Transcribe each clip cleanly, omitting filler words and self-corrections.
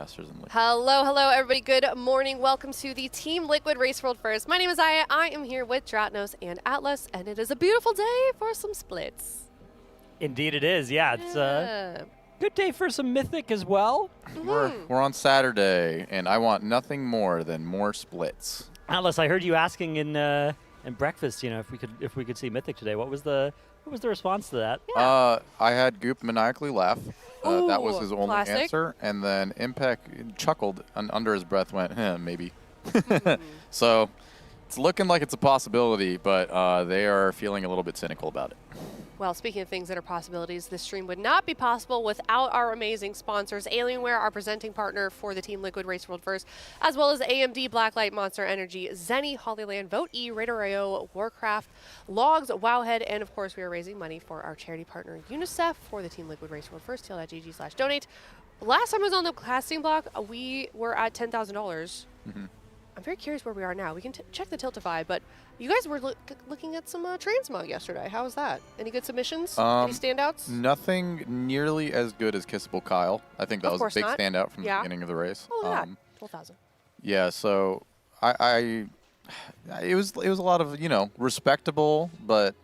Podcasters and Liquid. Hello, everybody. Good morning. Welcome to the Team Liquid Race World First. My name is Aya. I am here with Dratnos and Atlas, and it is a beautiful day for some splits. Indeed it is, yeah. It's a good day for some Mythic as well. We're on Saturday, and I want nothing more than more splits. Atlas, I heard you asking in breakfast, if we could see Mythic today. What was the response to that? Yeah. I had Goop maniacally laugh. That was Ooh, his only classic. answer, and then Impact chuckled and under his breath went, maybe. Hmm. So it's looking like it's a possibility, but they are feeling a little bit cynical about it. Well, speaking of things that are possibilities, this stream would not be possible without our amazing sponsors, Alienware, our presenting partner for the Team Liquid Race World First, as well as AMD, Blacklight, Monster Energy, Zenny, Hollyland, Vote E, Raider.io, Warcraft, Logs, Wowhead, and of course we are raising money for our charity partner UNICEF for the Team Liquid Race World First, TL.gg/donate. Last time I was on the casting block, we were at $10,000. Mm-hmm. I'm very curious where we are now. We can check the Tiltify, but you guys were looking at some transmog yesterday. How was that? Any good submissions? Any standouts? Nothing nearly as good as Kissable Kyle. I think that was a big standout from the beginning of the race. Oh, look at that. 12,000. Yeah, so it was a lot of, respectable, but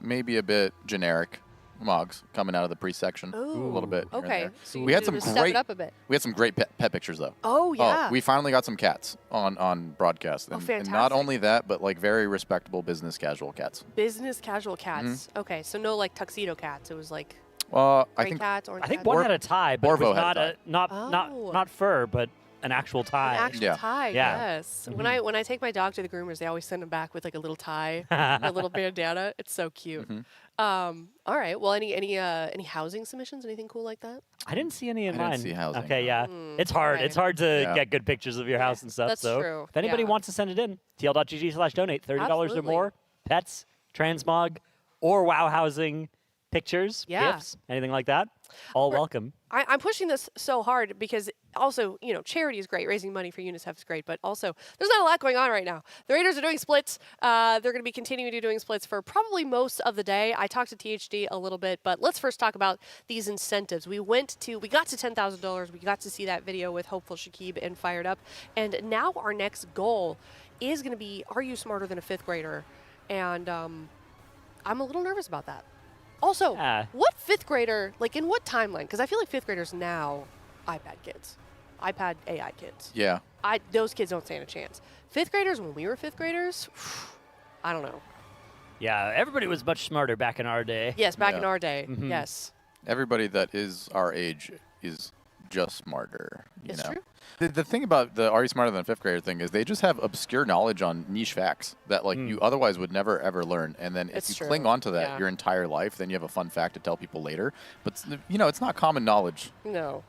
maybe a bit generic mogs coming out of the pre-section a little bit. here and Okay. there. So We had some step great it up a bit. We had some great pet pictures though. Oh yeah. We finally got some cats on broadcast. And fantastic. not only that, but like very respectable business casual cats. Business casual cats. Okay, so no like tuxedo cats. It was like I gray think cats, orange I think cats. one had a tie, but it Orvo was had not Oh. not fur, but an actual tie. An actual Yeah. tie, Yeah. yes. When I take my dog to the groomers, they always send him back with like a little tie, a little bandana. It's so cute. All right. Well, any housing submissions? Anything cool like that? I didn't see any in I mine. didn't see housing. Okay, yeah. It's hard. okay. It's hard to Yeah. get good pictures of your house and stuff. That's so true. if anybody Yeah. wants to send it in, TL.gg/donate, $30 or Absolutely. more, pets, transmog, or WoW housing pictures, Yeah. gifts, anything like that, all welcome. I'm pushing this so hard because also, charity is great. Raising money for UNICEF is great, but also there's not a lot going on right now. The Raiders are doing splits. They're going to be continuing to doing splits for probably most of the day. I talked to THD a little bit, but let's first talk about these incentives. We got to $10,000. We got to see that video with Hopeful Shakib and Fired Up. And now our next goal is going to be, are you smarter than a fifth grader? And I'm a little nervous about that. Also, what fifth grader, like in what timeline? Because I feel like fifth graders now, iPad kids, iPad AI kids. Yeah. Those kids don't stand a chance. Fifth graders, when we were fifth graders, I don't know. Yeah, everybody was much smarter back in our day. Yes, back in Yeah. our day, yes. Everybody that is our age is just smarter. It's true. The thing about the Are You Smarter Than a Fifth Grader thing is they just have obscure knowledge on niche facts that you otherwise would never ever learn. And then It's if you true. cling on to that Yeah. your entire life, then you have a fun fact to tell people later. But it's not common knowledge. No.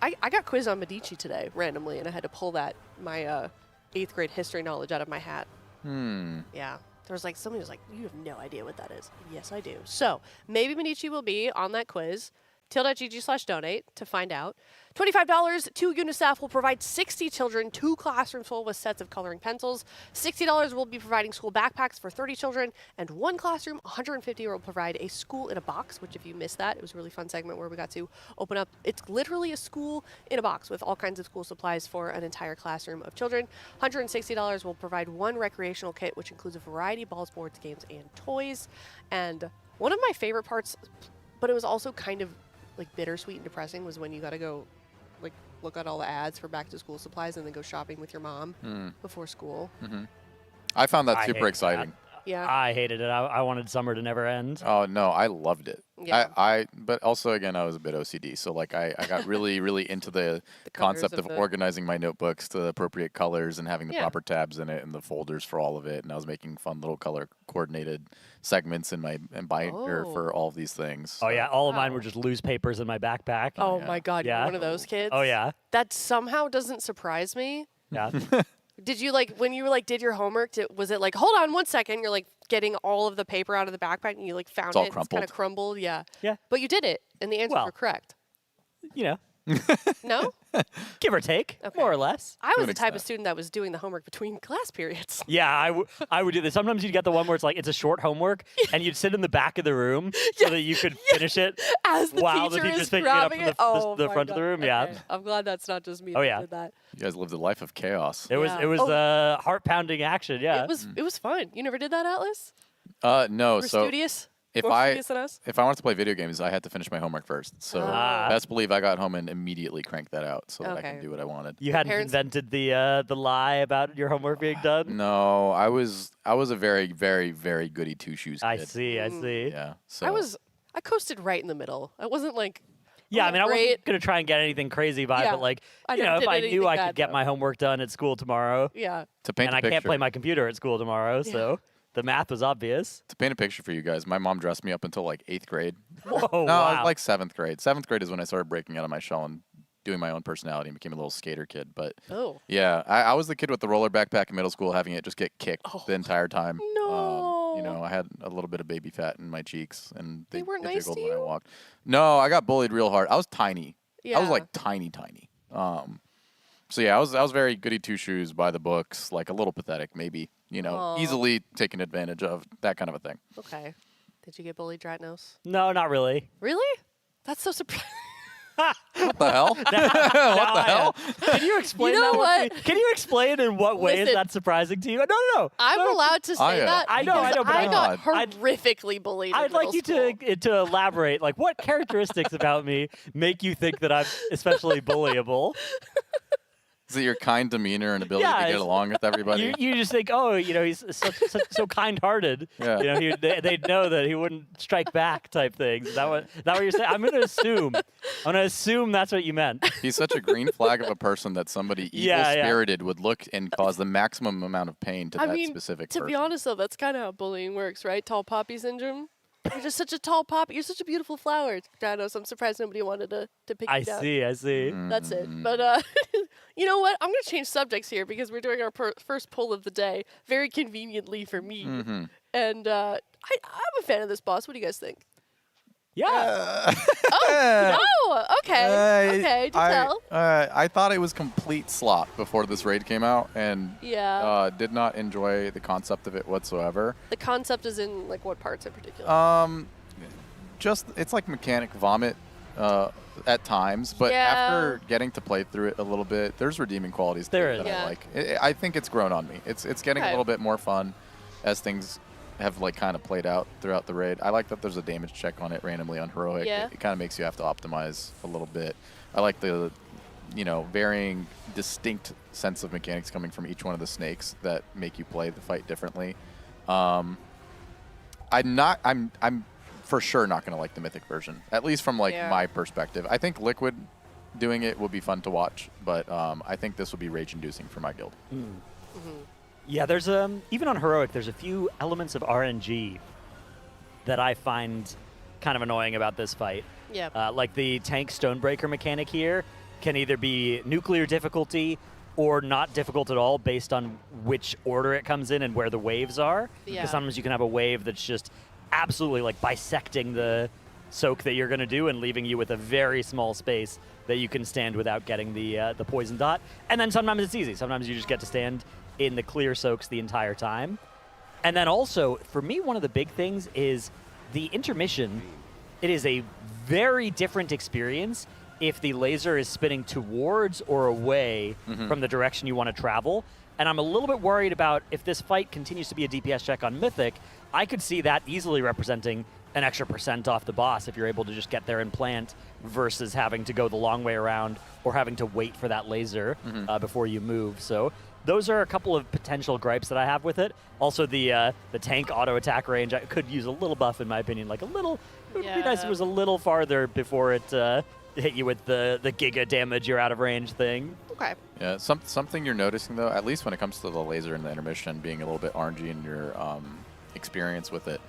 I got quizzed on Medici today, randomly, and I had to pull my 8th grade history knowledge out of my hat. Yeah. There was somebody was like, you have no idea what that is. Yes, I do. So maybe Medici will be on that quiz. Till.gg/donate to find out. $25 to UNICEF will provide 60 children 2 classrooms full with sets of coloring pencils. $60 will be providing school backpacks for 30 children. And 1 classroom, 150 will provide a school in a box, which if you missed that, it was a really fun segment where we got to open up. It's literally a school in a box with all kinds of school supplies for an entire classroom of children. $160 will provide 1 recreational kit, which includes a variety of balls, boards, games, and toys. And one of my favorite parts, but it was also kind of bittersweet and depressing, was when you got to go look at all the ads for back to school supplies and then go shopping with your mom before school. I found that I super hate exciting. Yeah. I hated it. I wanted summer to never end. Oh no, I loved it. Yeah. But also again, I was a bit OCD, so I got really really into the colors concept of of the- organizing my notebooks to the appropriate colors and having the Yeah. proper tabs in it and the folders for all of it. And I was making fun little color coordinated segments in my binder Oh. for all of these things. Oh, yeah. All of mine Wow. were just loose papers in my backpack. Oh yeah. my God, you're Yeah. one of those kids? Oh, yeah. That somehow doesn't surprise me. Yeah. Did you when you did your homework, was it hold on 1 second, you're getting all of the paper out of the backpack and you found It's all it, it's kind crumpled. of crumbled, yeah. Yeah. But you did it and the answers Well. were correct. You know. No? Give or take, Okay. more or less. I was an the type of extent. student that was doing the homework between class periods. Yeah, I would do this. Sometimes you'd get the one where it's like it's a short homework, and you'd sit in the back of the room so that you could finish it As the while teacher the teacher's is picking it up grabbing from it. the my front of the God. room. Yeah. Okay. I'm glad that's not just me Oh, that yeah. did that. You guys lived a life of chaos. It was Yeah. heart-pounding action. Yeah. It was fun. You never did that, Atlas? No. We're So studious? if More I studious than us? if I wanted to play video games, I had to finish my homework first. So Ah. best believe I got home and immediately cranked that out so that I Okay. could do what I wanted. You hadn't parents- invented the lie about your homework being done. No, I was a very, very, very goody two shoes kid. I see. I see. Yeah. So I coasted right in the middle. I wasn't like, Yeah, I oh, mean, I great. wasn't gonna try and get anything crazy by, it, Yeah. but like, I you never know, if did I anything knew I bad, could get though. my homework done at school tomorrow, Yeah. to paint and a I picture, can't play my computer at school tomorrow, Yeah. so the math was obvious. to paint a picture for you guys, my mom dressed me up until like 8th grade. Whoa, No, wow. like 7th grade. 7th grade is when I started breaking out of my shell and doing my own personality and became a little skater kid. But Oh. yeah, I was the kid with the roller backpack in middle school, having it just get kicked Oh. the entire time. No. You know, I had a little bit of baby fat in my cheeks, and They weren't nice jiggled to when I you? walked. No, I got bullied real hard. I was tiny. Yeah. I was like tiny. So yeah, I was very goody two shoes, by the books, like a little pathetic, maybe. You know, Aw. easily taken advantage of, that kind of a thing. Okay. Did you get bullied, Dratnos? No, not really. Really? That's so surprising. What the hell? What the hell? Can you explain You know that? what? Can you explain in what way is Listen. that surprising to you? No, no, no. I'm No, allowed to say that. I know, because but I I'm got not. horrifically bullied. I'd in like middle you school. to elaborate. Like, what characteristics about me make you think that I'm especially bullyable? Is it your kind demeanor and ability Yeah, to get it's- along with everybody? You just think, oh, you know, he's so kind-hearted. Yeah. You know, they'd know that he wouldn't strike back type things. Is that what you're saying? I'm going to assume that's what you meant. He's such a green flag of a person that somebody Yeah, yeah. evil-spirited would look and cause the maximum amount of pain to I that mean, specific to person. be honest, though, that's kind of how bullying works, right? Tall poppy syndrome. You're just such a tall poppy. You're such a beautiful flower, Dratnos. I'm surprised nobody wanted to pick I you down. see. That's it. Mm. But you know what? I'm going to change subjects here because we're doing our first poll of the day, very conveniently for me. Mm-hmm. And I'm a fan of this boss. What do you guys think? Yeah. Oh, okay. Okay, do tell. I thought it was complete slop before this raid came out, and Yeah. did not enjoy the concept of it whatsoever. The concept is in, like, what parts in particular? Just it's like mechanic vomit at times, but Yeah. after getting to play through it a little bit, there's redeeming qualities to There it is. that Yeah. I like. I think it's grown on me. It's getting a Okay. little bit more fun as things have like kind of played out throughout the raid. I like that there's a damage check on it randomly on heroic. Yeah. It kind of makes you have to optimize a little bit. I like the varying distinct sense of mechanics coming from each one of the snakes that make you play the fight differently. I'm for sure not going to like the mythic version, at least from like Yeah. my perspective. I think Liquid doing it would be fun to watch, but I think this would be rage inducing for my guild. Yeah, there's even on heroic, there's a few elements of RNG that I find kind of annoying about this fight. Yeah. Like the tank Stonebreaker mechanic here can either be nuclear difficulty or not difficult at all based on which order it comes in and where the waves are. Yeah. Because sometimes you can have a wave that's just absolutely like bisecting the soak that you're going to do and leaving you with a very small space that you can stand without getting the poison dot. And then sometimes it's easy. Sometimes you just get to stand in the clear soaks the entire time. And then also, for me, one of the big things is the intermission. It is a very different experience if the laser is spinning towards or away from the direction you want to travel. And I'm a little bit worried about if this fight continues to be a DPS check on Mythic, I could see that easily representing an extra % off the boss if you're able to just get there and plant versus having to go the long way around or having to wait for that laser before you move. So those are a couple of potential gripes that I have with it. Also, the tank auto attack range I could use a little buff in my opinion. Like a little, it would be nice if it was a little farther before it hit you with the giga damage you're out of range thing. Okay. Yeah, something you're noticing though, at least when it comes to the laser and the intermission being a little bit RNG in your experience with it,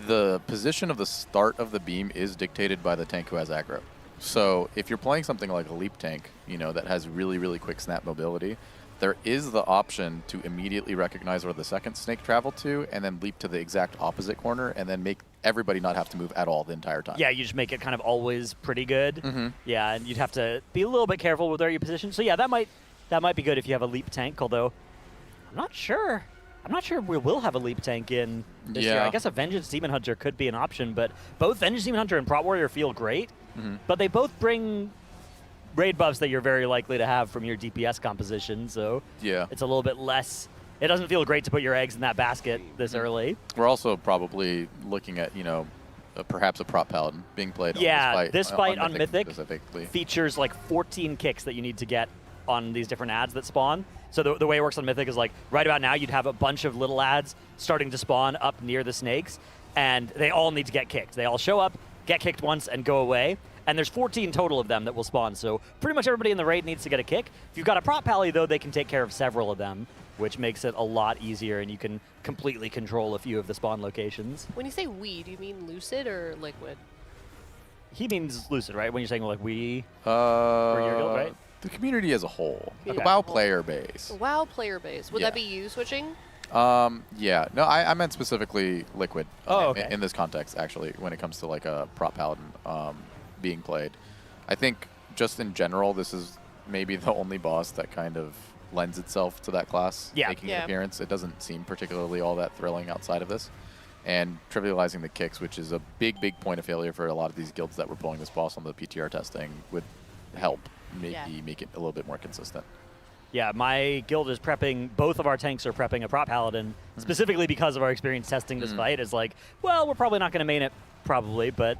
the position of the start of the beam is dictated by the tank who has aggro. So if you're playing something like a leap tank, that has really, really quick snap mobility, there is the option to immediately recognize where the second snake traveled to and then leap to the exact opposite corner and then make everybody not have to move at all the entire time. Yeah, you just make it kind of always pretty good. Mm-hmm. Yeah, and you'd have to be a little bit careful with where you position. So yeah, that might be good if you have a leap tank, although I'm not sure we will have a leap tank in this year. I guess a Vengeance Demon Hunter could be an option, but both Vengeance Demon Hunter and Prot Warrior feel great, but they both bring raid buffs that you're very likely to have from your DPS composition, so it's a little bit less. It doesn't feel great to put your eggs in that basket this early. We're also probably looking at, perhaps a Prot Paladin being played on this fight on Mythic specifically features like 14 kicks that you need to get on these different ads that spawn. So the way it works on Mythic is like right about now you'd have a bunch of little ads starting to spawn up near the snakes, and they all need to get kicked. They all show up, get kicked once, and go away. And there's 14 total of them that will spawn, so pretty much everybody in the raid needs to get a kick. If you've got a Prot Pally, though, they can take care of several of them, which makes it a lot easier, and you can completely control a few of the spawn locations. When you say we, do you mean Lucid or Liquid? He means Lucid, right? When you're saying like we for your guild, right? The community as a whole. The Okay. WoW player base. WoW player base. Would Yeah. that be you switching? Yeah. No, I meant specifically Liquid okay. in this context, actually, when it comes to like a Prot Paladin being played. I think just in general, this is maybe the only boss that kind of lends itself to that class making an appearance. It doesn't seem particularly all that thrilling outside of this. And trivializing the kicks, which is a big point of failure for a lot of these guilds that were pulling this boss on the PTR testing, would help maybe make it a little bit more consistent. Yeah, my guild is prepping, both of our tanks are prepping a Prot Paladin, specifically because of our experience testing this fight. Is like, well, we're probably not going to main it, but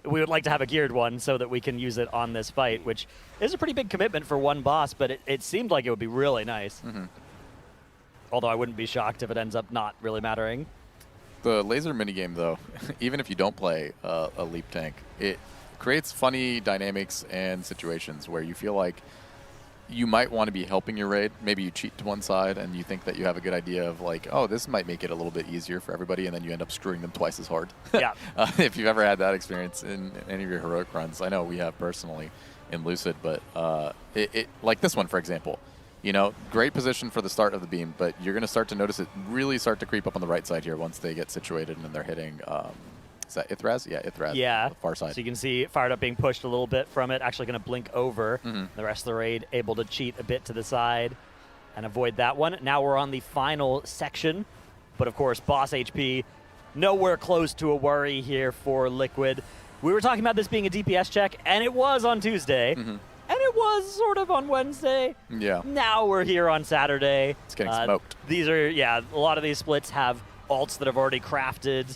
we would like to have a geared one so that we can use it on this fight, which is a pretty big commitment for one boss, but it seemed like it would be really nice. Although I wouldn't be shocked if it ends up not really mattering. The laser minigame, though, even if you don't play a leap tank, it creates funny dynamics and situations where you feel like you might want to be helping your raid. Maybe you cheat to one side and you think that you have a good idea of like, oh, this might make it a little bit easier for everybody, and then you end up screwing them twice as hard. Yeah. If you've ever had that experience in any of your heroic runs, I know we have personally in Lucid, but like this one, for example. Great position for the start of the beam, but you're going to start to notice it really start to creep up on the right side here once they get situated and then they're hitting, is that Ithraz? Yeah, Ithraz. Yeah. The far side. So you can see Fired Up being pushed a little bit from it, actually going to blink over. The rest of the raid able to cheat a bit to the side and avoid that one. Now we're on the final section, but of course, boss HP, nowhere close to a worry here for Liquid. We were talking about this being a DPS check, and it was on Tuesday. And it was sort of on Wednesday. Yeah. Now we're here on Saturday. It's getting smoked. These are, a lot of these splits have alts that have already crafted,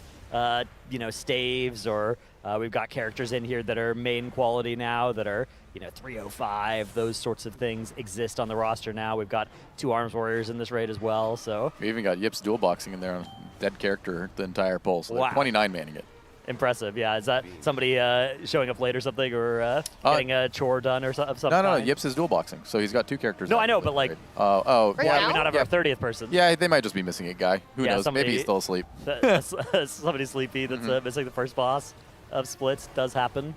staves, or we've got characters in here that are main quality now that are, 305. Those sorts of things exist on the roster now. We've got 2 Arms Warriors in this raid as well. So we even got Yips dual boxing in there on dead character the entire poll. So wow. 29 manning it. Impressive, yeah. Is that somebody showing up late or something, or getting a chore done or something? No, Yips is dual boxing, so he's got 2 characters. No, I know, but like, Right why now? do we not have our 30th person? Yeah, they might just be missing a guy. Who knows? Somebody, Maybe he's still asleep. Somebody sleepy that's missing the first boss of splits does happen.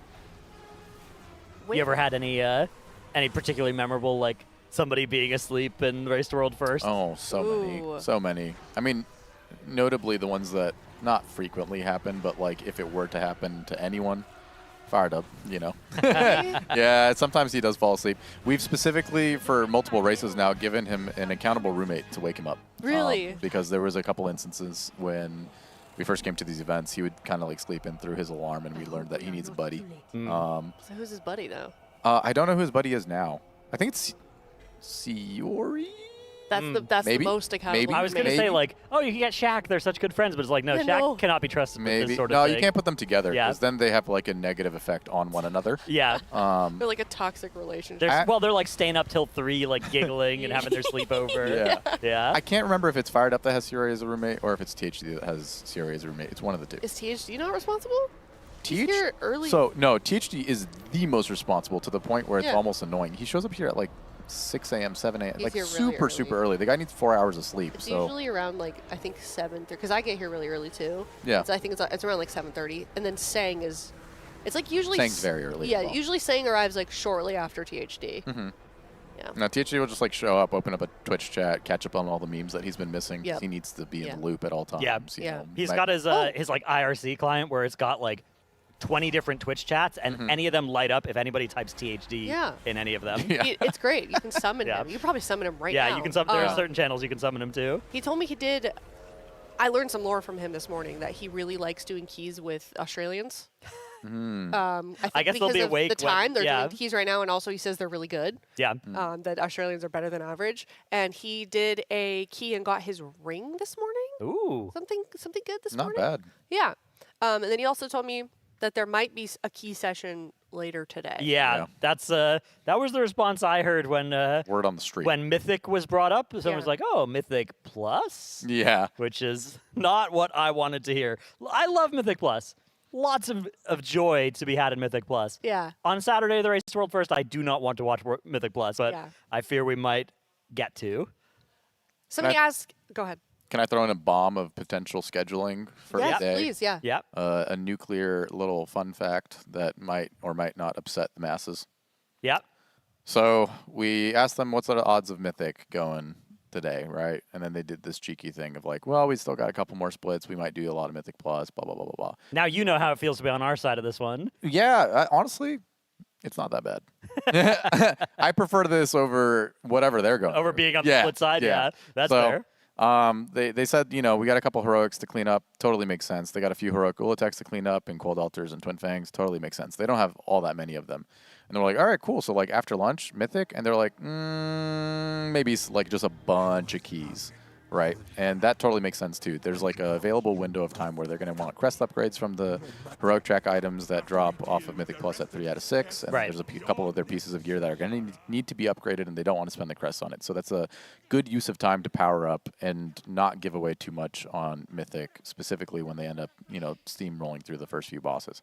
Wait. You ever had any particularly memorable, like somebody being asleep in Race to World first? Oh, so many. I mean, notably the ones that not frequently happen, but like if it were to happen to anyone, Fired Up, Yeah, sometimes he does fall asleep. We've specifically, for multiple races now, given him an accountable roommate to wake him up. Really? Because there was a couple instances when we first came to these events, he would kind of like sleep in through his alarm, and we learned that he needs a buddy. So who's his buddy now? I don't know who his buddy is now. I think it's Siori? That's Maybe. the most accountable. Maybe. I was going to say, like, oh, you can get Shaq. They're such good friends. But it's like, no, Yeah, Shaq no. cannot be trusted with this sort of No, thing. you can't put them together Yeah. because then they have like a negative effect on one another. Yeah. They're like a toxic relationship. They're like staying up till 3, like giggling and having their sleepover. Yeah. I can't remember if it's Fired Up that has Siori as a roommate or if it's THD that has Siori as a roommate. It's one of the two. Is THD not responsible? He's TH? here early. So, no, THD is the most responsible to the point where it's Yeah. almost annoying. He shows up here at like 6 a.m., 7 a.m., He's like here really super early. early. The guy needs 4 hours of sleep. It's so usually around like I think 7:30 because I get here really early too. Yeah. So I think it's around like 7:30, and then Sang is, it's like usually Sang's very early as Yeah, well. usually Sang arrives like shortly after THD. Mhm. Yeah. Now, THG will just like show up, open up a Twitch chat, catch up on all the memes that he's been missing. Yep. He needs to be Yeah. in the loop at all times. Yeah. you Yeah. know, He's might- got his like IRC client where it's got like 20 different Twitch chats, and any of them light up if anybody types THD Yeah. in any of them. Yeah. It's great. You can summon Yeah. him. You can probably summon him right Yeah, now. you can summon. There are certain channels you can summon him to. He told me he did. I learned some lore from him this morning that he really likes doing keys with Australians. I, think I guess they'll because be of awake the time when- they're yeah. doing keys right now, and also he says they're really good. Yeah. That Australians are better than average. And he did a key and got his ring this morning. Ooh. Something good this Not morning. bad. Yeah. And then he also told me that there might be a key session later today. Yeah, Yeah. that's that was the response I heard when Word on the street. Mythic was brought up. Someone was Yeah. like, "Oh, Mythic Plus," Yeah. which is not what I wanted to hear. I love Mythic Plus. Lots of joy to be had in Mythic Plus. Yeah. On Saturday, the race to World First, I do not want to watch Mythic Plus, but Yeah. I fear we might get to. Somebody asked. Go ahead. Can I throw in a bomb of potential scheduling for Yes, today? please. Yeah. Yeah. A nuclear little fun fact that might or might not upset the masses. Yeah. So we asked them, what's the odds of Mythic going today, right? And then they did this cheeky thing of like, well, we still got a couple more splits. We might do a lot of Mythic Plus, blah, blah, blah, blah, blah. Now you know how it feels to be on our side of this one. Yeah, honestly, it's not that bad. I prefer this over whatever they're going Over through. being on the split side, yeah. That's fair. They said, you know, we got a couple heroics to clean up. Totally makes sense. They got a few heroic Ula'teks to clean up and Cold Altars and Twin Fangs. Totally makes sense. They don't have all that many of them. And they're like, all right, cool. So like after lunch, Mythic, and they're like, maybe like just a bunch of keys, right? And that totally makes sense too. There's like a available window of time where they're going to want crest upgrades from the heroic track items that drop off of Mythic Plus at 3 out of 6. And Right. there's a couple of their pieces of gear that are going to need to be upgraded, and they don't want to spend the crest on it. So that's a good use of time to power up and not give away too much on Mythic, specifically when they end up, you know, steamrolling through the first few bosses.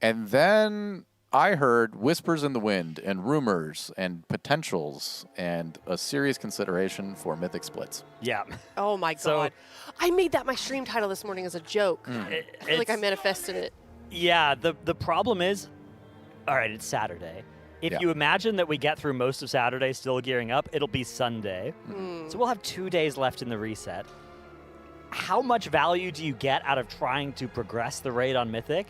And then I heard whispers in the wind and rumors and potentials and a serious consideration for Mythic splits. Yeah. Oh my So- god. I made that my stream title this morning as a joke. I feel like I It's- manifested it. Yeah, the problem is, all right, it's Saturday. If Yeah. you imagine that we get through most of Saturday still gearing up, it'll be Sunday. So we'll have 2 days left in the reset. How much value do you get out of trying to progress the raid on Mythic?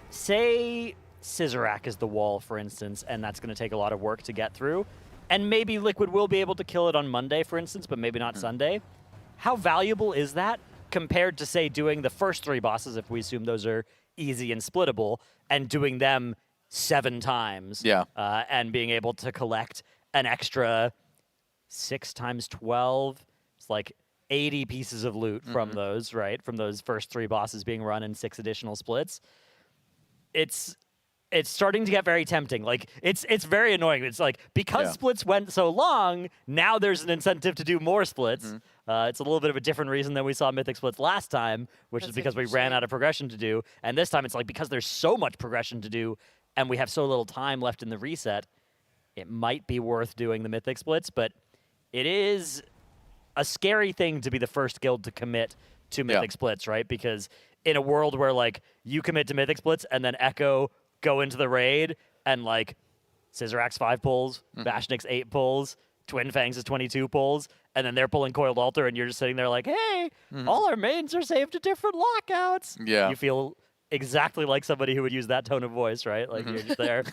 Say Scissorak is the wall, for instance, and that's going to take a lot of work to get through. And maybe Liquid will be able to kill it on Monday, for instance, but maybe not Sunday. How valuable is that compared to, say, doing the first 3 bosses, if we assume those are easy and splittable, and doing them 7 times? Yeah. And being able to collect an extra 6 times 12. It's like 80 pieces of loot from those, right? From those first 3 bosses being run in 6 additional splits. It's starting to get very tempting. Like it's very annoying. It's like because Yeah. splits went so long, now there's an incentive to do more splits. It's a little bit of a different reason than we saw Mythic splits last time, which is That's because we ran interesting. out of progression to do. And this time it's like because there's so much progression to do and we have so little time left in the reset, it might be worth doing the Mythic splits, but it is a scary thing to be the first guild to commit to Mythic splits, right? Because in a world where like you commit to Mythic splits and then Echo go into the raid and like Scissorak's 5 pulls, Vashnik's 8 pulls, Twin Fangs is 22 pulls, and then they're pulling Coiled Altar and you're just sitting there like, hey, all our mains are saved to different lockouts. Yeah. You feel exactly like somebody who would use that tone of voice, right? Like you're just there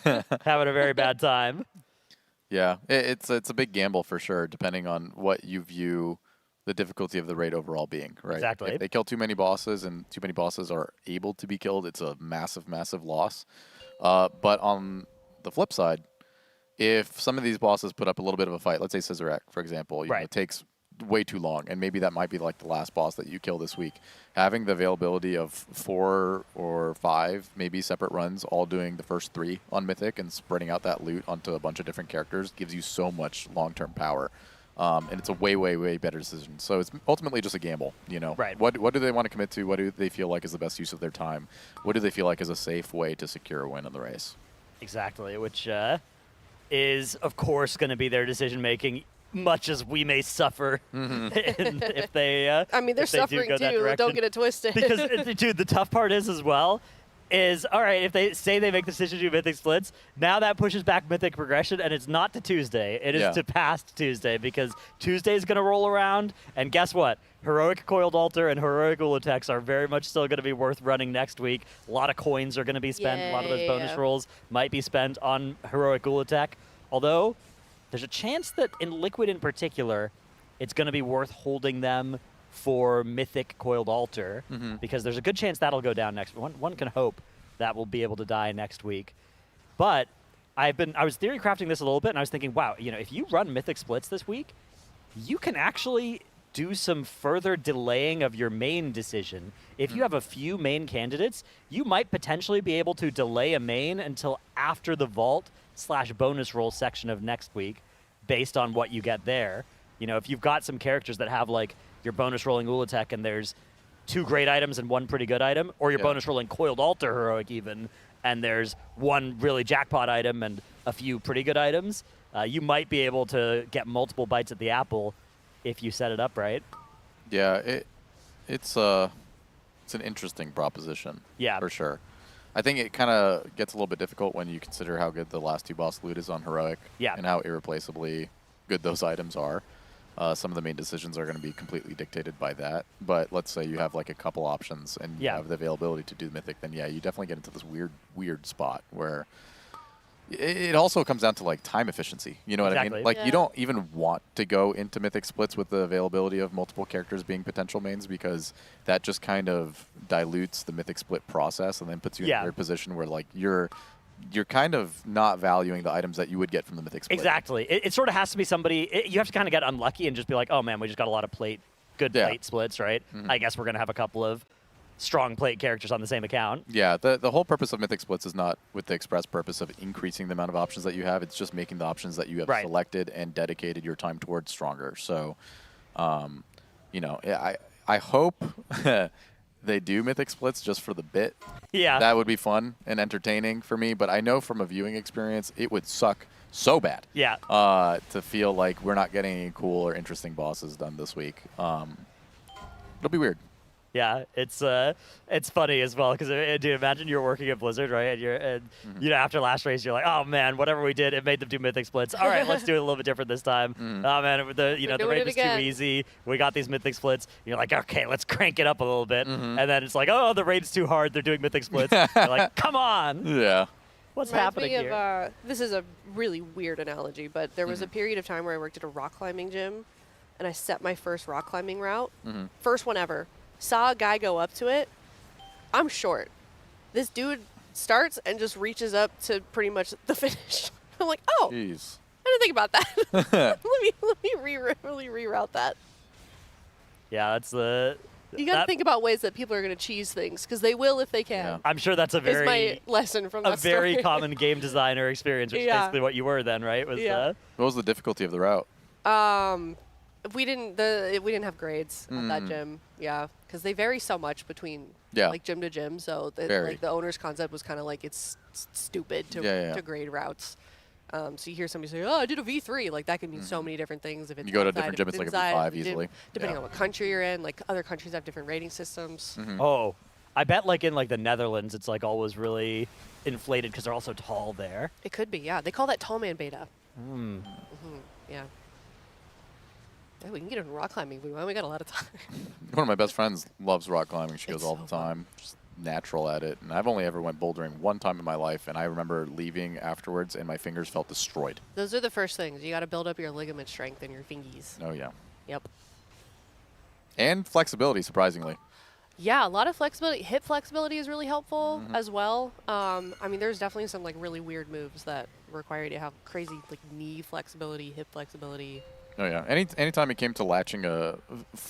having a very bad time. Yeah, it's a big gamble for sure, depending on what you view the difficulty of the raid overall being, right? Exactly. If they kill too many bosses and too many bosses are able to be killed, it's a massive, massive loss. But on the flip side, if some of these bosses put up a little bit of a fight, let's say Scissorak, for example, you know, Right. it takes way too long, and maybe that might be like the last boss that you kill this week. Having the availability of 4 or 5 maybe separate runs, all doing the first 3 on Mythic and spreading out that loot onto a bunch of different characters gives you so much long-term power. And it's a way, way, way better decision. So it's ultimately just a gamble, you know. Right. What do they want to commit to? What do they feel like is the best use of their time? What do they feel like is a safe way to secure a win in the race? Exactly, which is, of course, going to be their decision-making, much as we may suffer if they I mean, they're if they do suffering go that too. Don't direction. get it twisted. Because, dude, the tough part is as well, is, all right, if they say they make the decision to do Mythic Splits, now that pushes back Mythic Progression, and it's not to Tuesday. It is to past Tuesday, because Tuesday is going to roll around, and guess what? Heroic Coiled Altar and Heroic Ula'teks are very much still going to be worth running next week. A lot of coins are going to be spent. A lot of those bonus rolls might be spent on Heroic Ula'tek, although there's a chance that in Liquid in particular, it's going to be worth holding them for Mythic Coiled Altar, because there's a good chance that'll go down next. One can hope that will be able to die next week. But I was theory crafting this a little bit, and I was thinking, wow, if you run Mythic Splits this week, you can actually do some further delaying of your main decision. If you have a few main candidates, you might potentially be able to delay a main until after the vault/bonus roll section of next week, based on what you get there. If you've got some characters that have like your bonus rolling Ula'tek and there's 2 great items and 1 pretty good item, or your bonus rolling Coiled Altar Heroic even, and there's 1 really jackpot item and a few pretty good items, you might be able to get multiple bites at the apple if you set it up right. Yeah, it's an interesting proposition. Yeah, for sure. I think it kind of gets a little bit difficult when you consider how good the last 2 boss loot is on Heroic, and how irreplaceably good those items are. Some of the main decisions are going to be completely dictated by that. But let's say you have like a couple options and you have the availability to do Mythic, then you definitely get into this weird spot where it also comes down to like time efficiency. You know what I mean? Like you don't even want to go into Mythic Splits with the availability of multiple characters being potential mains, because that just kind of dilutes the Mythic Split process and then puts you in a weird position where like you're kind of not valuing the items that you would get from the Mythic Split. Exactly. It sort of has to be somebody, you have to kind of get unlucky and just be like, oh man, we just got a lot of good plate splits, right? I guess we're going to have a couple of strong plate characters on the same account. Yeah, the whole purpose of Mythic Splits is not with the express purpose of increasing the amount of options that you have. It's just making the options that you have selected and dedicated your time towards stronger. So, I hope they do Mythic Splits just for the bit. Yeah. That would be fun and entertaining for me, but I know from a viewing experience, it would suck so bad. Yeah. To feel like we're not getting any cool or interesting bosses done this week. It'll be weird. Yeah, it's funny as well, because dude, imagine you're working at Blizzard, right? And after last race, you're like, oh man, whatever we did, it made them do Mythic Splits. All right, let's do it a little bit different this time. Oh man, the raid was too easy. We got these Mythic Splits. You're like, okay, let's crank it up a little bit. And then it's like, oh, the raid's too hard. They're doing Mythic Splits. You're like, come on. Yeah. What's happening here? This is a really weird analogy, but there was a period of time where I worked at a rock climbing gym, and I set my first rock climbing route, first one ever. Saw a guy go up to it. I'm short. This dude starts and just reaches up to pretty much the finish. I'm like, oh, jeez. I didn't think about that. let me really reroute that. Yeah, that's the. You got to think about ways that people are going to cheese things, because they will if they can. Yeah. I'm sure that's is my lesson from that very story. common game designer experience, which is basically what you were then, right? What was the difficulty of the route? We didn't have grades at that gym. Yeah, because they vary so much between like gym to gym. So the owner's concept was kind of like it's stupid to grade routes. So you hear somebody say, "Oh, I did a V3." Like that can mean so many different things. If it's you go to a different gym, it's like a V5 easily. Depending on what country you're in, like other countries have different rating systems. Oh, I bet like in like the Netherlands, it's like always really inflated because they're all so tall there. It could be, yeah. They call that tall man beta. Yeah. Yeah, we can get into rock climbing. We got a lot of time. One of my best friends loves rock climbing. She goes all the time. Just natural at it. And I've only ever went bouldering one time in my life, and I remember leaving afterwards, and my fingers felt destroyed. Those are the first things. You got to build up your ligament strength in your fingies. Oh, yeah. Yep. And flexibility, surprisingly. Yeah, a lot of flexibility. Hip flexibility is really helpful as well. I mean, there's definitely some like really weird moves that require you to have crazy like knee flexibility, hip flexibility. Oh, yeah. Anytime it came to latching a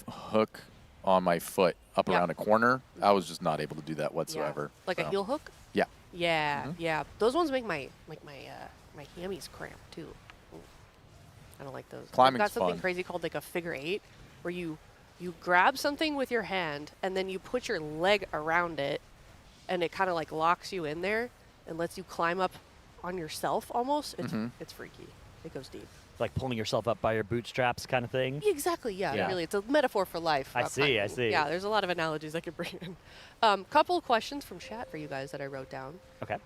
hook on my foot up around a corner, I was just not able to do that whatsoever. Yeah. Like a heel hook? Yeah. Yeah, yeah. Those ones make my hammies cramp too. Ooh. I don't like those. Climbing's I've got something fun. crazy called like a figure 8, where you grab something with your hand and then you put your leg around it, and it kind of like locks you in there and lets you climb up on yourself almost. It's freaky. It goes deep. like pulling yourself up by your bootstraps kind of thing. Exactly. Yeah, Yeah. really, it's a metaphor for life. I see, I climbing. see. Yeah, there's a lot of analogies I could bring in. Couple of questions from chat for you guys that I wrote down. Okay.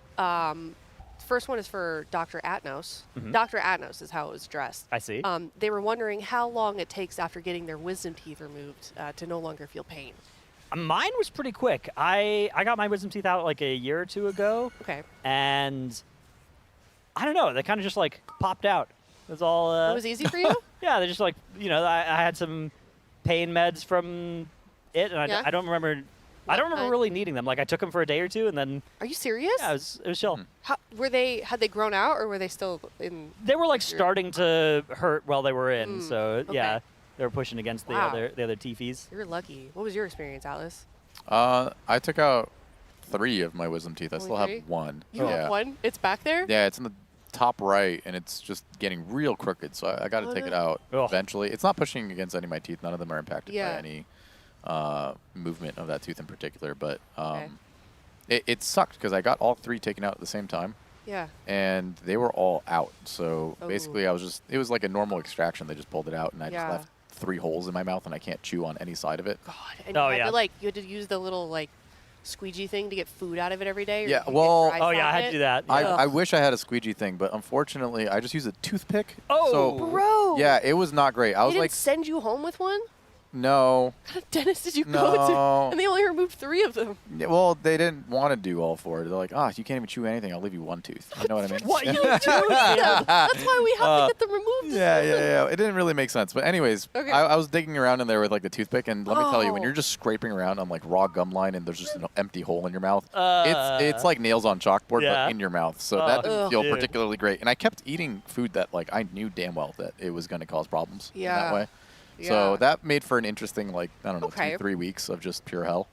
First one is for Dr. Atnos. Mhm. Dr. Atnos is how it was dressed. I see. They were wondering how long it takes after getting their wisdom teeth removed to no longer feel pain. Mine was pretty quick. I got my wisdom teeth out like a year or two ago, Okay. and I don't know. They kind of just like popped out. It was all. It was easy for you? Yeah, they just like I had some pain meds from it, and Yeah. I don't remember. I don't remember kind? really needing them. Like I took them for a day or two, and then Are you serious? yeah, it was chill. How, had they grown out or were they still in? They were like starting to hurt while they were in, so yeah, okay. they were pushing against Wow. the other teefies. You're lucky. What was your experience, Atlas? I took out 3 of my wisdom teeth. I Only still 3? have 1. You yeah. have one? It's back there? Yeah, it's in the top right, and it's just getting real crooked, so I got to Oh, take no. it out Ugh. eventually. It's not pushing against any of my teeth. None of them are impacted Yeah. by any movement of that tooth in particular, but Okay. it sucked because I got all 3 taken out at the same time, Yeah. and they were all out. So Oh. basically, it was like a normal extraction. They just pulled it out, and I Yeah. just left 3 holes in my mouth, and I can't chew on any side of it. God. And Oh, you had yeah. to you had to use the little squeegee thing to get food out of it every day? or Yeah, you could get well- dry Oh yeah, I slap had it? to do that. I, yeah. I wish I had a squeegee thing, but unfortunately, I just use a toothpick. Oh. So, Bro. yeah, it was not great. I They was didn't like, send you home with one? no. What kind of dentist did you go No. to? And they only removed 3 of them. Yeah, well, they didn't want to do all 4. They're like, you can't even chew anything. I'll leave you 1 tooth. You know what I mean? What you do? That's why we have to get them removed. Yeah. It didn't really make sense. But anyways, Okay. I was digging around in there with like the toothpick, and let me tell you, when Oh. you're just scraping around on like raw gum line and there's just an empty hole in your mouth, Uh. it's like nails on chalkboard, Yeah. but in your mouth. So Oh. that didn't Ugh. feel Dude. particularly great. And I kept eating food that like I knew damn well that it was going to cause problems in Yeah. that way. Yeah. So that made for an interesting, I don't know, Okay. 2-3 weeks of just pure hell.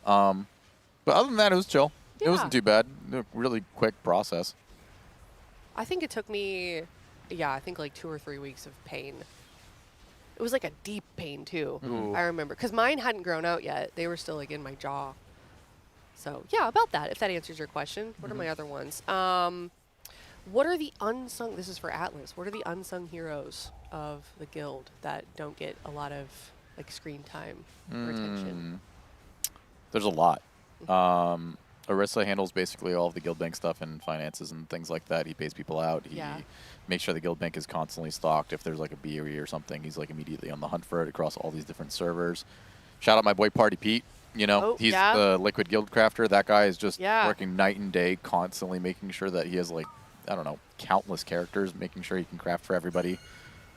But other than that, it was chill. It Yeah. wasn't too bad. Really quick process. I think it took me, I think 2 or 3 weeks of pain. It was like a deep pain too. Ooh. I remember because mine hadn't grown out yet; they were still in my jaw. So yeah, about that. If that answers your question, what are my other ones? What are the unsung? This is for Atlas. What are the unsung heroes of the guild that don't get a lot of screen time or attention? There's a lot. Arissa handles basically all of the guild bank stuff and finances and things like that. He pays people out. He Yeah. makes sure the guild bank is constantly stocked. If there's like a BOE or something, he's immediately on the hunt for it across all these different servers. Shout out my boy Party Pete. Oh, He's yeah. the liquid guild crafter. That guy is just Yeah. working night and day, constantly making sure that he has I don't know, countless characters, making sure he can craft for everybody.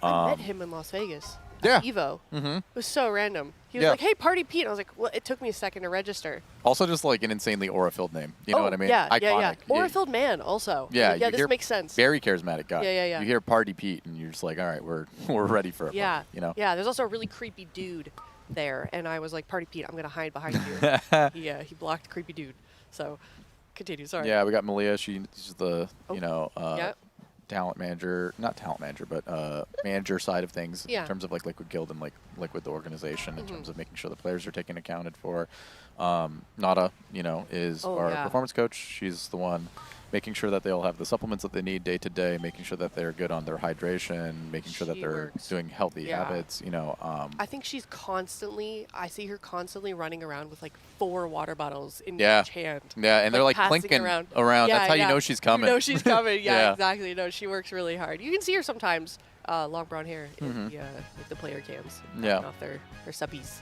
I met him in Las Vegas. Yeah. Evo. Mm-hmm. It was so random. He was Yeah. like, "Hey, Party Pete." And I was like, "Well, it took me a second to register." Also, just an insanely aura-filled name. You know what I mean? Yeah, yeah. Iconic. Aura-filled man, also. Yeah, Like, yeah. you This hear makes sense. Very charismatic guy. Yeah. You hear Party Pete, and you're just like, all right, we're ready for it. Yeah. You know? Yeah. There's also a really creepy dude there, and I was like, "Party Pete, I'm gonna hide behind you." He blocked creepy dude. So, continue. Sorry. Yeah, we got Malia. She's the, Oh, yeah. talent manager, not talent manager, but manager side of things Yeah. in terms of Liquid Guild and Liquid the organization in Mm-hmm. terms of making sure the players are taken accounted for. Nada, is Oh, our yeah. performance coach. She's the one making sure that they'll have the supplements that they need day to day, making sure that they're good on their hydration, making sure that She they're works. doing healthy Yeah. habits. I think she's I see her constantly running around with 4 water bottles in Yeah. each hand. Yeah, and they're passing clinking around. around. Yeah, That's how yeah. you know she's coming. You know she's coming. Yeah, Yeah. exactly. No, she works really hard. You can see her sometimes, long brown hair in with the player cams. Mm-hmm. Yeah. Off their subbies.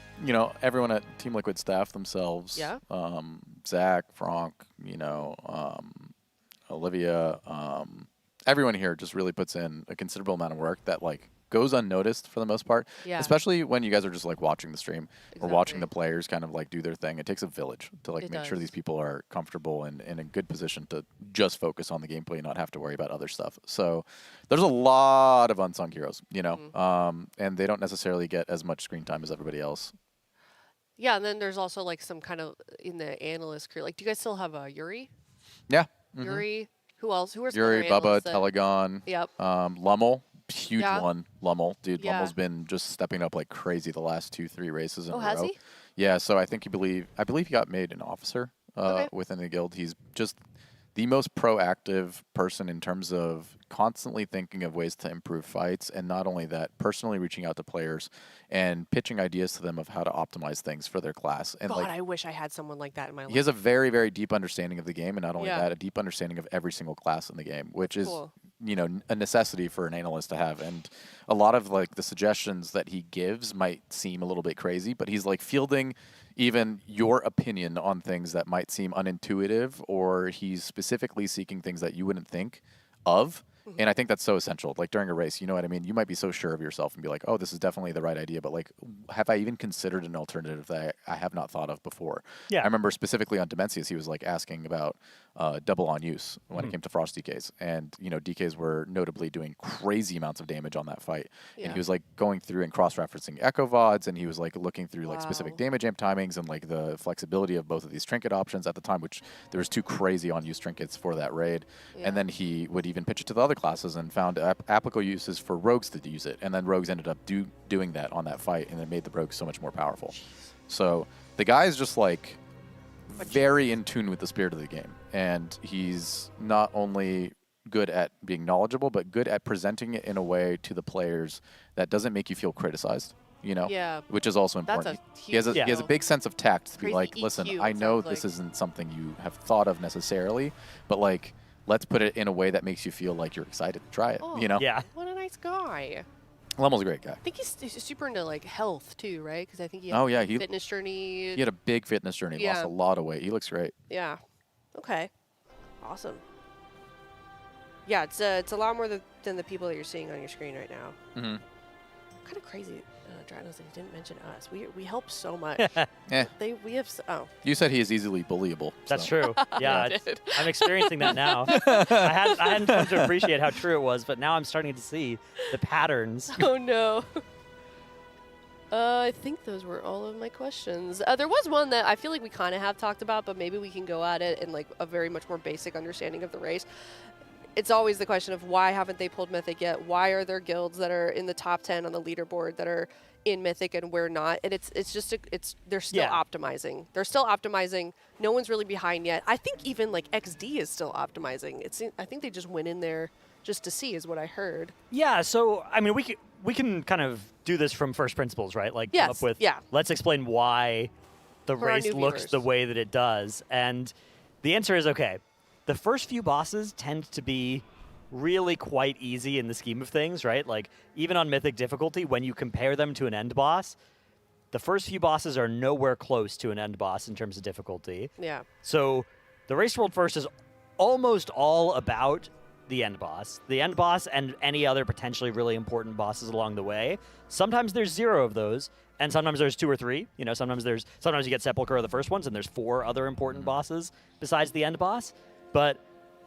Everyone at Team Liquid staff themselves. Yeah. Zach, Frank, Olivia, everyone here just really puts in a considerable amount of work that goes unnoticed for the most part. Yeah. Especially when you guys are just watching the stream or watching Exactly. the players kind of do their thing. It takes a village to It make sure does. these people are comfortable and in a good position to just focus on the gameplay and not have to worry about other stuff. So there's a lot of unsung heroes, Mm-hmm. and they don't necessarily get as much screen time as everybody else. Yeah, and then there's also some kind of in the analyst crew. Do you guys still have Yuri? Yeah. Yuri. Who else? Who are some Yuri, other Bubba, analysts that- Telegon, Yep. Lummel, huge Yeah. one. Lummel, dude, Yeah. Lummel's been just stepping up like crazy the last 2-3 races in Oh, a has row. he? Yeah, so I believe he got made an officer Okay. within the guild. He's just the most proactive person in terms of constantly thinking of ways to improve fights, and not only that, personally reaching out to players and pitching ideas to them of how to optimize things for their class. And God, I wish I had someone like that in my life. he has a very, very deep understanding of the game, and not only Yeah. that, a deep understanding of every single class in the game, which is, Cool. a necessity for an analyst to have. And a lot of like the suggestions that he gives might seem a little bit crazy, but he's like fielding even your opinion on things that might seem unintuitive, or he's specifically seeking things that you wouldn't think of. And I think that's so essential. Like during a race, you know what I mean? You might be so sure of yourself and be like, oh, this is definitely the right idea. But like, have I even considered an alternative that I have not thought of before? Yeah. I remember specifically on Demencius, he was like asking about double on use when it came to Frost DKs. And, DKs were notably doing crazy amounts of damage on that fight. And Yeah. he was like going through and cross-referencing Echo VODs, and he was like looking through like specific Wow. damage amp timings and like the flexibility of both of these trinket options at the time, which there was 2 crazy on use trinkets for that raid. Yeah. And then he would even pitch it to the other classes and found applicable uses for rogues to use it. And then rogues ended up doing that on that fight, and it made the rogues so much more powerful. So the guy is just like very in tune with the spirit of the game. And he's not only good at being knowledgeable, but good at presenting it in a way to the players that doesn't make you feel criticized. Yeah. Which is also That's important. a He has a huge he has a deal. big sense of tact to be Crazy like, listen, EQ, I it know sounds this like. isn't something you have thought of necessarily, but like, let's put it in a way that makes you feel like you're excited to try it. Oh. Yeah. What a nice guy. Lemel's a great guy. I think he's super into like health too, right? Because I think he Oh, had yeah, a he- fitness journey. He had a big fitness journey, lost Yeah. a lot of weight. He looks great. Yeah. Okay. Awesome. Yeah, it's a lot more than the people that you're seeing on your screen right now. Mm-hmm. Kind of crazy, Dranos, that he didn't mention us. We help so much. Eh, we have you said he is easily bullyable. That's so. true. Yeah, I did. I'm experiencing that now. I hadn't come to appreciate how true it was, but now I'm starting to see the patterns. Oh no. I think those were all of my questions. There was one that I feel like we kind of have talked about, but maybe we can go at it in like a very much more basic understanding of the race. It's always the question of why haven't they pulled Mythic yet? Why are there guilds that are in the top 10 on the leaderboard that are in Mythic and we're not? And they're still Yeah. optimizing. They're still optimizing. No one's really behind yet. I think even like XD is still optimizing. I think they just went in there just to see, is what I heard. Yeah, so I mean, we can kind of do this from first principles, right? Like come up Yes, with yeah. let's explain why the For our race new looks viewers. the way that it does. And the answer is okay. The first few bosses tend to be really quite easy in the scheme of things, right? Like even on Mythic difficulty, when you compare them to an end boss, the first few bosses are nowhere close to an end boss in terms of difficulty. Yeah. So the Race World First is almost all about the end boss. The end boss and any other potentially really important bosses along the way. Sometimes there's 0 of those, and sometimes there's 2 or 3. Sometimes you get Sepulchre of the first ones, and there's 4 other important bosses besides the end boss. But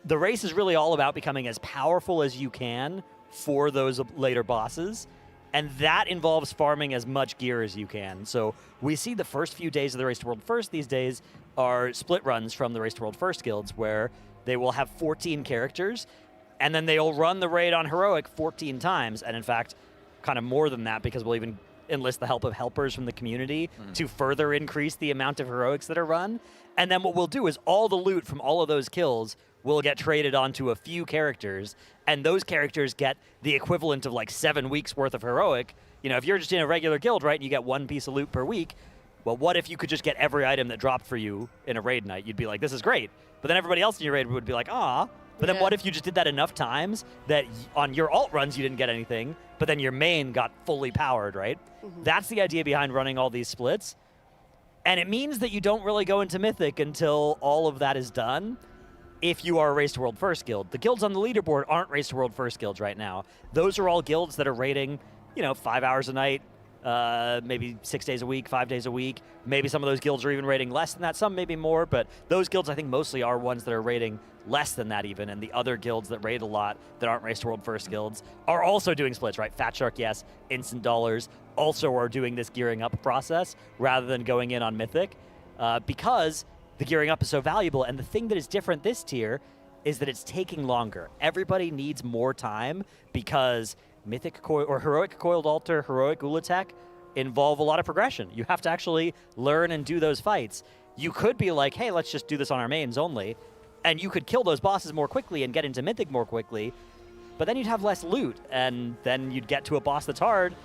the race is really all about becoming as powerful as you can for those later bosses. And that involves farming as much gear as you can. So we see the first few days of the Race to World First these days are split runs from the Race to World First guilds, where they will have 14 characters, and then they'll run the raid on Heroic 14 times. And in fact, kind of more than that, because we'll even enlist the help of helpers from the community to further increase the amount of Heroics that are run. And then what we'll do is all the loot from all of those kills will get traded onto a few characters, and those characters get the equivalent of like 7 weeks worth of Heroic. If you're just in a regular guild, right, and you get 1 piece of loot per week, well, what if you could just get every item that dropped for you in a raid night? You'd be like, this is great. But then everybody else in your raid would be like, ah. But then Yeah. what if you just did that enough times that on your alt runs you didn't get anything, but then your main got fully powered, right? That's the idea behind running all these splits. And it means that you don't really go into Mythic until all of that is done if you are a Race to World First guild. The guilds on the leaderboard aren't Race to World First guilds right now. Those are all guilds that are raiding, 5 hours a night, maybe 6 days a week, 5 days a week. Maybe some of those guilds are even raiding less than that, some maybe more, but those guilds I think mostly are ones that are raiding less than that even, and the other guilds that raid a lot that aren't Race to World First guilds are also doing splits, right? Fat Shark, yes. Instant Dollars also are doing this gearing up process rather than going in on Mythic, because the gearing up is so valuable. And the thing that is different this tier is that it's taking longer. Everybody needs more time because Mythic or Heroic Coiled Altar, Heroic Ula'tek involve a lot of progression. You have to actually learn and do those fights. You could be like, hey, let's just do this on our mains only. and you could kill those bosses more quickly and get into Mythic more quickly, but then you'd have less loot, and then you'd get to a boss that's hard,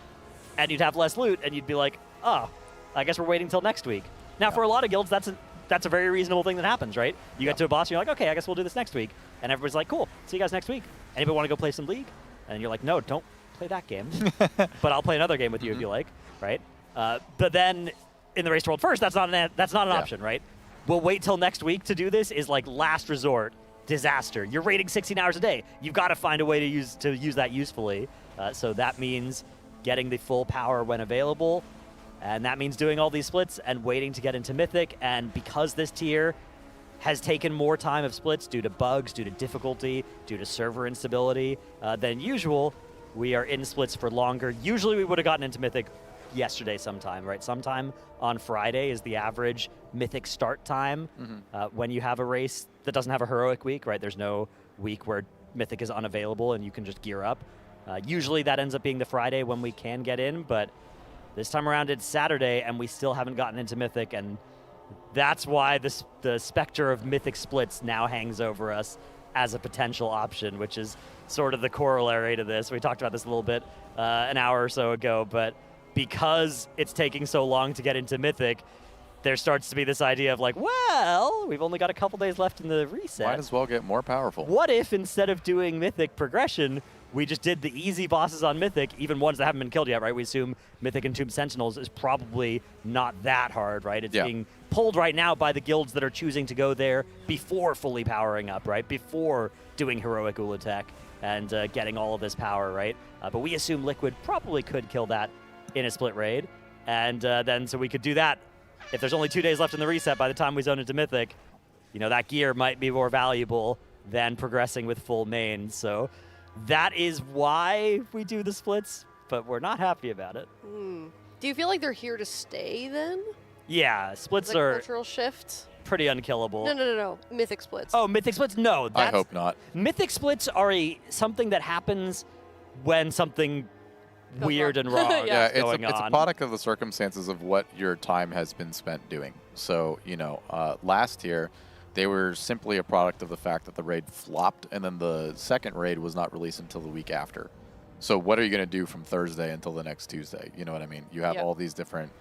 and you'd have less loot, and you'd be like, oh, I guess we're waiting till next week. Now, for a lot of guilds, that's a very reasonable thing that happens, right? You get to a boss, and you're like, okay, I guess we'll do this next week. And everybody's like, cool, see you guys next week. Anybody want to go play some League? And you're like, no, don't play that game. But I'll play another game with you if you like, right? But then in the Race to World First, that's not an option, right? We'll wait till next week to do this is like last resort. Disaster. You're raiding 16 hours a day. You've got to find a way to use that usefully. So that means getting the full power when available, and that means doing all these splits and waiting to get into Mythic. And because this tier has taken more time of splits due to bugs, due to difficulty, due to server instability than usual, we are in splits for longer. Usually we would have gotten into Mythic yesterday sometime, right? Sometime on Friday is the average Mythic start time when you have a race that doesn't have a heroic week, right? There's no week where Mythic is unavailable and you can just gear up. Usually that ends up being the Friday when we can get in, but this time around it's Saturday and we still haven't gotten into Mythic, and that's why the specter of Mythic splits now hangs over us as a potential option, which is sort of the corollary to this. We talked about this a little bit an hour or so ago, but because it's taking so long to get into Mythic, there starts to be this idea of like, well, we've only got a couple days left in the reset. Might as well get more powerful. What if instead of doing Mythic progression, we just did the easy bosses on Mythic, even ones that haven't been killed yet, right? We assume Mythic and Tomb Sentinels is probably not that hard, right? It's being pulled right now by the guilds that are choosing to go there before fully powering up, right? Before doing Heroic Ula'tek and getting all of this power, right? But we assume Liquid probably could kill that in a split raid. And then so we could do that. If there's only 2 days left in the reset by the time we zone into Mythic, you know, that gear might be more valuable than progressing with full mains. So that is why we do the splits, but we're not happy about it. Do you feel like they're here to stay then? Yeah, splits like are cultural shift? pretty unkillable. No. Mythic splits. Oh, Mythic splits? No. I hope not. Mythic splits are something that happens when something weird and wrong Yeah, is going on. It's a product of the circumstances of what your time has been spent doing. So, you know, last year, they were simply a product of the fact that the raid flopped, and then the second raid was not released until the week after. So what are you going to do from Thursday until the next Tuesday? You know what I mean? You have all these different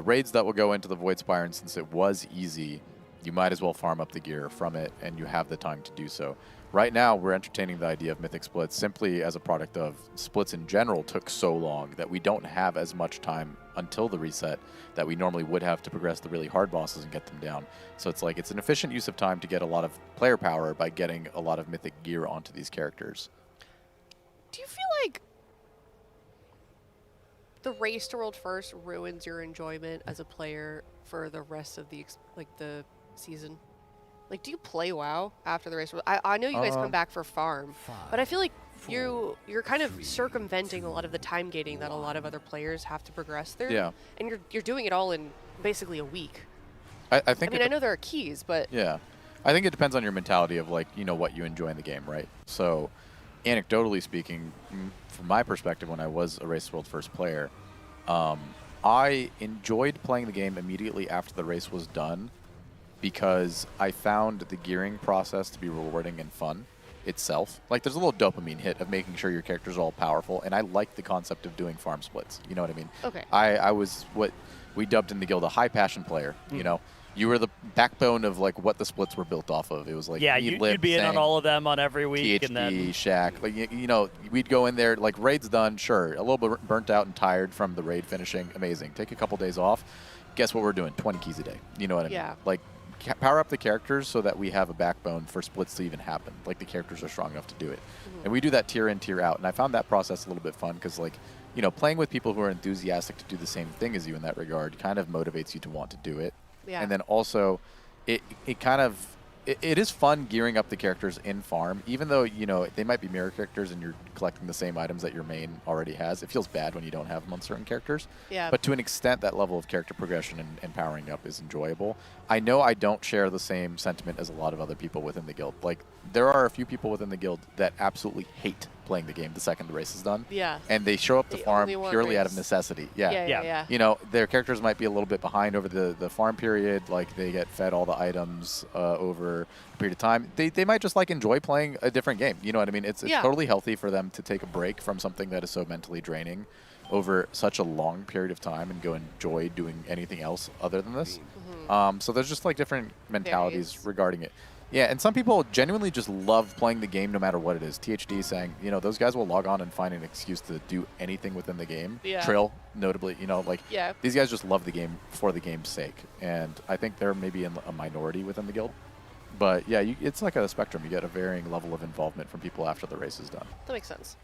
raids that will go into the Void Spire, and since it was easy, you might as well farm up the gear from it, and you have the time to do so. Right now, we're entertaining the idea of Mythic splits simply as a product of splits in general took so long that we don't have as much time until the reset that we normally would have to progress the really hard bosses and get them down. So it's like it's an efficient use of time to get a lot of player power by getting a lot of Mythic gear onto these characters. Do you feel like the Race to World First ruins your enjoyment as a player for the rest of the season? Like, do you play WoW after the race? I know you guys come back for farm, but I feel like you're kind of circumventing a lot of the time gating that a lot of other players have to progress through. Yeah. And you're doing it all in basically a week. I think. I mean, I know there are keys, but yeah, I think it depends on your mentality of like what you enjoy in the game, right? So, anecdotally speaking, from my perspective, when I was a Race to World First player, I enjoyed playing the game immediately after the race was done, because I found the gearing process to be rewarding and fun itself. Like, there's a little dopamine hit of making sure your character's all powerful, and I like the concept of doing farm splits. You know what I mean? Okay. I was what we dubbed in the guild a high passion player. You know, you were the backbone of like what the splits were built off of. It was like you'd be in on all of them on every week, THD, and then Shack. Like you know, we'd go in there like raid's done, sure, a little bit burnt out and tired from the raid finishing. Amazing. Take a couple days off. Guess what we're doing? 20 keys a day. You know what I mean? Yeah. Like, power up the characters so that we have a backbone for splits to even happen. Like, the characters are strong enough to do it. And we do that tier in, tier out. And I found that process a little bit fun because, like, you know, playing with people who are enthusiastic to do the same thing as you in that regard kind of motivates you to want to do it. Yeah. And then also, it is fun gearing up the characters in farm, even though, you know, they might be mirror characters and you're collecting the same items that your main already has. It feels bad when you don't have them on certain characters. Yeah. But to an extent, that level of character progression and powering up is enjoyable. I know I don't share the same sentiment as a lot of other people within the guild. Like, there are a few people within the guild that absolutely hate playing the game the second the race is done. Yeah. And they show up to They farm only want purely out of race. necessity. Yeah. You know, their characters might be a little bit behind over the farm period. Like, they get fed all the items over a period of time. They might just, like, enjoy playing a different game. You know what I mean? It's totally healthy for them to take a break from something that is so mentally draining over such a long period of time and go enjoy doing anything else other than this. So there's just, like, different mentalities regarding it. Yeah, and some people genuinely just love playing the game no matter what it is. THD saying, you know, those guys will log on and find an excuse to do anything within the game. Yeah. Trill, notably, you know, like, Yeah. these guys just love the game for the game's sake. And I think they're maybe in a minority within the guild. But, yeah, it's like a spectrum. You get a varying level of involvement from people after the race is done. That makes sense.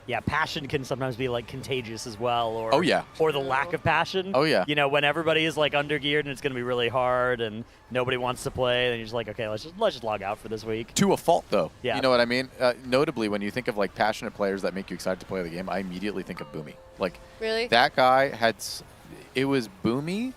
Yeah, passion can sometimes be like contagious as well, or Oh, yeah. or the lack of passion. Oh, yeah. You know, when everybody is like undergeared and it's going to be really hard and nobody wants to play, then you're just like, okay, let's just log out for this week. To a fault, though. Yeah. You know what I mean? Notably, when you think of, like, passionate players that make you excited to play the game, I immediately think of Boomy. Like, Really? that guy had... It was Boomy,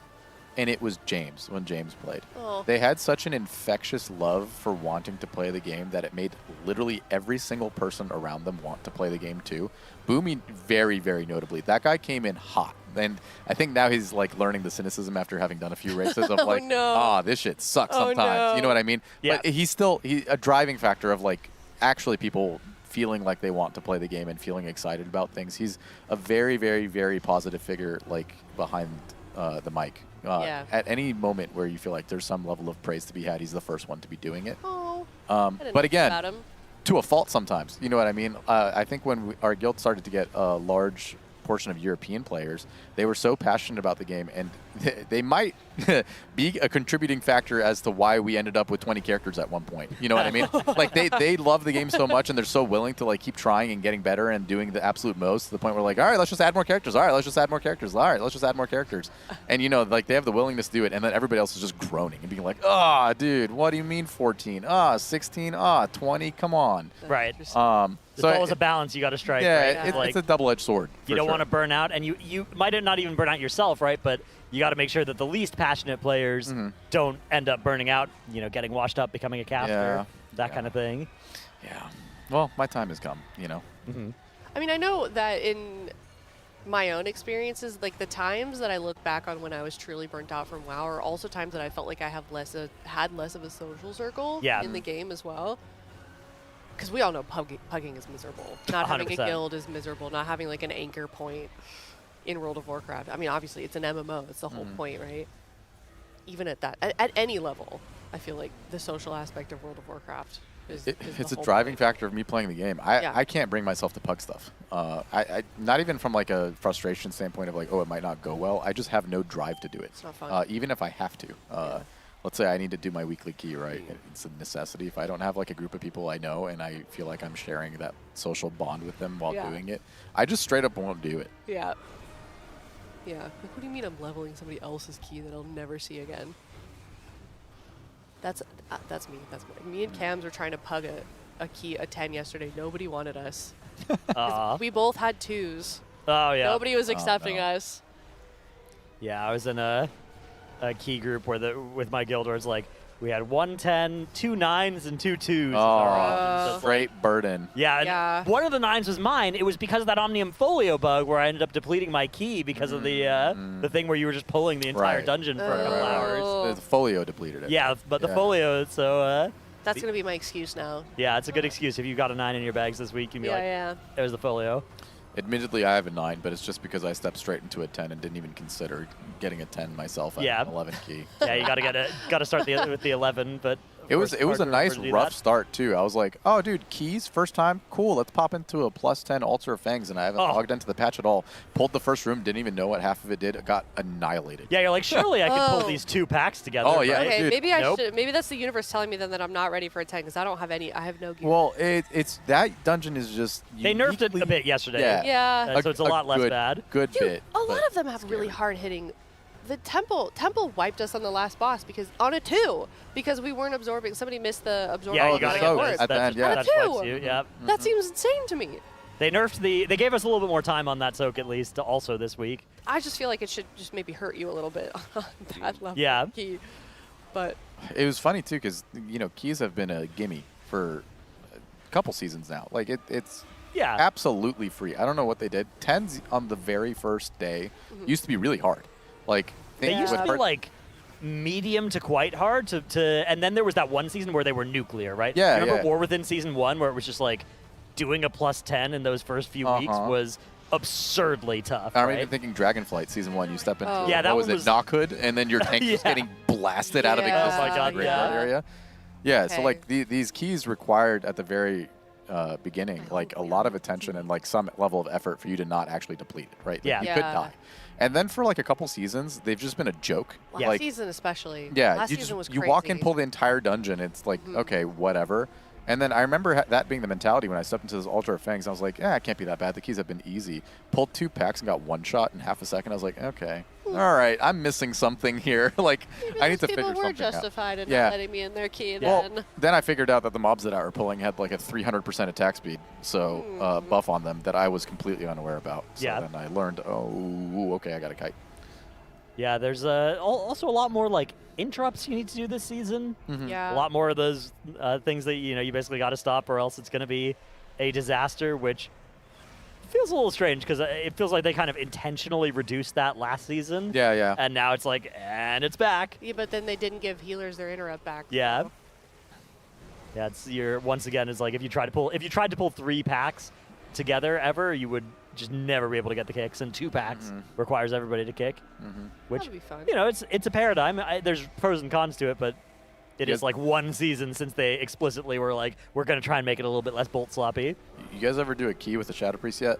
and it was James when James played. Oh. They had such an infectious love for wanting to play the game that it made literally every single person around them want to play the game too. Boomy, very, very notably. That guy came in hot. And I think now he's like learning the cynicism after having done a few races of like, no. this shit sucks Oh, sometimes. no. You know what I mean? Yeah. But he's still a driving factor of like actually people feeling like they want to play the game and feeling excited about things. He's a very, very, very positive figure like behind the mic. At any moment where you feel like there's some level of praise to be had, he's the first one to be doing it. Oh. I didn't But know again, about him. to a fault sometimes. You know what I mean? I think when our guild started to get a large portion of European players, they were so passionate about the game, and they might be a contributing factor as to why we ended up with 20 characters at one point. You know what I mean? Like, they love the game so much, and they're so willing to, like, keep trying and getting better and doing the absolute most to the point where, like, all right, let's just add more characters. All right, let's just add more characters. All right, let's just add more characters. And, you know, like, they have the willingness to do it, and then everybody else is just groaning and being like, dude, what do you mean 14? 16? 20? Come on. Right. So There's always a balance you got to strike. yeah, right? it's a double-edged sword. You don't want to burn out, and you might not even burn out yourself, right? But you got to make sure that the least passionate players don't end up burning out, you know, getting washed up, becoming a caster, that kind of thing. Yeah. Well, my time has come, you know. I mean, I know that in my own experiences, like the times that I look back on when I was truly burnt out from WoW are also times that I felt like I had less of a social circle in the game as well. Because we all know pugging is miserable. Not having a 100%. guild is miserable. Not having like an anchor point in World of Warcraft. I mean, obviously it's an MMO. It's the whole point, right? Even at that, at any level, I feel like the social aspect of World of Warcraft is It's the a whole driving point. factor of me playing the game. I can't bring myself to pug stuff. I not even from like a frustration standpoint of like, it might not go well. I just have no drive to do it. It's not fun. Even if I have to. Let's say I need to do my weekly key, right? It's a necessity. If I don't have like a group of people I know and I feel like I'm sharing that social bond with them while doing it, I just straight up won't do it. Yeah. Yeah. Like, what do you mean I'm leveling somebody else's key that I'll never see again? That's me. That's me and Cams were trying to pug a key, a 10 yesterday. Nobody wanted us. We both had 2s. Oh, yeah. Nobody was accepting no. us. Yeah, I was in a key group with my guild where it's like, we had 1 10, 2 9s, and 2 2s. Oh, great burden. Yeah, and Yeah. one of the 9s was mine. It was because of that Omnium Folio bug where I ended up depleting my key because of the thing where you were just pulling the entire Right. dungeon for a couple hours. Oh. The folio depleted it. Yeah, but the Yeah. folio, so That's going to be my excuse now. yeah, it's a good excuse. If you got a 9 in your bags this week, you can be like, Yeah. there's the folio. Admittedly, I have a 9, but it's just because I stepped straight into a 10 and didn't even consider getting a 10 myself at an 11 key. Yeah, you got to start with the 11, but of It was course, a hard nice to do rough that. start too. I was like, oh dude, keys first time, cool. Let's pop into a +10 Altar of Fangs, and I haven't logged into the patch at all. Pulled the first room, didn't even know what half of it did. Got annihilated. Yeah, you're like, surely I could pull Oh. these 2 packs together. Oh, yeah. right? Okay, dude, maybe I nope. should. Maybe that's the universe telling me then that I'm not ready for a 10 because I have no gear. Well, it's that dungeon is just They nerfed it uniquely- a bit yesterday. Yeah. Yeah. So it's a lot less good, bad. Good Dude, bit. a lot but of them have really scary. hard hitting. The temple wiped us on the last boss because on a 2 because we weren't absorbing. Somebody missed the absorbing. Yeah, Oh, you got to the get soak worse. at the end, yeah. That Two. wipes you, yeah. That seems insane to me. They nerfed they gave us a little bit more time on that soak at least also this week. I just feel like it should just maybe hurt you a little bit on that level. Yeah. Key. But It was funny too because keys have been a gimme for a couple seasons now. Like it's Yeah. absolutely free. I don't know what they did. 10s on the very first day used to be really hard. Like They it used would to be hurt- like medium to quite hard and then there was that one season where they were nuclear, right? Yeah, Remember yeah. War Within season 1 where it was just like doing a +10 in those first few weeks was absurdly tough. I'm right? even thinking Dragonflight season 1. You step into Oh. Yeah, that what was one it, was- Knockhood, and then your tank is Yeah. getting blasted out of Yeah. existence Oh my in God, the yeah. graveyard area. Yeah, so Okay. like these keys required at the very beginning, like a lot of attention and like some level of effort for you to not actually deplete it, right? Like, Yeah. you could Yeah. die. And then for like a couple seasons, they've just been a joke. Last Like, season especially. yeah, Last you, season was you crazy. walk in, pull the entire dungeon. It's like, okay, whatever. And then I remember that being the mentality when I stepped into this Altar of Fangs. I was like, it can't be that bad. The keys have been easy. Pulled 2 packs and got 1 shot in half a second. I was like, okay, all right, I'm missing something here. Like, Maybe I need those to figure people were something out. justified in Yeah. not letting me in their key Well, then. then I figured out that the mobs that I were pulling had like a 300% attack speed, so buff on them that I was completely unaware about. So Yeah. then I learned, oh, okay, I got a kite. Yeah, there's also a lot more like interrupts you need to do this season. Yeah. A lot more of those things that you basically got to stop, or else it's going to be a disaster. Which feels a little strange because it feels like they kind of intentionally reduced that last season. Yeah, yeah. And now it's like, and it's back. Yeah, but then they didn't give healers their interrupt back. Yeah. so. Yeah, it's once again it's like if you tried to pull 3 packs together ever, you would just never be able to get the kicks, and 2 packs requires everybody to kick. Which That'd be fun. it's a paradigm. There's pros and cons to it, but it Yes. is like one season since they explicitly were like, we're going to try and make it a little bit less bolt sloppy. You guys ever do a key with a Shadow Priest yet?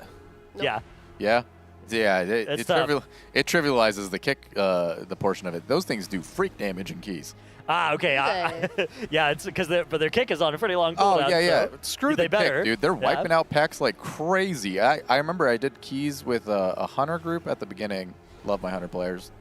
Nope. Yeah. Yeah? Yeah, It's it, tough. it trivializes the kick, the portion of it. Those things do freak damage in keys. Ah, okay. Do Yeah, it's because their kick is on a pretty long Oh, cooldown. yeah, yeah. so Screw they the better. kick, dude. They're Yeah. wiping out packs like crazy. I remember I did keys with a Hunter group at the beginning. Love my Hunter players.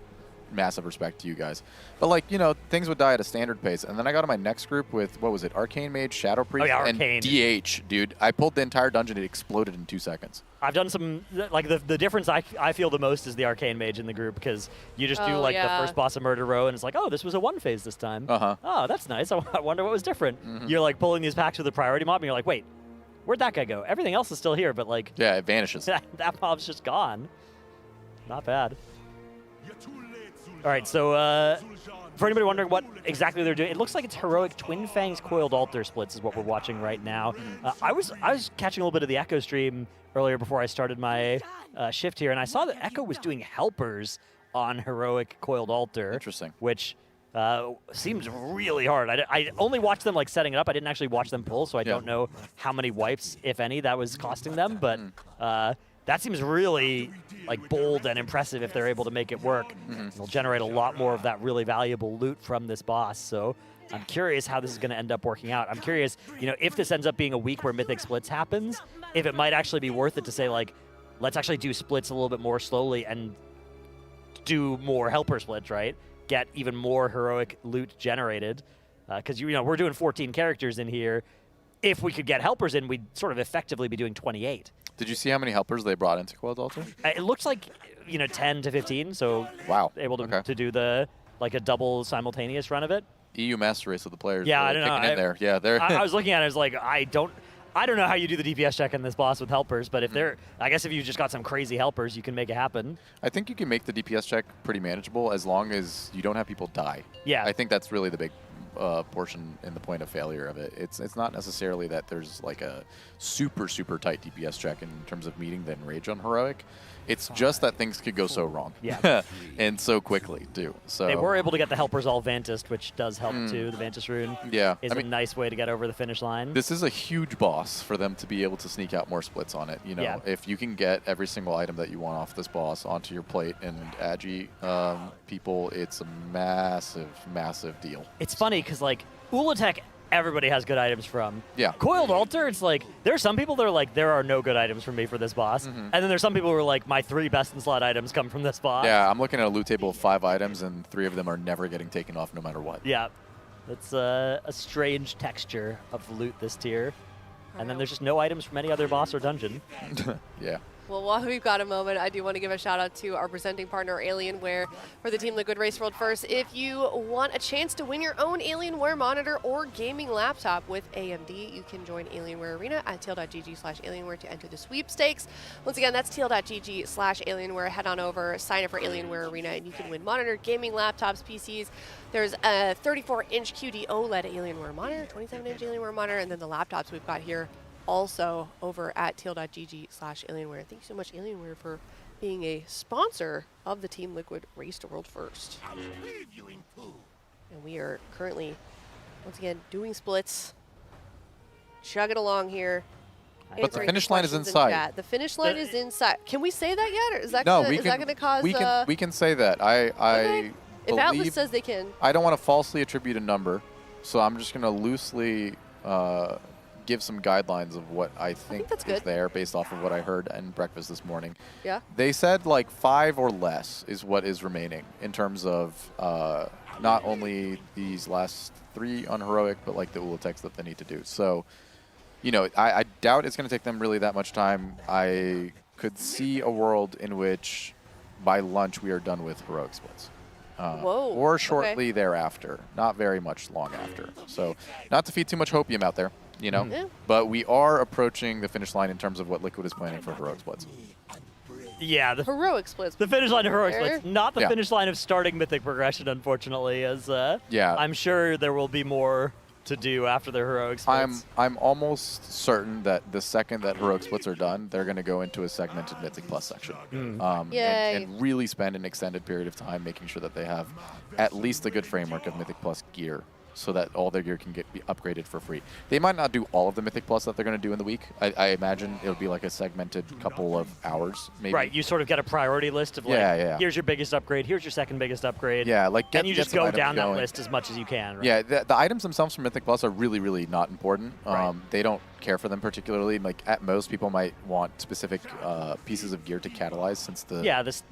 Massive respect to you guys. But, like, things would die at a standard pace. And then I got to my next group with, what was it, Arcane Mage, Shadow Priest, yeah, and Arcane. DH, dude. I pulled the entire dungeon. It exploded in 2 seconds. I've done some, like, the difference I feel the most is the Arcane Mage in the group, because you just do, Oh, like, yeah. the first boss of Murder Row, and it's like, oh, this was a 1 phase this time. Uh-huh. Oh, that's nice. I wonder what was different. You're, like, pulling these packs with the priority mob, and you're like, wait, where'd that guy go? Everything else is still here, but, like, Yeah, it vanishes. that mob's just gone. Not bad. All right, so for anybody wondering what exactly they're doing, it looks like it's Heroic Twin Fangs Coiled Altar Splits is what we're watching right now. I was catching a little bit of the Echo stream earlier before I started my shift here, and I saw that Echo was doing helpers on Heroic Coiled Altar. Interesting. Which seems really hard. I only watched them like setting it up. I didn't actually watch them pull, so I don't know how many wipes, if any, that was costing them. But that seems really like bold and impressive if they're able to make it work. They'll generate a lot more of that really valuable loot from this boss. So I'm curious how this is going to end up working out. I'm curious, if this ends up being a week where Mythic Splits happens, if it might actually be worth it to say, like, let's actually do splits a little bit more slowly and do more helper splits, right? Get even more heroic loot generated. Because, we're doing 14 characters in here. If we could get helpers in, we'd sort of effectively be doing 28. Did you see how many helpers they brought into Coiled Altar? It looks like, 10 to 15, so Wow. able to, Okay. to do a double simultaneous run of it. EU Master Race of the players. Yeah, really I don't know. kicking in there. Yeah, they're. I was looking at it, I was like, I don't know how you do the DPS check in this boss with helpers, but I guess if you just got some crazy helpers, you can make it happen. I think you can make the DPS check pretty manageable as long as you don't have people die. Yeah. I think that's really the big portion and the point of failure of it. It's not necessarily that there's like a super tight DPS check in terms of meeting the enrage on heroic. It's just that things could go so wrong. Yeah. And so quickly too. So They were able to get the helpers all Vantised, which does help too. The Vantis rune Yeah, is I a mean, nice way to get over the finish line. this is a huge boss for them to be able to sneak out more splits on it. Yeah. If you can get every single item that you want off this boss onto your plate and agi people, it's a massive deal. It's funny because, like, Ula'tek, everybody has good items from. Yeah. Coiled Altar, it's like, there are some people that are like, there are no good items for me for this boss. And then there's some people who are like, my 3 best in slot items come from this boss. Yeah, I'm looking at a loot table of 5 items, and 3 of them are never getting taken off no matter what. Yeah. It's a strange texture of loot this tier. And then there's just no items from any other boss or dungeon. Yeah. Well, while we've got a moment, I do want to give a shout out to our presenting partner, Alienware, for the Team Liquid Race World First. If you want a chance to win your own Alienware monitor or gaming laptop with AMD, you can join Alienware Arena at teal.gg/Alienware to enter the sweepstakes. Once again, that's teal.gg/Alienware. Head on over, sign up for Alienware Arena, and you can win monitor, gaming laptops, PCs. There's a 34-inch QD OLED Alienware monitor, 27-inch Alienware monitor, and then the laptops we've got here also over at teal.gg/Alienware. Thank you so much, Alienware, for being a sponsor of the Team Liquid Race to World First. And we are currently, once again, doing splits, chugging along here. But the finish line is inside. The finish line is inside. Can we say that yet, or is that no, going to cause? We can say that. I if Atlas says they can. I don't want to falsely attribute a number, so I'm just going to loosely give some guidelines of what I think that's is good. there based off of what I heard in breakfast this morning. Yeah. They said like 5 or less is what is remaining in terms of not only these last 3 on Heroic, but like the Ula'teks that they need to do. So, you know, I doubt it's going to take them really that much time. I could see a world in which by lunch we are done with Heroic splits. Whoa. Or shortly thereafter, not very much long after. So not to feed too much hopium out there, you know, but we are approaching the finish line in terms of what Liquid is planning for Heroic splits. Yeah, the Heroic splits. The finish line of Heroic There. splits, not the finish line of starting Mythic progression, unfortunately, as I'm sure there will be more to do after the Heroic splits. I'm almost certain that the second that Heroic splits are done, they're going to go into a segmented Mythic Plus section. And really spend an extended period of time making sure that they have at least a good framework of Mythic Plus gear so that all their gear can be upgraded for free. They might not do all of the Mythic Plus that they're going to do in the week. I imagine it'll be like a segmented couple of hours, maybe. Right, you sort of get a priority list of like, here's your biggest upgrade, here's your second biggest upgrade. Yeah, like and you just go down that list as much as you can. Right? Yeah, the items themselves from Mythic Plus are really, really not important. Right. They don't care for them particularly. Like at most, people might want specific pieces of gear to catalyze, since the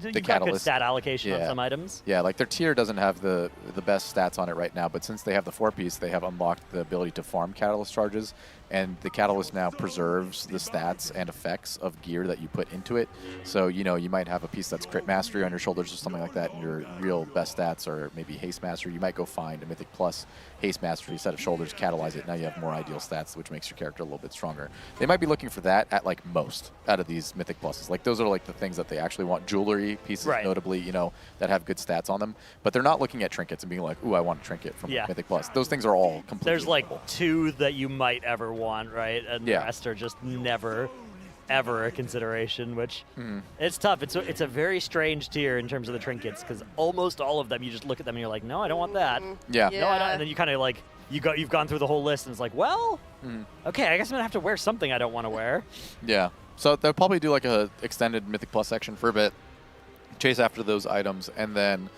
the catalyst stat allocation on some items. Yeah, like their tier doesn't have the best stats on it right now, but since they have the 4-piece, they have unlocked the ability to farm catalyst charges, and the catalyst now preserves the stats and effects of gear that you put into it. So, you know, you might have a piece that's crit mastery on your shoulders or something like that, and your real best stats are maybe haste mastery. You might go find a Mythic Plus haste mastery set of shoulders, catalyze it. Now you have more ideal stats, which makes your character a little bit stronger. They might be looking for that at like most out of these Mythic Pluses. Like those are like the things that they actually want. Jewelry pieces, notably, you know, that have good stats on them. But they're not looking at trinkets and being like, ooh, I want a trinket from Mythic Plus. Those things are all completely There's like available. 2 that you might ever want, right? And the rest are just never, ever a consideration, which it's tough. It's a very strange tier in terms of the trinkets, because almost all of them, you just look at them and you're like, no, I don't want that. Yeah. No, I don't. And then you kind of like, you've gone through the whole list and it's like, well, okay, I guess I'm going to have to wear something I don't want to wear. Yeah. So they'll probably do like a extended Mythic Plus section for a bit, chase after those items, and then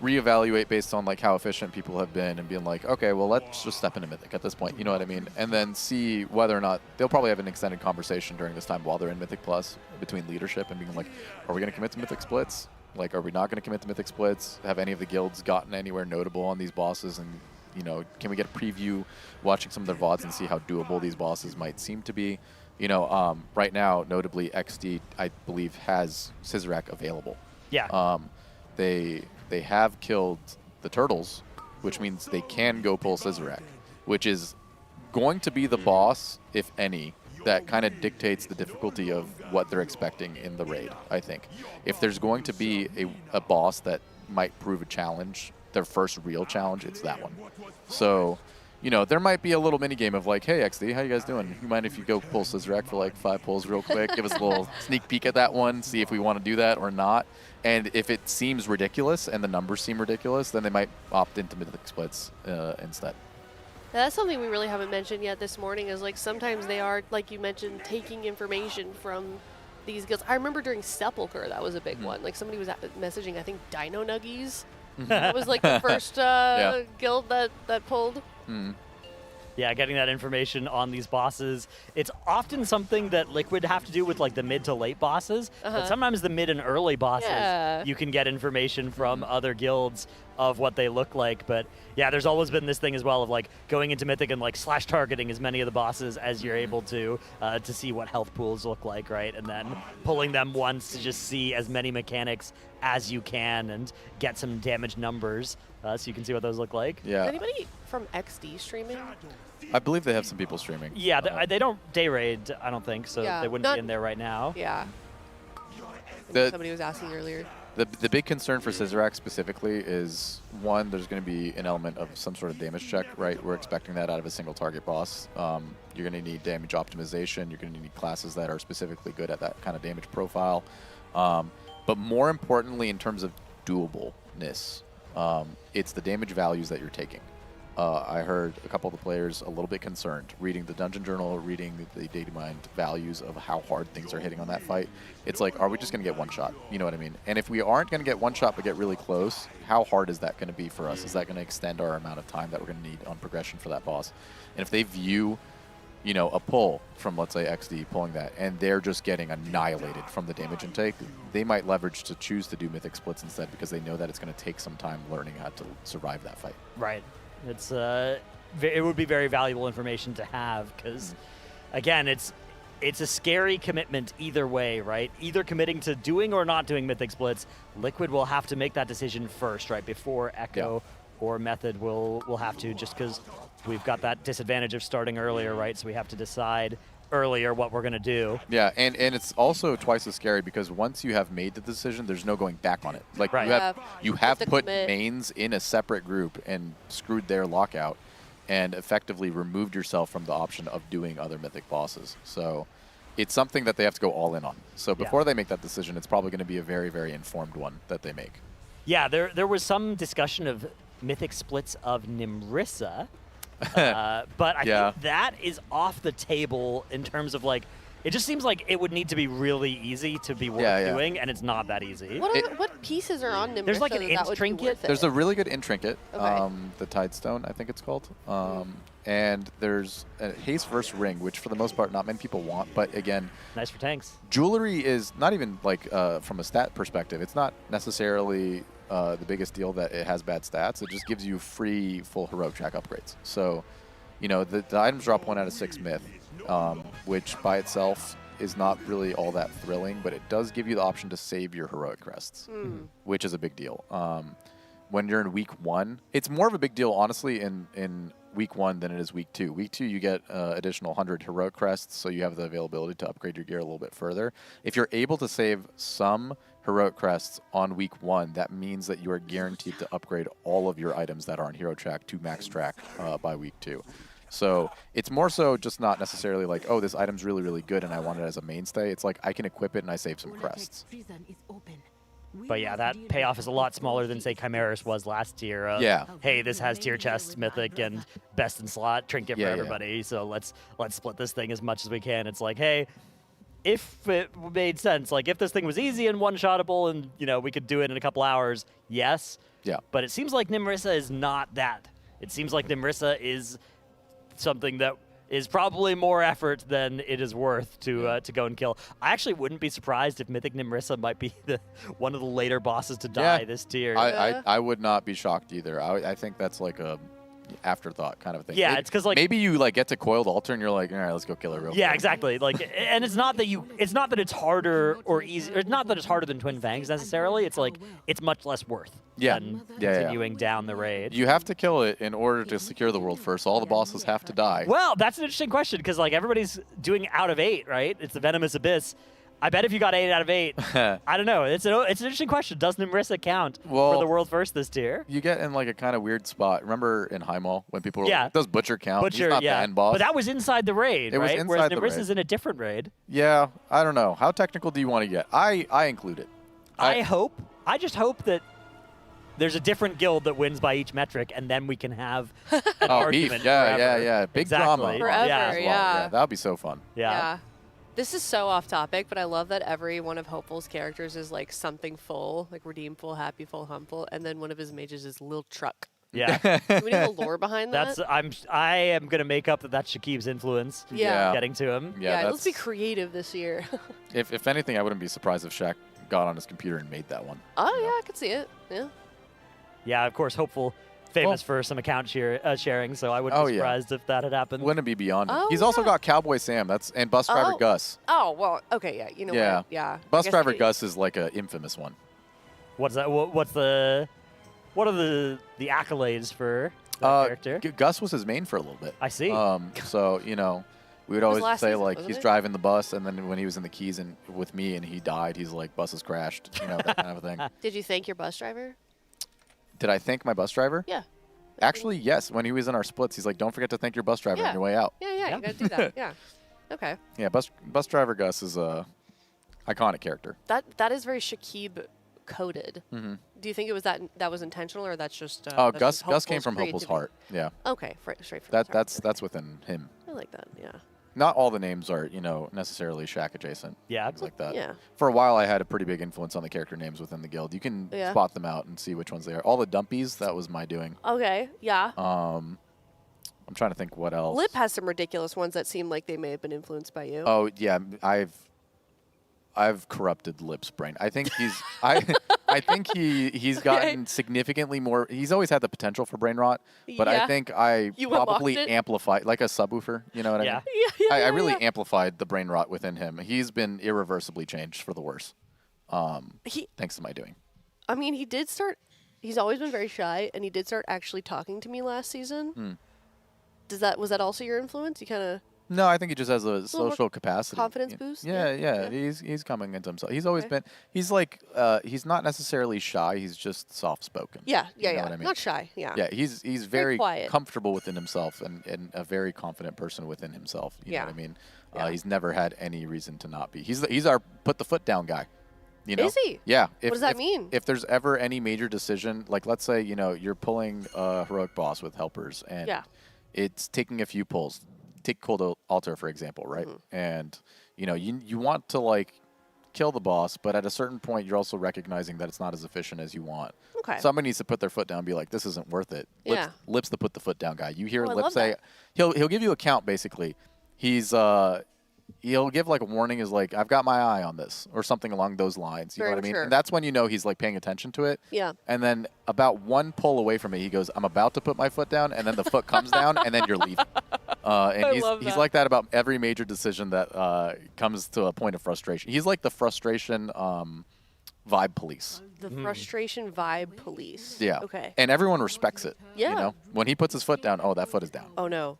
reevaluate based on like how efficient people have been and being like, okay, well, let's just step into Mythic at this point, you know what I mean? And then see whether or not they'll probably have an extended conversation during this time while they're in Mythic Plus between leadership and being like, are we going to commit to Mythic splits? Like, are we not going to commit to Mythic splits? Have any of the guilds gotten anywhere notable on these bosses? And, you know, can we get a preview watching some of their VODs and see how doable these bosses might seem to be? You know, right now, notably, XD, I believe, has Scissorak available. Yeah. They have killed the turtles, which means they can go pull Scissorak, which is going to be the boss, if any, that kind of dictates the difficulty of what they're expecting in the raid, I think. If there's going to be a boss that might prove a challenge, their first real challenge, it's that one. So, you know, there might be a little mini game of like, hey, XD, how you guys doing? You mind if you go pull Scissorak for like 5 pulls real quick? Give us a little sneak peek at that one, see if we want to do that or not. And if it seems ridiculous and the numbers seem ridiculous, then they might opt into Mythic splits instead. That's something we really haven't mentioned yet this morning, is like sometimes they are, like you mentioned, taking information from these guilds. I remember during Sepulchre, that was a big one. Like somebody was messaging, I think, Dino Nuggies. That was like the first guild that pulled. Yeah, getting that information on these bosses. It's often something that Liquid have to do with like the mid to late bosses, but sometimes the mid and early bosses, you can get information from other guilds of what they look like. But yeah, there's always been this thing as well of like going into Mythic and like slash targeting as many of the bosses as you're able to see what health pools look like, right? And then pulling them once to just see as many mechanics as you can and get some damage numbers so you can see what those look like. Yeah. Is anybody from XD streaming? I believe they have some people streaming. Yeah, they don't day raid, I don't think, so Yeah, they wouldn't be in there right now. Yeah. Somebody was asking earlier. The big concern for Scissorax specifically is, one, there's going to be an element of some sort of damage check, right? We're expecting that out of a single target boss. You're going to need damage optimization. You're going to need classes that are specifically good at that kind of damage profile. But more importantly, in terms of doableness, it's the damage values that you're taking. I heard a couple of the players a little bit concerned reading the dungeon journal, reading the data mined values of how hard things are hitting on that fight. It's like, are we just going to get one shot? You know what I mean? And if we aren't going to get one shot but get really close, how hard is that going to be for us? Is that going to extend our amount of time that we're going to need on progression for that boss? And if they view, you know, a pull from, let's say, XD pulling that, and they're just getting annihilated from the damage intake, they might leverage to choose to do Mythic Splits instead because they know that it's going to take some time learning how to survive that fight. Right. It's it would be very valuable information to have because, again, it's a scary commitment either way, right? Either committing to doing or not doing Mythic Splits, Liquid will have to make that decision first, right? Before Echo or Method will have to, just because we've got that disadvantage of starting earlier, right? So we have to decide earlier what we're going to do. Yeah, and it's also twice as scary because once you have made the decision, there's no going back on it. Like you have put mains in a separate group and screwed their lockout and effectively removed yourself from the option of doing other Mythic bosses. So it's something that they have to go all in on. So before they make that decision, it's probably going to be a very, very informed one that they make. Yeah, there was some discussion of Mythic Splits of Nimrissa. But I think that is off the table in terms of like, it just seems like it would need to be really easy to be worth doing, and it's not that easy. What pieces are on Nimrissa? There's like an int trinket. There's a really good int trinket, the Tidestone, I think it's called. And there's a haste versus ring, which for the most part not many people want, but again, nice for tanks. Jewelry is not even like from a stat perspective, it's not necessarily the biggest deal that it has bad stats. It just gives you free full heroic track upgrades. So, you know, the items drop 1 out of 6 myth, which by itself is not really all that thrilling, but it does give you the option to save your heroic crests, which is a big deal. When you're in week 1, it's more of a big deal, honestly, in week 1 than it is week 2. Week 2, you get additional 100 heroic crests, so you have the availability to upgrade your gear a little bit further. If you're able to save some heroic crests on week 1, that means that you are guaranteed to upgrade all of your items that are on hero track to max track by week 2. So it's more so just not necessarily like, oh, this item's really, really good and I want it as a mainstay. It's like I can equip it and I save some crests. But yeah, that payoff is a lot smaller than, say, Chimeras was last year. Hey, this has tier chest, mythic, and best in slot trinket for everybody. So let's split this thing as much as we can. It's like, hey, if it made sense, like if this thing was easy and one-shottable and, you know, we could do it in a couple hours, yes. Yeah. But it seems like Nimrissa is not that. It seems like Nimrissa is something that is probably more effort than it is worth to go and kill. I actually wouldn't be surprised if Mythic Nimrissa might be one of the later bosses to die this tier. I would not be shocked either. I think that's like a afterthought kind of thing. Yeah, it's because like maybe you like get to coiled altar and you're like, all right, let's go kill it real quick. Yeah, exactly. Like, and it's not that it's harder or easy. It's not that it's harder than Twin Fangs necessarily. It's like it's much less worth. Than continuing down the raid. You have to kill it in order to secure the world first. All the bosses have to die. Well, that's an interesting question because like everybody's doing out of 8, right? It's the Venomous Abyss. I bet if you got 8 out of 8, I don't know. It's an interesting question. Does Nimrissa count for the world first this tier? You get in like a kind of weird spot. Remember in Highmall when people were like, does Butcher count? Butcher, he's not the end boss. But that was inside the raid, it right? Was inside Whereas the Nimrissa's raid. in a different raid. Yeah, I don't know. How technical do you want to get? I include it. I just hope that there's a different guild that wins by each metric, and then we can have an argument forever. Yeah. Big drama. Forever, yeah. That would be so fun. Yeah. This is so off topic, but I love that every one of Hopeful's characters is like something full, like redeemful, happyful, humpful, and then one of his mages is Lil Truck. Yeah. Do we know the lore behind that? I am gonna make up that that's Shakib's influence. Yeah. Getting to him. Yeah, let's be creative this year. If anything, I wouldn't be surprised if Shaq got on his computer and made that one. Oh, yeah, I could see it. Yeah. Yeah, of course, hopeful, famous for some account sharing, so I wouldn't be surprised if that had happened. Wouldn't be beyond him. Oh, He's also got Cowboy Sam and Bus Driver Gus. Oh, well, okay, yeah. You know what? Yeah. Bus Driver Gus is like an infamous one. What's that? What are the accolades for that character? Gus was his main for a little bit. I see. So, you know, we would always say, season, like, he's driving the bus, and then when he was in the Keys and with me and he died, he's like, bus has crashed, you know, that kind of thing. Did you thank your bus driver? Did I thank my bus driver? Yeah. Actually, yes. When he was in our splits, he's like, don't forget to thank your bus driver on your way out. Yeah, you got to do that. Yeah. Okay. Yeah, bus driver Gus is a iconic character. That is very Shakib coded. Mm-hmm. Do you think it was that was intentional, or that's just? Gus Hopeful's came from Hopeful's heart. Yeah. Okay, straight from his heart. That's within him. I like that. Yeah. Not all the names are, you know, necessarily Shaq adjacent. Yeah, things like that. Yeah. For a while, I had a pretty big influence on the character names within the guild. You can spot them out and see which ones they are. All the dumpies, that was my doing. Okay. Yeah. I'm trying to think what else. Lip has some ridiculous ones that seem like they may have been influenced by you. Oh yeah, I've corrupted Lip's brain. I think I think he's gotten significantly more. He's always had the potential for brain rot, but I think I probably amplified, like a subwoofer. You know what I mean? I really amplified the brain rot within him. He's been irreversibly changed for the worse, thanks to my doing. I mean, he did start. He's always been very shy, and he did start actually talking to me last season. Was that also your influence? You kind of. No, I think he just has a social capacity. Confidence boost? Yeah. He's coming into himself. He's always been, he's like, he's not necessarily shy. He's just soft-spoken. Yeah. You know what I mean? Not shy, yeah. Yeah, he's very quiet. comfortable within himself and a very confident person within himself. You know what I mean? He's never had any reason to not be. He's our put the foot down guy. You know? Is he? Yeah. What does that mean? If there's ever any major decision, like let's say, you know, you're pulling a heroic boss with helpers and it's taking a few pulls. Take Cold Altar, for example, right? And, you know, you want to, like, kill the boss, but at a certain point, you're also recognizing that it's not as efficient as you want. Okay. Somebody needs to put their foot down and be like, this isn't worth it. Yeah. Lip's the put the foot down guy. You hear Lip say, he'll give you a count, basically. He'll give, like, a warning is like, I've got my eye on this, or something along those lines. You know what I mean? And that's when you know he's, like, paying attention to it. Yeah. And then about one pull away from it, he goes, I'm about to put my foot down, and then the foot comes down, and then you're leaving. And he's like that about every major decision that comes to a point of frustration. He's like the frustration vibe police. The frustration vibe police. Yeah. Okay. And everyone respects it. Yeah. You know? When he puts his foot down, oh, that foot is down. Oh, no.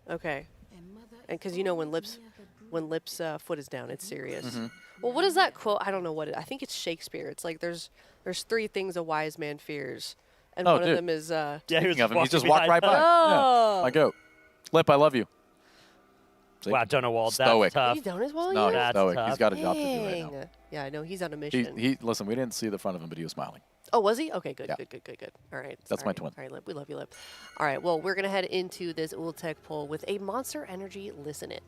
Okay. And because, you know, when Lip's foot is down, it's serious. Well, what is that quote? I don't know what it. I think it's Shakespeare. It's like there's three things a wise man fears, and one of them is. Speaking of him, he just walked right by. Oh. Yeah. My goat. Lip, I love you. See? Wow, Donowald, Stoic. that's tough. He's done as well. No, yet? he's stoic. tough. He's got a job to do right now. Yeah, I know he's on a mission. Listen, we didn't see the front of him, but he was smiling. Oh, was he? Okay, good, Yeah. good. All right. That's my twin. All right, Lip. We love you, Lip. All right, well, we're going to head into this Ula'tek poll with a Monster Energy listen-in.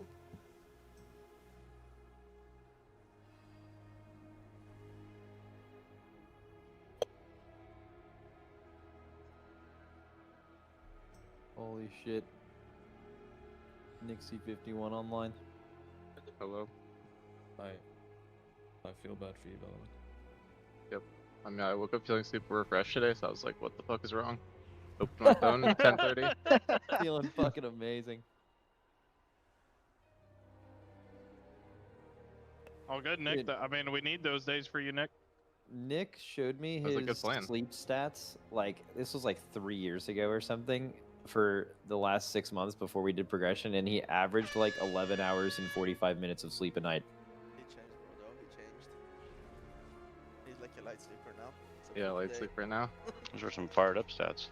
Holy shit. Nick C51 online. Hello. Hi. I feel bad for you, by the way. Yep. I mean, I woke up feeling super refreshed today, so I was like, what the fuck is wrong? Opened my phone at 10:30. Feeling fucking amazing. All good, Nick. I mean, we need those days for you, Nick. Nick showed me That was a good his plan. sleep stats, like, this was like 3 years ago or something, for the last 6 months before we did progression, and he averaged like 11 hours and 45 minutes of sleep a night. He changed, bro. He changed. He's like a light sleeper now. It's a Yeah, full light day. sleeper now. Those are some fired up stats.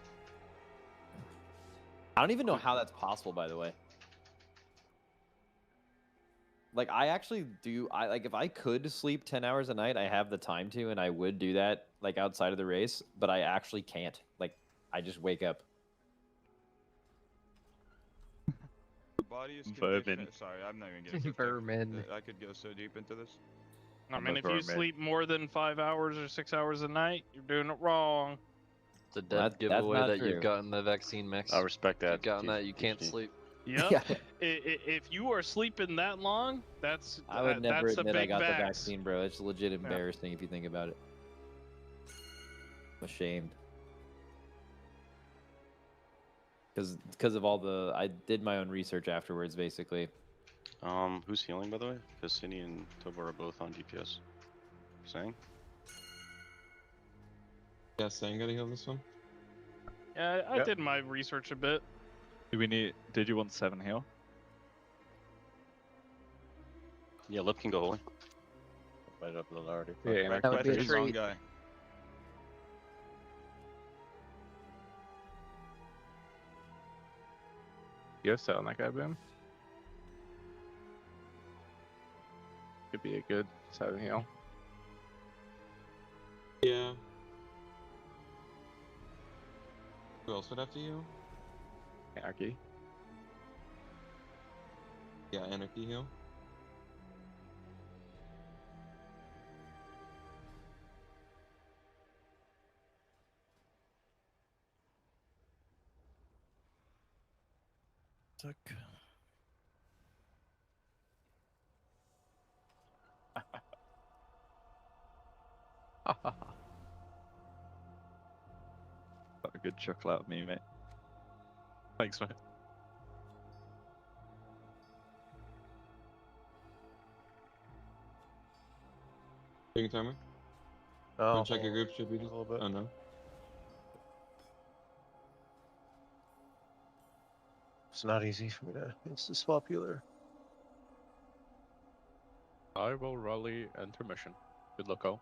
I don't even know how that's possible, by the way. Like, I actually do, like, if I could sleep 10 hours a night, I have the time to, and I would do that, like, outside of the race, but I actually can't. Like, I just wake up. Body is Vermin. Sorry, I'm not even getting Vermin. I could go so deep into this. I mean, if you sleep more than 5 hours or 6 hours a night, you're doing it wrong. It's a dead That's giveaway not that true. you've gotten the vaccine mix. I respect If that. you've gotten that, you can't PhD. sleep. Yep. Yeah. If you are sleeping that long, that's I would never that's a admit I big got the vax. vaccine, bro. It's legit embarrassing if you think about it. I'm ashamed. Because of all the... I did my own research afterwards, basically. Who's healing, by the way? Because Cindy and Tobar are both on DPS. Saying? Yeah, Sang gotta heal this one. Yeah, I did my research a bit. Did you want 7 heal? Yeah, Lip can go holy. Right up the already. Yeah, That would be a treat. Guy. You have set on that guy, Boom. Could be a good 7 heal. Yeah. Who else would have to heal? Anarchy. Yeah, Anarchy heal. Got a good chuckle out of me, mate. Thanks, mate. Taking timer. Oh, Check your group. Should we just? a little bit. Oh no. It's not easy for me to insta-swap healer. I will rally intermission. Good luck, all.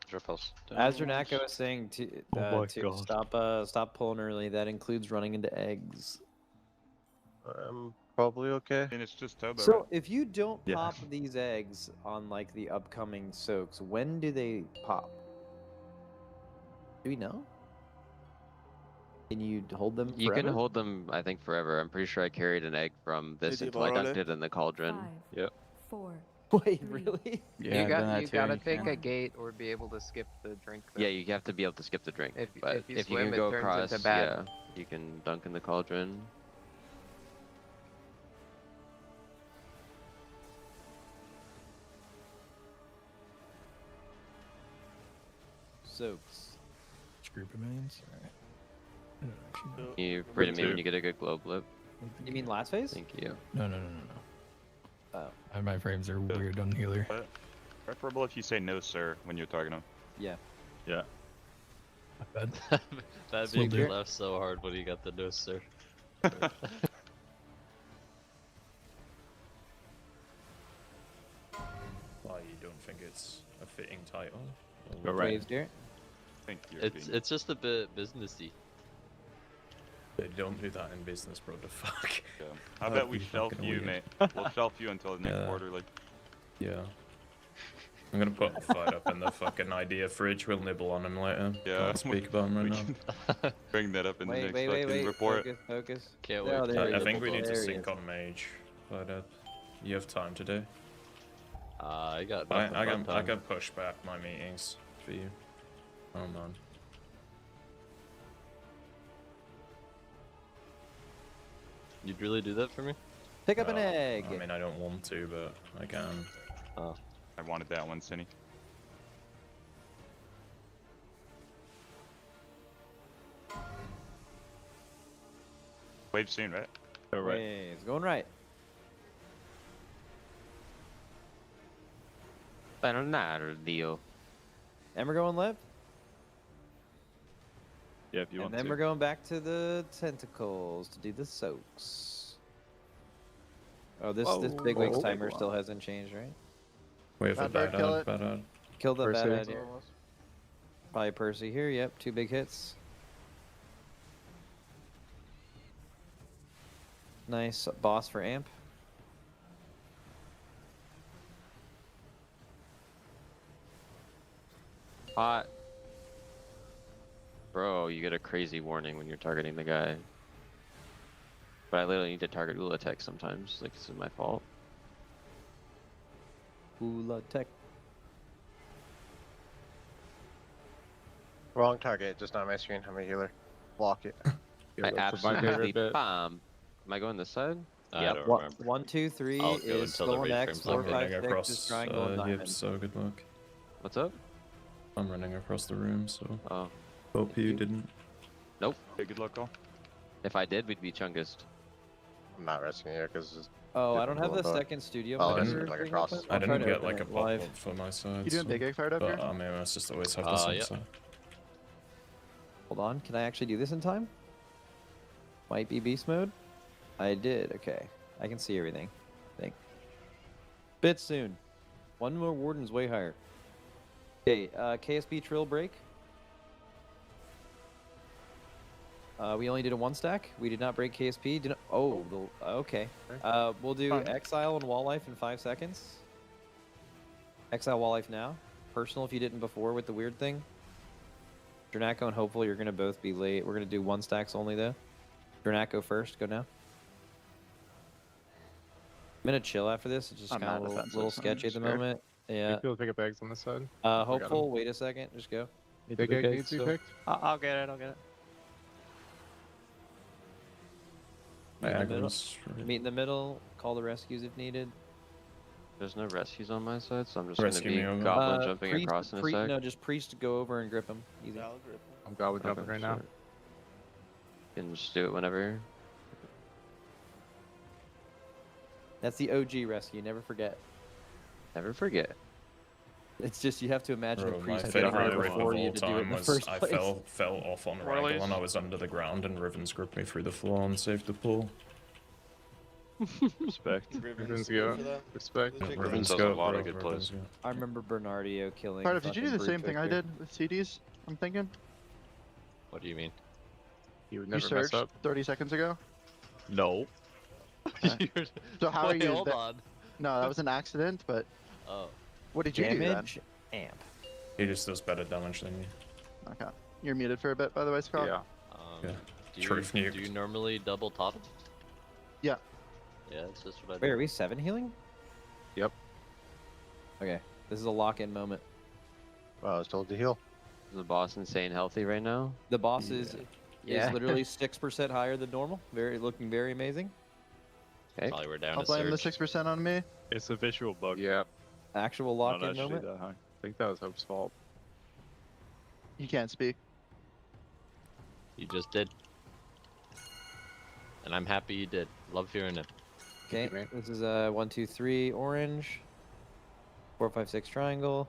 Drop else. As Renako was saying, to my God. stop pulling early. That includes running into eggs. I'm probably okay. And it's just Toba, So right? if you don't Yeah. pop these eggs on like the upcoming soaks, when do they pop? Do we know? Can you hold them You can forever? hold them, I think, forever. I'm pretty sure I carried an egg from this Did you until I borrow dunked it? it in the cauldron. 5, Yep. 4. Wait, 3. really? Yeah, you gotta take a gate or be able to skip the drink. Yeah, you have to be able to skip the drink. But if you if you swim, can it go turns across, into bad. yeah, you can dunk in the cauldron. Soaks. Group remains. You're free to me when you get a good glow blip. You mean last phase? Thank you. No. Oh. My frames are weird on healer. Preferable if you say no, sir, when you're targeting him. Yeah. Yeah. Not bad. That Will made me do. laugh so hard when you got the no, sir. Why you don't think it's a fitting title? Waves, Garrett? Thank you. It's just a bit businessy. They don't do that in business, bro. The fuck. Yeah. I That'd bet we be shelf fucking you, weird. mate. We'll shelf you until the next Yeah. quarterly. Yeah. I'm gonna put a fight up in the fucking idea fridge. We'll nibble on him later. Yeah. Can't speak about him right now. Can bring that up in the next fucking report. Focus. Can't Oh, wait. there he I is. think we need to There he sync is. on mage. But you have time today. I got I nothing but can time. push back my meetings for you. Oh man. You'd really do that for me? Pick up an egg. I mean, I don't want to, but I can. Oh. I wanted that one, Cindy. Wave soon, right? Oh, right. Waves, going right. Bernardo. And we're going left. Yeah, if you And want then to. we're going back to the tentacles to do the soaks. Oh, this big wings timer still hasn't changed, right? Wait for Not bad, bad kill ad, it. bad ad. Kill the bad Percy. ad here. Probably Percy here. Yep, 2 big hits. Nice boss for amp. Hot. Bro, you get a crazy warning when you're targeting the guy. But I literally need to target Ula'tek sometimes. Like, this is my fault. Ula'tek. Wrong target, just not my screen. I'm a healer. Block it. I absolutely bomb. Am I going this side? Yeah, 1, 2, 3 I'll go is until the skull and rage X, frame's 4, up. 5, 6 is across triangle and diamond. Yip, so good luck. What's up? I'm running across the room, so Oh. hope you didn't. Nope. Hey, good luck, all. If I did, we'd be Chungist. I'm not rescuing you because. Oh, I don't have the second studio. Oh, monitor it's like thing across. open. I I'll try didn't to get open like a it pop live. up for my side. You doing so, big egg fired up but, here? I mean, I just always have this on yeah. side. Hold on, can I actually do this in time? Might be beast mode. I did. Okay, I can see everything. I think. Bit soon. One more warden's way higher. Okay, KSB trill break. We only did a 1 stack. We did not break KSP. Did not, okay. We'll do exile and wall life in 5 seconds. Exile wall life now. Personal if you didn't before with the weird thing. Dranako and Hopeful, you're gonna both be late. We're gonna do 1 stacks only though. Dranako first. Go now. I'm gonna chill after this. It's just I'm kind of not a defensive, little so I'm sketchy at just the scared. moment. Yeah. People pick up eggs on this side. Hopeful. Wait a second. Just go. Big egg needs to be picked. I'll get it. I'll get it. Meet in the middle. Aggro's right. Meet in the middle. Call the rescues if needed. There's no rescues on my side, so I'm just Rescue gonna me be over. goblin jumping across in a sec. No, just priest go over and grip him. Easy. Yeah, I'll grip him. I'm goblin jumping right now. sure. You can just do it whenever. That's the OG rescue. Never forget. Never forget. It's just you have to imagine Bro, a my priest favorite being rip of before you all to do it time in the was first I place. fell off on Warlays. Wrangle and I was under the ground and Riven's gripped me through the floor and saved the pool. Respect. Riven's go. Respect. Riven's does a lot of good plays. I remember Bernardio killing. Cardiff, did you do the fucking same thing I Brute did with CDs? I'm thinking. What do you mean? He would You never mess surged up. 30 seconds ago. No. So how are Wait, you? hold on. No, that was an accident. But Oh. what did you do then? Damage amp. He just does better damage than me. Okay. You're muted for a bit, by the way, Scott. Yeah. Yeah. Do Truth you, nuke. do you normally double top? Yeah. Yeah, that's just what I do. Wait, are we 7 healing? Yep. Okay, this is a lock-in moment. Well, I was told to heal. Is the boss insane healthy right now? The boss is Yeah. literally 6% higher than normal. Looking very amazing. Okay. Probably we're down I'll to blame the surge. 6% on me. It's a visual bug. Yeah. Actual Not lock-in actually moment. that high. I think that was Hope's fault. You can't speak. You just did. And I'm happy you did. Love hearing it. Okay, mate. this is 1, 2, 3 orange. 4, 5, 6 triangle.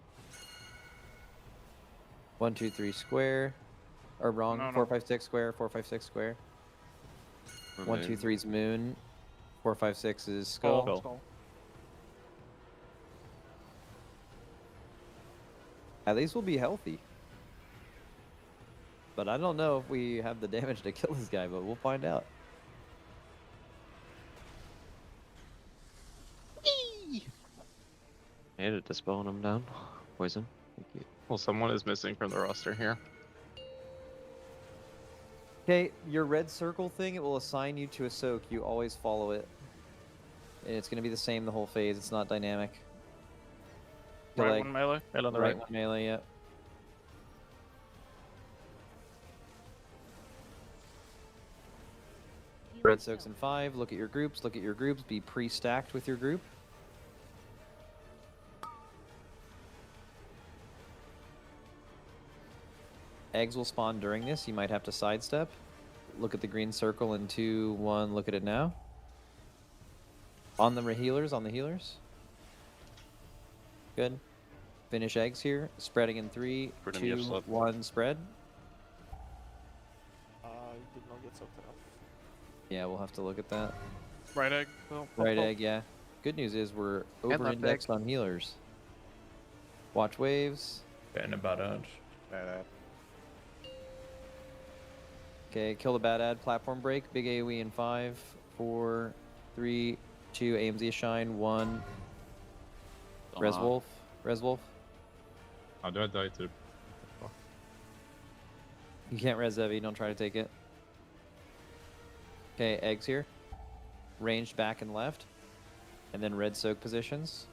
1, 2, 3 square. Or wrong. No, 4, no. 5, 6 square. 4, 5, 6 square. Or 1, 2, moon. 3 is moon. 4, 5, 6 is skull. Skull. At least we'll be healthy. But I don't know if we have the damage to kill this guy, but we'll find out. I hate it dispelling him down. Poison. Thank you. Well, someone is missing from the roster here. Okay, your red circle thing, it will assign you to a soak. You always follow it. And it's going to be the same the whole phase. It's not dynamic. So, Right like, one melee. on the right one melee, yeah. Red soaks in 5. Look at your groups. Look at your groups. Be pre-stacked with your group. Eggs will spawn during this. You might have to sidestep. Look at the green circle in 2, 1. Look at it now. On the healers. On the healers. Good. Finish eggs here. Spreading in 3, Put in the 2, F-slot. 1. Spread. You did not get soaked enough. Yeah, we'll have to look at that. Right egg. Well, Right egg, yeah. Good news is we're left over-indexed on healers. Watch waves. Getting a bad edge. Okay, kill the bad ad. Platform break. Big AoE in 5, 4, 3, 2. AMZ shine. 1. Res Wolf. Res Wolf. How do I die to? You can't res Zevi. Don't try to take it. Okay, eggs here. Ranged back and left. And then red soak positions.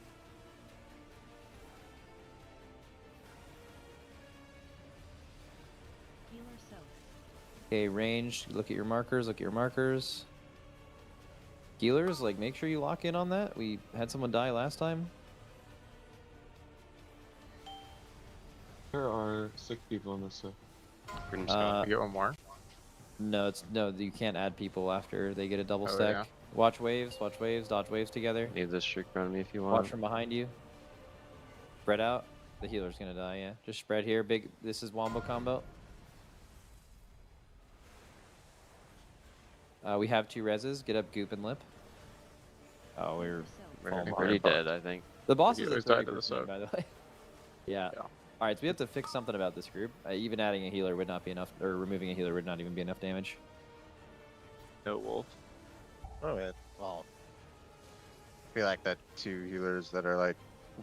Okay, range. Look at your markers. Look at your markers. Healers, like, make sure you lock in on that. We had someone die last time. There are 6 people in this set. Freedom Scout. You get one more? No, you can't add people after they get a double Oh, stack. yeah. Watch waves, dodge waves together. Leave this streak around me if you want. Watch from behind you. Spread out. The healer's gonna die, yeah. Just spread here. Big. This is wombo combo. We have 2 reses. Get up Goop and Lip. Oh, we're already dead, I think. The boss is Healers a died 30 to the percent, sub. by the way. Yeah. All right, so we have to fix something about this group. Even adding a healer would not be enough, or removing a healer would not even be enough damage. No wolf. Oh, yeah. Well, I feel like that 2 healers that are like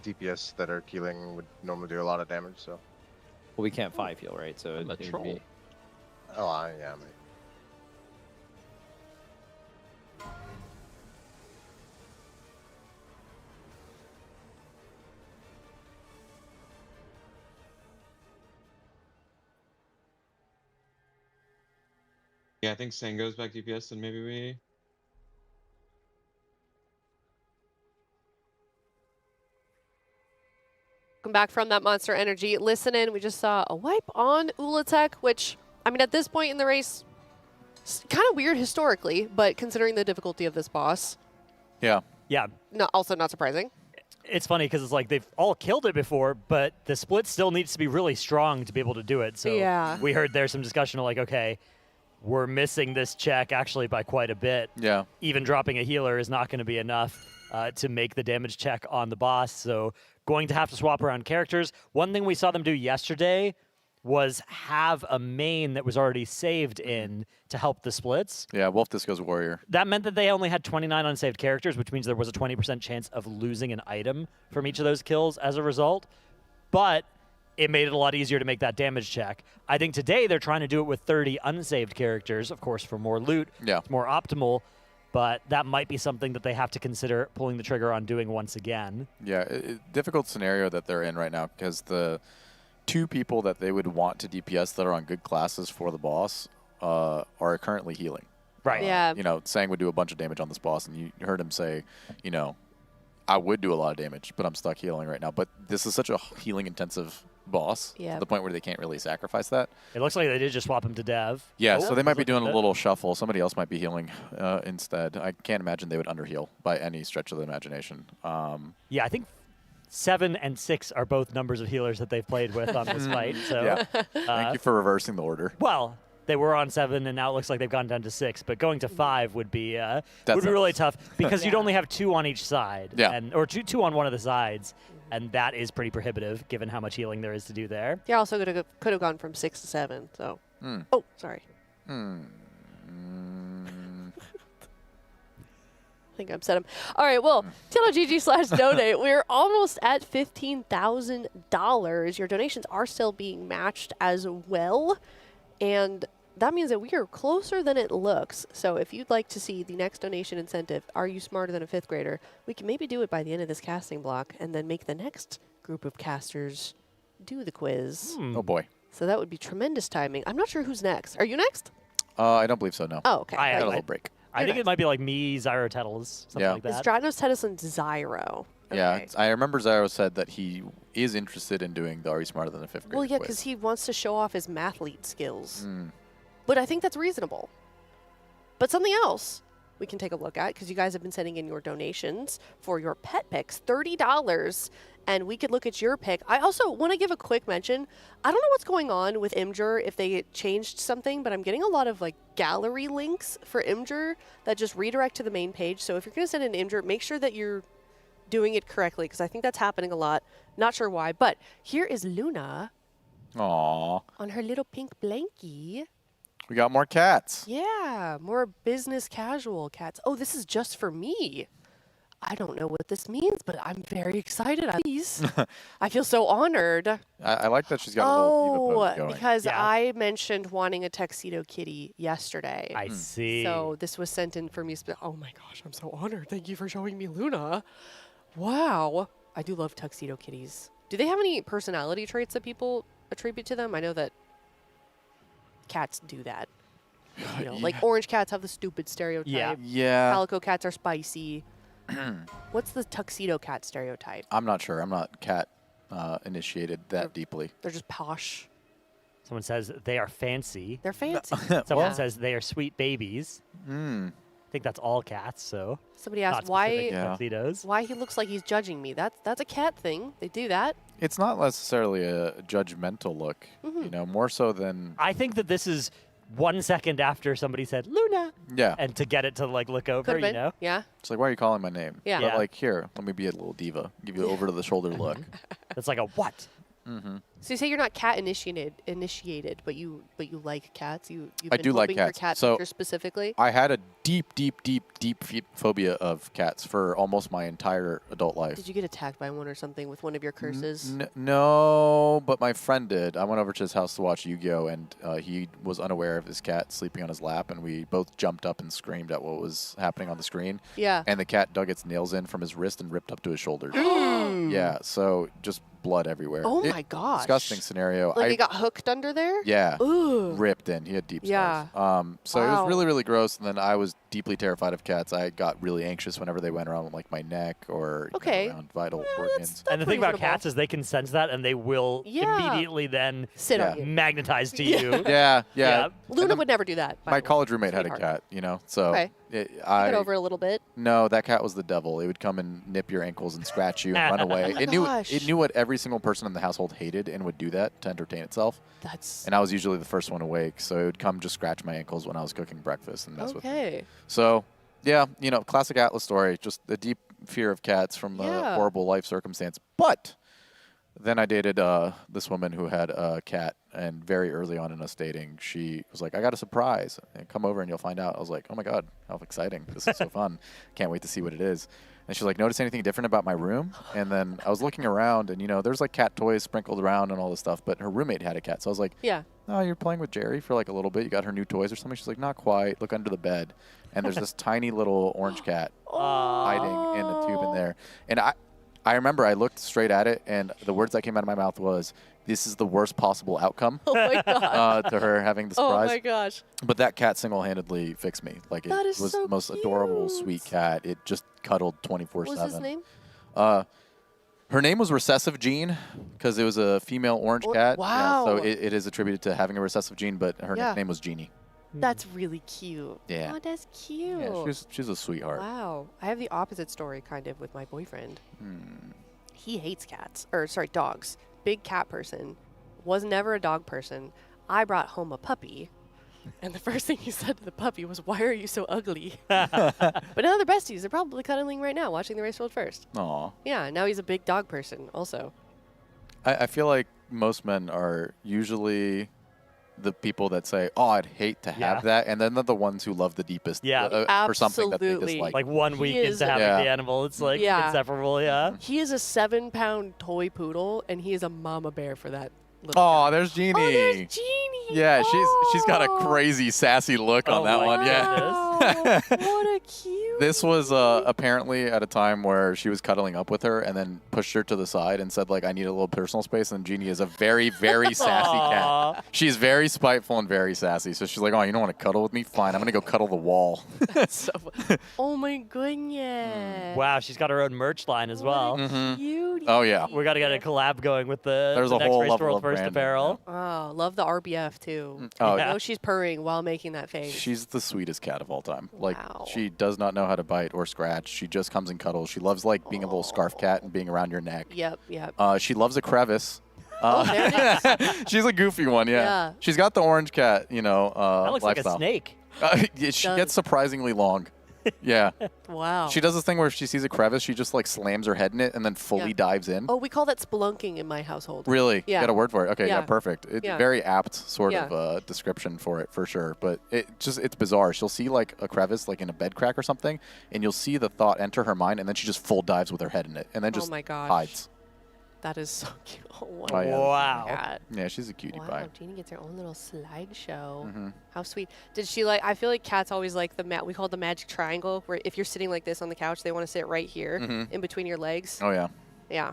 DPS that are healing would normally do a lot of damage, so. Well, we can't 5 heal, right? So I'm a it would troll. be. Oh, yeah, mate. Yeah, I think Sang goes back DPS, and maybe we. Welcome back from that Monster Energy. Listen in, we just saw a wipe on Ula'tek, which, I mean, at this point in the race, it's kind of weird historically, but considering the difficulty of this boss, Yeah. Yeah. also not surprising. It's funny because it's like they've all killed it before, but the split still needs to be really strong to be able to do it. So Yeah. we heard there's some discussion of like, okay, we're missing this check actually by quite a bit. Yeah. Even dropping a healer is not going to be enough to make the damage check on the boss. So going to have to swap around characters. One thing we saw them do yesterday was have a main that was already saved in to help the splits. Yeah, Wolf Disco's Warrior. That meant that they only had 29 unsaved characters, which means there was a 20% chance of losing an item from each of those kills as a result. But it made it a lot easier to make that damage check. I think today they're trying to do it with 30 unsaved characters, of course, for more loot. Yeah. It's more optimal, but that might be something that they have to consider pulling the trigger on doing once again. Yeah, difficult scenario that they're in right now because the 2 people that they would want to DPS that are on good classes for the boss are currently healing. Right. Yeah. You know, Sang would do a bunch of damage on this boss, and you heard him say, you know, I would do a lot of damage, but I'm stuck healing right now. But this is such a healing-intensive boss Yeah. to the point where they can't really sacrifice that. It looks like they did just swap him to Dev. Yeah, Oh, so they might be look at doing a that. little shuffle. Somebody else might be healing instead. I can't imagine they would underheal by any stretch of the imagination. Yeah, I think 7 and 6 are both numbers of healers that they've played with on this fight. So, Yeah. Thank you for reversing the order. Well, they were on 7, and now it looks like they've gone down to 6. But going to 5 would be That's really nuts. tough because you'd only have 2 on each side, Yeah. or two on one of the sides, and that is pretty prohibitive given how much healing there is to do there. They also could have gone from 6 to 7. So, Hmm. oh, sorry. I think I upset him. All right, well, TLOGG/donate. We're almost at $15,000. Your donations are still being matched as well, and that means that we are closer than it looks. So if you'd like to see the next donation incentive, Are You Smarter Than a Fifth Grader? We can maybe do it by the end of this casting block and then make the next group of casters do the quiz. Oh, boy. So that would be tremendous timing. I'm not sure who's next. Are you next? I don't believe so, no. Oh, okay. I Got a I- little break. I think it might be like me, Zyro Tettles, something Yeah. like It's that. Dranos Tedison Zyro. Yeah, Okay. I remember Zyro said that he is interested in doing the Are You Smarter Than a Fifth Grader Well, yeah, quiz. because he wants to show off his mathlete skills. Mm. But I think that's reasonable. But something else we can take a look at, because you guys have been sending in your donations for your pet picks, $30, and we could look at your pick. I also want to give a quick mention. I don't know what's going on with Imgur, if they changed something, but I'm getting a lot of like gallery links for Imgur that just redirect to the main page. So if you're going to send in Imgur, make sure that you're doing it correctly, because I think that's happening a lot. Not sure why, but here is Luna Aw. on her little pink blankie. We got more cats. Yeah, more business casual cats. Oh, this is just for me. I don't know what this means, but I'm very excited. Please. I feel so honored. I like that she's got a little diva pose going. Because Yeah. I mentioned wanting a tuxedo kitty yesterday. I see. So this was sent in for me. Oh my gosh, I'm so honored. Thank you for showing me Luna. Wow. I do love tuxedo kitties. Do they have any personality traits that people attribute to them? I know that cats do that. You know, like orange cats have the stupid stereotype. Yeah. Yeah. Calico cats are spicy. What's the tuxedo cat stereotype? I'm not sure. I'm not cat initiated that deeply. They're just posh. Someone says they are fancy. They're fancy. Someone Yeah. says they are sweet babies. Hmm. I think that's all cats, so. Somebody not asked specific why tuxedos. why he looks like he's judging me. That's a cat thing. They do that. It's not necessarily a judgmental look, you know, more so than I think that this is 1 second after somebody said Luna. yeah. And to get it to like look over, Could've you been. know? Yeah. It's like, why are you calling my name? Yeah. But Yeah. like, here, let me be a little diva. Give you over to the shoulder look. It's like a what? Mm-hmm. So you say you're not cat initiated, but you like cats. You've I been do like hoping for cats. cat So pictures specifically. I had a deep phobia of cats for almost my entire adult life. Did you get attacked by one or something with one of your curses? No, but my friend did. I went over to his house to watch Yu-Gi-Oh, and he was unaware of his cat sleeping on his lap, and we both jumped up and screamed at what was happening on the screen. Yeah. And the cat dug its nails in from his wrist and ripped up to his shoulder. Yeah, so just blood everywhere. Oh my gosh. Disgusting scenario. Like it got hooked under there? Yeah. Ooh. Ripped in. He had deep Yeah. scars. So it Wow. was really, really gross. And then I was deeply terrified of cats. I got really anxious whenever they went around like my neck or you know, Okay. around vital organs. And the thing about reasonable. cats is they can sense that and they will Yeah. immediately then Sit on you. magnetize to you. Yeah. Luna would never do that. by My the way. college roommate had a Sweetheart. cat, you know, so Okay. I Get over it a little bit. No, that cat was the devil. It would come and nip your ankles and scratch you and run away. Oh my It knew gosh. it knew what every single person in the household hated and would do that to entertain itself. That's And I was usually the first one awake, so it would come just scratch my ankles when I was cooking breakfast and mess with me. okay. So, yeah, you know, classic Atlas story, just the deep fear of cats from a Yeah. horrible life circumstance. But then I dated this woman who had a cat, and very early on in us dating, she was like, I got a surprise. And come over and you'll find out. I was like, oh my God, how exciting. This is so fun. Can't wait to see what it is. And she's like, notice anything different about my room? And then I was looking around, and, you know, there's like cat toys sprinkled around and all this stuff, but her roommate had a cat. So I was like, Yeah. oh, you're playing with Jerry for like a little bit. You got her new toys or something? She's like, not quite. Look under the bed. And there's this tiny little orange cat hiding in a tube in there. And I remember I looked straight at it, and the words that came out of my mouth was, this is the worst possible outcome Oh my god. to her having the Oh surprise. my gosh. But that cat single-handedly fixed me. Like, it That is was so the most adorable, cute. sweet cat. It just cuddled 24/7. What was his name? Her name was Recessive Gene because it was a female orange cat. wow. Yeah, so it is attributed to having a recessive gene, but her Yeah. nickname was Jeannie. That's really cute. Yeah. Oh, that's cute. Yeah, she's a sweetheart. Wow. I have the opposite story kind of with my boyfriend. Hmm. He hates cats. Or sorry, dogs. Big cat person. Was never a dog person. I brought home a puppy. And the first thing he said to the puppy was, why are you so ugly? But now they're besties. They're probably cuddling right now, watching the race world first. Aw. Yeah, now he's a big dog person also. I feel like most men are usually the people that say, oh, I'd hate to have Yeah. that. And then they're the ones who love the deepest for something that they Absolutely. dislike. Like 1 week He is into having Yeah. the animal, it's like Yeah. inseparable, yeah. He is a 7-pound toy poodle, and he is a mama bear for that little Oh, there's Jeannie. Oh, there's Jeannie. Yeah, she's got a Oh. crazy, sassy look on Oh that my one. Yeah. Wow, what a cute. This was apparently at a time where she was cuddling up with her and then pushed her to the side and said, like, I need a little personal space. And Jeannie is a very, very sassy Aw. cat. She's very spiteful and very sassy. So she's like, oh, you don't want to cuddle with me? Fine, I'm going to go cuddle the wall. So, oh my goodness. Wow, she's got her own merch line as well. Mhm. Cutie. Oh, yeah. We got to get a collab going with the There's a next whole Race level World of First branding, Apparel. Oh, love the RBF too. Oh, I yeah. know she's purring while making that face. She's the sweetest cat of all time. Like, Wow. she does not know how to bite or scratch. She just comes and cuddles. She loves, like, being a little scarf cat and being around your neck. Yep, yep. She loves a crevice. Oh, there it is. She's a goofy one, yeah. Yeah. She's got the orange cat, you know, That looks lifestyle. like a snake. Yeah, she Does. gets surprisingly long. Yeah. Wow. She does this thing where if she sees a crevice, she just like slams her head in it and then fully Yeah. dives in. Oh, we call that spelunking in my household. Really? Yeah. You got a word for it? Okay, yeah, Yeah. perfect. Yeah. Very apt sort Yeah. of description for it, for sure. But it's bizarre. She'll see like a crevice like in a bed crack or something, and you'll see the thought enter her mind, and then she just full dives with her head in it, and then just Oh my gosh. hides. That is so cute. Oh, Oh, yeah. Wow. cat. Yeah, she's a cutie Wow, pie. Jeannie gets her own little slideshow. Mhm. How sweet. Did she like, I feel like cats always like we call it the magic triangle, where if you're sitting like this on the couch, they want to sit right here Mhm. in between your legs. Oh, yeah. Yeah.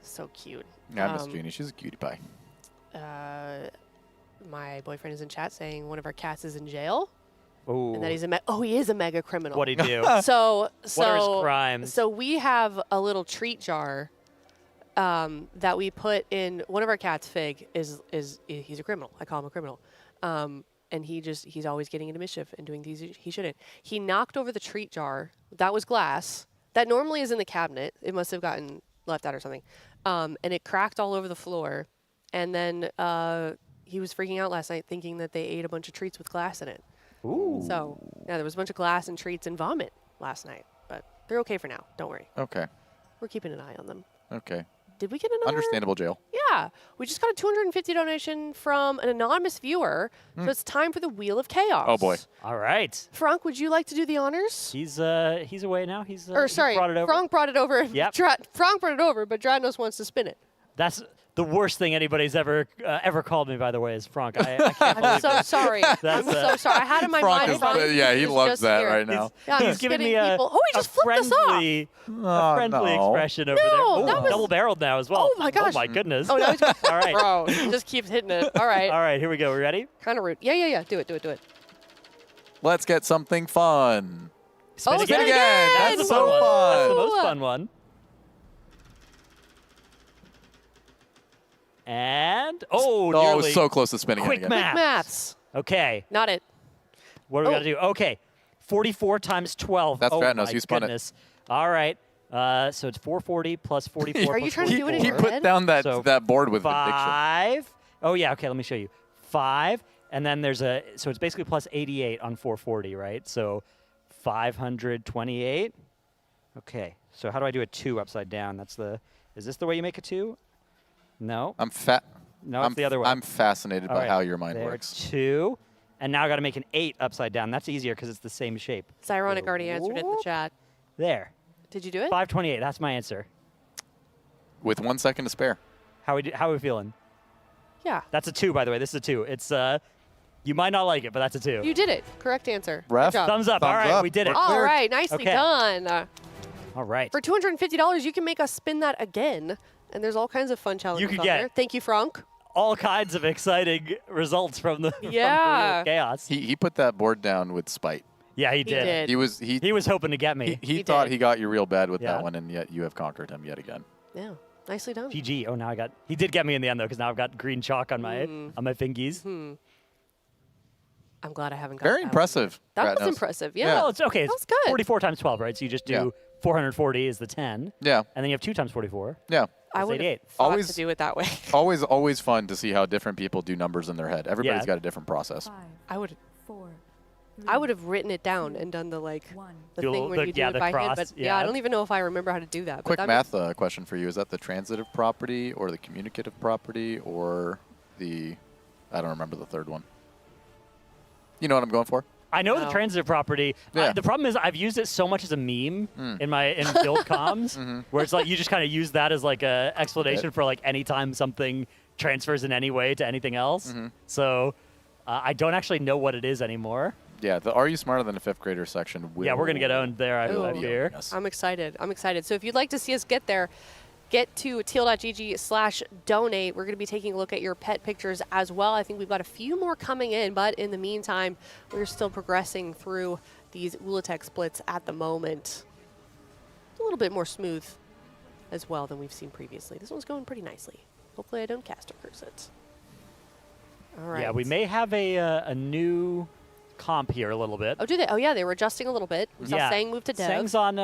So cute. Yeah, I miss Jeannie. She's a cutie pie. my boyfriend is in chat saying one of our cats is in jail. Ooh. And that he's he is a mega criminal. What'd he do? So What are his crimes? So we have a little treat jar that we put in. One of our cats, Fig, is he's a criminal. I call him a criminal. And he's always getting into mischief and doing things he shouldn't. He knocked over the treat jar. That was glass. That normally is in the cabinet. It must have gotten left out or something. And it cracked all over the floor. And then he was freaking out last night thinking that they ate a bunch of treats with glass in it. Ooh. So, yeah, there was a bunch of glass and treats and vomit last night. But they're okay for now. Don't worry. Okay. We're keeping an eye on them. Okay. Did we get another? Understandable jail. Yeah. We just got a 250 donation from an anonymous viewer. So it's time for the Wheel of Chaos. Oh, boy. All right. Frank, would you like to do the honors? He's away now. He's Or sorry, he brought it over. Frank brought it over. Yep. Frank brought it over, but Dranos wants to spin it. That's the worst thing anybody's ever called me, by the way, is Frank. I can't I'm believe so it. sorry. I'm so sorry. I had in my Frank mind. is- Frank yeah, he was loves just that here. right now. Yeah, I'm He's just giving kidding me a, people. Oh, he just flipped us off. friendly, a friendly no. expression over No, there. that Ooh, was- double-barreled now as well. Oh, my gosh. Oh, my goodness. Oh, now he's All right. Bro, he just keeps hitting it. All right. All right, here we go. We ready? Kind of rude. Yeah. Do it. Let's get something fun. Spin Oh, again. spin again. That's the so fun one. That's the fun. most fun one. And, Oh, nearly. so close to spinning Quick it again. math. Maths. Okay. Not it. What do we Oh. got to do? Okay. 44 times 12. That's oh, Dranos. my You spun it. goodness. All right. So it's 440 plus 44 Are you plus trying to do it in He your four. put head? down that, So that board with addiction. 5. Oh, yeah. Okay, let me show you. 5. And then there's so it's basically plus 88 on 440, right? So 528. Okay. So how do I do a 2 upside down? Is this the way you make a 2? No. No, it's the other way. I'm fascinated All by right, how your mind there, works. 2. And now I got to make an 8 upside down. That's easier because it's the same shape. It's ironic. Already answered it in the chat. There. Did you do it? 528. That's my answer. With 1 second to spare. How are we feeling? Yeah. That's a 2, by the way. This is a 2. It's you might not like it, but that's a 2. You did it. Correct answer. Ref? Good job. Thumbs up. Thumbs All right, up. we did it. We're All cleared. right. Nicely Okay. done. All right. For $250, you can make us spin that again. And there's all kinds of fun challenges could on get- there. Thank you, Frank. All kinds of exciting results from the from the Wheel Yeah. of Chaos. He put that board down with spite. Yeah, he did. did. He was hoping to get me. He thought did. he got you real bad with Yeah. that one, and yet you have conquered him yet again. Yeah. Nicely done. GG. Oh, now I got. He did get me in the end though, because now I've got green chalk on my fingies. I'm glad I haven't got Very that one. impressive. That was Ratnos. impressive. Yeah. Well, it's okay. That It's was good. 44 times 12, right? So you just do Yeah. 440 is the 10. Yeah. And then you have 2 times 44. Yeah. I That's would have 88. thought Always- to do it that way. Always fun to see how different people do numbers in their head. Everybody's Yeah. got a different process. I would have written it down and done the the Do thing where the- you do yeah, it the by cross, hand. But yeah. I don't even know if I remember how to do that. but Quick that math question for you. Is that the transitive property or the communicative property or the... I don't remember the third one. You know what I'm going for? I know the No. transitive property. Yeah. The problem is I've used it so much as a meme in build comms, where it's like you just kind of use that as like a explanation for like anytime something transfers in any way to anything else. So I don't actually know what it is anymore. Yeah, the Are You Smarter Than a Fifth Grader section will... Yeah, we're gonna get owned there. I Ooh. fear. Yes. I'm excited. So if you'd like to see us get there, get to teal.gg/donate. We're going to be taking a look at your pet pictures as well. I think we've got a few more coming in, but in the meantime, we're still progressing through these Ula'tek splits at the moment. It's a little bit more smooth as well than we've seen previously. This one's going pretty nicely. Hopefully I don't cast or curse it. All right. Yeah, we may have a new comp here a little bit. Oh, do they? Oh, yeah, they were adjusting a little bit. We saw Sang move to Dev. Sang's on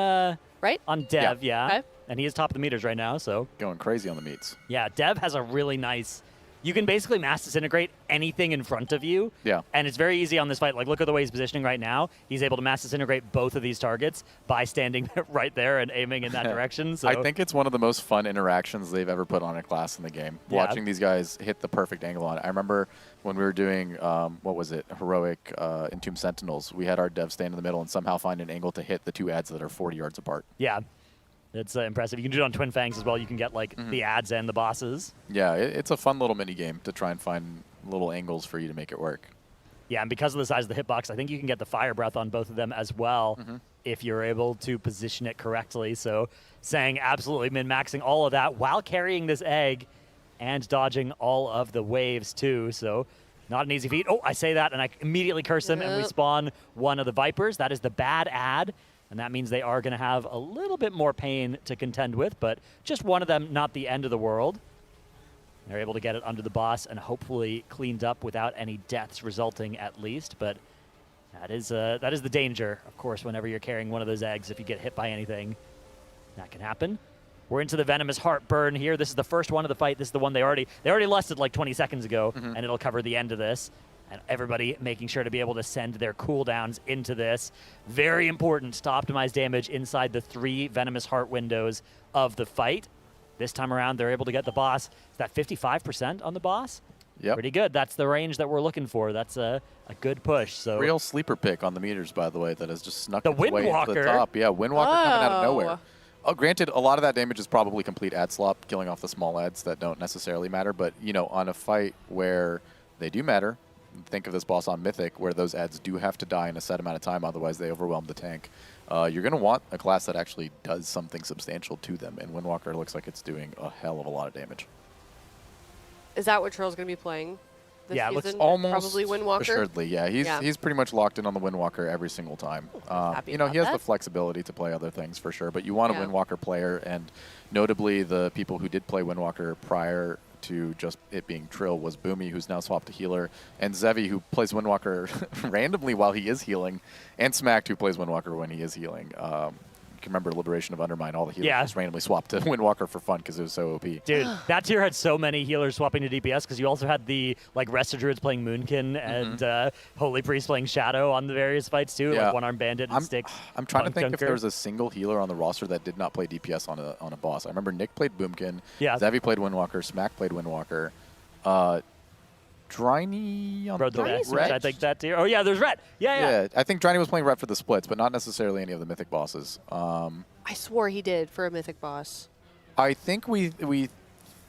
right? On Dev, yeah. Okay. And he is top of the meters right now, so Going crazy on the meets. yeah, Dev has a really nice. You can basically mass disintegrate anything in front of you. Yeah. And it's very easy on this fight. Like, look at the way he's positioning right now. He's able to mass disintegrate both of these targets by standing right there and aiming in that direction. So I think it's one of the most fun interactions they've ever put on a class in the game. Yeah. Watching these guys hit the perfect angle on it. I remember when we were doing, what was it, Heroic Entomb Sentinels, we had our dev stand in the middle and somehow find an angle to hit the two ads that are 40 yards apart. Yeah. It's impressive. You can do it on Twin Fangs as well. You can get, like, the ads and the bosses. Yeah, it's a fun little mini game to try and find little angles for you to make it work. Yeah, and because of the size of the hitbox, I think you can get the fire breath on both of them as well if you're able to position it correctly. So Sang absolutely min-maxing all of that while carrying this egg and dodging all of the waves too. So Not an easy feat. Oh, I say that, and I immediately curse him, and we Yep. spawn one of the Vipers. That is the bad ad, and that means they are going to have a little bit more pain to contend with, but just one of them, not the end of the world. They're able to get it under the boss and hopefully cleaned up without any deaths resulting at least, but that is the danger, of course, whenever you're carrying one of those eggs. If you get hit by anything, that can happen. We're into the Venomous Heartburn here. This is the first one of the fight. This is the one they already lusted like 20 seconds ago, and it'll cover the end of this. And everybody making sure to be able to send their cooldowns into this. Very important to optimize damage inside the 3 Venomous Heart windows of the fight. This time around, they're able to get the boss. Is that 55% on the boss? Yep. Pretty good. That's the range that we're looking for. That's a good push. So Real sleeper pick on the meters, by the way, that has just snuck The its way into the Windwalker. top. Yeah, Windwalker coming out of nowhere. Oh. Oh, granted, a lot of that damage is probably complete ad slop, killing off the small ads that don't necessarily matter. But, you know, on a fight where they do matter, think of this boss on Mythic, where those ads do have to die in a set amount of time, otherwise they overwhelm the tank. You're going to want a class that actually does something substantial to them, and Windwalker looks like it's doing a hell of a lot of damage. Is that what Trill's going to be playing this Yeah, it looks season? Almost Probably Windwalker? assuredly, yeah. He's pretty much locked in on the Windwalker every single time. happy You know, about he has that. the flexibility to play other things for sure, but you want Yeah. a Windwalker player, and notably the people who did play Windwalker prior to just it being Trill was Boomy, who's now swapped to healer, and Zevi, who plays Windwalker randomly while he is healing, and Smacked, who plays Windwalker when he is healing. You can remember Liberation of Undermine, all the healers Yeah. just randomly swapped to Windwalker for fun because it was so OP. dude, that tier had so many healers swapping to DPS because you also had the like Resta Druids playing Moonkin and Holy Priest playing Shadow on the various fights too, Yeah. like One Arm Bandit and Stick. I'm trying to Bunk think if Dunker. there was a single healer on the roster that did not play DPS on a boss. I remember Nick played Boomkin, Yeah. Zevi played Windwalker, Smack played Windwalker, Dryny on Bro, the the best, Ret. I think that tier. Oh yeah, there's Ret. Yeah. I think Dryny was playing Ret for the splits, but not necessarily any of the Mythic bosses. I swore he did for a Mythic boss. I think we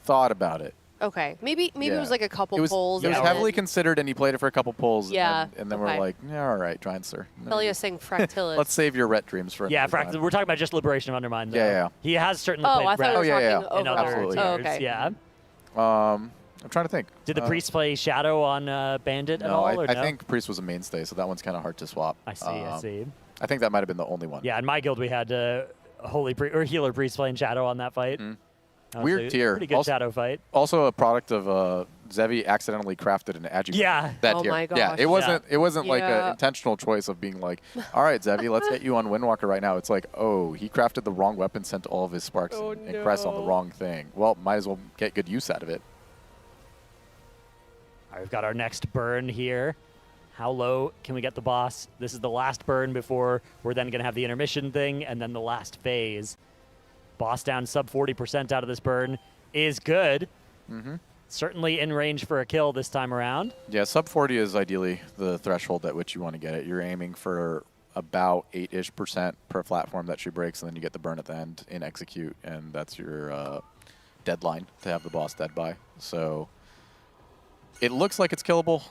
thought about it. Okay. Maybe it Yeah. was like a couple It was, polls. it was and heavily then considered, and he played it for a couple polls. Yeah, And then okay. we're like, yeah, all right, Dryne, sir. Celia saying Fractilis. Let's save your Ret dreams for Yeah, another time. we're talking about just Liberation of Undermine. Though. Yeah. He has certainly Oh, played I thought Ret we were yeah, talking yeah. in overall. other Absolutely. tiers. Oh, okay. Yeah. I'm trying to think. Did the Priest play Shadow on Bandit at No, all? I, or I no? think Priest was a mainstay, so that one's kind of hard to swap. I see. I think that might have been the only one. Yeah, in my guild we had Holy Priest or Healer Priest playing Shadow on that fight. That was Weird a tier. Pretty good Shadow fight. Also a product of Zevi accidentally crafted an Agi. Yeah. That Oh tier. my Yeah, gosh. it wasn't like Yeah. an intentional choice of being like, all right, Zevi, let's get you on Windwalker right now. It's like, oh, he crafted the wrong weapon, sent all of his sparks Oh, and crest on the no. wrong thing. Well, might as well get good use out of it. All right, we've got our next burn here. How low can we get the boss? This is the last burn before we're then going to have the intermission thing and then the last phase. Boss down sub 40% out of this burn is good. Certainly in range for a kill this time around. Yeah, sub 40 is ideally the threshold at which you want to get it. You're aiming for about 8-ish% per platform that she breaks, and then you get the burn at the end in execute, and that's your deadline to have the boss dead by. So it looks like it's killable.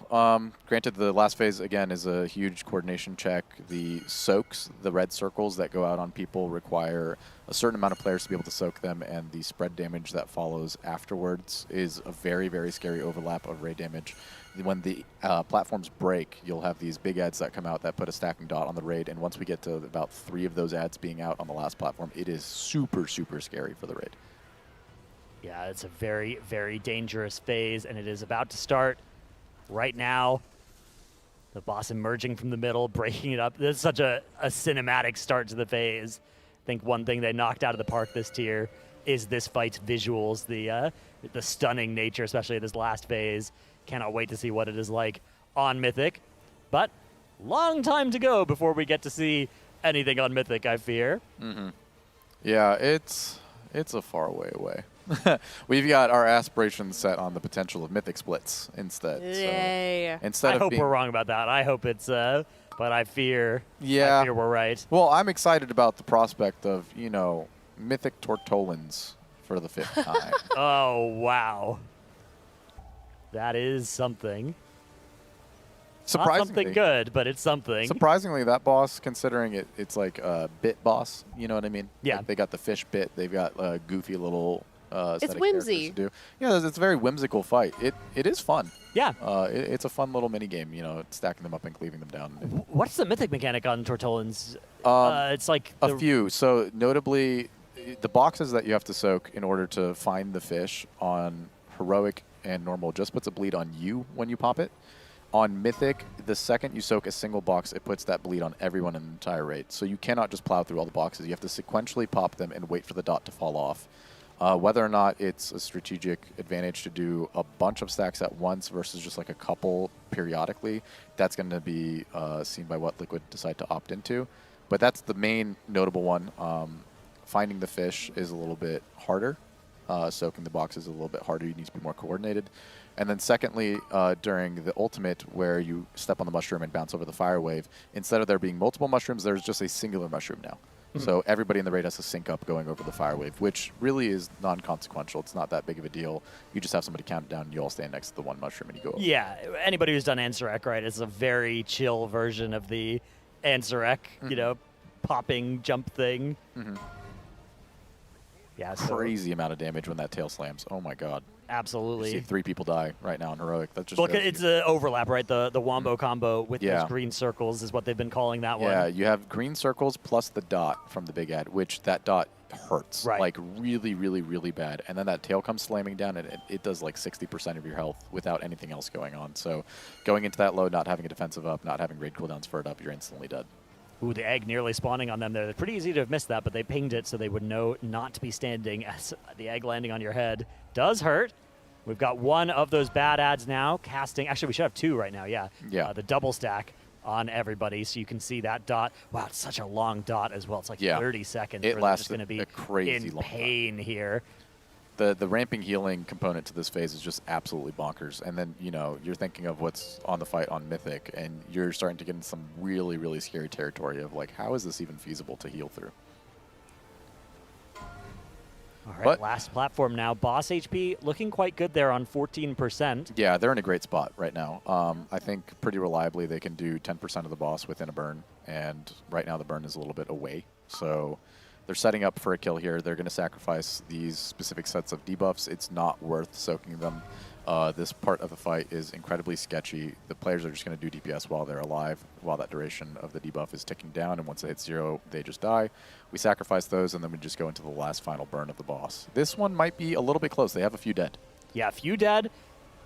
Granted, the last phase, again, is a huge coordination check. The soaks, the red circles that go out on people, require a certain amount of players to be able to soak them, and the spread damage that follows afterwards is a very, very scary overlap of raid damage. When the platforms break, you'll have these big ads that come out that put a stacking dot on the raid, and once we get to about 3 of those ads being out on the last platform, it is super, super scary for the raid. Yeah, it's a very, very dangerous phase, and it is about to start right now. The boss emerging from the middle, breaking it up. This is such a cinematic start to the phase. I think one thing they knocked out of the park this tier is this fight's visuals, the stunning nature, especially of this last phase. Cannot wait to see what it is like on Mythic. But long time to go before we get to see anything on Mythic, I fear. Yeah, it's a far way away. We've got our aspirations set on the potential of Mythic splits instead. Yay. So instead I of hope being, we're wrong about that. I hope it's, but I fear Yeah. I fear we're right. Well, I'm excited about the prospect of, Mythic Tortolans for the 5th time. Oh, wow. That is something. Not something good, but it's something. Surprisingly, that boss, considering it's like a bit boss, you know what I mean? Yeah. Like they got the fish bit, they've got a goofy little set of whimsy. characters to do. Yeah, it's a very whimsical fight. It is fun. Yeah. It's a fun little mini game. You know, stacking them up and cleaving them down. What's the mythic mechanic on Tortolans? It's like a few. So notably, the boxes that you have to soak in order to find the fish on heroic and normal just puts a bleed on you when you pop it. On Mythic, the second you soak a single box, it puts that bleed on everyone in the entire raid. So you cannot just plow through all the boxes. You have to sequentially pop them and wait for the dot to fall off. Whether or not it's a strategic advantage to do a bunch of stacks at once versus just like a couple periodically, that's going to be seen by what Liquid decide to opt into. But that's the main notable one. Finding the fish is a little bit harder. Soaking the box is a little bit harder. You need to be more coordinated. And then secondly, during the ultimate, where you step on the mushroom and bounce over the fire wave, instead of there being multiple mushrooms, there's just a singular mushroom now. So everybody in the raid has to sync up going over the fire wave, which really is non-consequential. It's not that big of a deal. You just have somebody count it down, and you all stand next to the one mushroom, and you go over. Yeah, anybody who's done Ansurek, right, it's a very chill version of the Ansurek, you know, popping jump thing. Yeah, so crazy amount of damage when that tail slams. Oh my god. Absolutely. You see 3 people die right now in heroic. That just look, it's an overlap, right? The wombo combo with Yeah. those green circles is what they've been calling that one. Yeah, you have green circles plus the dot from the big ad, which that dot hurts. Right. Like really, really, really bad. And then that tail comes slamming down, and it does like 60% of your health without anything else going on. So going into that load, not having a defensive up, not having raid cooldowns for it up, you're instantly dead. Ooh, the egg nearly spawning on them there. Pretty easy to have missed that, but they pinged it so they would know not to be standing, as the egg landing on your head does hurt. We've got one of those bad ads now casting. Actually, we should have 2 right now, yeah. Yeah. The double stack on everybody, so you can see that dot. Wow, it's such a long dot as well. It's like 30 seconds. It where they're lasts just going to be a crazy in long pain here. The ramping healing component to this phase is just absolutely bonkers. And then, you know, you're thinking of what's on the fight on Mythic, and you're starting to get in some really, really scary territory of, like, how is this even feasible to heal through? All right, But- last platform now. Boss HP looking quite good there on 14%. Yeah, they're in a great spot right now. I think pretty reliably they can do 10% of the boss within a burn, and right now the burn is a little bit away. So they're setting up for a kill here. They're going to sacrifice these specific sets of debuffs. It's not worth soaking them. This part of the fight is incredibly sketchy. The players are just going to do DPS while they're alive, while that duration of the debuff is ticking down, and once they hit 0, they just die. We sacrifice those, and then we just go into the last final burn of the boss. This one might be a little bit close. They have a few dead. Yeah, a few dead.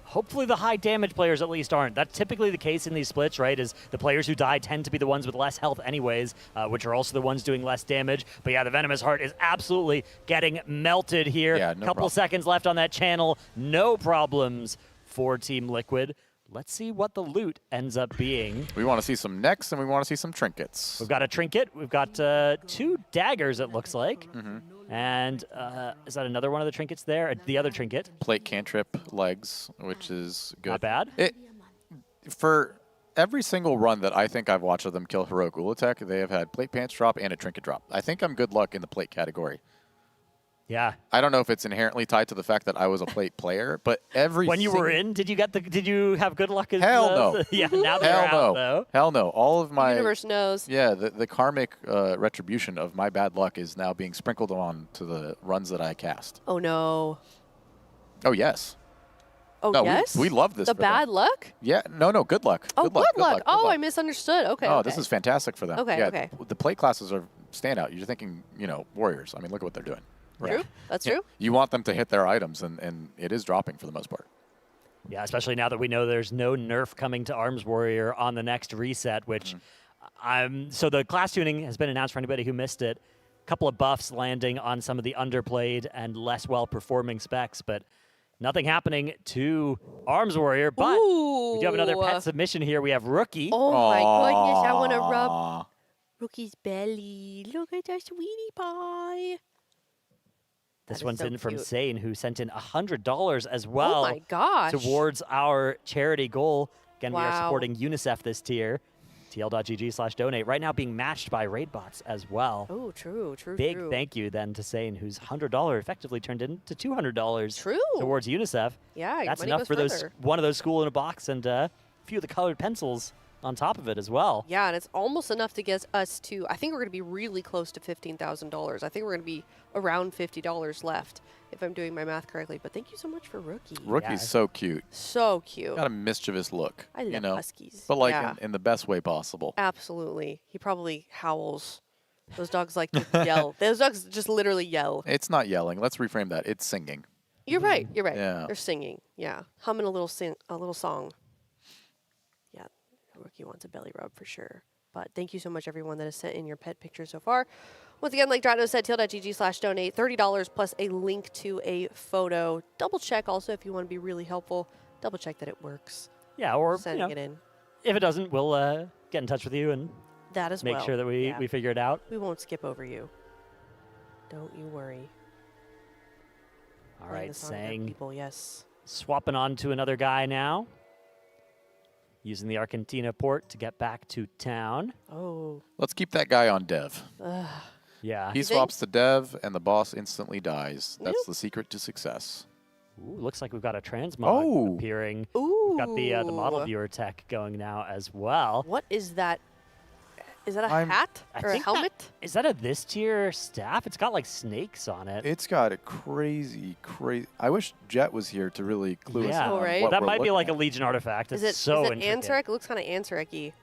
Hopefully the high damage players at least aren't. That's typically the case in these splits, right, is the players who die tend to be the ones with less health anyways, which are also the ones doing less damage. But yeah, the Venomous Heart is absolutely getting melted here. Yeah, Couple problem. seconds left on that channel. No problems for Team Liquid. Let's see what the loot ends up being. We want to see some necks, and we want to see some trinkets. We've got a trinket. We've got 2 daggers, it looks like. And is that another one of the trinkets there? The other trinket. Plate cantrip legs, which is good. Not bad. For every single run that I think I've watched of them kill Heroic Ula'tek, they have had plate pants drop and a trinket drop. I think I'm good luck in the plate category. Yeah. I don't know if it's inherently tied to the fact that I was a plate player, but every When you were in, did you have good luck? As, Hell no. Yeah, now that you're out, though. Hell no. All of my Universe knows. Yeah, the karmic retribution of my bad luck is now being sprinkled on to the runs that I cast. Oh no. Oh yes. Oh No, yes. we love this. The for them. bad luck. Yeah. No. Good luck. Oh, good luck. Oh, Good I luck. misunderstood. Okay. Oh, okay. this is fantastic for them. Okay, Yeah, okay. The plate classes are standout. You're thinking, warriors. I mean, look at what they're doing. True. That's Yeah. true. You want them to hit their items, and it is dropping for the most part. Yeah, especially now that we know there's no nerf coming to Arms Warrior on the next reset, which so the class tuning has been announced for anybody who missed it. A couple of buffs landing on some of the underplayed and less well-performing specs, but nothing happening to Arms Warrior. But we do have another pet submission here. We have Rookie. Oh my goodness, I want to rub Rookie's belly. Look at that sweetie pie. This That is one's so in from cute. Sane, who sent in $100 as well. Oh my gosh. Towards our charity goal. Again, we are Wow. supporting UNICEF this tier. TL.gg/donate. Right now being matched by raid bots as well. Oh, true. Big thank you then to Sane, whose $100 effectively turned into $200 towards UNICEF. Yeah, your That's money enough goes for further. one of those school in a box and a few of the colored pencils on top of it as well. Yeah, and it's almost enough to get us to, I think we're going to be really close to $15,000. I think we're going to be around $50 left, if I'm doing my math correctly. But thank you so much for Rookie. Rookie's so cute. So cute. Got a mischievous look. I love huskies. But like Yeah. in the best way possible. Absolutely. He probably howls. Those dogs like to yell. Those dogs just literally yell. It's not yelling. Let's reframe that. It's singing. You're right. You're right. Yeah. They're singing. Yeah. Humming a little song. Yeah. Rookie wants a belly rub for sure. But thank you so much, everyone that has sent in your pet pictures so far. Once again, like Drano said, teal.gg/donate, $30 plus a link to a photo. Double check also if you want to be really helpful. Double check that it works. Yeah, or sending it in. If it doesn't, we'll get in touch with you and that as make well. sure that we figure it out. We won't skip over you. Don't you worry. All Playing right, the song of Sang. people, yes. Swapping on to another guy now. Using the Argentina port to get back to town. Oh. Let's keep that guy on dev. Yeah. He swaps to dev, and the boss instantly dies. That's the secret to success. Ooh, looks like we've got a transmog appearing. Ooh. We've got the model viewer tech going now as well. What is that? Is that a hat or a helmet? Is that a this tier staff? It's got like snakes on it. It's got a crazy. I wish Jet was here to really clue us in on right? what That we're might be looking like at. a Legion artifact. It's Is it so Ansarek? intricate. It looks kind of Ansarek-y.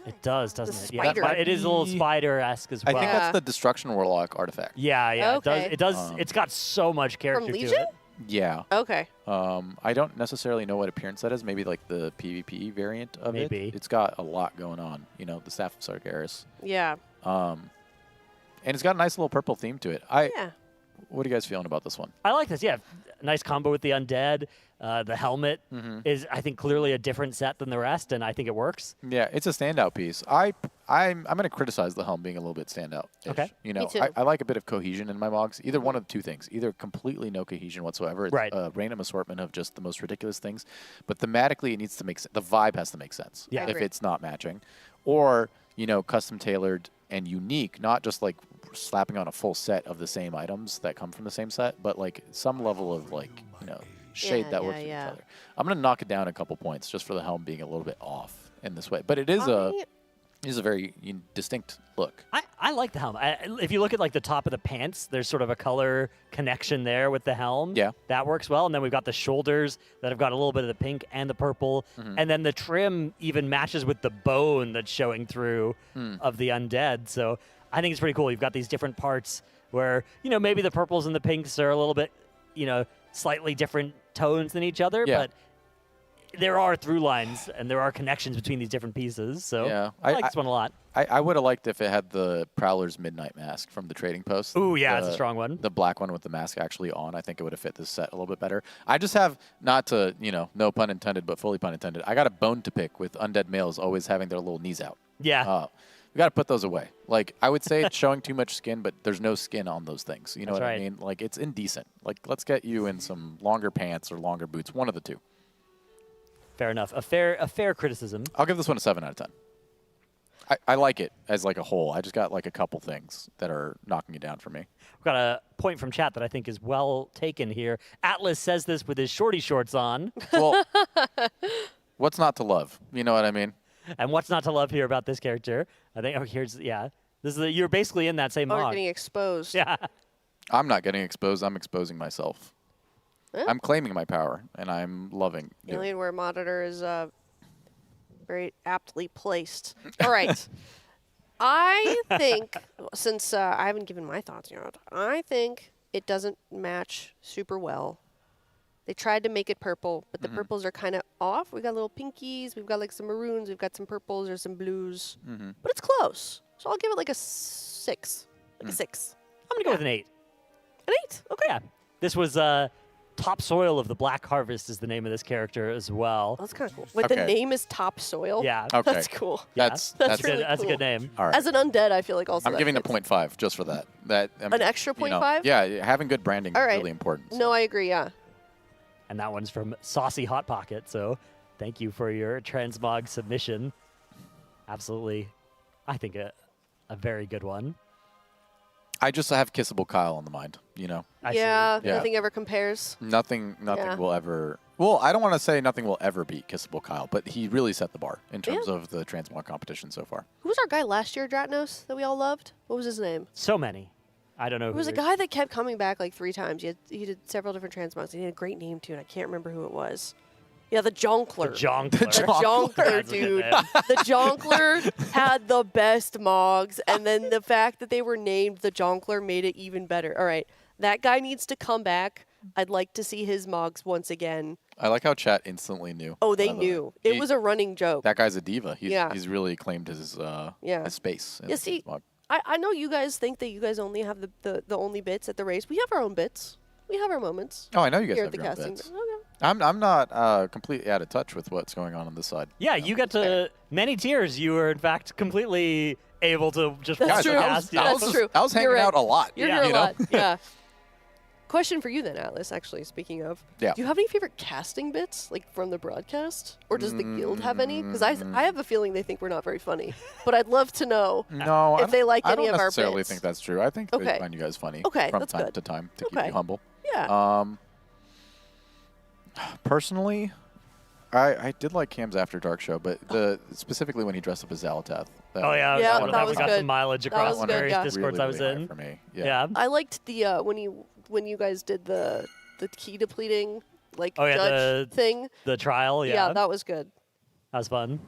It does, doesn't it? spider. Yeah, it is a little spider-esque as I well. think that's the Destruction Warlock artifact. Yeah, yeah, Okay. it does. It's got so much character to Legion? it. Yeah. Okay. I don't necessarily know what appearance that is. Maybe like the PvP variant of Maybe. it. It's got a lot going on. You know, the Staff of Sargeras. Yeah. And it's got a nice little purple theme to it. Yeah. What are you guys feeling about this one? I like this. Yeah, nice combo with the undead. The helmet is, I think, clearly a different set than the rest, and I think it works. Yeah, it's a standout piece. I'm going to criticize the helm being a little bit standout. Okay. You know, Me too. I like a bit of cohesion in my mogs. Either one of two things. Either completely no cohesion whatsoever. It's a random assortment of just the most ridiculous things. But thematically, it needs to make sense. The vibe has to make sense. Yeah. I If agree. it's not matching. Or, you know, custom tailored and unique, not just like slapping on a full set of the same items that come from the same set, but like some level of like, you know, shade that works with each other. I'm going to knock it down a couple points just for the helm being a little bit off in this way. But it is a very distinct look. I like the helm. If you look at like the top of the pants, there's sort of a color connection there with the helm. Yeah. That works well. And then we've got the shoulders that have got a little bit of the pink and the purple. And then the trim even matches with the bone that's showing through of the undead. So I think it's pretty cool. You've got these different parts where, you know, maybe the purples and the pinks are a little bit, you know, slightly different tones than each other, Yeah. but there are through lines and there are connections between these different pieces. So Yeah. I like this one a lot. I would have liked if it had the Prowler's Midnight Mask from the Trading Post. Ooh, yeah, it's a strong one. The black one with the mask actually on. I think it would have fit this set a little bit better. I just have, not to, you know, no pun intended, but fully pun intended, I got a bone to pick with undead males always having their little knees out. Yeah. We got to put those away. Like, I would say it's showing too much skin, but there's no skin on those things. You know That's what right. I mean? Like, it's indecent. Like, let's get you in some longer pants or longer boots. One of the two. Fair enough. A fair criticism. I'll give this one a 7 out of 10. I like it as like a whole. I just got like a couple things that are knocking it down for me. We've got a point from chat that I think is well taken here. Atlas says this with his shorty shorts on. Well, what's not to love? You know what I mean? And what's not to love here about this character? I think, this is you're basically in that same Oh, you're mod. getting exposed. Yeah. I'm not getting exposed. I'm exposing myself. Eh? I'm claiming my power, and I'm loving doing it. Alienware monitor is very aptly placed. All right. I think, since I haven't given my thoughts yet, I think it doesn't match super well. They tried to make it purple, but the purples are kind of off. We got little pinkies. We've got like some maroons. We've got some purples or some blues. But it's close. So I'll give it like a 6. Like a 6. I'm going to go with an 8. An 8? Okay. Yeah. This was Topsoil of the Black Harvest is the name of this character as well. That's kind of cool. Wait, the name is Topsoil? Yeah. Okay. That's cool. Yeah. That's really That's a cool. good name. All right. As an undead, I feel like also I'm that giving a fits. 0.5 just for that. An extra you know, 0.5? Yeah, having good branding All is right. really important. No, I agree, yeah. And that one's from Saucy Hot Pocket. So thank you for your transmog submission. Absolutely. I think a very good one. I just have Kissable Kyle on the mind, you know? I see. Yeah, Yeah. nothing ever compares. Nothing Yeah. will ever... Well, I don't want to say nothing will ever beat Kissable Kyle, but he really set the bar in terms of the transmog competition so far. Who was our guy last year, Dratnos, that we all loved? What was his name? So many. I don't know. It was a guy that kept coming back like 3 times. He did several different transmogs. He had a great name too, and I can't remember who it was. Yeah, the Jonkler. The Jonkler. The Jonkler, That's a good dude. name. The Jonkler had the best mogs, and then the fact that they were named the Jonkler made it even better. All right, that guy needs to come back. I'd like to see his mogs once again. I like how chat instantly knew. Oh, they by the knew. way. It was a running joke. That guy's a diva. He's Yeah. really claimed his his space. in Yeah, the see, transmog. I know you guys think that you guys only have the only bits at the race. We have our own bits. We have our moments. Oh, I know you guys here have at the your own casting. bits. Okay. I'm not completely out of touch with what's going on this side. Yeah, you got to many tiers. You were in fact completely able to just That's watch true. the cast. That's true. I was hanging You're right. out a lot. You're Yeah. here you a know? lot. Yeah. Question for you then, Atlas, actually, speaking of. Yeah. Do you have any favorite casting bits, like from the broadcast? Or does the guild have any? Because I have a feeling they think we're not very funny. But I'd love to know No, if they like I any don't of our necessarily bits. think that's true. I think Okay. they find you guys funny Okay, from that's time good. to time to keep Okay. you humble. Yeah. Personally, I did like Cam's After Dark show, but specifically when he dressed up as Zalatath. Oh yeah, Yeah, one of that them was got good. some mileage That across was the good, various yeah. discords I was high in. for me. Yeah. I liked the when you guys did the key depleting like Oh yeah, judge the thing. the trial. Yeah, Yeah, that was good. that was fun.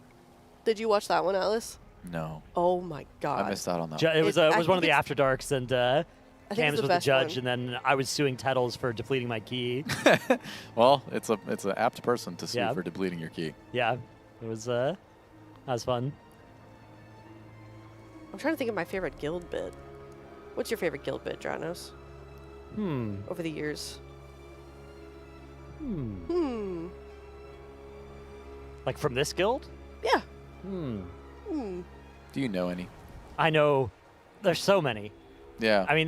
Did you watch that one, Atlas? No, Oh my god. I missed out on that. It was I it was one of think the it's- after darks, and think Cam it's was the with the best judge, one. and then I was suing Tettles for depleting my key. Well, it's an apt person to sue Yeah. for depleting your key. Yeah, it was that was fun. I'm trying to think of my favorite guild bit. What's your favorite guild bit, Dranos? Over the years. Like from this guild? Yeah. Hmm. Do you know any? I know there's so many. Yeah. I mean,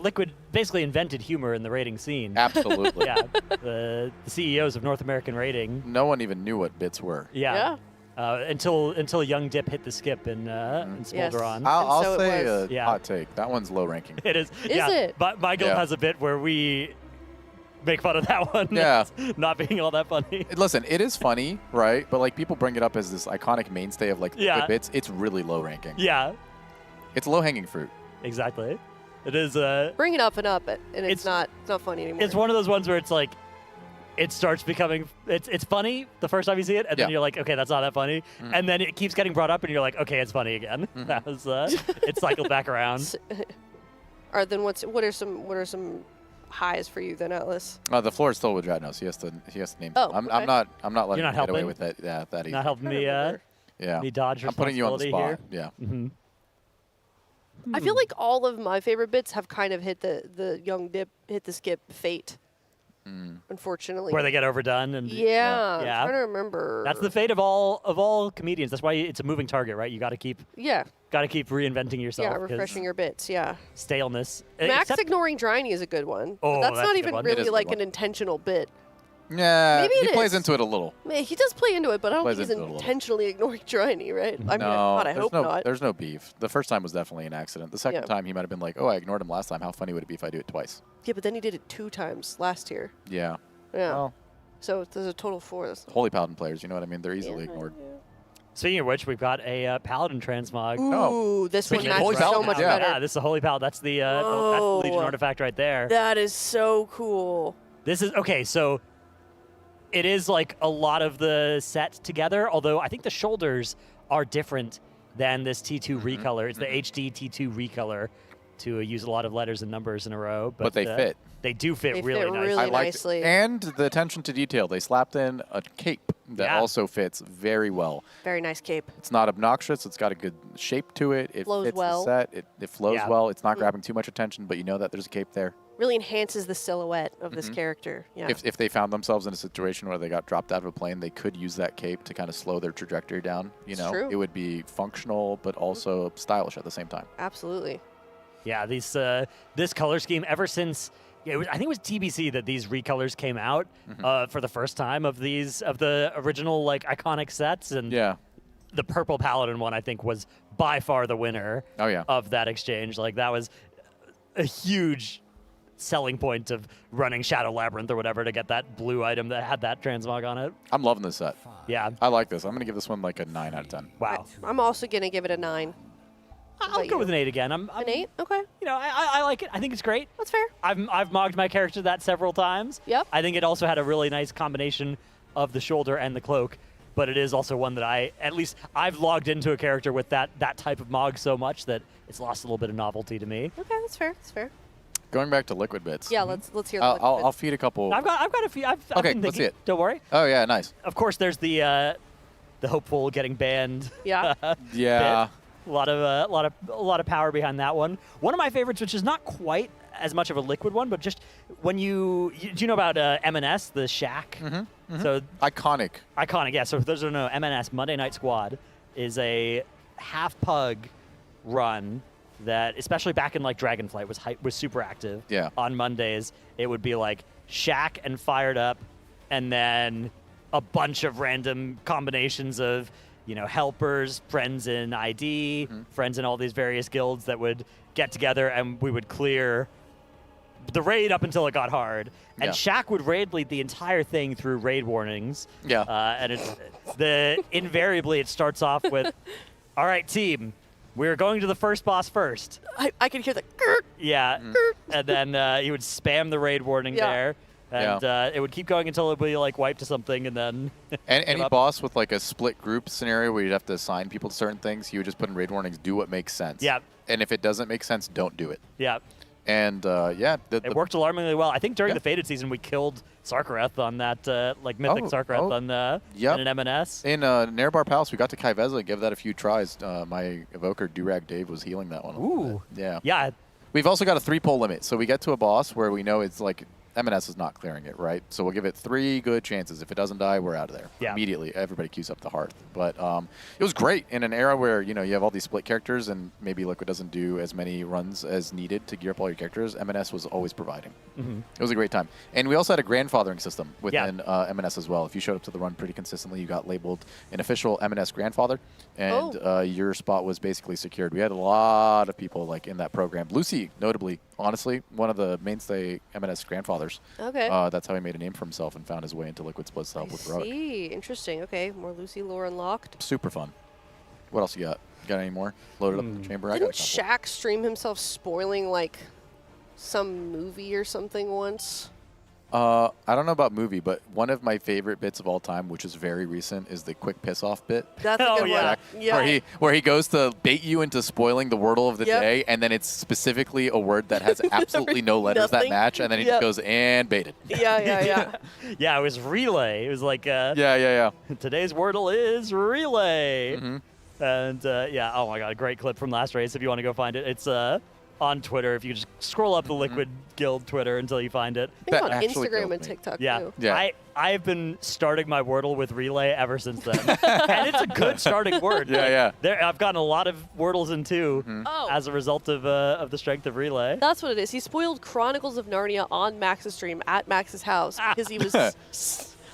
Liquid basically invented humor in the rating scene. Absolutely. Yeah. The CEOs of North American Rating. No one even knew what bits were. Yeah. Until Young Dip hit the skip in Smolderon. I'll say a Yeah. hot take. That one's low ranking. It is. Is yeah. it? But my guild Yeah. has a bit where we make fun of that one. Yeah. as not being all that funny. Listen, it is funny, right? But like people bring it up as this iconic mainstay of like the Yeah. good bits. It's really low ranking. Yeah. It's low hanging fruit. Exactly. It is. Bring it up, and it's not funny anymore. It's one of those ones where it's like, it starts becoming it's funny the first time you see it, and then Yeah. you're like, okay, that's not that funny, and then it keeps getting brought up, and you're like, okay, it's funny again. That was it cycled back around. Or then what are some highs for you then, Atlas? The floor is still with Dratnos. He has to name. Oh, I'm okay. not letting You're not him get away helping? with that. Yeah, that easy. Not helping me. Yeah. Me dodge I'm putting you on the responsibility spot. here. Yeah. Mm-hmm. I feel like all of my favorite bits have kind of hit the Young Dip, hit the skip fate. Unfortunately. Where they get overdone and Yeah, I'm yeah. trying to remember. That's the fate of all comedians. That's why it's a moving target, right? You got to keep reinventing yourself. Yeah, 'cause refreshing your bits. Yeah. staleness. Max Except- ignoring Dryny is a good one. But Oh, that's that's not a good even one. It is really a good like one. an intentional bit. Yeah. Maybe he it plays is. into it a little. Man, he does play into it, but I don't Plays think he's into it a little. intentionally ignoring Dryny, right? I mean, No, God, I there's hope no, not. There's no beef. The first time was definitely an accident. The second Yeah. time he might have been like, "Oh, I ignored him last time. How funny would it be if I do it twice?" Yeah, but then he did it 2 times last year. Yeah. Yeah. Well, So there's a total 4. That's Holy Paladin players, you know what I mean? They're easily ignored. Speaking of which, we've got a Paladin transmog. Ooh, this one Speaking of matches Holy so Paladin, much yeah. better. Yeah, this is a Holy Paladin. That's the Legion Whoa. artifact right there. That is so cool. This is okay. So it is like a lot of the set together. Although I think the shoulders are different than this T2 recolor. It's the HD T2 recolor to use a lot of letters and numbers in a row. But they fit. They do fit They really fit nicely. really I liked nicely. it. And the attention to detail. They slapped in a cape that Yeah. also fits very well. Very nice cape. It's not obnoxious. It's got a good shape to it. It Flows fits well. the set. It flows Yeah. well. It's not grabbing too much attention, but you know that there's a cape there. Really enhances the silhouette of this character. Yeah. If they found themselves in a situation where they got dropped out of a plane, they could use that cape to kind of slow their trajectory down. You It's know, true. it would be functional but also stylish at the same time. Absolutely. Yeah, these this color scheme ever since I think it was TBC that these recolors came out for the first time of the original like iconic sets, and Yeah. the purple Paladin one I think was by far the winner Oh yeah. of that exchange. Like that was a huge selling point of running Shadow Labyrinth or whatever to get that blue item that had that transmog on it. I'm loving this set. Yeah. I like this. I'm going to give this one like a 9 out of 10. Wow. I'm also going to give it a 9. I'll go with an 8 again. I'm an 8? Okay. You know, I like it. I think it's great. That's fair. I've mogged my character that several times. Yep. I think it also had a really nice combination of the shoulder and the cloak, but it is also one that I've logged into a character with that type of mog so much that it's lost a little bit of novelty to me. Okay, that's fair. That's fair. Going back to liquid bits. Yeah, let's hear the liquid I'll bits. feed a couple. I've got a few. I've Okay, been let's see thinking. it. Don't worry. Oh, yeah, nice. Of course, there's the hopeful getting banned. Yeah. Yeah. bit. A lot of power behind that one. One of my favorites, which is not quite as much of a liquid one, but just when do you know about M&S, the Shack? Mm-hmm. So iconic. Iconic, yeah. So for those who don't know, M&S Monday Night Squad is a half pug run that, especially back in like Dragonflight, was super active. Yeah. On Mondays, it would be like Shack and Fired Up, and then a bunch of random combinations of, you know, helpers, friends in ID, friends in all these various guilds that would get together, and we would clear the raid up until it got hard. And Yeah. Shaq would raid lead the entire thing through raid warnings. Yeah. And invariably it starts off with, all right, team, we're going to the first boss first. I could hear the grr. Yeah. And then he would spam the raid warning Yeah. there. And it would keep going until it would be like wiped to something, and then And any give up. boss with like a split group scenario where you'd have to assign people to certain things, he would just put in raid warnings, do what makes sense. Yeah. And if it doesn't make sense, don't do it. Yeah. And It worked alarmingly well. I think during the Fated season we killed Sarkareth on that mythic Sarkareth on in an M&S. In Nerebar Palace, we got to Kaiveza and gave that a few tries. My evoker, Durag Dave, was healing that one. Ooh. Yeah. Yeah. We've also got a 3-pull limit, so we get to a boss where we know it's like M&S is not clearing it, right? So we'll give it 3 good chances. If it doesn't die, we're out of there. Yeah. Immediately, everybody queues up the hearth. But it was great in an era where, you know, you have all these split characters and maybe Liquid doesn't do as many runs as needed to gear up all your characters. M&S was always providing. It was a great time. And we also had a grandfathering system within M&S as well. If you showed up to the run pretty consistently, you got labeled an official M&S grandfather, and your spot was basically secured. We had a lot of people like in that program. Lucy, notably, honestly, one of the mainstay M&S grandfathers. Okay. That's how he made a name for himself and found his way into Liquid Splits to help with Heroic. See, interesting. Okay, more Lucy lore unlocked. Super fun. What else you got? Got any more? Loaded up in the chamber? I got a Didn't couple. Shaq stream himself spoiling like some movie or something once? I don't know about movie, but one of my favorite bits of all time, which is very recent, is the quick piss off bit. That's a good one. Yeah. Where he goes to bait you into spoiling the wordle of the day, and then it's specifically a word that has absolutely no letters that Nothing. match, and then he just goes and baited. Yeah. Yeah, it was relay. It was like yeah. Today's wordle is relay. Mm-hmm. And oh my god, great clip from last race if you want to go find it. It's on Twitter. If you just scroll up the Liquid Guild Twitter until you find it. I think on Instagram and TikTok too. I've been starting my Wordle with relay ever since then. And it's a good starting word. Yeah. I've gotten a lot of Wordles in too as a result of the strength of relay. That's what it is. He spoiled Chronicles of Narnia on Max's stream at Max's house because he was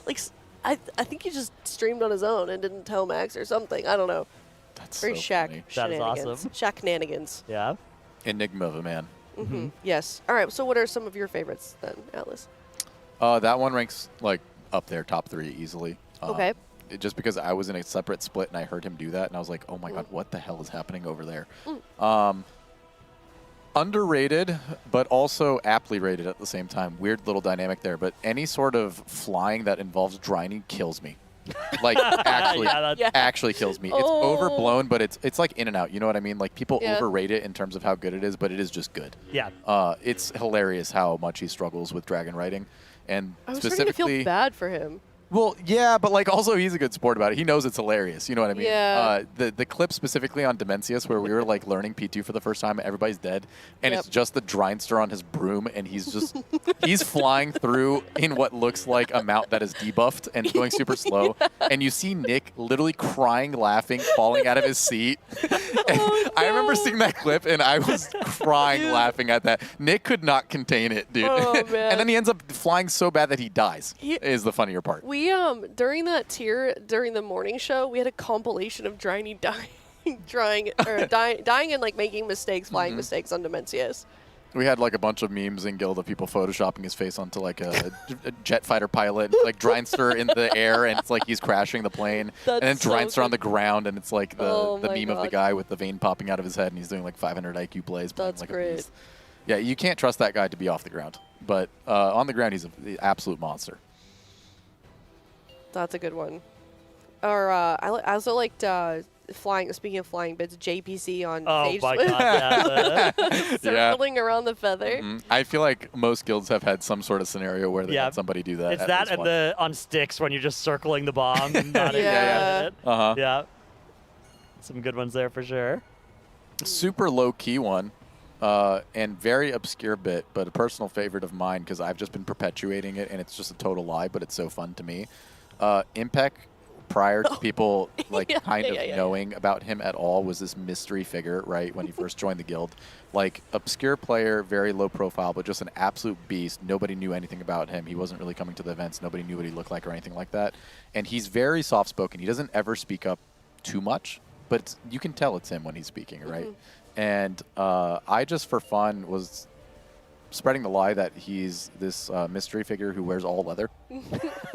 like, I think he just streamed on his own and didn't tell Max or something. I don't know. That's very so Shaq funny. That is shenanigans. awesome. Shaq-nanigans. Yeah. Enigma of a man. Yes. All right. So what are some of your favorites then, Atlas? That one ranks like up there, top 3 easily. Okay. Just because I was in a separate split and I heard him do that, and I was like, oh my god, what the hell is happening over there? Underrated, but also aptly rated at the same time. Weird little dynamic there, but any sort of flying that involves drying kills me. Like actually kills me. It's overblown, but it's like in and out. You know what I mean? Like people overrate it in terms of how good it is, but it is just good. Yeah. It's hilarious how much he struggles with dragon riding, and I was starting to feel bad for him. Well, yeah, but like also he's a good sport about it. He knows it's hilarious. You know what I mean? Yeah. The clip specifically on Demencius where we were like learning P2 for the first time, everybody's dead, and it's just the Drinester on his broom, and he's just he's flying through in what looks like a mount that is debuffed and going super slow, and you see Nick literally crying, laughing, falling out of his seat. I remember seeing that clip, and I was crying, laughing at that. Nick could not contain it, dude. Oh, man. And then he ends up flying so bad that he dies. Is the funnier part. We during that tier during the morning show, we had a compilation of Dryny dying and like making mistakes, flying mistakes on Demencius. We had like a bunch of memes in Guild of people photoshopping his face onto like a jet fighter pilot, like Dreinster in the air, and it's like he's crashing the plane, and then so Dreinster on good. the ground, and it's like the my meme of the God. guy with the vein popping out of his head, and he's doing like 500 IQ plays. playing That's like great. A beast. Yeah, you can't trust that guy to be off the ground, but on the ground he's the absolute monster. That's a good one. Or I also liked flying. Speaking of flying bits, JPC on Oh stage my god, circling around the feather. I feel like most guilds have had some sort of scenario where they had somebody do that. It's at that least and once. the on sticks when you're just circling the bomb. And not Yeah. Uh-huh. Yeah. Some good ones there for sure. Super low-key one, and very obscure bit, but a personal favorite of mine because I've just been perpetuating it, and it's just a total lie, but it's so fun to me. Impec, prior to people like knowing about him at all, was this mystery figure, right, when he first joined the guild. Like, obscure player, very low profile, but just an absolute beast. Nobody knew anything about him. He wasn't really coming to the events. Nobody knew what he looked like or anything like that. And he's very soft-spoken. He doesn't ever speak up too much, but you can tell it's him when he's speaking, right? And I just, for fun, was spreading the lie that he's this mystery figure who wears all leather,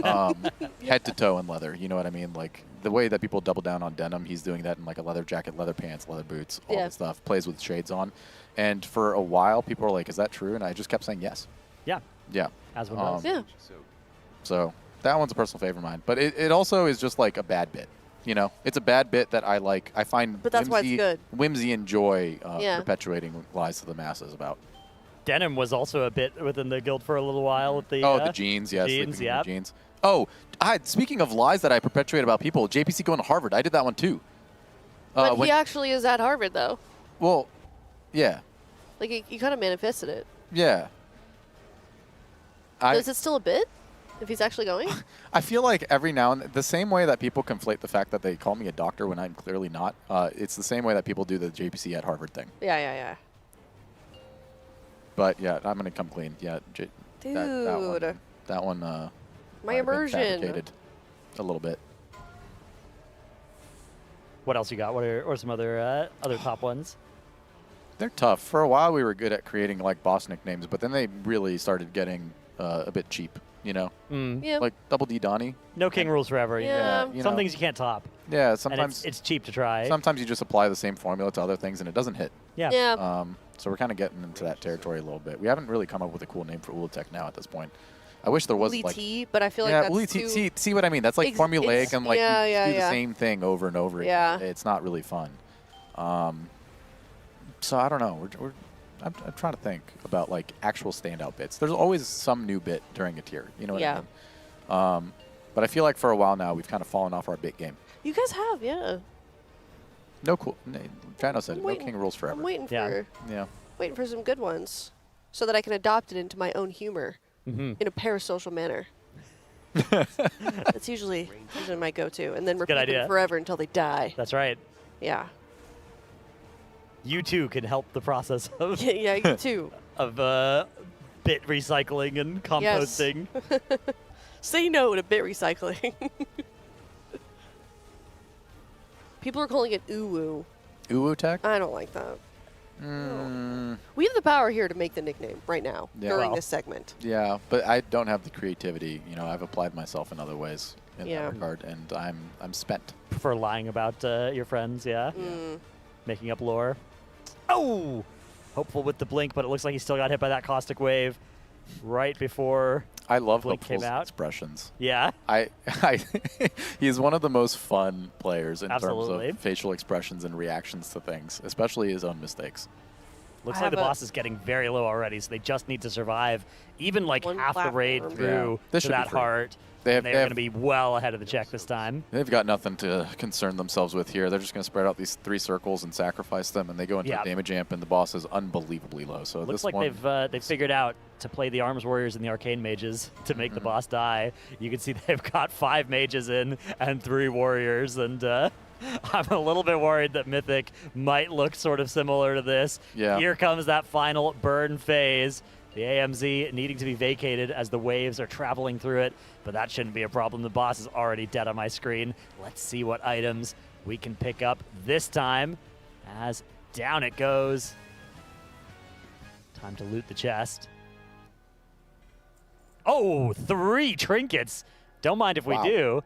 head to toe in leather. You know what I mean? Like the way that people double down on denim, he's doing that in like a leather jacket, leather pants, leather boots, all that stuff. Plays with shades on, and for a while, people were like, "Is that true?" And I just kept saying yes. Yeah. Yeah. As one does. Yeah. So that one's a personal favorite of mine, but it also is just like a bad bit. You know, it's a bad bit that I like. I find But that's why it's good. whimsy and joy Yeah. perpetuating lies to the masses about. Denim was also a bit within the guild for a little while with the the jeans, yeah, jeans, sleeping in the jeans. Oh, speaking of lies that I perpetuate about people, JPC going to Harvard, I did that one too. But he actually is at Harvard, though. Well, yeah, Like, you kind of manifested it. yeah. Is it still a bit? If he's actually going? I feel like every now and the same way that people conflate the fact that they call me a doctor when I'm clearly not, it's the same way that people do the JPC at Harvard thing. Yeah. But yeah, I'm gonna come clean. Yeah, Dude. that one. My might have been immersion. fabricated a little bit. What else you got? What are some other top ones? They're tough. For a while, we were good at creating like boss nicknames, but then they really started getting a bit cheap. You know, Yeah. like Double D Donnie. No king rules forever. Yeah. you Some know. things you can't top. Yeah, And sometimes it's cheap to try. Sometimes you just apply the same formula to other things and it doesn't hit. Yeah. Yeah. So we're kind of getting into that territory a little bit. We haven't really come up with a cool name for Ula'tek now at this point. I wish there was Uli like T, but I feel like yeah, that's Uli too... T. See what I mean? That's like formulaic and like yeah, you yeah, do the yeah. same thing over and over Yeah. again. It's not really fun. So I don't know. I'm trying to think about like actual standout bits. There's always some new bit during a tier. You know what I mean? But I feel like for a while now we've kind of fallen off our bit game. You guys have, yeah. No cool. Jano said it. No waiting- king rules forever. I'm waiting for some good ones so that I can adopt it into my own humor in a parasocial manner. That's usually my go-to, and then repeat idea. them forever until they die. That's right. Yeah. You too can help the process of Yeah, you too. of bit recycling and composting. Say no to bit recycling. People are calling it uwu. Ula'tek? I don't like that. Mm, We have the power here to make the nickname right now Yeah. during Well. this segment. yeah, but I don't have the creativity. You know, I've applied myself in other ways in Yeah. that regard, and I'm spent. For lying about your friends, yeah. Mm. Making up lore. Oh! Hopeful with the blink, but it looks like he still got hit by that caustic wave right before I love blink came Hopeful's out. expressions. Yeah. He's one of the most fun players in Absolutely. terms of facial expressions and reactions to things, especially his own mistakes. Looks I like the have a- boss is getting very low already, so they just need to survive even like One half the raid platform. through Yeah. This to should be that free. heart. They and have- they're they going to be well ahead of the check this time. They've got nothing to concern themselves with here. They're just going to spread out these 3 circles and sacrifice them, and they go into Yeah. a damage amp, and the boss is unbelievably low. So Looks this like one, they've figured out to play the Arms Warriors and the Arcane Mages to make the boss die. You can see they've got 5 mages in and 3 warriors, and I'm a little bit worried that Mythic might look sort of similar to this. Yeah. Here comes that final burn phase. The AMZ needing to be vacated as the waves are traveling through it, but that shouldn't be a problem. The boss is already dead on my screen. Let's see what items we can pick up this time as down it goes. Time to loot the chest. Oh, 3 trinkets. Don't mind if we do.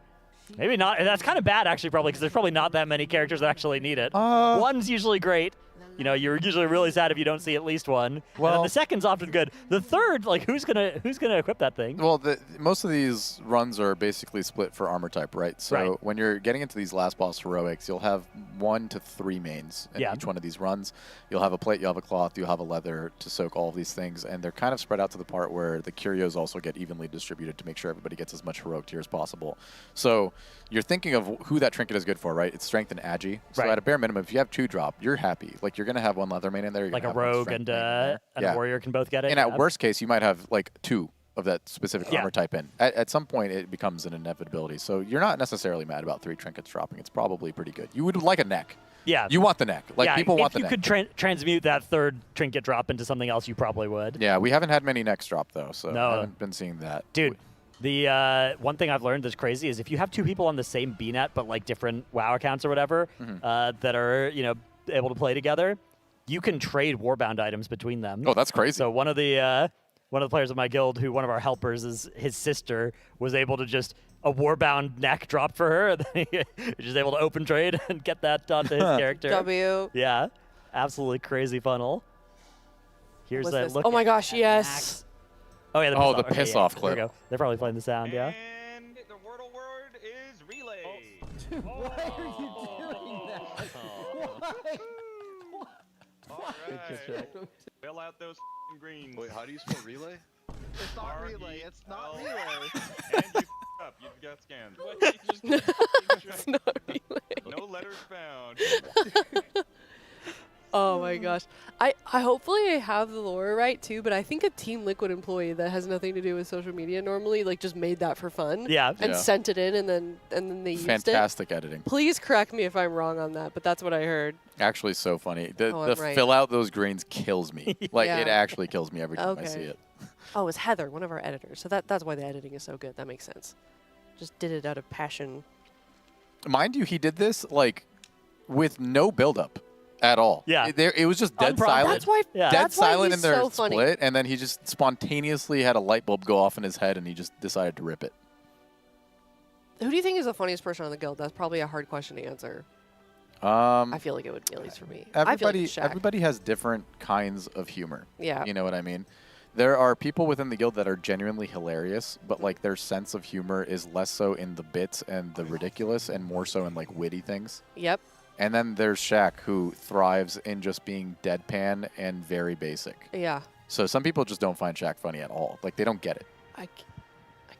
Maybe not. That's kind of bad, actually, probably, because there's probably not that many characters that actually need it. One's usually great. You know, you're usually really sad if you don't see at least one. Well, and then the second's often good. The third, like, who's gonna equip that thing? Well, most of these runs are basically split for armor type, right? So when you're getting into these last boss heroics, you'll have 1 to 3 mains in each one of these runs. You'll have a plate, you'll have a cloth, you'll have a leather to soak all of these things, and they're kind of spread out to the part where the curios also get evenly distributed to make sure everybody gets as much heroic tier as possible. So you're thinking of who that trinket is good for, right? It's strength and agi. So at a bare minimum, if you have 2 drop, you're happy. Like, you're going to have 1 leather main in there. You're like gonna a have 1 rogue strength and, main in there. a warrior can both get it. And at worst case, you might have like 2 of that specific Yeah. armor type in. At some point, it becomes an inevitability. So you're not necessarily mad about 3 trinkets dropping. It's probably pretty good. You would like a neck. Yeah. You want the neck. Like, people want the neck. If you could transmute that 3rd trinket drop into something else, you probably would. Yeah, we haven't had many necks drop, though, so No. I haven't been seeing that. Dude, the one thing I've learned that's crazy is if you have 2 people on the same BNet but like different WoW accounts or whatever that are, you know, able to play together, you can trade Warbound items between them. Oh, that's crazy. So one of the players of my guild, who one of our helpers is his sister, was able to just a Warbound neck drop for her, and then he was just able to open trade and get that onto his character. W. Yeah, absolutely crazy funnel. Here's What's that this? look. Oh my gosh, yes. Oh yeah, the piss off There clip. we go. They're probably playing the sound, yeah. And the wordle word is relay. Why are you doing that? Why? All right. Fill out those greens. Wait, how do you spell relay? It's not relay. It's not relay. And you up. You got scanned. It's not relay. No letters found. Oh my gosh. I hopefully I have the lore right too, but I think a Team Liquid employee that has nothing to do with social media normally like just made that for fun. Yeah. And Yeah. sent it in and then they used it. Fantastic editing. Please correct me if I'm wrong on that, but that's what I heard. Actually, so funny. The Oh, I'm right. fill out those greens kills me. Like, Yeah. it actually kills me every time I Okay. see it. Oh, it was Heather, one of our editors. So that's why the editing is so good. That makes sense. Just did it out of passion. Mind you, he did this, like, with no buildup at all. Yeah. It was just dead Unprompted. silent. That's why. Yeah. Dead That's why silent he's in their so funny. split, and then he just spontaneously had a light bulb go off in his head, and he just decided to rip it. Who do you think is the funniest person on the guild? That's probably a hard question to answer. I feel like it would be, at least for me. I feel like it's Shaq. Everybody has different kinds of humor. Yeah. You know what I mean? There are people within the guild that are genuinely hilarious, but like their sense of humor is less so in the bits and the ridiculous and more so in like witty things. Yep. And then there's Shaq, who thrives in just being deadpan and very basic. Yeah. So some people just don't find Shaq funny at all. Like, they don't get it. I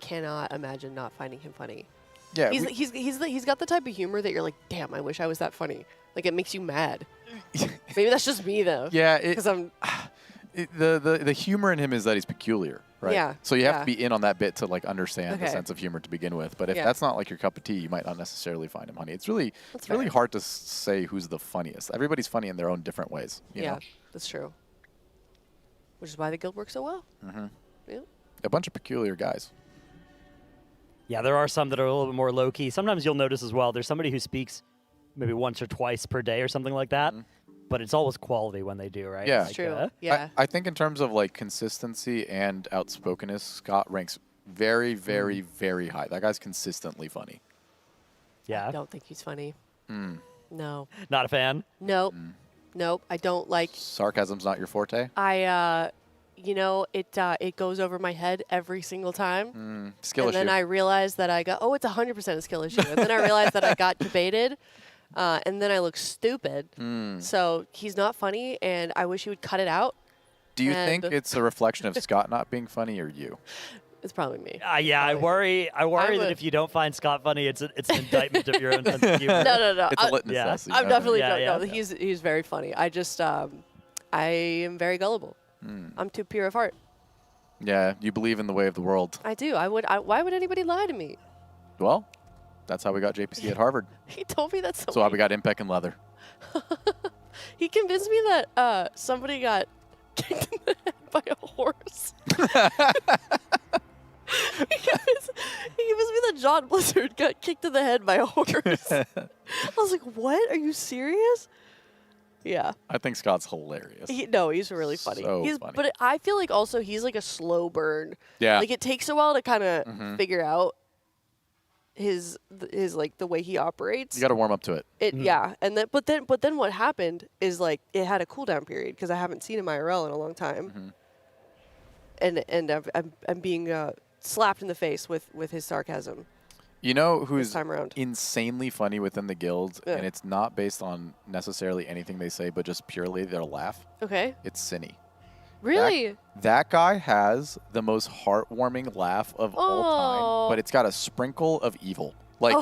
cannot imagine not finding him funny. Yeah. He's got the type of humor that you're like, damn, I wish I was that funny. Like, it makes you mad. Maybe that's just me though. Yeah. Because I'm. The humor in him is that he's peculiar, right? Yeah, So you have yeah. to be in on that bit to like understand the Okay. sense of humor to begin with. But if Yeah. that's not like your cup of tea, you might not necessarily find him funny. It's really fair. hard to say who's the funniest. Everybody's funny in their own different ways. You Yeah, know? that's true. Which is why the guild works so well. Mm-hmm. Yeah. A bunch of peculiar guys. Yeah, there are some that are a little bit more low key. Sometimes you'll notice as well. There's somebody who speaks maybe once or twice per day or something like that, but it's always quality when they do, right? Yeah. It's true. Yeah. I think in terms of like consistency and outspokenness, Scott ranks very, very, very high. That guy's consistently funny. Yeah. I don't think he's funny. No. Not a fan. Nope. Nope. I don't like. Sarcasm's not your forte? You know, it goes over my head every single time. Skill and issue. then I realized that I got, oh, it's 100% a skill issue. And then I realized that I got debated, and then I look stupid. So he's not funny, and I wish he would cut it out. Do you think and- it's a reflection of Scott not being funny or you? It's probably me. Yeah, I worry that would- if you don't find Scott funny, it's an indictment of your own sense of humor. No. It's a litmus yeah. test. I'm definitely Yeah, no. He's very funny. I just I am very gullible. I'm too pure of heart. Yeah, you believe in the way of the world. I do. Why would anybody lie to me? Well, that's how we got JPC at Harvard. He told me that That's why we got Impec and Leather. He convinced me that somebody got kicked in the head by a horse. He convinced me that John Blizzard got kicked in the head by a horse. I was like, what? Are you serious? Yeah. I think Scott's hilarious. No, he's really funny. So He's funny. but I feel like also he's like a slow burn. Yeah. Like it takes a while to kind of Mhm. figure out his like the way he operates. You got to warm up to it. Yeah, and then but then what happened is like it had a cooldown period because I haven't seen him IRL in a long time, and I'm being slapped in the face with his sarcasm. You know who's time around. insanely funny within the guild, Yeah. and it's not based on necessarily anything they say, but just purely their laugh? Okay. It's Cinny. Really? That guy has the most heartwarming laugh of all time, but it's got a sprinkle of evil. Like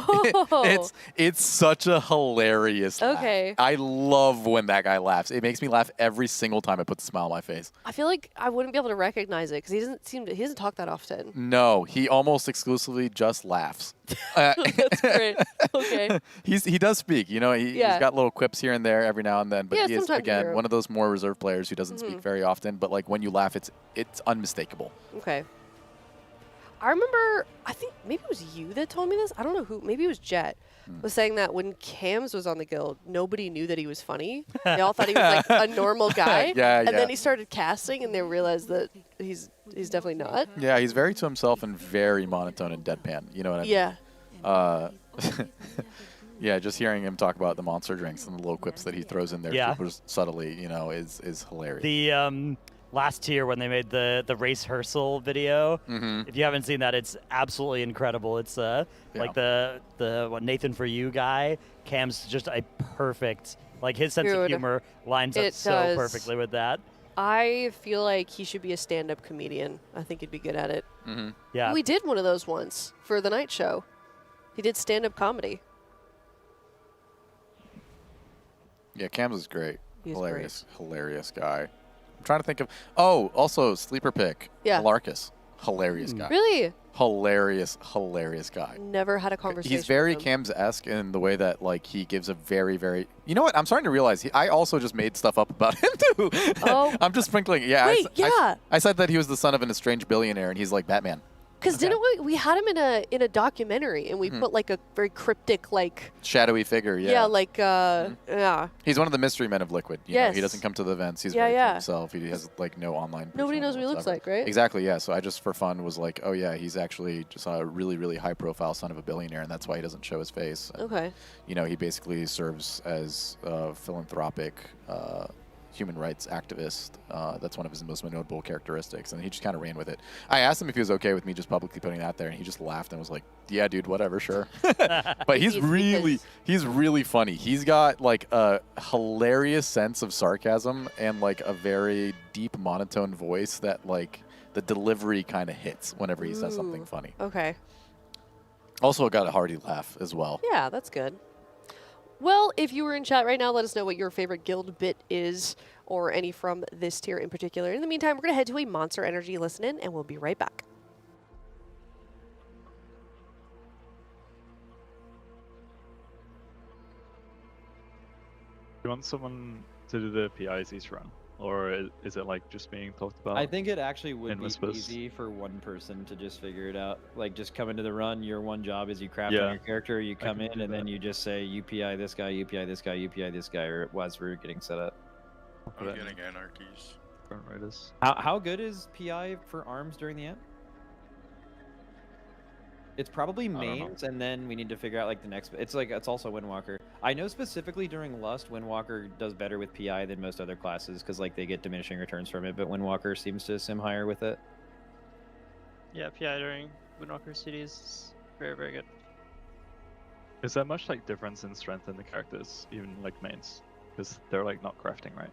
it's such a hilarious laugh. Okay. I love when that guy laughs. It makes me laugh every single time it puts a smile on my face. I feel like I wouldn't be able to recognize it because he doesn't talk that often. No, he almost exclusively just laughs. That's great. Okay. He does speak. You know, he's Yeah. got little quips here and there every now and then, but Yeah, he is sometimes you hear again him. one of those more reserved players who doesn't speak very often. But like when you laugh, it's unmistakable. Okay. I remember, I think maybe it was you that told me this. I don't know who. Maybe it was Jet. Was saying that when Cams was on the guild, nobody knew that he was funny. They all thought he was like a normal guy. Yeah, and yeah. then he started casting, and they realized that he's definitely not. Yeah, he's very to himself and very monotone and deadpan. You know what I mean? Yeah. Yeah, just hearing him talk about the monster drinks and the little quips that he throws in there Yeah. super subtly, you know, is hilarious. The last tier when they made the race rehearsal video. If you haven't seen that, it's absolutely incredible. It's like the what Nathan For You guy. Cam's just a perfect, like his sense of Dude, humor lines up it so does. perfectly with that. I feel like he should be a stand-up comedian. I think he'd be good at it. Yeah. We did one of those once for the night show. He did stand-up comedy. Yeah, Cams is great. He's Hilarious guy. I'm trying to think of. Oh, also sleeper pick. Yeah. Malarkus. Hilarious guy. Really? Hilarious guy. Never had a conversation. He's very with him. Cams-esque in the way that like he gives a very, very. You know what? I'm starting to realize I also just made stuff up about him too. Oh. I'm just sprinkling. Yeah. Wait, yeah. I said that he was the son of an estranged billionaire, and he's like Batman. Because didn't we had him in a documentary, and we put like a very cryptic like Shadowy figure. Yeah. yeah. He's one of the mystery men of Liquid. You know, Yes. he doesn't come to the events. He's Yeah, very yeah. to himself. He has like no online. Nobody persona knows what he looks whatsoever. like, right? Exactly. Yeah. So I just for fun was like, oh yeah, he's actually just a really, really high-profile son of a billionaire, and that's why he doesn't show his face. And, Okay. You know, he basically serves as a philanthropic human rights activist. That's one of his most notable characteristics, and he just kind of ran with it. I asked him if he was okay with me just publicly putting that there, and he just laughed and was like, "Yeah, dude, whatever, sure." But he's really funny. He's got like a hilarious sense of sarcasm and like a very deep monotone voice that like the delivery kind of hits whenever he says something funny. Okay. Also got a hearty laugh as well. Yeah, that's good. Well, if you were in chat right now, let us know what your favorite guild bit is, or any from this tier in particular. In the meantime, we're going to head to a Monster Energy listen-in, and we'll be right back. You want someone to do the PIs each run? Or is it like just being talked about? I think it actually would in be whispers? easy for one person to just figure it out. Like, just come into the run. Your one job is you craft Yeah, on your character. You I come can in do and then that. you just say UPI this guy, UPI this guy, UPI this guy, or as we're getting set up. I'm getting anarchies. Front riders. How good is PI for arms during the amp? It's probably don't know. mains, and then we need to figure out like the next. It's also Windwalker. I know specifically during Lust, Windwalker does better with PI than most other classes because like they get diminishing returns from it, but Windwalker seems to sim higher with it. Yeah, PI during Windwalker cities is very, very good. Is there much like difference in strength in the characters, even like mains? Because they're like not crafting, right?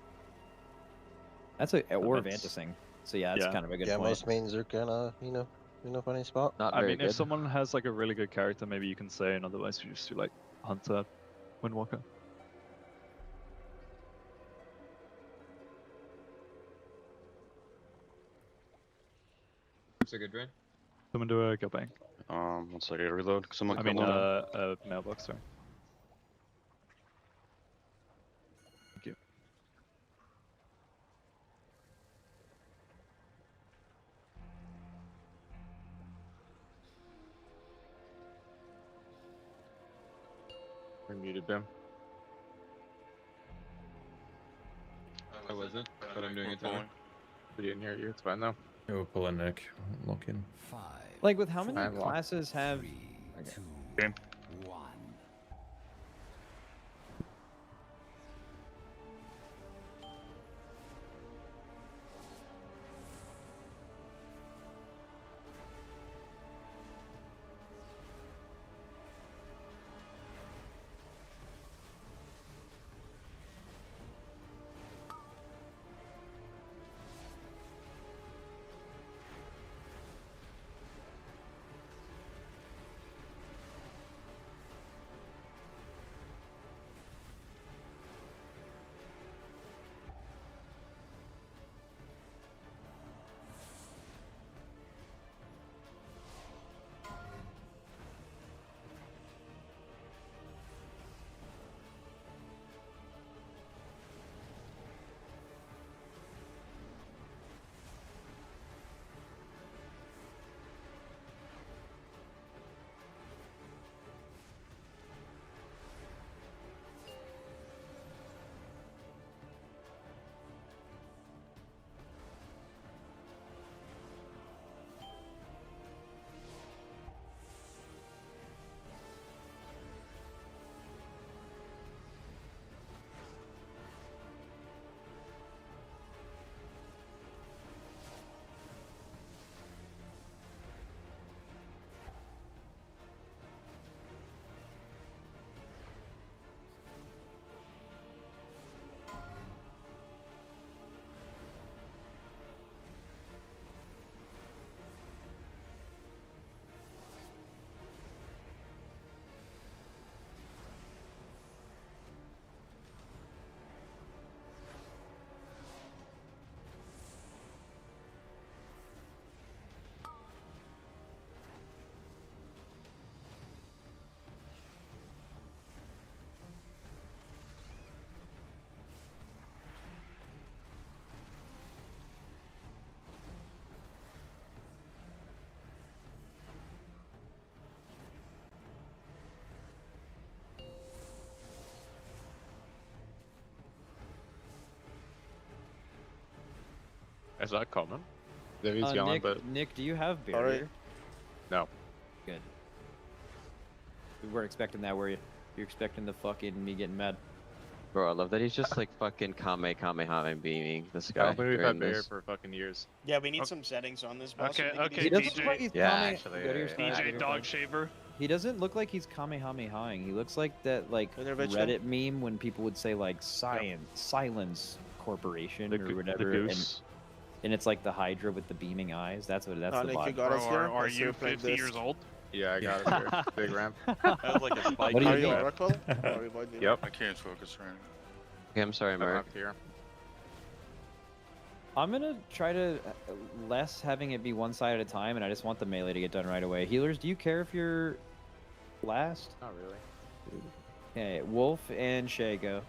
That's or Depends. Vanticing. So yeah, that's kind of a good yeah, point. most mains are kind of, you know, in a funny spot. I mean, if someone has like a really good character, maybe you can say, and otherwise you just do like Hunter, Windwalker. It's a good drain. Someone do a Gilbang. One second, reload. Someone I come mean, on. mailbox, sorry. Thank you. I muted them. doesn't, but I'm doing We're it anyway. pulling. We didn't hear you. It's fine though. Yeah, we'll pull a Nick. Lock in. Like with how many I'm locked. classes have? Game. Is that common? Davy's yelling, Nick, but Nick, do you have Alright. barrier? no. Good. We weren't expecting that, were you? You're expecting the fucking me getting mad. Bro, I love that he's just like fucking Kamehameha beaming this I guy don't think we've during had Bayer this. for fucking years. Yeah, we need some settings on this boss. Okay, to make it okay, He easier. doesn't look like he's Yeah, Kame- actually, go to your yeah, side, go to DJ your Dog side. Shaver. He doesn't look like he's Kamehamehaing. He looks like that like Winner Vich Reddit meme when people would say like Silence Corporation or whatever, The goose. and it's like the Hydra with the beaming eyes. That's what that's the Nick, you vibe. got Bro, us here. are Let's you surf like 50 this. years old? Yeah, I got it here. Big ramp. That was like a spike. What do you Are you mean? Oracle? Or you might be- Yep. I can't focus right now. Okay, I'm sorry, I'm Mark. up here. I'm gonna try to less having it be one side at a time, and I just want the melee to get done right away. Healers, do you care if you're last? Not really. Okay, Wolf and Shay go.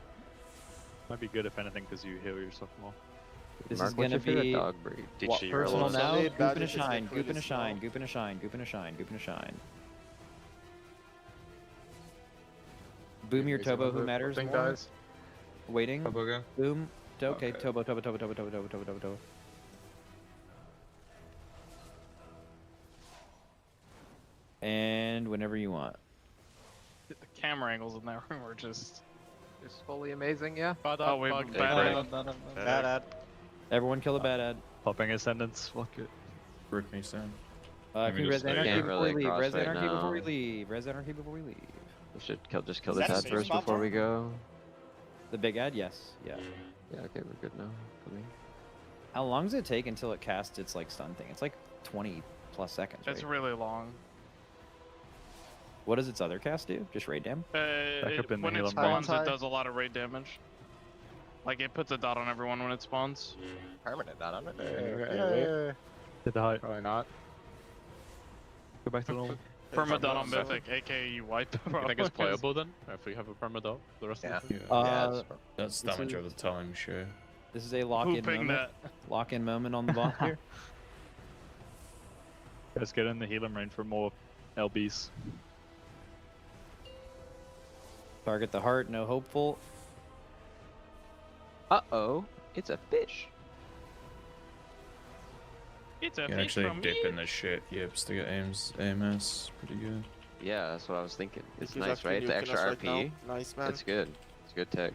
Might be good if anything because you heal yourself more. This Mark, is what's gonna your favorite be dog breed? DJ, you're personal alone. now. Solid Goop and a badges is shine, like goop and a really shine, small. goop and a shine, goop and a shine, goop and a shine. Boom your Is there Tobo, who another matters thing, more. guys? Waiting. Tobo go? Boom. Okay, Okay. Tobo, Tobo, Tobo, Tobo, Tobo, Tobo, Tobo, Tobo, Tobo. And whenever you want. The camera angles in that room are just. It's fully amazing, yeah. Oh, wait, bug, bad. Bad ad. Everyone kill a bad ad. Popping Ascendance, fuck it. Brittany Sam. Can we res just anarchy Can't before really we leave? cross Res right anarchy before we now. leave. Res anarchy before we leave. We should just kill Is this that a ad safe first spot before for we him? go. The big ad, yes. Yeah. Yeah, okay, we're good now. Coming. How long does it take until it casts its like stun thing? It's like 20 plus seconds, It's right? really long. What does its other cast do? Just raid dam? Back up in the When it healer spawns, mode. it does a lot of raid damage. Like, it puts a dot on everyone when it spawns. Permanent, not on it. Did the height. Probably not. Go back to normal. Permadot on Mythic, aka you wipe. I think it's playable then, if we have a permadot the rest Yeah. of the Uh, That's This damage is- over time, sure. This is a lock-in Pooping moment. that. Lock-in moment on the boss here. Let's get in the healing range for more LBs. Target the heart, no hopeful. Uh-oh. It's a fish. It's a You can fish actually from dip me. in the shit yips to get AMS pretty good. Yeah, that's what I was thinking. It's He's nice, actually right? It's nuking extra us right RP. now. Nice, man. It's good. It's good tech.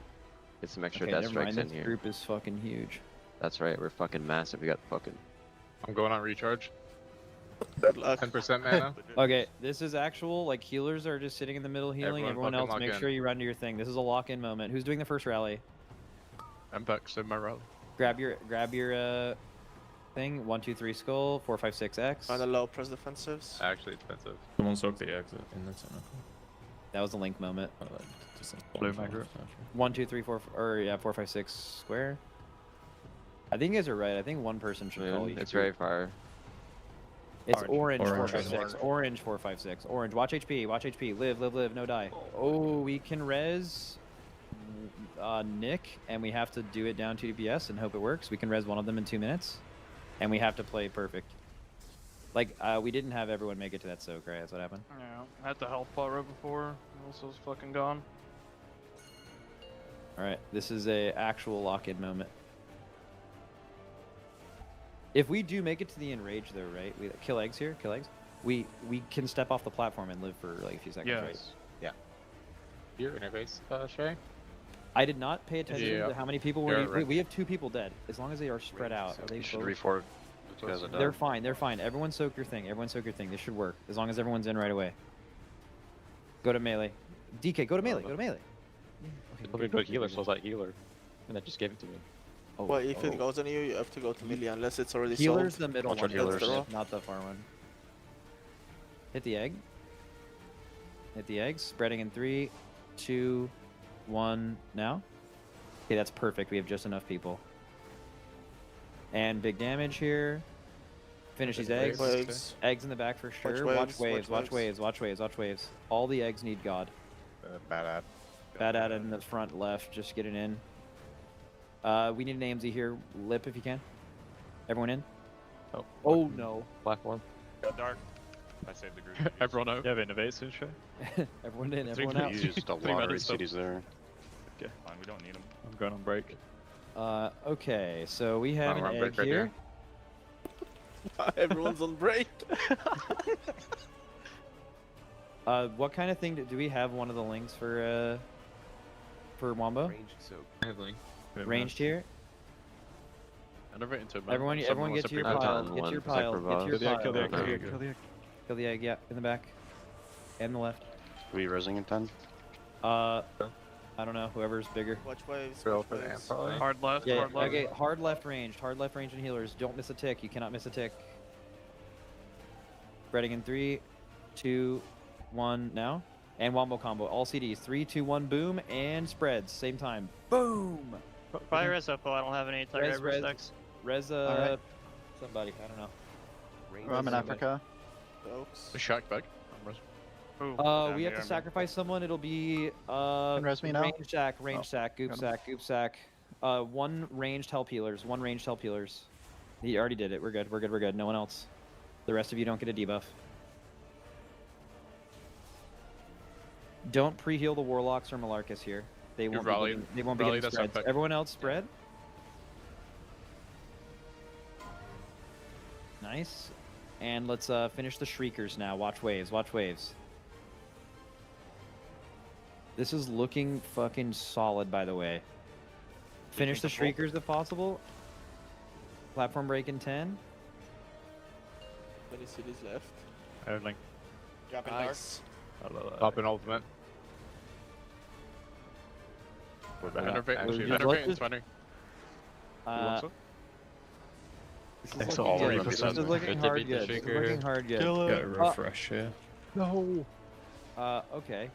Get some extra Okay, death never strikes mind. in This here. group is fucking huge. That's right. We're fucking massive. We got fucking. I'm going on recharge. Good luck. 10% mana. Okay, this is actual, like, healers are just sitting in the middle healing. Everyone Everyone fucking else, lock make in. sure you run to your thing. This is a lock-in moment. Who's doing the first rally? I'm back in my rally. Grab your thing. 1, 2, 3 skull. 4, 5, 6 X. On the low press defensives. Actually expensive. Someone soak the exit in the technical. That was the link moment. Just like Blue bonfire macro. stuff. 1, 2, 3, 4, or yeah, 4, 5, 6 square. I think you guys are right. I think one person should call each It's group. very far. It's orange, Orange 4, is 5, 6. Orange 4, 5, 6. Orange. Watch HP. Watch HP. Live, live, live. No die. Oh, we can res Nick, and we have to do it down 2 DPS and hope it works. We can res one of them in 2 minutes, and we have to play perfect. Like, we didn't have everyone make it to that soak, right? That's what happened. Yeah, I had the health pot right before. Also was fucking gone. All right, this is a actual lock-in moment. If we do make it to the enrage, though, right? We kill eggs here. Kill eggs. We can step off the platform and live for like a few seconds, Yes. right? Yeah. Your interface, Shay? I did not pay attention Yeah. to how many people Yeah, were. right. We have 2 people dead. As long as they are spread out. Are they You should both- reform. You guys are They're done. fine. They're fine. Everyone soak your thing. Everyone soak your thing. This should work as long as everyone's in right away. Go to melee. DK, go to melee. Go to melee. Let me go healer, so I was like healer. And that just gave it to me. Oh, Well, if it goes on you, you have to go to melee unless it's already Healer's sold. the middle Watch one, out, healers. That's the roll. not the far one. Hit the egg. Hit the egg. Spreading in 3, 2, 1. Now. Okay, that's perfect. We have just enough people. And big damage here. Finish these eggs. Waves. Eggs in the back for sure. waves, Watch waves. watch Watch waves. Watch waves. Watch waves. All the eggs need God. Bad ad. Bad at in the front left. Just get it in. We need an AMZ here. Lip if you can. Everyone in. Oh. Oh no. Platform. Got dark. I saved the group. Everyone out. You have innovate soon, Shay? Everyone in. Three Everyone out. You used a Three lot of minutes, cities there. Okay. Fine, we don't need them. I'm going on break. Okay, so we have I'm an on egg break right here. Everyone's on break. What kind of thing do we have? One of the links for Wombo? I have link. Ranged here. Innovate into Everyone get to your I've pile. done Get to one your for pile. Cypher Get to your Boss. Kill the egg, pile. kill the egg, Okay. kill the egg. Kill the egg. Yeah, in the back, and the left. Are we resing in 10? I don't know. Whoever's bigger. Watch waves. Roll Watch for the waves. amp, probably. Hard left, Yeah. hard left. Okay. Hard left ranged. Hard left ranged and healers. Don't miss a tick. You cannot miss a tick. Spreading in 3, 2, 1. Now. And Wombo combo. All CDs. 3, 2, 1. Boom and spreads. Same time. Boom. Probably res up, I don't have any Res, Tiger res. stacks. Res Alright. somebody. I don't know. I'm in Africa. Oaks. The shock back. Ooh, We damn, have yeah, to I'm- sacrifice someone. It'll be res me now? range sack, range Oh, sack, goop got him. sack, goop sack. One ranged help healers. One ranged help healers. He already did it. We're good. We're good. We're good. No one else. The rest of you don't get a debuff. Don't pre-heal the warlocks or Malarcus here. They won't. rally- They won't be rally getting this spreads. up, but- Everyone else spread. Nice. And let's finish the shriekers now. Watch waves. Watch waves. This is looking fucking solid, by the way. Finish the shriekers if possible. Platform break in 10. Many cities left. I have link. Dropping Nice. Pop an ultimate. We're back. Innervate, actually, innervate let's and just- spinning. Uh, This this is It's looking all good. ready This for is something. looking Good to hard beat the good. This is shaker. looking hard good. Got a refresh here. No. Okay.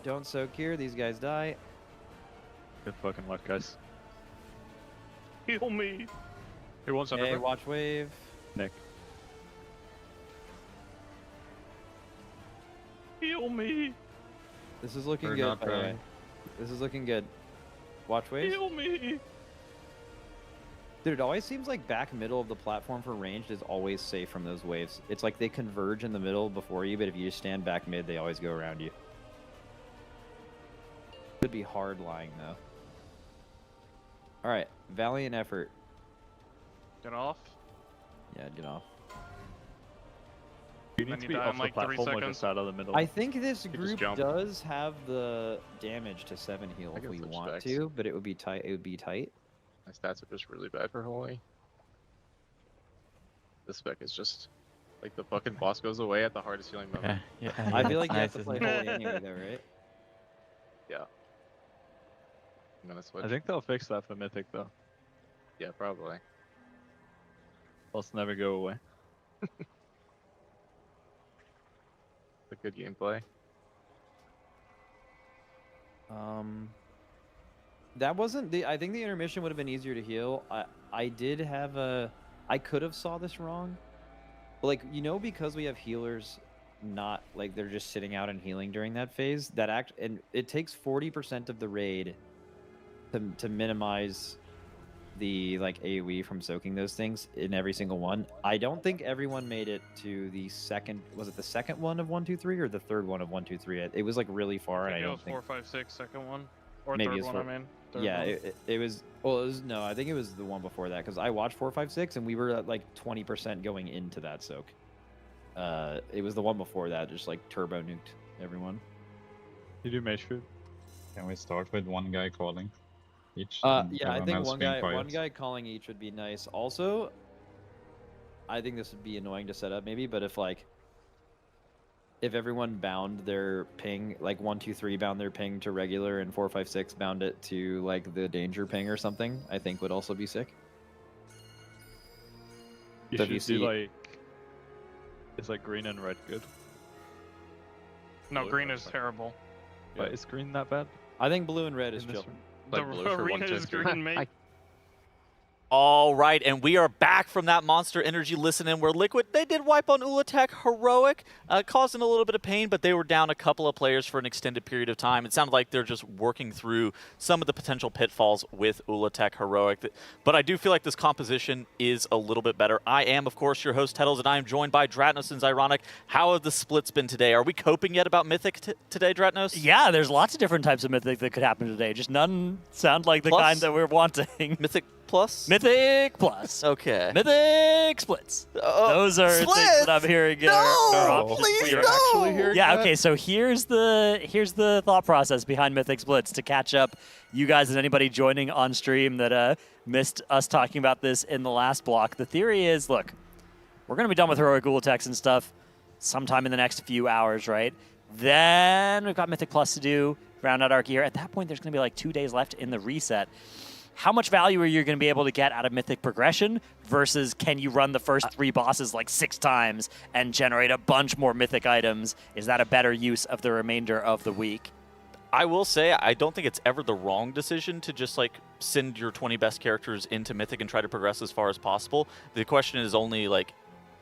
Don't soak here. These guys die. Good fucking luck, guys. Heal me. Who wants Hey, underfoot? watch wave. Nick. Heal me. This is looking We're good, not by the way. trying. This is looking good. Watch wave. Heal me. Dude, it always seems like back middle of the platform for ranged is always safe from those waves. It's like they converge in the middle before you, but if you just stand back mid, they always go around you. Could be hard lying, though. All right, valiant effort. Get off. Yeah, get off. You Then need to you be die off in the like 3 platform or seconds. just out of the middle. I think this You just group jump. does have the damage to 7 heal I if can we switch want decks. to, but it would be tight. It would be tight. My stats are just really bad for Holy. This spec is just like the fucking boss goes away at the hardest healing moment. Yeah, I feel like you have to play Holy anyway, though, right? Yeah. I'm gonna switch. I think they'll fix that for Mythic though. Yeah, probably. Boss never go away. A good gameplay. That wasn't the. I think the intermission would have been easier to heal. I did have a. I could have saw this wrong, but like because we have healers, not like they're just sitting out and healing during that phase. And it takes 40% of the raid to minimize the like AoE from soaking those things in every single one. I don't think everyone made it to the second. Was it the second one of 1, 2, 3 or the third one of 1, 2, 3? It was like really far, and I it don't was think 4, 5, 6, second one. Or maybe third it's one, four. I mean. Third Yeah, one. it was. Well, it was no. I think it was the one before that because I watched 4, 5, 6, and we were at like 20% going into that soak. It was the one before that, just like turbo nuked everyone. You do mage food. Can we start with one guy calling each? Yeah, and I everyone think else being quiet? one guy calling each would be nice. Also, I think this would be annoying to set up maybe, but if everyone bound their ping, like 1, 2, 3 bound their ping to regular and 4, 5, 6 bound it to like the danger ping or something, I think would also be sick. You So should if you see- do like. It's like green and red good. No, Blue green or is something. terrible. But is green that bad? I think blue and red is In this chill. The Like blue for arena 1, 2, is 3. green, mate. All right, and we are back from that Monster Energy listen-in where Liquid, they did wipe on Ula'tek Heroic, causing a little bit of pain, but they were down a couple of players for an extended period of time. It sounded like they're just working through some of the potential pitfalls with Ula'tek Heroic. But I do feel like this composition is a little bit better. I am, of course, your host, Tettles, and I am joined by Dratnos and Zyronic. How have the splits been today? Are we coping yet about Mythic today, Dratnos? Yeah, there's lots of different types of Mythic that could happen today. Just none sound like the Plus? kind that we're wanting. Mythic Plus? Mythic Plus. Okay. Mythic Splits. Those are things that I'm hearing. No, are options. please You're no. actually hearing Yeah, okay, so here's the thought process behind Mythic Splits to catch up you guys and anybody joining on stream that missed us talking about this in the last block. The theory is, look, we're going to be done with Heroic Ula'tex and stuff sometime in the next few hours, right? Then we've got Mythic Plus to do, round out our gear. At that point, there's going to be like 2 days left in the reset. How much value are you going to be able to get out of Mythic progression versus can you run the first 3 bosses like 6 times and generate a bunch more Mythic items? Is that a better use of the remainder of the week? I will say I don't think it's ever the wrong decision to just like send your 20 best characters into Mythic and try to progress as far as possible. The question is only like,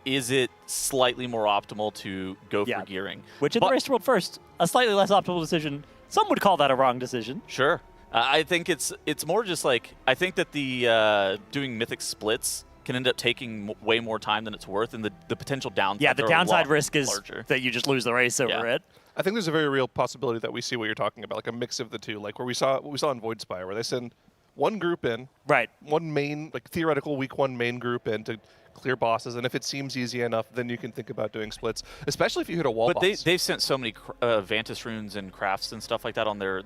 is it slightly more optimal to go for gearing? Which in the Race to World First, a slightly less optimal decision. Some would call that a wrong decision. Sure. I think it's more just like, I think that the doing Mythic splits can end up taking way more time than it's worth, and the potential downside. Yeah, the downside risk is larger. that you just lose the race over it. I think there's a very real possibility that we see what you're talking about, like a mix of the two, like where we saw what we saw in Void Spire, where they send one group in, right? One main, like theoretical week 1 main group in to clear bosses, and if it seems easy enough, then you can think about doing splits, especially if you hit a wall But boss. they've sent so many Vantis runes and crafts and stuff like that on their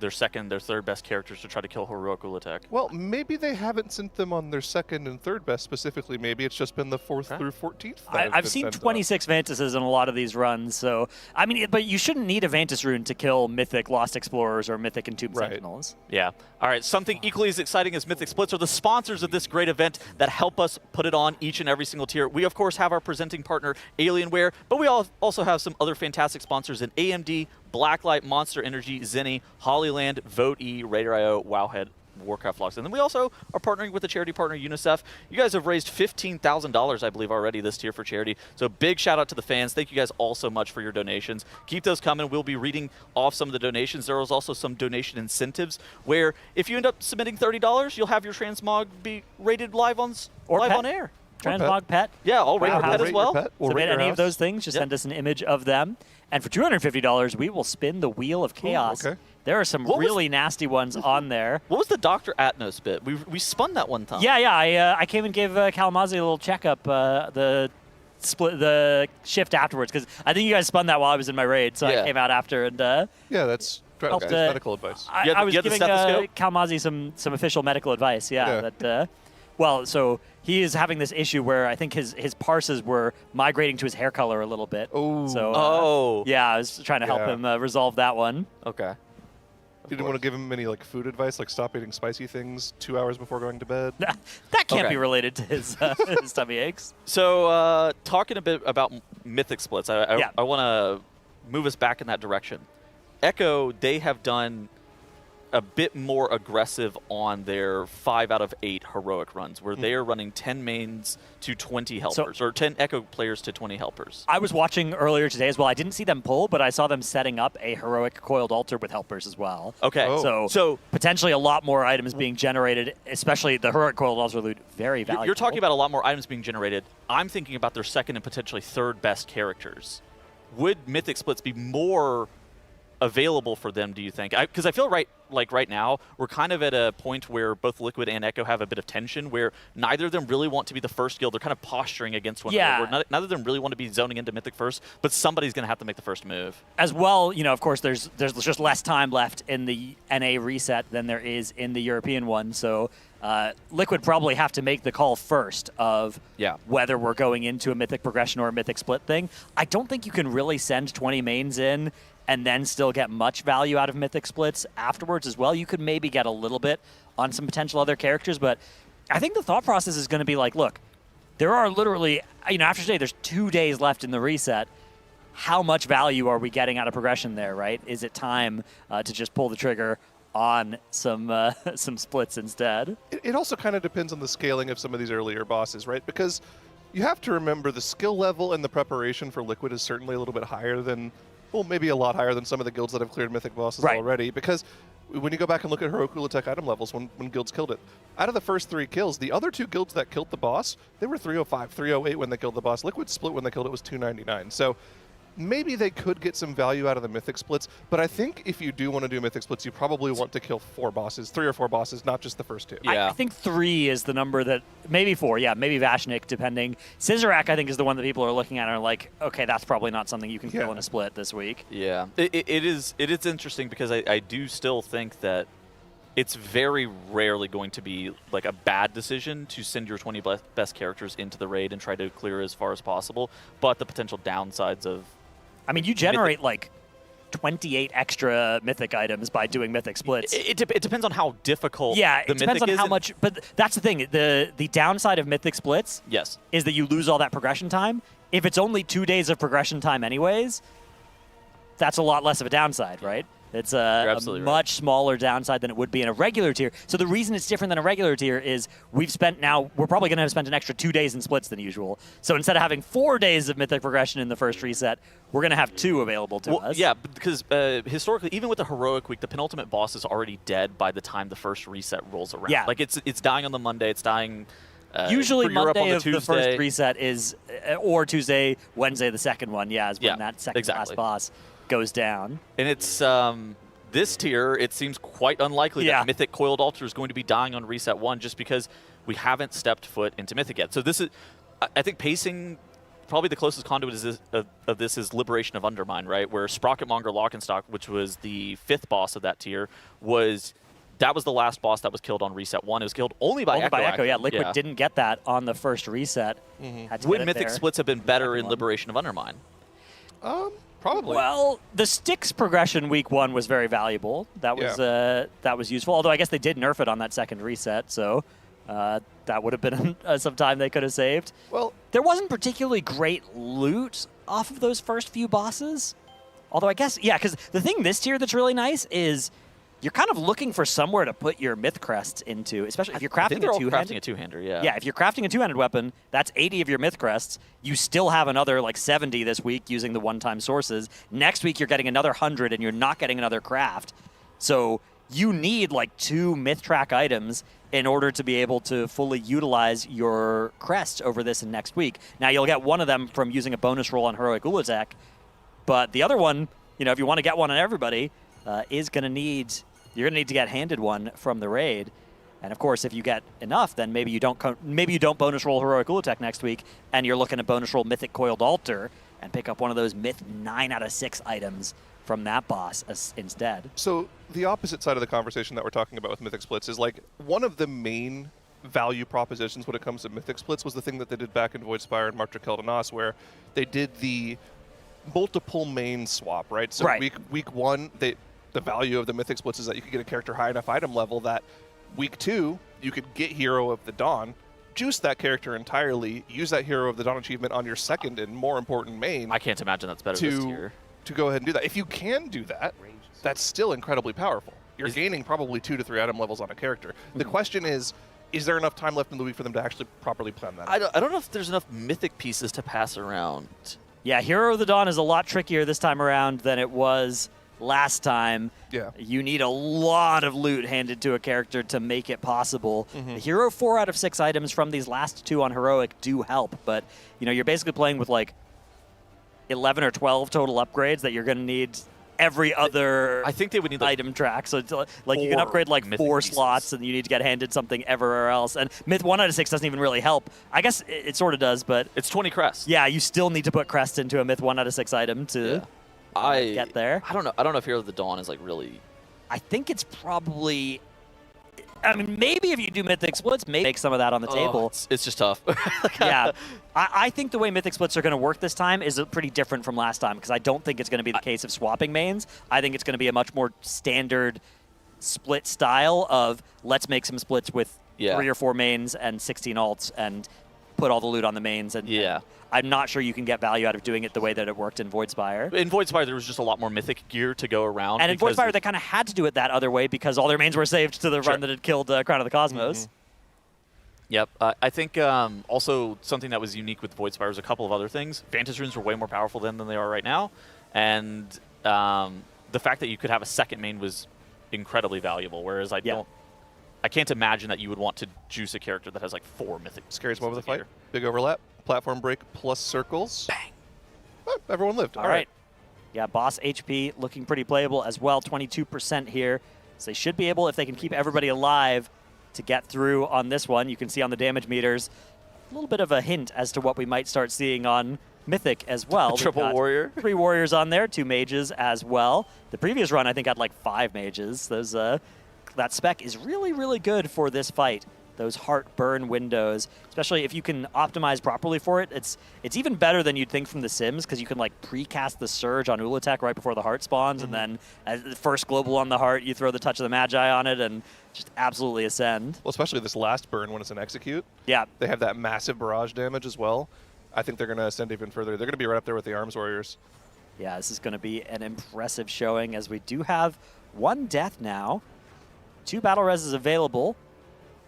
second, their third best characters to try to kill Heroic Ula'tek. Well, maybe they haven't sent them on their second and third best specifically. Maybe it's just been the 4th through 14th. I've seen 26 Vantises in a lot of these runs, so I mean, but you shouldn't need a Vantis rune to kill Mythic Lost Explorers or Mythic Entombed Sentinels. Yeah. All right. Something equally as exciting as Mythic Splits are the sponsors of this great event that help us put it on each and every single tier. We, of course, have our presenting partner, Alienware, but we also have some other fantastic sponsors in AMD, Blacklight, Monster Energy, Zenny, Hollyland, Vote-E, Raider.io, Wowhead, Warcraft Logs. And then we also are partnering with the charity partner UNICEF. You guys have raised $15,000, I believe, already this tier for charity. So big shout out to the fans. Thank you guys all so much for your donations. Keep those coming. We'll be reading off some of the donations. There was also some donation incentives where if you end up submitting $30, you'll have your transmog be rated live on air. Transmog pet. Yeah, I'll rate your pet as well. Submit any of those things, just send us an image of them. And for $250, we will spin the Wheel of Chaos. There are some really nasty ones on there. What was the Dr. Atnos bit? We spun that one time. Yeah. I came and gave Kalamazoo a little checkup the shift afterwards, because I think you guys spun that while I was in my raid, so I came out after and yeah, that's medical advice. I was giving Kalamazoo some official medical advice. That well, so he is having this issue where I think his parses were migrating to his hair color a little bit. Oh. So yeah, I was trying to help him resolve that one. Okay. You didn't want to give him any food advice, like stop eating spicy things 2 hours before going to bed? That can't be related to his tummy aches. So talking a bit about Mythic Splits, I want to move us back in that direction. Echo, they have done a bit more aggressive on their 5 out of 8 heroic runs, where they are running 10 mains to 20 helpers, or 10 Echo players to 20 helpers. I was watching earlier today as well. I didn't see them pull, but I saw them setting up a heroic coiled altar with helpers as well. Okay. So potentially a lot more items being generated, especially the heroic coiled altar loot, very valuable. You're talking about a lot more items being generated. I'm thinking about their second and potentially third best characters. Would Mythic Splits be more available for them, do you think? Because I feel right now, we're kind of at a point where both Liquid and Echo have a bit of tension, where neither of them really want to be the first guild. They're kind of posturing against one another. Where neither of them really want to be zoning into Mythic first, but somebody's going to have to make the first move. As well, of course, there's just less time left in the NA reset than there is in the European one, so Liquid probably have to make the call first of whether we're going into a Mythic progression or a Mythic split thing. I don't think you can really send 20 mains in and then still get much value out of Mythic splits afterwards as well. You could maybe get a little bit on some potential other characters, but I think the thought process is going to be like, look, there are literally, after today, there's 2 days left in the reset. How much value are we getting out of progression there, right? Is it time to just pull the trigger on some splits instead? It also kind of depends on the scaling of some of these earlier bosses, right? Because you have to remember the skill level and the preparation for Liquid is certainly a little bit higher than, well, maybe a lot higher than some of the guilds that have cleared Mythic bosses already. Because when you go back and look at heroic Ula'tek item levels when guilds killed it, out of the first 3 kills, the other 2 guilds that killed the boss, they were 305, 308 when they killed the boss. Liquid split when they killed it was 299. So maybe they could get some value out of the Mythic splits, but I think if you do want to do Mythic splits, you probably want to kill 4 bosses, 3 or 4 bosses, not just the first 2. Yeah. I think 3 is the number that, maybe 4, maybe Vashnik, depending. Scissorak, I think, is the one that people are looking at and are like, okay, that's probably not something you can kill in a split this week. Yeah, it is interesting because I do still think that it's very rarely going to be like a bad decision to send your 20 best characters into the raid and try to clear as far as possible, but the potential downsides of you generate like 28 extra Mythic items by doing Mythic splits. It depends on how difficult it depends on how much, but that's the thing. The downside of Mythic splits is that you lose all that progression time. If it's only 2 days of progression time anyways, that's a lot less of a downside, right? It's a much smaller downside than it would be in a regular tier. So the reason it's different than a regular tier is we're probably going to have spent an extra 2 days in splits than usual. So instead of having 4 days of Mythic progression in the first reset, we're going to have 2 available to us. Yeah, because historically, even with the heroic week, the penultimate boss is already dead by the time the first reset rolls around. Yeah. Like it's dying on the Monday, it's dying usually for Europe Monday on of Tuesday. the first reset is, or Tuesday, Wednesday the second one, is when that second last boss goes down. And it's this tier, it seems quite unlikely that Mythic Coiled Altar is going to be dying on reset 1 just because we haven't stepped foot into Mythic yet. So this is, I think pacing, probably the closest conduit of this is Liberation of Undermine, right? Where Sprocketmonger Lockenstock, which was the 5th boss of that tier, that was the last boss that was killed on reset 1. It was killed only by Echo. Liquid didn't get that on the first reset. Would Mythic splits have been better in Liberation of Undermine? Probably. Well, the Styx progression week 1 was very valuable. That was useful. Although I guess they did nerf it on that second reset, so that would have been some time they could have saved. Well, there wasn't particularly great loot off of those first few bosses. Although I guess, because the thing this tier that's really nice is you're kind of looking for somewhere to put your myth crests into, especially if you're crafting crafting a two-hander, Yeah, if you're crafting a two-handed weapon, that's 80 of your myth crests. You still have another like 70 this week using the one-time sources. Next week you're getting another 100 and you're not getting another craft. So you need like 2 myth track items in order to be able to fully utilize your crest over this and next week. Now you'll get one of them from using a bonus roll on Heroic Ula'tek, but the other one, if you want to get one on everybody, is going to need, you're going to need to get handed one from the raid. And of course, if you get enough, then maybe you don't bonus roll Heroic Ula'tek next week, and you're looking to bonus roll Mythic Coiled Altar and pick up one of those Myth 9 out of 6 items from that boss instead. So the opposite side of the conversation that we're talking about with Mythic Splits is like one of the main value propositions when it comes to Mythic Splits was the thing that they did back in Voidspire and March of Kel'Danas, where they did the multiple main swap, right? So week 1, the value of the Mythic Splits is that you could get a character high enough item level that week 2, you could get Hero of the Dawn, juice that character entirely, use that Hero of the Dawn achievement on your second and more important main. I can't imagine that's better this tier. To go ahead and do that. If you can do that, that's still incredibly powerful. You're gaining probably 2 to 3 item levels on a character. The question is there enough time left in the week for them to actually properly plan that? I don't know if there's enough mythic pieces to pass around. Yeah, Hero of the Dawn is a lot trickier this time around than it was last time. Yeah. You need a lot of loot handed to a character to make it possible. The Hero 4 out of 6 items from these last 2 on Heroic do help, but you're basically playing with like 11 or 12 total upgrades that you're going to need every other I think they would need item track. So it's like you can upgrade like 4 slots and you need to get handed something everywhere else. And Myth 1 out of 6 doesn't even really help. I guess it sort of does, but it's 20 crests. Yeah, you still need to put crest into a Myth 1 out of 6 item to get there. I don't know if Hero of the Dawn is like really. I think it's probably. I mean, maybe if you do Mythic Splits, maybe make some of that on the table. It's just tough. Yeah. I think the way Mythic Splits are going to work this time is pretty different from last time, because I don't think it's going to be the case of swapping mains. I think it's going to be a much more standard split style of let's make some splits with 3 or 4 mains and 16 alts and put all the loot on the mains. And I'm not sure you can get value out of doing it the way that it worked in Voidspire. In Voidspire, there was just a lot more mythic gear to go around. And in Voidspire, they kind of had to do it that other way because all their mains were saved to the run that had killed Crown of the Cosmos. Yep. I think also something that was unique with Voidspire was a couple of other things. Vantage runes were way more powerful then than they are right now. And the fact that you could have a second main was incredibly valuable, whereas I can't imagine that you would want to juice a character that has like 4 mythic. Scariest moment of the fight. Big overlap. Platform break plus circles. Bang. Oh, everyone lived. All right. Yeah, boss HP looking pretty playable as well. 22% here. So they should be able, if they can keep everybody alive, to get through on this one. You can see on the damage meters a little bit of a hint as to what we might start seeing on Mythic as well. Triple warrior. 3 warriors on there, 2 mages as well. The previous run, I think, had like 5 mages. Those that spec is really, really good for this fight. Those heart burn windows, especially if you can optimize properly for it. It's even better than you'd think from The Sims, because you can like precast the Surge on Ula'tek right before the heart spawns, and then as the first global on the heart, you throw the Touch of the Magi on it and just absolutely ascend. Well, especially this last burn when it's an execute. Yeah. They have that massive barrage damage as well. I think they're going to ascend even further. They're going to be right up there with the Arms Warriors. Yeah, this is going to be an impressive showing, as we do have 1 death now. 2 battle reses available.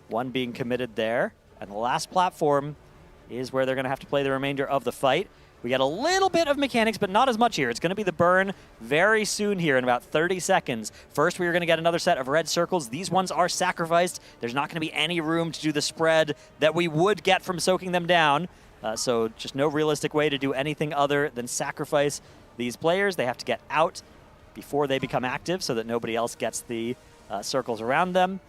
1 being committed there. And the last platform is where they're going to have to play the remainder of the fight. We get a little bit of mechanics, but not as much here. It's going to be the burn very soon here in about 30 seconds. First, we are going to get another set of red circles. These ones are sacrificed. There's not going to be any room to do the spread that we would get from soaking them down. So just no realistic way to do anything other than sacrifice these players. They have to get out before they become active so that nobody else gets the circles around them.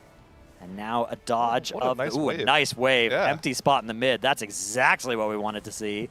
And now a dodge of a nice wave. Yeah. Empty spot in the mid. That's exactly what we wanted to see.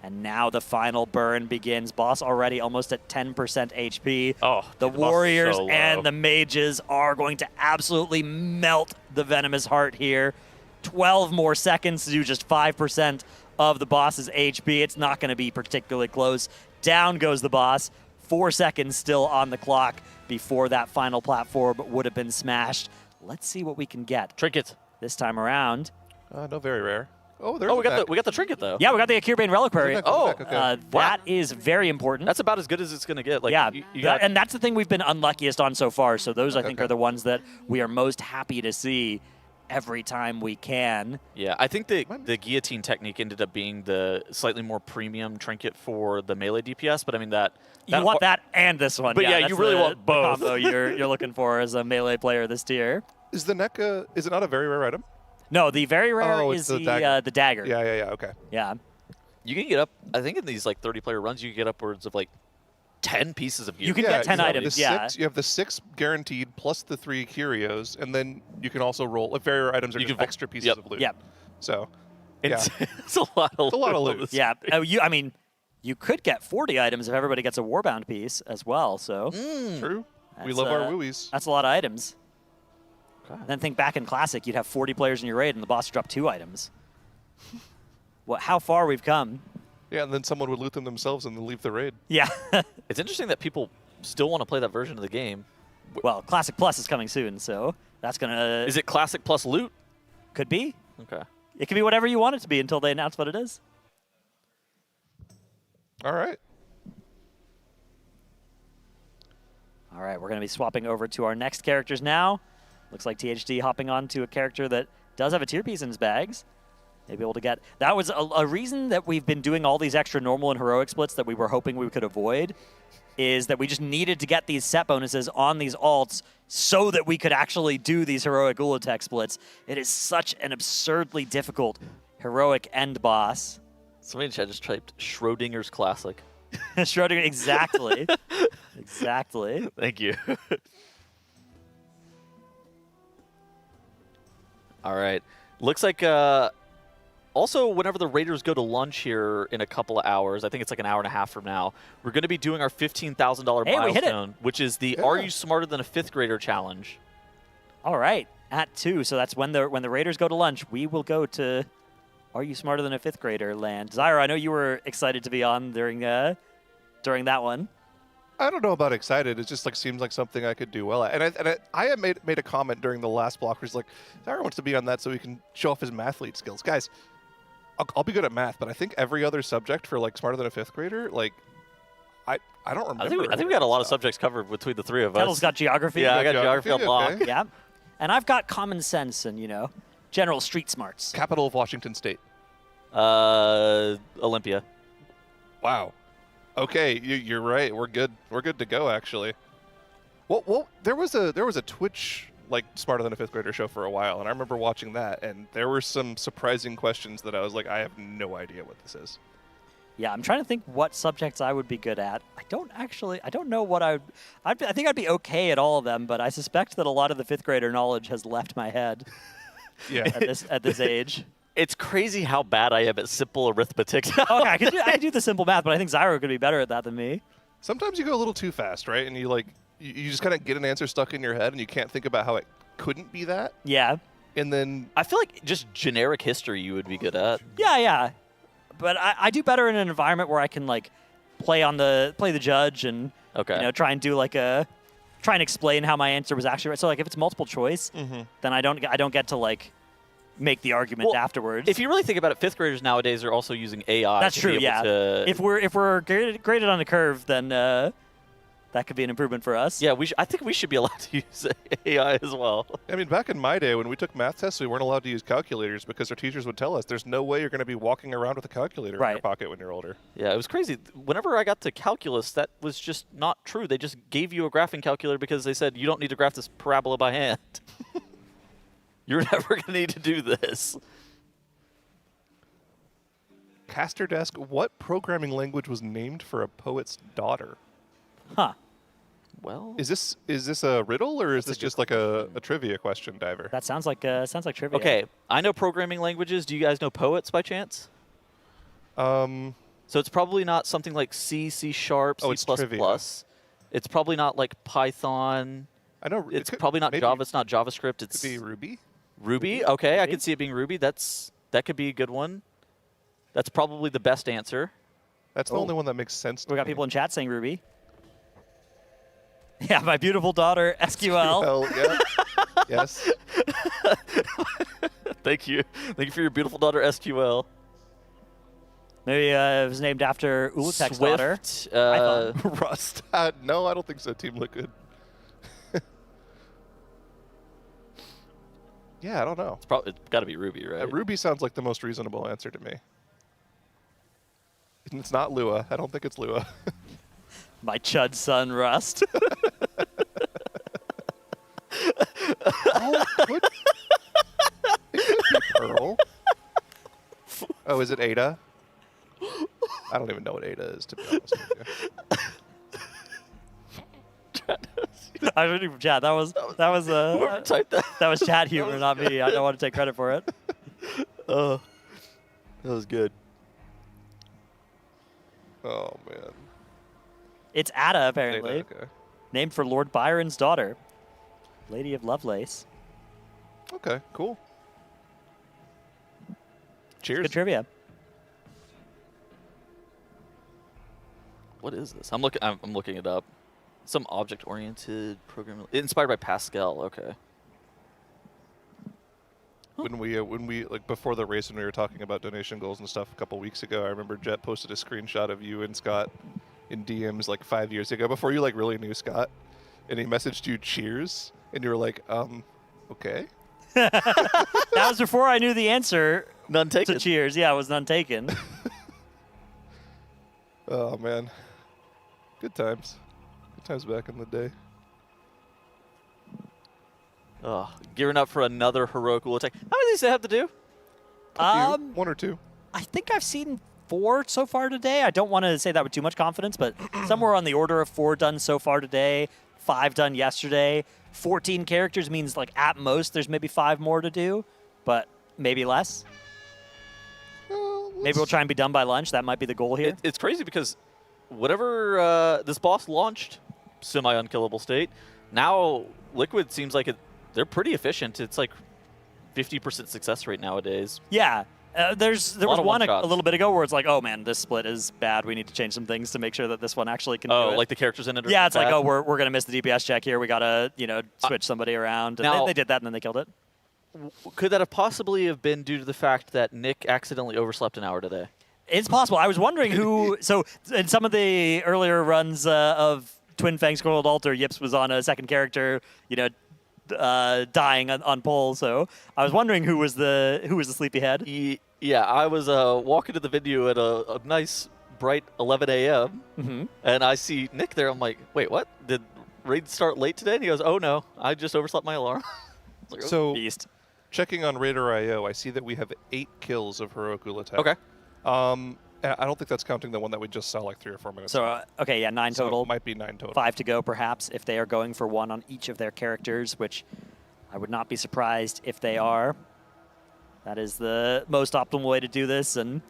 And now the final burn begins. Boss already almost at 10% HP. Oh, the warriors and the mages are going to absolutely melt the venomous heart here. 12 more seconds to do just 5% of the boss's HP. It's not going to be particularly close. Down goes the boss. 4 seconds still on the clock before that final platform would have been smashed. Let's see what we can get. Trinket. This time around. No very rare. Oh, we got the trinket though. Yeah, we got the Akir Bane Reliquary. Okay. That is very important. That's about as good as it's going to get. Like, yeah, you got and that's the thing we've been unluckiest on so far. So those, I think, are the ones that we are most happy to see every time we can. Yeah, I think the guillotine technique ended up being the slightly more premium trinket for the melee DPS, but I mean that you want that and this one. But yeah, you really want both. The combo you're looking for as a melee player this tier. Is the neck is it not a very rare item? No, the very rare is the dagger. Yeah, okay. Yeah. You can get up, I think in these like 30-player runs, you can get upwards of like 10 pieces of gear. You can get 10 you have items, the yeah. you have the 6 guaranteed plus the 3 curios, and then you can also roll. Like, very rare items are just extra pieces of loot. Yep. So, It's, yeah. it's a lot of It's a lot of loot. loot. Yeah. I mean, you could get 40 items if everybody gets a Warbound piece as well. So True. We that's, love our wooies. That's a lot of items. And then think back in Classic, you'd have 40 players in your raid, and the boss would drop 2 items. How far we've come. Yeah, and then someone would loot them themselves and then leave the raid. Yeah. It's interesting that people still want to play that version of the game. Well, Classic Plus is coming soon, so that's going to... Is it Classic Plus loot? Could be. Okay. It could be whatever you want it to be until they announce what it is. All right. All right, we're going to be swapping over to our next characters now. Looks like THD hopping on to a character that does have a tier piece in his bags. Maybe able to get... That was a reason that we've been doing all these extra normal and heroic splits that we were hoping we could avoid, is that we just needed to get these set bonuses on these alts so that we could actually do these heroic Ula'tek splits. It is such an absurdly difficult heroic end boss. Somebody in chat just typed Schrodinger's Classic. Schrodinger, exactly. Exactly. Thank you. All right. Looks like also whenever the Raiders go to lunch here in a couple of hours, I think it's like an hour and a half from now, we're going to be doing our $15,000 Hey, we hit it. milestone, which is the Are You Smarter Than a 5th Grader challenge. All right, at 2. So that's when the Raiders go to lunch, we will go to Are You Smarter Than a 5th Grader land. Zyra, I know you were excited to be on during that one. I don't know about excited. It just seems like something I could do well at. And I had made a comment during the last block where he's like, Zyra wants to be on that so he can show off his mathlete skills. Guys, I'll be good at math, but I think every other subject for Smarter Than a 5th Grader, I don't remember. I think we got a lot of subjects covered between the 3 of us. Kettle's got geography. Yeah, I got geography on lock. okay. Yeah. And I've got common sense and, general street smarts. Capital of Washington State. Olympia. Wow. Okay, you're right. We're good. We're good to go, actually. Well, there was a Twitch Smarter Than a 5th Grader show for a while, and I remember watching that, and there were some surprising questions that I was like, I have no idea what this is. Yeah, I'm trying to think what subjects I would be good at. I don't know what I think I'd be okay at all of them, but I suspect that a lot of the 5th grader knowledge has left my head. Yeah. at this age. It's crazy how bad I am at simple arithmetic. Okay, I can do the simple math, but I think Zyra could be better at that than me. Sometimes you go a little too fast, right? And you just kind of get an answer stuck in your head, and you can't think about how it couldn't be that. Yeah. And then I feel like just generic history you would be good at. Yeah. But I do better in an environment where I can play the judge and try and do try and explain how my answer was actually right. So if it's multiple choice, then I don't get to make the argument afterwards. If you really think about it, 5th graders nowadays are also using AI. That's to true. be able to... If we're graded on a curve, then that could be an improvement for us. Yeah, I think we should be allowed to use AI as well. I mean, back in my day when we took math tests, we weren't allowed to use calculators because our teachers would tell us there's no way you're going to be walking around with a calculator in your pocket when you're older. Yeah, it was crazy. Whenever I got to calculus, that was just not true. They just gave you a graphing calculator because they said you don't need to graph this parabola by hand. You're never going to need to do this. Caster Desk, what programming language was named for a poet's daughter? Huh. Well, is this a riddle or is this just a trivia question, Diver? That sounds like trivia. Okay, I know programming languages. Do you guys know poets by chance? So it's probably not something like C, C#, C++. it's trivia. It's probably not like Python. I know. It's probably not Java. It's not JavaScript. It's could be Ruby. Ruby? Okay, I could see it being Ruby. That could be a good one. That's probably the best answer. That's the only one that makes sense. We got people in chat saying Ruby. Yeah, my beautiful daughter, SQL. Yeah. Yes. Thank you. Thank you for your beautiful daughter, SQL. Maybe it was named after Ula'tek's daughter. Rust. No, I don't think so, Team Liquid. Yeah, I don't know. It's got to be Ruby, right? Ruby sounds like the most reasonable answer to me. It's not Lua. I don't think it's Lua. My chud son, Rust. Oh, it could be Pearl. Oh, is it Ada? I don't even know what Ada is, to be honest with you. I was reading from chat. That was that was chat humor, not me. I don't want to take credit for it. Oh, that was good. Oh man. It's Ada, apparently. Ada, okay. Named for Lord Byron's daughter, Lady of Lovelace. Okay, cool. Cheers. Good trivia. What is this? I'm looking it up. Some object-oriented programming inspired by Pascal. Okay. When we like before the race when we were talking about donation goals and stuff a couple weeks ago, I remember Jet posted a screenshot of you and Scott in DMs like 5 years ago before you like really knew Scott, and he messaged you cheers, and you were like, okay. That was before I knew the answer. None taken. To cheers. Yeah, it was none taken. Oh man, good times. Good times back in the day. Oh, gearing up for another heroic Ula'tek. How many of these do they have to do? One or two. I think I've seen 4 so far today. I don't want to say that with too much confidence, but somewhere on the order of 4 done so far today, 5 done yesterday. 14 characters means like at most there's maybe 5 more to do, but maybe less. Maybe we'll try and be done by lunch. That might be the goal here. It's crazy because whatever this boss launched, semi-unkillable state, now Liquid seems like they're pretty efficient. It's like 50% success rate nowadays. Yeah. There was one a little bit ago where it's like, oh man, this split is bad. We need to change some things to make sure that this one actually can do it. Like the characters in it? Yeah, it's like, oh, we're going to miss the DPS check here. We got to, switch somebody around. And now, they did that and then they killed it. Could that have possibly have been due to the fact that Nick accidentally overslept an hour today? It's possible. I was wondering who. So in some of the earlier runs of Twin Fang Scrolled Altar, Yips was on a second character, dying on pole. So I was wondering who was the sleepyhead. Yeah, I was walking to the venue at a nice bright 11 a.m. And I see Nick there. I'm like, wait, what? Did raid start late today? And he goes, oh no, I just overslept my alarm. Like, so beast. Checking on Raider.io, I see that we have 8 kills of heroic Ula'tek. Okay. I don't think that's counting the one that we just saw like 3 or 4 minutes ago. So, okay, yeah, 9 So total. it might be 9 total. 5 to go, perhaps, if they are going for 1 on each of their characters, which I would not be surprised if they are. That is the most optimal way to do this. And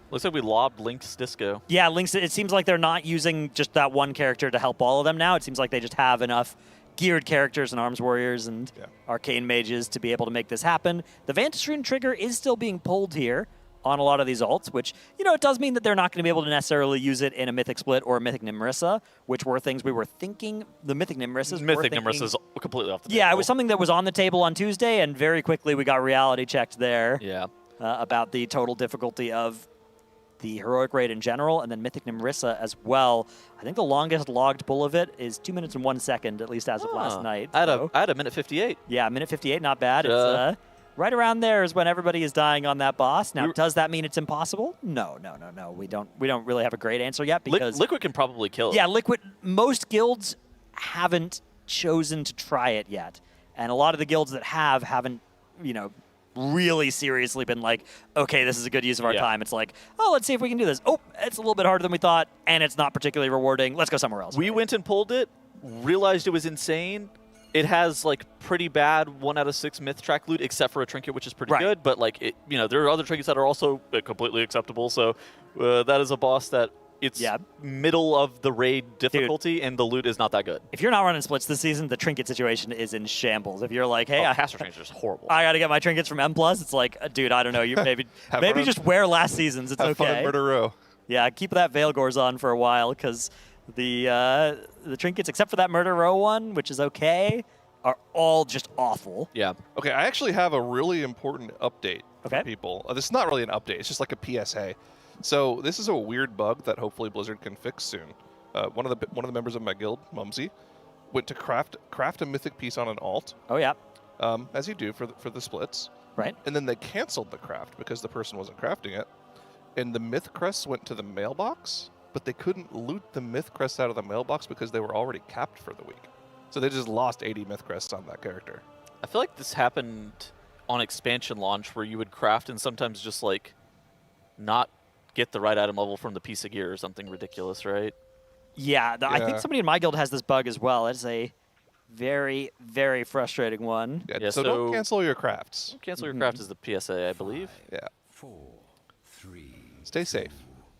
looks like we lobbed Link's Disco. yeah, Link's. It seems like they're not using just that one character to help all of them now. It seems like they just have enough geared characters and arms warriors and arcane mages to be able to make this happen. The Vantage Rune trigger is still being pulled here on a lot of these ults, which, it does mean that they're not going to be able to necessarily use it in a Mythic Split or a Mythic Nimrissa, which were things we were thinking. The Mythic Nimrissas Nimrissa's completely off the table. Yeah, it was something that was on the table on Tuesday, and very quickly we got reality checked there. Yeah. About the total difficulty of the heroic raid in general, and then Mythic Nimrissa as well. I think the longest logged pull of it is 2 minutes and 1 second, at least as of last night. I had a minute 58. Yeah, minute 58, not bad. It's right around there is when everybody is dying on that boss. Now, does that mean it's impossible? No. We don't really have a great answer yet because Liquid can probably kill it. Yeah, Liquid. Most guilds haven't chosen to try it yet, and a lot of the guilds that haven't, really seriously been like, okay, this is a good use of our time. It's like, oh, let's see if we can do this. Oh, it's a little bit harder than we thought, and it's not particularly rewarding. Let's go somewhere else. We went and pulled it, realized it was insane. It has like pretty bad 1 out of 6 myth track loot, except for a trinket, which is pretty good. But like, there are other trinkets that are also completely acceptable. So that is a boss that it's middle of the raid difficulty, and the loot is not that good. If you're not running splits this season, the trinket situation is in shambles. If you're like, hey, caster trinkets are just horrible. I got to get my trinkets from M+, it's like, dude, I don't know. You maybe just wear last season's. It's have okay. Fun at Murder Row. Yeah, keep that Veilgors on for a while, because the trinkets, except for that Murder Row one, which is okay, are all just awful. Yeah. Okay, I actually have a really important update for people. This is not really an update. It's just like a PSA. So this is a weird bug that hopefully Blizzard can fix soon. One of the members of my guild, Mumsy, went to craft a mythic piece on an alt. Oh yeah. As you do for the splits. Right. And then they canceled the craft because the person wasn't crafting it. And the myth crests went to the mailbox, but they couldn't loot the myth crests out of the mailbox because they were already capped for the week. So they just lost 80 myth crests on that character. I feel like this happened on expansion launch where you would craft and sometimes just like not get the right item level from the piece of gear or something ridiculous, right? Yeah, I think somebody in my guild has this bug as well. It's a Very, very frustrating one. Yeah, Yeah, so don't cancel your crafts. Cancel your craft is the PSA, I believe. Yeah. 4, 3. Stay safe.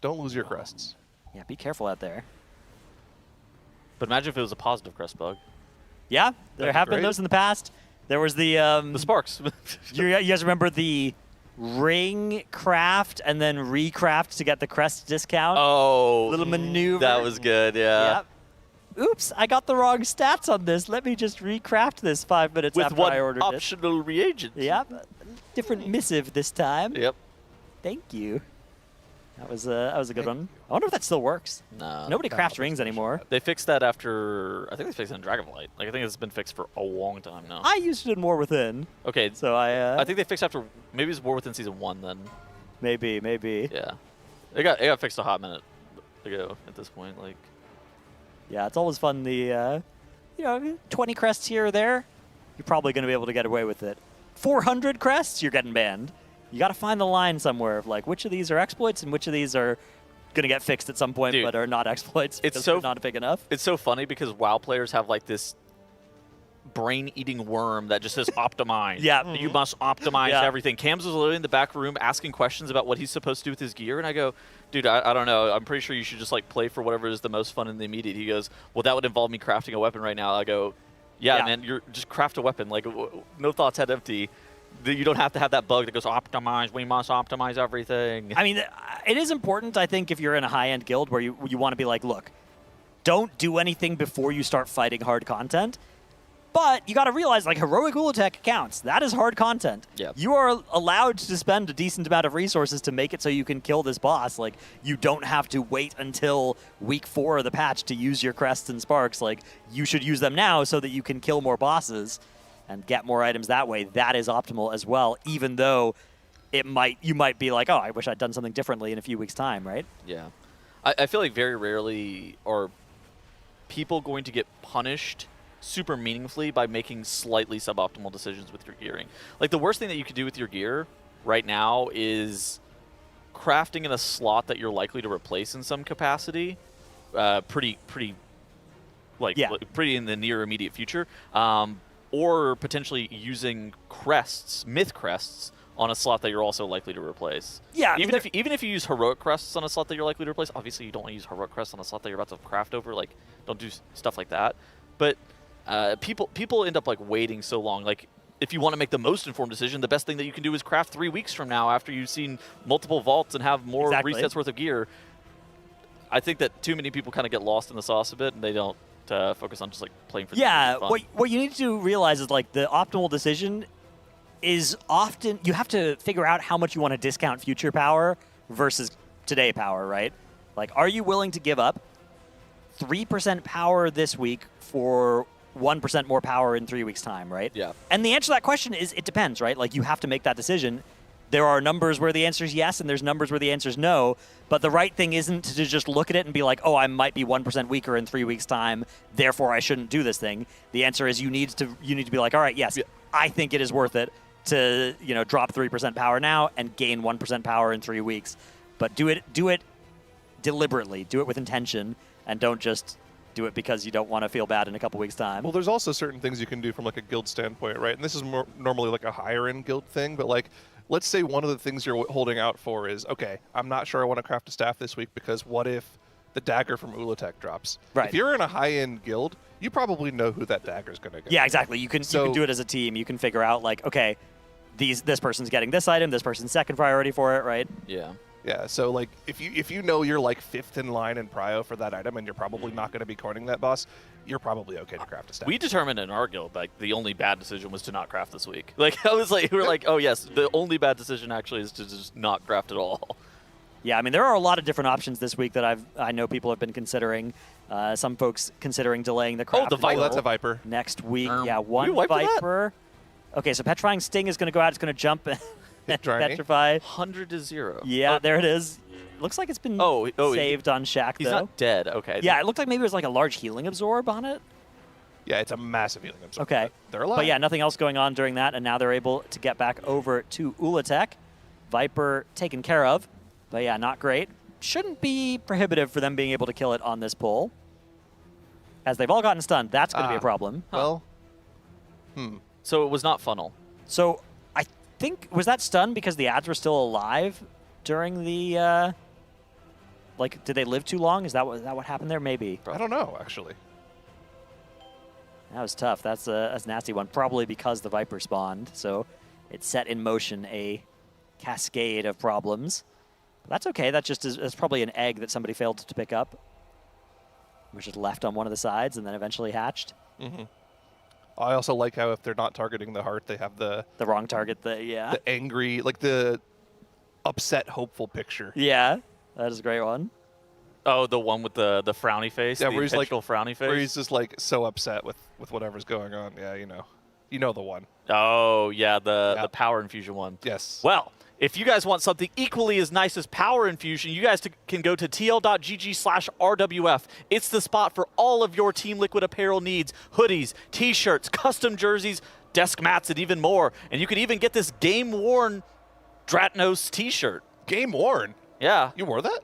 Don't lose your crests. Yeah, be careful out there. But imagine if it was a positive crest bug. Yeah, there That'd be have been great. those in the past. There was the sparks. you guys remember the ring craft and then recraft to get the crest discount? Oh, little maneuver. That was good, yeah. Yep. Oops, I got the wrong stats on this. Let me just recraft this 5 minutes With after one I ordered optional reagent. it. Yep. Different missive this time. Yep. Thank you. That was a good one. I wonder if that still works. No. Nobody crafts rings anymore. They fixed that after, I think they fixed it in Dragonflight. Like, I think it's been fixed for a long time now. I used it in War Within. Okay. So I think they fixed after, maybe it was War Within Season 1 then. Maybe. Yeah. It got fixed a hot minute ago at this point. Like, Yeah, it's always fun. The 20 crests here or there, you're probably going to be able to get away with it. 400 crests, you're getting banned. You got to find the line somewhere of like which of these are exploits and which of these are going to get fixed at some point, Dude, but are not exploits. it's because so they're not big enough. It's so funny because WoW players have like this brain-eating worm that just says optimize. Yeah. You must optimize Yeah. everything. Cam's was literally in the back room asking questions about what he's supposed to do with his gear, and I go, dude, I don't know. I'm pretty sure you should just like play for whatever is the most fun in the immediate. He goes, well, that would involve me crafting a weapon right now. I go, yeah. Man, you're just craft a weapon. Like, no thoughts head empty. You don't have to have that bug that goes optimize. We must optimize everything. I mean, it is important, I think, if you're in a high-end guild where you want to be like, look, don't do anything before you start fighting hard content. But you got to realize, like, heroic Ula'tek counts. That is hard content. Yep. You are allowed to spend a decent amount of resources to make it so you can kill this boss. Like, you don't have to wait until week 4 of the patch to use your crests and sparks. Like, you should use them now so that you can kill more bosses and get more items that way. That is optimal as well, even though you might be like, oh, I wish I'd done something differently in a few weeks' time, right? Yeah. I feel like very rarely are people going to get punished super meaningfully by making slightly suboptimal decisions with your gearing. Like, the worst thing that you could do with your gear right now is crafting in a slot that you're likely to replace in some capacity, pretty in the near immediate future, or potentially using crests, myth crests, on a slot that you're also likely to replace. Yeah, even if you use heroic crests on a slot that you're likely to replace, obviously you don't want to use heroic crests on a slot that you're about to craft over. Like, don't do stuff like that. But people end up like waiting so long. Like, if you want to make the most informed decision, the best thing that you can do is craft 3 weeks from now after you've seen multiple vaults and have more resets worth of gear. I think that too many people kind of get lost in the sauce a bit, and they don't focus on just like playing for Yeah, fun. what you need to realize is like the optimal decision is often you have to figure out how much you want to discount future power versus today power, right? Like, are you willing to give up 3% power this week for 1% more power in 3 weeks' time, right? Yeah. And the answer to that question is it depends, right? Like, you have to make that decision. There are numbers where the answer is yes, and there's numbers where the answer is no. But the right thing isn't to just look at it and be like, oh, I might be 1% weaker in 3 weeks' time, therefore I shouldn't do this thing. The answer is you need to be like, all right, yes, I think it is worth it to drop 3% power now and gain 1% power in 3 weeks. But do it deliberately, do it with intention, and don't just do it because you don't want to feel bad in a couple weeks' time. Well, there's also certain things you can do from like a guild standpoint, right? And this is more normally like a higher end guild thing, but like, let's say one of the things you're holding out for is, okay, I'm not sure I want to craft a staff this week because what if the dagger from Ula'tek drops? Right. If you're in a high-end guild, you probably know who that dagger is going to go. Yeah, exactly. You can do it as a team. You can figure out like, okay, this person's getting this item, this person's second priority for it, right? Yeah. Yeah, so like if you know you're like 5th in line in prio for that item and you're probably not going to be coining that boss, you're probably okay to craft a staff. We determined in our guild like the only bad decision was to not craft this week. Like, I was like, we were like, oh yes, the only bad decision actually is to just not craft at all. Yeah, I mean, there are a lot of different options this week that I know people have been considering. Some folks considering delaying the craft. the Viper. Oh, that's a Viper. Next week. we Yeah, one wiped that? Viper. Okay, so Petrifying Sting is going to go out. It's going to jump and petrify. 100 to 0. Yeah, there it is. Looks like it's been saved on Shaq, He's though. not dead. Okay. Yeah, it looked like maybe it was like a large healing absorb on it. Yeah, it's a massive healing absorb. Okay. They're alive. But yeah, nothing else going on during that, and now they're able to get back over to Ula'tek. Viper taken care of, but yeah, not great. Shouldn't be prohibitive for them being able to kill it on this pull. as they've all gotten stunned, that's going to be a problem. Well, So it was not funnel. So I think, was that stun because the ads were still alive during the, like, did they live too long? Is that what happened there? Maybe. I don't know, actually. That was tough. That's a nasty one. Probably because the Viper spawned, so it set in motion a cascade of problems. But that's okay. That just is probably an egg that somebody failed to pick up, which is left on one of the sides and then eventually hatched. Mm-hmm. I also like how if they're not targeting the heart, they have the wrong target. The angry, like the upset, hopeful picture. Yeah, that is a great one. Oh, the one with the frowny face. Yeah, the where he's like frowny face. where he's just like so upset with whatever's going on. Yeah, you know the one. Oh yeah, the power infusion one. Yes. Well, if you guys want something equally as nice as power infusion, you guys can go to tl.gg/RWF. It's the spot for all of your Team Liquid apparel needs: hoodies, t-shirts, custom jerseys, desk mats, and even more. And you can even get this game-worn Dratnos t-shirt. Game-worn? Yeah. You wore that?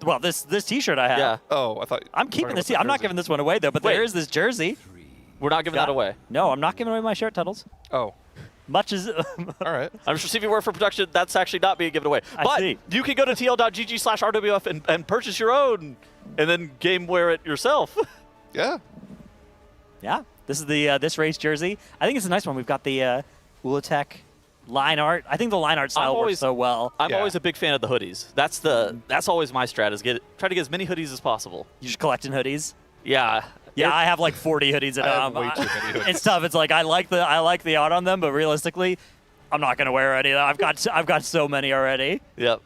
Well, this t-shirt I have. Yeah. Oh, I thought I'm keeping this. I'm not giving this one away though. But there is this jersey. We're not giving that away. No, I'm not giving away my shirt, Tuddles. Oh. Much as all right. I'm just receiving word for production. That's actually not being given away. But you can go to tl.gg/RWF and purchase your own, and then game wear it yourself. Yeah. Yeah. This is the this race jersey. I think it's a nice one. We've got the Ula'tek line art. I think the line art style works so well. I'm always a big fan of the hoodies. That's always my strat, is try to get as many hoodies as possible. You just collecting hoodies? Yeah. Yeah, I have like 40 hoodies at home. way too many hoodies. It's tough. It's like I like the art on them, but realistically, I'm not gonna wear any of them. I've got so many already. Yep.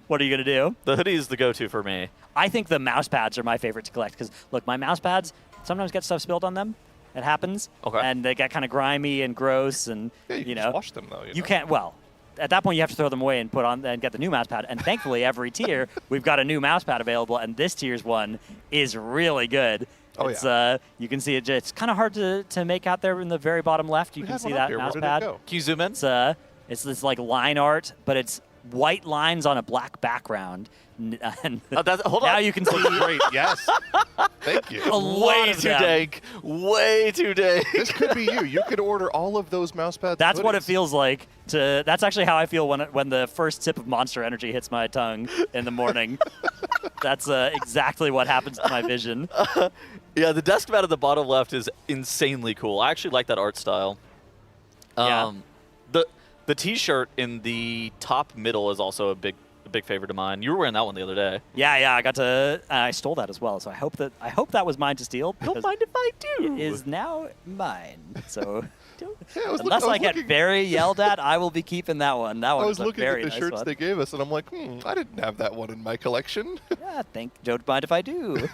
What are you gonna do? The hoodie is the go-to for me. I think the mouse pads are my favorite to collect because look, my mouse pads sometimes get stuff spilled on them. It happens. Okay. And they get kind of grimy and gross, and Yeah, you can know just wash them though. you can't. Well, at that point you have to throw them away and put on and get the new mouse pad. And thankfully, every tier we've got a new mouse pad available, and this tier's one is really good. Oh, it's, yeah. You can see it. It's kind of hard to make out there in the very bottom left. You We can had see one up that here. Where mouse did it pad. go? Can you zoom in? It's this like line art, but it's white lines on a black background. And hold now on. you can see. Great. Yes. Thank you. A lot Way of too them. dank. Way too dank. This could be you. You could order all of those mouse pads. That's and what it hoodies. feels like. That's actually how I feel when the first sip of Monster Energy hits my tongue in the morning. That's exactly what happens to my vision. Yeah, the desk mat at the bottom left is insanely cool. I actually like that art style. Yeah. The t-shirt in the top middle is also a big favorite of mine. You were wearing that one the other day. Yeah, I stole that as well. So I hope that was mine to steal. Don't mind if I do. It is now mine. So Yeah, unless I get very yelled at, I will be keeping that one. That one I was is a looking at very the nice shirts one. they gave us, and I'm like, I didn't have that one in my collection. Yeah, don't mind if I do.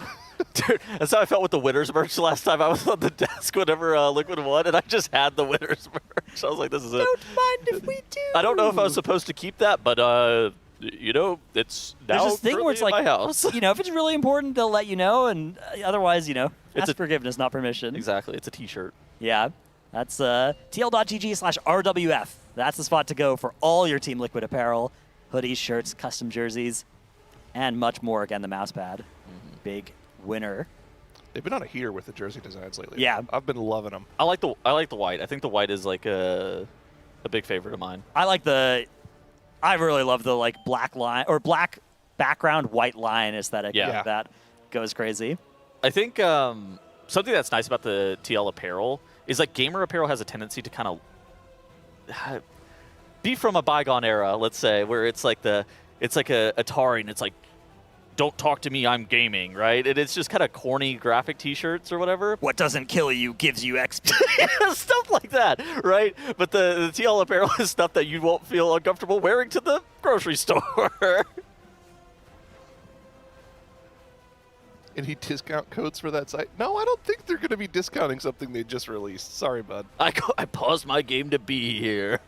Dude, that's how I felt with the Winners merch last time. I was on the desk whenever Liquid won, and I just had the Winners merch. I was like, this is it. Don't mind if we do. I don't know if I was supposed to keep that, but it's There's now this thing where it's currently like, in my house. if it's really important, they'll let you know, and otherwise, It's ask forgiveness, not permission. Exactly. It's a t-shirt. Yeah, that's tl.gg/RWF. That's the spot to go for all your Team Liquid apparel, hoodies, shirts, custom jerseys, and much more. Again, the mouse pad, big winner. They've been on a heater with the jersey designs lately. Yeah. I've been loving them. I like the white. I think the white is like a big favorite of mine. I really love the like black line or black background, white line aesthetic. Yeah. That goes crazy. I think something that's nice about the TL apparel is like gamer apparel has a tendency to kind of be from a bygone era, let's say, where it's like a Atari and it's like, don't talk to me, I'm gaming, right? And it's just kind of corny graphic t-shirts or whatever. What doesn't kill you gives you XP. Stuff like that, right? But the TL apparel is stuff that you won't feel uncomfortable wearing to the grocery store. Any discount codes for that site? No, I don't think they're going to be discounting something they just released. Sorry, bud. I paused my game to be here.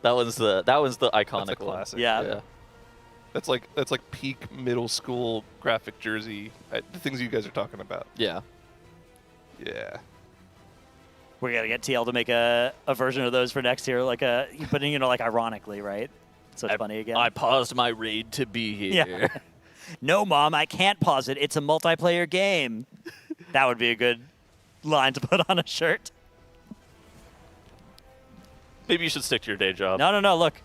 That was the iconic That's a classic. one. Yeah. That's like peak middle school graphic jersey. The things you guys are talking about. Yeah. Yeah. We gotta get TL to make a version of those for next year, like like ironically, right? So it's funny again. I paused my raid to be here. Yeah. no, Mom, I can't pause it. It's a multiplayer game. That would be a good line to put on a shirt. Maybe you should stick to your day job. No, look.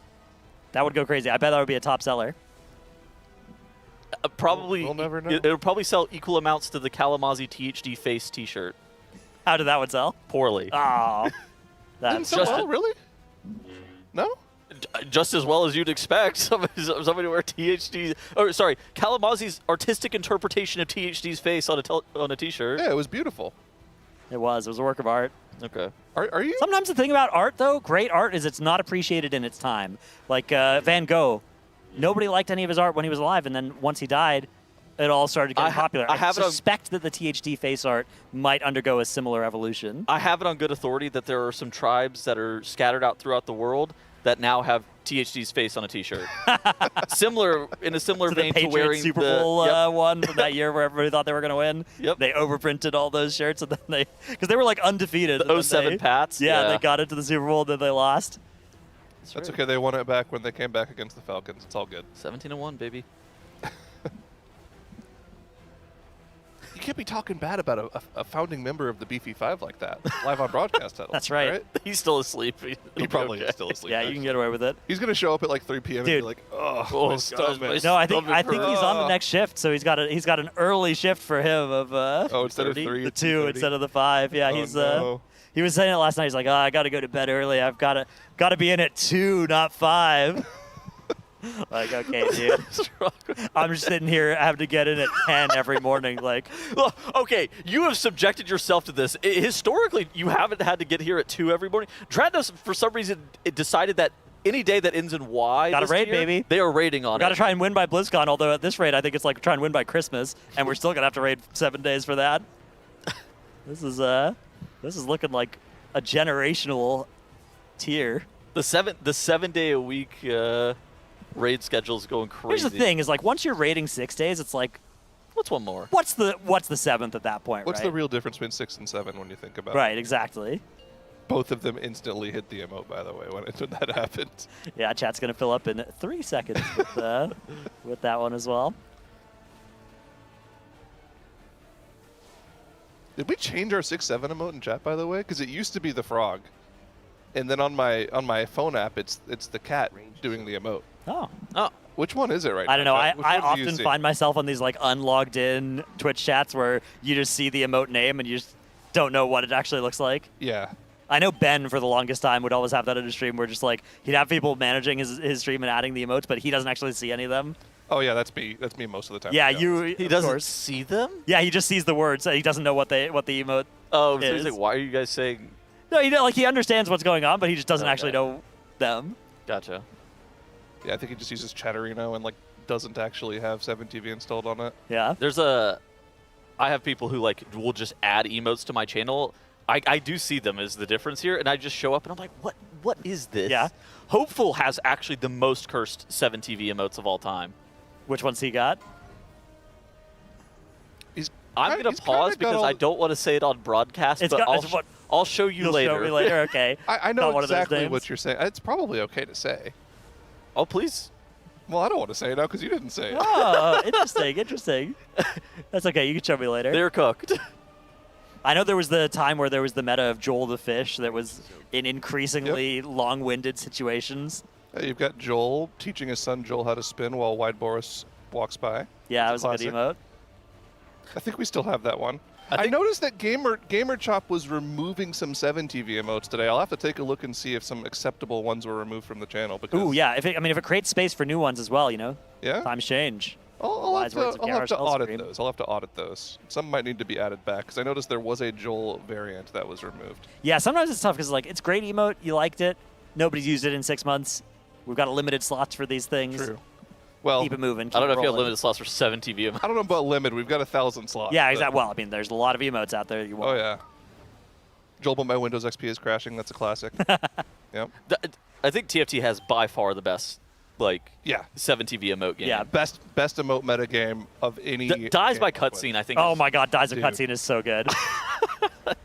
That would go crazy. I bet that would be a top seller. Probably. We'll never know. It'll probably sell equal amounts to the Kalamazoo THD face T-shirt. How did that one sell? Poorly. Oh. Didn't sell well, really? No? Just as well as you'd expect. Somebody to wear THD. Or sorry, Kalamazoo's artistic interpretation of THD's face on a T-shirt. Yeah, it was beautiful. It was a work of art. Okay. Are you? Sometimes the thing about art, though, great art, is it's not appreciated in its time. Like Van Gogh. Nobody liked any of his art when he was alive, and then once he died, it all started getting popular. I suspect that the THD face art might undergo a similar evolution. I have it on good authority that there are some tribes that are scattered out throughout the world that now have THD's face on a T-shirt. In a similar to vein the to wearing Super Bowl one from that year where everybody thought they were going to win. Yep. They overprinted all those shirts, and then because they were like undefeated. The 07 Pats. Yeah, they got into the Super Bowl, then they lost. That's okay. They won it back when they came back against the Falcons. It's all good. 17-1, baby. You can't be talking bad about a founding member of the Beefy Five like that live on broadcast. That's right. He's still asleep. He probably is still asleep. Yeah, you can get away with it. He's gonna show up at like 3 p.m. and be like, "Oh, my stomach." No, I think he's on the next shift, so he's got an early shift for him of instead of 3, the 2 instead of the 5. Yeah, he's no. He was saying it last night. He's like, I got to go to bed early. I've got to be in at 2, not 5. Like, okay, dude. I'm just sitting here having to get in at 10 every morning. Like, well, okay, you have subjected yourself to this. Historically, you haven't had to get here at 2 every morning. Dradnos, for some reason, it decided that any day that ends in Y, got a raid, baby. They are raiding on it. Got to try and win by BlizzCon. Although at this rate, I think it's like try and win by Christmas, and we're still gonna have to raid 7 days for that. This is looking like a generational tier. The 7-day a week raid schedule is going crazy. Here's the thing: is like once you're raiding 6 days, it's like, what's one more? What's the 7th at that point? What's right? the real difference between 6 and 7 when you think about it? Right, exactly. Both of them instantly hit the emote, by the way, when that happened. Yeah, chat's gonna fill up in 3 seconds with that one as well. Did we change our 6-7 emote in chat, by the way? Because it used to be the frog, and then on my phone app, it's the cat doing the emote. Oh. Which one is it right now? I don't know. I Which one do you often see? find myself on these like unlogged in Twitch chats where you just see the emote name and you just don't know what it actually looks like. Yeah. I know Ben for the longest time would always have that in his stream where just like he'd have people managing his stream and adding the emotes, but he doesn't actually see any of them. Oh yeah, that's me. That's me most of the time. Yeah, he doesn't see them. Yeah, he just sees the words. He doesn't know what the emote. Oh, is. so he's like, why are you guys saying? No, he understands what's going on, but he just doesn't actually know them. Gotcha. Yeah, I think he just uses Chatterino and like doesn't actually have 7TV installed on it. Yeah. I have people who like will just add emotes to my channel. I do see them as the difference here, and I just show up and I'm like, what is this? Yeah. Hopeful has actually the most cursed 7TV emotes of all time. Which one's he got? I'm going to pause because I don't want to say it on broadcast, but I'll show you later. Show me later, okay. I know exactly what you're saying. It's probably okay to say. Oh, please. Well, I don't want to say it now because you didn't say it. Oh, interesting. That's okay. You can show me later. They're cooked. I know there was the time where there was the meta of Joel the Fish that was in increasingly long-winded situations. You've got Joel teaching his son Joel how to spin while Wide Boris walks by. Yeah, that was a good emote. I think we still have that one. I noticed that Gamer Chop was removing some 7TV emotes today. I'll have to take a look and see if some acceptable ones were removed from the channel. Because ooh, yeah. If it creates space for new ones as well, you know. Yeah. Times change. I'll have to audit those. I'll have to audit those. Some might need to be added back because I noticed there was a Joel variant that was removed. Yeah, sometimes it's tough because like it's great emote, you liked it, nobody's used it in 6 months. We've got limited slots for these things. True. Well, keep it moving. I don't know if you have limited slots for 7TV emotes. I don't know about limit. We've got 1,000 slots. Yeah, exactly. Well, I mean, there's a lot of emotes out there you want. Oh yeah. Joel, but my Windows XP is crashing. That's a classic. Yep. I think TFT has by far the best, 7TV emote game. Yeah, best emote meta game of any. Dies by cutscene, I think. Oh my god, Dies by cutscene is so good.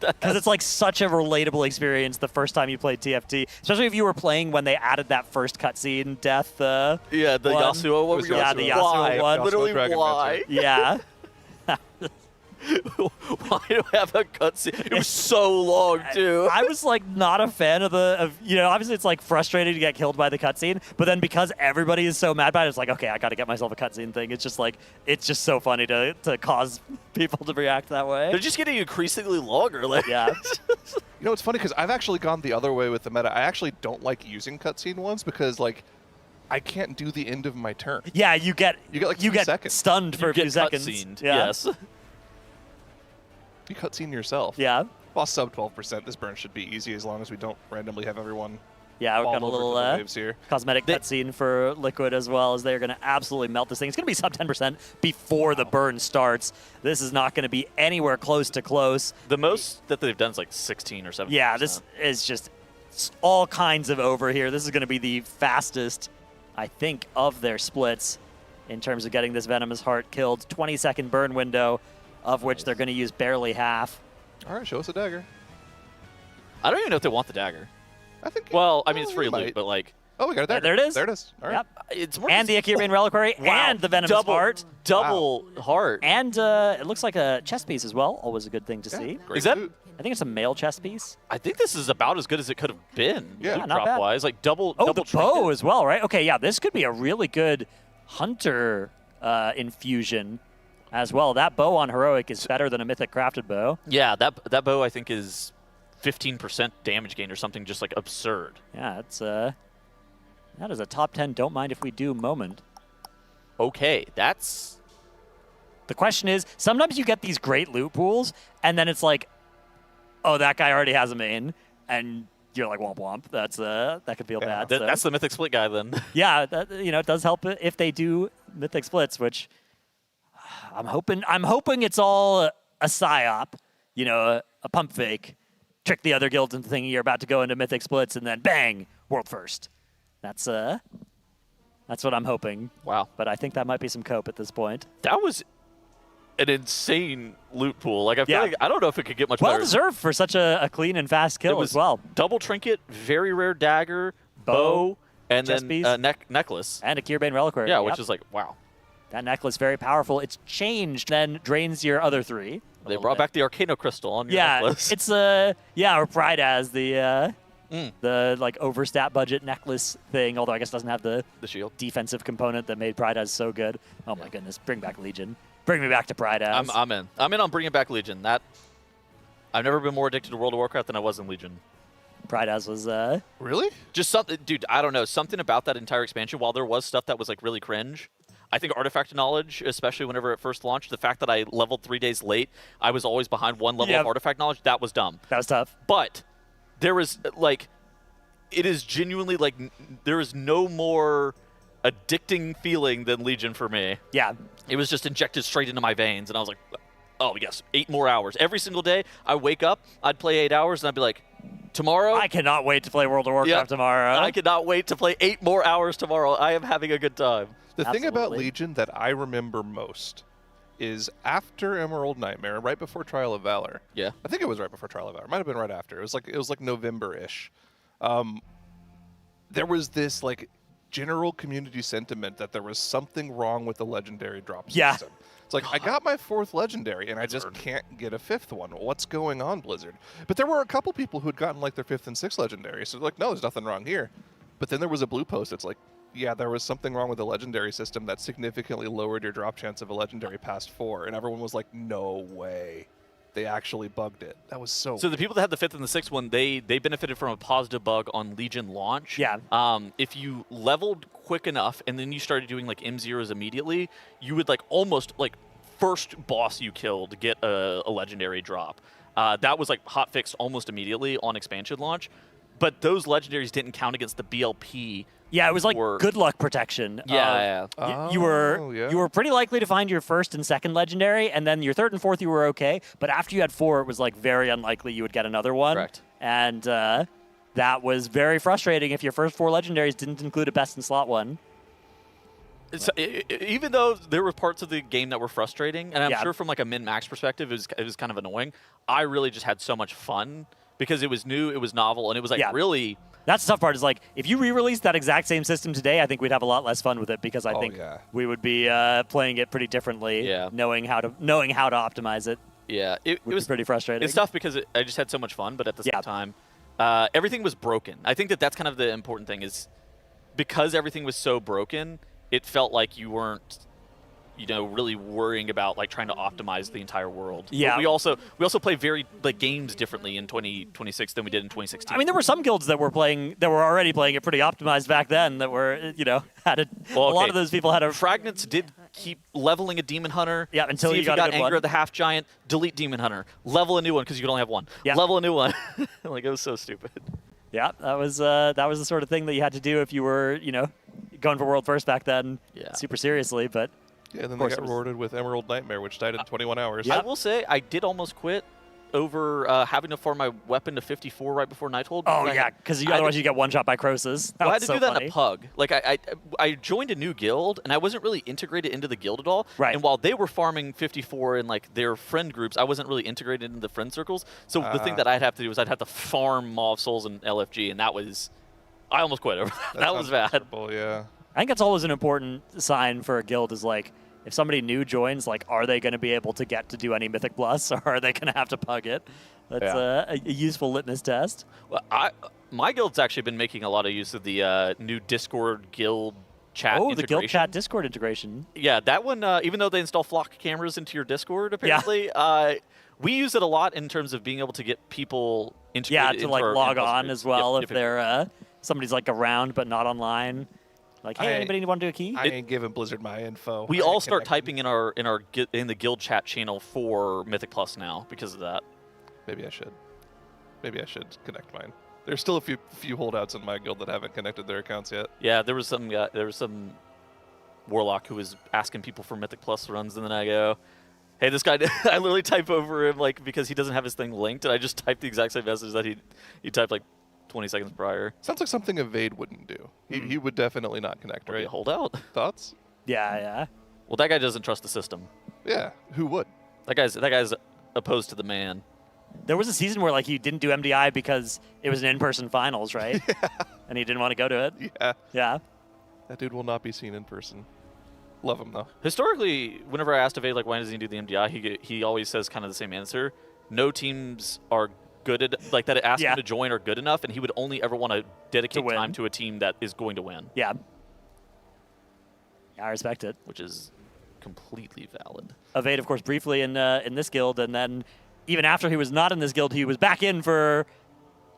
Because it's like such a relatable experience the first time you played TFT, especially if you were playing when they added that first cutscene death. Yeah, the one. Yasuo one. Yeah, the Yasuo one. Literally, why? Yeah. Why do I have a cutscene? It was so long, too. I was like not a fan of obviously it's like frustrating to get killed by the cutscene, but then because everybody is so mad about it, it's like, okay, I got to get myself a cutscene thing. It's just like, it's just so funny to cause people to react that way. They're just getting increasingly longer. Like, yeah. You know, it's funny because I've actually gone the other way with the meta. I actually don't like using cutscene ones because like I can't do the end of my turn. Yeah, you get like 2 seconds. stunned for a few seconds. Cutscened, yeah. yes. You cutscene yourself. Yeah. Well, sub 12%. This burn should be easy as long as we don't randomly have everyone. Yeah, we've fall got a over little to the waves here. cosmetic cutscene for Liquid as well, as they're going to absolutely melt this thing. It's going to be sub 10% before the burn starts. This is not going to be anywhere close to close. The most that they've done is like 16 or 17%. Yeah, this is just all kinds of over here. This is going to be the fastest, I think, of their splits in terms of getting this Venomous Heart killed. 20-second burn window, of which they're going to use barely half. All right, show us a dagger. I don't even know if they want the dagger. I think. Well, I mean, it's we free might. loot, but like. Oh, we got a dagger. There it is. There it is. All right. Yep. It's more And the Akira's Reliquary and the Venomous Heart. Double heart. And it looks like a chest piece as well. Always a good thing to see. Is that? I think it's a male chest piece. I think this is about as good as it could have been. Yeah, not drop bad. wise, like double. Oh, double the bow trinket. as well, right? Okay, yeah, this could be a really good hunter infusion as well. That bow on Heroic is better than a Mythic crafted bow. Yeah, that bow I think is 15% damage gain or something just like absurd. Yeah, it's that is a top 10 don't mind if we do moment. Okay, that's... The question is, sometimes you get these great loot pools, and then it's like, oh, that guy already has a main, and you're like, womp womp. That's that could feel bad. So. That's the Mythic Split guy then. Yeah, that, it does help if they do Mythic Splits, which I'm hoping it's all a psyop, a pump fake, trick the other guilds into thinking you're about to go into Mythic Splits, and then bang, world first. That's what I'm hoping. Wow. But I think that might be some cope at this point. That was an insane loot pool. Like I feel like I don't know if it could get much better. Well deserved for such a clean and fast kill as well. Double trinket, very rare dagger, bow, and chest then piece, necklace. And a Kirbane Reliquary. Yeah, which is like, wow. That necklace, very powerful. It's changed, then drains your other three. They brought back the Arcano Crystal on your necklace. It's or Pride has the like overstat budget necklace thing, although I guess it doesn't have the shield defensive component that made Pride as so good. Oh my goodness, bring back Legion. Bring me back to Pride as. I'm in. I'm in on bringing back Legion. I've never been more addicted to World of Warcraft than I was in Legion. Pride as was really just something, dude. I don't know, something about that entire expansion. While there was stuff that was like really cringe, I think Artifact Knowledge, especially whenever it first launched, the fact that I leveled 3 days late, I was always behind one level of Artifact Knowledge. That was dumb. That was tough. But there was like, it is genuinely like there is no more addicting feeling than Legion for me. Yeah. It was just injected straight into my veins, and I was like, oh yes, 8 more hours. Every single day, I wake up, I'd play 8 hours, and I'd be like, tomorrow? I cannot wait to play World of Warcraft tomorrow. I cannot wait to play 8 more hours tomorrow. I am having a good time. The thing about Legion that I remember most is after Emerald Nightmare, right before Trial of Valor. Yeah. I think it was right before Trial of Valor. It might have been right after. It was like November-ish. There was this like general community sentiment that there was something wrong with the legendary drop system. It's like, I got my 4th legendary, and I just can't get a 5th one. What's going on, Blizzard? But there were a couple people who had gotten like their 5th and 6th legendary, so like, no, there's nothing wrong here. But then there was a blue post that's like, yeah, there was something wrong with the legendary system that significantly lowered your drop chance of a legendary past 4, and everyone was like, no way. They actually bugged it. That was so the people that had the 5th and the 6th one, they benefited from a positive bug on Legion launch. Yeah. If you leveled quick enough and then you started doing like M0s immediately, you would like almost like first boss you killed get a legendary drop. That was like hot fixed almost immediately on expansion launch. But those legendaries didn't count against the BLP. Yeah, it was like good luck protection. Yeah, You were pretty likely to find your 1st and 2nd legendary, and then your 3rd and 4th you were okay. But after you had 4, it was like very unlikely you would get another one. Correct. And that was very frustrating if your first 4 legendaries didn't include a best in slot one. Even though there were parts of the game that were frustrating, and I'm Yeah. sure from like a min-max perspective, it was kind of annoying. I really just had so much fun because it was new, it was novel, and it was like really. That's the tough part. Is like if you re-released that exact same system today, I think we'd have a lot less fun with it because I think we would be playing it pretty differently. Yeah. Knowing how to optimize it. Yeah, it was pretty frustrating. It's tough because I just had so much fun, but at the same time, everything was broken. I think that's kind of the important thing is because everything was so broken, it felt like you weren't, really worrying about like trying to optimize the entire world. Yeah. But we also play very games differently in 2026 than we did in 2016. I mean, there were some guilds that were already playing it pretty optimized back then. That were, had a lot of those people had a. Fragments did keep leveling a demon hunter. Yeah, until see you if got you a got good anger one. of the half giant. Delete demon hunter. Level a new one because you could only have one. Yeah. Level a new one. Like it was so stupid. Yeah, that was the sort of thing that you had to do if you were, going for world first back then. Yeah. Super seriously, but. Yeah, and then they got rewarded with Emerald Nightmare, which died in 21 hours. I will say I did almost quit over having to farm my weapon to 54 right before Nighthold. Oh yeah, because otherwise you get one shot by Crosses. I had to do that in a pug. Like I joined a new guild and I wasn't really integrated into the guild at all. Right. And while they were farming 54 in like their friend groups, I wasn't really integrated into the friend circles. So the thing that I'd have to do was I'd have to farm Mauve Souls and LFG, and I almost quit over that. That was bad. Yeah. I think that's always an important sign for a guild is like, if somebody new joins, like, are they going to be able to get to do any Mythic Plus, or are they going to have to pug it? That's a useful litmus test. Well, my guild's actually been making a lot of use of the new Discord guild chat Oh, integration. the guild chat Discord integration. Yeah, that one, even though they install flock cameras into your Discord, apparently, we use it a lot in terms of being able to get people integrated. Yeah, to into like our log in-house on groups. as well Yep, if they're somebody's like around but not online. Like, hey, anybody want to do a key? I ain't giving Blizzard my info. We all start typing in the guild chat channel for Mythic Plus now because of that. Maybe I should. Maybe I should connect mine. There's still a few holdouts in my guild that haven't connected their accounts yet. Yeah, there was some warlock who was asking people for Mythic Plus runs, and then I go, hey, this guy, I literally type over him like because he doesn't have his thing linked, and I just type the exact same message that he typed like 20 seconds prior. Sounds like something Evade wouldn't do. He would definitely not connect, right? Hold out. Thoughts? Yeah. Well, that guy doesn't trust the system. Yeah, who would? That guy's opposed to the man. There was a season where like he didn't do MDI because it was an in-person finals, right? Yeah. And he didn't want to go to it. Yeah. Yeah. That dude will not be seen in person. Love him though. Historically, whenever I asked Evade like why does he do the MDI, he always says kind of the same answer. No teams are good at like that ask him to join are good enough, and he would only ever want to dedicate time to a team that is going to win. Yeah. I respect it. Which is completely valid. Evade, of course, briefly in this guild, and then even after he was not in this guild, he was back in for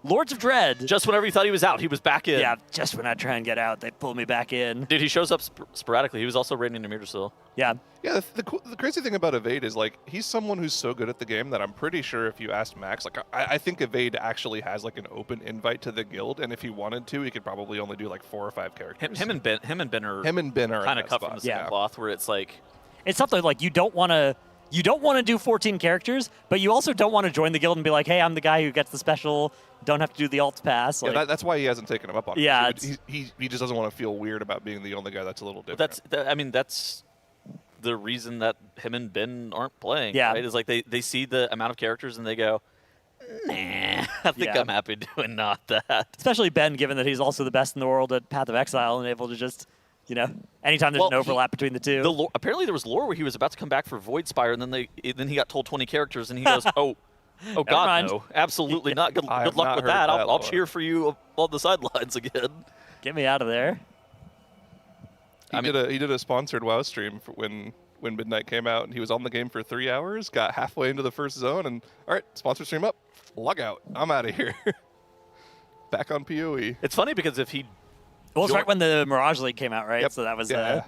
Lords of Dread. Just whenever you thought he was out, he was back in. Yeah, just when I try and get out, they pull me back in. Dude, he shows up sporadically. He was also raiding Namir still. Yeah. Yeah, the crazy thing about Evade is, like, he's someone who's so good at the game that I'm pretty sure if you asked Max, like, I think Evade actually has, like, an open invite to the guild, and if he wanted to, he could probably only do, like, 4 or 5 characters. Him and Ben are kind of cut from the same cloth, where it's like... It's something like you don't want to do 14 characters, but you also don't want to join the guild and be like, hey, I'm the guy who gets the special, don't have to do the alt pass. Like, that's why he hasn't taken him up on it. Yeah. He just doesn't want to feel weird about being the only guy that's a little different. That's the reason that him and Ben aren't playing. Yeah. Right? Is like they see the amount of characters and they go, nah, I think I'm happy doing not that. Especially Ben, given that he's also the best in the world at Path of Exile and able to just, anytime there's an overlap between the two. Apparently there was lore where he was about to come back for Void Spire, and then he got told 20 characters, and he goes, oh God, no, absolutely not. Good luck with that. I'll cheer for you on the sidelines again. Get me out of there. He did a sponsored WoW stream when Midnight came out, and he was on the game for 3 hours, got halfway into the first zone, and all right, sponsor stream up, log out, I'm out of here. Back on PoE. It's funny because if he... Well, it's right when the Mirage League came out, right? Yep. So that was that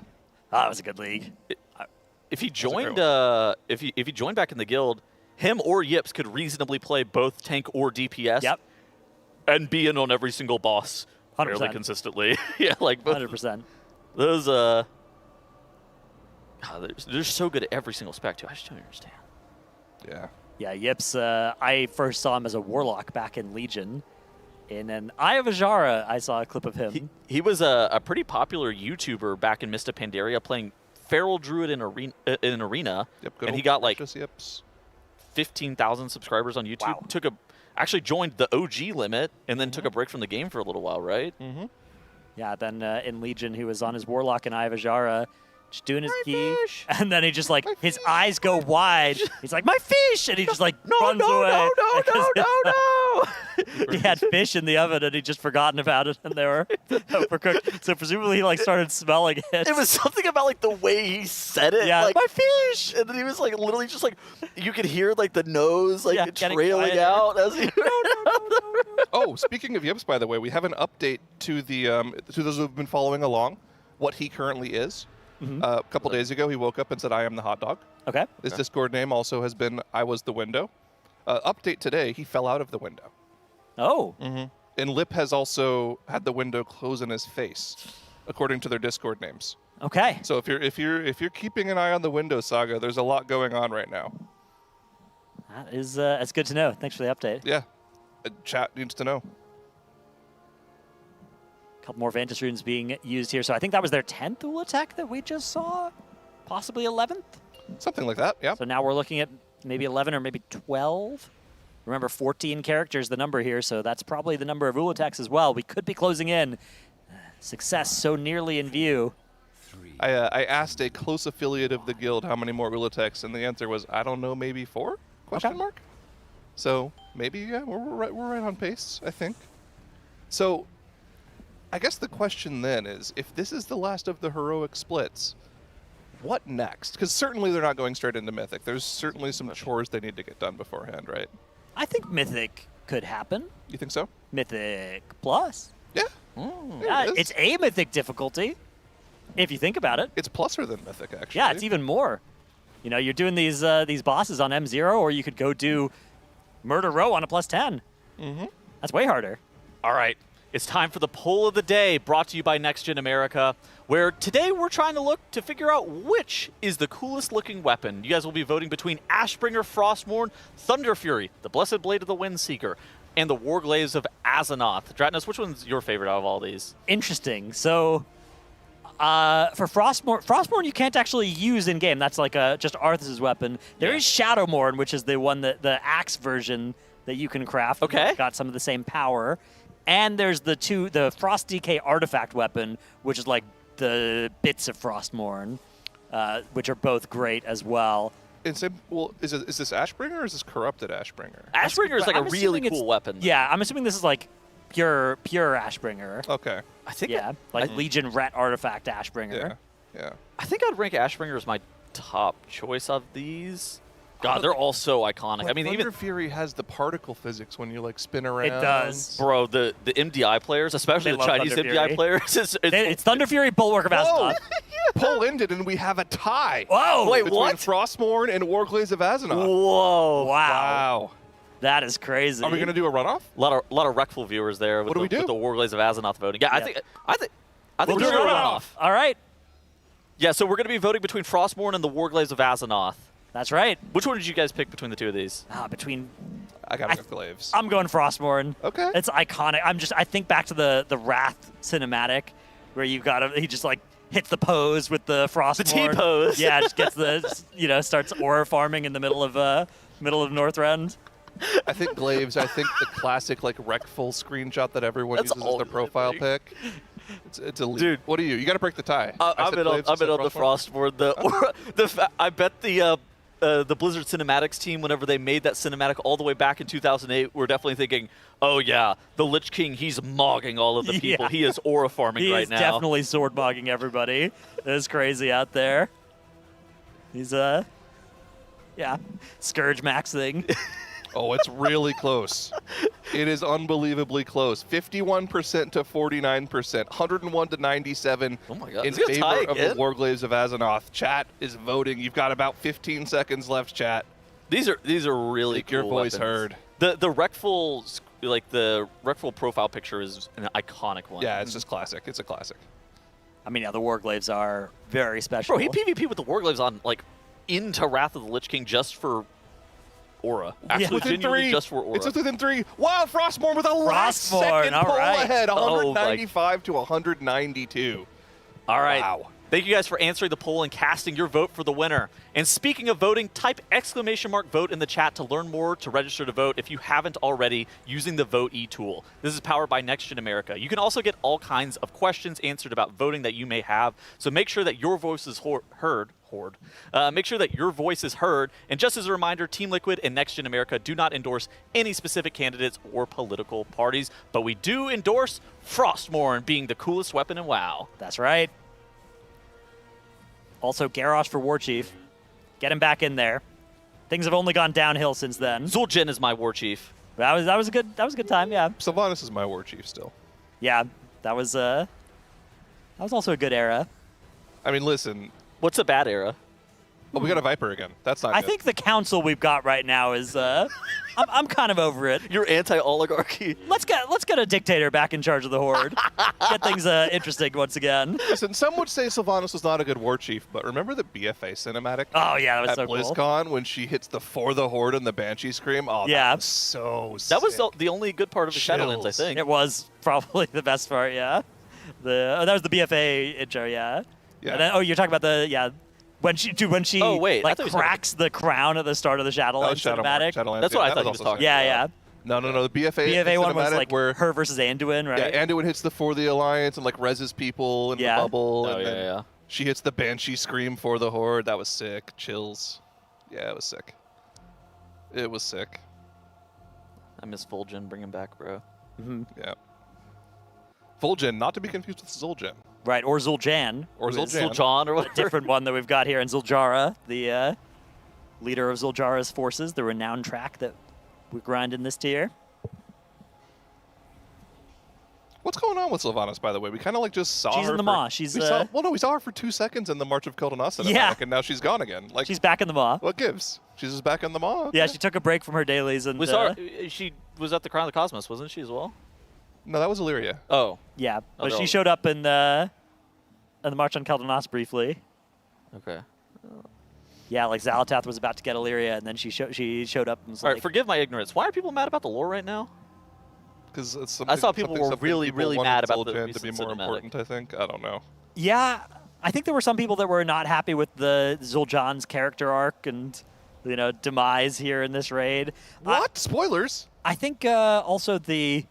was a good league. If he joined, if he joined back in the guild, him or Yips could reasonably play both tank or DPS. Yep. And be in on every single boss 100%. fairly consistently. Yeah, like 100%. Those they're so good at every single spec too. I just don't understand. Yeah. Yeah, Yips. I first saw him as a warlock back in Legion, In an Eye of Ajara, I saw a clip of him. He was a pretty popular YouTuber back in Mista Pandaria playing Feral Druid in Arena. Yep, and he got like yips. 15,000 subscribers on YouTube. Wow. Actually joined the OG limit and then took a break from the game for a little while, right? Mm-hmm. Yeah, then in Legion, he was on his Warlock in Eye of Ajara, just doing his key, and then he just like, his eyes go wide. He's like, my fish! And he just like runs away. No! He had fish in the oven and he'd just forgotten about it and they were overcooked. So presumably he like started smelling it. It was something about like the way he said it. Yeah. Like, my fish! And then he was like literally just like, you could hear like the nose like getting trailing quieter. out as he Oh, speaking of yips, by the way, we have an update to the to those who've been following along, what he currently is. A couple days ago, he woke up and said, I am the hot dog. Okay. His Discord name also has been, I was the window. Update today, he fell out of the window. Oh. And Lip has also had the window close in his face, according to their Discord names. Okay. So if you're keeping an eye on the window saga, there's a lot going on right now. That is that's good to know. Thanks for the update. Yeah. Chat needs to know. A couple more Vantage runes being used here. So I think that was their 10th Ula'tek that we just saw. Possibly 11th? Something like that, yeah. So now we're looking at maybe 11 or maybe 12. Remember, 14 characters, the number here, so that's probably the number of Ula'teks as well. We could be closing in. Success so nearly in view. I asked a close affiliate of the guild how many more Ula'teks, and the answer was, I don't know, maybe 4? Question mark? So maybe, yeah, we're right on pace, I think. So I guess the question then is, if this is the last of the heroic splits, what next? Because certainly they're not going straight into Mythic. There's certainly some chores they need to get done beforehand, right? I think Mythic could happen. You think so? Mythic Plus. Yeah. Yeah, it's a Mythic difficulty, if you think about it. It's pluser than Mythic, actually. Yeah, it's even more. You know, you're doing these bosses on M0, or you could go do Murder Row on a +10. That's way harder. All right. It's time for the poll of the day, brought to you by Next Gen America, where today we're trying to look to figure out which is the coolest looking weapon. You guys will be voting between Ashbringer Frostmourne, Thunder Fury, the Blessed Blade of the Windseeker, and the Warglaves of Azeroth. Dratnos, which one's your favorite out of all these? Interesting. So for Frostmourne you can't actually use in-game. That's like just Arthas' weapon. There is Shadowmourne, which is the one that the axe version that you can craft. Okay. Got some of the same power. And there's the Frost DK artifact weapon, which is like the bits of Frostmourne, which are both great as well. And same, well, is this Ashbringer or is this corrupted Ashbringer? Ashbringer is like a really cool weapon. Yeah, I'm assuming this is like pure Ashbringer. Okay. I think Legion Ret artifact Ashbringer. Yeah. I think I'd rank Ashbringer as my top choice of these. God, they're all so iconic. I mean, Thunder even Fury has the particle physics when you like spin around. It does. Bro, the MDI players, especially They the love Chinese Thunder MDI Fury. players, It's Thunder Fury, Bulwark of Azeroth. Poll ended and we have a tie. Whoa! Wait, between what? Frostmourne and Warglaze of Azeroth. Whoa! Wow. That is crazy. Are we gonna do a runoff? A lot of Wreckful viewers there. With What do we do? With the Warglaze of Azeroth voting. Yeah, Yeah. I think We'll we'll do do a a runoff. runoff. All right. Yeah, so we're going to be voting between Frostmourne and the Warglaze of Azeroth. That's right. Which one did you guys pick between the two of these? Between I gotta go Glaves. I'm going Frostmourne. Okay. It's iconic. I think back to the Wrath cinematic where you've got he just like hits the pose with the Frostmourne. The T-pose. Yeah, just gets starts aura farming in the middle of Northrend. I think Glaves. I think the classic like Wreckful screenshot that everyone That's uses as their profile pic. It's elite. Dude. What are you? You got to break the tie. I'm in on the Frostmourne. I bet the Blizzard Cinematics team, whenever they made that cinematic all the way back in 2008, were definitely thinking, oh yeah, the Lich King, he's mogging all of the people. Yeah. He is aura farming He right is now. definitely sword mogging everybody. It's crazy out there. He's Scourge maxing. Oh, it's really close. It is unbelievably close. 51% to 49%. 101 to 97 Oh my God. in Is it gonna tie favor of the again? Warglaves of Azeroth. Chat is voting. You've got about 15 seconds left, chat. These are really Make cool your voice weapons. heard. The Wreckful, like the Wreckful profile picture is an iconic one. Yeah, it's just classic. It's a classic. I mean, the Warglaves are very special. Bro, he PvP with the Warglaves on like into Wrath of the Lich King just for Aura. Actually, within genuinely 3. just for Aura. It's within 3. Wow, Frostmourne with a last second all pull right. ahead, Oh, 195 to 192. All right. Wow. Thank you guys for answering the poll and casting your vote for the winner. And speaking of voting, type !vote in the chat to learn more, to register to vote if you haven't already, using the Vote E tool. This is powered by Next Gen America. You can also get all kinds of questions answered about voting that you may have, so make sure that your voice is heard. Make sure that your voice is heard. And just as a reminder, Team Liquid and Next Gen America do not endorse any specific candidates or political parties, but we do endorse Frostmourne being the coolest weapon in WoW. That's right. Also, Garrosh for War Chief. Get him back in there. Things have only gone downhill since then. Zul'jin is my War Chief. That was a good time, yeah. Sylvanas is my War Chief still. Yeah, that was also a good era. I mean, listen. What's a bad era? Oh, we got a Viper again. That's not I good. think the council we've got right now is I'm kind of over it. You're anti-oligarchy. Let's get a dictator back in charge of the Horde. Get things interesting once again. Listen, some would say Sylvanas was not a good war chief, but remember the BFA cinematic? Oh yeah, that was at so BlizzCon cool. when she hits the For the Horde and the Banshee scream? Oh, Yeah. that was so That was sick. the only good part of the Shadowlands, I Chills. think. It was probably the best part, yeah. That was the BFA intro, yeah. Yeah. And then, you're talking about when she Oh, wait, I like thought you were cracks the crown at the start of the Shadowlands cinematic. Shadowlands, That's yeah, what I that thought he was was also talking sick. Yeah, yeah. No, the BFA BFA one was cinematic like where her versus Anduin, right? yeah, Anduin hits the For the Alliance and like reses people in Yeah. the bubble, Oh, and yeah, then yeah. she hits the Banshee scream for the Horde. That was sick. Chills. Yeah, it was sick. It was sick. I miss Vol'jin. Bring him back, bro. Yeah. Vol'jin, not to be confused with Zul'jin. Right, or Zul'jan. Or who is Zul'jan. Zul'jan or a whatever. different one that we've got here, and Zul'jara, the leader of Zul'jara's forces, the renowned track that we grind in this tier. What's going on with Sylvanas, by the way? We kind of like just saw She's her. in the for- Maw. She's, we saw, well, no, we saw her for 2 seconds in the March of Kil'Danas cinematic, Yeah. and now she's gone again. Like, She's back in the Maw. what gives? She's just back in the Maw. Yeah, Okay. she took a break from her dailies and We saw her, she was at the Crown of the Cosmos, wasn't she, as well? No, that was Illyria. Oh. yeah, Oh, but they're she all- showed up in the March on Kel'Danas briefly. Okay. Yeah, like Xal'atath was about to get Illyria, and then she showed up and was All like, right, forgive my ignorance. Why are people mad about the lore right now? Because it's I saw people were really, people really wanted mad about the Zul'jin to be recent more cinematic. important, I think. I don't know. yeah, I think there were some people that were not happy with the Zul'jan's character arc and demise here in this raid. What? Spoilers? I think also the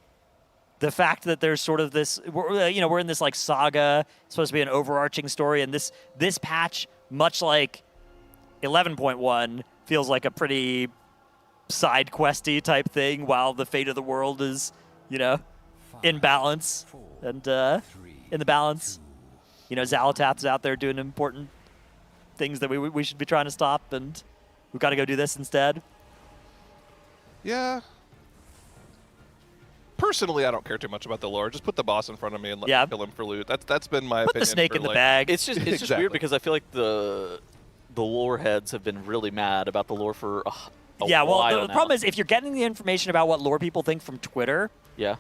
fact that there's sort of this, we're in this like saga, it's supposed to be an overarching story, and this patch, much like 11.1, feels like a pretty side questy type thing, while the fate of the world is, in balance and in the balance. Xal'atath's out there doing important things that we should be trying to stop, and we've got to go do this instead. Yeah. Personally, I don't care too much about the lore. Just put the boss in front of me and let Yeah. me kill him for loot. That's been my Put opinion. the snake for, in the like- bag. It's just Exactly. weird because I feel like the lore heads have been really mad about the lore for a Yeah, well, while the now. problem is if you're getting the information about what lore people think from Twitter, Yeah.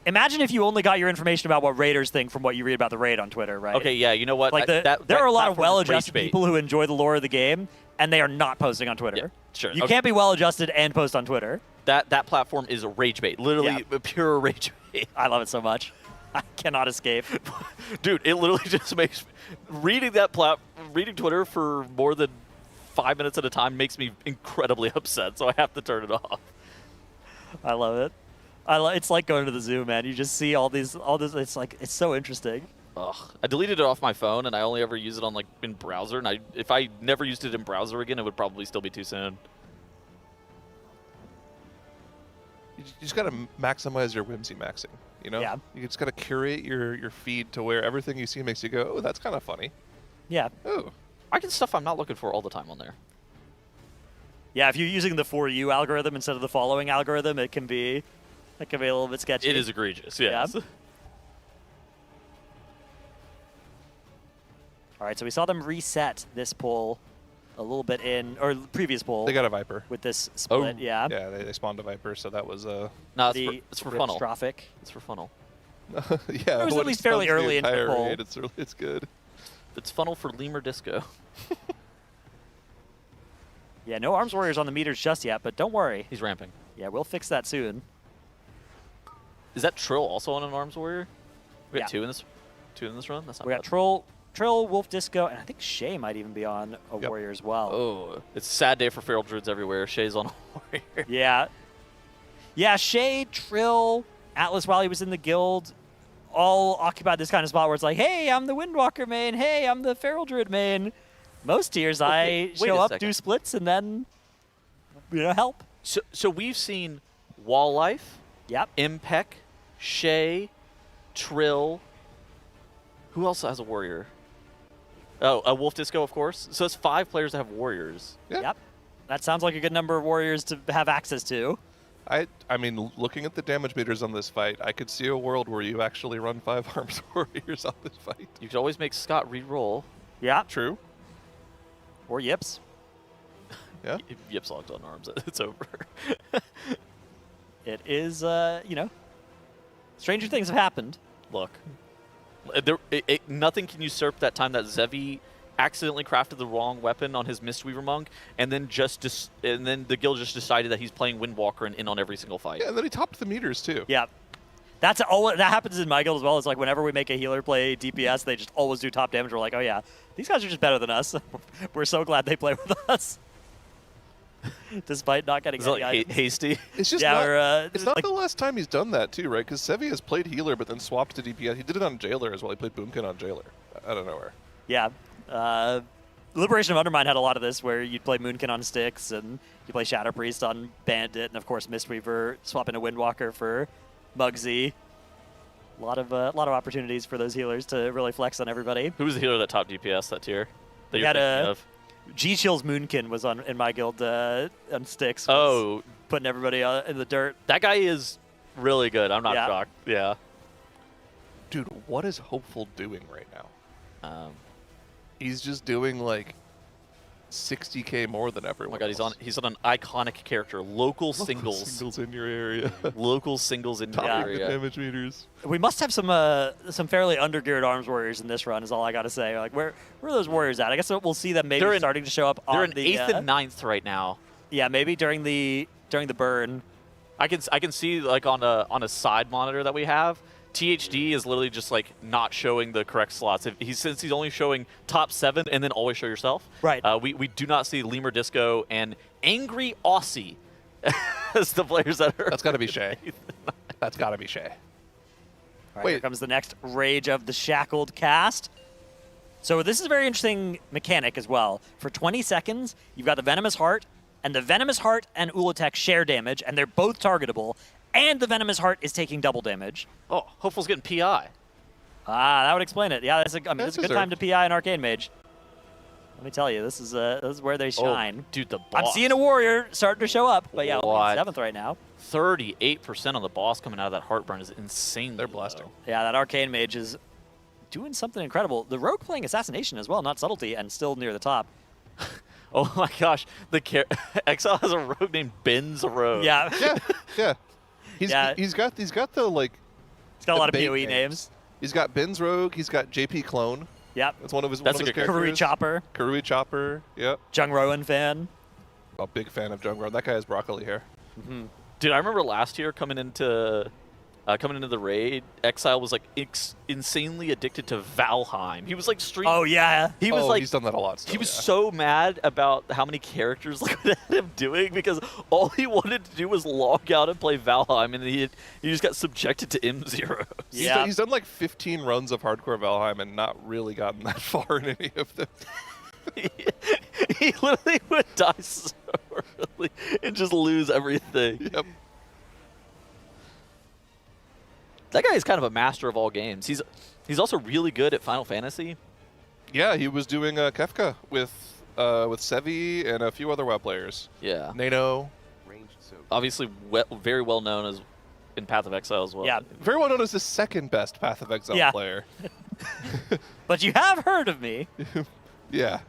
imagine if you only got your information about what raiders think from what you read about the raid on Twitter, right? Okay, yeah, you know what? Like there that are a lot of platform is well-adjusted rage bait. people who enjoy the lore of the game, and they are not posting on Twitter. Yeah, sure. You Okay. can't be well-adjusted and post on Twitter. That platform is a rage bait. Literally a pure rage bait. I love it so much. I cannot escape. Dude, it literally just makes reading Twitter for more than 5 minutes at a time makes me incredibly upset, so I have to turn it off. I love it. It's like going to the zoo, man. You just see all this. It's so interesting. Ugh. I deleted it off my phone, and I only ever use it on in browser. And if I never used it in browser again, it would probably still be too soon. You just got to maximize your whimsy maxing, Yeah. You just got to curate your feed to where everything you see makes you go, oh, that's kind of funny. Yeah. Oh. I get stuff I'm not looking for all the time on there. Yeah, if you're using the For You algorithm instead of the following algorithm, it can be a little bit sketchy. It is egregious, yes. Yeah. All right, so we saw them reset this poll a little bit or previous poll. They got a Viper. With this split, yeah. Yeah, they spawned a Viper, so that was No, it's for funnel. Ripstrophic. It's for funnel. Yeah, It was when at least fairly comes to early into the entire poll. raid, it's good. It's funnel for lemur disco. Yeah, no Arms Warriors on the meters just yet, but don't worry. He's ramping. Yeah, we'll fix that soon. Is that Trill also on an Arms Warrior? We got Yeah. two in this run? That's not We bad. got Trill, Wolf Disco, and I think Shay might even be on a Warrior as well. Oh, it's a sad day for Feral Druids everywhere. Shay's on a Warrior. Yeah. Yeah, Shay, Trill, Atlas while he was in the guild, all occupied this kind of spot where it's like, hey, I'm the Windwalker main. Hey, I'm the Feral Druid main. Most tiers, I wait show a up, second. do splits, and then, help. So we've seen Wall Life, Impec, Shay, Trill. Who else has a Warrior? Oh, a Wolf Disco, of course. So it's 5 players that have Warriors. Yep. That sounds like a good number of Warriors to have access to. I mean, looking at the damage meters on this fight, I could see a world where you actually run 5 Arms Warriors on this fight. You could always make Scott re-roll. Yeah. True. Or Yips. Yeah. Yips logged on Arms. It's over. It is, stranger things have happened. Look, nothing can usurp that time that Zevi accidentally crafted the wrong weapon on his Mistweaver monk, and then and then the guild just decided that he's playing Windwalker and in on every single fight. Yeah, and then he topped the meters too. Yeah. That happens in my guild as well. It's like whenever we make a healer play DPS, they just always do top damage. We're like, oh yeah, these guys are just better than us. We're so glad they play with us. Despite not getting any items. Hasty. It's just it's not the last time he's done that too, right? Because Sevi has played healer but then swapped to DPS. He did it on Jailer as well. He played Boomkin on Jailer out of nowhere. Yeah. Liberation of Undermine had a lot of this, where you'd play Moonkin on Styx, and you play Shadow Priest on Bandit, and of course Mistweaver swapping to Windwalker for Muggsy. A lot of opportunities for those healers to really flex on everybody. Who was the healer that top DPS that tier? That We you're had thinking of? G-Chill's Moonkin was in my guild on Styx. Oh, putting everybody in the dirt. That guy is really good. I'm not shocked. Yeah. Dude, what is Hopeful doing right now? He's just doing like 60K more than everyone. Oh my God, he's on an iconic character. Local singles. Singles in your area. Local singles in your Topping area. the damage meters. We must have some fairly undergeared Arms Warriors in this run, is all I got to say. Like, where are those Warriors at? I guess we'll see them maybe starting to show up They're on in the 8th and 9th right now. Yeah, maybe during the burn. I can see like on a side monitor that we have, THD is literally just like not showing the correct slots. Since he's only showing top 7 and then always show yourself. Right. We do not see Lemur Disco and Angry Aussie as the players that are. That's got to be Shay. That's got to be Shay. All right, here comes the next Rage of the Shackled cast. So this is a very interesting mechanic as well. For 20 seconds, you've got the Venomous Heart, and the Venomous Heart and Ula'tek share damage, and they're both targetable, and the Venomous Heart is taking double damage. Oh, Hopeful's getting PI. Ah, that would explain it. Yeah, that's a good time to PI an Arcane Mage. Let me tell you, this is where they shine. Oh, dude, the boss. I'm seeing a Warrior starting to show up, but yeah, What? 7th right now. 38% on the boss coming out of that Heartburn is insane. They're blasting. Yeah, that Arcane Mage is doing something incredible. The Rogue playing Assassination as well, not Subtlety, and still near the top. Oh my gosh, Exile has a rogue named Ben's Rogue. Yeah. Yeah. He's got the like. He's got a lot of big PoE names. He's got Ben's Rogue. He's got JP Clone. Yep. That's one of his. That's one a of good his Karui characters. Chopper. Karui Chopper. Yep. Jung Rowan fan. A big fan of Jung Rowan. That guy has broccoli hair. Dude, I remember last year coming into the raid, Exile was like insanely addicted to Valheim. He was like Oh yeah. He was like he's done that a lot. Still, he was so mad about how many characters like at him doing because all he wanted to do was log out and play Valheim, and he just got subjected to M0. Yeah. He's done like 15 runs of hardcore Valheim and not really gotten that far in any of them. He literally would die so early and just lose everything. Yep. That guy is kind of a master of all games. He's also really good at Final Fantasy. Yeah, he was doing Kefka with Sevi and a few other WoW players. Yeah. Nano. Obviously, very well known as in Path of Exile as well. Yeah. Very well known as the second best Path of Exile player. But you have heard of me. Yeah.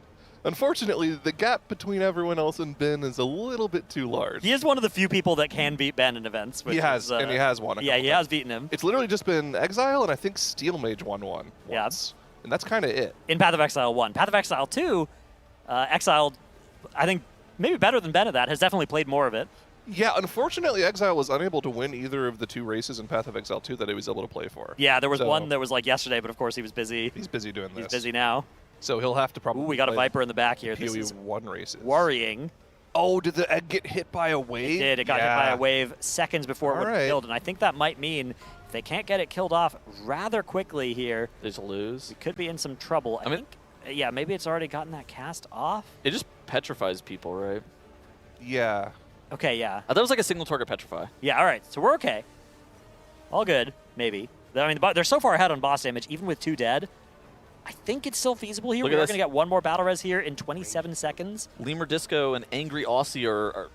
Unfortunately, the gap between everyone else and Ben is a little bit too large. He is one of the few people that can beat Ben in events. He has, and he has won. Yeah, he has beaten him. It's literally just been Exile, and I think Steel Mage won one Yeah. once. And that's kind of it. In Path of Exile 1. Path of Exile 2, Exiled, I think maybe better than Benedad, has definitely played more of it. Yeah, unfortunately, Exile was unable to win either of the 2 races in Path of Exile 2 that he was able to play for. Yeah, there was So, one that was like yesterday, but of course he was busy. He's busy doing this. He's busy now. So he'll have to probably. Ooh, we got a play Viper in the back here. This PoE is 1 races. worrying. Oh, did the egg get hit by a wave? It did. It got hit by a wave seconds before it would have killed, and I think that might mean if they can't get it killed off rather quickly here, they just lose. We could be in some trouble. I think, yeah, maybe it's already gotten that cast off. It just petrifies people, right? Yeah. Okay, yeah. That was like a single target petrify. Yeah, all right. So we're okay. All good, maybe. I mean, they're so far ahead on boss damage, even with 2 dead. I think it's still feasible here. Look We at are this. going to get one more battle res here in 27 seconds. Lemur Disco and Angry Aussie are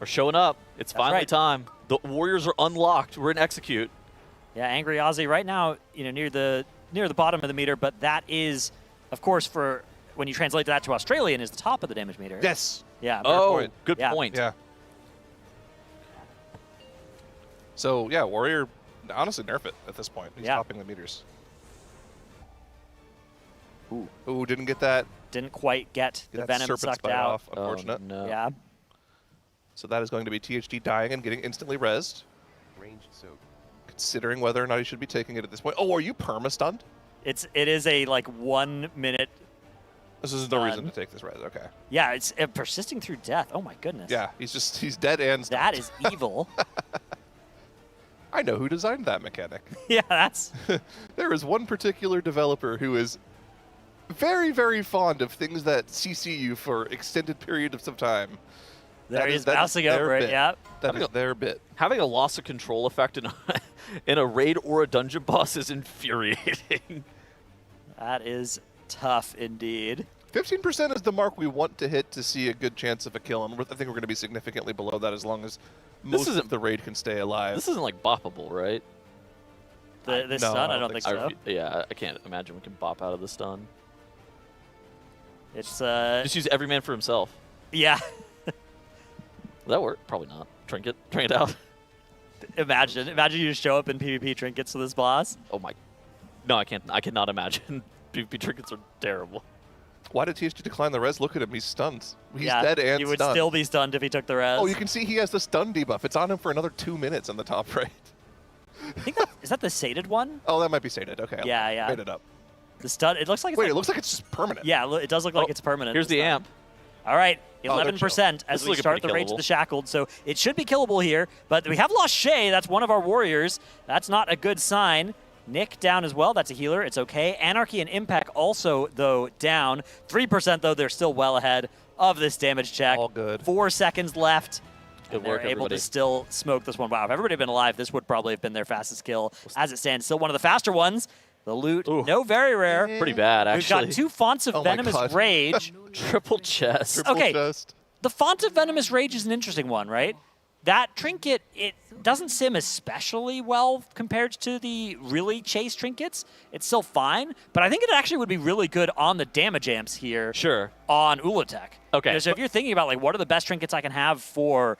showing up. It's That's finally right. time. The Warriors are unlocked. We're in execute. Yeah, Angry Aussie right now, near the bottom of the meter, but that is, of course, for when you translate that to Australian, is the top of the damage meter. Yes. Yeah. Good Yeah. point. Yeah. So, yeah, Warrior, honestly, nerf it at this point. He's topping the meters. Ooh, didn't get that. Didn't quite get the venom serpent sucked spite out. off, unfortunate. no. Yeah. So that is going to be THD dying and getting instantly rezzed. Range soak. Considering whether or not he should be taking it at this point. Oh, are you perma-stunned? It is a 1 minute. This is no reason to take this res. Okay. Yeah, it's persisting through death. Oh my goodness. Yeah, he's dead and stunned. That is evil. I know who designed that mechanic. Yeah, that's. There is one particular developer who is very, very fond of things that CC you for extended periods of time. There he is bouncing over it, yeah. That is their bit. Having a loss of control effect in a raid or a dungeon boss is infuriating. That is tough indeed. 15% is the mark we want to hit to see a good chance of a kill, and I think we're going to be significantly below that as long as most of the raid can stay alive. This isn't like boppable, right? This No, stun, I don't think so. Yeah, I can't imagine we can bop out of the stun. It's just use every man for himself. Yeah. Will that work? Probably not. Trinket out. Imagine you just show up in PvP trinkets to this boss. Oh my. No, I can't. I cannot imagine. PvP trinkets are terrible. Why did THD decline the res? Look at him. He's stunned. He's Yeah, dead and stunned. he would still be stunned if he took the res. Oh, you can see he has the stun debuff. It's on him for another 2 minutes on the top right. I think is that the sated one? Oh, that might be sated. Okay. Yeah. Made it up. The stun. It looks like it's Wait, it looks like it's just permanent. Yeah, it does look like it's permanent. Here's the amp. All right, Oh, good 11% as we start the Rage of the Shackled, so it should be killable here. But we have lost Shay. That's one of our warriors. That's not a good sign. Nick down as well. That's a healer. It's okay. Anarchy and Impact also, though, down. 3%, though. They're still well ahead of this damage check. All good. 4 seconds left. Good And they're work, able everybody. to still smoke this one. Wow, if everybody had been alive, this would probably have been their fastest kill. As it stands, still one of the faster ones. The loot, no very rare. Pretty bad, actually. We've got 2 fonts of Oh my Venomous God. Rage. Triple chest. Triple Okay. chest. The font of Venomous Rage is an interesting one, right? That trinket, it doesn't sim especially well compared to the really chase trinkets. It's still fine, but I think it actually would be really good on the damage amps here. Sure. On Ula'tek. Okay. So if you're thinking about, like, what are the best trinkets I can have for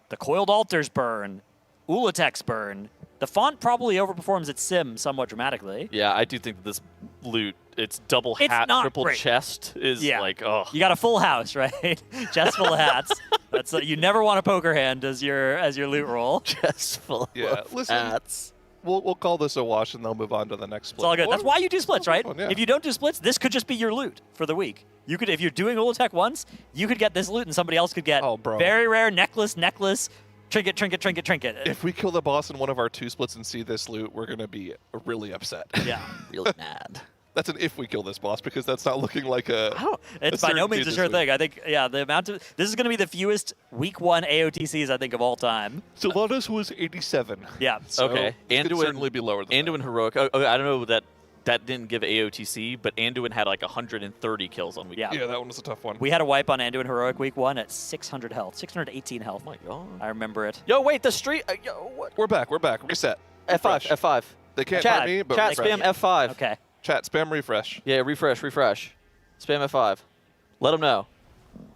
the Coiled Altars burn, Ula'tek's burn, the font probably overperforms its sim somewhat dramatically. Yeah, I do think that this loot, its double It's hat, not triple great. chest is like, oh. You got a full house, right? Chest full of hats. That's you never want a poker hand as your loot roll. Chest full Yeah, of listen. hats. We'll call this a wash, and they'll move on to the next split. It's all good. That's why you do splits, right? one, yeah. If you don't do splits, this could just be your loot for the week. You could, if you're doing Ula'tek once, you could get this loot, and somebody else could get very rare necklace, trinket. If we kill the boss in one of our 2 splits and see this loot, we're going to be really upset. Yeah. Really mad. That's an if we kill this boss, because that's not looking like a. It's by no means a sure thing. I think, yeah, the amount of this is going to be the fewest week 1 AOTCs I think of all time. Solanas was 87. Yeah. So Okay. it could certainly be lower than Anduin Heroic. Oh, I don't know that didn't give AOTC, but Anduin had like 130 kills on week. Yeah. Yeah, that one was a tough one. We had a wipe on Anduin Heroic week 1 at 600 health, 618 health. Oh my god. I remember it. Yo, wait, the street. Yo, what? We're back. Reset. F5. F5. They can't Chat, find me, but chat refresh. spam F5. Okay. Chat spam refresh. Yeah, refresh. Spam F5. Let them know.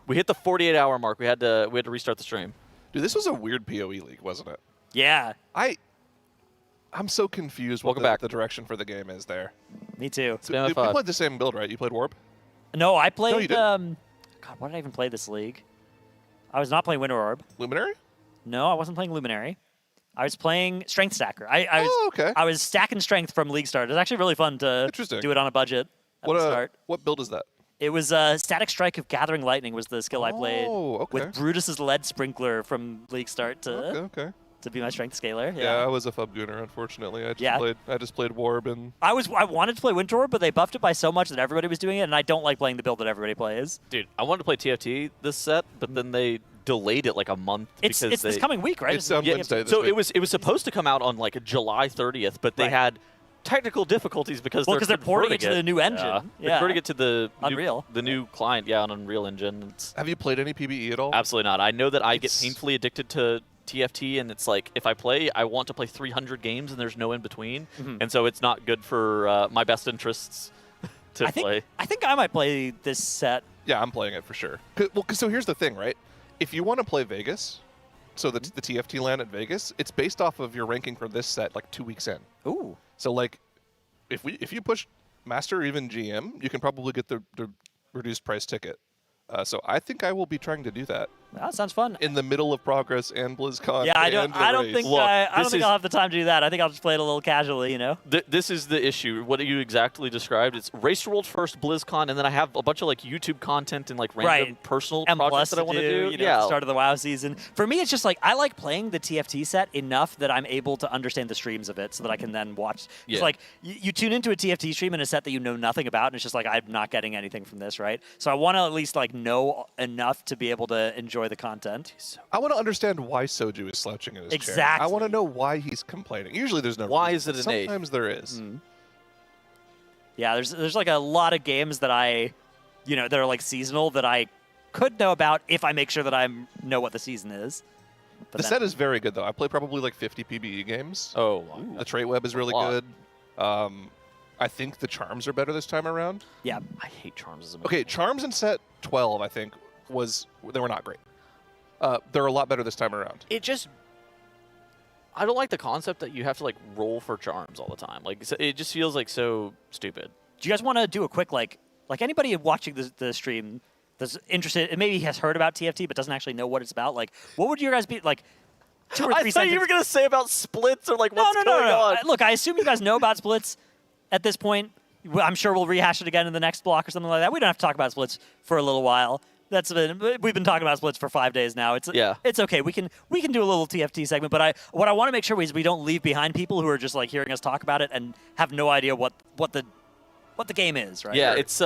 We hit the 48-hour mark. We had to restart the stream. Dude, this was a weird PoE league, wasn't it? Yeah. I'm so confused Welcome what back. the direction for the game is there. Me too. Spam You F5. played the same build, right? You played Warp? No, I played. you didn't. God, why did I even play this league? I was not playing Winter Orb. Luminary? No, I wasn't playing Luminary. I was playing Strength Stacker. I was, okay. I was stacking strength from League Start. It was actually really fun to do it on a budget at the start. What build is that? It was Static Strike of Gathering Lightning was the skill I played. Okay. With Brutus's Lead Sprinkler from League Start to okay. to be my strength scaler. Yeah, I was a Fubgooner, unfortunately. I just played Warb and I wanted to play Winter Orb, but they buffed it by so much that everybody was doing it, and I don't like playing the build that everybody plays. Dude, I wanted to play TFT this set, but then they delayed it like a month. It's this coming week, right? It's on Wednesday this so week. it was supposed to come out on like July 30th, but they had technical difficulties because they're porting it to the new engine. They're converting it to the Unreal. the new client, on Unreal Engine. Have you played any PvE at all? Absolutely not. I know that I get painfully addicted to TFT, and it's like if I play, I want to play 300 games, and there's no in between, and so it's not good for my best interests to play. I think I might play this set. Yeah, I'm playing it for sure. So here's the thing, right? If you want to play Vegas, so the TFT land at Vegas, it's based off of your ranking for this set like 2 weeks in. Ooh. So like, if you push Master or even GM, you can probably get the reduced price ticket. So I think I will be trying to do that. That sounds fun. In the middle of Progress and BlizzCon. Yeah, I and don't the think race. I'll have the time to do that. I think I'll just play it a little casually, you know. This is the issue. What you exactly described. It's Race World first, BlizzCon, and then I have a bunch of like YouTube content and like random personal projects that I want to do. You know, at the start of the WoW season. For me, it's just like I like playing the TFT set enough that I'm able to understand the streams of it, so that I can then watch. It's like you tune into a TFT stream in a set that you know nothing about, and it's just like I'm not getting anything from this, right? So I want to at least like know enough to be able to enjoy the content. I want to understand why Soju is slouching in his chair. Exactly. I want to know why he's complaining. Usually there's no Why reason, is it but an 8? Sometimes there is. Yeah, there's like a lot of games that that are like seasonal that I could know about if I make sure that I know what the season is. But The set is very good, though. I play probably like 50 PvE games. Oh, wow. The trait web is really good. I think the charms are better this time around. Yeah. I hate charms as a Okay, charms in set 12, I think, they were not great. They're a lot better this time around. I don't like the concept that you have to like roll for charms all the time. Like it just feels like so stupid. Do you guys want to do a quick like anybody watching the stream that's interested and maybe has heard about TFT but doesn't actually know what it's about? Like, what would you guys be like? 2 or 3 I thought sentences? you were gonna say about splits or like what's No. going on. Look, I assume you guys know about splits at this point. I'm sure we'll rehash it again in the next block or something like that. We don't have to talk about splits for a little while. We've been talking about splits for 5 days now. It's okay. We can do a little TFT segment, but what I want to make sure is we don't leave behind people who are just like hearing us talk about it and have no idea what the game is, right? Yeah, it's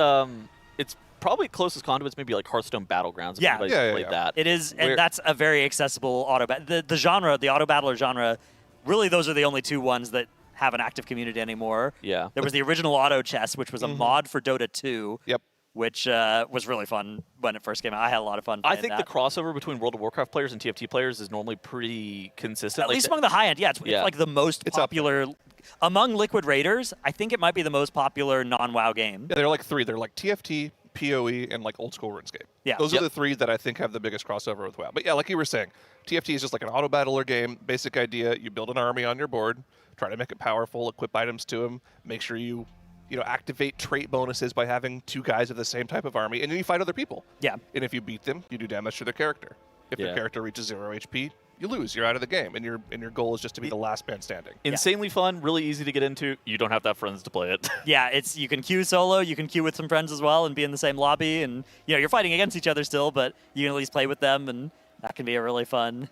probably closest conduits maybe like Hearthstone Battlegrounds. If anybody's played that. It is, and that's a very accessible auto battle. The genre, the auto battler genre, really those are the only 2 ones that have an active community anymore. Yeah. There was the original Auto Chess, which was a mod for Dota 2. Yep. Which was really fun when it first came out. I had a lot of fun playing I think that. the crossover between World of Warcraft players and TFT players is normally pretty consistent. At least among the high end, it's like the most popular. Among Liquid Raiders, I think it might be the most popular non-WoW game. Yeah, they're like 3. They're like TFT, PoE, and like old school RuneScape. Yeah. Those are the 3 that I think have the biggest crossover with WoW. But yeah, like you were saying, TFT is just like an auto battler game. Basic idea, you build an army on your board, try to make it powerful, equip items to them, make sure you activate trait bonuses by having 2 guys of the same type of army, and then you fight other people. Yeah. And if you beat them, you do damage to their character. If their character reaches 0 HP, you lose. You're out of the game, and your goal is just to be the last man standing. Insanely fun, really easy to get into. You don't have to have friends to play it. Yeah, you can queue solo, you can queue with some friends as well, and be in the same lobby, and you're fighting against each other still, but you can at least play with them, and that can be a really fun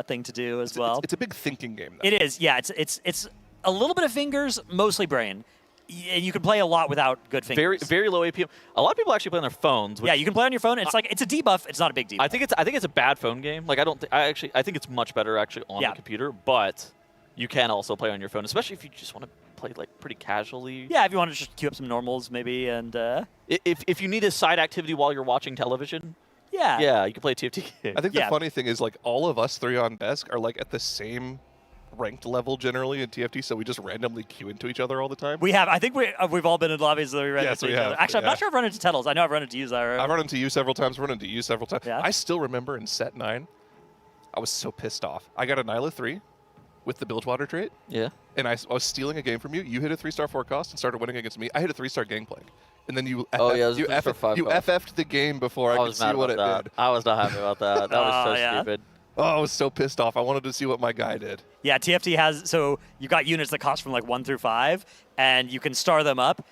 thing to do as well. It's a big thinking game, though. It is, yeah. It's a little bit of fingers, mostly brain. You can play a lot without good fingers. Very low APM. A lot of people actually play on their phones. Yeah, you can play on your phone. It's it's a debuff. It's not a big debuff. I think it's a bad phone game. Like I think it's much better actually on the computer, but you can also play on your phone, especially if you just want to play like pretty casually. Yeah, if you want to just queue up some normals maybe, and if you need a side activity while you're watching television. Yeah, you can play a TFT game. I think the funny thing is like all of us 3 on desk are like at the same ranked level generally in TFT, so we just randomly queue into each other all the time. We have. I think we've all been in lobbies that we ran into each other. Actually, I'm not sure I've run into Tettles. I know I've run into you, Zyro. I've run into you several times. Run into you several times. Yeah. I still remember in set 9, I was so pissed off. I got a Nyla 3, with the Bilgewater trait. Yeah. And I was stealing a game from you. You hit a 3-star forecast and started winning against me. I hit a 3-star Gangplank. And then you Oh, yeah, it was a 3-star you 5 FF'd the game before I could was see mad what it about did. that. I was not happy about that. That was so stupid. Oh, I was so pissed off. I wanted to see what my guy did. Yeah, TFT has, so you got units that cost from like 1 through 5, and you can star them up.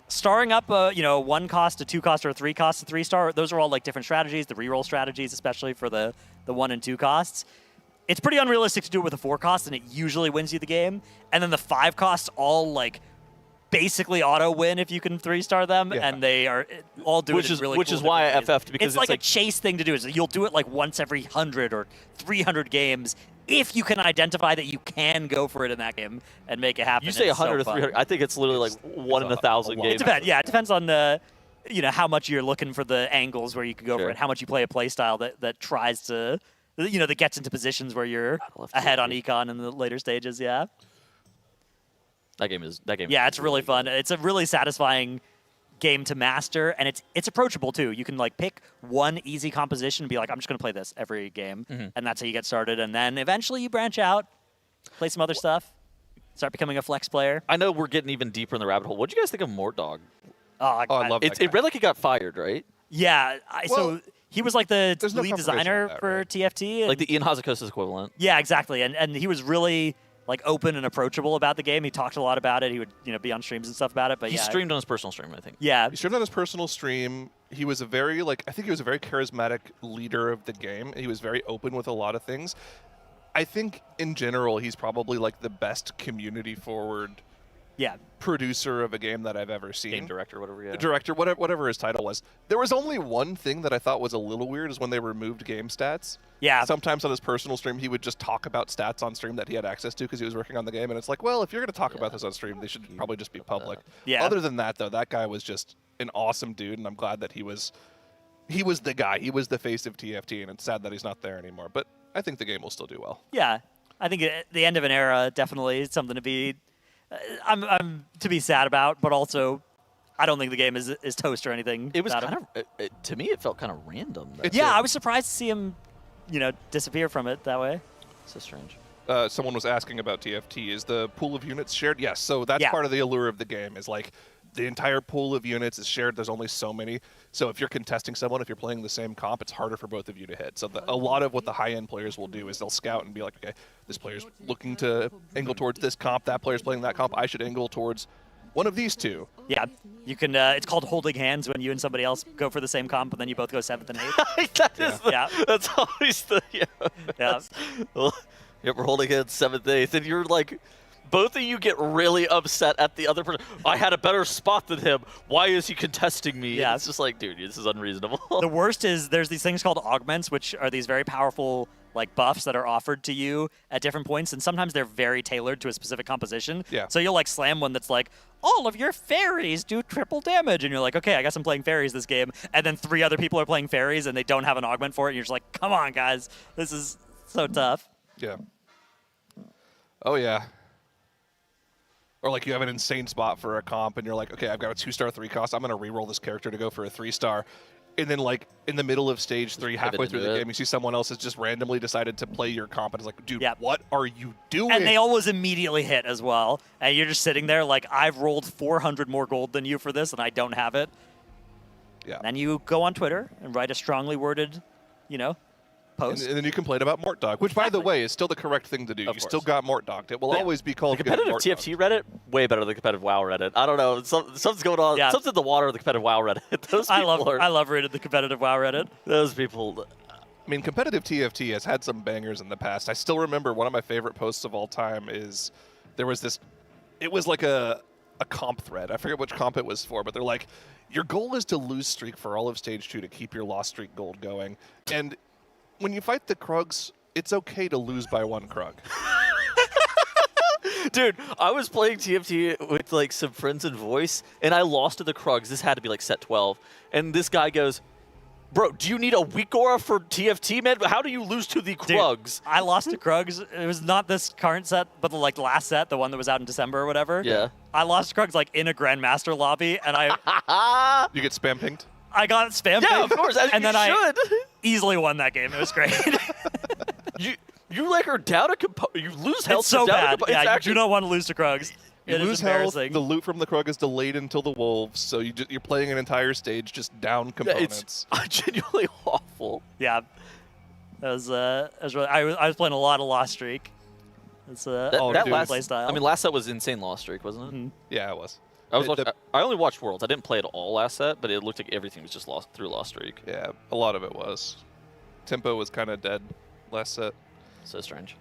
Starring up, 1 cost, a 2 cost, or a 3 cost, a 3-star, those are all like different strategies, the reroll strategies, especially for the 1 and 2 costs. It's pretty unrealistic to do it with a 4 cost, and it usually wins you the game. And then the 5 costs all like basically auto win if you can 3-star them, and they are all doing Which it is really which cool is why I different ways. FF'd, because it's like a chase thing to do. Is you'll do it like once every 100 or 300 games if you can identify that you can go for it in that game and make it happen. You say It's so 100 or fun. 300. I think it's literally like 1 in 1,000 games. It depends. Yeah, it depends on the, how much you're looking for the angles where you can go for it, how much you play a play style that tries to, that gets into positions where you're ahead on econ in the later stages. Yeah. That game is Yeah, it's really fun. It's a really satisfying game to master, and it's approachable too. You can like pick one easy composition and be like, I'm just gonna play this every game, and that's how you get started. And then eventually you branch out, play some other stuff, start becoming a flex player. I know we're getting even deeper in the rabbit hole. What do you guys think of Mort Dog? I love it. It read like he got fired, right? Yeah, so he was like the no lead designer for TFT. Like the Ian Hazukosa's equivalent. Yeah, exactly. And he was really like open and approachable about the game. He talked a lot about it. He would be on streams and stuff about it. But He yeah, streamed on his personal stream, I think. Yeah, He streamed on his personal stream. He was a very I think he was a very charismatic leader of the game. He was very open with a lot of things. I think in general he's probably like the best community forward producer of a game that I've ever seen. Game director, whatever. Yeah. Director, whatever his title was. There was only one thing that I thought was a little weird is when they removed game stats. Yeah. Sometimes on his personal stream, he would just talk about stats on stream that he had access to because he was working on the game. And it's like, well, if you're going to talk about this on stream, they should probably just be public. Yeah. Other than that, though, that guy was just an awesome dude, and I'm glad that he was the guy. He was the face of TFT, and it's sad that he's not there anymore. But I think the game will still do well. Yeah, I think the end of an era definitely is something to be. I'm to be sad about, but also, I don't think the game is toast or anything. It was about kind him. of to me. It felt kind of random. Though. Yeah, I was surprised to see him, disappear from it that way. So strange. Someone was asking about TFT. Is the pool of units shared? Yes. So that's part of the allure of the game is like the entire pool of units is shared. There's only so many. So if you're contesting someone, if you're playing the same comp, it's harder for both of you to hit. So a lot of what the high-end players will do is they'll scout and be like, okay, this player's looking to angle towards this comp. That player's playing that comp. I should angle towards one of these two. Yeah, you can. It's called holding hands when you and somebody else go for the same comp, and then you both go 7th and 8th. That's always the we're holding hands 7th, 8th, and you're like, both of you get really upset at the other person. I had a better spot than him. Why is he contesting me? Yeah. And it's just like, dude, this is unreasonable. The worst is there's these things called augments, which are these very powerful like buffs that are offered to you at different points, and sometimes they're very tailored to a specific composition. Yeah. So you'll like slam one that's like, all of your fairies do triple damage, and you're like, okay, I guess I'm playing fairies this game, and then 3 other people are playing fairies and they don't have an augment for it, and you're just like, come on, guys, this is so tough. Yeah. Oh, yeah. Or like you have an insane spot for a comp and you're like, okay, I've got a 2-star 3 cost. I'm going to reroll this character to go for a 3-star. And then like in the middle of stage 3, halfway through the game, you see someone else has just randomly decided to play your comp and it's like, dude, what are you doing? And they always immediately hit as well. And you're just sitting there like, I've rolled 400 more gold than you for this and I don't have it. Yeah. And then you go on Twitter and write a strongly worded, post. And then you complain about Mort Dog, which, by the way, is still the correct thing to do. You still got Mort Dogged. It will always be called The competitive TFT Reddit, way better than the competitive WoW Reddit. I don't know. Something's going on. Something's in the water with the competitive WoW Reddit. Those people I love reading the competitive WoW Reddit. Those people. I mean, competitive TFT has had some bangers in the past. I still remember one of my favorite posts of all time is there was this, it was like a comp thread. I forget which comp it was for, but they're like, your goal is to lose streak for all of stage 2 to keep your lost streak gold going. And when you fight the Krugs, it's okay to lose by 1 Krug. Dude, I was playing TFT with like some friends in voice, and I lost to the Krugs. This had to be like set 12. And this guy goes, bro, do you need a weak aura for TFT, man? How do you lose to the Krugs? Dude, I lost to Krugs. It was not this current set, but the last set, the one that was out in December or whatever. Yeah. I lost to Krugs like in a Grandmaster lobby, and I... You get spam pinged? I got spam Yeah, pinged, of course. and then I easily won that game. It was great. You like are down a you lose health. It's so down bad. A Yeah, it's you actually, do not want to lose to Krugs. You It is lose health. embarrassing. The loot from the Krug is delayed until the wolves, so you're playing an entire stage just down components. It's genuinely awful. Yeah, that was really, I was playing a lot of Lost Streak. It's that dude, last play style. I mean, last set was insane lost streak, wasn't it? Mhm. Yeah, it was. I only watched Worlds. I didn't play it all last set, but it looked like everything was just lost through lost streak. Yeah, a lot of it was. Tempo was kind of dead last set. So strange.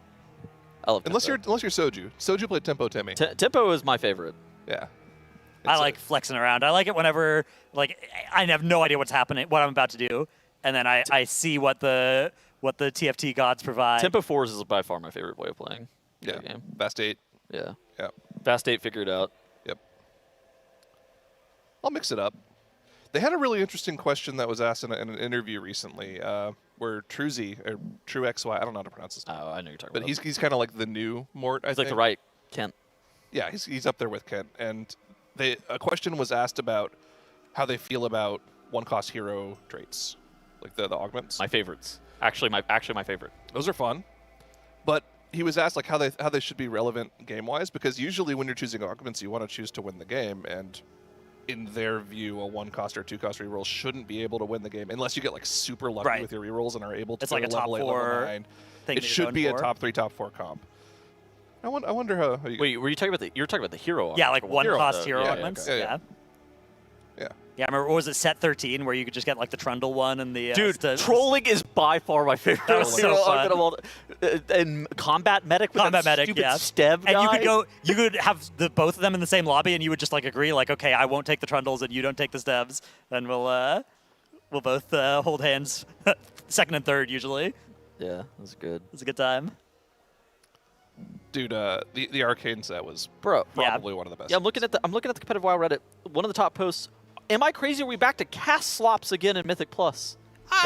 I love unless Tempo. you're Soju. Soju played Tempo Timmy. Tempo is my favorite. Yeah. I like flexing around. I like it whenever like I have no idea what's happening, what I'm about to do, and then I see what the TFT gods provide. Tempo 4s is by far my favorite way of playing. Yeah. Game. Fast 8. Yeah. Yeah. Fast 8 figured out. Yep. I'll mix it up. They had a really interesting question that was asked in an interview recently, where Truzy, or True XY, I don't know how to pronounce his name. Oh, I know you're talking but about. He's kind of like the new Mort, I He's think. like the right Kent. Yeah, he's up there with Kent. And a question was asked about how they feel about one-cost hero traits, like the augments. My favorites. Actually, my favorite. Those are fun. But he was asked like how they should be relevant game-wise, because usually when you're choosing augments, you want to choose to win the game, and in their view, a one-cost or two-cost reroll shouldn't be able to win the game unless you get like super lucky with your rerolls and are able to. It's like a top level 8, 4 level 9. thing. It should be a top 3, top 4 comp. I wonder how you. Wait, were you talking about you're talking about the hero? Yeah, like one-cost hero yeah, augments. okay. Yeah. Yeah. Yeah, I remember, what was it, set 13, where you could just get like the Trundle one and the... Dude, trolling is by far my favorite. That was so hero fun. augment of all and combat medic with that stupid yeah. Steb And guy. you could have both of them in the same lobby, and you would just like agree, like, okay, I won't take the Trundles and you don't take the Stebs, and we'll both hold hands, second and third usually. Yeah, that was good. It was a good time. Dude, the Arcane set was Bro, probably one of the best. Yeah, I'm looking at the competitive WoW Reddit. One of the top posts. Am I crazy? Are we back to cast slops again in Mythic Plus?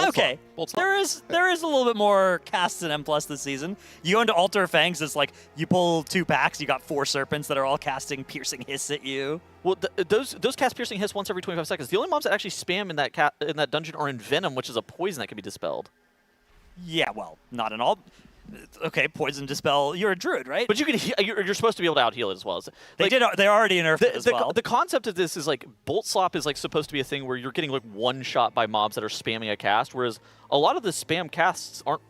Okay, there is a little bit more casts in M+ this season. You go into Altar of Fangs, it's like you pull 2 packs, you got 4 serpents that are all casting Piercing Hiss at you. Well, those cast Piercing Hiss once every 25 seconds. The only mobs that actually spam in that dungeon are in Venom, which is a poison that can be dispelled. Yeah, well, not in all. Okay, poison dispel. You're a druid, right? But you can you're supposed to be able to out heal it as well. They already nerfed it as well. The concept of this is like Bolt Slop is like supposed to be a thing where you're getting like one shot by mobs that are spamming a cast, whereas a lot of the spam casts aren't.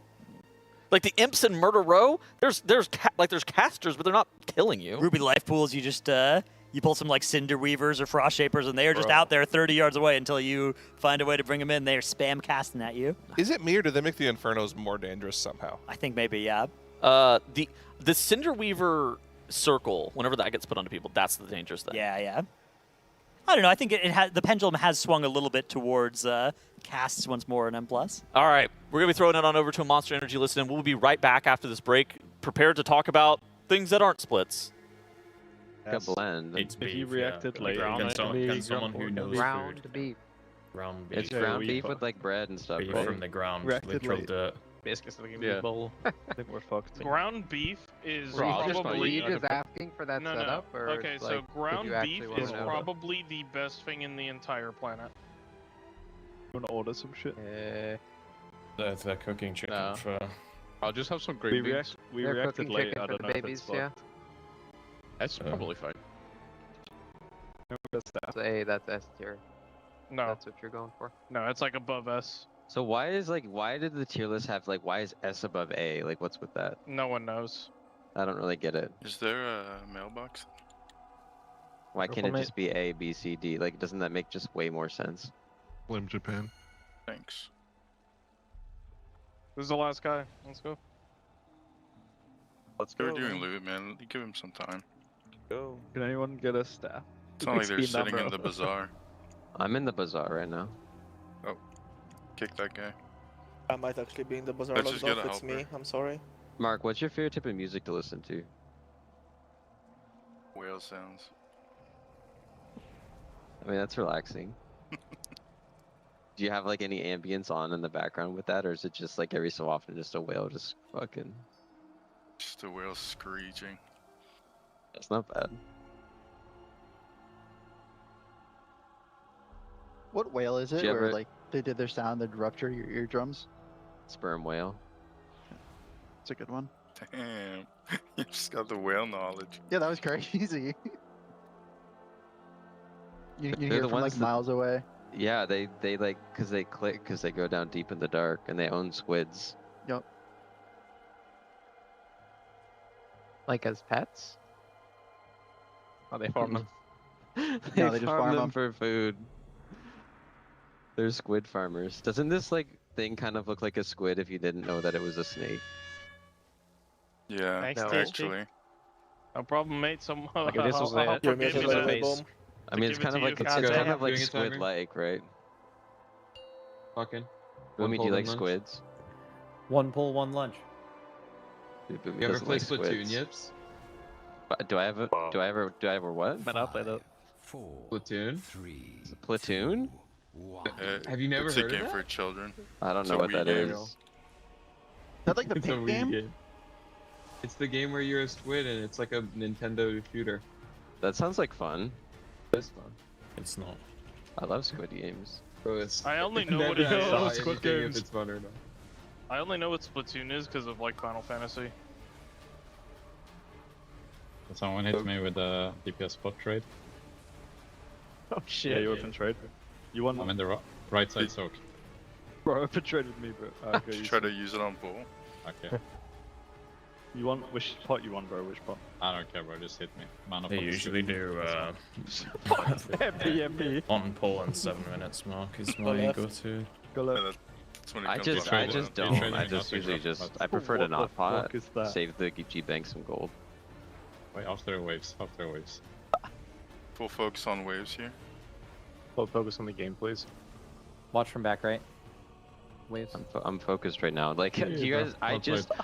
Like the imps in Murder Row, there's casters, but they're not killing you. Ruby Life Pools, you just you pull some like Cinder Weavers or Frost Shapers, and they are just out there 30 yards away until you find a way to bring them in. They are spam casting at you. Is it me, or do they make the Infernos more dangerous somehow? I think maybe, yeah. The Cinder Weaver circle, whenever that gets put onto people, that's the dangerous thing. Yeah, yeah. I don't know. I think the pendulum has swung a little bit towards casts once more in M+. All right, we're going to be throwing it on over to a Monster Energy listen, and we'll be right back after this break, prepared to talk about things that aren't splits. A blend. It's If beef, you reacted yeah. late, Can someone who knows Ground food? beef. Ground beef. It's ground beef with like bread and stuff, beef right? from the ground, Reacted literal late. dirt. Basically, something Yeah. I think we're fucked. Ground beef is Were you just, probably were you just asking for that no. setup, or Okay, like, so did ground you actually beef wanna is know? probably the best thing in the entire planet. You wanna order some shit? They're cooking chicken for. I'll just have some We, green beans. we They're reacted cooking late. chicken I for don't the know if babies, it's yeah. That's probably fine. So A, that's S tier. No, That's what you're going for. no, it's like above S. So why did the tier list have like why is S above A? Like what's with that? No one knows. I don't really get it. Is there a mailbox? Why can't it just be A, B, C, D? Like doesn't that make just way more sense? Slim Japan. Thanks. Who's the last guy? Let's go. Let's go. They're doing loot, man. Give him some time. Go. Can anyone get a staff? It's not like they're sitting in the bazaar. I'm in the bazaar right now. Oh, kick that guy. I might actually be in the bazaar Let's logged just get off. a It's me. helper. I'm sorry. Mark, what's your favorite type of music to listen to? Whale sounds. I mean that's relaxing. Do you have like any ambience on in the background with that, or is it just like every so often just a whale just fucking? Just a whale screeching. That's not bad. What whale is it? Did you Where ever- like they did their sound, they'd rupture your eardrums? Sperm whale. It's a good one. Damn. You just got the whale knowledge. Yeah, that was crazy. you They're hear the from ones like that- miles away. Yeah, they like because they click because they go down deep in the dark and they own squids. Yep. Like as pets? Oh, they farm them. They No, they just farm them them. for food. They're squid farmers. Doesn't this like thing kind of look like a squid if you didn't know that it was a snake? Yeah, Thanks, No. THT. actually. No problem, mate. Like, if this was I'll it, forgive this you was that. a face. I mean, it's give it kind to of you, like God it's damn kind it. of like Doing a timer. squid-like, right? Fucking. Wimmy, do you like squids? One pull, one lunch. Dude, Wimmy You ever doesn't play like Splatoon squids. yips? Do I have a? Do I ever what? Man, I'll play that. Platoon? Platoon? Have you never it's heard a of game that? for children. I don't It's know a what Wii that game. is. Is that like the It's a pig Wii game? It's the game where you're a squid and it's like a Nintendo shooter. That sounds like fun. It's fun. It's not. I love squid games. Bro, it's I only know never what it asked is. why Squid anything games. if it's fun or not. I only know what Splatoon is because of like Final Fantasy. Someone hit me with a DPS spot trade. Oh shit. Yeah, you open trade. You won. I'm in the right side soak. Bro, open trade with me, bro. Okay, Just you try to use it on bull. Okay. You want which pot you want, bro? Which pot? I don't care, bro. Just hit me. Mana They pot is usually good. do MP. on pull and 7 minutes mark is my left. go-to. Go left. That's when it I comes just to I trade. just You're don't. trading I not just to usually drop, just but- I prefer to What the not pot. fuck is that? Save the G bank some gold. Wait, after waves. After waves. Full focus on waves here. Full focus on the game, please. Watch from back right. Waves. I'm focused right now. Like you guys, I Well just. played.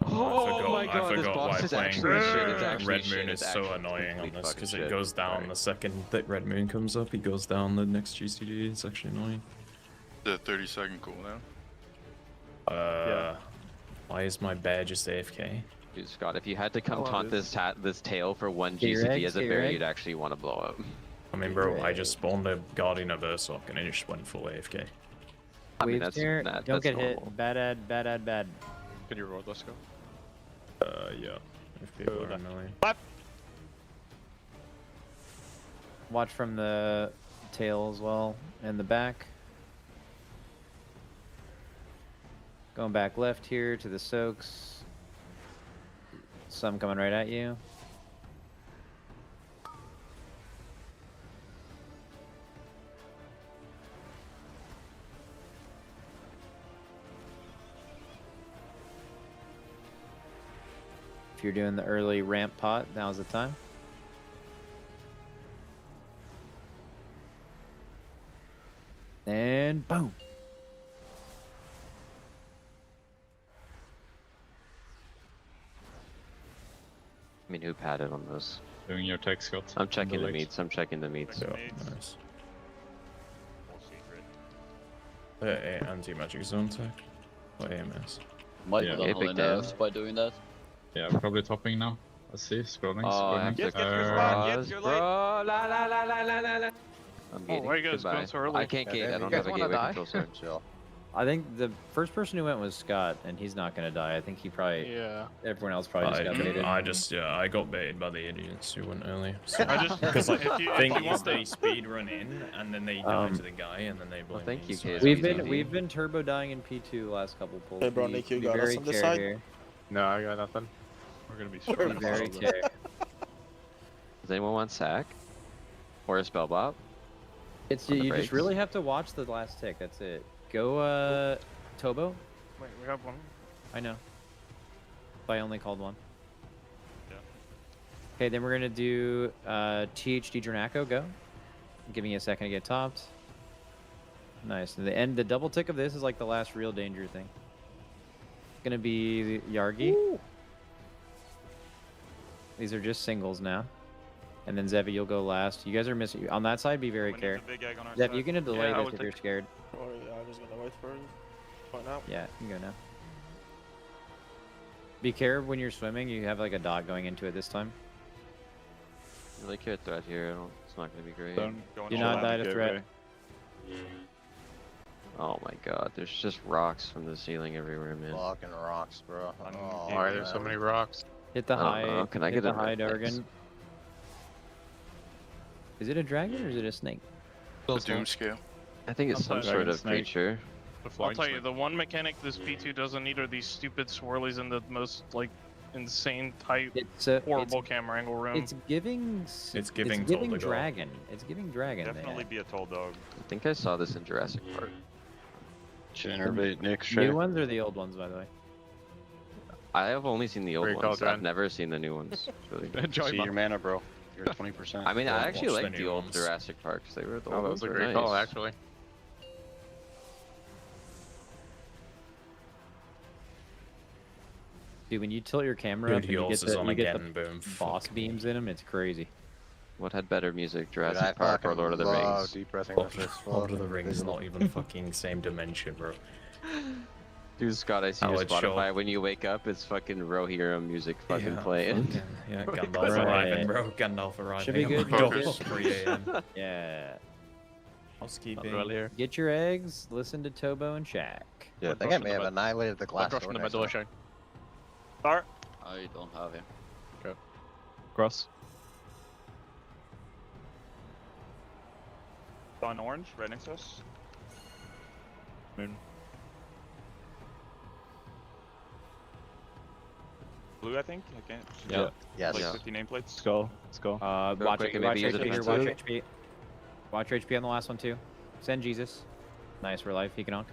Oh my god, I this forgot boss why is playing actually shit. It's actually Red shit. Moon It's is so actually annoying on complete this fucking because it shit. goes down Sorry. the second that Red Moon comes up. He goes down the next GCD. It's actually annoying. The 30-second cooldown. Why is my bear just AFK? Dude, Scott, if you had to come Oh, taunt this- this tail for one Get your GCD eggs, as a get your bear, eggs. you'd actually want to blow up. I mean, bro, I just spawned a Guardian of Ursoc and it just went full AFK. I mean, Waves that's here. that, Don't that's get hit. normal. Bad ad. Bad ad. Bad. Can you roll? Let's go. Yeah. If people are annoying. Watch from the tail as well and the back. Going back left here to the soaks. Some coming right at you. If you're doing the early ramp pot, now's the time. And boom. I mean, who padded on this? Doing your tech, Scott. I'm checking the legs. meats. I'm checking the meats. Yeah, nice. Anti-magic zone tech. Or AMS. Might be Okay, big damn. by doing that. Yeah, I'm probably topping now. Let's see. Scrolling. Oh, I scrolling. have to Uh, pause, bro. La la la la la la la. I'm Oh, why are you guys Goodbye. going so early? I can't gate. I don't have a gateway control, so chill. I think the first person who went was Scott, and he's not gonna die. I think he probably. Yeah. Everyone else probably just got baited. I got baited by the idiots who went early. So. I just- Because like, if you thing want is, they the- speed run in and then they die to the guy and then they blame thank me, you, so- Case. We've been turbo dying in P2 last couple pulls. Hey, bro, Be- Nick, you be got us very on this care side? here. No, I got nothing. We're gonna be Be strong. very care. Does anyone want sack? Or a spell bop? It's On the you breaks? just really have to watch the last tick. That's it. Go Tobo. Wait, we have one. I know. I only called one. Yeah. Okay, then we're gonna do THD Dranaco. Go. I'm giving you a second to get topped. Nice. The double tick of this is like the last real danger thing. It's gonna be Yargi. Ooh. These are just singles now. And then Zevi, you'll go last. You guys are missing on that side. Be very care. Zev, you can delay Yeah, I this would if you're take- scared. Or I'm just gonna wait for you. Point out. Yeah, you can go now. Be care when you're swimming. You have like a dot going into it this time. Really care threat here. It's not gonna be great. Don't Do not die to threat. Oh my god, there's just rocks from the ceiling everywhere, man. Fucking rocks, bro. Oh, Why are there so man. many rocks? Hit the I don't high. know. Can I hit get the a high, med Dargan? Is it a dragon or is it a snake? The doom scale. I think it's some sort of creature. I'll tell you, the one mechanic this P2 doesn't need are these stupid swirlies in the most like insane tight, horrible camera angle room. It's giving. It's giving giving dragon. It's giving dragon. Definitely be a tall dog. I think I saw this in Jurassic Park. Generate Nick. New ones or the old ones, by the way? I have only seen the old Great ones. call, I've Jen. never seen the new ones. It's really good. See your mana, bro. You're at 20%. I mean, I actually watch the like the new old ones. Jurassic Parks. They were the Oh, old that ones was a were great call, nice. actually. Dude, when you tilt your camera Dude, up and you yours get is the, on you get again, boom. boss beams in them, it's crazy. What had better music, Dude, I Jurassic Park or fucking Lord of the love Rings? Deep breathing Lord with this. Lord of the fucking Rings, visual. not even fucking same dimension, bro. Dude, Scott, I see your Howard Shaw. Spotify. When you wake up, it's fucking Rohirrim music fucking Yeah, playing. fucking- yeah, Gandalf Right. arriving, bro. Gandalf arriving. Should be on good, my should be door, good. 3 a.m. Yeah. Housekeeping. Earlier. Get your eggs, listen to Tobo and Shaq. Yeah, I think I may have annihilated the glass door next to me. Start. I don't have him. Cross. On orange, right next to us. Moon. Blue, I think. I can't. Yeah. Yes. Like Yeah. 50 nameplates. Skull. Skull. Real Watch quick, and watch maybe use a HP here, defensive. watch HP. Watch HP on the last one too. Send Jesus. Nice for life, he can onk.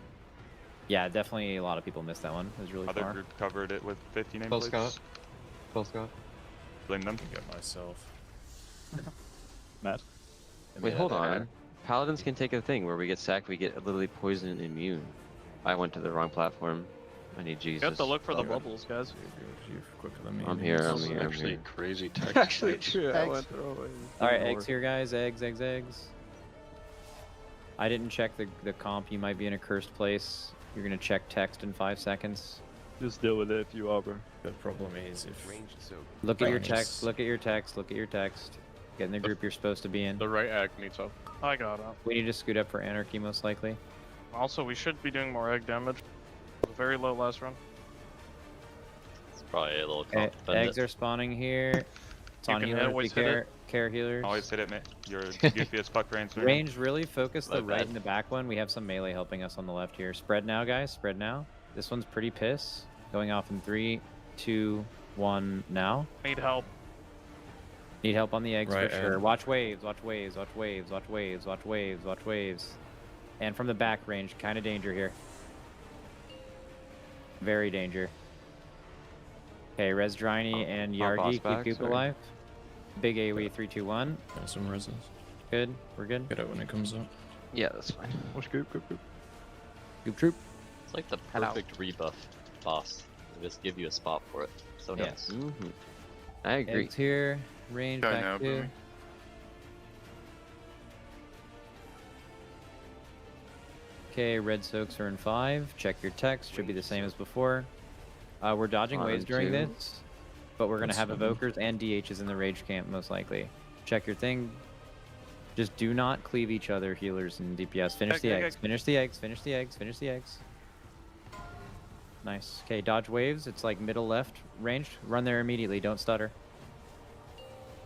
Yeah, definitely a lot of people missed that one. It was really Other far. group covered it with 50 nameplates. Full Scott. Full Scott. Blame them. Get myself. Matt. Wait, hold on. Paladins can take a thing where we get sacked, we get literally poison and immune. I went to the wrong platform. I need Jesus. You have to look for the bubbles, guys. You're quicker than me. I'm here, I'm here, I'm Actually, here. crazy text. Actually, true. I Eggs. went through it. Alright, eggs here, guys. Eggs, eggs, eggs. I didn't check the comp. You might be in a cursed place. You're gonna check text in 5 seconds. Just deal with it if you are, bro. The problem is if Look at your Range. text. Look at your text. Look at your text. Get in the group you're supposed to be in. The right egg needs up. I got it. We need to scoot up for anarchy, most likely. Also, we should be doing more egg damage. It was very low last run. It's probably a little Okay, eggs are spawning here. It's You on can healers. Be always hit care, it. care healers. Always hit it, mate. You're goofy as fuck range. Range, really focus the Like right that. and the back one. We have some melee helping us on the left here. Spread now, guys. Spread now. This one's pretty piss. Going off in 3, 2, 1 now. Need help. Need help on the eggs Right, for sure. Ed. Watch waves, watch waves, watch waves, watch waves, watch waves, watch waves. And from the back range, kind of danger here. Very danger. Okay, Res Dryny and Pop boss Yargi back, keep Goop sorry. alive. Big AoE 3, 2, 1. got some reses. Good, we're good. Get it when it comes up. Yeah, that's fine. Watch group, group, group. Goop troop. It's like the Hello. perfect rebuff boss. They just give you a spot for it. So Yes. Mm-hmm. I agree. Eggs here. Range Go back now, 2. Boomy. Okay, red soaks are in 5. Check your text. Should be the same as before. We're dodging On waves during 2. this, but we're going to That's have fine. evokers and DHs in the rage camp, most likely. Check your thing. Just do not cleave each other, healers and DPS. Finish the eggs. Finish the eggs. Finish the eggs. Finish the eggs. Nice. Okay, dodge waves. It's like middle left ranged. Run there immediately. Don't stutter.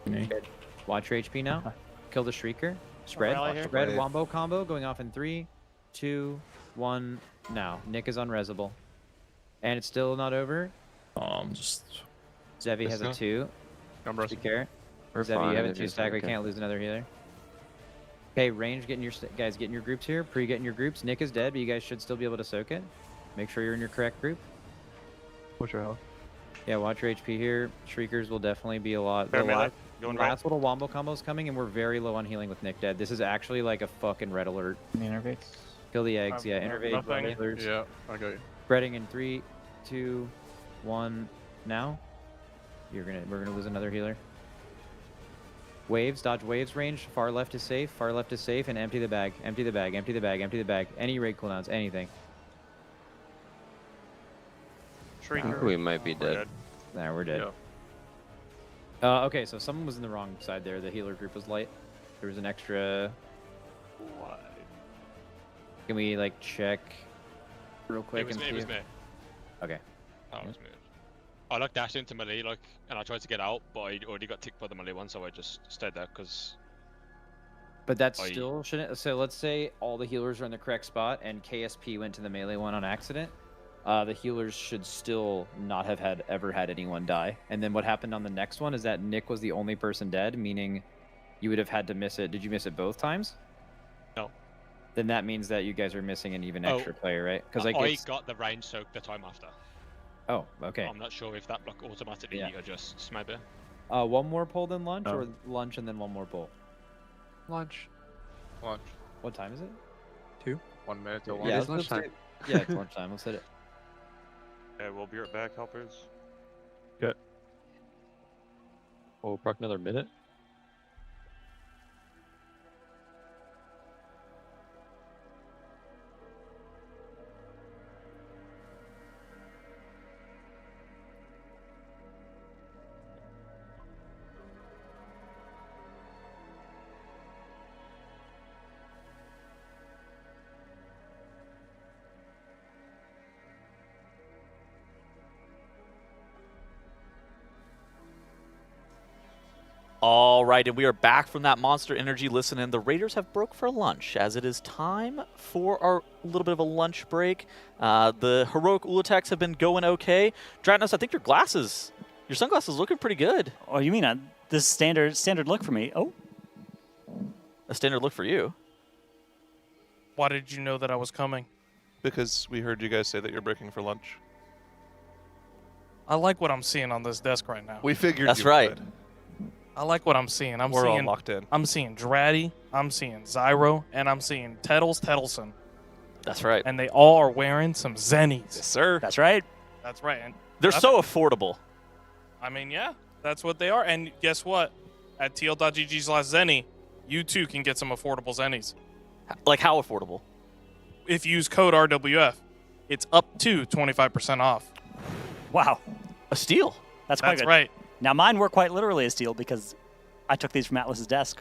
Good. Watch your HP now. Kill the Shrieker. Spread. rally here. Spread. Wave. Wombo combo going off in 3, 2, 1. Now. Nick is unresable. And it's still not over. I'm just. Zevi has a 2. I'm Be rushing. care. We're Zevi, fine you have a if 2 you're stack. We okay. can't lose another healer. Okay, range. Getting your guys. Getting your groups here. Pre-getting your groups. Nick is dead, but you guys should still be able to soak it. Make sure you're in your correct group. Watch your health. Yeah, watch your HP here. Shriekers will definitely be a lot. Fair The melee. last, Going right. last little wombo combo's coming, and we're very low on healing with Nick dead. This is actually like a fucking red alert. Kill the eggs. Yeah, innervate. nothing. Healers. Yeah, I got you. Spreading in 3, 2, 1. Now. We're gonna lose another healer. Waves, dodge waves range. Far left is safe. Far left is safe, and empty the bag. Empty the bag. Empty the bag. Empty the bag. Any raid cooldowns. Anything. I think Shrieker. we might be We're dead. Nah, we're dead. Okay, so someone was in the wrong side there. The healer group was light. There was an extra. Can we like check real quick? It was and me. It see was if- me. Okay. Oh, it was me. I like dashed into melee like, and I tried to get out, but I already got ticked by the melee one, so I just stayed there because. But that's still shouldn't. So let's say all the healers are in the correct spot, and KSP went to the melee one on accident. The healers should still not have ever had anyone die. And then what happened on the next one is that Nick was the only person dead, meaning you would have had to miss it. Did you miss it both times? No. Then that means that you guys are missing an even extra player, right? Because like I got the range soak the time after. Oh, okay. I'm not sure if that block automatically adjusts, maybe. One more pull than lunch, Oh. or lunch and then one more pull. Lunch. Lunch. What time is it? 2. 1 minute till Yeah, lunch. let's do- yeah, it's lunchtime. Let's hit it. Okay, we'll be right back, helpers. Good. We'll proc another minute. All right, and we are back from that Monster Energy listen, and the Raiders have broke for lunch, as it is time for our little bit of a lunch break. The heroic Ula'teks have been going okay. Dratnos, I think your sunglasses looking pretty good. Oh, you mean this standard look for me? Oh, a standard look for you. Why did you know that I was coming? Because we heard you guys say that you're breaking for lunch. I like what I'm seeing on this desk right now. We figured That's you right. would. I like what I'm seeing. We're all locked in. I'm seeing Dratty, I'm seeing Zyro, and I'm seeing Tettleson. That's right. And they all are wearing some Zennies. Yes, sir. That's right. That's right. And They're so affordable. I mean, yeah, that's what they are. And guess what? At TL.GG/Zenny, you too can get some affordable Zennies. Like how affordable? If you use code RWF, it's up to 25% off. wow. A steal. That's quite That's good. right. Now mine were quite literally a steal because I took these from Atlas's desk.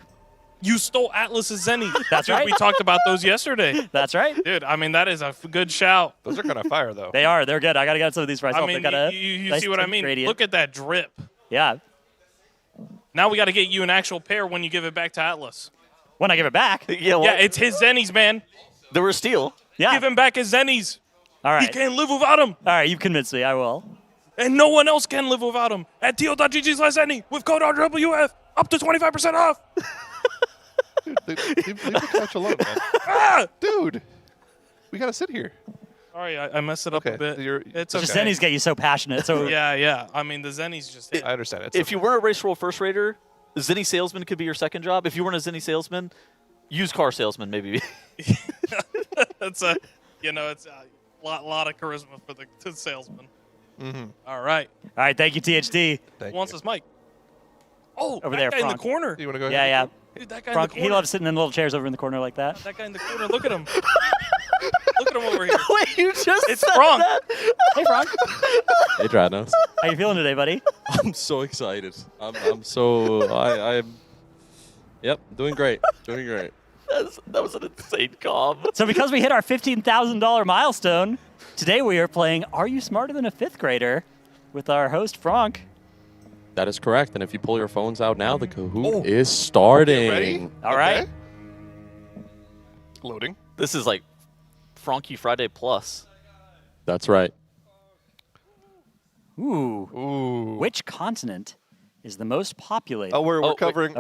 You stole Atlas's Zenny. That's Dude, right. We talked about those yesterday. That's right. Dude, I mean, that is a good shout. Those are kind of fire, though. They are. They're good. I got to get some of these for myself. I mean, they got a you nice see what I tint mean? gradient. Look at that drip. Yeah. Now we got to get you an actual pair when you give it back to Atlas. When I give it back? Yeah, it's his Zennies, man. They were a steal. Yeah. Give him back his Zennies. All right. He can't live without them. All right, you've convinced me. I will. And no one else can live without them. At TL.GG/Zenny with code RWF, up to 25% off. Leave the couch alone, man. Dude, we gotta sit here. Sorry, I messed it up a bit. It's The okay. Zennies get you so passionate. So Yeah. I mean, the Zennies just hit. I understand it. If you weren't a Race Roll First Raider, Zenny salesman could be your second job. If you weren't a Zenny salesman, used car salesman maybe. It's a lot of charisma for the salesman. Mm-hmm. All right. All right, thank you, THD. Wants his mic. Oh, Over that there, guy in the Frank. corner. You want to go Yeah, ahead? yeah. Dude, that guy Frank, in the he corner. loves sitting in little chairs over in the corner like that. That guy in the corner. Look at him. Look at him over here. Wait, you just It's said Frank. that? Hey, Frank. Hey, Dratnos. How you feeling today, buddy? I'm so excited. I'm yep, doing great. Doing great. That was an insane comm. So because we hit our $15,000 milestone, today we are playing Are You Smarter Than a Fifth Grader with our host, Frank. That is correct. And if you pull your phones out now, the Kahoot is starting. Ready? All right. Loading. This is like Frankie Friday Plus. That's right. Ooh. Which continent is the most populated? Oh, we're wait. covering it.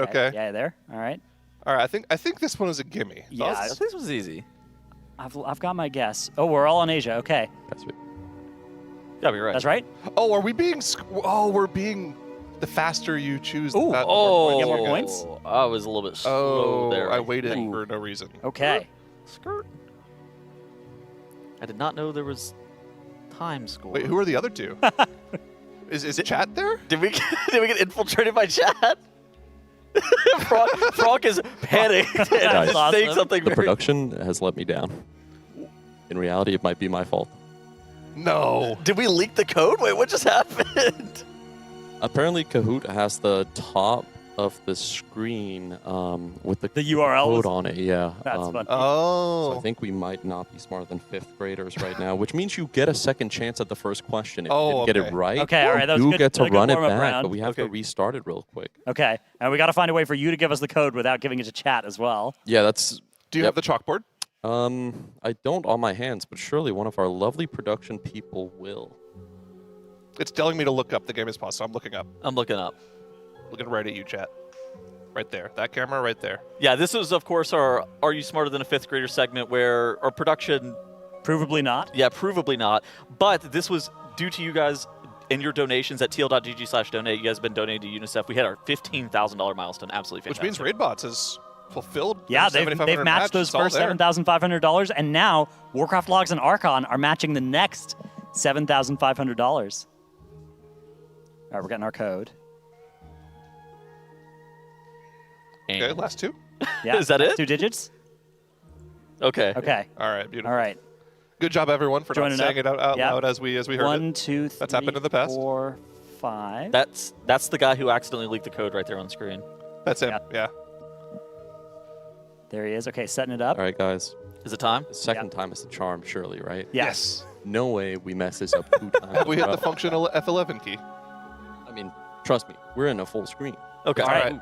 Okay. Yeah, there. All right. All right. I think this one is a gimme. Yeah, I think this was easy. I've got my guess. Oh, we're all in Asia. Okay. That's it. Yeah, you're right. That's right. Oh, are we being? We're being. The faster you choose, Ooh. that Oh, Get more you get. points? I was a little bit slow Oh, there. I waited Ooh. for no reason. Okay. Skirt. I did not know there was time score. Wait, who are the other two? Is chat there? Did we get infiltrated by chat? Frank is panicked. Guys, and saying something the very- production has let me down. In reality, it might be my fault. No. Did we leak the code? Wait, what just happened? Apparently, Kahoot has the top of the screen with the URL code on it. Yeah. That's funny. Oh. So I think we might not be smarter than 5th graders right now, which means you get a second chance at the first question. If you didn't get it right, Okay, all right, that was you good- get to a good run it warm-up back, round. but we have to restart it real quick. Okay, and we got to find a way for you to give us the code without giving it to chat as well. Yeah, that's... Do you have the chalkboard? I don't on my hands, but surely one of our lovely production people will. It's telling me to look up the game is paused, so I'm looking up. I'm looking up. Looking right at you, chat. Right there. That camera right there. Yeah, this is, of course, our Are You Smarter Than a 5th Grader segment where our production... Provably not? Yeah, provably not. But this was due to you guys and your donations at tl.gg/donate. You guys have been donating to UNICEF. We hit our $15,000 milestone. Absolutely fantastic. Which means Raidbots has fulfilled. Yeah, their they've 7,500 matched match. those It's all first there. $7,500, and now Warcraft Logs and Archon are matching the next $7,500. All right, we're getting our code. Okay, last two. Yeah, Is that it? 2 digits? Okay. Okay. All right, beautiful. All right. Good job, everyone, for not Joining saying up. it out Yep. loud as we heard 1, it. 2, 3, That's happened in the past. 4, 5. That's the guy who accidentally leaked the code right there on the screen. That's him, yeah. There he is. Okay, setting it up. All right, guys. Is it time? The second time is the charm, surely, right? Yes. No way we mess this up 2 times. Have we in a hit the row. functional F11 key? I mean, trust me, we're in a full screen. Okay. All right.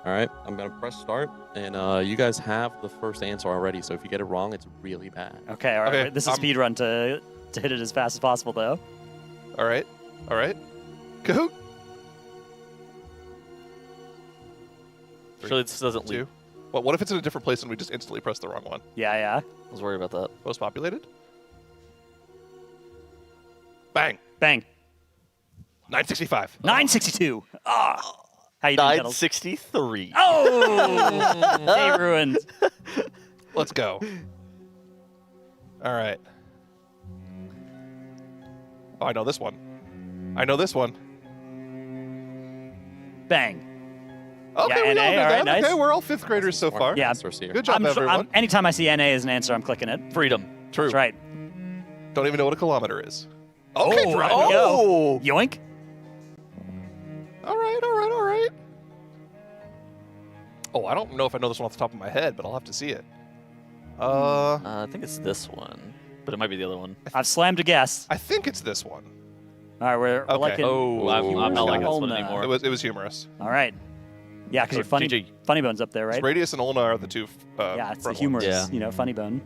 All right, I'm going to press start, and you guys have the first answer already, so if you get it wrong, it's really bad. Okay, all right. Okay, This is speed run to hit it as fast as possible, though. All right. All right. Kahoot. Surely this doesn't leak. 2. Well, what if it's in a different place and we just instantly press the wrong one? Yeah, yeah. I was worried about that. Most populated? Bang. Bang. 965. 962. Ah. How you doing, Kettles? 963. Oh! Day ruined. Let's go. All right. Oh, I know this one. I know this one. Bang. Okay, Yeah, we all NA, know all right, that. nice. Okay, we're all 5th graders so far. Yeah. Good job, everyone. Anytime I see NA as an answer, I'm clicking it. Freedom. True. That's right. Don't even know what a kilometer is. Oh, Okay, there we Drago. go. Yoink. All right, all right, all right. Oh, I don't know if I know this one off the top of my head, but I'll have to see it. I think it's this one, but it might be the other one. I've slammed a guess. I think it's this one. All right, we're Okay. liking. Oh, I'm not liking this one Ulna. anymore. It was humorous. All right. Yeah, because So your funny, GG. funny bone's up there, right? Radius and Ulna are the two. Yeah, it's the front humorous, ones. Yeah. funny bone.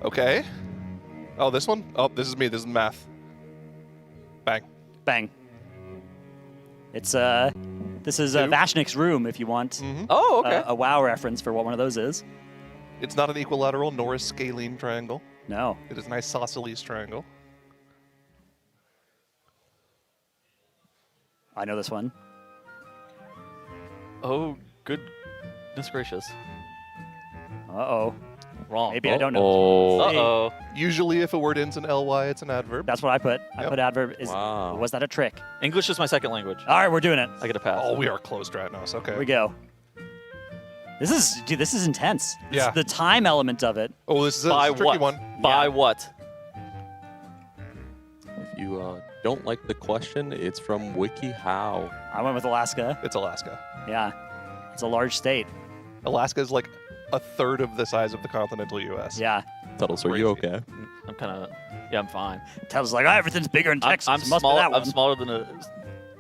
Okay. Oh, this one? Oh, this is me. This is math. Bang. Bang. It's this is 2. Vashnik's room if you want Mm-hmm. Oh, okay. a WoW reference for what one of those is. It's not an equilateral nor a scalene triangle. No. It is an isosceles triangle. I know this one. Oh, goodness gracious. Uh-oh. Wrong. Maybe I don't know. Oh. Uh-oh. Usually, if a word ends in ly, it's an adverb. That's what I put. I Yep. put adverb. Wow. Was that a trick? English is my second language. All right, we're doing it. I get a pass. Oh, we are closed right now. So okay. Here we go. This is intense. This Yeah. is the time element of it. Oh, this is By a tricky what? one. By what? If you don't like the question, it's from WikiHow. I went with Alaska. It's Alaska. Yeah. It's a large state. Alaska is like a third of the size of the continental U.S. Yeah. Tuttles, are you okay? I'm kind of. Yeah, I'm fine. Tells like, oh, everything's bigger in Texas. I'm Must be small. that I'm one. smaller than a.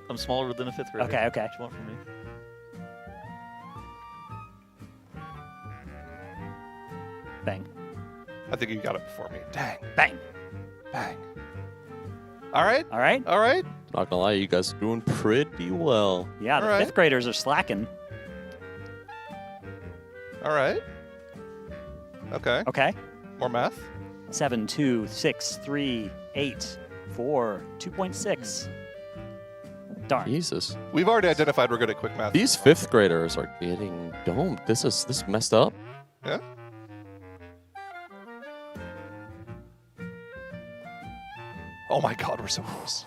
I'm smaller than a 5th grader. Okay, okay. What you want from me? Bang. I think you got it before me. Dang. Bang. Bang. All right. All right. All right. Not gonna lie, you guys are doing pretty well. Yeah, the All right. 5th graders are slacking. All right. Okay. Okay. More math. 7, 2, 6, 3, 8, 4, 2.6. Darn. Jesus. We've already identified we're good at quick math. These 5th graders are getting domed. This is messed up. Yeah. Oh my God, we're so close.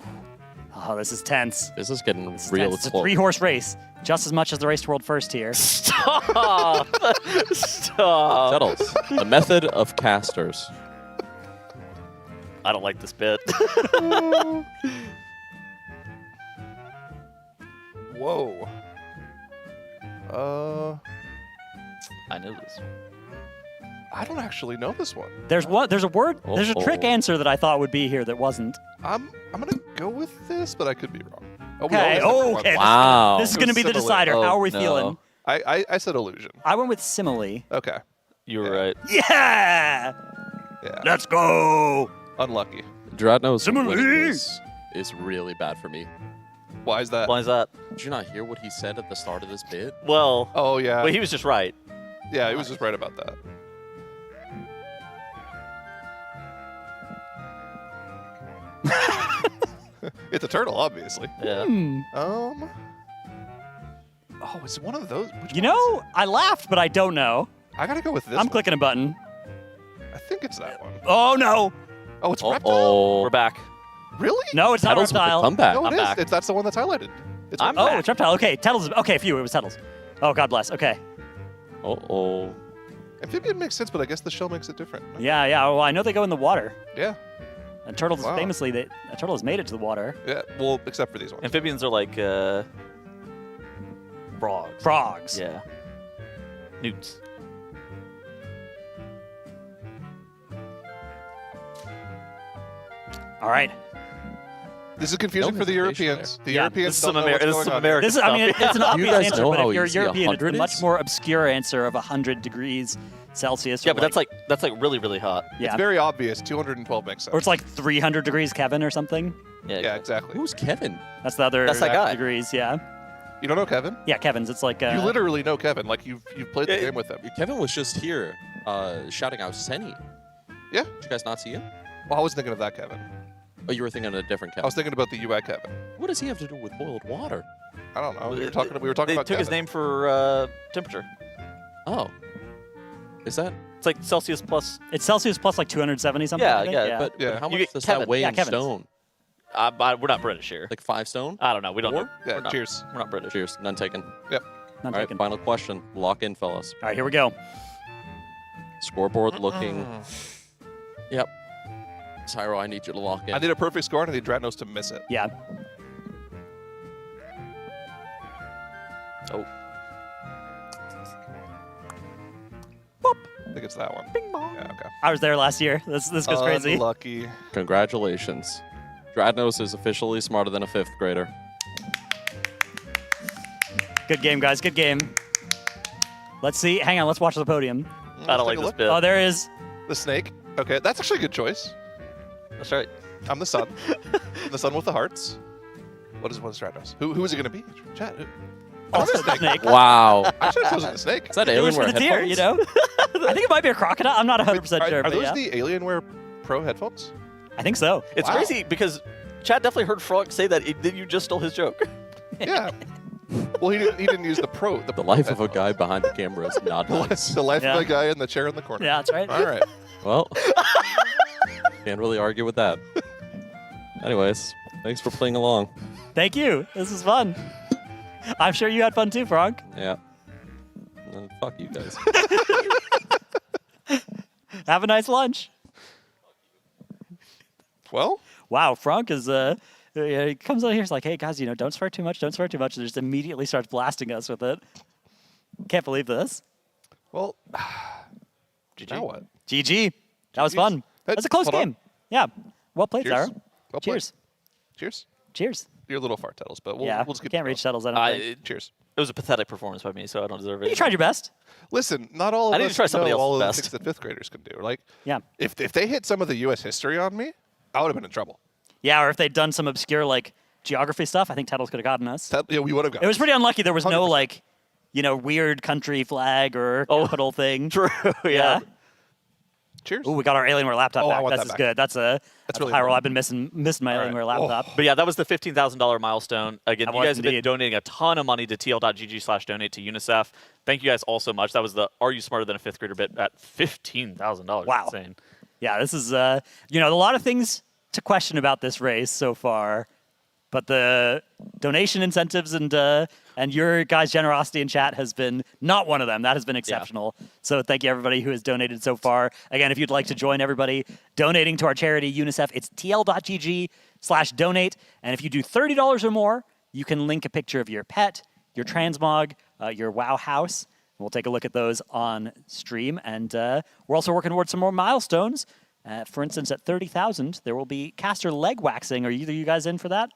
Oh, this is tense. This is getting This is real tense. It's a close. 3-horse race, just as much as the race to world first here. Stop! Stop! Settles. The method of casters. I don't like this bit. Whoa. I know this. I don't actually know this one. There's a word. There's a trick answer that I thought would be here that wasn't. I'm gonna go with this, but I could be wrong. Oh, Okay. Oh, okay. Wow. This is gonna be the Simile. decider. Oh, How are we no. feeling? I said illusion. I went with simile. Okay. You were right. Yeah. Yeah. Let's go. Unlucky. Dreadnought's Simile. winning is really bad for me. Why is that? Why is that? Did you not hear what he said at the start of this bit? Well. Oh yeah. Well, he was just right. Yeah, he was just right about that. It's a turtle, obviously. Yeah. Oh, it's one of those. You know, I laughed, but I don't know. I gotta go with this. I'm one. clicking a button. I think it's that one. Oh no. Oh, it's reptile. Oh, We're back. Really? No, it's not Tettles with the reptile. comeback. No, it I'm is. back. That's the one that's highlighted. It's I'm reptile. Oh, it's reptile. Okay, Tettles. Okay, phew, it was Tettles. Oh, God bless. Okay. Oh. Amphibian makes sense, but I guess the shell makes it different. Yeah. Well, I know they go in the water. Yeah. And turtles Wow. famously, a turtle has made it to the water. Yeah. Well, except for these ones. Amphibians are like frogs. Frogs. Yeah. Newts. All right. This is confusing No for the hesitation Europeans. The Yeah, Europeans this is don't some know what's Ameri- this is going some on here. American This is, I mean, stuff. it's an You obvious guys answer, know but how if you're easy European, it's 100 a much is? more obscure answer of 100 degrees Celsius. Yeah, or but that's like really, really hot. yeah. It's very obvious. 212 makes sense. Or it's like 300 degrees Kevin or something. Yeah, exactly. Who's Kevin? That's the other That's that guy. degrees, yeah. You don't know Kevin? Yeah, Kevin's. It's like You literally know Kevin. Like you've played the game with him. Kevin was just here shouting out Senny. Yeah. Did you guys not see him? Well, I was thinking of that Kevin. Oh, you were thinking of a different I Kevin. was thinking about the UI Kevin. What does he have to do with boiled water? I don't know. We were talking about They Kevin. took his name for temperature. Oh. Is that? It's like Celsius plus. It's Celsius plus like 270 something. Yeah, I think? yeah, But Yeah. how You much get does Kevin. that weigh Yeah, in Kevin's. stone? We're not British here. Like 5 stone? I don't know. We don't know. Yeah, We're not- cheers. We're not British. Cheers. None taken. Yep. Not All right, taken. final question. Lock in, fellas. All right, here we go. Scoreboard looking. Yep. Tyro, I need you to lock in. I need a perfect score and I need Dratnos to miss it. Yeah. Oh. I think it's that one. Bing bong. Yeah, okay. I was there last year. This goes crazy. Unlucky. Congratulations. Dratnos is officially smarter than a 5th grader. Good game, guys. Good game. Let's see. Hang on. Let's watch the podium. I don't take like a this look. bit. Oh, there is. The snake. Okay, that's actually a good choice. That's right. I'm the sun. The sun with the hearts. What is Dratnos? Who is it going to be? Chat. Who? Also the the snake. Wow. I should have chosen the snake. Is that It was for Alienware the deer, headphones? you know? I think it might be a crocodile. I'm not 100% sure, Are but those yeah. the Alienware Pro headphones? I think so. It's Wow. crazy because Chad definitely heard Frog say that you just stole his joke. Yeah. Well, he didn't use the Pro. The life of a guy behind the camera is not nice. The life Yeah. of the guy in the chair in the corner. Yeah, that's right. All right. Well, can't really argue with that. Anyways, thanks for playing along. Thank you. This is fun. I'm sure you had fun too, Frank. Yeah. And fuck you guys. Have a nice lunch. Well. Wow, Frank is he comes out here. He's like, "Hey guys, don't swear too much. Don't swear too much." And just immediately starts blasting us with it. Can't believe this. Well. GG. Now what? GG. That was GG's. fun. That's a close Hold on. game. Yeah. Well played, Cheers. Sarah. Well played. Cheers. Cheers. Cheers. You're a little far, Tettles, but we'll just keep can't it reach going. Settles. I don't think. Cheers. It was a pathetic performance by me, so I don't deserve it. You tried your best. Listen, not all of I need to us try somebody know all of else's the best. things that 5th graders can do. Like, Yeah. if they hit some of the U.S. history on me, I would have been in trouble. Yeah, or if they'd done some obscure like geography stuff, I think Tettles could have gotten us. Yeah, we would have got. It was pretty unlucky. There was no 100%. like, weird country flag or capital thing. True. Yeah. Cheers. Ooh, we got our Alienware laptop Oh, I back. want This that is back. good. That's really high roll. important. I've been missing my All right. Alienware laptop. But yeah, that was the $15,000 milestone. Again, That you was guys have been indeed. donating a ton of money to tl.gg/donate to UNICEF. Thank you guys all so much. That was the Are You Smarter Than a 5th Grader bit at $15,000. Wow. Insane. Yeah, this is a lot of things to question about this race so far, but the donation incentives and your guys' generosity in chat has been not one of them. That has been exceptional. So thank you everybody who has donated so far. Again, if you'd like to join everybody donating to our charity UNICEF, it's tl.gg/donate. And if you do $30 or more, you can link a picture of your pet, your transmog, your WoW house. We'll take a look at those on stream. And we're also working towards some more milestones. For instance, at 30,000, there will be caster leg waxing. Are either you guys in for that?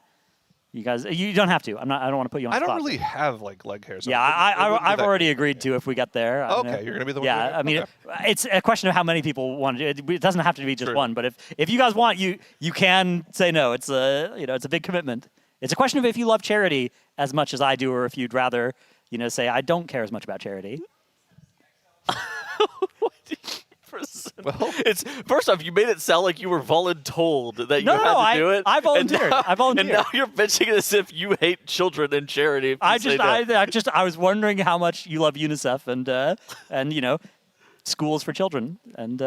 You guys, you don't have to. I don't want to put you on. I don't really have like leg hairs. Yeah, I've already agreed to if we get there. Okay, you're gonna be the one. Yeah, I mean, it's a question of how many people want to do it. It doesn't have to be just one. But if you guys want, you can say no. It's it's a big commitment. It's a question of if you love charity as much as I do, or if you'd rather say I don't care as much about charity. Well, it's first off, you made it sound like you were voluntold that you had to do it. I volunteered. I volunteered. And now you're bitching it as if you hate children and charity. I was wondering how much you love UNICEF and schools for children and.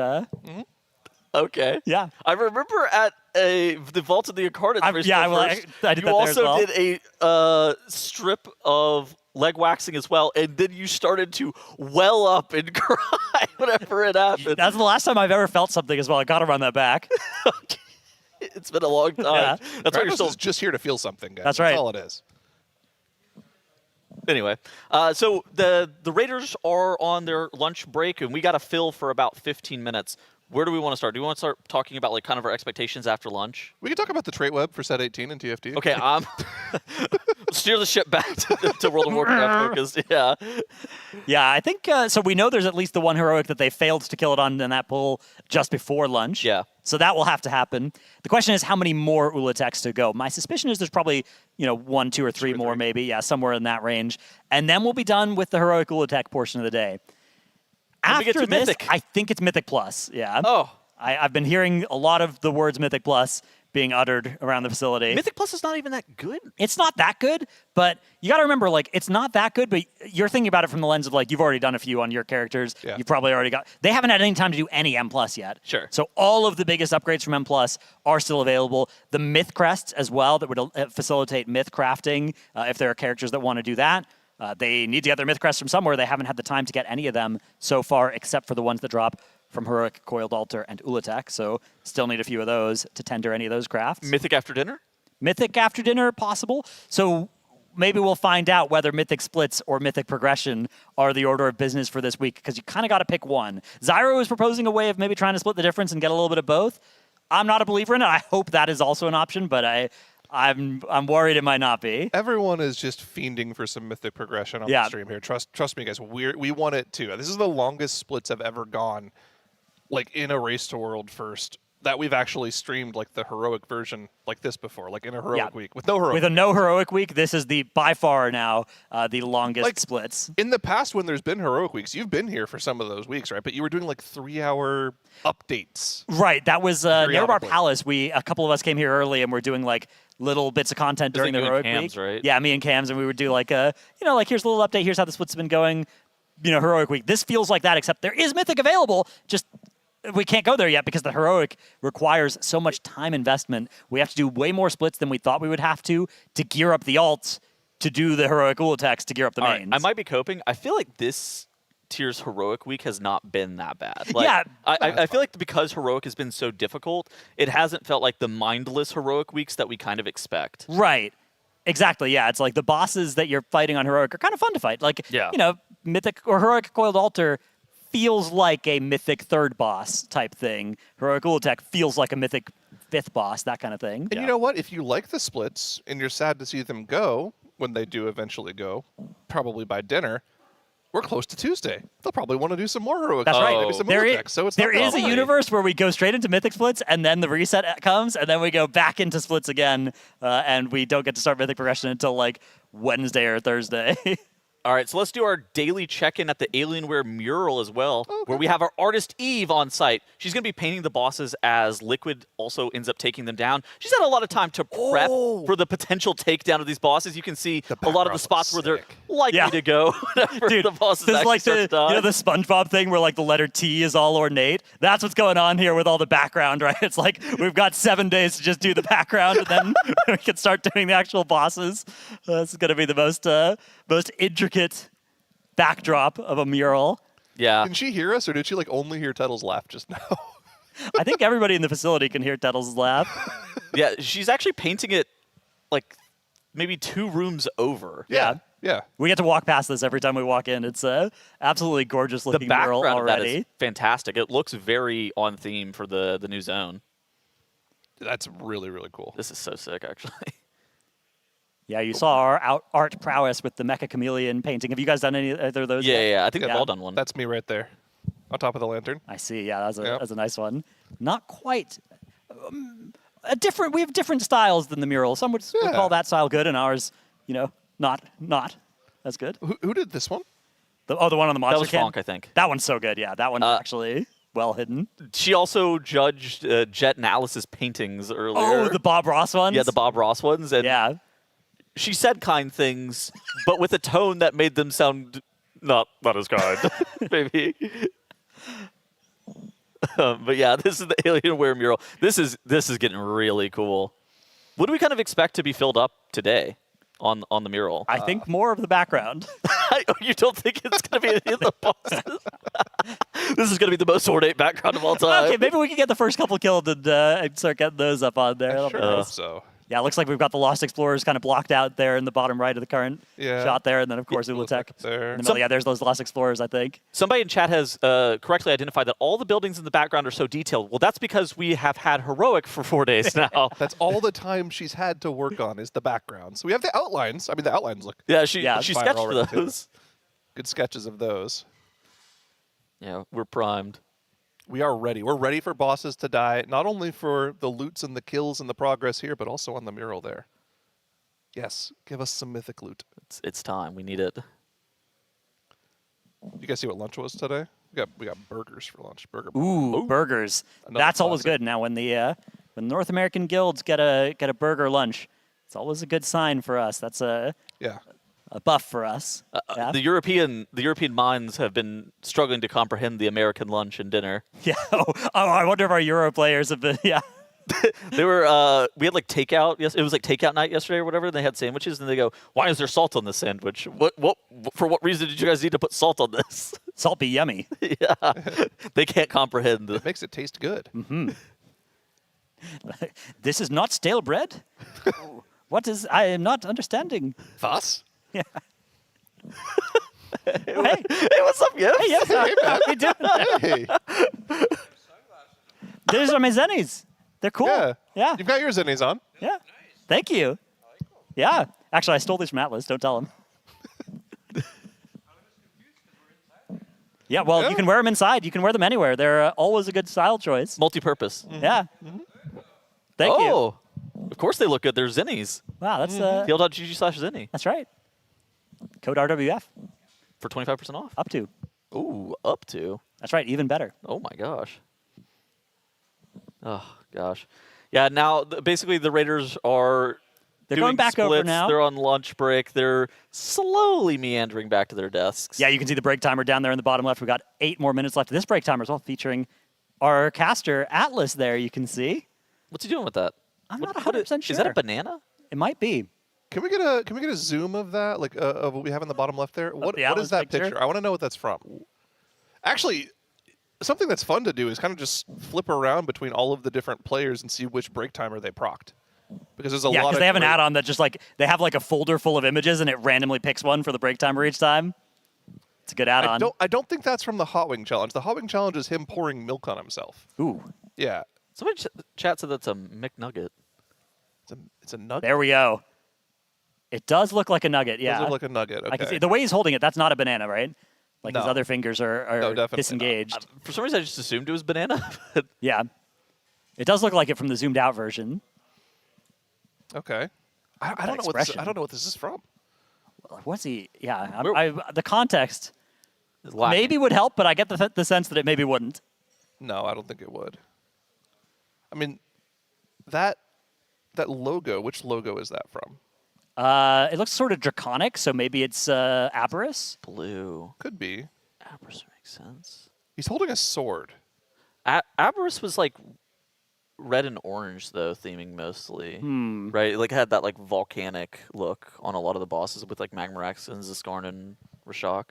Okay. Yeah. I remember at the Vault of the Incarnate. I did that you also there as well. did a strip of leg waxing as well, and then you started to well up and cry whenever it happened. That's the last time I've ever felt something as well. I got to run that back. It's been a long time. Yeah. That's why you're still just here to feel something, guys. That's right. That's all it is. Anyway, so the Raiders are on their lunch break, and we got to fill for about 15 minutes. Where do we want to start? Do we want to start talking about kind of our expectations after lunch? We can talk about the trait web for set 18 and TFT. Okay, steer the ship back to World of Warcraft focus. Yeah. Yeah, I think so. We know there's at least the one heroic that they failed to kill it on in that pool just before lunch. Yeah. So that will have to happen. The question is how many more Ula'teks to go. My suspicion is there's probably 1, 2, or 3 more maybe. Yeah, somewhere in that range. And then we'll be done with the heroic Ula'tek portion of the day. After this, Mythic. I think it's Mythic Plus. Yeah. Oh. I've been hearing a lot of the words Mythic Plus being uttered around the facility. Mythic Plus is not even that good. It's not that good, but you got to remember, it's not that good, but you're thinking about it from the lens of, you've already done a few on your characters. Yeah. You've probably already got... They haven't had any time to do any M Plus yet. Sure. So all of the biggest upgrades from M Plus are still available. The Myth Crests as well that would facilitate myth crafting if there are characters that want to do that. They need to get their Myth Crests from somewhere. They haven't had the time to get any of them so far, except for the ones that drop from Heroic, Coiled Altar, and Ula'tek. So still need a few of those to tender any of those crafts. Mythic after dinner? Mythic after dinner, possible. So maybe we'll find out whether Mythic Splits or Mythic Progression are the order of business for this week, because you kind of got to pick one. Zyro is proposing a way of maybe trying to split the difference and get a little bit of both. I'm not a believer in it. I hope that is also an option, but I'm worried it might not be. Everyone is just fiending for some Mythic Progression on the stream here. Trust me, guys. We want it too. This is the longest splits I've ever gone, in a Race to World first, that we've actually streamed the heroic version like this before, in a heroic week with no heroic. With a no heroic week, this is by far now the longest splits. In the past, when there's been heroic weeks, you've been here for some of those weeks, right? But you were doing 3-hour updates. Right. That was Nearbar Palace. A couple of us came here early and we're doing little bits of content during the heroic week. Right? Yeah, me and Cams, and we would do here's a little update. Here's how the splits have been going. Heroic week. This feels like that, except there is Mythic available. Just we can't go there yet because the heroic requires so much time investment. We have to do way more splits than we thought we would have to gear up the alts to do the heroic Ula'teks to gear up the mains. I might be coping. I feel like this tier's heroic week has not been that bad. Yeah. I feel like because heroic has been so difficult, it hasn't felt like the mindless heroic weeks that we kind of expect. Right. Exactly, yeah. It's the bosses that you're fighting on heroic are kind of fun to fight. Mythic or heroic Coiled Altar feels like a mythic third boss type thing. Heroic Ula'tek feels like a mythic fifth boss, that kind of thing. And you know what? If you like the splits and you're sad to see them go, when they do eventually go, probably by dinner, we're close to Tuesday. They'll probably want to do some more heroic. That's right. Maybe some There Ula'tek, so it's there not is a universe where we go straight into Mythic Splits, and then the reset comes, and then we go back into Splits again, and we don't get to start Mythic Progression until Wednesday or Thursday. All right, so let's do our daily check-in at the Alienware mural as well, where we have our artist Eve on site. She's going to be painting the bosses as Liquid also ends up taking them down. She's had a lot of time to prep for the potential takedown of these bosses. You can see a lot of the spots where they're likely to go whenever the bosses actually start to die. The SpongeBob thing where the letter T is all ornate? That's what's going on here with all the background, right? It's we've got 7 days to just do the background, and then we can start doing the actual bosses. This is going to be the most intricate backdrop of a mural. Yeah. Can she hear us, or did she only hear Tuttle's laugh just now? I think everybody in the facility can hear Tuttle's laugh. Yeah, she's actually painting it maybe 2 rooms over. Yeah. Yeah. We get to walk past this every time we walk in. It's a absolutely gorgeous The looking mural background of that already. is fantastic. It looks very on theme for the new zone. That's really, really cool. This is so sick, actually. Yeah, you saw our art prowess with the Mecha Chameleon painting. Have you guys done any either of those? Yeah, yet? yeah, I think we've all done one. That's me right there, on top of the lantern. I see. Yeah, that's a nice one. Not quite a different. We have different styles than the mural. Some would call that style good, and ours, not as good. Who did this one? The one on the monster That was can? Fonk, I think. That one's so good. Yeah, that one's actually well hidden. She also judged Jet and Alice's paintings earlier. Oh, the Bob Ross ones? Yeah, the Bob Ross ones. And yeah. She said kind things, but with a tone that made them sound not as kind, maybe. But yeah, this is the Alienware mural. This is getting really cool. What do we kind of expect to be filled up today on the mural? I think more of the background. You don't think it's going to be in the bosses? This is going to be the most ornate background of all time. Okay, maybe we can get the first couple killed and start getting those up on there. I sure hope so. Yeah, it looks like we've got the Lost Explorers kind of blocked out there in the bottom right of the current shot there, and then of course Ula'tek. There. Yeah, there's those Lost Explorers, I think. Somebody in chat has correctly identified that all the buildings in the background are so detailed. Well, that's because we have had Heroic for 4 days now. That's all the time she's had to work on is the background. So we have the outlines. I mean, the outlines look. Yeah, she sketched already, those. Good sketches of those. Yeah, we're primed. We are ready. We're ready for bosses to die, not only for the loots and the kills and the progress here, but also on the mural there. Yes, give us some mythic loot. It's time. We need it. You guys see what lunch was today? We got burgers for lunch. Ooh, burgers. Another That's always classic. good. Now, when the North American guilds get a burger lunch, it's always a good sign for us. That's a buff for us. Yeah. The European minds have been struggling to comprehend the American lunch and dinner. Yeah. Oh, I wonder if our Euro players have been. Yeah. They were we had like takeout. Yes, it was like takeout night yesterday or whatever. And they had sandwiches, and they go, "Why is there salt on this sandwich? What? For what reason did you guys need to put salt on this?" Salt be yummy. Yeah, they can't comprehend. It makes it taste good. Mm-hmm. This is not stale bread. What is? I am not understanding. Thus? Yeah. Hey, what's up, Gibbs? Hey, yes, Hey, man. how you doing? Hey. These are my zennies. They're cool. Yeah. You've got your zennies on. Yeah. Thank you. Yeah. Actually, I stole these from Atlas. Don't tell him. Yeah, well, you can wear them inside. You can wear them anywhere. They're always a good style choice. Multi-purpose. Yeah. Thank you. Oh, of course they look good. They're zennies. Wow, that's Field.gg/zenny. That's right. Code RWF For 25% off. up to. Ooh, up to. That's right, even better. Oh my gosh. Oh gosh. Yeah. Now basically the Raiders are. They're doing going back over splits. now. They're on lunch break. They're slowly meandering back to their desks. Yeah, you can see the break timer down there in the bottom left. We've got 8 more minutes left of this break timer as well, featuring our caster, Atlas, there, you can see. What's he doing with that? I'm not 100% sure. Is that a banana? It might be. Can we get a zoom of that, like of what we have in the bottom left there? What Atlas is that picture? picture? I want to know what that's from. Actually, something that's fun to do is kind of just flip around between all of the different players and see which break timer they procced. Because there's a lot. Yeah, because they have an great- add-on that just like they have like a folder full of images and it randomly picks one for the break timer each time. It's a good add-on. I don't think that's from the Hot Wing Challenge. The Hot Wing Challenge is him pouring milk on himself. Ooh. Yeah. Somebody chat said that's a McNugget. It's a nugget. There we go. It does look like a nugget, yeah. Does look like a nugget. Okay. I can see the way he's holding it. That's not a banana, right? Like his No. other fingers are No, definitely disengaged. For some reason, I just assumed it was banana. Yeah, it does look like it from the zoomed out version. Okay. I don't know what this, I don't know what this is from. What's he? Yeah, the context lacking. maybe would help, but I get the sense that it maybe wouldn't. No, I don't think it would. I mean, that logo. Which logo is that from? It looks sort of draconic, so maybe it's Aberrus. Blue. Could be. Aberrus makes sense. He's holding a sword. Aberrus was like red and orange though, theming mostly. Right? Like had that like volcanic look on a lot of the bosses with like Magmarax and Ziskarn and Rashok.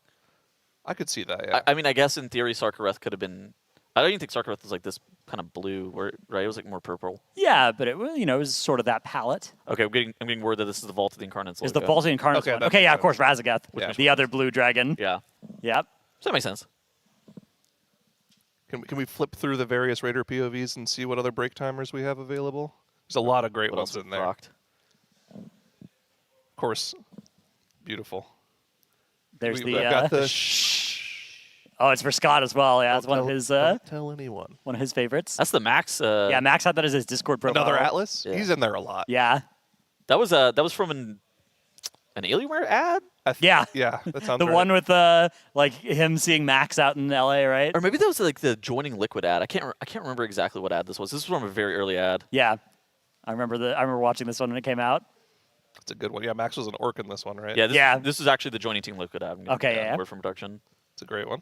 I could see that, yeah. I mean, I guess in theory Sarkareth could have been I don't even think Sarkarath was like this kind of blue, right? It was like more purple. Yeah, but it was, it was sort of that palette. Okay, I'm getting word that this is the Vault of the Incarnates. Is the Vault of the Incarnates one? Okay, yeah, of course, Razagath, the other blue dragon. Yeah. Yep. So that makes sense. Can we flip through the various Raider POVs and see what other break timers we have available? There's a lot of great What ones else in there. rocked? Of course, beautiful. There's We've got the Oh, it's for Scott as well. Yeah, it's one of his. Don't tell anyone. One of his favorites. That's the Max. Yeah, Max had that as his Discord profile. Another Atlas. Yeah. He's in there a lot. Yeah. That was from an Alienware ad. Yeah. Yeah, that sounds the right. one with like him seeing Max out in LA, right? Or maybe that was like the joining Liquid ad. I can't remember exactly what ad this was. This was from a very early ad. Yeah, I remember watching this one when it came out. That's a good one. Yeah, Max was an orc in this one, right? Yeah, this is actually the joining Team Liquid ad. Okay, yeah. Word from production. It's a great one.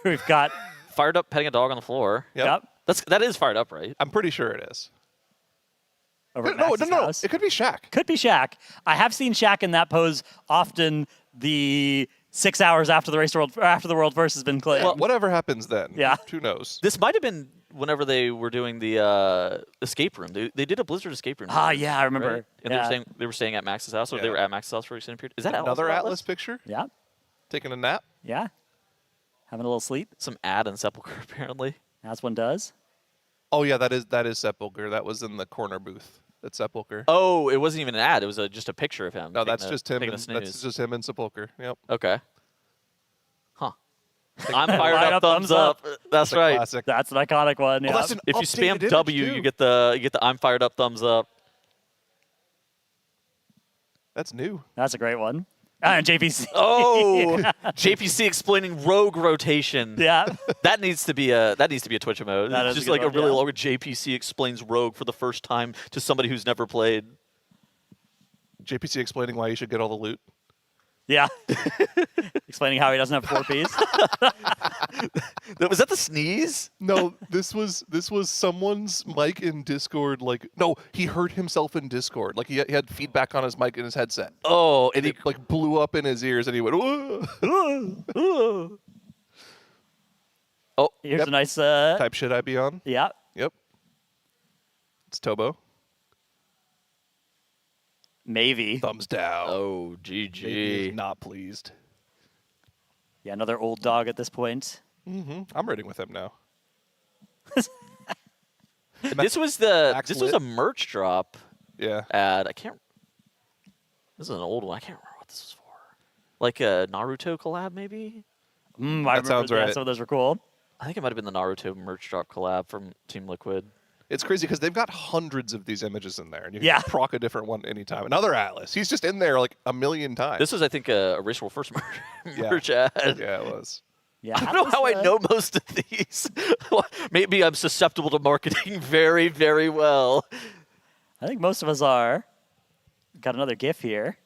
We've got fired up petting a dog on the floor. Yep. That is fired up, right? I'm pretty sure it is. Over at No, Max's house. it could be Shaq. Could be Shaq. I have seen Shaq in that pose often. The 6 hours after the World First has been claimed. Well, whatever happens then. Yeah. Who knows? This might have been whenever they were doing the escape room. They did a Blizzard escape room. Ah, yeah, I remember. Right? And they were staying at Max's house, or they were at Max's house for an extended period. Is that another Atlas picture? Yeah. Taking a nap? Yeah. Having a little sleep. Some ad in Sepulchre, apparently. As one does. Oh yeah, that is Sepulchre. That was in the corner booth at Sepulchre. Oh, it wasn't even an ad. It was just a picture of him. No, that's just him. taking a That's snooze. just him in Sepulchre. Yep. Okay. Huh. I'm fired up. Thumbs up. That's a right. classic. That's an iconic one. Yeah. that's an If you spam updated image, W, too. you get the I'm fired up thumbs up. That's new. That's a great one. And JPC. Oh, JPC explaining rogue rotation. Yeah. That needs to be a Twitch emote. That It's is a just good like one, a really yeah. long JPC explains rogue for the first time to somebody who's never played. JPC explaining why you should get all the loot. Yeah. Explaining how he doesn't have 4 Ps. Was that the sneeze? No, this was someone's mic in Discord. Like, no, he heard himself in Discord. Like he had feedback on his mic in his headset. Oh, and it like blew up in his ears, and he went, "Whoa." Oh, here's a nice type shit I be on. Yeah. Yep. It's Tobo. Maybe. Thumbs down. Oh, Maybe GG. is not pleased. Yeah, another old dog at this point. I'm raiding with him now. This was a lit. merch drop. Yeah. Ad. I can't. This is an old one. I can't remember what this was for. Like a Naruto collab, maybe. I remember sounds right. Some of those were cool. I think it might have been the Naruto merch drop collab from Team Liquid. It's crazy because they've got hundreds of these images in there, and you can Yeah. proc a different one anytime. Another Atlas. He's just in there like a million times. This was, I think, a Race World First Yeah. merch ad. Yeah, it was. Yeah, I don't know how I know most of these. Maybe I'm susceptible to marketing very, very well. I think most of us are. Got another GIF here.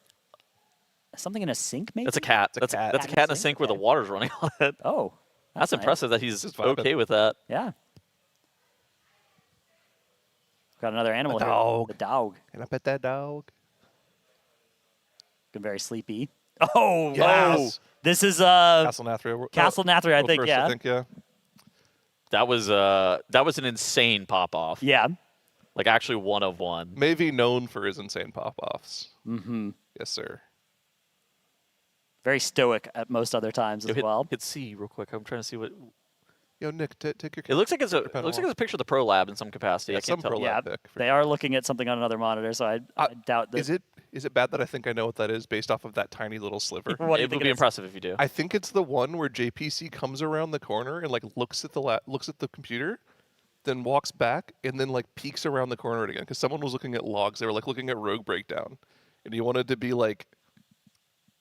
Something in a sink, maybe? That's a cat. That's a cat in a sink where the water's running on it. Oh. That's nice. impressive that he's Just vibing. okay with that. Yeah. Got another animal A here. dog. The dog. Can I pet that dog? Looking very sleepy. Oh, Yes. This is Castle Nathria. Castle Nathria, I World think, First, yeah. I think, yeah. That was an insane pop off. Yeah. Like actually one of one. Maybe known for his insane pop-offs. Mm-hmm. Yes, sir. Very stoic at most other times as well. Hit C real quick. I'm trying to see what. Yo, Nick, take your. It looks like it's a picture of the Pro Lab in some capacity. Yeah, I can't some tell. Pro Yeah, Lab pic, for they are looking at something on another monitor, so I doubt that. Is it bad that I think I know what that is based off of that tiny little sliver? What do you It think would be impressive if you do. I think it's the one where JPC comes around the corner and like looks at the computer, then walks back and then like peeks around the corner again because someone was looking at logs. They were like looking at Rogue Breakdown, and he wanted to be like,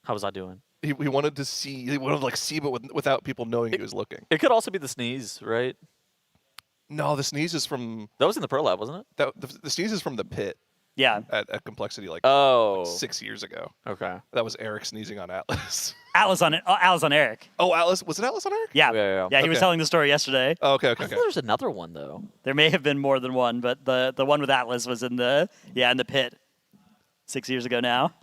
How was I doing? he wanted to see, he wanted to like see, but without people knowing he was looking. It could also be the sneeze, right? No, the sneeze is from That was in the Pro Lab, wasn't it? the sneeze is from the pit Yeah. at Complexity like Oh. 6 years ago. Okay. That was Eric sneezing on Atlas. Atlas on it. Atlas on Eric. Oh, Atlas, was it Atlas on Eric? Yeah. Yeah. He was Okay. telling the story yesterday. Oh, okay. I thought there was another one though. There may have been more than one, but the one with Atlas was in the pit 6 years ago now.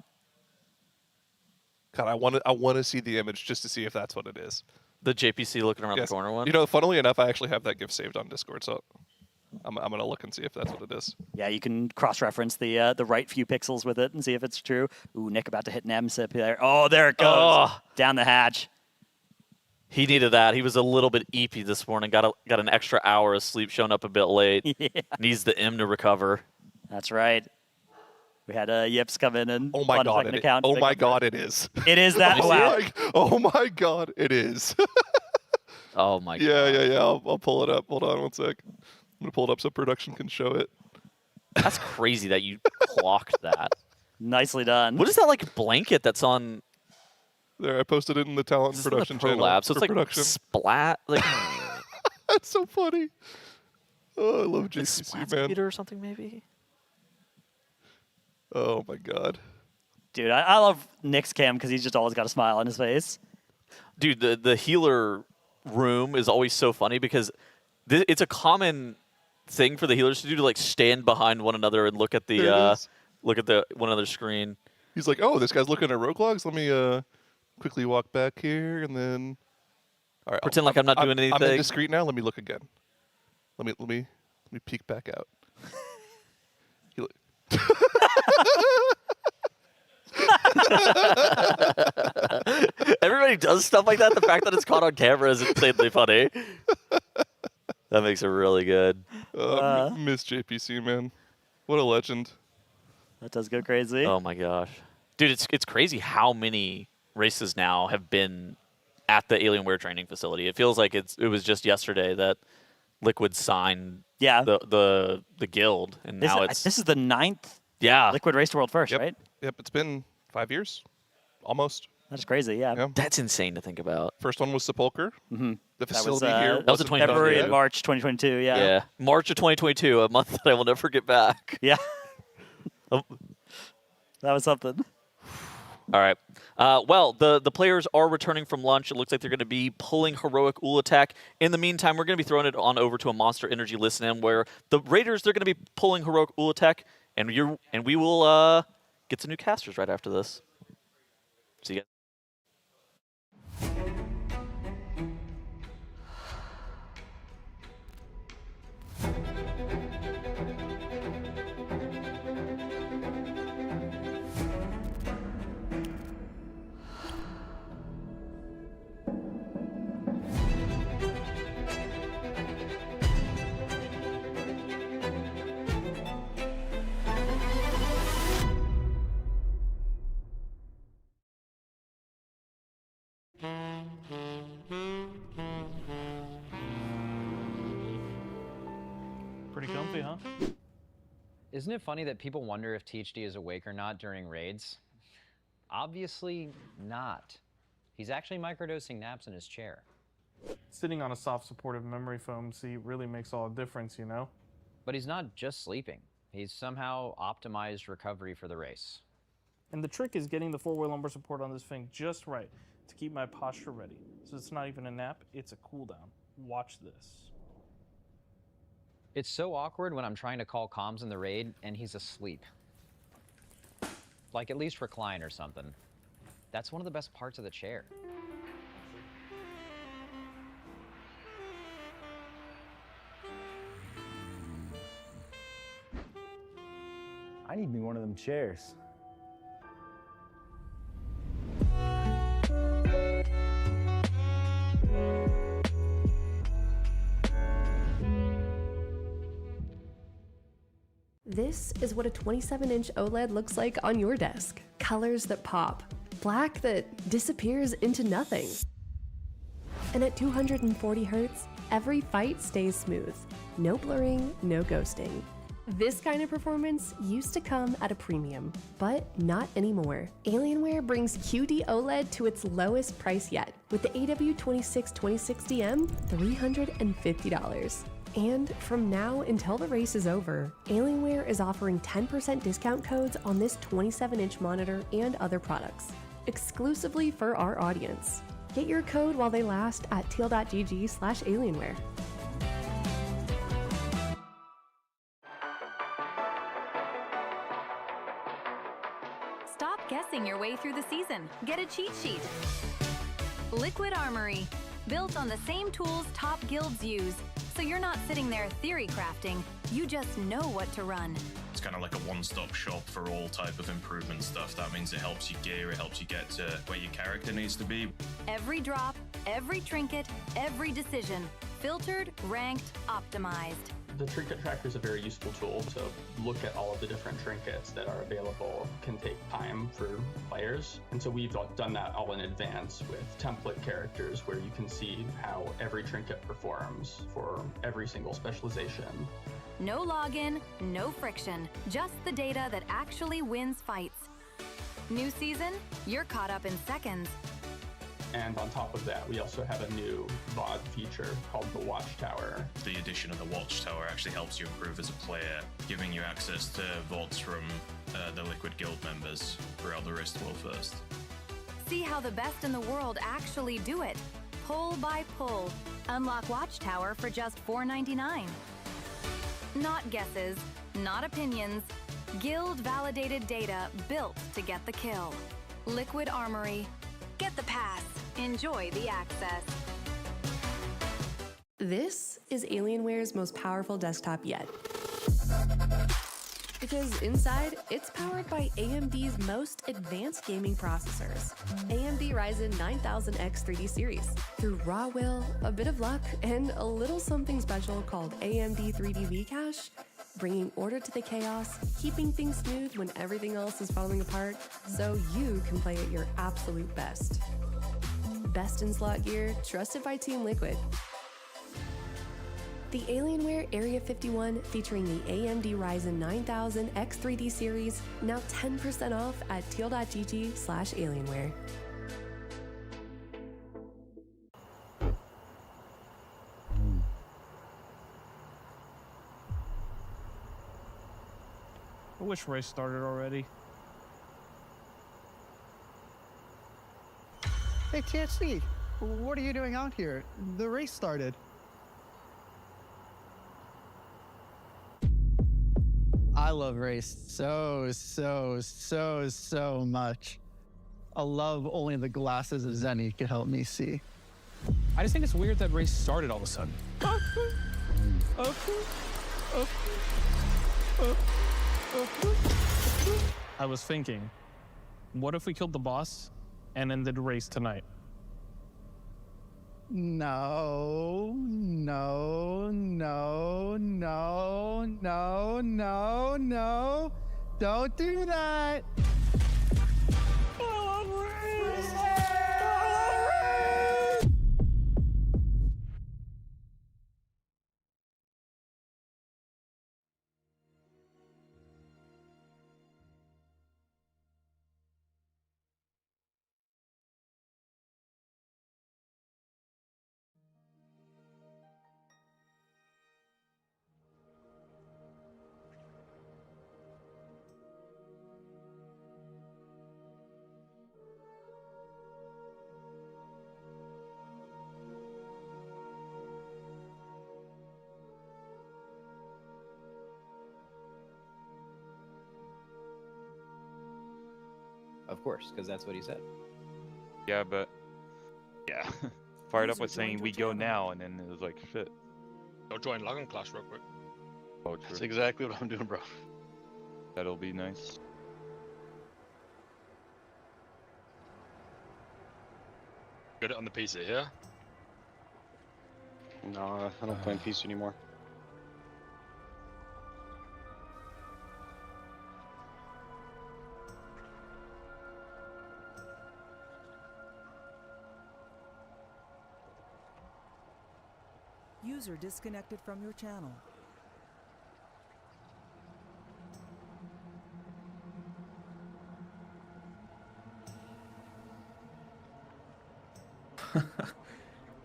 God, I want to see the image just to see if that's what it is. The JPC looking around Yes. the corner one? You know, funnily enough, I actually have that GIF saved on Discord, so I'm gonna look and see if that's what it is. Yeah, you can cross-reference the right few pixels with it and see if it's true. Ooh, Nick about to hit an M-sip there. Oh, there it goes. Oh. Down the hatch. He needed that. He was a little bit eepy this morning. Got an extra hour of sleep, showing up a bit late. Yeah. Needs the M to recover. That's right. We had Yips come in and Oh my god! account. Oh my god! It is. It is that. Wow. Oh my god! It is. Oh my god. Yeah. I'll pull it up. Hold on one sec. I'm gonna pull it up so production can show it. That's crazy that you clocked that. Nicely done. What is that like blanket that's on? There, I posted it in the talent and production Pro channel. Lab, so it's for like production. splat. Like That's so funny. Oh, I love like JCC, splat man. speeder or something maybe. Oh my god. Dude, I love Nick's cam because he's just always got a smile on his face. Dude, the healer room is always so funny because it's a common thing for the healers to do, to like stand behind one another and look at the one another's screen. He's like, oh, this guy's looking at rogue logs. Let me quickly walk back here and then. All right. Pretend like I'm not doing anything. I'm indiscreet now. Let me look again. Let me peek back out. He look- Everybody does stuff like that. The fact that it's caught on camera is insanely funny. That makes it really good. Miss JPC, man. What a legend. That does go crazy. Oh my gosh. Dude, it's crazy how many races now have been at the Alienware training facility. It feels like it was just yesterday that Liquid signed the guild, and now it's this is the 9th yeah Liquid Race to World First, right? Yep, it's been 5 years, almost. That's crazy. Yeah. That's insane to think about. First one was Sepulcher. Mm-hmm. The facility here. That was in February and March 2022. Yeah. Yeah, March of 2022, a month that I will never get back. Yeah. That was something. All right. Well, the players are returning from lunch. It looks like they're going to be pulling Heroic Ula'tek. In the meantime, we're going to be throwing it on over to a Monster Energy listen-in where the Raiders, they're going to be pulling Heroic Ula'tek, and we will get some new casters right after this. See you guys. Pretty comfy, huh? Isn't it funny that people wonder if THD is awake or not during raids? Obviously not. He's actually microdosing naps in his chair. Sitting on a soft supportive memory foam seat really makes all the difference, you know? But he's not just sleeping. He's somehow optimized recovery for the race. And the trick is getting the four-way lumbar support on this thing just right to keep my posture ready. So it's not even a nap, it's a cool down. Watch this. It's so awkward when I'm trying to call comms in the raid and he's asleep. Like at least recline or something. That's one of the best parts of the chair. I need me one of them chairs. This is what a 27-inch OLED looks like on your desk. Colors that pop, black that disappears into nothing. And at 240 Hz, every fight stays smooth. No blurring, no ghosting. This kind of performance used to come at a premium, but not anymore. Alienware brings QD OLED to its lowest price yet, with the AW26-2060M, $350. And from now until the race is over, Alienware is offering 10% discount codes on this 27-inch monitor and other products, exclusively for our audience. Get your code while they last at teal.gg/Alienware. Stop guessing your way through the season. Get a cheat sheet. Liquid Armory. built on the same tools top guilds use. So you're not sitting there theory crafting, you just know what to run. It's kind of like a one-stop shop for all type of improvement stuff. That means it helps you gear, it helps you get to where your character needs to be. Every drop, every trinket, every decision, filtered, ranked, optimized. The trinket tracker is a very useful tool to look at all of the different trinkets that are available. Can take time for players, and so we've done that all in advance with template characters where you can see how every trinket performs for every single specialization. No login, no friction, just the data that actually wins fights. New season, you're caught up in seconds. And on top of that, we also have a new VOD feature called the Watchtower. The addition of the Watchtower actually helps you improve as a player, giving you access to VODs from the Liquid Guild members throughout the Wrist World first. See how the best in the world actually do it, pull by pull. Unlock Watchtower for just $4.99. Not guesses, not opinions. Guild-validated data built to get the kill. Liquid Armory. Get the pass. Enjoy the access. This is Alienware's most powerful desktop yet. Because inside, it's powered by AMD's most advanced gaming processors. AMD Ryzen 9000X 3D series. Through raw will, a bit of luck, and a little something special called AMD 3D V-Cache, bringing order to the chaos, keeping things smooth when everything else is falling apart, so you can play at your absolute best. Best in slot gear, trusted by Team Liquid. The Alienware Area 51 featuring the AMD Ryzen 9000 X3D series, now 10% off at teal.gg/Alienware. I wish race started already. Hey, THC, what are you doing out here? The race started. I love race so much. I love only the glasses of Zenny can help me see. I just think it's weird that race started all of a sudden. I was thinking, what if we killed the boss and ended the race tonight? No. Don't do that. Of course, because that's what he said. Yeah, but yeah, fired up with saying we go now, and then it was like shit. Go join Logan Clash real quick. Oh, That's true. exactly what I'm doing, bro. That'll be nice. Get it on the PC here. No, I don't play in PC anymore. User disconnected from your channel.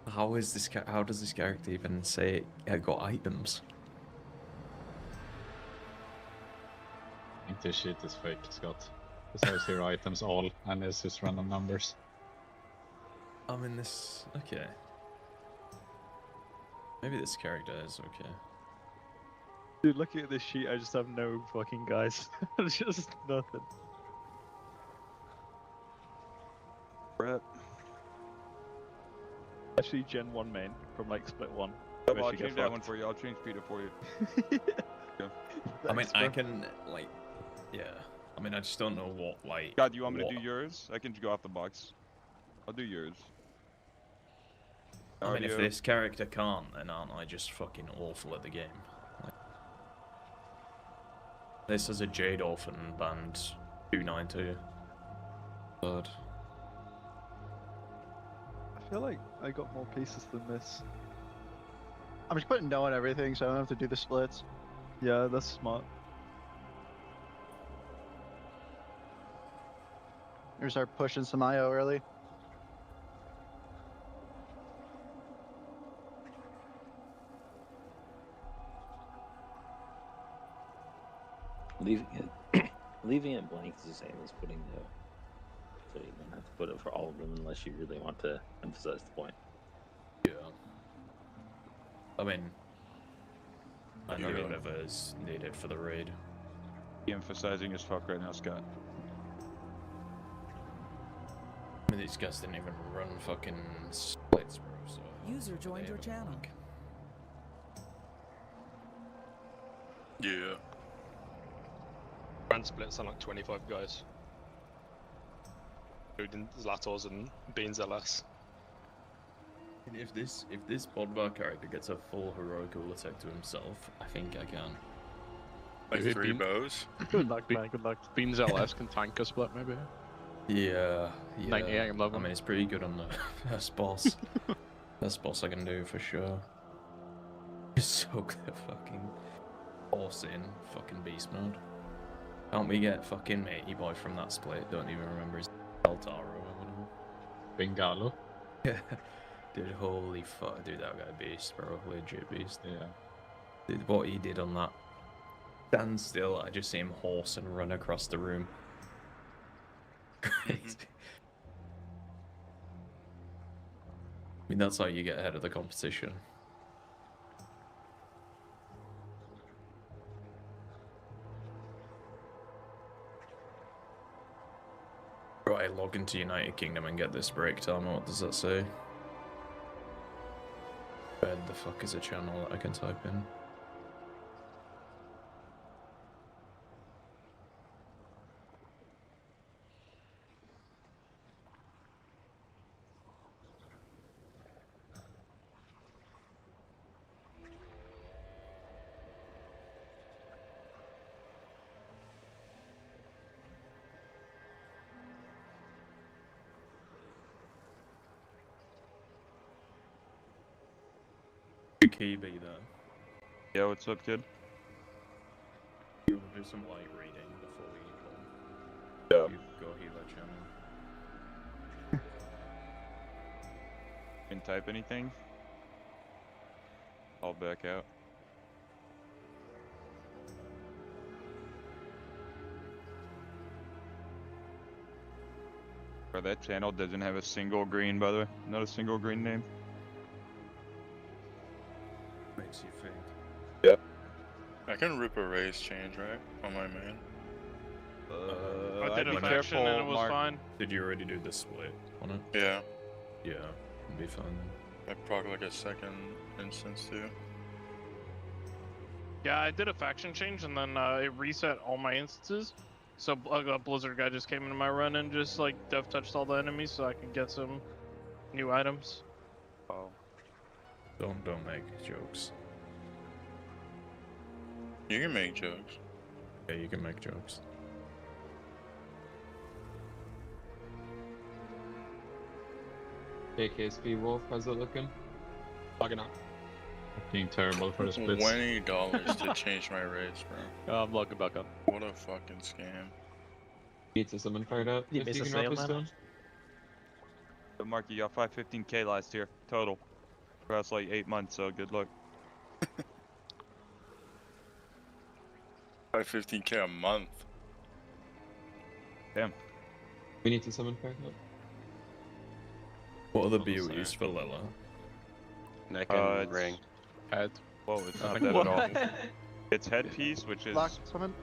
How is this? How does this character even say it got items? I think this shit is fake, Scott. It says here items all, and it's just random numbers. I'm in this. Okay. Maybe this character is okay. Dude, looking at this sheet, I just have no fucking guys. Just nothing. Brett. Actually, Gen 1 main from like split 1. I'll Wish you change get that fucked. one for you. I'll change Peter for you. I mean, I can like, yeah. I mean, I just don't know what like. God, do you want me what... to do yours? I can go off the box. I'll do yours. I mean, if Cardio. this character can't, then aren't I just fucking awful at the game? Like, this is a Jade Orphan band 292. But I feel like I got more pieces than this. I'm just putting no on everything, so I don't have to do the splits. Yeah, that's smart. We start pushing some IO early. Leaving it blank is the same as putting no. So you don't have to put it for all of them unless you really want to emphasize the point. yeah. I mean, I do whatever is needed for the raid. Emphasizing as fuck right now, Scott. I mean, these guys didn't even run fucking splits, bro. So User joined your channel. Yeah. Brand splits are like 25 guys. Including Zlatos and Beans LS. And if this Bodbar character gets a full heroic Ula'tek to himself, I think I can. Like 3 bows? Good luck, man. Good luck. Beans LS can tank a split, maybe. Yeah, yeah. 98 and level. I mean, it's pretty good on the first boss. First boss I can do for sure. Just soak the fucking horse in fucking beast mode. Can't we get fucking matey boy from that split? Don't even remember his Altaro or whatever. Bengalo. Yeah. Dude, holy fuck, dude, that guy beast, bro. Legit beast. Yeah. Dude, what he did on that stand still, I just see him horse and run across the room. Crazy. I mean, that's how you get ahead of the competition. Right, log into United Kingdom and get this breakdown. What does that say? Where the fuck is a channel that I can type in? KB there. Yeah, what's up, kid? You want to do some light reading before we Yeah. you go healer channel? Can type anything? I'll back out. Bro, that channel doesn't have a single green, by the way. Not a single green name. Makes you think. Yeah. I can rip a race change, right? On my main. I did a faction and it was fine. Did you already do the split on it? Yeah. Yeah, it'll be fine then. I proc like a second instance too. Yeah, I did a faction change and then it reset all my instances. So a Blizzard guy just came into my run and just like dev touched all the enemies so I could get some new items. Oh. Don't make jokes. You can make jokes. Yeah, you can make jokes. KSP Wolf, how's it looking? Fucking up. Being terrible for the splits. $20 to change my race, bro. I'm logging back up. What a fucking scam. Pizza, someone fired up. You If missed you a can sale, drop a man. stone. So Mark, you got 515k last year, total. Across like 8 months, so good luck. 515k a month. Damn. We need to summon fired up. What are the BOEs for Lilla? Neck and It's ring. Head. Whoa, it's not that at all. It's headpiece, which is Lock, summon.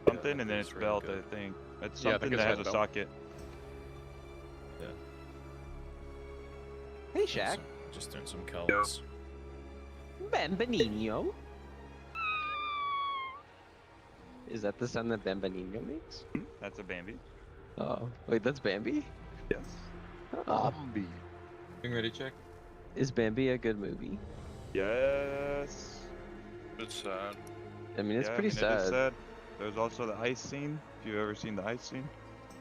something, and then it's belt, I think. It's Yeah, I something think that it's has a head belt. socket. Hey, Shaq. Just doing some kills. Bambanino. Is that the sound that Bambanino makes? That's a Bambi. Oh, wait, that's Bambi? Yes. Oh. Bambi. Being ready, check. Is Bambi a good movie? Yes. It's sad. I mean, it's Yeah, pretty It is sad. sad. There's also the ice scene. If you've ever seen the ice scene.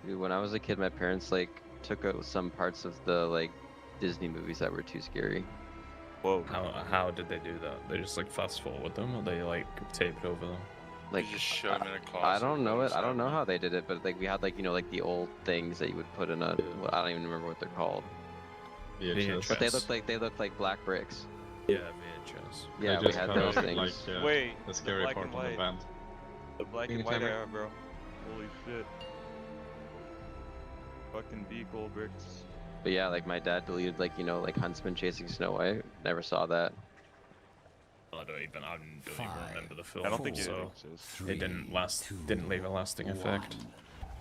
Dude, when I was a kid, my parents like took out some parts of the like Disney movies that were too scary. Whoa. How did they do that? They just like fast forward them, or they like taped over them? Like You just shove them in a closet. I don't know and it. I don't know how they did it, but like we had like like the old things that you would put in a. Well, I don't even remember what they're called. VHS. But they looked like black bricks. Yeah, VHS. Yeah, we had those things. Wait, the scary black part and of the white. band. The black Being and a white timer. era, bro. Holy shit. Fucking vehicle bricks. But yeah, like my dad deleted like like Huntsman chasing Snow White. Never saw that. I don't even remember the film. I don't think it so exists. it didn't leave a lasting effect.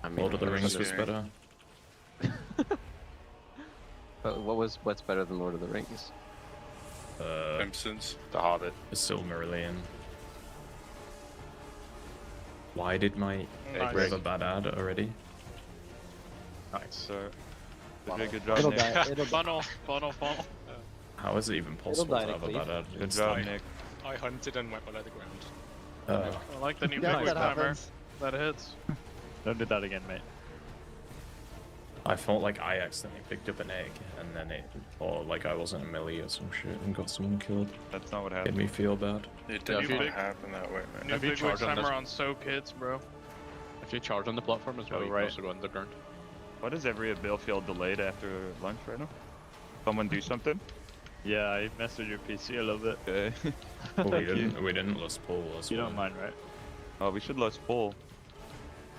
I mean, Lord of the Rings was better. But what's better than Lord of the Rings? Simpsons, The Hobbit. The Silmarillion. Why did my Nice. we have a bad ad already? Nice, sir. Did a good job, It'll Nick. die. It'll Funnel. How is it even possible die to have a to bad ad? Good It's job, like, Nick. I hunted and went below the ground. I like the new Yeah, big that timer. happens. That hits. Don't do that again, mate. I felt like I accidentally picked up an egg and then or like I wasn't a melee or some shit and got someone killed. That's not what Made happened. me feel bad. It Yeah, didn't if even you- happen that way, man. New If you big charge on timer this- on soak hits, bro. If you charge on the platform as well, you can right. also go underground. What is every bill feel delayed after lunch right now? Someone do something? Yeah, I messed with your PC a little bit. Okay. Well, Thank you. we didn't lose Paul as You well. don't mind, right? Oh, we should let's pull.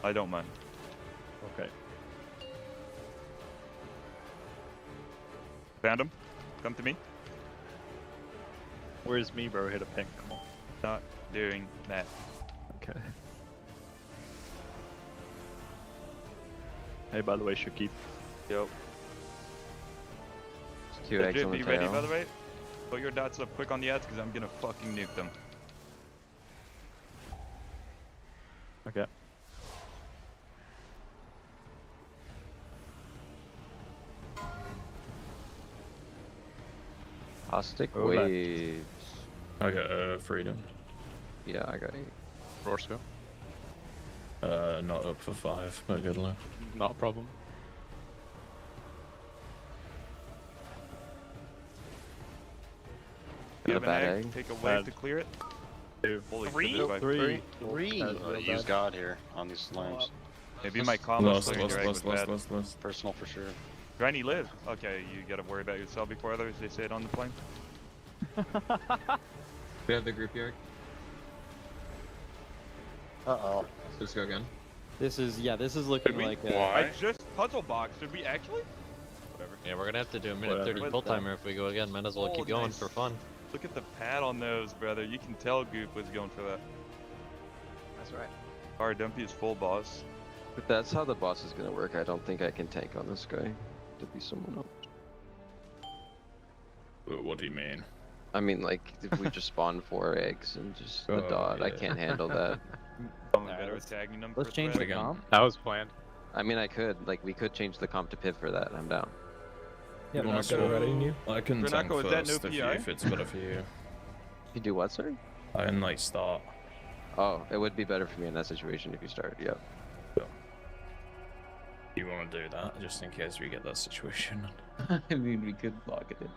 I don't mind. Okay. Found him. Come to me. Where's me, bro? Hit a ping. Come on. Not doing that. Okay. Hey, by the way, Shakib. Yo. Two eggs Legit, on the be tail. ready, by the way. Put your dots up quick on the ads, because I'm gonna fucking nuke them. Okay. Caustic Oh, left. waves. I got freedom. Yeah, I got 8. Rorschach. Not up for 5, but good luck. Not a problem. You Got have a an bad egg, egg. take a wave Bad. to clear it. Two. Holy Three? shit, by Three. Use God here on these lamps. Maybe my combo Lost, clearing your egg was bad. lost. Personal for sure. Granny live. Okay, you gotta worry about yourself before others. They say it on the plane. We have the group here. Uh-oh. Let's go again. This is looking we? like Why? I just puzzle box. Did we actually? Whatever. Yeah, we're gonna have to do a minute Whatever. 30 build timer if we go again. Might as well Oh, keep going nice. for fun. Look at the pad on those, brother. You can tell Goop was going for that. That's right. Alright, Dumpy is full boss. If that's how the boss is gonna work, I don't think I can tank on this guy. To be someone else. What do you mean? I mean, like, if we just spawn 4 eggs and just a dot, I yeah. can't handle that. Someone better with tagging them. Let's for change threat. the comp. That was planned. I mean, I could. Like, we could change the comp to Piv for that. I'm down. You wanna swap? I can tank Renako, is that first no if, PI? if it's better for you. You do what, sir? I can like start. Oh, it would be better for me in that situation if you start. Yep. You want to do that just in case we get that situation? I mean, we could lock it in.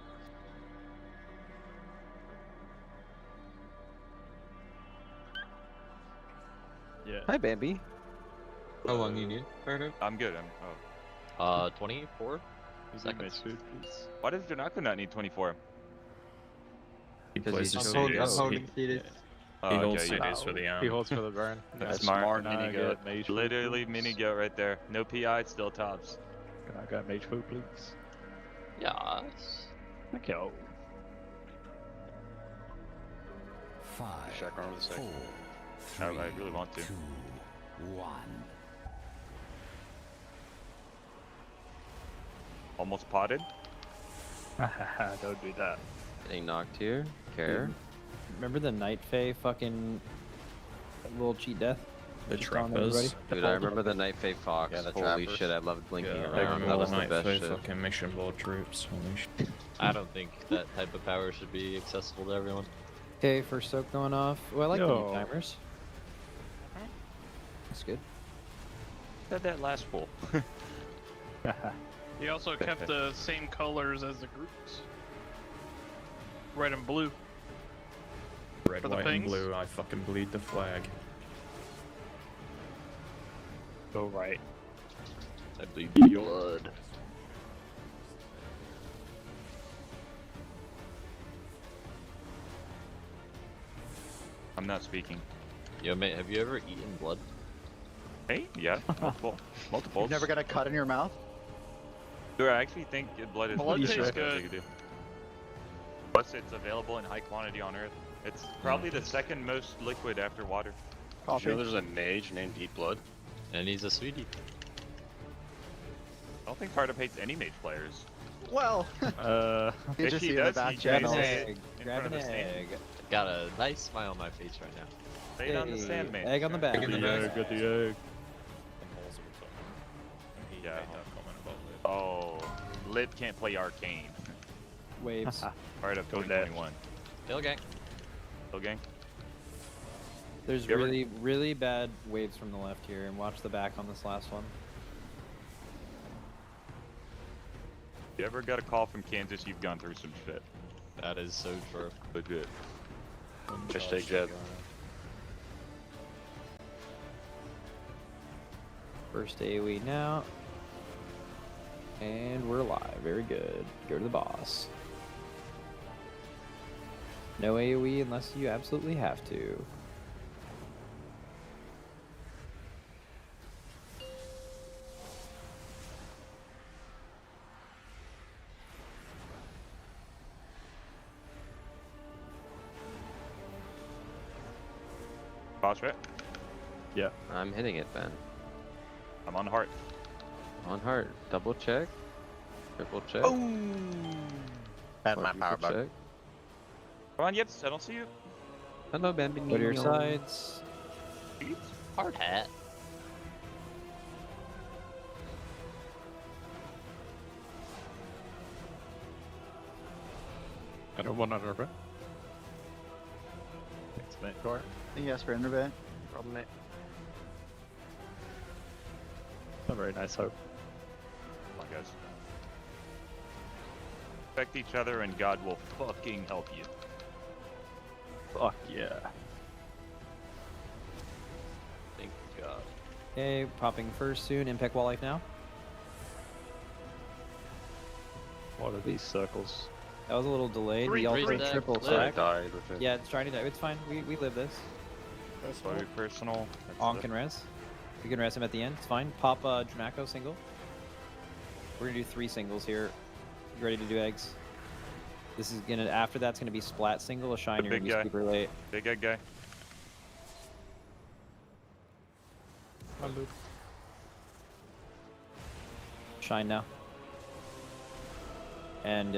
Yeah. Hi, Bambi. How long do you need? Fired up? I'm good. Oh. 24 seconds. Food, please. Why does Janako not need 24? He 'Cause plays he's his so CDs. good. He holds okay, CDs for the He arm. holds for the burn. That's Yeah, smart. Can I Mini get goat. mage food, Literally please? mini goat right there. No PI, still tops. Can I get mage food, please? Yes. Okay. Oh. Check over the second. I really want to. Almost potted. Don't do that. Getting knocked here. Care. Remember the Night Fae fucking little cheat death? The Just on trappers. everybody? Dude, I remember the Night Fae Fox. Yeah, the Holy trappers. shit, I loved blinking Yeah, I around. remember That was the the Night best Fae shit. fucking mission board troops. Holy shit. I don't think that type of power should be accessible to everyone. Okay, first soak going off. Oh, I like the new Yo. timers. That's good. Said that last pull. He also kept the same colors as the groups. Red and blue. Red, For the white, and pings? blue. I fucking bleed the flag. Go right. I bleed blood. I'm not speaking. Yo, mate, have you ever eaten blood? Hey, yeah, multiple, multiple. You've never got a cut in your mouth? Dude, I actually think blood is Blood the tastes best good. thing you can do. Plus, it's available in high quantity on Earth. It's probably the second most liquid after water. You know there's a mage named Eat Blood? And he's a sweetie. I don't think Hardup hates any mage players. Well, you If just he see the does, back he channel. may say it in Grab front an of a stand. egg. Got a nice smile on my face right now. Say it on the Hey, stand, mate. egg on the back. Get the egg, get the egg. Yeah. Oh, Lib can't play arcane. Waves. Hardup Go 2021. Tail gang. Still gang. There's You ever- really, really bad waves from the left here, and watch the back on this last one. You ever got a call from Kansas, you've gone through some shit. That is so true. Legit. Hashtag Jeb. First AoE now. And we're live. Very good. Go to the boss. No AoE unless you absolutely have to. Boss, right? Yeah. I'm hitting it, Ben. I'm on heart. On heart. Double check. Triple check. Had my power Quadruple bug. check. Come on, Yips, I don't see you. Hello, Bambi. Go to your sides. Hard hat. I don't want another bit. Thanks, mate. Sure. Yes, for Innervate. Problem, mate. Not very nice hope. Come on, guys. Respect each other and God will fucking help you. Fuck yeah. Thank God. Okay, popping first soon. Impact wall life now. What are these circles? That was a little delayed. We also stack, triple live. stack. Died with it. Yeah, it's trying to die. It's fine. We live this. That's very personal. That's Onk the- and res. We can res him at the end. It's fine. Pop Dramaco single. We're gonna do 3 singles here. You ready to do eggs? This is gonna after that's gonna be splat single, a shine. You're big gonna guy. be super late. Big egg guy. Shine now. And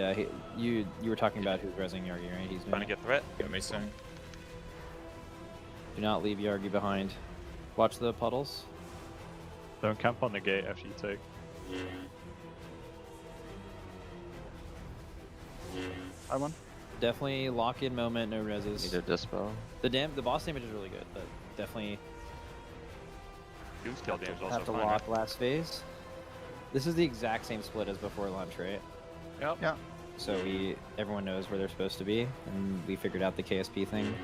you were talking about who's resing Yargi, right? He's Trying to get threat. Get me soon. Do not leave Yargi behind. Watch the puddles. Don't camp on the gate after you take. I won. Definitely lock in moment, no reses. Need a dispel. The boss damage is really good, but definitely Doom's kill damage also have to fine, lock right? last phase. This is the exact same split as before lunch, right? Yep. Yeah. So everyone knows where they're supposed to be, and we figured out the KSP thing.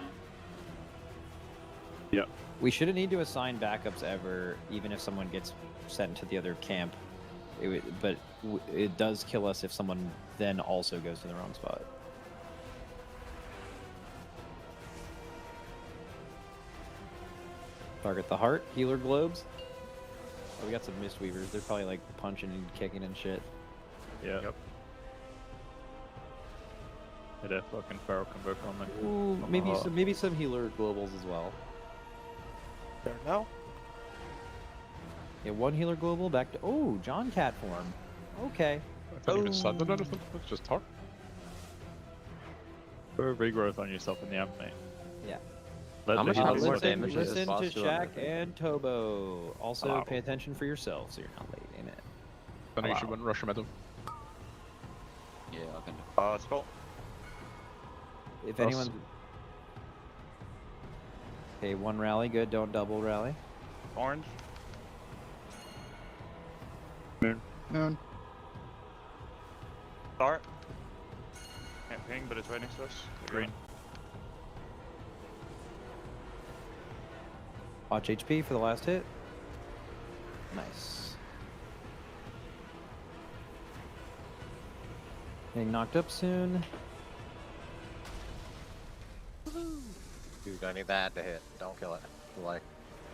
Yep. We shouldn't need to assign backups ever, even if someone gets sent to the other camp. But it does kill us if someone then also goes to the wrong spot. Target the heart, healer globes. Oh, we got some Mistweavers. They're probably like punching and kicking and shit. Yeah. Yep. Hit a fucking feral convoke on me. Ooh, maybe some healer globals as well. There now. Yeah, 1 healer global back to John Cat form. Okay. I thought you just said that. It's just hard. Throw regrowth on yourself in the amp, mate. Yeah. How much more listen, damage does this listen boss to do on Shaq that? and Tobo. Also, Hello. pay attention for yourself so you're not late. Amen. Then you should rush him at him. Yeah, I can. Spell. If anyone. Okay, one rally, good. Don't double rally. Orange. Moon. Start. Can't ping, but it's right next to us. Green. Watch HP for the last hit. Nice. Getting knocked up soon. Dude, I need that to hit. Don't kill it. Like,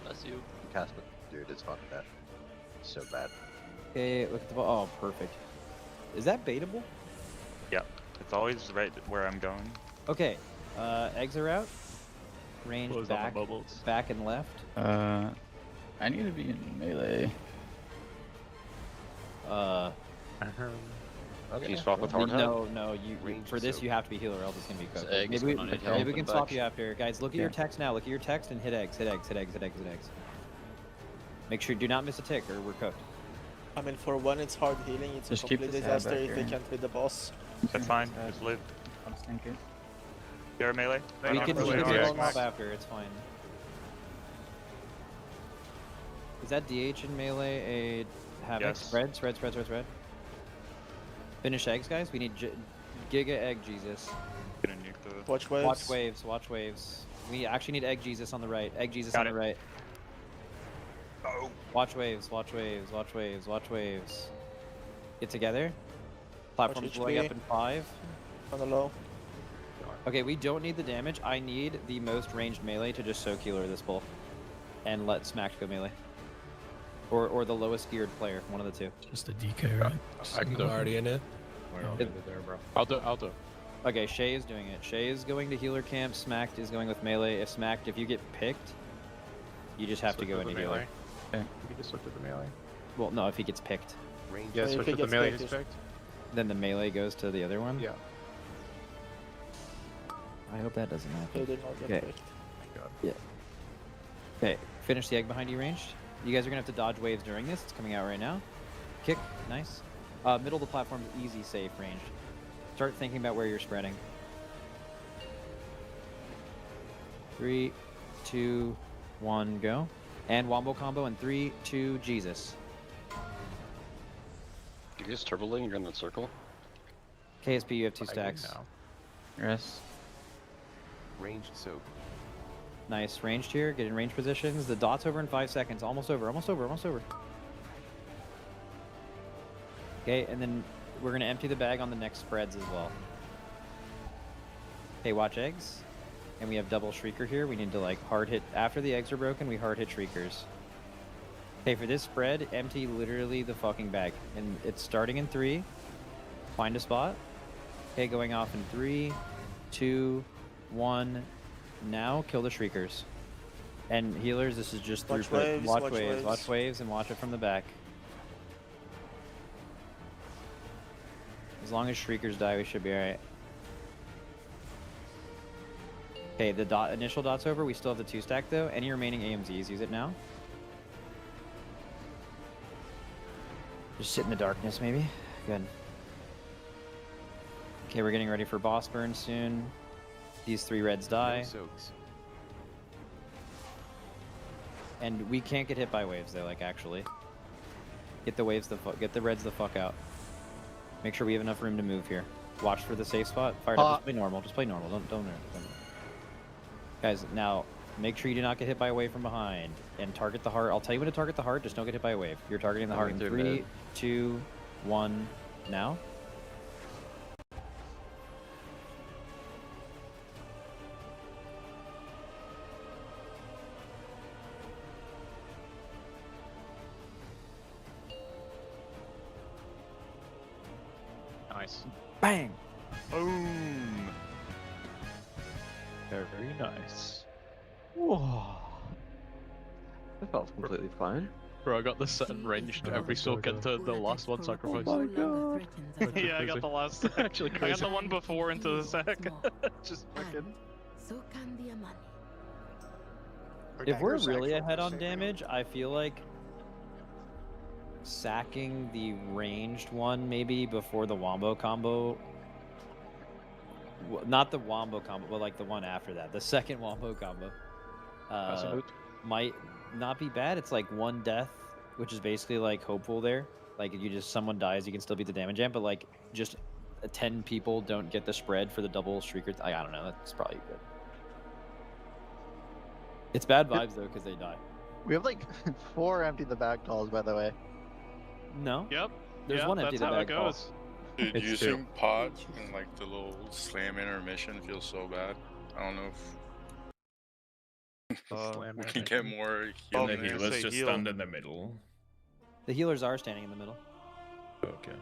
That's you. cast it. Dude, it's fucking dead. So bad. Okay, look at the ball. Oh, perfect. Is that baitable? Yeah, it's always right where I'm going. Okay, eggs are out. Range Close on the back, bubbles. back and left. I need to be in melee. Okay. Can you swap with hard hat? No, you for this you have to be healer, or else it's gonna be cooked. egg is Maybe gonna maybe help we can and swap back. you after. Guys, look at your text now. Look at your text and hit eggs, hit eggs, hit eggs, hit eggs, hit eggs, hit eggs. Make sure do not miss a tick or we're cooked. I mean, for one, it's hard healing. It's Just a keep complete this guy disaster back if they here. can't hit the boss. That's fine. Just live. I'm stinking. You're a melee. We can really do hard. all mob after. It's fine. Is that DH in melee a havoc? Yes. Spread. Finish eggs, guys. We need Giga Egg Jesus. Gonna nuke the. Watch waves. Watch waves. Watch waves. We actually need Egg Jesus on the right. Egg Jesus Got on the it. right. Oh. Watch waves. Watch waves. Watch waves. Watch waves. Get together. Platform's Watch blowing HP. up in 5. On the low. Okay, we don't need the damage. I need the most ranged melee to just soak healer this bull. And let Smack go melee. Or the lowest geared player, one of the two. Just a DK, right? I can do it. already in it. There, bro. I'll do. Okay, Shay is doing it. Shay is going to healer camp. Smacked is going with melee. If Smacked, if you get picked, you just have to go into healer. Okay. You can just look at the melee. Well, no, if he gets picked. Yeah, if switch he with the gets melee picked, he's just- picked. Then the melee goes to the other one? Yeah. I hope that doesn't happen. They did not get Okay. picked. Yeah. Okay, finish the egg behind you ranged. You guys are gonna have to dodge waves during this. It's coming out right now. Kick, nice. Middle of the platform is easy, safe, ranged. Start thinking about where you're spreading. 3, 2, 1, go. And wombo combo in 3, 2, Jesus. You guys turbo lane, you're in that circle. KSP, you have 2 stacks. Yes. Ranged soak. Nice, ranged here. Get in range positions. The dot's over in 5 seconds. Almost over, almost over, almost over. Okay, and then we're gonna empty the bag on the next spreads as well. Okay, watch eggs. And we have double shrieker here. We need to like hard hit after the eggs are broken, we hard hit shriekers. Okay, for this spread, empty literally the fucking bag. And it's starting in 3. Find a spot. Okay, going off in 3, 2, 1. Now kill the shriekers. And healers, this is just Watch through waves, watch watch waves, waves. watch waves, and watch it from the back. As long as shriekers die, we should be alright. Okay, the initial dot's over. We still have the 2 stack though. Any remaining AMZs, use it now. Just sit in the darkness, maybe. Good. Okay, we're getting ready for boss burn soon. These 3 reds die. Soaks. And we can't get hit by waves though, like actually. Get the waves get the reds the fuck out. Make sure we have enough room to move here. Watch for the safe spot. Fire up, just play normal. Just play normal. Don't. Guys, now make sure you do not get hit by a wave from behind. And target the heart. I'll tell you when to target the heart, just don't get hit by a wave. You're targeting the heart in 3, 2, 1, now. Nice. Bang! Boom! Very nice. Whoa. That felt completely fine. Bro, I got the set and ranged every soak into the last one sacrifice. Oh my god. Yeah, I got the last sack. Actually I got crazy. the one before into the sack. Just fucking. If we're really ahead on damage, I feel like sacking the ranged one maybe before the wombo combo. Not the wombo combo, but like the one after that. The second wombo combo might not be bad. It's like one death, which is basically like hopeful there. Like if you just someone dies, you can still beat the damage amp, but like just 10 people don't get the spread for the double streaker. I don't know. That's probably good. It's bad vibes though because they die. We have like 4 empty the bag calls, by the way. No. Yep. There's yeah, one empty that's the how it bag call. goes. Dude, It's using pot and like the little slam intermission feels so bad. I don't know if we can get more And healing. the healers just stand in the middle. The healers are standing in the middle. Okay.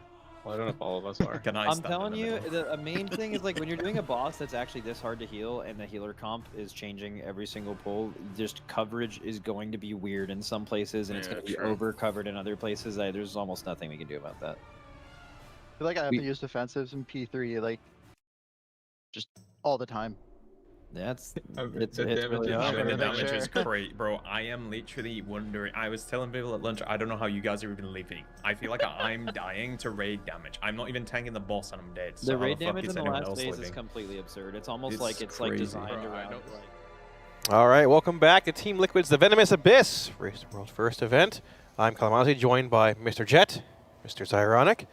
Well, I don't know if all of us are. Can I I'm stand telling in you, the middle? the main thing is like when you're doing a boss that's actually this hard to heal and the healer comp is changing every single pull, just coverage is going to be weird in some places and it's Yeah, going to be true. over covered in other places. There's almost nothing we can do about that. I feel like I have to use defensives in P3 like just all the time. That's it's really The hard. damage is great, bro. I am literally wondering. I was telling people at lunch, I don't know how you guys are even living. I feel like I'm dying to raid damage. I'm not even tanking the boss and I'm dead. So The how raid fuck damage is in the anyone last else phase is living? completely absurd. It's almost It's like it's like crazy. designed Bro, around. All right, welcome back to Team Liquid's The Venomous Abyss, Race the World's first event. I'm Kalamazi, joined by Mr. Jet, Mr. Zyronic,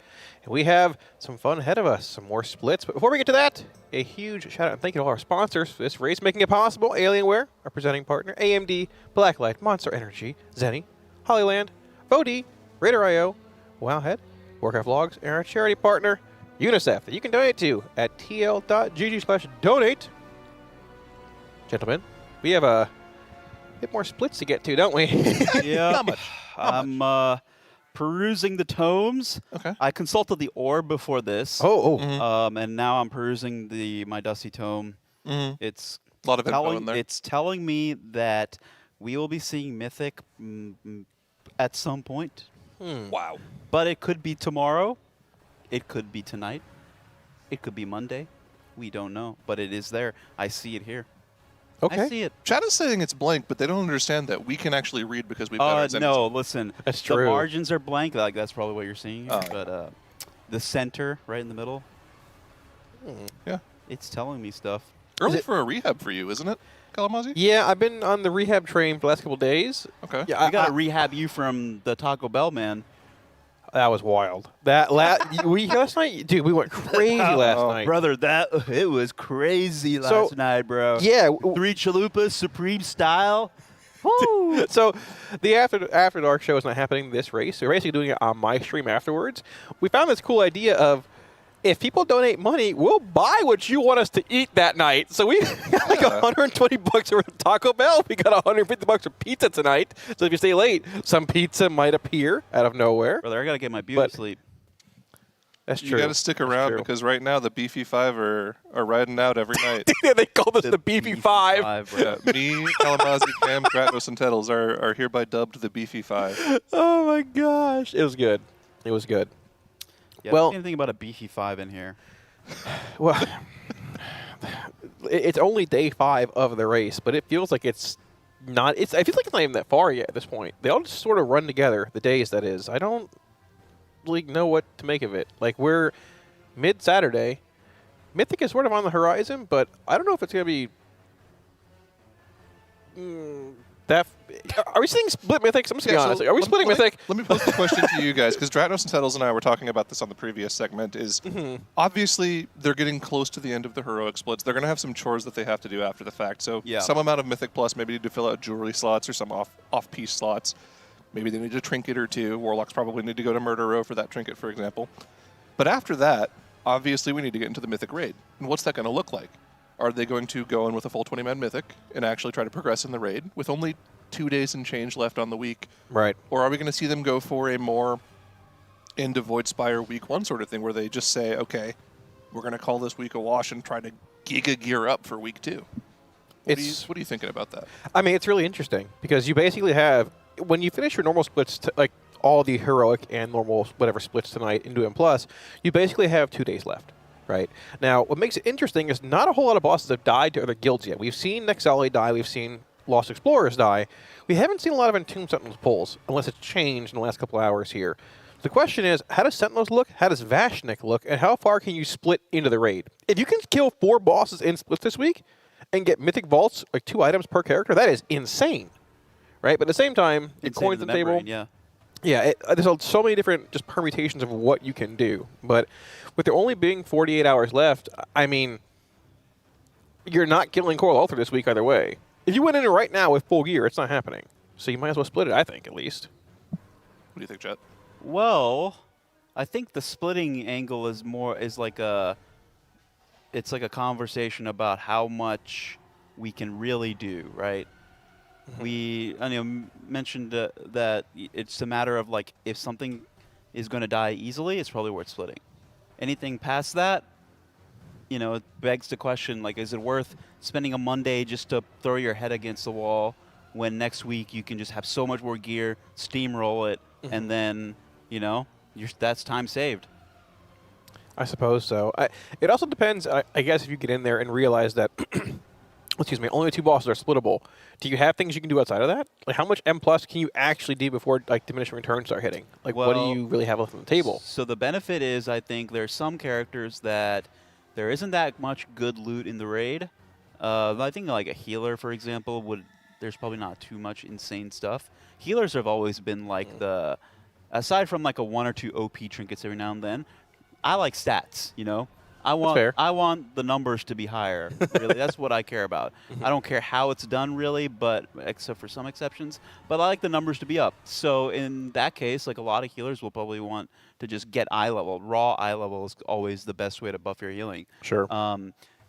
and we have some fun ahead of us, some more splits. But before we get to that, a huge shout out and thank you to all our sponsors for this race, making it possible. Alienware, our presenting partner, AMD, Blacklight, Monster Energy, Zenny, Hollyland, Vodi, Raider.io, Wowhead, Warcraft Logs, and our charity partner, UNICEF, that you can donate to at tl.gg/donate. Gentlemen, we have a bit more splits to get to, don't we? Yeah. Not much. I'm perusing the tomes. Okay. I consulted the orb before this. Oh. And now I'm perusing my Dusty tome. It's a lot of info in there. It's telling me that we will be seeing Mythic at some point. Wow. But it could be tomorrow. It could be tonight. It could be Monday. We don't know. But it is there. I see it here. I see it. Chat is saying it's blank, but they don't understand that we can actually read because we've got our Zenith. No, listen. That's The true. margins are blank. Like that's probably what you're seeing. Here, Oh. but the center, right in the middle. Yeah. It's telling me stuff. Early for a rehab for you, isn't it, Kalamazi? Yeah, I've been on the rehab train for the last couple days. Okay. Yeah, We gotta rehab you from the Taco Bell man. That was wild. That last night, dude, we went crazy last night, brother. It was crazy last night, bro. Yeah, 3 chalupas, Supreme style. So the after dark show is not happening this race. We're basically doing it on my stream afterwards. We found this cool idea of if people donate money, we'll buy what you want us to eat that night. So we got like $120 worth of Taco Bell. We got $150 of pizza tonight. So if you stay late, some pizza might appear out of nowhere. Brother, I gotta get my beauty sleep. That's You true. got to stick around because right now the Beefy Five are riding out every night. They called us the Beefy Five. Yeah, me, Kalamazi, Cam, Kratos, and Tettles are hereby dubbed the Beefy Five. Oh my gosh, it was good. It was good. Yeah, Well, anything about a beefy 5 in here? Well, it's only day 5 of the race, but it feels like it's not. I feel like it's not even that far yet at this point. They all just sort of run together. The days, that is. I don't really know what to make of it. Like we're mid-Saturday. Mythic is sort of on the horizon, but I don't know if it's gonna be that. Are we seeing split Mythics? I'm just gonna be honest. Are we splitting Mythic? Let me pose the question to you guys, because Dratnos and Tettles and I were talking about this on the previous segment, is obviously they're getting close to the end of the heroic splits. They're going to have some chores that they have to do after the fact. So some amount of Mythic Plus, maybe need to fill out jewelry slots or some off-piece slots. Maybe they need a trinket or two. Warlocks probably need to go to Murder Row for that trinket, for example. But after that, obviously we need to get into the Mythic raid. And what's that going to look like? Are they going to go in with a full 20-man Mythic and actually try to progress in the raid with only 2 days and change left on the week? Right. Or are we going to see them go for a more End of Void Spire week 1 sort of thing where they just say, okay, we're going to call this week a wash and try to giga gear up for week 2? What are you thinking about that? I mean, it's really interesting because you basically have when you finish your normal splits, like all the heroic and normal whatever splits tonight into M+, you basically have 2 days left. Right. Now, what makes it interesting is not a whole lot of bosses have died to other guilds yet. We've seen Nexali die. We've seen Lost Explorers die. We haven't seen a lot of Entombed Sentinels pulls, unless it's changed in the last couple hours here. The question is, how does Sentinels look? How does Vashnik look? And how far can you split into the raid? If you can kill 4 bosses in splits this week and get Mythic Vaults, like 2 items per character, that is insane. Right? But at the same time, your coins on the table. Yeah. Yeah, there's so many different just permutations of what you can do. But with there only being 48 hours left, I mean, you're not killing Coral Altar this week either way. If you went in it right now with full gear, it's not happening. So you might as well split it, I think, at least. What do you think, Jet? Well, I think the splitting angle is like a conversation about how much we can really do, right? We mentioned that it's a matter of like if something is going to die easily, it's probably worth splitting. Anything past that, it begs the question, like, is it worth spending a Monday just to throw your head against the wall when next week you can just have so much more gear, steamroll it, and then, that's time saved. I suppose so. It also depends, I guess, if you get in there and realize that, excuse me, only 2 bosses are splittable. Do you have things you can do outside of that? Like, how much M+ can you actually do before, like, diminishing returns start hitting? Like, what do you really have left on the table? So the benefit is, I think, there's some characters that there isn't that much good loot in the raid. I think, like, a healer, for example, there's probably not too much insane stuff. Healers have always been, like, aside from, like, a 1 or 2 OP trinkets every now and then, I like stats, I want the numbers to be higher. Really, that's what I care about. I don't care how it's done, really, but except for some exceptions. But I like the numbers to be up. So in that case, like a lot of healers will probably want to just get eye level. Raw eye level is always the best way to buff your healing. Sure.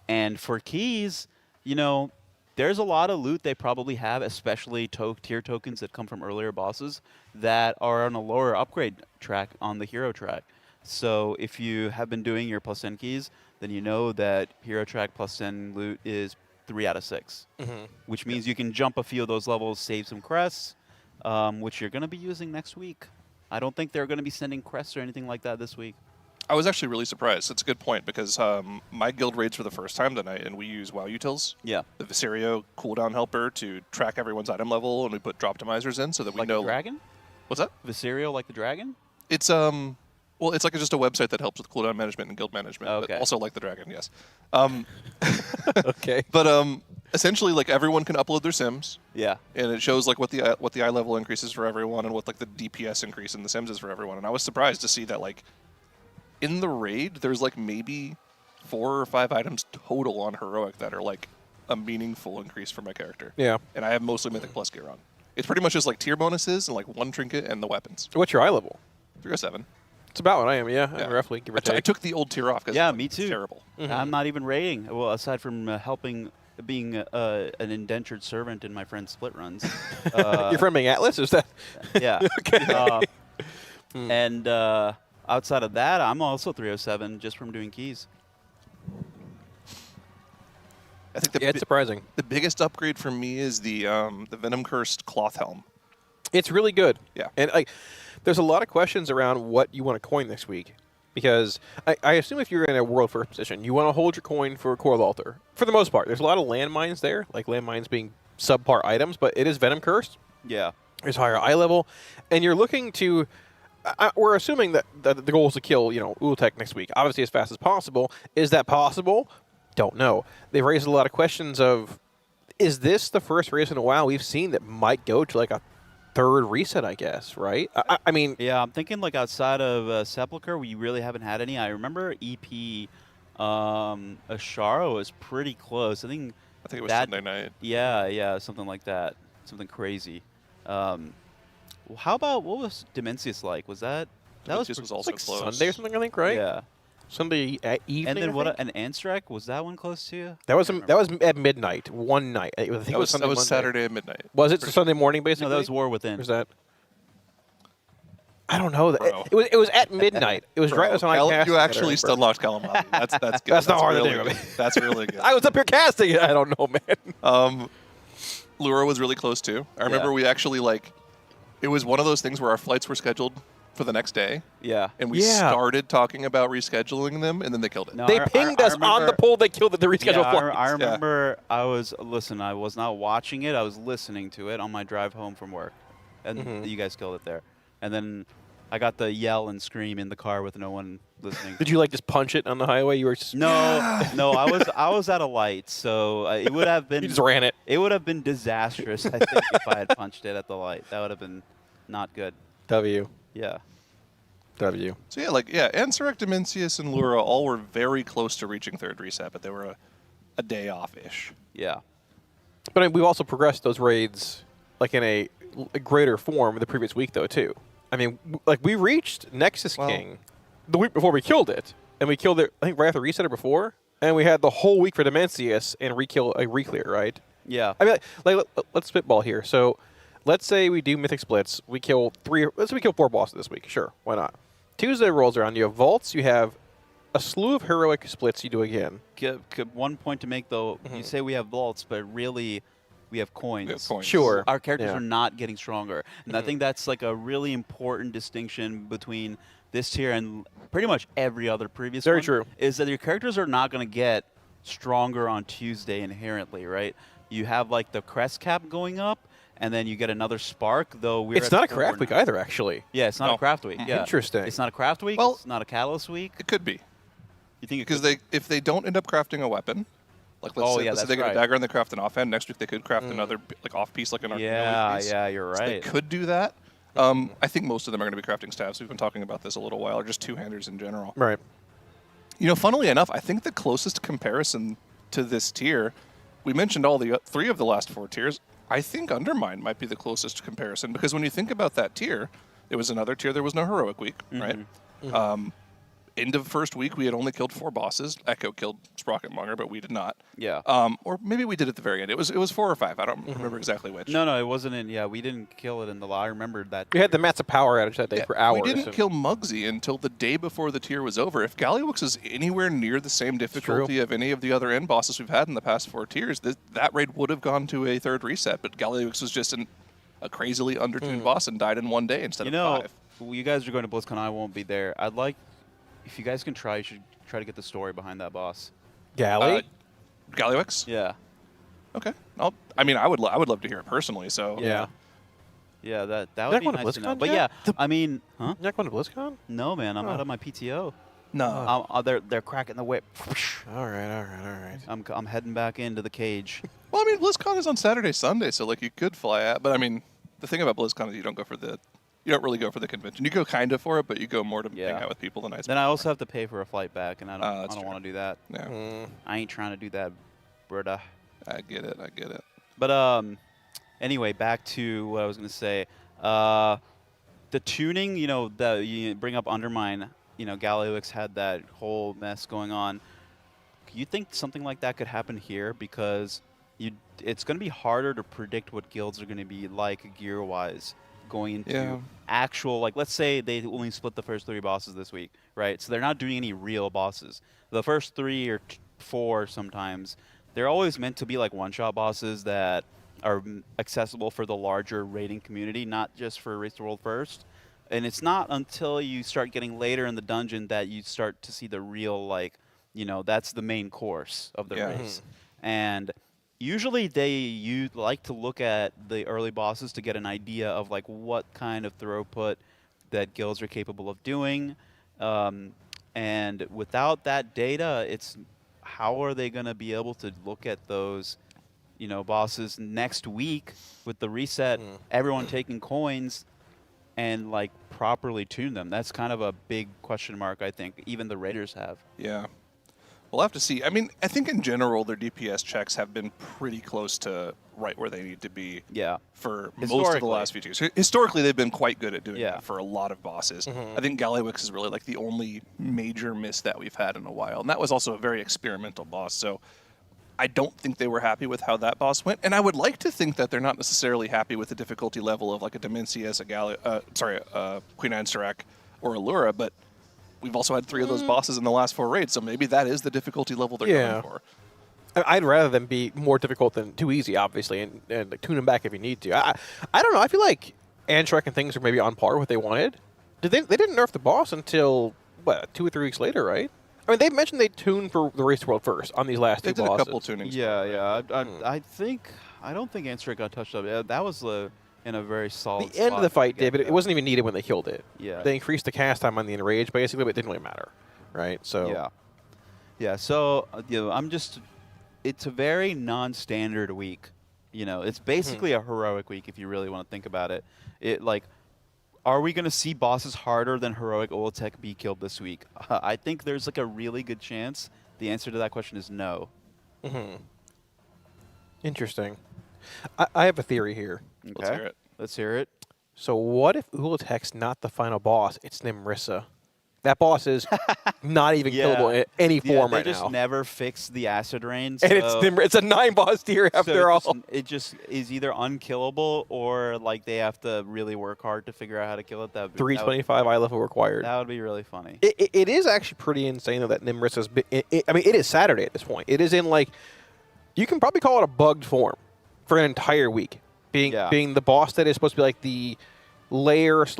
And for keys, there's a lot of loot they probably have, especially tier tokens that come from earlier bosses that are on a lower upgrade track on the hero track. So if you have been doing your +10 keys, then you know that hero track +10 loot is 3 out of 6, which means you can jump a few of those levels, save some crests, which you're going to be using next week. I don't think they're going to be sending crests or anything like that this week. I was actually really surprised. It's a good point because my guild raids for the first time tonight, and we use WoW utils. Yeah. The Viserio cooldown helper to track everyone's item level, and we put drop optimizers in so that we know. Like the dragon? What's that? Viserio like the dragon? It's well, it's like just a website that helps with cooldown management and guild management. Okay. But also like the dragon, yes. Okay. But essentially, like everyone can upload their sims. Yeah. And it shows like what the eye level increases for everyone and what like the DPS increase in the sims is for everyone. And I was surprised to see that like in the raid, there's like maybe 4 or 5 items total on heroic that are like a meaningful increase for my character. Yeah. And I have mostly Mythic Plus gear on. It's pretty much just like tier bonuses and like 1 trinket and the weapons. What's your eye level? 307. It's about what I am, yeah. Roughly, give or take. I took the old tier off because me too. It's terrible. I'm not even raiding. Well, aside from being an indentured servant in my friend's split runs. Your friend being Atlas? Is that? Yeah. Okay. And outside of that, I'm also 307 just from doing keys. I think it's surprising. The biggest upgrade for me is the Venom Cursed cloth helm. It's really good. Yeah. And there's a lot of questions around what you want to coin this week. Because I assume if you're in a world first position, you want to hold your coin for Coral Altar. For the most part. There's a lot of landmines there, like landmines being subpar items, but it is Venom Cursed. Yeah. There's higher eye level. And you're looking to... we're assuming that the goal is to kill, Ula'tek next week. Obviously as fast as possible. Is that possible? Don't know. They've raised a lot of questions of, is this the first race in a while we've seen that might go to like a 3rd reset, I guess, right? I mean... Yeah, I'm thinking like outside of Sepulchre, we really haven't had any. I remember EP Ashara was pretty close. I think it was Sunday night. Yeah, something like that. Something crazy. How about, what was Dimensius like? Was that was also like close. Sunday or something, I think, right? Yeah. Sunday evening. And then what? An Anstrak, was that one close to you? That was at midnight. One night. I think it was Sunday. That was Monday. Saturday at midnight. Was it Sunday morning basically? No, that was War Within. Or was that? I don't know. It was at midnight. It was right when I cast. You actually unlocked Kalamati. That's good. That's not hard really to do. Good. That's really good. I was up here casting it. I don't know, man. Lura was really close too. I remember we actually it was one of those things where our flights were scheduled for the next day. Yeah. And we started talking about rescheduling them, and then they killed it. No, They pinged us on the poll. They killed the rescheduled flights. I remember I was not watching it. I was listening to it on my drive home from work, and you guys killed it there. And then I got the yell and scream in the car with no one listening. Did you like just punch it on the highway? You were just no. I was at a light, so it would have been. You just ran it. It would have been disastrous, I think, if I had punched it at the light. That would have been not good. W. Yeah. W. So Ansurrect, Dimensius, and Lura all were very close to reaching third reset, but they were a day off-ish. Yeah. But I mean, we've also progressed those raids like in a greater form the previous week, though, too. I mean, like we reached Nexus King the week before we killed it, and we killed it I think right after reset or before, and we had the whole week for Dimensius and reclear, right? Yeah. I mean, like let's spitball here. So, let's say we do Mythic Splits. We kill 4 bosses this week. Sure, why not? Tuesday rolls around. You have vaults. You have a slew of heroic splits. You do again. One point to make though. You say we have vaults, but really. We have coins. Sure. Our characters are not getting stronger. And I think that's like a really important distinction between this tier and pretty much every other previous one. Very true. Is that your characters are not going to get stronger on Tuesday inherently, right? You have like the crest cap going up, and then you get another spark, though It's not a craft week either, actually. Yeah, it's not a craft week. Yeah. Interesting. It's not a craft week. Well, it's not a catalyst week. It could be. You think because if they don't end up crafting a weapon, like let's say they get a dagger and they craft an offhand. Next week they could craft another like off piece, like an Arcane piece. Yeah, you're right. So they could do that. I think most of them are going to be crafting staves. We've been talking about this a little while, or just two-handers in general. Right. You know, funnily enough, I think the closest comparison to this tier, we mentioned all the 3 of the last 4 tiers. I think Undermine might be the closest comparison, because when you think about that tier, it was another tier. There was no heroic week, right? End of first week, we had only killed 4 bosses. Echo killed Sprocketmonger, but we did not. Yeah. Or maybe we did at the very end. It was 4 or 5. I don't remember exactly which. No, it wasn't in. Yeah, we didn't kill it in the law. I remembered that. We had the Mats of Power outage that day for hours. We didn't kill Muggsy until the day before the tier was over. If Galliwix is anywhere near the same difficulty of any of the other end bosses we've had in the past 4 tiers, that raid would have gone to a 3rd reset. But Galliwix was just a crazily undertuned boss and died in 1 day instead of 5. You guys are going to BlizzCon. I won't be there. I'd like. If you guys can try, you should try to get the story behind that boss. Galliwix? Yeah. Okay. I would love to hear it personally. So yeah, that would be nice to know. But yeah, I mean, huh? You're not going to BlizzCon? No, man, I'm out of my PTO. No. They're cracking the whip. All right. I'm heading back into the cage. Well, I mean, BlizzCon is on Saturday, Sunday, so like you could fly out. But I mean, the thing about BlizzCon is you don't really go for the convention. You go kind of for it, but you go more to hang out with people than Then I also have to pay for a flight back, and I don't want to do that. Yeah. I ain't trying to do that, brother. I get it. But anyway, back to what I was gonna say. The tuning, you bring up Undermine. Galliwix had that whole mess going on. You think something like that could happen here? Because it's going to be harder to predict what guilds are going to be like gear-wise going into actual, like, let's say they only split the first 3 bosses this week, right? So they're not doing any real bosses. The first 3 or 4 sometimes, they're always meant to be like one-shot bosses that are accessible for the larger raiding community, not just for Race the World First. And it's not until you start getting later in the dungeon that you start to see the real, like, that's the main course of the race. And usually you like to look at the early bosses to get an idea of like what kind of throughput that guilds are capable of doing. And without that data, it's how are they going to be able to look at those, bosses next week with the reset, everyone taking coins, and like properly tune them? That's kind of a big question mark, I think, even the raiders have. Yeah. We'll have to see. I mean, I think in general their DPS checks have been pretty close to right where they need to be for most of the last few years. Historically, they've been quite good at doing that for a lot of bosses. I think Galliwix is really like the only major miss that we've had in a while. And that was also a very experimental boss. So I don't think they were happy with how that boss went. And I would like to think that they're not necessarily happy with the difficulty level of like a Dimensius, Queen Ansurrect, or Allura, but we've also had 3 of those bosses in the last 4 raids, so maybe that is the difficulty level they're going for. I'd rather them be more difficult than too easy, obviously, and like, tune them back if you need to. I don't know. I feel like and Shrek and things are maybe on par with what they wanted. They didn't nerf the boss until what 2 or 3 weeks later, right? I mean, they mentioned they tuned for the Race to World first on these last two bosses. They did a couple tunings. Yeah. I don't think Ansric got touched up. Yeah, that was in a very solid. The end of the fight did, but it wasn't even needed when they killed it. Yeah. They increased the cast time on the Enrage basically, but it didn't really matter, right? So yeah. So it's a very non-standard week. It's basically a heroic week if you really want to think about it. Are we going to see bosses harder than heroic Ula'tek be killed this week? I think there's a really good chance. The answer to that question is no. Interesting. I have a theory here. Okay. Let's hear it. So what if Ula'tek's not the final boss? It's Nimrissa. That boss is not even killable in any form right now. They just never fixed the acid rain. And it's a 9-boss tier after all. It just is either unkillable or they have to really work hard to figure out how to kill it. 325 eye level required. That would be really funny. It is actually pretty insane though that Nimrissa's I mean, it is Saturday at this point. It is in you can probably call it a bugged form for an entire week. Being the boss that is supposed to be the layer /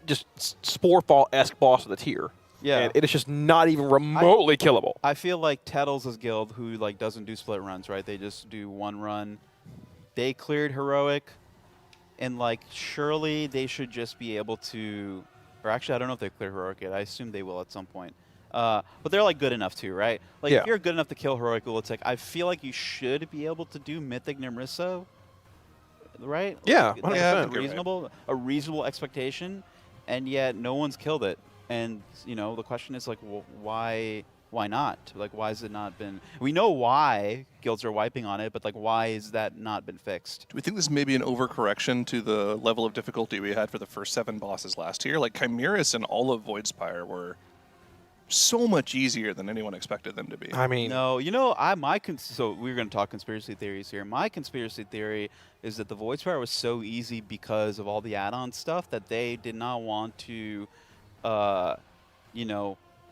just Sporefall-esque boss of the tier. Yeah. And it is just not even remotely killable. I feel like Tettles' guild, who doesn't do split runs, right? They just do one run. They cleared heroic, and surely they should just be able to. Or actually, I don't know if they cleared heroic yet. I assume they will at some point. But they're good enough too, right? If you're good enough to kill heroic Ula'tek, I feel like you should be able to do Mythic Nimrissa, right? Yeah, that's a reasonable expectation. And yet no one's killed it. And, the question is, why not? Why has it not been... We know why guilds are wiping on it, but, why has that not been fixed? Do we think this may be an overcorrection to the level of difficulty we had for the first 7 bosses last year? Chimeras and all of Voidspire were so much easier than anyone expected them to be. I mean... No, so we're going to talk conspiracy theories here. My conspiracy theory is that the Voidspire was so easy because of all the add-on stuff that they did not want to,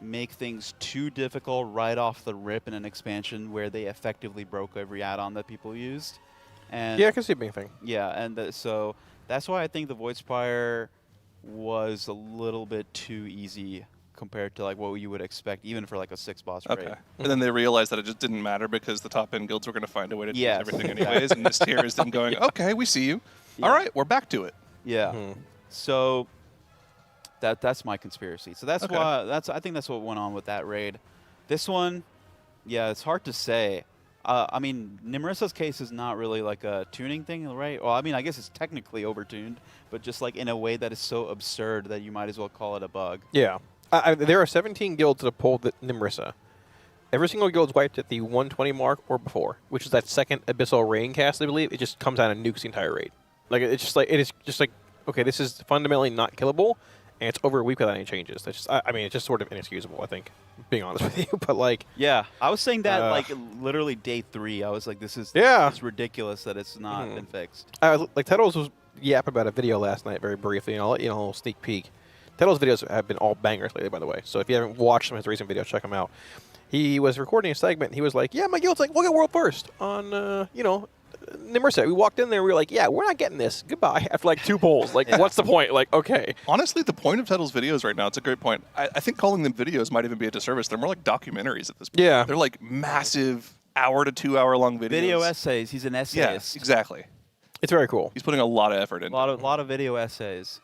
make things too difficult right off the rip in an expansion where they effectively broke every add-on that people used. And yeah, I can see it being a thing. Yeah, and so that's why I think the Voidspire was a little bit too easy compared to what you would expect, even for a 6-boss raid. And then they realized that it just didn't matter because the top-end guilds were going to find a way to do everything anyways, and this tier is them going, okay, we see you. All right, we're back to it. Yeah. So that's my conspiracy. So that's why I think that's what went on with that raid. This one, it's hard to say. I mean, Nimrissa's case is not really a tuning thing, right? Well, I mean, I guess it's technically overtuned, but just in a way that is so absurd that you might as well call it a bug. Yeah. There are 17 guilds that have pulled the Nimrissa. Every single guild's wiped at the 120 mark or before, which is that second Abyssal Rain cast, I believe. It just comes out and nukes the entire raid. It is just okay, this is fundamentally not killable, and it's over a week without any changes. That's just, I mean, it's just sort of inexcusable, I think, being honest with you. But yeah, I was saying that literally day 3. I was like, it's ridiculous that it's not been fixed. Tettles was yapping about a video last night very briefly, and I'll let you know a little sneak peek. Tettles' videos have been all bangers lately, by the way. So if you haven't watched some of his recent videos, check them out. He was recording a segment, and he was like, yeah, my guild's we'll get world first on, Nimrissa. We walked in there, and we were like, yeah, we're not getting this. Goodbye. After 2 polls. What's the point? Okay. Honestly, the point of Tettles' videos right now, it's a great point. I think calling them videos might even be a disservice. They're more like documentaries at this point. Yeah. They're massive hour to 2 hour long videos. Video essays. He's an essayist. Yeah, exactly. It's very cool. He's putting a lot of effort in. A lot of video essays.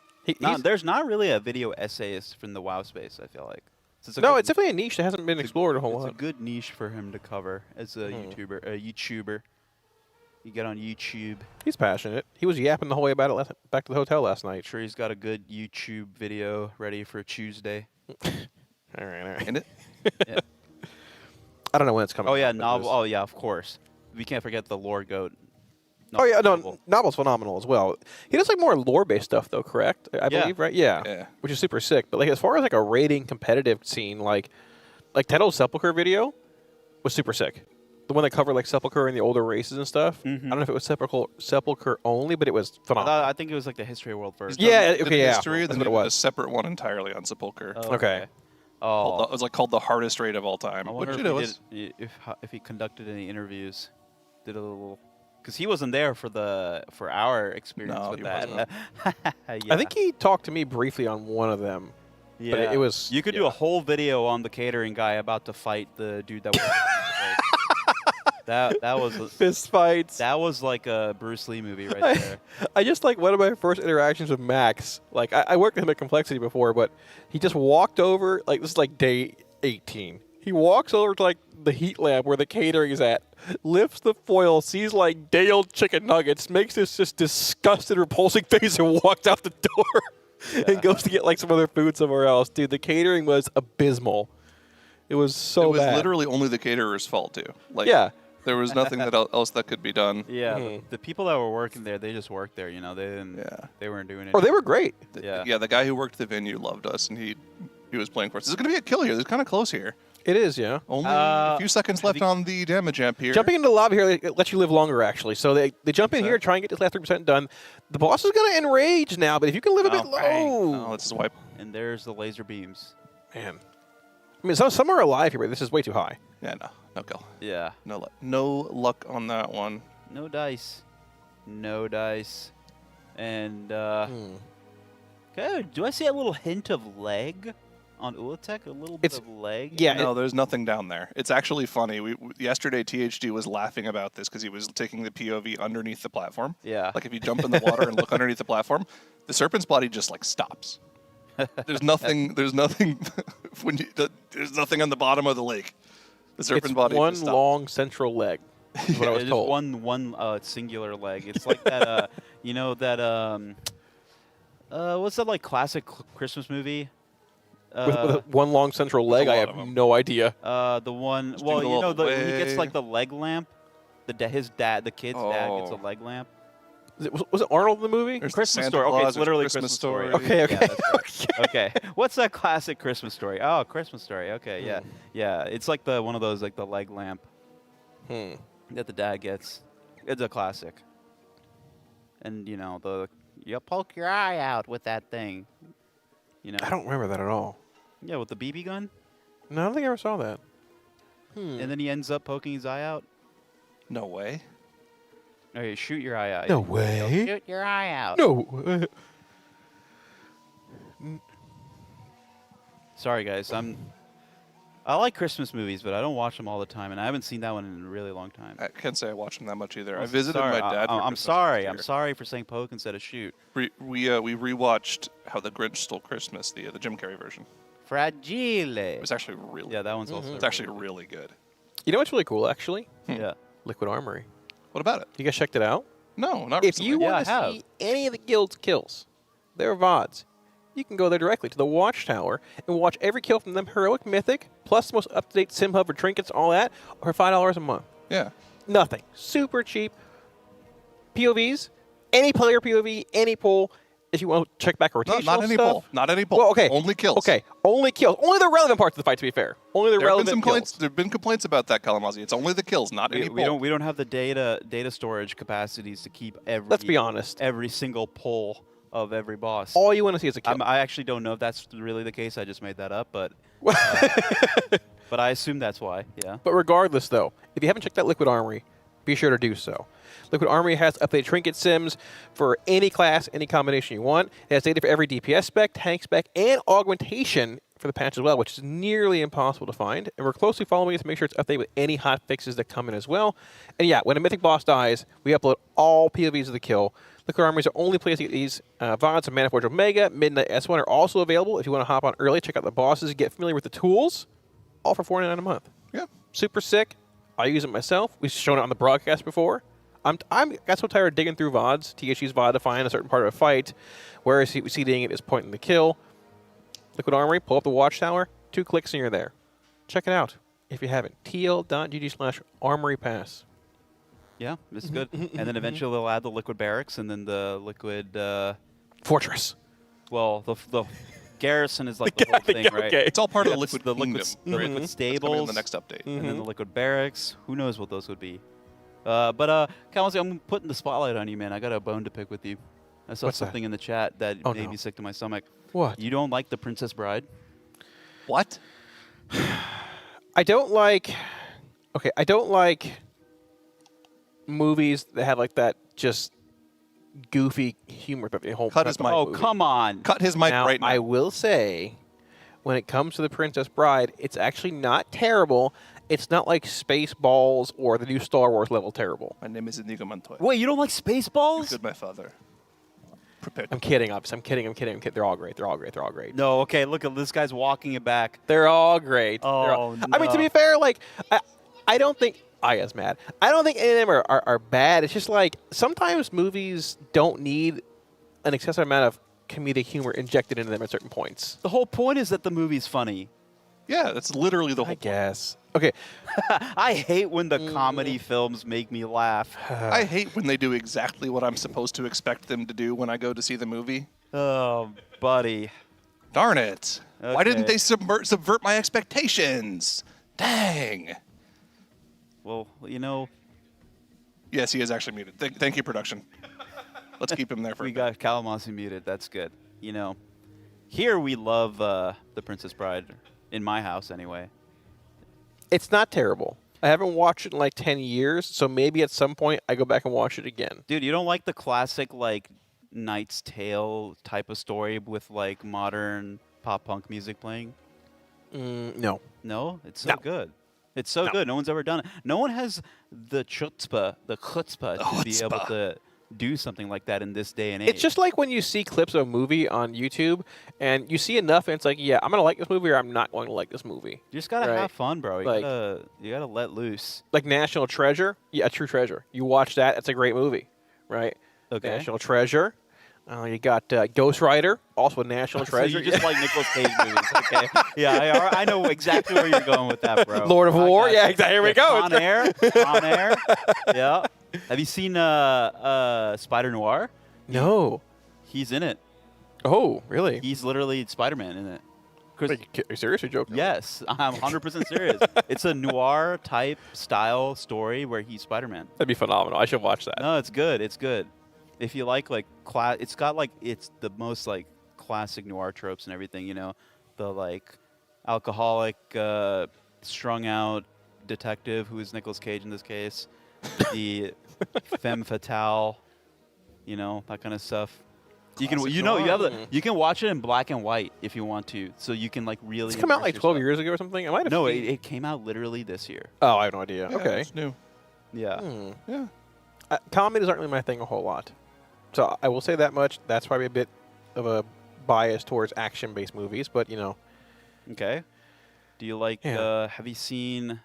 There's not really a video essayist from the WoW space, I feel like. So it's definitely a niche that hasn't been explored a whole lot. It's a good niche for him to cover as a YouTuber. You get on YouTube. He's passionate. He was yapping the whole way about it back to the hotel last night. I'm sure he's got a good YouTube video ready for Tuesday. all right. In it? Yeah. I don't know when it's coming. Oh, yeah, novel. Oh, yeah, of course. We can't forget the Lore Goat. Novel's phenomenal as well. He does more lore-based stuff though, correct? I believe, right? Yeah. Which is super sick. But as far as a raiding competitive scene, like Tettle's Sepulchre video was super sick. The one that covered Sepulchre and the older races and stuff. I don't know if it was Sepulchre only, but it was phenomenal. I think it was the History of World first. Yeah, the history, then it was a separate one entirely on Sepulchre. Okay. Oh, it was called the hardest raid of all time. I wonder if he conducted any interviews. Did a little Because he wasn't there for our experience No, with he that. wasn't. Yeah. I think he talked to me briefly on one of them. Yeah, But it was. You could do a whole video on the catering guy about to fight the dude that was. That was fist fights. That was like a Bruce Lee movie right there. I just like one of my first interactions with Max. Like I worked with him at Complexity before, but he just walked over. Like this is like day 18. He walks over to like the heat lamp where the catering is at, lifts the foil, sees like day-old chicken nuggets, makes this just disgusted, repulsing face, and walks out the door, and goes to get like some other food somewhere else. Dude, the catering was abysmal. It was so It was bad. literally only the caterer's fault too. Like, Yeah. There was nothing else that could be done. Yeah, the people that were working there, they just worked there. You know, they didn't. Yeah. They weren't doing it. Oh, they were great. Yeah. The guy who worked the venue loved us, and he was playing for us. There's going to be a kill here. It's kind of close here. It is, yeah. Only a few seconds left on the damage amp here. Jumping into the lobby here it lets you live longer, actually. So they jump in here, try and get this last 3% done. The boss is going to enrage now, but if you can live a bit low. Oh, let's swipe. And there's the laser beams. Man. I mean, some are alive here, but this is way too high. Yeah, no kill. Yeah. No luck on that one. No dice. No dice. And, okay, do I see a little hint of leg on Ula'tek? A little bit of leg? Yeah. No, there's nothing down there. It's actually funny. Yesterday, THD was laughing about this because he was taking the POV underneath the platform. Yeah. Like if you jump in the water and look underneath the platform, the serpent's body just like stops. There's nothing. There's nothing there's nothing on the bottom of the lake. The serpent body. One just stops. long central leg. Is what I was Just told. one singular leg. It's like that. You know that. What's that like classic Christmas movie? With one long central leg, I have no idea. The one. Well, you know, when he gets like the leg lamp. The kid's dad gets a leg lamp. Was it Arnold in the movie? Christmas Story. Okay, it's literally Christmas Story. Okay, okay. Yeah, that's right. Okay. What's that classic Christmas Story? Oh, Christmas Story. Okay, yeah. Yeah, it's like one of those, like the leg lamp that the dad gets. It's a classic. And, you know, you poke your eye out with that thing. You know. I don't remember that at all. Yeah, with the BB gun? No, I don't think I ever saw that. And then he ends up poking his eye out? No way. Okay, shoot your eye out. No way. Shoot your eye out. No. Sorry, guys. I like Christmas movies, but I don't watch them all the time, and I haven't seen that one in a really long time. I can't say I watch them that much either. I'm I visited sorry. my dad. for I'm Christmas sorry. last I'm year. sorry for saying poke instead of shoot. We rewatched How the Grinch Stole Christmas, the Jim Carrey version. Fragile. It was actually really. Yeah, that one's also. It's actually really good. You know what's really cool, actually? Yeah. Liquid Armory. What about it? You guys checked it out? No, not If recently. you want to see any of the guild's kills, their VODs, you can go there directly to the Watchtower and watch every kill from them heroic, mythic, plus the most up-to-date sim hub for trinkets, all that, for $5 a month. Yeah. Nothing. Super cheap. POVs, any player POV, any poll. If you want to check back rotational Not any stuff. poll. Not any poll. Well, okay. Only kills. Okay. Only kills. Only the relevant parts of the fight, to be fair. Only the There have been relevant some kills. complaints. There have been complaints about that, Kalamazoo. It's only the kills, not any poll. We don't have the data storage capacities to keep every. Let's be honest. Every single poll of every boss. All you want to see is a kill. I actually don't know if that's really the case. I just made that up, but but I assume that's why. Yeah. But regardless, though, if you haven't checked out Liquid Armory, be sure to do so. Liquid Armory has updated trinket sims for any class, any combination you want. It has data for every DPS spec, tank spec, and augmentation for the patch as well, which is nearly impossible to find. And we're closely following it to make sure it's updated with any hot fixes that come in as well. And yeah, when a mythic boss dies, we upload all POVs of the kill. Liquid Armory is the only place to get these VODs of Maniforge Omega, Midnight S1 are also available. If you want to hop on early, check out the bosses, get familiar with the tools, all for $4.99 a month. Yeah. Super sick. I use it myself. We've shown it on the broadcast before. I got so tired of digging through VODs, THG's VOD to find a certain part of a fight, whereas CDing it is pointing the kill. Liquid Armory, pull up the Watchtower, 2 clicks and you're there. Check it out if you haven't. tl.gg/armorypass. Yeah, this is good. And then eventually they'll add the Liquid Barracks and then the Liquid Fortress. Well, the garrison is like the whole thing, right? Okay. It's all part of the Liquid Kingdom. Kingdom. The right? Liquid That's Stables. coming in the next update. And then the Liquid Barracks. Who knows what those would be. But Kalamazoo, I'm putting the spotlight on you, man. I got a bone to pick with you. I saw What's that? something in the chat that made me sick to my stomach. What? You don't like The Princess Bride? What? I don't like... Okay, I don't like... movies that have like that just goofy humor. But the whole Cut his mic. Oh, come on. Cut his mic now, right now. I will say, when it comes to The Princess Bride, it's actually not terrible. It's not like Spaceballs or the new Star Wars level terrible. My name is Inigo Montoya. Wait, you don't like Spaceballs? Good, my father. Prepared. I'm kidding. I'm kidding. They're all great. No, okay, look at this guy's walking it back. They're all great. Oh, no. I mean, to be fair, like, I don't think... I guess mad. I don't think any of them are bad. It's just like, sometimes movies don't need an excessive amount of comedic humor injected into them at certain points. The whole point is that the movie's funny. Yeah, that's literally the whole point. I guess. Okay. I hate when the comedy films make me laugh. I hate when they do exactly what I'm supposed to expect them to do when I go to see the movie. Oh, buddy. Darn it. Okay. Why didn't they subvert my expectations? Dang. Well, you know. Yes, he is actually muted. Thank you, production. Let's keep him there for a We bit. got Kalamazoo muted. That's good. You know, here we love The Princess Bride. In my house, anyway. It's not terrible. I haven't watched it in like 10 years, so maybe at some point I go back and watch it again. Dude, you don't like the classic, like, Knight's Tale type of story with, like, modern pop-punk music playing? No. No? It's so good. It's so good. No one's ever done it. No one has the chutzpah to be able to do something like that in this day and age. It's just like when you see clips of a movie on YouTube, and you see enough, and it's like, yeah, I'm going to like this movie, or I'm not going to like this movie. You just got to have fun, bro. Like, You gotta let loose. Like National Treasure. Yeah, True Treasure. You watch that, it's a great movie, right? Okay. National Treasure. You got Ghost Rider, also a National Treasure. So you just like Nicolas Cage movies, okay? Yeah, I know exactly where you're going with that, bro. Lord of War, yeah, exactly. Here we go. On Air. Yeah. Have you seen Spider Noir? No. He's in it. Oh, really? He's literally Spider-Man in it. Are you serious or joking? Yes, I'm 100% serious. It's a noir type style story where he's Spider-Man. That'd be phenomenal. I should watch that. No, it's good. It's good. If you like it's got like it's the most like classic noir tropes and everything. You know, the like alcoholic, strung out detective who is Nicolas Cage in this case, the femme fatale, you know, that kind of stuff. You can you can watch it in black and white if you want to, so you can like really. It's come out like 12 years ago or something. I might have. No, it came out literally this year. Oh, I have no idea. Yeah, okay, it's new. Yeah. Yeah. Comedies aren't really my thing a whole lot, so I will say that much. That's probably a bit of a bias towards action-based movies, but you know. Okay. Do you like? Have you seen?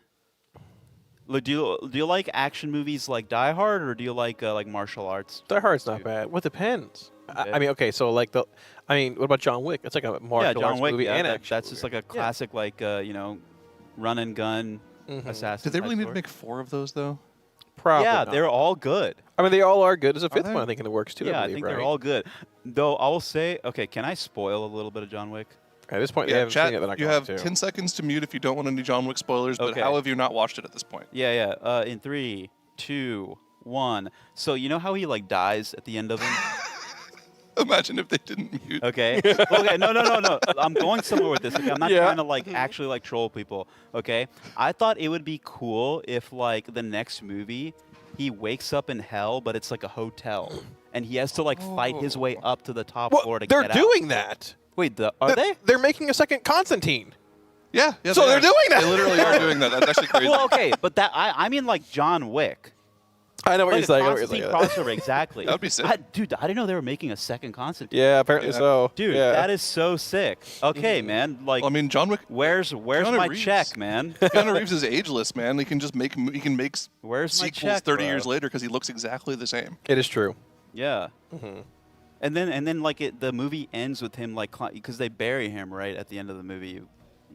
Do you like action movies like Die Hard, or do you like martial arts? Die Hard's not bad. Well, it depends. Okay. I mean, okay, so like what about John Wick? It's like a martial John arts Wick, movie and action. That's just like a classic, run and gun assassin. Did they really type need to story. make 4 of those though? Probably. Yeah, not. they're all good. I mean, they all are good. There's a Are 5th one, I think, in the works too. Yeah, I believe, think right? they're all good. Though I will say, okay, can I spoil a little bit of John Wick? At this point, they Yeah, haven't chat, seen it. They're not you going have to. 10 seconds to mute if you don't want any John Wick spoilers, but Okay. how have you not watched it at this point? Yeah. In 3, 2, 1. So you know how he like dies at the end of him? Imagine if they didn't mute. Okay. Okay. No. I'm going somewhere with this. Okay? I'm not Yeah. trying to like actually like troll people. Okay. I thought it would be cool if like the next movie he wakes up in hell, but it's like a hotel, and he has to like fight his way up to the top floor to They're get out. doing that. Wait, are they? They're making a second Constantine. Yeah. So they they're are. doing that. They literally are doing that. That's actually crazy. Well, okay, but that I mean like John Wick. I know what Like you're saying. I a know what you're Constantine saying. crossover, exactly. That'd be sick. Dude, I didn't know they were making a second Constantine. Yeah, apparently so. Dude, yeah. that is so sick. Okay, man. Like, Well, I mean, John Wick. where's Keanu my Reeves. check, man? Keanu Reeves is ageless, man. He can just make Where's my sequels check, 30 bro? years later because he looks exactly the same. It is true. Yeah. Mm-hmm. And then like the movie ends with him like because they bury him right at the end of the movie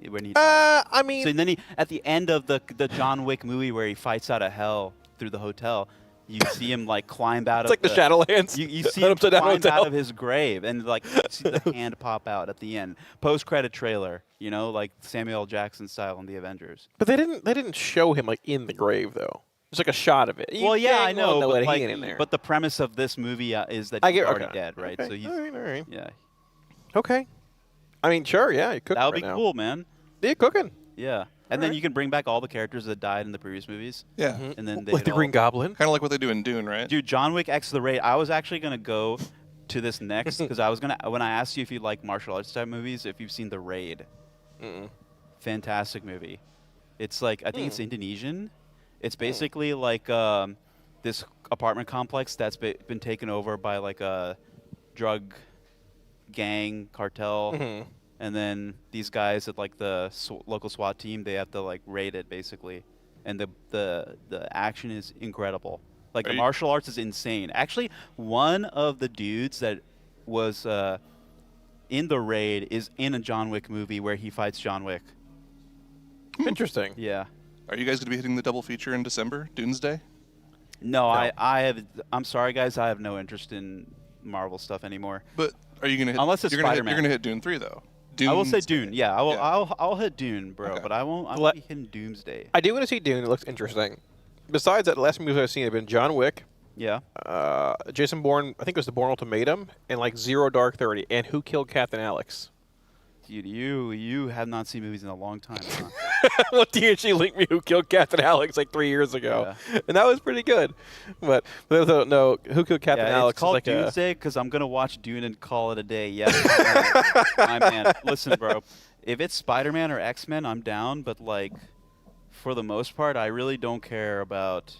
when he. I mean. So then at the end of the John Wick movie where he fights out of hell through the hotel, you see him like climb out It's of like the Shadowlands. You see An him upside down climb hotel. out of his grave, and like you see the hand pop out at the end. Post-credit trailer, you know, like Samuel L. Jackson style in the Avengers. But they didn't show him like in the grave though. It's like a shot of it. Well, yeah, I know, but, But, like, in there. but the premise of this movie is that I he's get- already okay. dead, right? Okay, So he's all right. yeah. Okay. I mean, sure, yeah, you cook That would right be now. cool, man. Yeah, cooking. Yeah. And then you can bring back all the characters that died in the previous movies. Yeah. And then they Like the Green Goblin. Kind of like what they do in Dune, right? Dude, John Wick X the Raid. I was actually gonna go to this next because I was gonna when I asked you if you like martial arts type movies, if you've seen The Raid. Fantastic movie. It's like I think it's Indonesian. It's basically like this apartment complex that's been taken over by like a drug gang cartel. And then these guys at like the local SWAT team, they have to like raid it basically, and the action is incredible. Like the martial arts is insane. Actually, one of the dudes that was in the raid is in a John Wick movie where he fights John Wick. Interesting. Yeah. Are you guys going to be hitting the double feature in December, Doomsday? No, I'm sorry guys, I have no interest in Marvel stuff anymore. But are you going to hit? Unless it's Spider-Man. You're going to hit Dune 3 though. I will say Dune. Yeah, I will. I'll hit Dune, bro. Okay. But I won't be hitting Doomsday. I do want to see Dune. It looks interesting. Besides that, the last movies I've seen have been John Wick. Yeah. Jason Bourne. I think it was the Bourne Ultimatum, and like Zero Dark 30, and Who Killed Captain Alex. Dude, you have not seen movies in a long time, huh? Well, TNG linked me Who Killed Captain Alex like 3 years ago, and that was pretty good. But for those that don't know, Who Killed Captain Alex it's called is like Doomsday because I'm gonna watch Dune and call it a day. Yeah, my man. Listen, bro. If it's Spider-Man or X-Men, I'm down. But like, for the most part, I really don't care about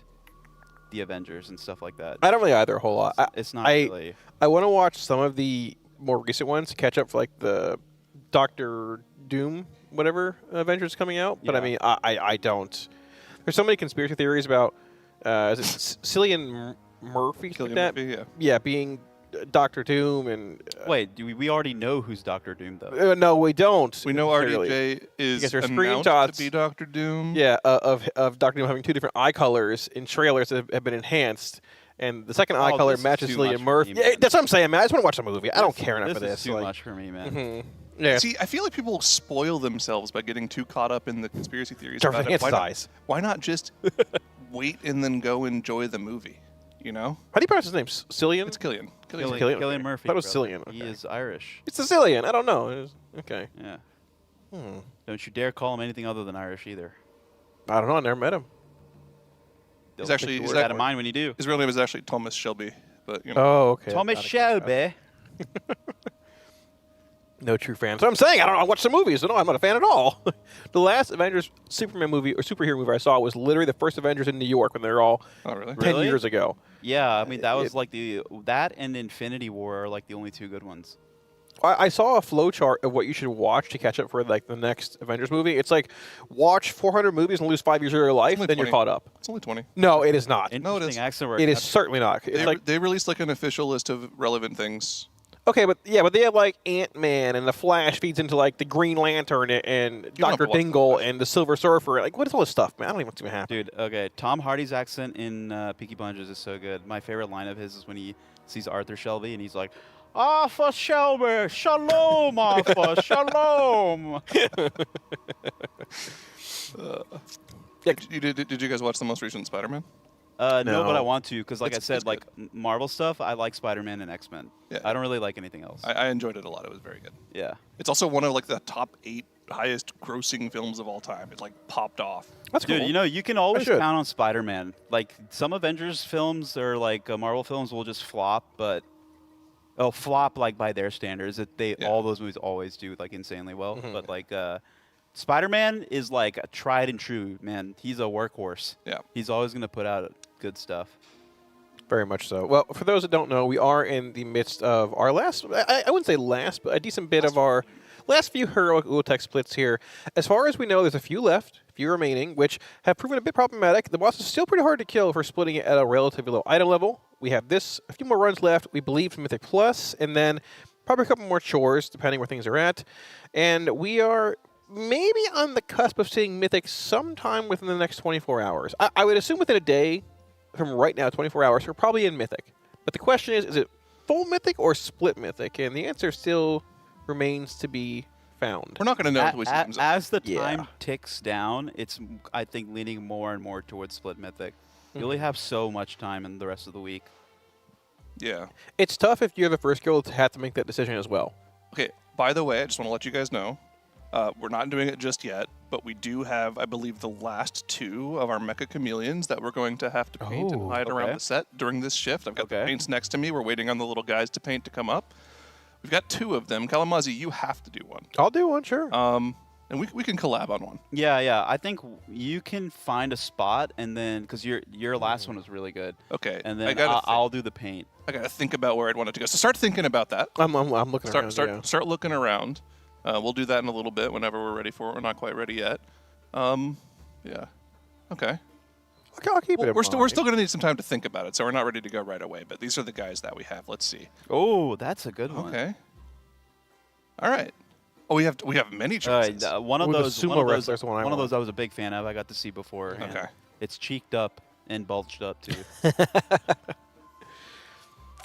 the Avengers and stuff like that. I don't really either a whole lot. It's not really. I want to watch some of the more recent ones to catch up for like the Doctor Doom, whatever Avengers coming out. But I mean, I don't. There's so many conspiracy theories about is it Cillian Murphy? Cillian like Murphy, that? Yeah, being Doctor Doom and. Wait, we already know who's Doctor Doom though? No, we don't. We know RDJ is announced to be Doctor Doom. Yeah, of Doctor Doom having two different eye colors in trailers that have been enhanced. And the second eye color matches Cillian Murphy. Yeah, that's what I'm saying, man. I just want to watch the movie. I don't care enough for this. This is too much for me, man. Yeah. See, I feel like people spoil themselves by getting too caught up in the conspiracy theories Darth about it. Vader's Why not just wait and then go enjoy the movie? You know? How do you pronounce his name? Cillian? It's Cillian. Cillian Murphy. I thought it was Cillian. He is Irish. It's Sicilian. I don't know. Okay. Yeah. Don't you dare call him anything other than Irish either. I don't know. I never met him. He's actually out of mind when you do. His real name is actually Thomas Shelby, but you know. Oh, okay. Thomas Shelby. No true fan. So I'm saying I don't know. I watch the movies. So no, I'm not a fan at all. The last Avengers Superman movie or superhero movie I saw was literally the first Avengers in New York when they were all 10 years ago. Yeah, I mean that was like that and Infinity War are like the only two good ones. I saw a flow chart of what you should watch to catch up for like the next Avengers movie. It's like watch 400 movies and lose 5 years of your life, then you're caught up. It's only 20. No, it is not. No, it is. It is certainly not. It's They released like an official list of relevant things. Okay, but they have like Ant-Man and the Flash feeds into like the Green Lantern and Dr. Dingle and the Silver Surfer. Like, what is all this stuff, man? I don't even know what's going to happen. Dude, okay, Tom Hardy's accent in Peaky Blinders is so good. My favorite line of his is when he sees Arthur Shelby and he's like, Arthur Shelby, shalom, Arthur, shalom. Did you guys watch the most recent Spider-Man? No, but I want to because, like I said, like Marvel stuff, I like Spider-Man and X-Men. Yeah. I don't really like anything else. I enjoyed it a lot. It was very good. Yeah. It's also one of like the top 8 highest grossing films of all time. It like popped off. That's Dude, you know, you can always count on Spider-Man. Like some Avengers films or like Marvel films will just flop, but they'll flop like by their standards. All those movies always do like insanely well. But like Spider-Man is like a tried and true, man. He's a workhorse. Yeah. He's always going to put out good stuff. Very much so. Well, for those that don't know, we are in the midst of our last, I wouldn't say last, but a decent bit of our last few heroic Ula'tek splits here. As far as we know, there's a few left, a few remaining, which have proven a bit problematic. The boss is still pretty hard to kill for splitting it at a relatively low item level. We have a few more runs left, we believe, from Mythic Plus, and then probably a couple more chores, depending where things are at. And we are maybe on the cusp of seeing Mythic sometime within the next 24 hours. I would assume within a day from right now, 24 hours, we're probably in Mythic. But the question is it full Mythic or split Mythic? And the answer still remains to be found. We're not going to know until we see things. As the time ticks down, it's, I think, leaning more and more towards split Mythic. You only have so much time in the rest of the week. Yeah. It's tough if you're the first guild to have to make that decision as well. Okay, by the way, I just want to let you guys know, we're not doing it just yet, but we do have, I believe, the last 2 of our Mecha Chameleons that we're going to have to paint and hide around the set during this shift. I've got the paints next to me. We're waiting on the little guys to paint to come up. We've got 2 of them. Kalamazoo, you have to do one. I'll do one, sure. And we can collab on one. Yeah. I think you can find a spot, and then because your last one was really good. Okay. And then I'll do the paint. I gotta think about where I'd want it to go. So start thinking about that. I'm looking around. Start looking around. We'll do that in a little bit whenever we're ready for it. We're not quite ready yet. Yeah. Okay. I'll keep it. We're still going to need some time to think about it, so we're not ready to go right away. But these are the guys that we have. Let's see. Oh, that's a good one. Okay. All right. Oh, we have many choices. One of those I was a big fan of. I got to see before. Okay. It's cheeked up and bulged up too.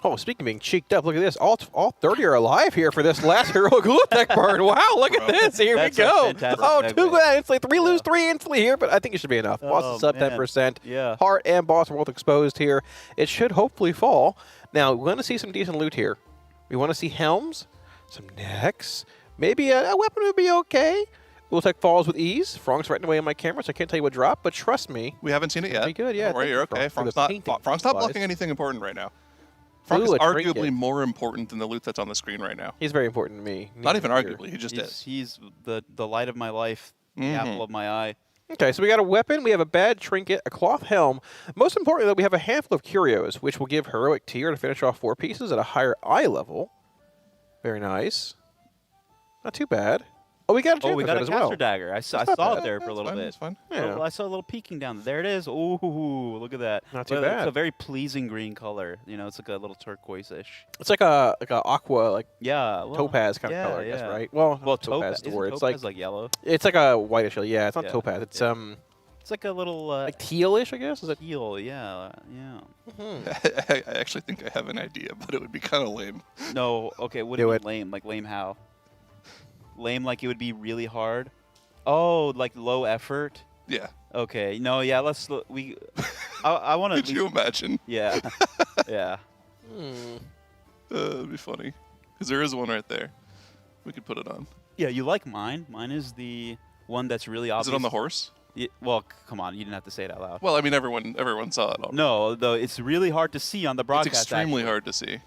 Oh, speaking of being cheeked up, look at this. All 30 are alive here for this last heroic Ula'tek part. Wow, look at this. Here we go. Oh, 2 instantly. 3 lose 3 instantly here, but I think it should be enough. Boss is up 10%. Yeah. Heart and boss are both exposed here. It should hopefully fall. Now, we want to see some decent loot here. We want to see helms, some necks. Maybe a weapon would be okay. Ula'tek falls with ease. Frong's right away on my camera, so I can't tell you what dropped, but trust me. We haven't seen it yet. Be good, yeah. Don't worry, you're okay. Frong's not blocking anything important right now. Frog is arguably more important than the loot that's on the screen right now. He's very important to me. Not even arguably, he just is. He's the light of my life, the apple of my eye. Okay, so we got a weapon, we have a bad trinket, a cloth helm. Most importantly, though, we have a handful of curios, which will give heroic tier to finish off 4 pieces at a higher eye level. Very nice. Not too bad. Oh, we got a caster well. dagger. I saw it there for a little bit. That's fine. Yeah. I saw a little peeking down. There it is. Ooh, look at that. Not too bad. It's a very pleasing green color. You know, it's like a little turquoise-ish. It's like a aqua, well, topaz kind of color, I guess, right? Well, topaz is the word. It's like yellow. It's like a whitish yellow. Yeah, it's not topaz. It's It's like a little like tealish, I guess. Is it teal? Yeah. I actually think I have an idea, but it would be kind of lame. No, okay. What do you mean lame? Like lame how? Lame like it would be really hard. Oh, like low effort. Yeah. Okay. No. Yeah. I want to. Could you imagine? Yeah. Yeah. It'd be funny, because there is one right there. We could put it on. Yeah. You like mine? Mine is the one that's really obvious. Is it on the horse? Yeah, well, come on. You didn't have to say it out loud. Well, I mean, everyone saw it already. No, though it's really hard to see on the broadcast. It's extremely hard to see.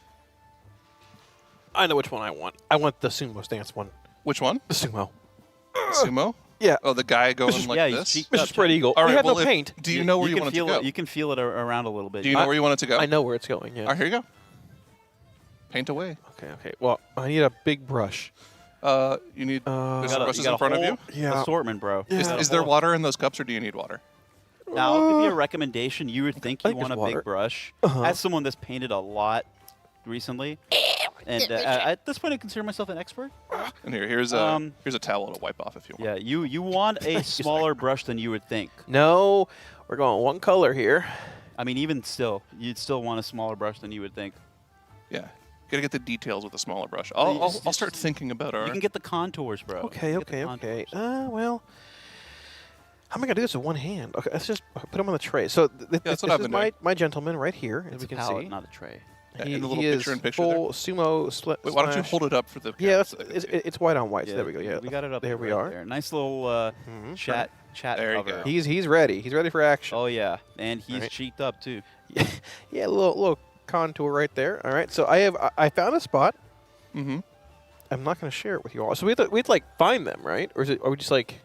I know which one I want. I want the sumo stance one. Which one? The sumo. Sumo? Yeah. Oh, the guy going like this? Mr. Spread Eagle. All right, we had well, no paint. Do you know where you want it to go? You can feel it around a little bit. Do you know where you want it to go? I know where it's going, yeah. All right, here you go. Paint away. Okay. Well, I need a big brush. You need brushes in front of you? Yeah. Assortment, bro. Yeah. Is there water in those cups, or do you need water? Now, I'll give you a recommendation. You would think you want a big brush. As someone that's painted a lot recently, and at this point, I consider myself an expert. And here's a towel to wipe off if you want. Yeah, you want a smaller brush than you would think. No, we're going one color here. I mean, even still, you'd still want a smaller brush than you would think. Yeah. Gotta get the details with a smaller brush. I'll start thinking about our... You can get the contours, bro. Okay. Well, how am I gonna do this with one hand? Okay, let's just put them on the tray. So this is my gentleman right here, as we can see. Not a tray. He is full sumo split. Wait, why don't you hold it up for the? Yeah, it's white on white. So there we go. Yeah, we got it up. There we are. There. Nice little chat. There you cover. go. He's ready. He's ready for action. Oh yeah, and he's cheeked up too. Yeah, a little contour right there. All right, so I found a spot. Mm-hmm. I'm not going to share it with you all. So we have to like find them, right? Or are we just like?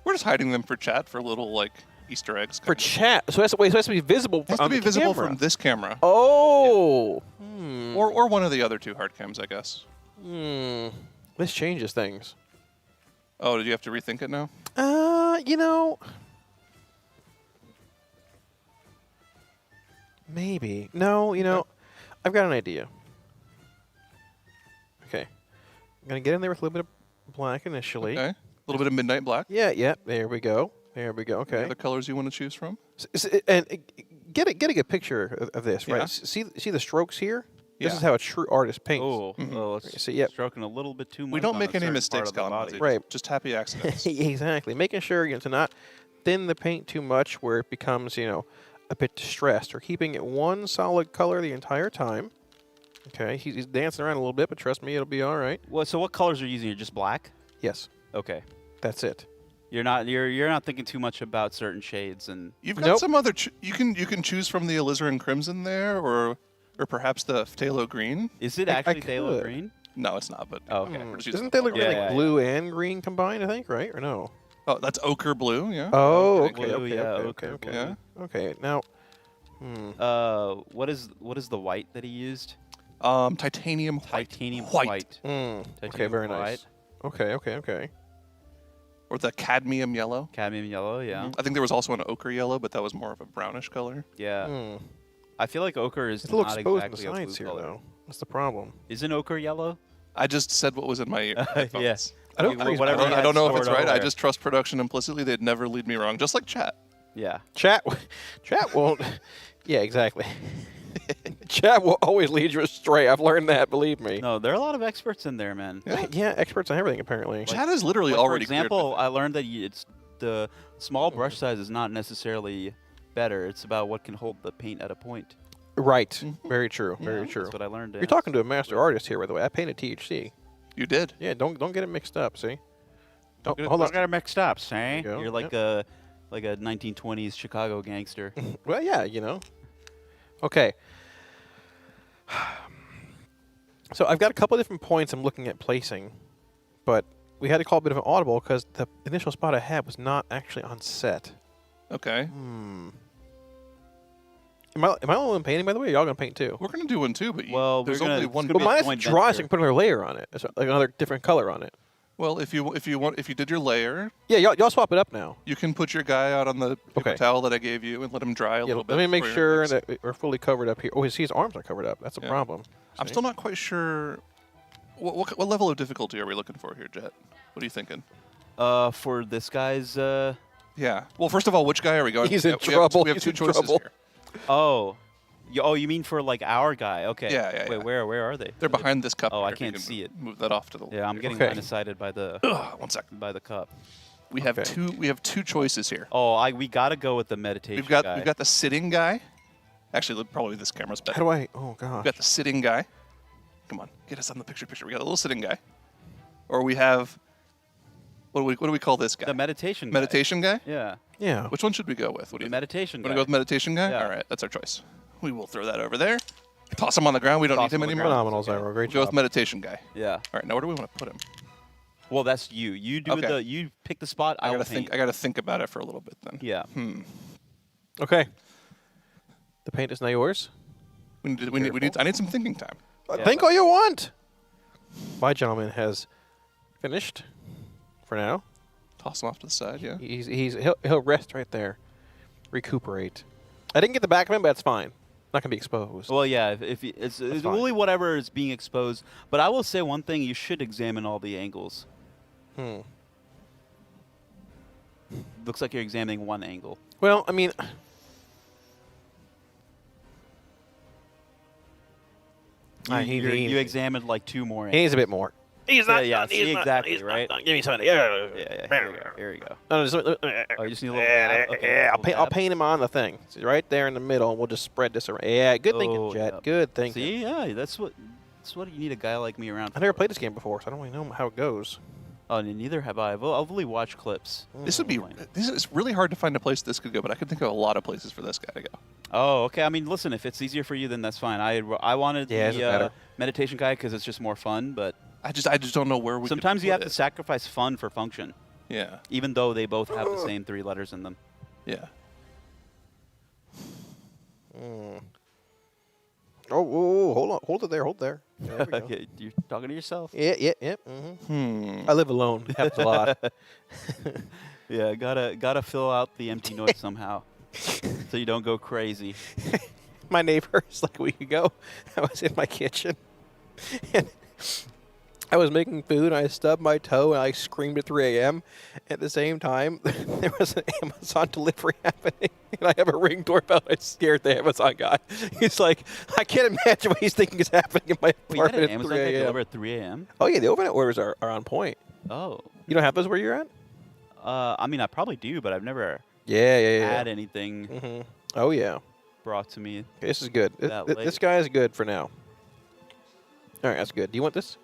We're just hiding them for chat for little like Easter eggs. For chat. So it has to be visible. It has to be visible from this camera. Oh. Yeah. Or one of the other 2 hard cams, I guess. This changes things. Oh, did you have to rethink it now? You know. Maybe. No, you know, I've got an idea. Okay. I'm going to get in there with a little bit of black initially. Okay. A little bit of midnight black. Yeah. There we go. Okay. Any other colors you want to choose from? And get a good picture of this, right? See the strokes here? This is how a true artist paints. Oh, so, stroking a little bit too much. We don't on make a any certain mistakes, part of the body. right? Just happy accidents. Exactly. Making sure to not thin the paint too much where it becomes, a bit distressed, or keeping it one solid color the entire time. Okay, he's dancing around a little bit, but trust me, it'll be all right. Well, so what colors are you using? You're just black? Yes. Okay. That's it. You're not thinking too much about certain shades, and You've got some other. You can choose from the alizarin crimson there, or perhaps the phthalo green. Is it actually phthalo green? No, it's not. But okay. Isn't phthalo green like blue and green combined? I think, right? Or no? Oh, that's ochre blue. Yeah. Oh, Ochre okay, blue, okay, yeah, okay, ochre okay, blue. okay. Okay, now. What is the white that he used? Titanium white. Titanium White. white. Okay, Titanium very white. nice. Okay. Or the cadmium yellow. Cadmium yellow, yeah. I think there was also an ochre yellow, but that was more of a brownish color. Yeah. I feel like ochre is It's a little not exposed on exactly the a blue sides here, color. though. That's the problem. Isn't ochre yellow? I just said what was in my headphones. Yes. I don't know if it's right. I over just trust production implicitly. They'd never lead me wrong, just like chat. Yeah. Chat won't. Yeah, exactly. Chat will always lead you astray. I've learned that. Believe me. No, there are a lot of experts in there, man. Yeah, experts on everything apparently. Chat is literally Like, already For example, I learned that it's the small brush size is not necessarily better. It's about what can hold the paint at a point. Right. Very true. Very true. That's what I learned. You're talking to a master artist here, by the way. I painted THC. You did. Yeah. Don't get it mixed up. See. Don't Hold hold on. on. Got it mixed up, see? There you go. You're like a 1920s Chicago gangster. Well, yeah, you know. Okay. So I've got a couple of different points I'm looking at placing, but we had to call a bit of an audible because the initial spot I had was not actually on set. Okay. Am I the only one painting, by the way? Or y'all gonna paint too? We're gonna do one too, but there's only one. But mine has to dry, so I can put another layer on it. It's like another different color on it. Well, if you did your layer, yeah, y'all swap it up now. You can put your guy out on the paper towel that I gave you and let him dry a little bit. Let me make before sure that we're fully covered up here. Oh, his arms are covered up. That's a problem. I'm still not quite sure. What level of difficulty are we looking for here, Jet? What are you thinking? For this guy's. Yeah. Well, first of all, which guy are we going? He's in We trouble. have He's two in choices trouble. here. Oh. You mean for like our guy? Okay. Yeah. Wait, where are they? They're behind this cup. Oh, I here, if you can't can see it. Move that off to the. Yeah, I'm getting Okay. kind of sighted by the. 1 second. By the cup. We have two. We have two choices here. Oh, we gotta go with the meditation guy. We've got the sitting guy. Actually, probably this camera's better. How do I? Oh gosh. We've got the sitting guy. Come on, get us on the picture. We got a little sitting guy. Or we have. What do we call this guy? The meditation guy. Meditation guy. Yeah. Yeah. Which one should we go with? What do you meditation Want guy. to go with meditation guy? Yeah. All right, that's our choice. We will throw that over there. Toss him on the ground. We don't need him anymore. Phenomenal, Zyro. Great Go with job. meditation guy. Yeah. All right, now where do we want to put him? Well, that's you. You do Okay. you pick the spot. I I will gotta think. paint. I gotta think about it for a little bit then. Yeah. Okay. The paint is now yours. We need. I need some thinking time. Think all you want. My gentleman has finished for now. Toss him off to the side. Yeah. He'll rest right there, recuperate. I didn't get the back of him, but that's fine. Not gonna be exposed. Well, yeah. If it's fine. really whatever is being exposed. But I will say one thing: you should examine all the angles. Looks like you're examining one angle. Well, I mean, You examined like two more. He needs a bit more. He's not Yeah. done, See he's not exactly done, he's not right. done. Give me something. Yeah. Here we go. No, just, Oh, you just need a little. yeah, dab? Okay, yeah, little I'll dab. paint him on the thing. See, right there in the middle. We'll just spread this around. Yeah, good thinking, Oh, Jet. yeah. Good thinking. See, yeah, that's what you need a guy like me around. I never played this game before, so I don't really know how it goes. Oh, neither have I. I've only watched clips. This would be. This is really hard to find a place this could go, but I could think of a lot of places for this guy to go. Oh, okay. I mean, listen, if it's easier for you, then that's fine. I wanted Yeah, it's the better. meditation guy because it's just more fun. But I just don't know where we. sometimes could you put have it. to sacrifice fun for function. Yeah. Even though they both have the same 3 letters in them. Yeah. Oh, hold on. Hold it there. Hold there. There we go. Okay, you're talking to yourself. Yeah. I live alone. Happens a lot. Yeah, gotta fill out the empty noise somehow, so you don't go crazy. My neighbors, like a week ago, I was in my kitchen, and I was making food, and I stubbed my toe, and I screamed at 3 a.m. At the same time, there was an Amazon delivery happening, and I have a Ring doorbell. I scared the Amazon guy. He's like, I can't imagine what he's thinking is happening in my Wait, you had apartment an at Amazon 3 guy a.m. deliver at 3 a.m.? Oh, yeah, the overnight orders are on point. Oh. You don't have those where you're at? I mean, I probably do, but I've never Yeah. had anything Oh, yeah. brought to me. This is good. that This late. guy is good for now. All right, that's good. Do you want this?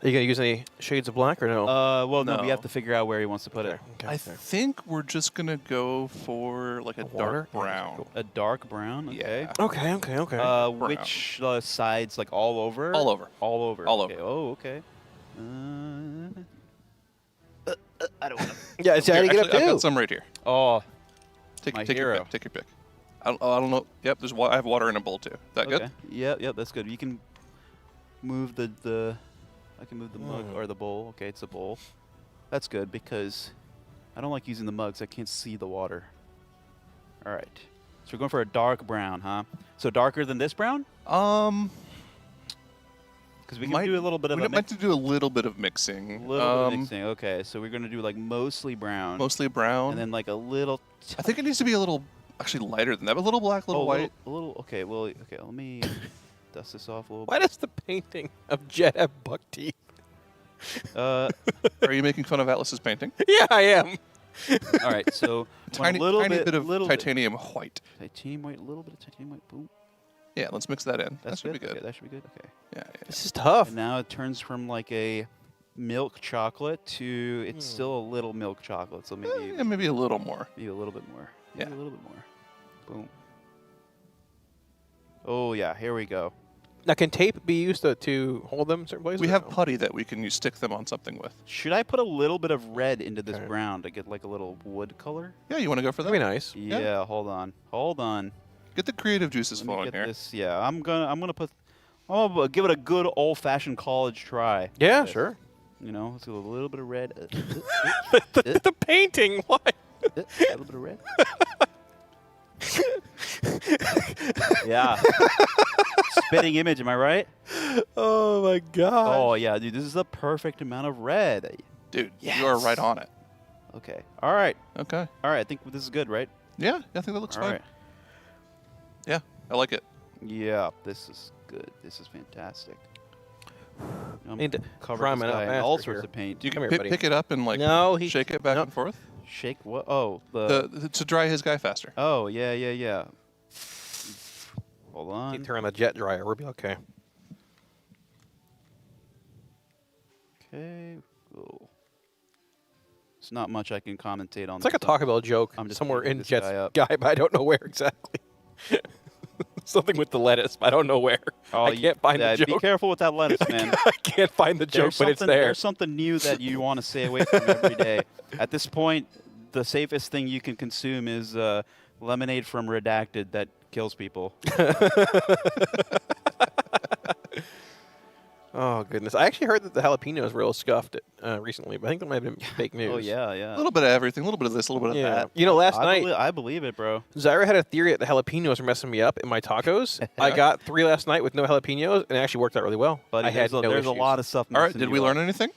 Are you gonna use any shades of black or no? Well, no. We No. have to figure out where he wants to put it. Okay, I think we're just gonna go for like a water? dark brown. A dark brown. Okay. Okay. Okay. Which sides? Like all over? All over. All over. All okay. over. Oh, okay. I don't want to. Yeah, see how you get up I've too. got some right here. Oh, Take my your hero. pick. Take your pick. I don't know. Yep, I have water in a bowl too. That good? Yep, that's good. You can move the I can move the mug or the bowl. Okay, it's a bowl. That's good because I don't like using the mugs. I can't see the water. All right. So we're going for a dark brown, huh? So darker than this brown? Because we can do a little bit of we might do a little bit of mixing. A little bit of mixing. Okay, so we're going to do like mostly brown. Mostly brown. And then like a little... I think it needs to be a little, actually lighter than that. But a little black, a little white. A little, okay, well, okay, let me dust this off a little Why bit. does the painting of Jet have buck teeth? Are you making fun of Atlas's painting? Yeah, I am. All right, so tiny bit of titanium white. Titanium white, a little bit of titanium white. Boom. Yeah, let's mix that in. That's that should be good. Okay, that should be good. Okay. Yeah. This is tough. And now it turns from like a milk chocolate to it's still a little milk chocolate. So maybe maybe a little more. Maybe a little bit more. Yeah. Maybe a little bit more. Boom. Oh yeah, here we go. Now, can tape be used to hold them certain places? We or have no? putty that we can stick them on something with. Should I put a little bit of red into this brown to get like a little wood color? Yeah, you want to go for that? That'd be nice. Yeah, hold on. Hold on. Get the creative juices Let me flowing get here. this. Yeah, I'm gonna give it a good old-fashioned college try. Yeah, This. sure. You know, let's do a little bit of red. The painting, why? A little bit of red. Yeah. Spitting image, am I right? Oh my god. Oh yeah, dude, this is the perfect amount of red. Dude, you are right on it. Okay. All right. Okay. All right. I think this is good, right? Yeah, I think that looks All fine. right. Yeah, I like it. Yeah, this is good. This is fantastic. I'm Need to cover prime this it up guy in faster all sorts here. of paint. You Come can here, buddy. pick it up and like shake it back and forth. Shake what? Oh, To dry his guy faster. Oh, yeah. Hold on. You turn on the jet dryer, we'll be okay. Okay. Cool. It's not much I can commentate on. It's like a Taco Bell joke I'm just somewhere picking in this Jet's guy up. guy, but I don't know where exactly. Something with the lettuce, but I don't know where. Oh, I can't find the joke. Be careful with that lettuce, man. I can't find the joke, but it's there. There's something new that you want to stay away from every day. At this point, the safest thing you can consume is lemonade from Redacted that kills people. Oh, goodness. I actually heard that the jalapenos were real scuffed recently, but I think that might have been fake news. Oh, yeah. A little bit of everything, a little bit of this, a little bit of that. You know, last night, I believe it, bro. Zyra had a theory that the jalapenos were messing me up in my tacos. I got 3 last night with no jalapenos, and it actually worked out really well. But I had there's a lot of stuff. All right, did we learn anything?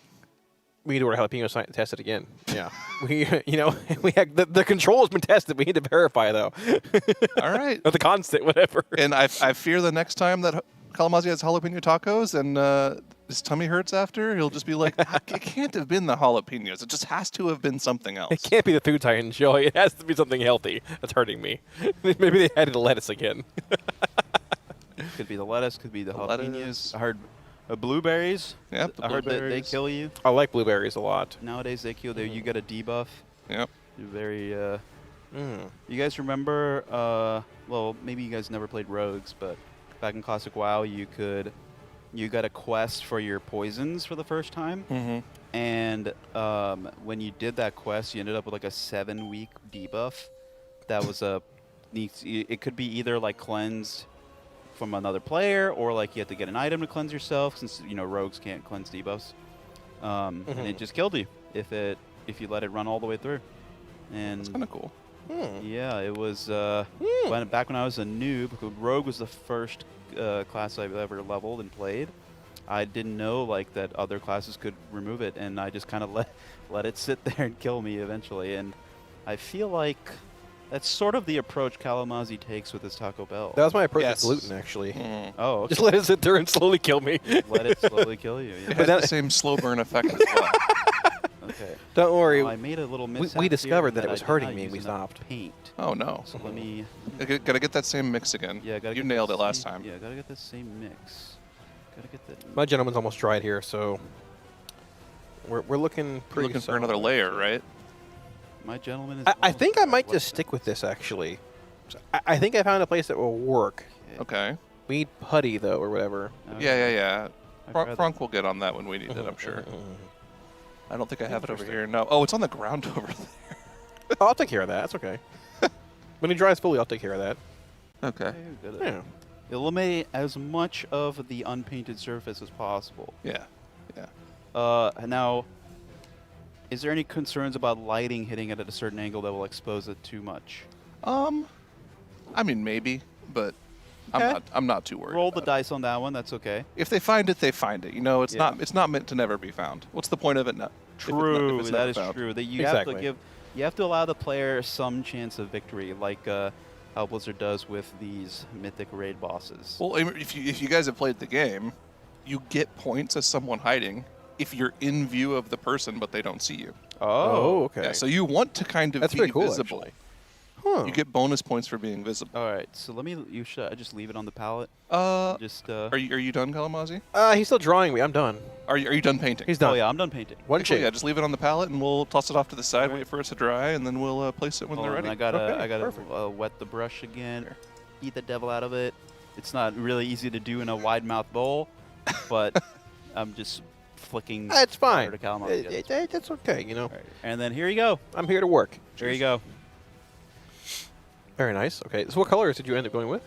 We need to order jalapeno sign and test it again. Yeah. we had the control has been tested. We need to verify, though. All right. Or the constant, whatever. And I fear the next time that Kalamazoo has jalapeno tacos and his tummy hurts after, he'll just be like, it can't have been the jalapenos. It just has to have been something else. It can't be the foods I enjoy. It has to be something healthy that's hurting me. Maybe they added lettuce again. Could be the lettuce, could be the jalapenos. lettuce. I heard blueberries. Yeah, I heard that they kill you. I like blueberries a lot. Nowadays they kill you. You get a debuff. Yep. You're very. You guys remember? Well, maybe you guys never played Rogues, but back in Classic WoW, you got a quest for your poisons for the first time. Mm-hmm. And when you did that quest, you ended up with like a 7-week debuff. That was it could be either like cleansed from another player, or like you have to get an item to cleanse yourself, since rogues can't cleanse debuffs. And it just killed you if you let it run all the way through. And that's kind of cool. Yeah, it was back when I was a noob. Rogue was the first class I've ever leveled and played. I didn't know like that other classes could remove it, and I just kind of let it sit there and kill me eventually. And I feel like that's sort of the approach Kalamazoo takes with his Taco Bell. That was my approach with gluten, actually. Oh, okay. Just let it sit there and slowly kill me. Let it slowly kill you. Yeah. It has the same slow burn effect as well. Okay. Don't worry. Well, I made a little mishap we discovered here that it was I did hurting not me and we use enough stopped. Paint. Oh no. So let me. Gotta get that same mix again. Yeah, you nailed it last time. Yeah, gotta get the same mix. Gotta get that. My gentleman's almost dried here, so We're looking You're pretty. looking for another layer, right? My gentleman is. I think I might just stick with this actually. I think I found a place that will work. Okay. We need putty though, or whatever. Yeah. Frank will get on that when we need it, I'm sure. I don't think I have it over here. No. Oh, it's on the ground over there. Oh, I'll take care of that. That's okay. When it dries fully, I'll take care of that. Okay. Yeah. Eliminate as much of the unpainted surface as possible. Yeah. Now, is there any concerns about lighting hitting it at a certain angle that will expose it too much? I mean, maybe, but Okay. I'm not too worried. Roll the dice on that one. That's okay. If they find it, they find it. You know, it's not meant to never be found. What's the point of it? True, if it's that never is found? true. That you have to give, you have to allow the player some chance of victory, like how Blizzard does with these mythic raid bosses. Well, if you guys have played the game, you get points as someone hiding if you're in view of the person, but they don't see you. Oh, okay. Yeah, so you want to kind of That's be pretty cool, visible. actually. Huh. You get bonus points for being visible. All right, so should I just leave it on the palette? Just Are you done, Kalamazi? He's still drawing me. I'm done. Are you done painting? He's done. Oh yeah, I'm done painting. One Actually, shade. yeah, just leave it on the palette, and we'll toss it off to the side, wait for it to dry, and then we'll place it when they're ready. I gotta wet the brush again. Eat the devil out of it. It's not really easy to do in a wide mouth bowl, but I'm just flicking. It's fine. water to Kalamazi. That's okay, you know. Right. And then here you go. I'm here to work. There you go. Very nice. Okay, so what colors did you end up going with?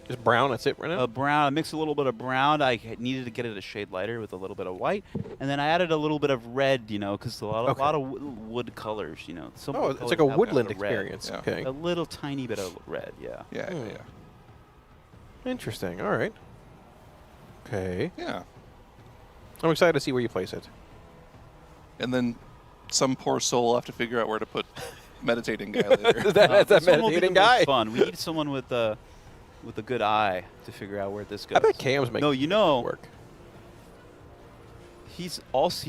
Just brown, that's it right now? Brown. I mixed a little bit of brown. I needed to get it a shade lighter with a little bit of white. And then I added a little bit of red, you know, because a lot of wood colors, you know. Some wood it's colors like a have woodland kind of red. experience. Yeah. Okay. A little tiny bit of red, yeah. Yeah. Interesting. All right. Okay. Yeah. I'm excited to see where you place it. And then some poor soul will have to figure out where to put meditating guy later. That's a This one will be meditating the most guy. Fun. We need someone with a good eye to figure out where this goes. I bet Cam's making work. He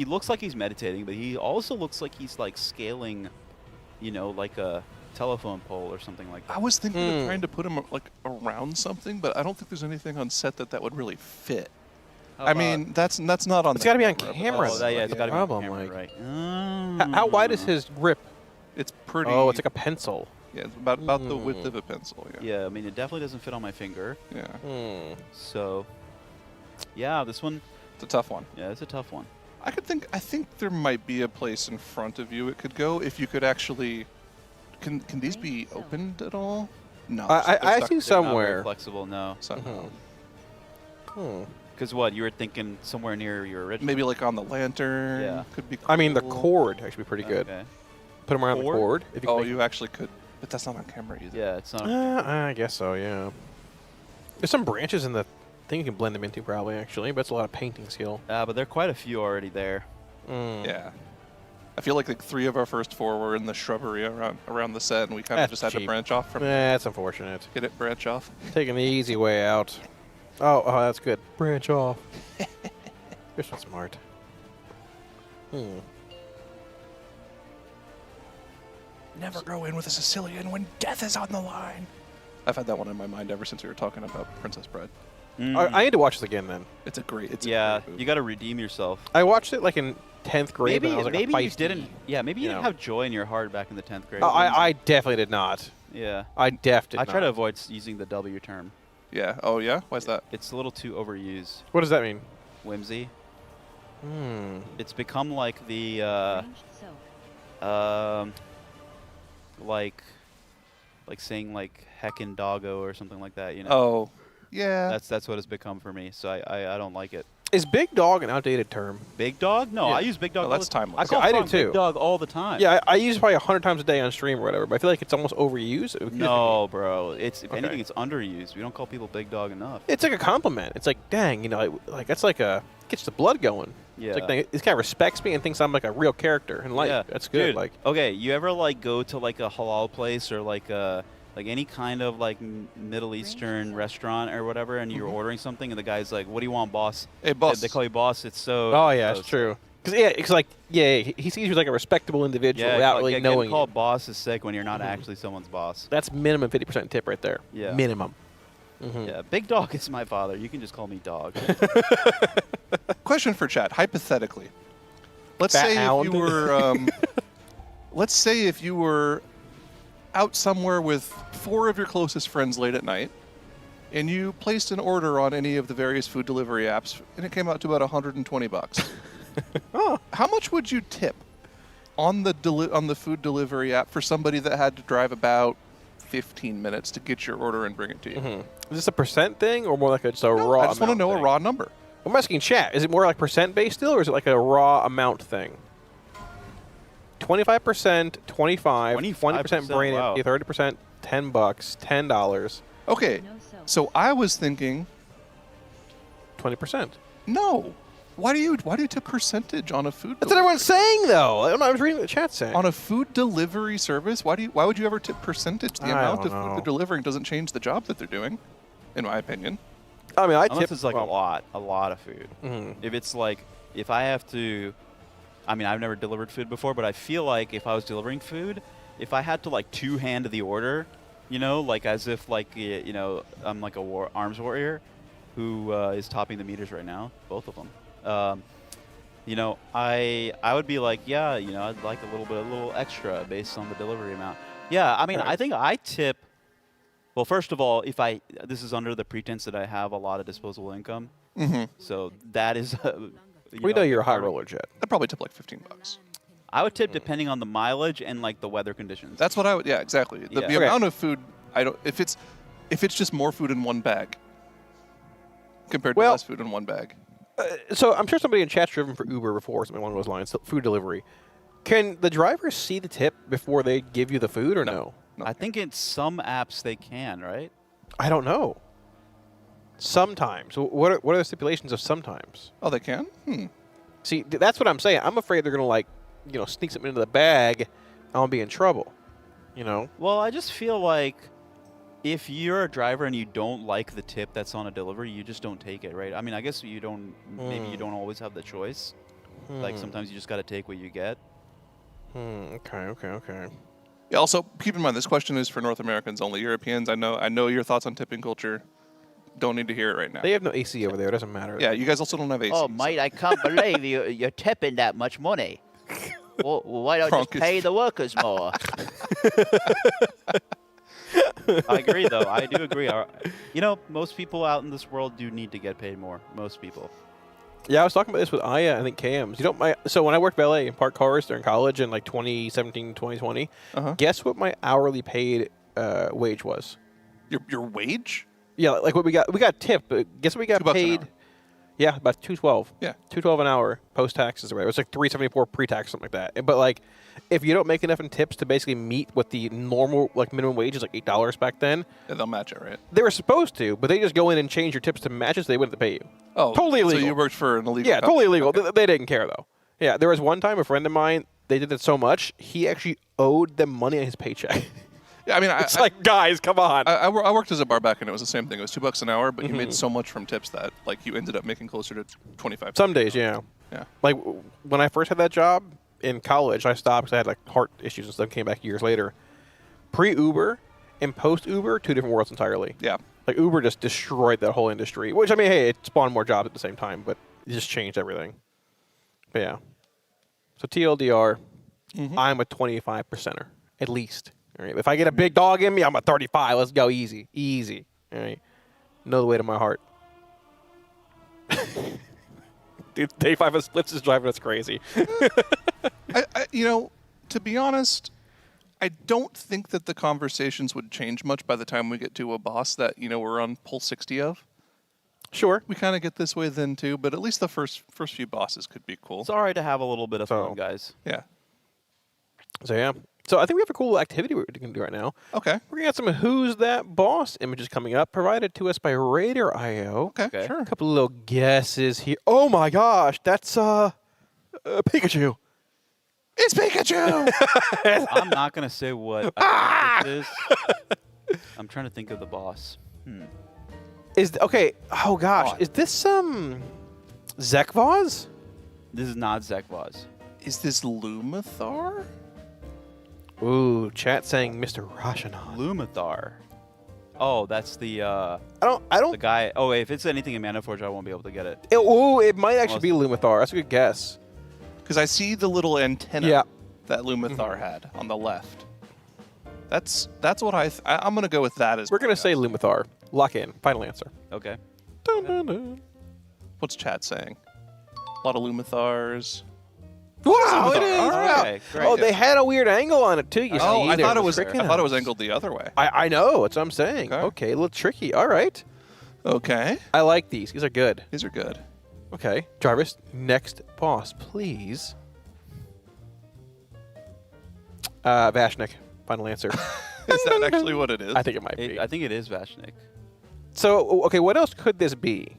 looks like he's meditating, but he also looks like he's like scaling, you know, like a telephone pole or something like that. I was thinking of trying to put him like around something, but I don't think there's anything on set that would really fit. I mean, that's not on. It's got to be on camera. Oh, yeah, it's got to be on camera, like. right? How wide is his grip? It's pretty. Oh, it's like a pencil. Yeah, it's about the width of a pencil. Yeah, I mean, it definitely doesn't fit on my finger. Yeah. So, yeah, this one. It's a tough one. Yeah, it's a tough one. I think there might be a place in front of you it could go if you could actually. Can these be opened at all? No. I see They're somewhere. not very flexible, no. Somehow. Because what, you were thinking somewhere near your original? Maybe like on the lantern. Yeah. Could be cool. I mean, the cord actually be pretty good. Okay. Put him around the cord. If you can make- you actually could. But that's not on camera either. Yeah, it's not. I guess so, yeah. There's some branches in the thing you can blend them into probably, actually, but it's a lot of painting skill. But there are quite a few already there. Yeah. I feel like 3 of our first 4 were in the shrubbery around the set, and we kind of just had to branch off from That's unfortunate. Get it branch off. Taking the easy way out. Oh, that's good. Branch off. You're so smart. Never go in with a Sicilian when death is on the line. I've had that one in my mind ever since we were talking about Princess Bride. I need to watch this again then. It's a great. Yeah, you got to redeem yourself. I watched it like in 10th grade. Maybe when I was like maybe a you feisty, didn't. Yeah, maybe you you didn't know. have joy in your heart back in the 10th grade. Oh, I definitely did not. Yeah. I definitely. I try to avoid using the W term. Yeah. Oh yeah. Why's that? It's a little too overused. What does that mean? Whimsy. Hmm. It's become like the like saying like heckin' doggo or something like that, you know. Oh, yeah. That's what it's become for me. So I don't like it. Is big dog an outdated term? Big dog? No, Yeah. I use big dog. No, that's timeless. I call I do Frank too. Big dog all the time. Yeah, I use it probably 100 times a day on stream or whatever, but I feel like it's almost overused. It could No, bro. It's if Okay. anything, it's underused. We don't call people big dog enough. be. It's like a compliment. It's like, dang, you know, like that's like gets the blood going. Yeah. It's like, dang, this guy respects me and thinks I'm like a real character in life. Yeah, That's good. Dude, Like, okay, you ever like go to like a halal place or like any kind of like Middle Eastern restaurant or whatever, and you're ordering something, and the guy's like, "What do you want, boss?" Hey, boss. They call you boss. It's so. oh yeah, so it's true. Because like he sees you as like a respectable individual Yeah, without like, really getting knowing. called boss is sick when you're not actually someone's boss. That's minimum 50% tip right there. Yeah. Minimum. Yeah, big dog is my father. You can just call me dog. Question for chat. Hypothetically, let's Fat say hound. if you were, let's say if you were out somewhere with 4 of your closest friends late at night, and you placed an order on any of the various food delivery apps, and it came out to about $120. Oh. How much would you tip on the food delivery app for somebody that had to drive about 15 minutes to get your order and bring it to you? Is this a percent thing or more like just a raw? I just want to amount know thing? a raw number. I'm asking chat. Is it more like percent based still, or is it like a raw amount thing? 25%, 25, 20% brain wow. empty, 30%, $10, $10. Okay, so I was thinking 20%. No. Why do you tip percentage on a food? That's what everyone's saying, though. I was reading what the chat saying. On a food delivery service, why would you ever tip percentage? The amount of food they're delivering doesn't change the job that they're doing, in my opinion. I mean, I Unless tip it's like a lot of food. If it's like, if I have to, I mean, I've never delivered food before, but I feel like if I was delivering food, if I had to like two-hand the order, you know, like as if like, you know, I'm like a arms warrior who is topping the meters right now, both of them. You know, I would be like, yeah, you know, I'd like a little extra based on the delivery amount. Yeah, I mean, I think I tip. Well, first of all, this is under the pretense that I have a lot of disposable income. So that is. We know you're a high roller, Jet. I'd probably tip like $15. I would tip depending on the mileage and like the weather conditions. That's what I would. Yeah, exactly. The amount of food I don't. If it's just more food in one bag compared to less food in one bag. So I'm sure somebody in chat's driven for Uber before, something along those lines, food delivery. Can the drivers see the tip before they give you the food, or no? I think in some apps they can, right? I don't know. Sometimes. What are the stipulations of sometimes? Oh, they can? See, that's what I'm saying. I'm afraid they're going to, sneak something into the bag and I'll be in trouble, you know? Well, I just feel like if you're a driver and you don't like the tip that's on a delivery, you just don't take it, right? I mean, I guess you don't, maybe you don't always have the choice. Like sometimes you just got to take what you get. Okay. Yeah, also, keep in mind, this question is for North Americans only. Europeans, I know your thoughts on tipping culture. Don't need to hear it right now. They have no AC over there. It doesn't matter. Yeah, you guys also don't have AC. Oh, mate, I can't believe you're tipping that much money. Well, why don't you just pay the workers more? I agree, though. I do agree. You know, most people out in this world do need to get paid more. Most people. Yeah, I was talking about this with Aya, I think Cams. So when I worked valet and parked cars during college in like 2017, 2020, guess what my hourly paid wage was? Your wage? Yeah, like what we got tipped, but guess what we got paid? Yeah, about $2.12. Yeah, $2.12 an hour post taxes. Right, it was like $3.74 pre-tax, something like that. But like, if you don't make enough in tips to basically meet what the normal like minimum wage is, like $8 back then, yeah, they'll match it, right? They were supposed to, but they just go in and change your tips to match it, so they wouldn't have to pay you. Oh, totally illegal. So you worked for an illegal. Yeah, totally illegal. Okay. They didn't care though. Yeah, there was one time a friend of mine. They did it so much he actually owed them money on his paycheck. Yeah, I mean, it's like, guys, come on. I worked as a bar back, and it was the same thing. It was $2 an hour, but you made so much from tips that like you ended up making closer to 25. Some days, yeah. Yeah. Like when I first had that job in college, I stopped because I had like heart issues and stuff. Came back years later. Pre-Uber and post-Uber, two different worlds entirely. Yeah. Like Uber just destroyed that whole industry. Which I mean, hey, it spawned more jobs at the same time, but it just changed everything. But yeah. So TLDR, I'm a 25%er at least. All right. If I get a big dog in me, I'm a 35. Let's go easy. All right. Know the way to my heart. Dude, 35 of splits is driving us crazy. You know, to be honest, I don't think that the conversations would change much by the time we get to a boss that, you know, we're on pull 60 of. Sure. We kind of get this way then too, but at least the first few bosses could be cool. It's all right to have a little bit of fun, guys. Yeah. So yeah. So I think we have a cool activity we're going to do right now. Okay. We're going to get some Who's That Boss images coming up, provided to us by Raider.io. Okay, sure. A couple of little guesses here. Oh my gosh, that's Pikachu. It's Pikachu! I'm not going to say what I think this is. I'm trying to think of the boss. Okay, oh gosh, is this Zekvoz? This is not Zekvoz. Is this Lumathar? Ooh, chat saying Mr. Rashanon. Lumathar. Oh, that's the I don't the guy. Oh, if it's anything in Mana Forge, I won't be able to get it. It might actually be Lumathar. That's a good guess. Because I see the little antenna Yeah. that Lumathar had on the left. That's what I'm going to go with that as We're going to say Lumathar. Lock in. Final answer. Okay. Dun, dun, dun. What's chat saying? A lot of Lumathars. Wow, it is. All right. Okay, great. Oh, they had a weird angle on it too. You Oh, see, I There thought it was. I tricking thought it was us. angled the other way. I know. That's what I'm saying. Okay, a little tricky. All right. Okay. I like these. These are good. These are good. Okay, Jarvis, next boss, please. Vashnik. Final answer. Is that actually what it is? I think it might be. I think it is Vashnik. So, okay, what else could this be?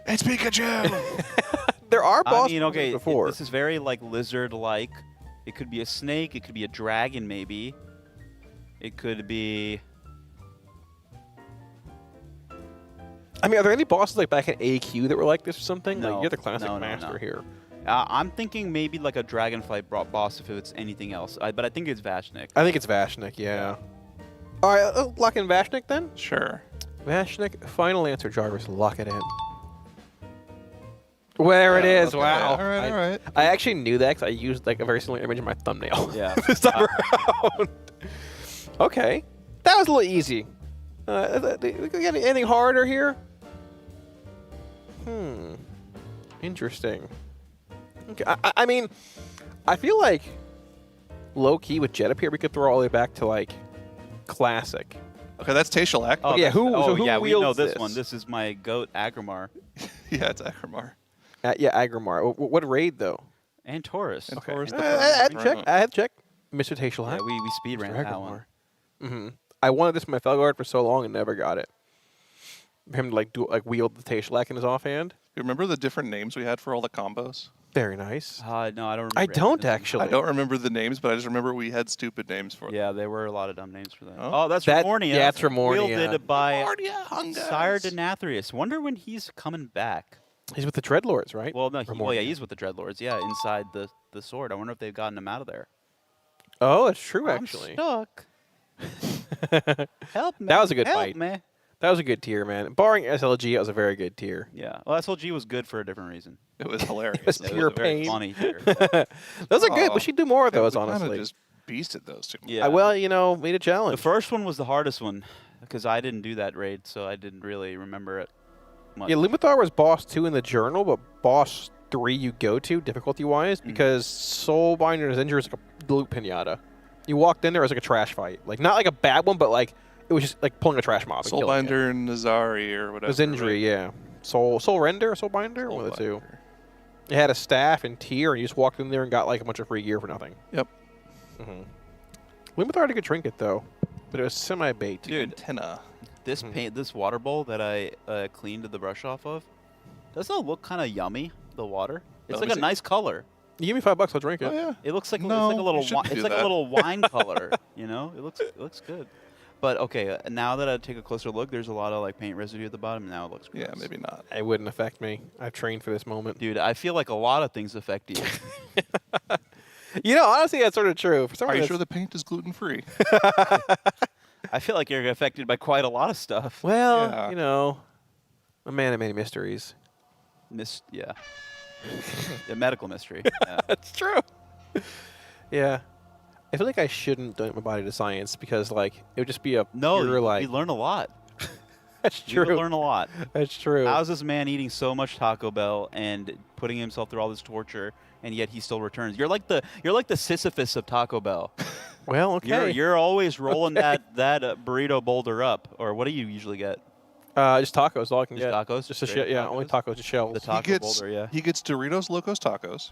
It's Pikachu. There are boss I mean, okay, before. this is very like lizard-like. It could be a snake. It could be a dragon, maybe. It could be. I mean, are there any bosses like back in AQ that were like this or something? No, Like you're the classic no, master here. I'm thinking maybe like a dragonfly boss if it's anything else. But I think it's Vashnik. I think it's Vashnik. Yeah. All right, lock in Vashnik then. Sure. Vashnik. Final answer, Jarvis. Lock it in. Where it is. Okay. Wow. All right. All right. I actually knew that because I used like a very similar image in my thumbnail. Yeah. This time around. Okay. That was a little easy. Anything harder here? Interesting. Okay. I mean, I feel like low key with Jet up here, we could throw all the way back to like classic. Okay, that's Tayshalak. Oh, yeah. Who yeah, we know wields this one. This is my goat, Agrimar. Yeah, it's Agrimar. Yeah, Agrimar. What raid though? And Taurus. And Okay. Taurus the I had to Burning. check. I had to check. Mr. Tayshalak. Yeah, we speed ran that one. Mm-hmm. I wanted this in my Felguard for so long and never got it. For him to like wield the Tayshalak in his offhand. You remember the different names we had for all the combos? Very nice. No, I don't remember. I any of don't them. actually. I don't remember the names, but I just remember we had stupid names for them. Yeah, there were a lot of dumb names for that. Oh. Oh, that's That- Remornia. yeah, it's Remornia. Wielded by Remornia, Hungus. Sire Denathrius. Wonder when he's coming back. He's with the Dreadlords, right? Well, no, Remornia. yeah, he's with the Dreadlords. Yeah, inside the sword. I wonder if they've gotten him out of there. Oh, it's true I'm actually. stuck. Help me. That was a good Help fight. me. That was a good tier, man. Barring SLG, it was a very good tier. Yeah. Well, SLG was good for a different reason. It was hilarious. It was though. pure a very pain. funny tier. Those are good. Oh. We should do more of Yeah, those, we kinda honestly. just beasted those two. Yeah. Well, you know, made a The challenge. first one was the hardest one because I didn't do that raid, so I didn't really remember it much. Yeah, Lumathar was boss 2 in the journal, but boss 3 you go to, difficulty-wise, because Soulbinder and Zinger is like a loot pinata. You walked in there, it was like a trash fight. Like, not like a bad one, but like, it was just like pulling a trash mob and killing it. Soulbinder and Nazari or whatever. Zindri, right? yeah. Soul Render or Soulbinder? One of the two. It had a staff and tier, and you just walked in there and got like a bunch of free gear for nothing. Yep. Lumathar had a good trinket, though, but it was semi-bait. Dude, Antenna. this paint, this water bowl that I cleaned the brush off of, doesn't it look kind of yummy? The water. It's Let like me a see. nice color. You give me $5, I'll drink it. Oh, yeah. It looks like No, it's like a you little shouldn't it's do like a that. little wine color. You know, it looks good. But okay, now that I take a closer look, there's a lot of like paint residue at the bottom. And now it looks gross. Yeah, maybe not. It wouldn't affect me. I've trained for this moment. Dude, I feel like a lot of things affect you. You know, honestly, that's sort of true. For some Are you reason, sure the paint is gluten-free? I feel like you're affected by quite a lot of stuff. Well, Yeah. you know, a man of many mysteries. Yeah. A medical mystery. Yeah. That's true. Yeah. I feel like I shouldn't donate my body to science because, like, it would just be a No, pure, like... you learn a lot. That's You true. learn a lot. That's true. How's this man eating so much Taco Bell and putting himself through all this torture, and yet he still returns? You're like the Sisyphus of Taco Bell. Well, okay. You're always rolling that burrito boulder up, or what do you usually get? Just tacos, all I can Just get. tacos? Just a Straight shit, yeah, only tacos, just shells. The taco boulder, yeah. He gets Doritos Locos Tacos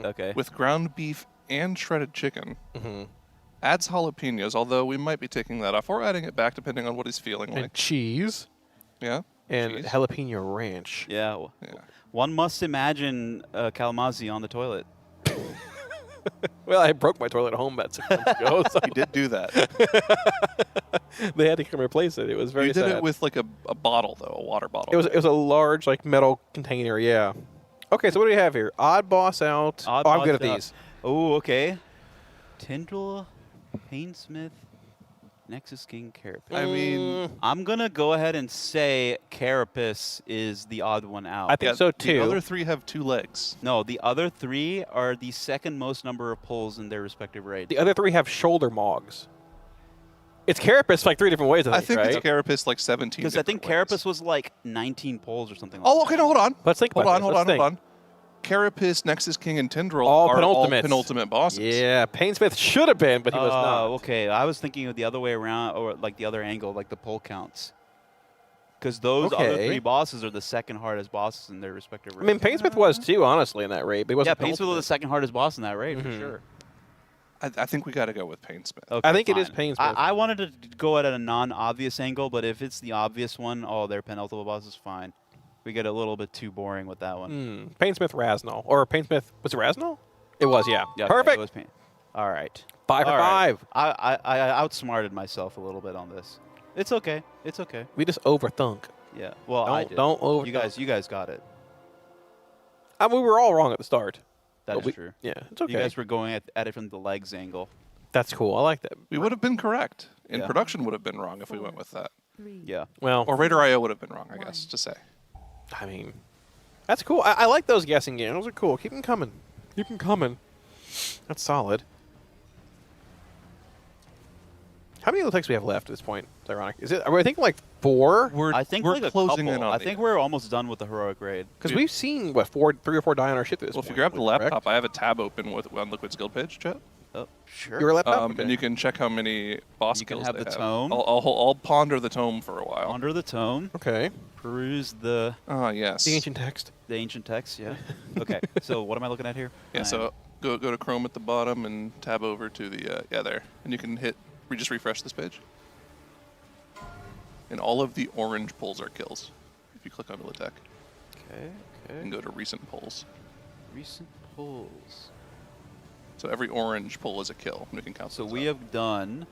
Okay. with ground beef and shredded chicken. Mm-hmm. Adds jalapenos, although we might be taking that off or adding it back depending on what he's feeling And like. cheese. Yeah. And cheese. jalapeno ranch. Yeah. Yeah. One must imagine Kalamazoo on the toilet. Well, I broke my toilet at home about 6 months ago. So He did do that. they had to come replace it. It was very You did sad. it with like a bottle, though, a water bottle. It was a large like metal container, yeah. Okay, so what do we have here? Odd boss out. Odd I'm good at boss out. these. Oh, okay. Tyndall, Painsmith. Nexus King Carapace. I mean, I'm gonna go ahead and say Carapace is the odd one out. I think so too. The other 3 have 2 legs. No, the other 3 are the second most number of pulls in their respective raids. The other 3 have shoulder mogs. It's Carapace like 3 different ways, I think, right? it's Carapace like 17 Because I think different Carapace was like 19 pulls or something like Oh, okay, no, hold on. Let's think Hold about on, this. hold Let's on, hold think. on. Carapace, Nexus King, and Tendril All are all penultimates. penultimate bosses. Yeah, Painsmith should have been, but he was not. Okay, I was thinking of the other way around, or like the other angle, like the pull counts. Because those other Okay. 3 bosses are the second hardest bosses in their respective I raids. mean, Painsmith was too, honestly, in that raid. But he Yeah, wasn't Painsmith was the penultimate. second hardest boss in that raid, for Mhm. sure. I think we got to go with Painsmith. Okay, I think it is fine. Painsmith. I wanted to go at a non-obvious angle, but if it's the obvious one, oh, they're penultimate bosses, fine. We get a little bit too boring with that one. Painsmith Rasnal. Or Painsmith, was it Rasnal? It was, yeah. Yeah, Perfect. it was All right. 5 for All right. 5. I outsmarted myself a little bit on this. It's okay. It's okay. We just overthunk. Yeah. Well, I did. Don't overthink. You guys got it. I mean, we were all wrong at the start. That's But we- true. Yeah, it's okay. You guys were going at it from the legs angle. That's cool. I like that. We would have been correct. In Yeah. production would have been wrong if we went with that. Yeah. Well, Or Raider IO would have been wrong, I guess, to say. I mean, that's cool. I like those guessing games. Those are cool. Keep them coming. Keep them coming. That's solid. How many Ula'teks do we have left at this point? It's ironic. Are we thinking like 4? I think we're like a closing couple. in on I the think we're almost done with the heroic raid. Because we've seen, what, 3 or 4 die on our ship at this Well, point. if you grab the correct? laptop, I have a tab open on Liquid's guild page, chat. Oh, sure. Your laptop? And you can check how many boss You can kills have they the have. tome. I'll ponder the tome for a while. Ponder the tome. Okay. Peruse the yes. The ancient text. The ancient text, yeah. Okay. So what am I looking at here? Yeah, so go to Chrome at the bottom and tab over to the, there. And you can just refresh this page. And all of the orange pulls are kills. If you click on Ula'tek. Okay. And go to recent pulls. Recent pulls. So every orange pull is a kill. And we can count So those we up. have done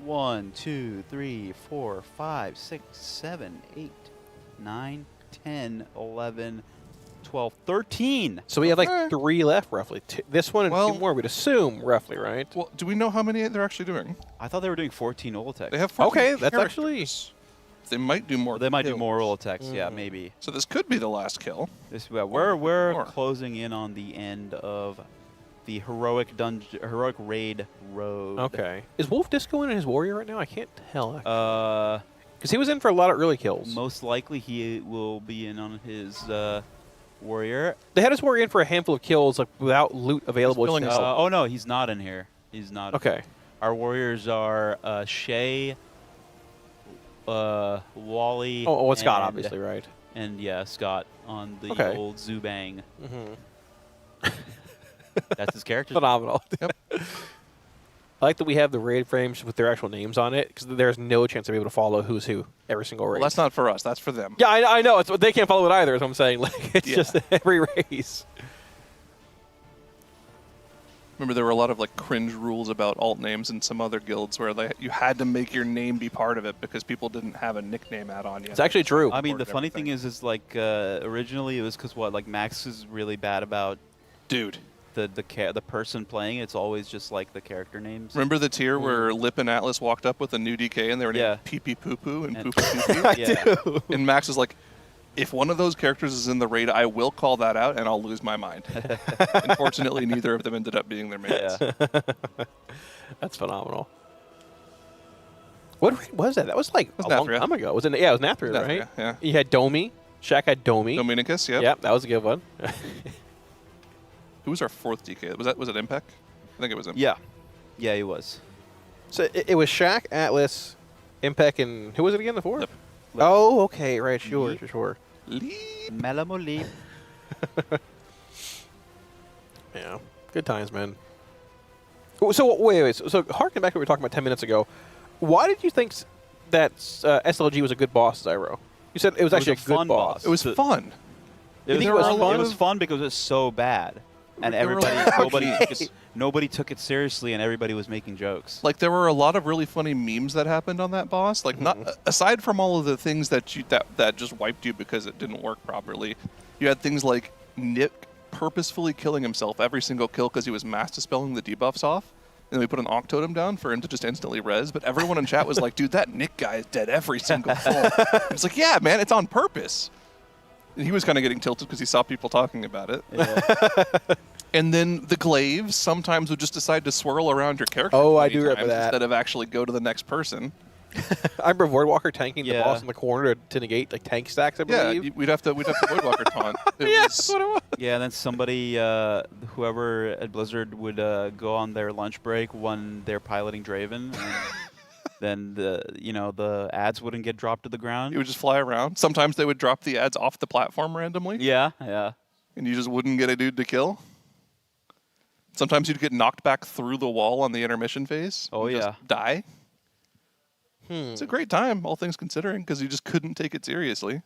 1, 2, 3, 4, 5, 6, 7, 8, 9, 10, 11, 12, 13. So we have like 3 left, roughly. This one and 2 more, we'd assume, roughly, right? Well, do we know how many they're actually doing? I thought they were doing 14 Ula'tek. They have 14 Okay, that's characters. actually... They might do more. They might do kills. more Ula'teks, yeah, maybe. So this could be the last kill. We're closing in on the end of the heroic raid road. Okay. Is Wolf Disco in his warrior right now? I can't tell. Because he was in for a lot of early kills. Most likely he will be in on his warrior. They had his warrior in for a handful of kills, like without loot available. Oh no, he's not in here. He's not. Okay. Our warriors are Shay, Wally. Oh, it's Scott, obviously, right? And yeah, Scott on the Okay. old Zubang. Mm-hmm. That's his character. Phenomenal. Yep. I like that we have the raid frames with their actual names on it, because there's no chance to be able to follow who's who every single raid. Well, that's not for us. That's for them. Yeah, I know. They can't follow it either, is what I'm saying. Like, it's just every race. Remember, there were a lot of like cringe rules about alt names in some other guilds where you had to make your name be part of it because people didn't have a nickname add-on yet. It's actually true. I mean, the funny thing is like originally it was because like Max is really bad about the person playing. It's always just like the character names. Remember the tier where Lip and Atlas walked up with a new DK and they were named Pee Pee Poo Poo and Poo Poo Pee Pee? I do. And Max was like, if one of those characters is in the raid, I will call that out and I'll lose my mind. Unfortunately, neither of them ended up being their mates. That's phenomenal. What raid was that? That was like a long Nathria. time ago. It was Nathria, Nathria, right? yeah. You had Domi. Shaq had Domi. Dominicus, yep. Yep, that was a good one. Who was our fourth DK? Was it Impec? I think it was Impec. Yeah. Yeah, he was. So it was Shaq, Atlas, Impec, and who was it again, the fourth? Lip. Oh, okay, right, sure. Melamoli. Yeah, good times, man. So wait. So harking back to what we were talking about 10 minutes ago, why did you think that SLG was a good boss, Zyro? You said it was actually a good fun boss. It was fun. It was fun because it was so bad, and nobody took it seriously, and everybody was making jokes. Like there were a lot of really funny memes that happened on that boss. Like not aside from all of the things that just wiped you because it didn't work properly, you had things like Nick purposefully killing himself every single kill because he was mass dispelling the debuffs off, And we put an Octotem down for him to just instantly res, but everyone in chat was like, dude, that Nick guy is dead every single fall. It's like, yeah, man, it's on purpose. And he was kind of getting tilted because he saw people talking about it. Yeah. And then the glaives sometimes would just decide to swirl around your character. Oh, I do remember that. Instead of actually go to the next person. I remember Voidwalker tanking the boss in the corner to negate like tank stacks, I believe. Yeah, we'd have to Voidwalker taunt. Yes, what it was. Yeah, and then somebody, whoever at Blizzard would go on their lunch break when they're piloting Draven, and then the ads wouldn't get dropped to the ground. It would just fly around. Sometimes they would drop the ads off the platform randomly. Yeah, yeah. And you just wouldn't get a dude to kill. Sometimes you'd get knocked back through the wall on the intermission phase. Oh, yeah. Just die. It's a great time, all things considering, because you just couldn't take it seriously.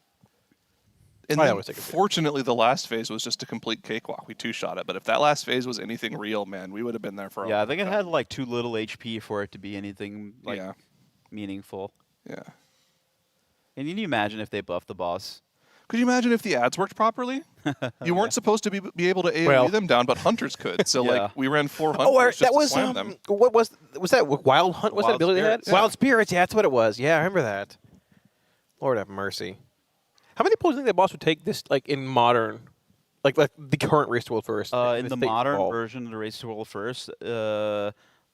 And then, fortunately, the last phase was just a complete cakewalk. We two-shot it, but if that last phase was anything real, man, we would have been there for a Yeah, I think it had like too little HP for it to be anything like Yeah. meaningful. Yeah. And can you imagine if they buffed the boss? Could you imagine if the ads worked properly? You weren't supposed to be able to AoE them down, but hunters could. So like we ran 4 hunters just to slam them. What was that? Wild Hunt? Was that ability they had? Yeah. Wild Spirits. Yeah, that's what it was. Yeah, I remember that. Lord have mercy. How many pulls do you think that boss would take this like in modern, like the current Race to World First? In the modern version of the Race to World First,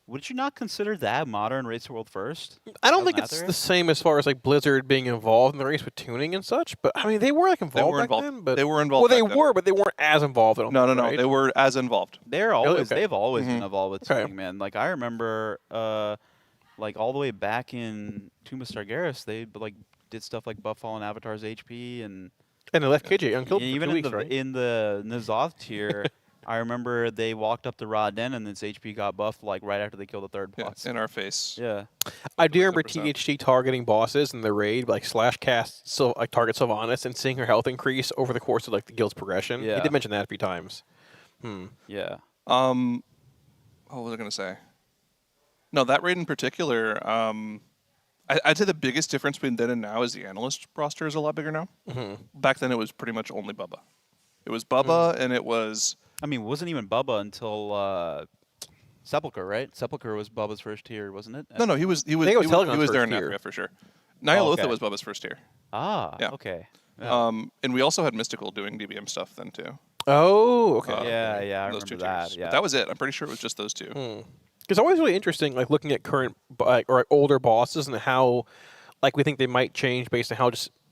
would you not consider that modern Race to World First? I don't think it's the same as far as like Blizzard being involved in the race with tuning and such, but I mean they were like involved back then. But they were involved. Well, they were, but they weren't as involved. No, they were as involved. They're always Okay. they've always been Mhm. involved with tuning, man. Like I remember, like all the way back in Tomb of Stargaris, they like did stuff like buff Fallen Avatar's HP and they left KJ unkilled for even 2 weeks, in the N'Zoth tier. I remember they walked up to Ra-Den and its HP got buffed like right after they killed the third boss. In our face. Yeah. I do remember THG targeting bosses in the raid, like slash cast, so like target Sylvanas and seeing her health increase over the course of like the guild's progression. Yeah. He did mention that a few times. Yeah. What was I gonna say? No, that raid in particular. I'd say the biggest difference between then and now is the analyst roster is a lot bigger now. Back then, it was pretty much only Bubba. It was Bubba, and it was. I mean, it wasn't even Bubba until Sepulcher, right? Sepulcher was Bubba's first tier, wasn't it? No, he was there in that, yeah, for sure. Nyalotha was Bubba's first tier. Ah, yeah. okay. And we also had Mystical doing DBM stuff then too. Oh, okay. Yeah, I those remember two that. tiers. Yeah. But that was it. I'm pretty sure it was just those two. It's always really interesting, like looking at current or older bosses and how, like, we think they might change based on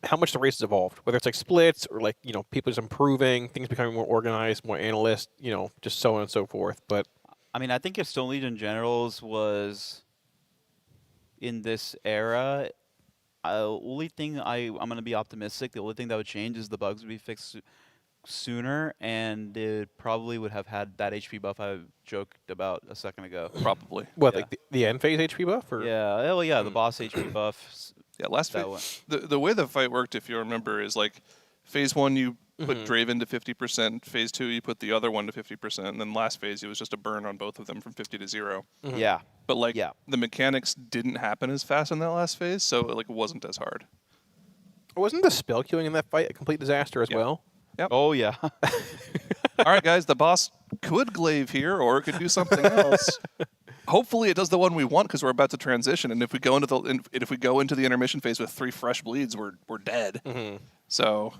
how much the race has evolved. Whether it's like splits or like people just improving, things becoming more organized, more analyst, just so on and so forth. But I mean, I think if Stone Legion Generals was in this era, only thing I'm going to be optimistic. The only thing that would change is the bugs would be fixed sooner, and it probably would have had that HP buff I joked about a second ago. Probably. What, like the end phase HP buff? Or? Yeah, well, yeah, the boss HP buff. Yeah, last phase. The way the fight worked, if you remember, is like phase 1 you put Draven to 50%, phase 2 you put the other one to 50%, and then last phase it was just a burn on both of them from 50 to 0. Yeah. But like the mechanics didn't happen as fast in that last phase, so it wasn't as hard. Wasn't the spell queuing in that fight a complete disaster as well? Yep. Oh yeah. All right, guys, the boss could glaive here, or it could do something else. Hopefully, it does the one we want because we're about to transition, and if we go into the intermission phase with 3 fresh bleeds, we're dead. So,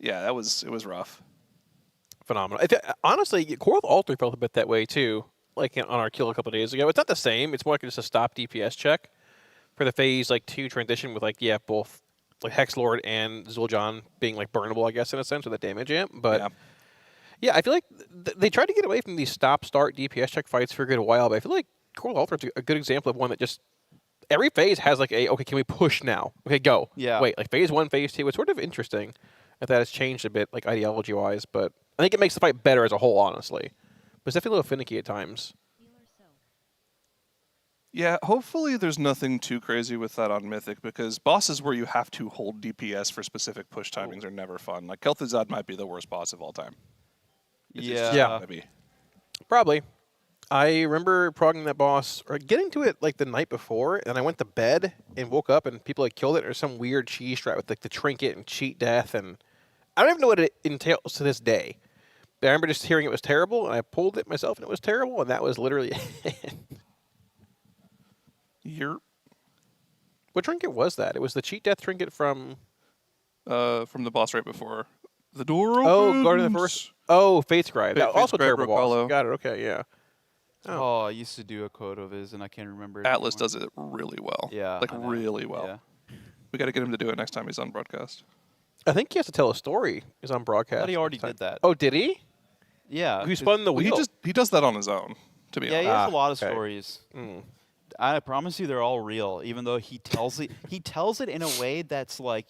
yeah, it was rough. Phenomenal. Honestly, Coral Altar felt a bit that way too. Like on our kill a couple of days ago, it's not the same. It's more like just a stop DPS check for the phase 2 transition with both. Like Hexlord and Zul'Jan being burnable, I guess, in a sense, with a damage amp. But yeah I feel like they tried to get away from these stop-start DPS check fights for a good while. But I feel like Coral Altar is a good example of one that just every phase has okay, can we push now? Okay, go. Yeah. Wait, phase 1, phase 2. It's sort of interesting if that has changed a bit, ideology-wise. But I think it makes the fight better as a whole, honestly. But it's definitely a little finicky at times. Yeah, hopefully there's nothing too crazy with that on Mythic, because bosses where you have to hold DPS for specific push timings are never fun. Like Kel'Thuzad might be the worst boss of all time. Yeah. Probably. I remember progging that boss, or getting to it the night before, and I went to bed and woke up and people killed it, or some weird cheese strat with the trinket and cheat death, and I don't even know what it entails to this day. But I remember just hearing it was terrible, and I pulled it myself and it was terrible, and that was literally it. What trinket was that? It was the cheat death trinket from the boss right before. The door opens. Oh, Guardian of the First. Oh, Fate Scribe. That Fate also Scribe terrible boss. Rockwallow. Got it. Okay, yeah. Oh, I used to do a code of his, and I can't remember it Atlas anymore. does it really well. Yeah, like I know. really well. Yeah. We got to get him to do it next time he's on broadcast. I think he has to tell a story. He's on broadcast. I thought he already next time. did that. Oh, did he? Yeah. Who spun the wheel? He does that on his own. To be Yeah, honest. he has a lot of okay. stories. Mm. I promise you, they're all real. Even though he tells it, he tells it in a way that's like,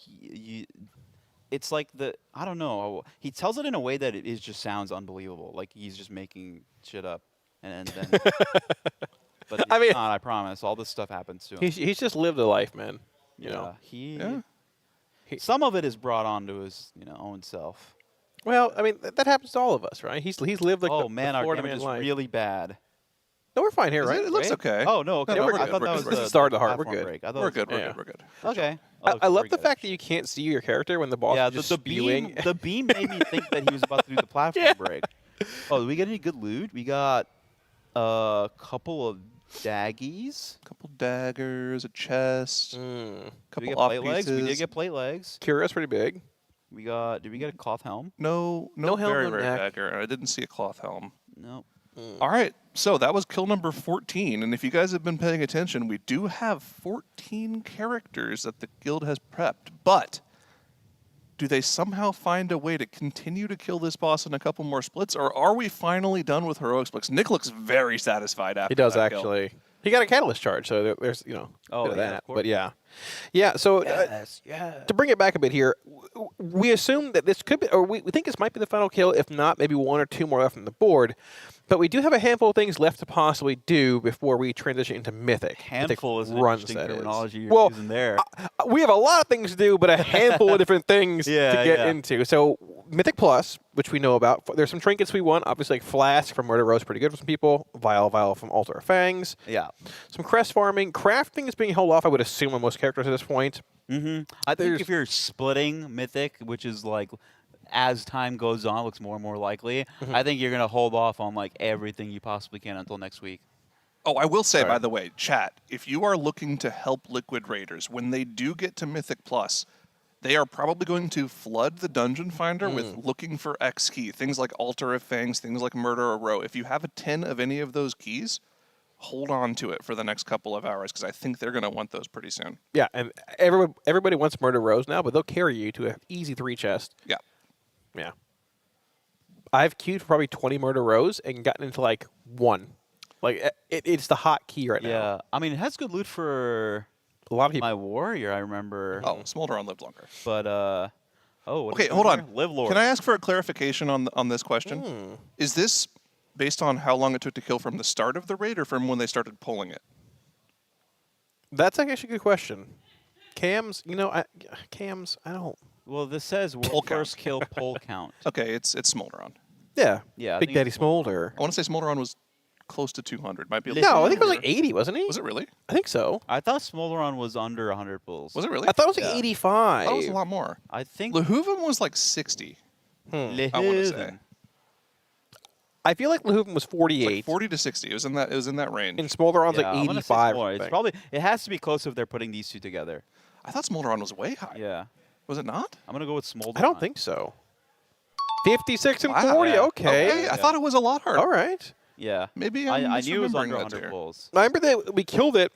it's like I don't know. He tells it in a way that it just sounds unbelievable. Like he's just making shit up, and then. But I mean, not, I promise. All this stuff happens to him. He's just lived a life, man. You know. Some of it is brought onto his own self. Well, I mean that happens to all of us, right? He's lived like oh man, the our Florida damage man is life. really bad. No, we're fine here, Is right? It looks okay. Oh no, okay. No, we're I good. thought We're that good. was the start of the heart. We're platform good. break. I thought We're it was good. We're okay. good. We're good. Okay. I love the fact that you can't see your character when the boss Yeah, is just the spewing. beam. The beam made me think that he was about to do the platform break. Oh, did we get any good loot? We got a couple of daggies. Couple daggers, a chest, Did we couple get off plate legs? We pieces. did get plate legs. Curious, pretty big. Did we get a cloth helm? No helm, very no rare neck. dagger. And I didn't see a cloth helm. No. All right, so that was kill number 14, and if you guys have been paying attention, we do have 14 characters that the guild has prepped, but do they somehow find a way to continue to kill this boss in a couple more splits, or are we finally done with heroic splits? Nick looks very satisfied after He does that kill. actually. He got a catalyst charge, so there's bit of yeah, that. of course. But yeah. So to bring it back a bit here, we assume that this could be, or we think this might be the final kill. If not, maybe one or two more left on the board. But we do have a handful of things left to possibly do before we transition into Mythic. Handful is an runs, interesting that is. terminology you're Well, using there. we have a lot of things to do, but a handful of different things to get into. So Mythic Plus, which we know about. There's some trinkets we want. Obviously, like Flask from Murder Rose, pretty good for some people. Vial from Altar of Fangs. Yeah. Some crest farming. Crafting is being held off, I would assume, on most characters at this point. Mm-hmm. I think if you're splitting Mythic, which is like, as time goes on, looks more and more likely, I think you're going to hold off on like everything you possibly can until next week. Oh, I will say, by the way, chat, if you are looking to help Liquid Raiders, when they do get to Mythic Plus, they are probably going to flood the Dungeon Finder with looking for X key. Things like Altar of Fangs, things like Murder or Row. If you have a 10 of any of those keys, hold on to it for the next couple of hours, because I think they're going to want those pretty soon. Yeah, and everybody wants Murder Rose now, but they'll carry you to an easy 3 chest. Yeah. Yeah. I've queued for probably 20 Murder Rose and gotten into like 1. Like, it's the hot key right now. Yeah. I mean, it has good loot for a lot of people. My Warrior, I remember. Oh, Smolderon lived longer. But, okay, hold on. Live Lord. Can I ask for a clarification on this question? Is this based on how long it took to kill from the start of the raid or from when they started pulling it? That's actually a good question. Cams, I don't. Well, this says first kill pull count. Okay, it's Smolderon. Yeah. Yeah. Big Daddy Smolder. I want to say Smolderon was close to 200. Might be a No, I think it was like 80, wasn't he? Was it really? I think so. I thought Smolderon was under 100 pulls. Was it really? I thought it was like 85. I thought it was a lot more. I think Lehuven was like 60. I want to say. I feel like Lehuven was 48. Like 40 to 60. It was in that range. And Smolderon's Yeah, like I'm gonna say 85. more. or It's something. probably it has to be close if they're putting these two together. I thought Smolderon was way high. Yeah. Was it not? I'm gonna go with Smolderon. I don't think so. 56 and Wow. 40. Yeah. Okay. I thought it was a lot harder. All right. Yeah. Maybe I knew it was misremembering under that 100 tier. pulls. I remember that we killed it.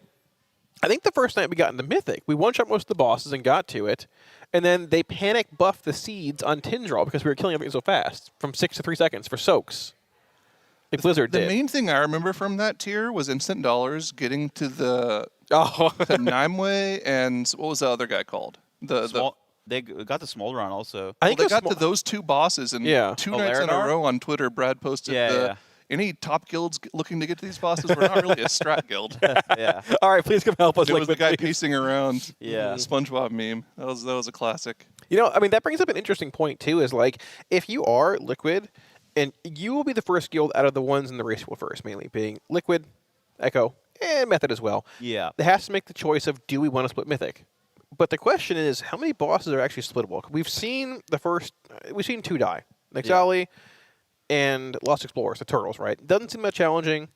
I think the first night we got into Mythic, we one-shot most of the bosses and got to it. And then they panic buffed the seeds on Tindral because we were killing everything so fast. From 6 to 3 seconds for soaks. Like Blizzard The did. main thing I remember from that tier was instant dollars, getting to the to Nimue, and what was the other guy called? They got the Smolderon also. I think they got to those two bosses, and 2 nights in a Laredar? row on Twitter, Brad posted any top guilds looking to get to these bosses were not really a strat guild. Yeah. All right, please come help us. It was the guy pacing around. Yeah. The SpongeBob meme. That was a classic. I mean, that brings up an interesting point, too, is like, if you are Liquid, and you will be the first guild out of the ones in the race first, mainly being Liquid, Echo, and Method as well. Yeah. It has to make the choice of, do we want to split Mythic? But the question is, how many bosses are actually splittable? We've seen 2 die. Nexali and Lost Explorers, the turtles, right? Doesn't seem that challenging.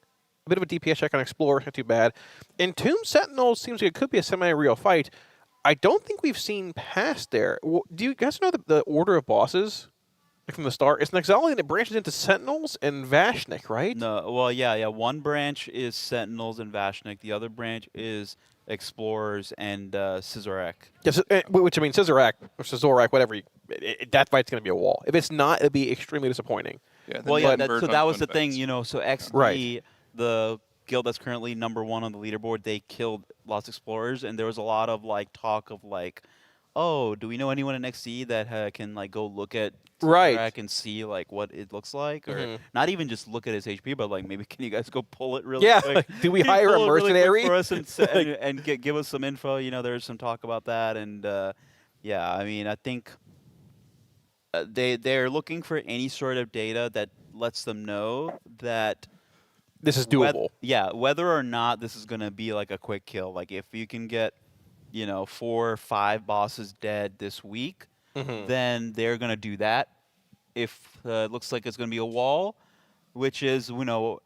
A bit of a DPS check on Explorer, not too bad. Entomb Sentinels seems like it could be a semi-real fight. I don't think we've seen past there. Do you guys know the order of bosses from the start? It's Nexali and it branches into Sentinels and Vashnik, right? No, well, yeah. One branch is Sentinels and Vashnik. The other branch is Explorers and Scissorak. Yes, which I mean, Scissorak or Scissorak, whatever. That fight's going to be a wall. If it's not, it'd be extremely disappointing. Yeah, well, yeah. So that was the thing, you know. So XD, Right. the guild that's currently #1 on the leaderboard, they killed Lost Explorers, and there was a lot of like talk of like, oh, do we know anyone in XD that can like go look at Right and see like what it looks like, or Mhm. not even just look at his HP, but like maybe can you guys go pull it really Yeah, quick? like, do we Can you hire a pull it really quick mercenary? for us and give us some info? You know, there's some talk about that, and yeah, I mean, I think they're looking for any sort of data that lets them know that this is doable. Whether or not this is going to be like a quick kill. Like if you can get, 4 or 5 bosses dead this week, then they're going to do that. If it looks like it's going to be a wall, which is,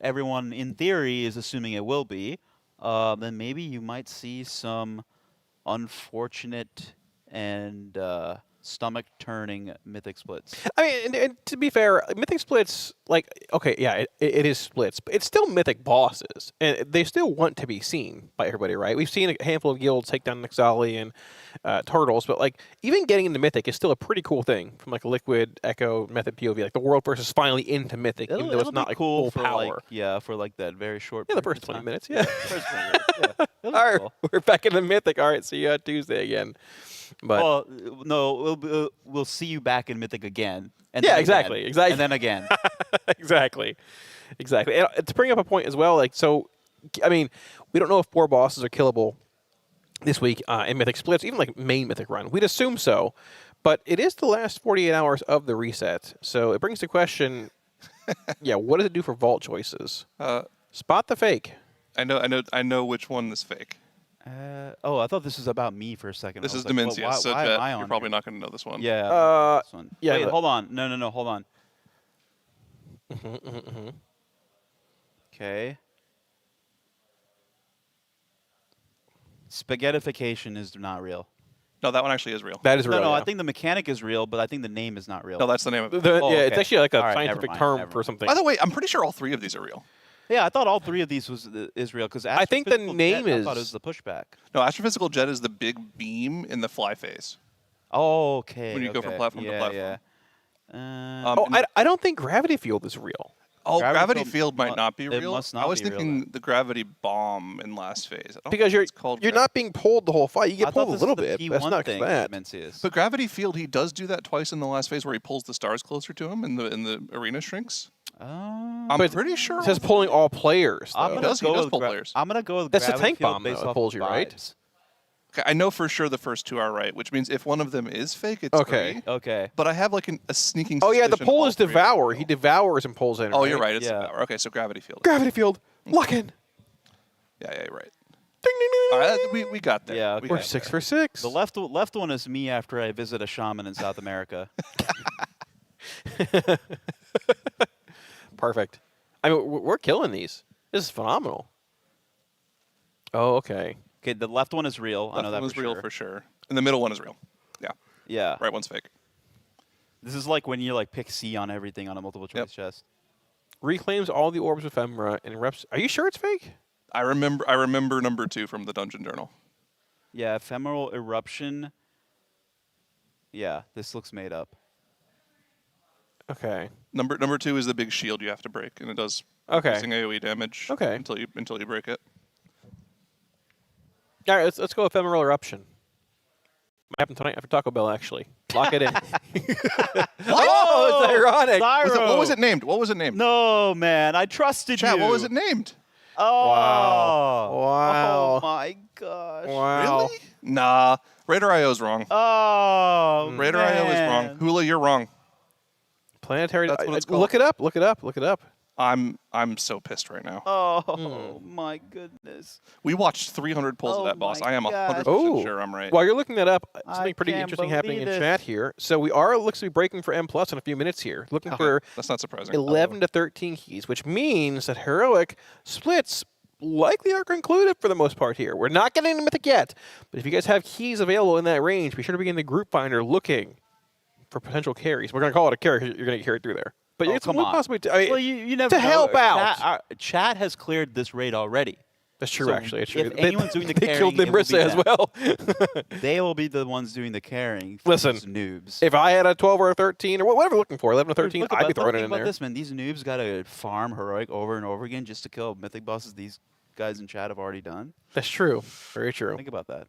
everyone in theory is assuming it will be, then maybe you might see some unfortunate and stomach-turning Mythic splits. I mean, and to be fair, Mythic splits, like, okay, yeah, it is splits, but it's still Mythic bosses, and they still want to be seen by everybody, right? We've seen a handful of guilds take down Nexali and Turtles, but like even getting into Mythic is still a pretty cool thing from like a Liquid, Echo, Method POV. Like the world versus finally into Mythic, even though it's not like cool full for power. for like that very short. Yeah, the period first of 20 time. minutes. Yeah. First 20 minutes, yeah. All right, we're back in the Mythic. All right, see you on Tuesday again. But well, no, we'll see you back in Mythic again. And yeah, then exactly, again, exactly. And then again. exactly. And to bring up a point as well, like, so, I mean, we don't know if 4 bosses are killable this week in Mythic splits, even like main Mythic run. We'd assume so, but it is the last 48 hours of the reset. So it brings the question, what does it do for vault choices? Spot the fake. I know which one is fake. I thought this was about me for a second. This is like, Demencia, why so am Jet, I on you're probably here? not going to know this one. Yeah. This one. yeah. Wait, hold on. No, hold on. Okay. Spaghettification is not real. No, that one actually is real. That is real. No, yeah. I think the mechanic is real, but I think the name is not real. No, that's the name of it. It's actually like a All right, scientific never term mind. for something. By the way, I'm pretty sure all 3 of these are real. Yeah, I thought all 3 of these is real because I think the name I is. thought it was the pushback. No, Astrophysical Jet is the big beam in the fly phase. Oh, okay. When you go from platform to platform. Yeah. I don't think Gravity Field is real. Oh, Gravity Field might not be real. Must not I was be real thinking the Gravity Bomb in last phase. I don't Because think it's called you're not being pulled the whole fight. You I get thought pulled a this little was the bit. But that's P1 not thing bad. Mencius. But Gravity Field, he does do that twice in the last phase where he pulls the stars closer to him and the arena shrinks. I'm But pretty sure. It says pulling all players. I'm though. gonna He go does with pull players. I'm gonna go with That's the Gravity tank Field bomb, based though, that off pulls you, right? vibes. Okay, I know for sure the first 2 are right, which means if one of them is fake, it's Okay. 3. Okay. But I have like a sneaking. Oh yeah, the suspicion pull all is 3 are Devour. real. He devours and pulls in. Oh, you're right. It's Yeah. Devour. Okay, so Gravity Field. Gravity Field. Lock in. Yeah, you're right. Ding, ding, ding, All right, we got there. Yeah, We We're got 6 there. for 6. The left one is me after I visit a shaman in South America. Perfect. I mean, we're killing these. This is phenomenal. Oh, okay. Okay, the left one is real. I Left know that one was for real sure. for sure, and the middle one is real. Yeah. Yeah. Right one's fake. This is like when you like pick C on everything on a multiple choice chest. Reclaims all the orbs with ephemera and reps. Are you sure it's fake? I remember number 2 from the Dungeon Journal. Yeah, ephemeral eruption. Yeah, this looks made up. Okay. Number 2 is the big shield you have to break, and it does increasing AOE damage. Okay. Until you break it. All right, let's go ephemeral eruption. Might happen tonight after Taco Bell, actually. Lock it in. Oh, it's ironic. What was it named? What was it named? No, man, I trusted Chat, you. what was it named? Oh. Wow. Oh my gosh. Wow. Really? Nah. Raider.io is wrong. Oh. Raider.io is wrong. Hula, you're wrong. Planetary. That's what it's called. Look it up. Look it up. Look it up. I'm so pissed right now. Oh my goodness. We watched 300 pulls of that boss. I am 100% sure I'm right. While you're looking that up, something I pretty can't interesting happening in believe chat this. here. So we are looks to be breaking for M+ in a few minutes here. Looking for that's not surprising. 11 to 13 keys, which means that heroic splits likely are concluded for the most part here. We're not getting into Mythic yet, but if you guys have keys available in that range, be sure to begin the group finder looking for potential carries. We're going to call it a carry because you're going to carry it through there. But it's come one on. possibility. I mean, Well, you never to know. help out. Chat has cleared this raid already. That's true, So actually. It's true. If anyone's doing the they carrying, killed Nimbrissa as well. They will be the ones doing the carrying. For Listen, these noobs. if I had a 12 or a 13 or whatever we're looking for, 11 or 13, Look I'd be about- throwing think it in about there. this, man. These noobs got to farm heroic over and over again just to kill mythic bosses these guys in chat have already done. That's true. Very true. Think about that.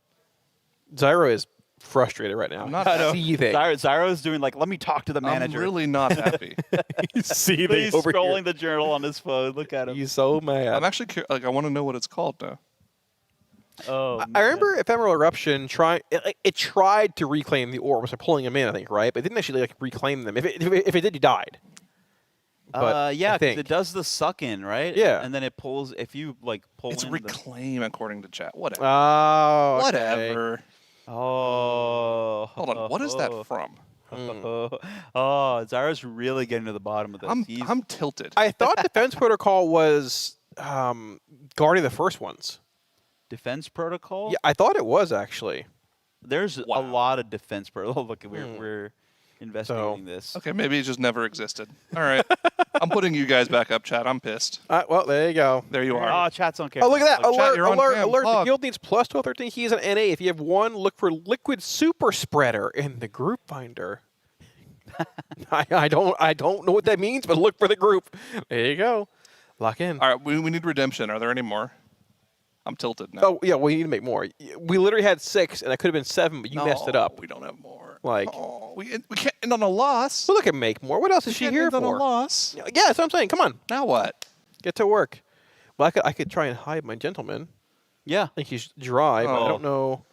Zyro is frustrated right now. I'm not seething. Zyro's doing like, let me talk to the manager. I'm really not happy. He's seething He's over scrolling here. the journal on his phone. Look at him. He's so mad. I'm actually like, I want to know what it's called now. Oh, I remember Ephemeral Eruption it tried to reclaim the orbs by pulling them in, I think, right? But it didn't actually like reclaim them. If it did, you died. But yeah, I 'cause think it does the suck in, right? Yeah. And then it pulls, if you like pull It's in reclaim according to chat. Whatever. Oh, okay. Whatever. Oh. Hold on. What is that from? Oh, Zyro's really getting to the bottom of this. I'm tilted. I thought Defense Protocol was guarding the first ones. Defense Protocol? Yeah, I thought it was actually. There's a lot of defense protocol. Look, we're investigating this. Okay, maybe it just never existed. All right. I'm putting you guys back up, chat. I'm pissed. Well, there you go. There you are. Oh, chat's on camera. Oh, look at that. Look, chat, Alert, you're on alert, cam. alert. The Log. guild needs plus 12, 13 keys on NA. If you have one, look for Liquid Super Spreader in the group finder. I don't know what that means, but look for the group. There you go. Lock in. All right, we need redemption. Are there any more? I'm tilted now. Oh, yeah, we need to make more. We literally had 6, and that could have been 7, but you messed it up. We don't have more. Like, we can't end on a loss. well, look at make more. What else is she can't here end for? on a loss. Yeah, that's what I'm saying. Come on. Now what? Get to work. Well, I could try and hide my gentleman. Yeah. I think he's dry, but I Oh. don't know.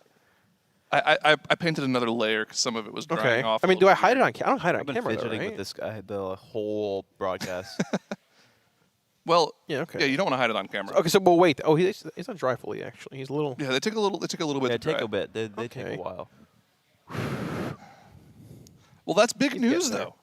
I painted another layer because some of it was drying Okay. off. I mean, do I hide it on camera? I don't hide it I've on been camera, though, fidgeting right? with this guy the whole broadcast. Well, yeah, okay. Yeah, you don't want to hide it on camera. Okay, so we'll wait. Oh, he's not dry fully, actually. He's a little... Yeah, they take a little bit Yeah, to dry. take a bit. They take Okay. a while. Well, that's big news, there. though.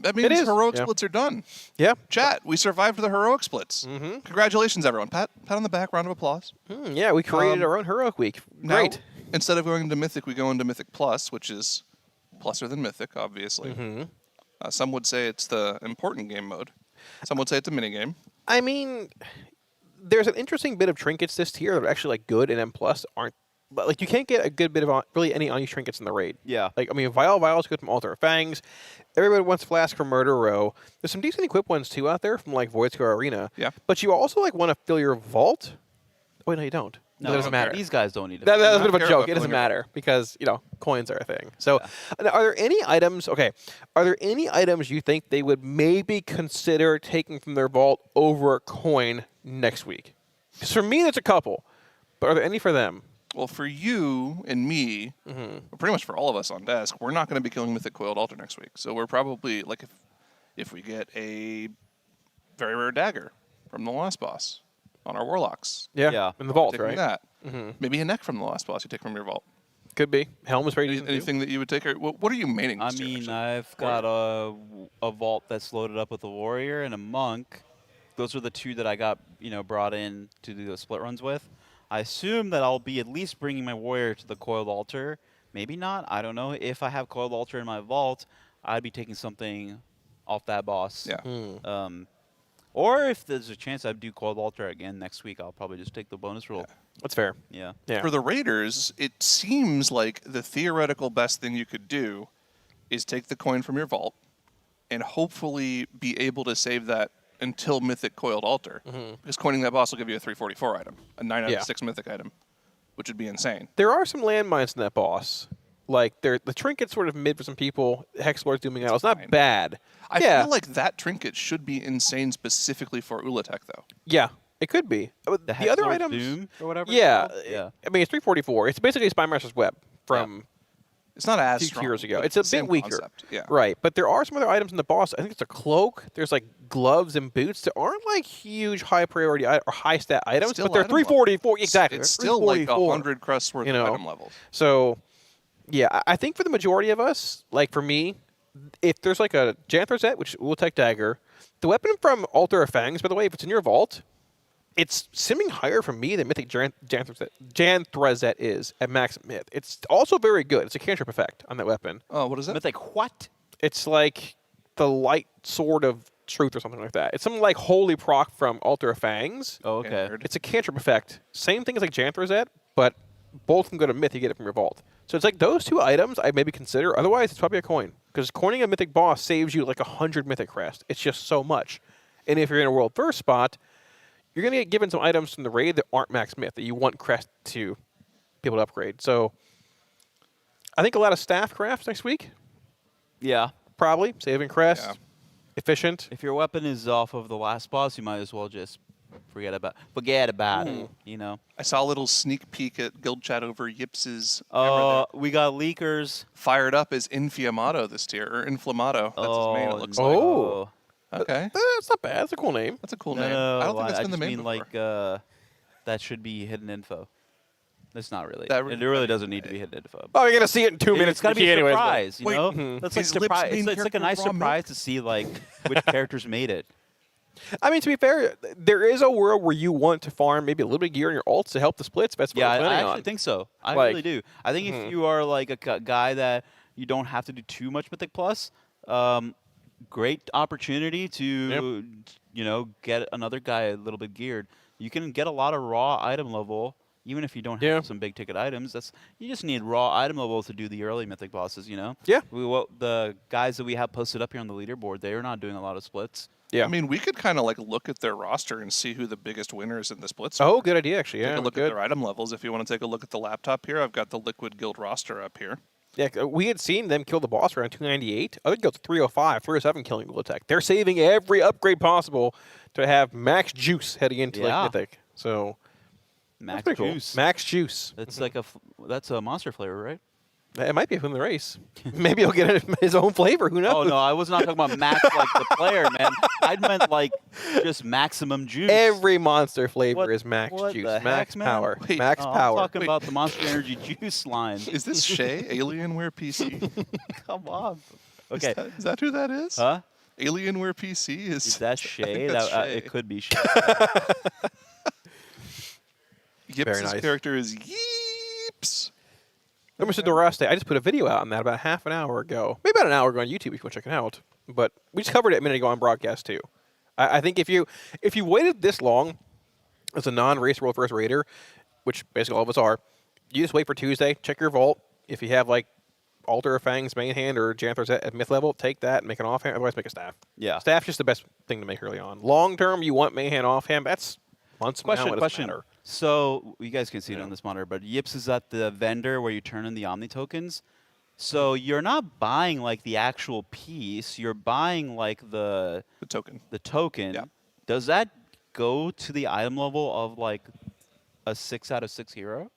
That means is, heroic yeah. splits are done. Yeah. Chat, we survived the heroic splits. Mm-hmm. Congratulations, everyone. Pat on the back, round of applause. Yeah, we created our own heroic week. Now, Great. Instead of going into Mythic, we go into Mythic Plus, which is pluser than Mythic, obviously. Mm-hmm. Some would say it's the important game mode. Some would say it's a minigame. I mean, there's an interesting bit of trinkets this tier that are actually like good and M+ aren't. But like you can't get a good bit of really any unused trinkets in the raid. Yeah. Like I mean, Vial's good from Altar of Fangs. Everybody wants Flask from Murder Row. There's some decent equipped ones too out there from like Voidscar Arena. Yeah. But you also like want to fill your vault. Oh, wait, no, you don't. No, that doesn't matter. These guys don't need it. That's a bit of a care joke. about It doesn't filling your matter because coins are a thing. So, are there any items? Okay, are there any items you think they would maybe consider taking from their vault over a coin next week? Because for me, there's a couple, but are there any for them? Well, for you and me, pretty much for all of us on desk, we're not going to be killing Mythic Coiled Altar next week. So we're probably, like, if we get a very rare dagger from the last boss on our Warlocks. Yeah. In the vault, taking right? that. Mhm. Maybe a neck from the last boss you take from your vault. Could be. Helm is very decent too. Anything that you would take? Or, what are you maining I this year, mean, actually? I've got a vault that's loaded up with a warrior and a monk. Those are the two that I got, brought in to do the split runs with. I assume that I'll be at least bringing my warrior to the coiled altar. Maybe not. I don't know. If I have coiled altar in my vault, I'd be taking something off that boss. Yeah. Or if there's a chance I do coiled altar again next week, I'll probably just take the bonus roll. That's fair. Yeah. For the Raiders, it seems like the theoretical best thing you could do is take the coin from your vault and hopefully be able to save that until Mythic Coiled Altar. Because coining that boss will give you a 344 item, a 9 out of 6 Mythic item, which would be insane. There are some landmines in that boss. Like, the trinket's sort of mid for some people. Hex Lord's dooming out. It's not bad. I feel like that trinket should be insane specifically for Ula'tek, though. Yeah, it could be. The Hex other Lord's items, Doom or whatever? Yeah, Yeah. I mean, it's 344. It's basically Spy Master's Web from It's not as 2 strong, tiers ago. but It's a the same bit weaker. concept, yeah. Right, but there are some other items in the boss. I think it's a cloak. There's like gloves and boots that aren't like huge high priority or high stat items, Still but they're item level. 344. Exactly, It's still like 100 crests worth you of know? item levels. So, yeah, I think for the majority of us, like for me, if there's like a Janthrazet, which Ula'tek dagger, the weapon from Altar of Fangs, by the way, if it's in your vault, it's simming higher for me than Mythic Janthrazet is at max myth. It's also very good. It's a cantrip effect on that weapon. Oh, what is it? Mythic what? It's like the light sword of truth or something like that. It's something like holy proc from Altar of Fangs. Oh, okay. It's a cantrip effect. Same thing as like Janthrazet, but both can go to myth. You get it from your vault. So it's like those 2 items I maybe consider. Otherwise, it's probably a coin. Because coining a mythic boss saves you like 100 mythic crest. It's just so much. And if you're in a world first spot, you're going to get given some items from the raid that aren't max myth, that you want crest to be able to upgrade. So I think a lot of staff crafts next week. Yeah. Probably. Saving crest. Efficient. If your weapon is off of the last boss, you might as well just forget about it, you know. I saw a little sneak peek at guild chat over Yips's. We got leakers. Fired up as Infiamato this tier, or Inflamato. That's his main, it looks like. Oh. Okay. That's not bad. That's a cool name. That's a cool No, name. no, I don't think that's I been the just main mean before. like that should be hidden info. That's not really. That It really doesn't need to be hidden info. Oh, you're going to see it in 2 minutes. It's got to be a anyways, but- surprise, you Wait, know? That's like his lips surprise. mean It's like a nice character raw surprise to see like which characters made it. I mean, to be fair, there is a world where you want to farm maybe a little bit of gear in your ults to help the splits. That's what Yeah, I'm I planning actually on. think so. I Like- really do. I think if you are like a guy that you don't have to do too much Mythic Plus, great opportunity to you know, get another guy a little bit geared. You can get a lot of raw item level, even if you don't have some big ticket items. You just need raw item level to do the early Mythic bosses, you know? Yeah. The guys that we have posted up here on the leaderboard, they are not doing a lot of splits. Yeah. I mean, we could kind of like look at their roster and see who the biggest winners in the splits. Oh, good idea, actually. Take Yeah, a look good. at their item levels. If you want to take a look at the laptop here, I've got the Liquid Guild roster up here. Yeah, we had seen them kill the boss around 298. Other guilds 305, 307 killing Ula'tek. They're saving every upgrade possible to have max juice heading into like Mythic. So Max pretty cool. juice. Max juice. That's like that's a monster flavor, right? It might be from the race. Maybe he'll get his own flavor. Who knows? Oh no, I was not talking about max like the player, man. I meant like just maximum juice. Every monster flavor What- is max what juice. the Max heck, man? power. Wait, max I'm power. talking about the Monster Energy juice line. Is this Shay, Alienware PC? Come on. Okay. Is that who that is? Huh? Alienware PC is. Is that I Shay? think that's Shay. It could be Shay. Yips's nice. character is Yeeps. Mr. Doraste, I just put a video out on that about half an hour ago. Maybe about an hour ago on YouTube if you want to check it out. But we just covered it a minute ago on broadcast too. I think if you waited this long as a non-race world first raider, which basically all of us are, you just wait for Tuesday, check your vault. If you have like Altar of Fangs main hand or Janthrazet at myth level, take that and make an offhand, otherwise make a staff. Yeah. Staff's just the best thing to make early on. Long term, you want main hand offhand, that's months from now, it doesn't matter. So you guys can see it on this monitor, but Yips is at the vendor where you turn in the Omni tokens. So you're not buying like the actual piece, you're buying like the token. The token. Yeah. Does that go to the item level of like a 6 out of 6 hero?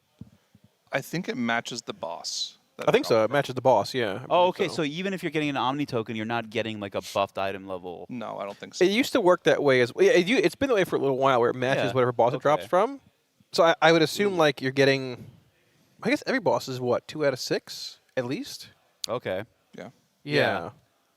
I think it matches the boss. I think so. It matches the boss, yeah. Oh, okay. So even if you're getting an Omni token, you're not getting like a buffed item level. No, I don't think so. It used to work that way as it's been that way for a little while where it matches Yeah, whatever boss it drops from. So I would assume like you're getting, I guess every boss is what, 2 out of 6 at least? Okay. Yeah. Yeah.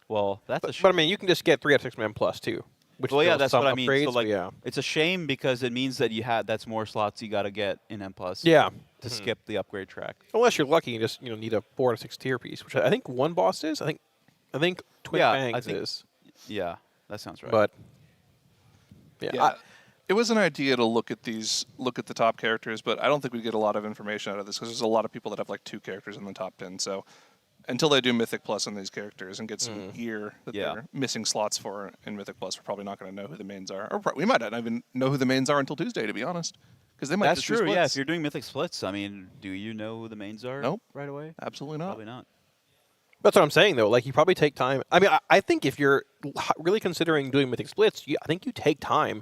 Well, that's a but I mean, you can just get 3 out of 6 man plus too. Which well, yeah, still that's some what I mean. So upgrades, like, but yeah. it's a shame because it means that that's more slots you got to get in M plus. Yeah. To skip the upgrade track. Unless you're lucky, you just need a 4 out of 6 tier piece, which I think one boss is. I think Twin Fangs is. Yeah, that sounds right. But yeah, it was an idea to look at the top characters, but I don't think we get a lot of information out of this because there's a lot of people that have like 2 characters in the top 10. So until they do Mythic Plus on these characters and get some gear that they're missing slots for in Mythic Plus, we're probably not going to know who the mains are. Or we might not even know who the mains are until Tuesday, to be honest. Because they might That's just do true. Yeah, splits. if you're doing Mythic splits, I mean, do you know who the mains are? Nope. Right away? Absolutely not. Probably not. That's what I'm saying, though. Like, you probably take time. I mean, I think if you're really considering doing Mythic splits, I think you take time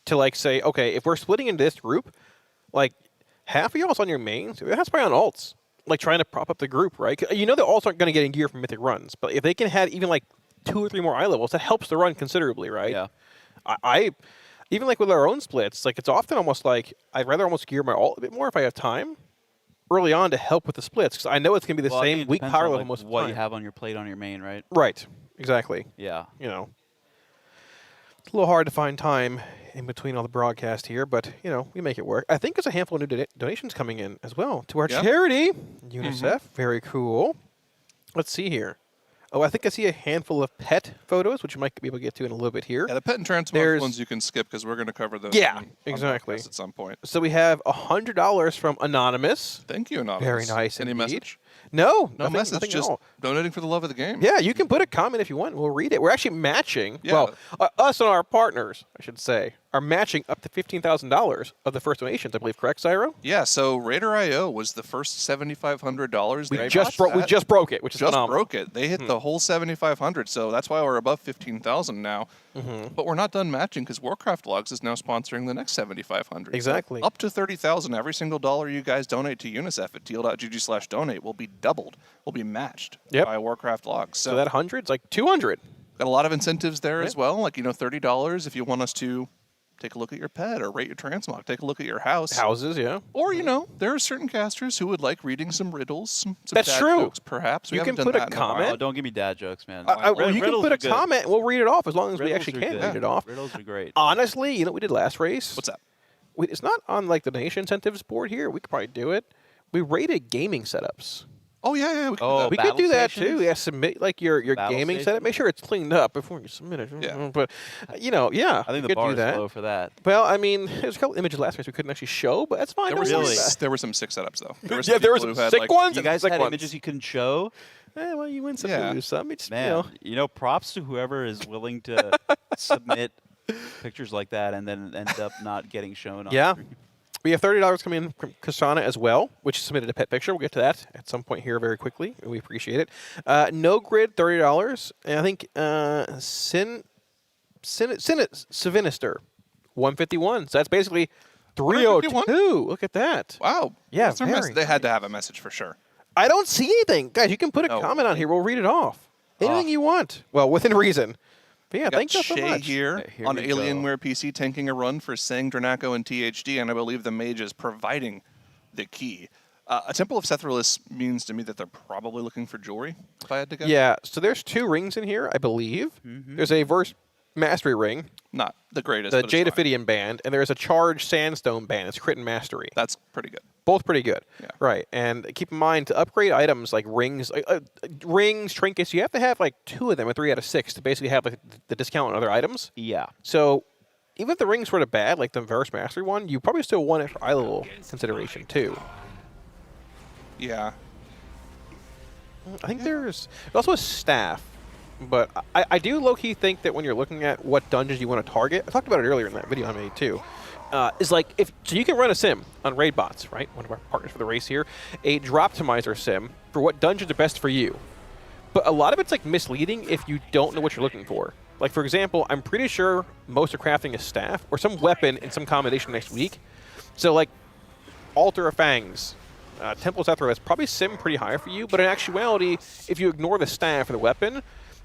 to, like, say, okay, if we're splitting into this group, like, half of y'all's on your mains, that's probably on alts. like trying to prop up the group, right? 'Cause you know they all aren't going to get in gear from Mythic runs, but if they can have even like 2 or 3 more eye levels, that helps the run considerably, right? Yeah. I even like with our own splits, like it's often almost like I'd rather almost gear my ult a bit more if I have time early on to help with the splits, because I know it's going to be the Well, I think same it weak depends power on, level like, most of the what time. you have on your plate on your main, right? Right. Exactly. Yeah. You know, it's a little hard to find time in between all the broadcast here, but you know we make it work. I think there's a handful of new donations coming in as well to our charity, UNICEF. Very cool. Let's see here. Oh, I think I see a handful of pet photos, which we might be able to get to in a little bit here. Yeah, the pet and transmog ones you can skip because we're going to cover those. Yeah, on exactly. podcast at some point. So we have $100 from Anonymous. Thank you, Anonymous. Very nice. Any indeed. message? No, No nothing, message. nothing Just at all. donating for the love of the game. Yeah, you can put a comment if you want. We'll read it. We're actually matching. Yeah. Well, us and our partners, I should say, are matching up to $15,000 of the first donations. I believe, correct, Cyro? Yeah. So Raider.io was the first $7,500. We just broke it, which is just phenomenal. broke it. They hit the whole 7,500. So that's why we're above 15,000 now. But we're not done matching because Warcraft Logs is now sponsoring the next 7,500. So Exactly. up to 30,000. Every single dollar you guys donate to UNICEF at teal.gg/donate will be doubled. Will be matched by Warcraft Logs. So that 100's like 200. Got a lot of incentives there as well. Like, $30 if you want us to take a look at your pet or rate your transmog, take a look at your house. Houses, yeah. Or, there are certain casters who would like reading some riddles, some That's dad true. jokes, perhaps. We You haven't can done put a that in while. comment. Oh, don't give me dad jokes, man. Well, you can put a comment and we'll read it off as long as we Riddles actually are can good. read it off. Riddles are great. Honestly, you know what we did last race? What's that? It's not on like the donation incentives board here. We could probably do it. We rated gaming setups. Oh, yeah. We We could do that stations? too. Yeah, submit like your Battle gaming stations? setup. Make sure it's cleaned up before you submit it. Yeah. But I think the could bar do is that. low for that. Well, I mean, there's a couple images last race we couldn't actually show, but that's fine. There were, Don't worry about it. there were some sick setups, though. There were Yeah, there were people some who had, sick like, ones. You guys sick had ones. images you couldn't show? Well, you win some, Yeah. you lose some. It's, Man, props to whoever is willing to submit pictures like that and then end up not getting shown on screen. We have $30 coming in from Kasana as well, which submitted a pet picture. We'll get to that at some point here very quickly. We appreciate it. No Grid, $30. And I think Sinister, 151. So that's basically 302. Look at that. Wow. Yeah, What's their very message? They had to have a message for sure. I don't see anything. Guys, you can put a No. comment on here. We'll read it off. Anything you want. Well, within reason. But yeah, We got thank you so Shay much. here Here on we go. Alienware PC tanking a run for Sang, Dranaco, and THD, and I believe the mage is providing the key. A Temple of Sethralis means to me that they're probably looking for jewelry, if I had to guess. Yeah, so there's 2 rings in here, I believe. There's a Verse Mastery ring. Not the greatest, The but it's Jade fine. Ophidian band, and there's a Charged Sandstone band. It's Crit and Mastery. That's pretty good. Both pretty good. Yeah. Right, and keep in mind, to upgrade items like rings, trinkets, you have to have like 2 of them, or 3 out of 6, to basically have like the discount on other items. Yeah. So even if the ring's sort of bad, like the Verse Mastery one, you probably still want it for eye level consideration too. Yeah. I think there's also a staff, but I do low-key think that when you're looking at what dungeons you want to target, I talked about it earlier in that video I made too, is like, so you can run a sim on Raid Bots, right? One of our partners for the race here, a Droptimizer sim for what dungeons are best for you. But a lot of it's like misleading if you don't know what you're looking for. Like for example, I'm pretty sure most are crafting a staff or some weapon in some combination next week. So like Altar of Fangs, Temple of Sethralis probably sim pretty high for you, but in actuality, if you ignore the staff or the weapon,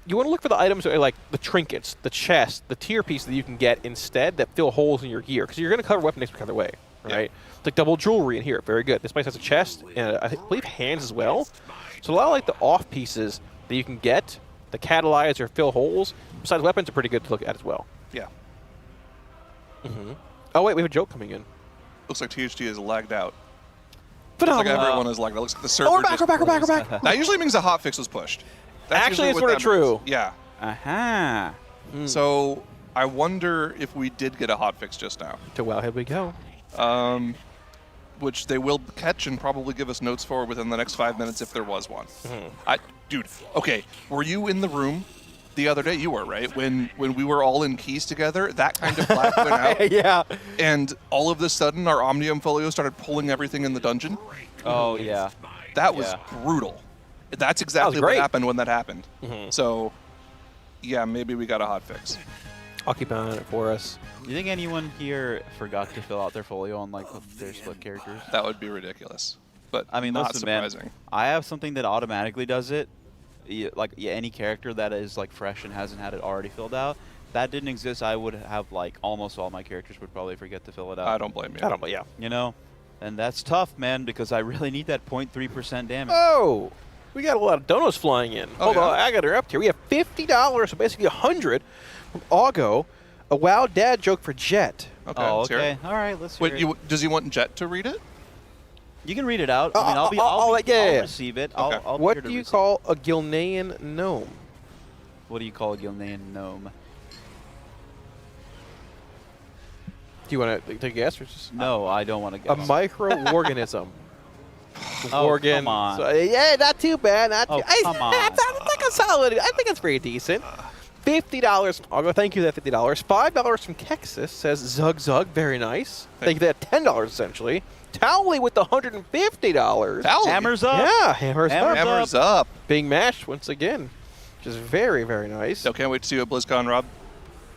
you want to look for the items that are like the trinkets, the chest, the tier piece that you can get instead that fill holes in your gear, because you're going to cover weapon next week either way, right? It's like double jewelry in here, very good. This place has a chest, and I believe hands as well. So a lot of like the off pieces that you can get, the catalyze or fill holes, besides weapons are pretty good to look at as well. Yeah. Oh wait, we have a joke coming in. Looks like THD is lagged out. Phenomenal. Looks like everyone is lagged out. Looks like the server we're back, just we're back. froze. That usually means a hotfix was pushed. That's Actually, usually it's what sort of that true. means. Yeah. Aha. So I wonder if we did get a hotfix just now. To Wowhead we go. Which they will catch and probably give us notes for within the next 5 minutes if there was one. Dude, okay, were you in the room the other day? You were, right? When we were all in keys together, that kind of black went out. Yeah. And all of a sudden, our Omnium Folio started pulling everything in the dungeon. Oh, yeah. That was brutal. That's exactly what happened when that happened. So, yeah, maybe we got a hotfix. I'll keep an eye on it for us. Do you think anyone here forgot to fill out their folio on like their split characters? That would be ridiculous. but I mean, not listen, man, surprising. I have something that automatically does it. Any character that is like fresh and hasn't had it already filled out. If that didn't exist, I would have like almost all my characters would probably forget to fill it out. I don't blame you. I don't blame. Yeah. You know, and that's tough, man, because I really need that 0.3% damage. Oh, we got a lot of donos flying in. Oh, Hold yeah? on, I got her up here. We have $50, so basically 100 from Augo. A wow dad joke for Jet. Okay. Oh, let's hear okay. it. All right, let's hear Wait, it. does he want Jet to read it? You can read it out. I mean, I'll receive it. Okay. I'll be What here to do you receive call a Gilnean gnome? What do you call a Gilnean gnome? Do you want to take a guess or just No, I don't want to guess. a microorganism? Oh, Organ. come on. So, yeah, not too bad. Not Oh, too. come on. That's like a solid. I think it's pretty decent. $50. I'll go. Thank you for that $50. $5 from Kexis says Zug Zug. Very nice. Thank you for that $10 essentially. Towley with the $150. Towley. Hammers up. Yeah, hammers up. Hammers up. Being mashed once again, which is very, very nice. So can't wait to see you at BlizzCon, Rob.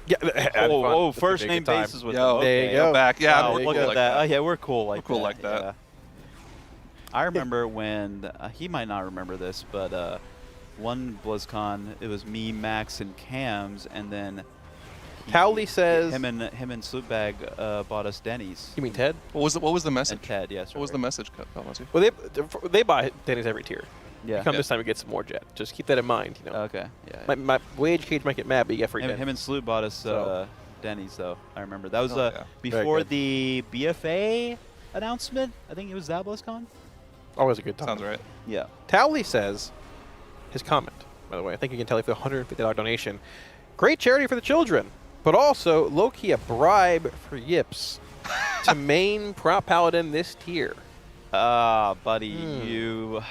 Yeah. First name basis with Yo, them. there you go. Back. Yeah, Oh, we're look cool at like that. that. Oh, yeah, we're cool like We're cool that. like that. Yeah. I remember when he might not remember this, but one BlizzCon, it was me, Max, and Cams, and then Towley says him and Slootbag bought us Denny's. You mean Ted? What was the message? And Ted, yes. What was the message, Kalmasi? Well, they buy Denny's every tier. Yeah. Come this time, we get some more Jet. Just keep that in mind. You know. Okay. Yeah. My wage cage might get mad, but you get free. Him and Sloot bought us Denny's, though. I remember that was yeah. before good. the BFA announcement. I think it was that BlizzCon. Always a good time. Sounds right. Yeah. Towley says his comment. By the way, I think you can tell for the $150 donation. Great charity for the children, but also low-key a bribe for Yips to main prop paladin this tier. Buddy, you.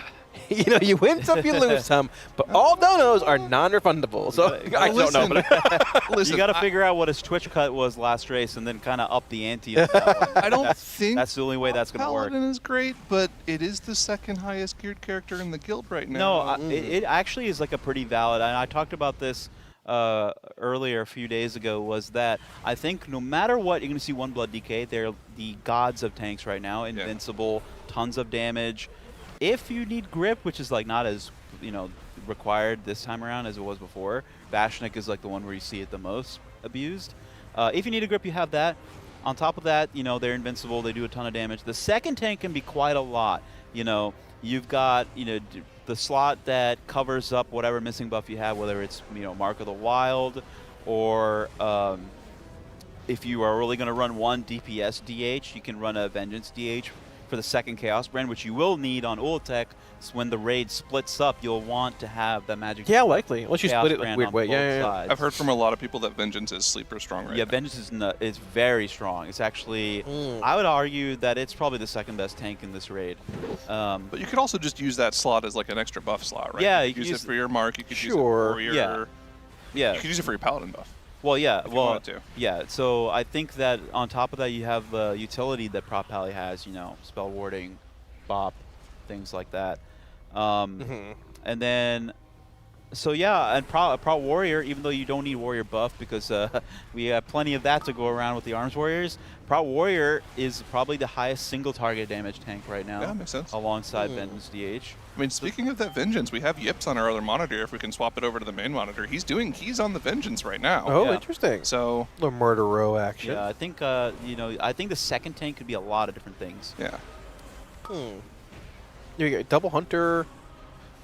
You know, you win some, you lose some, but all donos are non-refundable. So I don't know. But Listen, you got to figure out what his Twitch cut was last race, and then kind of up the ante. On that one. I don't think that's the only way that's going to work. Paladin is great, but it is the second highest geared character in the guild right now. No, it actually is like a pretty valid. And I talked about this earlier a few days ago. Was that I think no matter what, you're going to see One Blood DK. They're the gods of tanks right now. Invincible, tons of damage. If you need grip, which is like not as required this time around as it was before, Vashnik is like the one where you see it the most abused. If you need a grip, you have that. On top of that, they're invincible. They do a ton of damage. The second tank can be quite a lot. You've got the slot that covers up whatever missing buff you have, whether it's Mark of the Wild or if you are really going to run one DPS DH, you can run a Vengeance DH for the second Chaos Brand, which you will need on Ula'tek. So when the raid splits up, you'll want to have the magic. Yeah, likely. Unless you Chaos split it like Brand weird on way. both Yeah. sides. I've heard from a lot of people that Vengeance is sleeper strong right Yeah, now. Vengeance is very strong. It's actually, I would argue that it's probably the second best tank in this raid. But you could also just use that slot as like an extra buff slot, right? Yeah, you you could could use it use for your Mark. You could use it Sure. for your. Yeah. You could use it for your Paladin buff. Well, yeah. if you Well, wanted to. yeah. So I think that on top of that, you have the utility that Prop Pally has. Spell warding, bop, things like that. And then, so yeah, and Prop Warrior, even though you don't need Warrior buff because we have plenty of that to go around with the Arms Warriors, Prop Warrior is probably the highest single target damage tank right now. Yeah, makes sense. Alongside Vengeance DH. I mean, speaking of that Vengeance, we have Yips on our other monitor. If we can swap it over to the main monitor, he's on the Vengeance right now. Oh, interesting. So a little murder row action. Yeah, I think I think the second tank could be a lot of different things. Yeah. You get Double Hunter.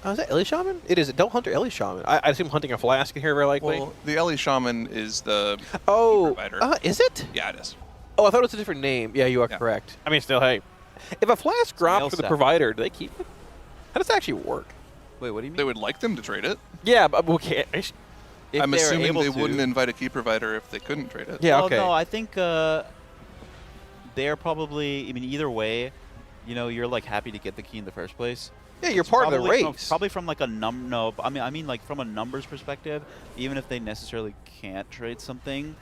Oh, is that Ellie Shaman? It is a Double Hunter Ellie Shaman. I assume hunting a flask in here very likely. Well, the Ellie Shaman is the provider. Is it? Yeah, it is. Oh, I thought it was a different name. Yeah, you are correct. I mean, still, hey, if a flask drops for the provider, do they keep it? How does that actually work? Wait, what do you mean? They would like them to trade it. Yeah, but okay. I'm assuming they wouldn't to. invite a key provider if they couldn't trade it. Yeah, well, okay. No, I think they're probably. I mean, either way, you're like happy to get the key in the first place. Yeah, you're part of the race. Probably from like a no, I mean like from a numbers perspective, even if they necessarily can't trade something,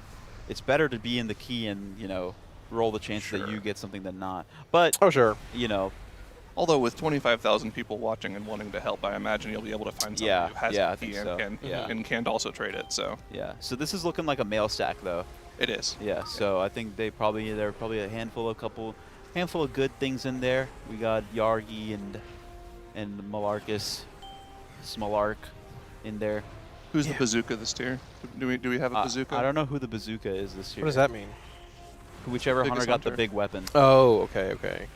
it's better to be in the key and roll the chance that you get something than not. But sure. Although with 25,000 people watching and wanting to help, I imagine you'll be able to find someone who has I a key think so. and can also trade it. So yeah. So this is looking like a mail stack though. It is. Yeah. So I think they're probably a handful handful of good things in there. We got Yargi and Malarcus, Smalark in there. Who's the bazooka this tier? Do we have a bazooka? I don't know who the bazooka is this year. What does that mean? Whichever Biggest hunter got the hunter. big weapon. Oh, okay, okay.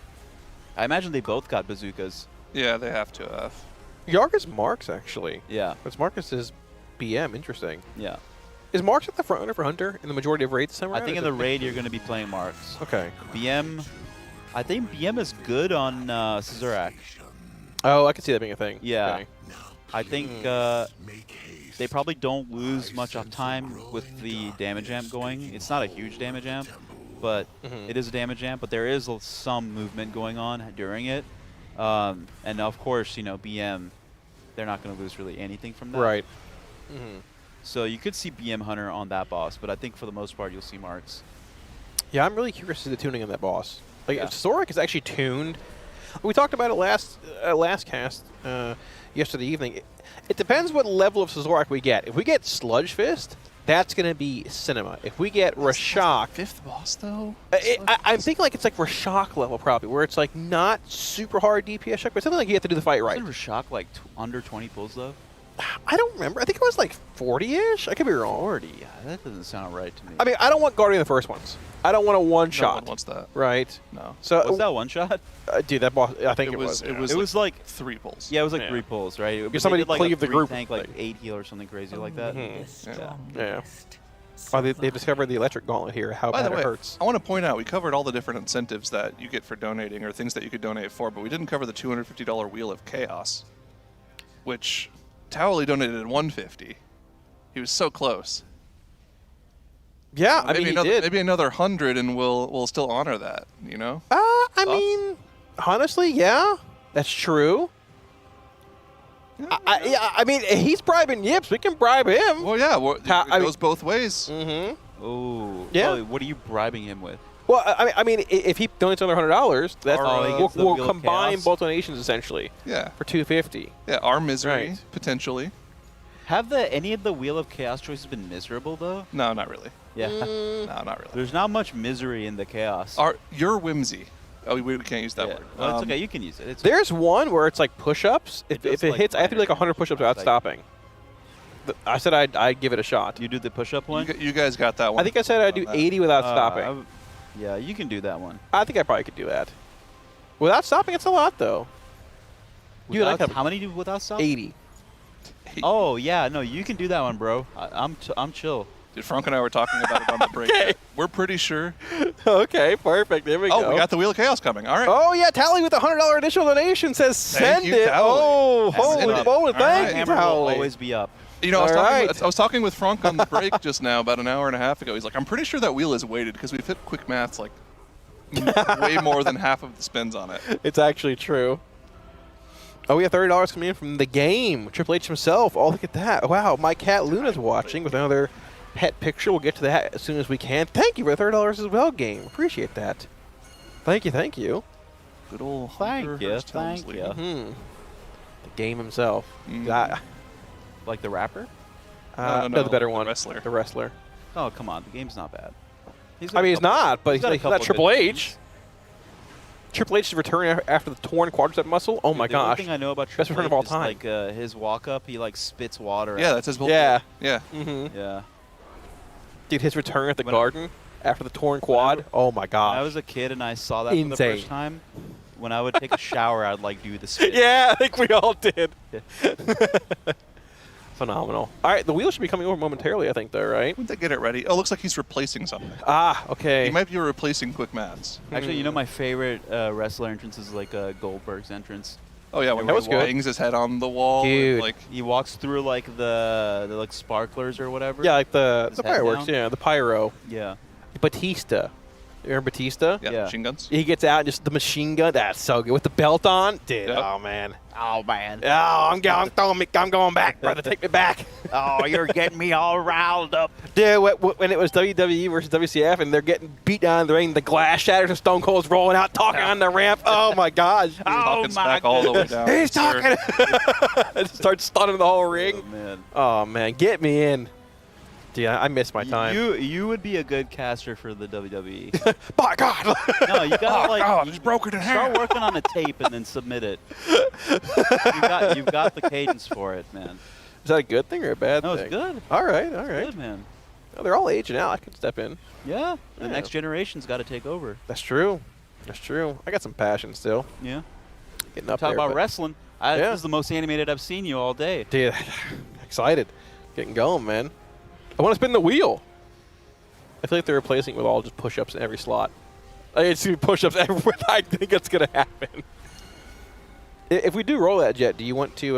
I imagine they both got bazookas. Yeah, they have to have. Yargus Marks, actually. Yeah. But Marcus is BM. Interesting. Yeah. Is Marks at the front runner for Hunter in the majority of raids this time I around, think or in is the it- raid you're going to be playing Marks. Okay. BM, I think BM is good on Sazerac. Oh, I can see that being a thing. Yeah. Okay. I think they probably don't lose much of time with the damage amp going. It's not a huge damage amp, but it is a damage amp. But there is some movement going on during it. And of course, you know, BM, they're not going to lose really anything from that. Right. So you could see BM Hunter on that boss, but I think for the most part you'll see Marks. Yeah, I'm really curious to see the tuning on that boss. Like, Yeah. if Zorak is actually tuned, we talked about it last cast yesterday evening. It depends what level of Zorak we get. If we get Sludge Fist, that's going to be cinema. If we get Rashok, Fifth boss though. I'm thinking like it's like Rashok level probably, where it's like not super hard DPS check, but something like you have to do the fight right. Isn't Rashok like under 20 pulls though? I don't remember. I think it was like 40-ish. I could be wrong. 40? Yeah, that doesn't sound right to me. I mean, I don't want Guardian the first ones. I don't want a one No shot. one wants that. Right. No. So Was that one shot? dude, that boss. I think it was. It yeah. was. It was like 3 pulls. Yeah, it was like Yeah. 3 pulls, right? But they somebody did, like cleaved a the group tank, like thing. 8 heal or something crazy like that. Yeah. Oh, they've discovered the electric gauntlet here. How By bad the way, it hurts. I want to point out we covered all the different incentives that you get for donating or things that you could donate for, but we didn't cover the $250 Wheel of Chaos, which Towley donated at $150. He was so close. Yeah, I maybe mean, he another, did. Maybe another 100, and we'll still honor that. You know. I mean, honestly, yeah, that's true. I mean, he's bribing Yips. We can bribe him. Well, yeah, it goes both ways. Mm-hmm. Oh. Yeah. Well, what are you bribing him with? Well, I mean, if he donates another $100, that's he gets the we'll Wheel of combine Chaos? both donations essentially. Yeah. For $250. Yeah, our misery Right. potentially. Have any of the Wheel of Chaos choices been miserable though? No, not really. Yeah. No, not really. There's not much misery in the chaos. Your whimsy. Oh, we can't use that word. Well, it's okay. You can use it. It's There's one where it's like push-ups. If it like hits, I have to do like 100 push-ups without like- stopping. I said I'd give it a shot. You do the push-up one? You guys got that one. I think I said I'd do 80 without Uh, stopping. Yeah, you can do that one. I think I probably could do that. Without stopping, it's a lot though. You and I Without- could- how many do without stopping? 80. Oh yeah, no, you can do that one, bro. I'm chill. Dude, Frank and I were talking about it on the break. Okay. We're pretty sure. Okay, perfect. There we go. Oh, we got the Wheel of Chaos coming. All right. Oh yeah, Tally with a $100 additional donation says Thank send you, it. Tally. Oh, Send holy it. moly! All Thank right. you, Hammer will Tally. always be up. You know, I was, All talking, right. I was talking with Frank on the break just now, about an hour and a half ago. He's like, I'm pretty sure that wheel is weighted because we've hit quick maths like way more than half of the spins on it. It's actually true. Oh, we have $30 coming in from the game. Triple H himself. Oh, look at that. Wow, my cat Luna's watching with another pet picture. We'll get to that as soon as we can. Thank you for the $30 as well, game. Appreciate that. Thank you, thank you. Good old Thank Hunter you, Hearst thank Helmsley. you. The game himself. Like the rapper? No, the better one. wrestler. The wrestler. Oh come on, the game's not bad. I mean, he's not, but he's got a like couple that Triple good H. things. Triple H's return after the torn quadricep muscle. Oh my The only gosh. thing I know about Best Triple return of all H is, time. like his walk up, he like spits water. Yeah, out. that's his whole Yeah. Yeah. Mm-hmm. Yeah. Dude, his return at the Garden after the torn quad. Oh my When gosh. I was a kid and I saw that for the Insane. first time, when I would take a shower, I'd like do the spit. Yeah, I think we all did. Phenomenal. All right, the wheel should be coming over momentarily, I think, though, right? When they get it ready. Oh, looks like he's replacing something. Ah, okay. He might be replacing quick maths. Actually, you know my favorite wrestler entrance is like Goldberg's entrance. Oh yeah, when That he was good. bangs his head on the wall. Dude. Like He walks through like the like sparklers or whatever. Yeah, like the His head fireworks, down. yeah, the pyro. Yeah. Batista. You remember Batista? yeah, machine guns. He gets out and just the machine gun. That's so good. With the belt on. Dude, Yep. oh, man. Oh man. Oh, I'm going back, brother. Take me back. Oh, you're getting me all riled up. Dude, when it was WWE versus WCF and they're getting beat down in the ring, the glass shatters and Stone Cold's rolling out, talking on the ramp. Oh, my gosh. Oh Talking my back all the way goodness. down. He's sir. talking. It starts stunning the whole ring. Oh man. Oh, man. Get me in. Yeah, I missed my time. You would be a good caster for the WWE. By God! No, you gotta Oh, God, just broke it in half. start working on a tape and then submit it. You've got the cadence for it, man. Is that a good thing or a bad No, thing? it's good. All right, all right. Good, man. Oh, they're all aging out. I could step in. Yeah, the Yeah. next generation's got to take over. That's true. That's true. I got some passion still. Yeah. Getting up Talk there, about but- wrestling. Yeah. This is the most animated I've seen you all day. Dude, excited. Getting going, man. I want to spin the wheel. I feel like they're replacing it with all just push-ups in every slot. I see push-ups everywhere. I think it's going to happen. If we do roll that, Jet, do you want to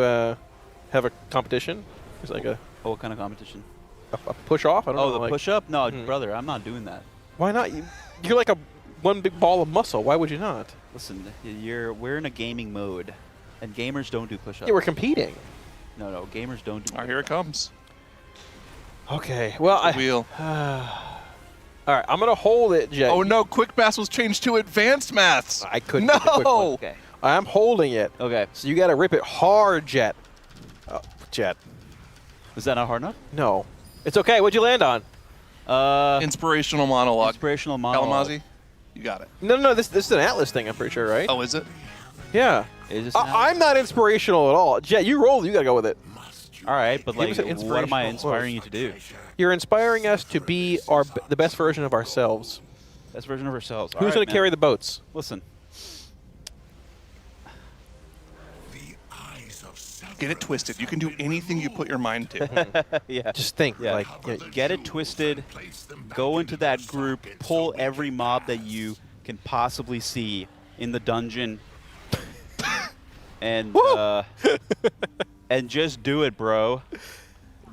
have a competition? It's like a... What kind of competition? A push-off? I don't know. The like, push-up? No, brother, I'm not doing that. Why not? You're like one big ball of muscle. Why would you not? Listen, we're in a gaming mode, and gamers don't do push-ups. Yeah, we're competing. No, gamers don't do. All right, here it comes. Okay, well, Wheel. All right, I'm gonna hold it, Jet. Oh no, quick maths was changed to advanced maths. I couldn't. get the quick one. No. Okay. I'm holding it. Okay. So you got to rip it hard, Jet. Oh, Jet. Is that not hard enough? No. It's okay. What'd you land on? Inspirational monologue. Inspirational monologue. Kalamazoo, you got it. No. This is an Atlas thing. I'm pretty sure, right? Oh, is it? Yeah. Is this I'm not inspirational at all. Jet, you rolled. You got to go with it. All right, but Give us like, an what am I inspirational inspiring you to do? You're inspiring us to be the best version of ourselves. Best version of ourselves. Who's going to carry the boats? Listen. Get it twisted. You can do anything you put your mind to. Yeah. Just think. Yeah. Like, Get it twisted. Go into that group. Pull every mob that you can possibly see in the dungeon. And and just do it, bro.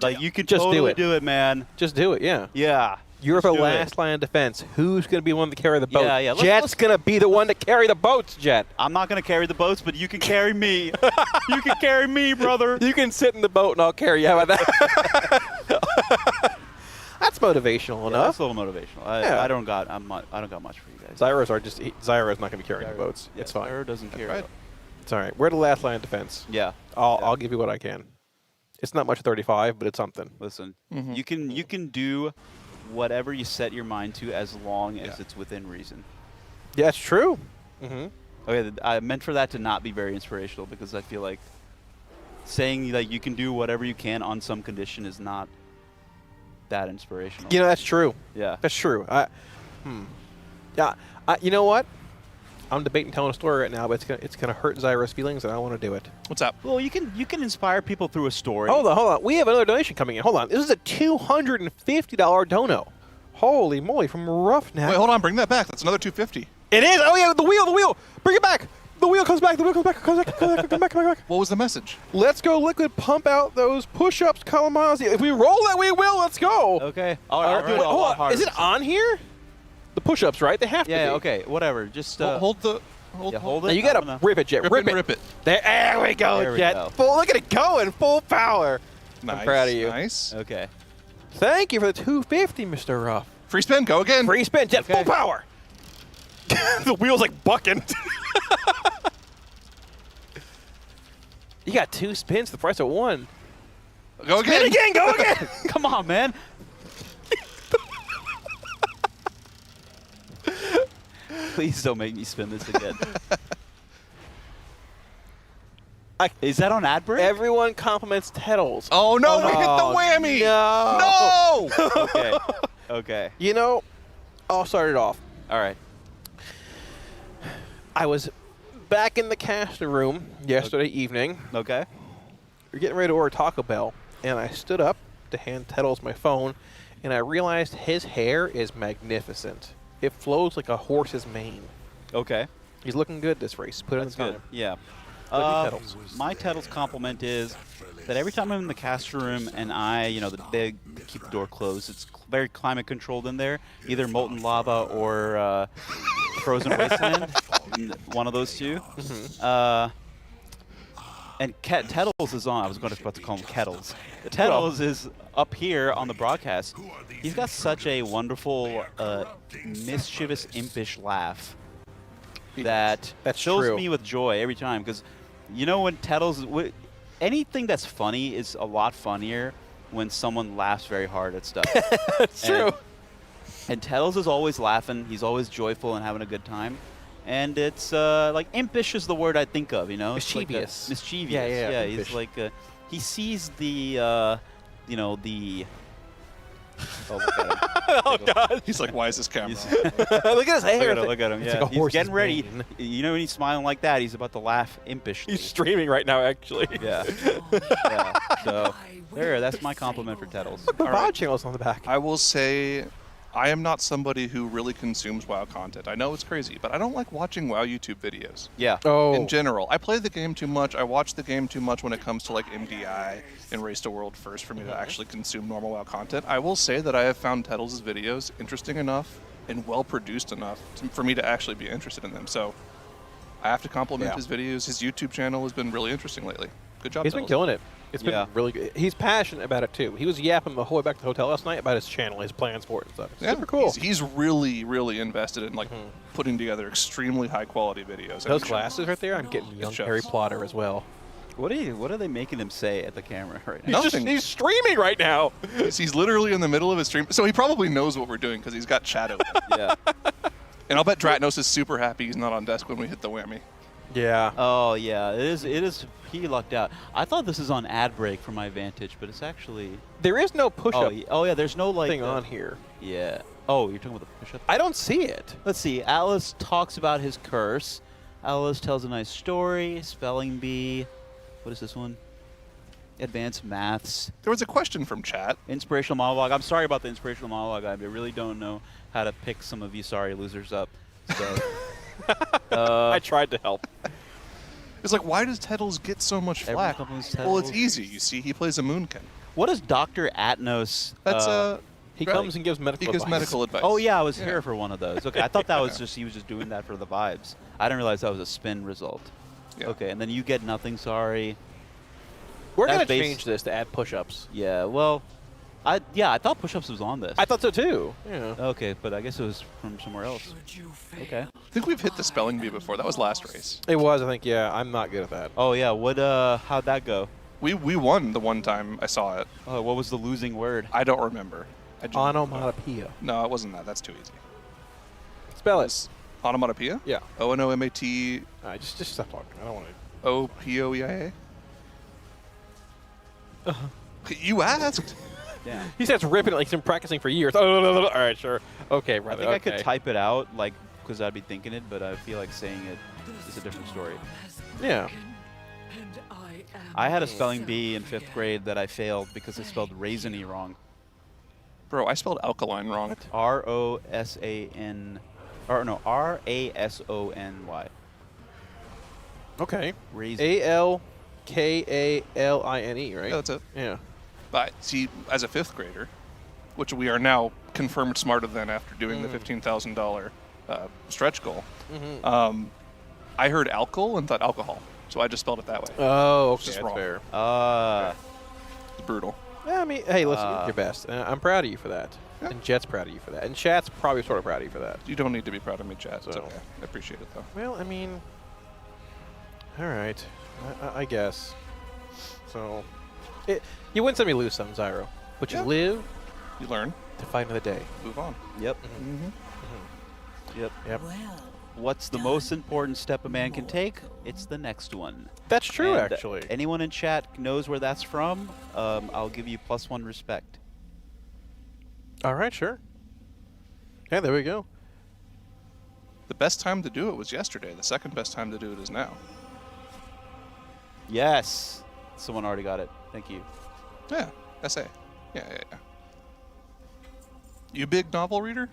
Like, you can Just do totally it. do it, man. Just do it. Yeah. Yeah. You're Just the do it. last line of defense. Who's going to be the one to carry the boat? Yeah. Jet's going to be the one to carry the boats, Jet. I'm not going to carry the boats, but you can carry me. You can carry me, brother. You can sit in the boat and I'll carry you. How about that? That's motivational enough. That's a little motivational. I don't got much for you guys. Zyro's not going to be carrying the boats. Yeah, It's fine. Zyro doesn't care. right. It's all right. We're the last line of defense. Yeah. I'll give you what I can. It's not much 35, but it's something. Listen, Mhm. you can do whatever you set your mind to as long as it's within reason. Yeah, it's true. Mm-hmm. Okay, I meant for that to not be very inspirational because I feel like saying that you can do whatever you can on some condition is not that inspirational. You know, that's true. Yeah. That's true. Yeah. You know what? I'm debating telling a story right now, but it's gonna hurt Zyro's feelings, and I want to do it. What's up? Well, you can inspire people through a story. Hold on. We have another donation coming in. Hold on. This is a $250 dono. Holy moly, from Roughneck. Wait, hold on. Bring that back. That's another 250. It is. Oh yeah, the wheel. Bring it back. The wheel comes back. Come back. What was the message? Let's go, Liquid. Pump out those push-ups, Kalamazoo. If we roll that, we will. Let's go. Okay. All right. Wait, hold on. Is it on here? The push-ups, right? They have to be. Yeah. Okay. Whatever. Just hold the. Hold it. Now you gotta rip it, Jet. Rip it. There we go, There we Jet. go. Look at it going, full power. Nice. I'm proud of you. Nice. Okay. Thank you for the 250, Mr. Ruff. Free spin. Go again. Free spin, Jet. Okay. Full power. The wheel's like bucking. You got 2 spins for the price of 1. Go again. Spin again. Go again. Come on, man. Please don't make me spin this again. Is that on ad break? Everyone compliments Tettles. Oh no! We hit the whammy. No. Okay. Okay. You know, I'll start it off. All right. I was back in the caster room yesterday evening. Okay. We're getting ready to order Taco Bell, and I stood up to hand Tettles my phone, and I realized his hair is magnificent. It flows like a horse's mane. Okay. He's looking good this race. Put in the time. Good. Yeah. Tettles. My Tettles compliment is that every time I'm in the caster room and they keep the door closed, it's very climate controlled in there, either molten lava or frozen wasteland, one of those two. Mm-hmm. And Tettles is on. I was about to call him Kettles. The Tettles is up here on the broadcast. He's got such a wonderful, mischievous, impish laugh that fills true. me with joy every time. Because, when Tettles, anything that's funny is a lot funnier when someone laughs very hard at stuff. That's true. And Tettles is always laughing. He's always joyful and having a good time. And it's like impish is the word I think of, you know? It's like Mischievous. mischievous. Yeah, He's impish. like he sees the you know, the oh, look at him. Oh God! He's like, why is this camera? Look at his hair. Look at him. It's Yeah, like a he's horse's getting ready. mane. You know, when he's smiling like that, he's about to laugh impishly. He's streaming right now, actually. Yeah. Yeah. So there, that's my compliment for Tettles. Look, my VOD channel's on the back. I will say, I am not somebody who really consumes WoW content. I know it's crazy, but I don't like watching WoW YouTube videos. Yeah. Oh. In general, I play the game too much. I watch the game too much when it comes to like MDI and Race to World First for me to actually consume normal WoW content. I will say that I have found Tettles' videos interesting enough and well produced enough for me to actually be interested in them. So I have to compliment his videos. His YouTube channel has been really interesting lately. Good job, He's been Tettles. killing it. It's been really good. He's passionate about it too. He was yapping the whole way back to the hotel last night about his channel, his plans for it and stuff. It's super cool. He's really, really invested in like putting together extremely high quality videos. Those glasses right there, I'm getting young shows. Harry Potter as well. What are they making him say at the camera right now? Nothing. He's streaming right now. He's literally in the middle of his stream, so he probably knows what we're doing because he's got chat open. Yeah. And I'll bet Dratnos is super happy he's not on desk when we hit the whammy. Yeah. Oh yeah, it is. He lucked out. I thought this is on ad break for my Vantage, but it's actually. There is no push-up. Oh yeah, there's no like thing on here. Yeah. Oh, you're talking about the push-up? I don't see it. Let's see. Alice talks about his curse. Alice tells a nice story. Spelling bee. What is this one? Advanced maths. There was a question from chat. Inspirational monologue. I'm sorry about the inspirational monologue. I really don't know how to pick some of you sorry losers up. So. I tried to help. It's like, why does Tettles get so much flack? Well, it's easy. You see, he plays a Moonkin. What is Dr. Atnos? That's he comes and gives medical advice. He gives medical advice. Oh yeah, I was here for one of those. Okay, I thought that was just he was just doing that for the vibes. I didn't realize that was a spin result. Yeah. Okay, and then you get nothing sorry. We're That's gonna change this to add push-ups. Yeah, well, I thought push-ups was on this. I thought so too. Yeah. Okay, but I guess it was from somewhere else. Okay. I think we've hit the spelling bee before. That was last race. It was, I think. Yeah, I'm not good at that. Oh yeah, what? How'd that go? We won the one time I saw it. Oh, what was the losing word? I don't remember. Onomatopoeia. No, it wasn't that. That's too easy. Spell it. Onomatopoeia? Yeah. O-N-O-M-A-T. Just stop talking. I don't want to. O-P-O-E-I-A? You asked. Yeah. He starts ripping it like he's been practicing for years. Oh, all right, sure. Okay, brother. I think I could type it out, like, because I'd be thinking it, but I feel like saying it is a different story. Yeah. I had a spelling bee in 5th grade that I failed because I spelled raisiny wrong. Bro, I spelled alkaline wrong. R-O-S-A-N... Or no, R-A-S-O-N-Y. Okay. Raisin. A-L-K-A-L-I-N-E, right? Yeah, that's it. Yeah. But see, as a 5th grader, which we are now confirmed smarter than after doing the $15,000 stretch goal, I heard alcohol and thought alcohol. So I just spelled it that way. Oh, okay. Just That's wrong. fair. It's brutal. Yeah, I mean, hey, listen, you did your best. I'm proud of you for that. Yeah. And Jet's proud of you for that. And Chat's probably sort of proud of you for that. You don't need to be proud of me, Chat. It's So- okay. I appreciate it, though. Well, I mean, all right. I guess. So, you win some, you lose some, Zyro. But you live. You learn. To fight another day. Move on. Yep. Yep. Yep. What's the most important step a man can take? It's the next one. That's true, And actually. Anyone in chat knows where that's from, I'll give you +1 respect. All right, sure. Yeah, there we go. The best time to do it was yesterday. The second best time to do it is now. Yes. Someone already got it. Thank you. Yeah. SA. Yeah. You a big novel reader?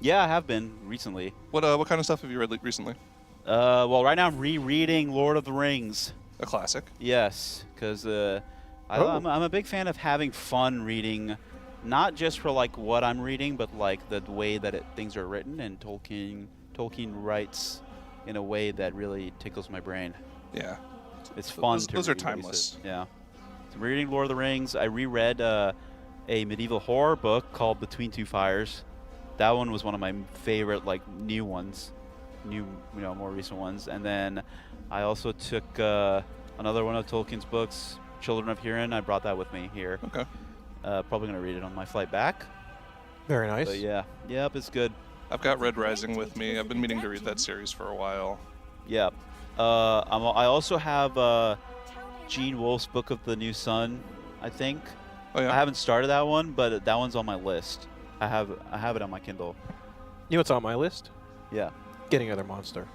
Yeah, I have been recently. What kind of stuff have you read recently? Well, right now I'm rereading Lord of the Rings. A classic. Yes, because I'm a big fan of having fun reading, not just for like what I'm reading, but like the way that things are written. And Tolkien writes in a way that really tickles my brain. Yeah, it's fun. Those are timeless. Yeah. So I'm reading Lord of the Rings. I reread a medieval horror book called Between Two Fires. That one was one of my favorite, like, new ones, more recent ones. And then I also took another one of Tolkien's books, Children of Hurin. I brought that with me here. Okay. Probably gonna read it on my flight back. Very nice. But yeah, yep, it's good. I've got Red Rising with me. I've been meaning to read that series for a while. Yep. I also have Gene Wolfe's Book of the New Sun, I think. Oh yeah. I haven't started that one, but that one's on my list. I have it on my Kindle. You know what's on my list? Yeah. Getting another monster,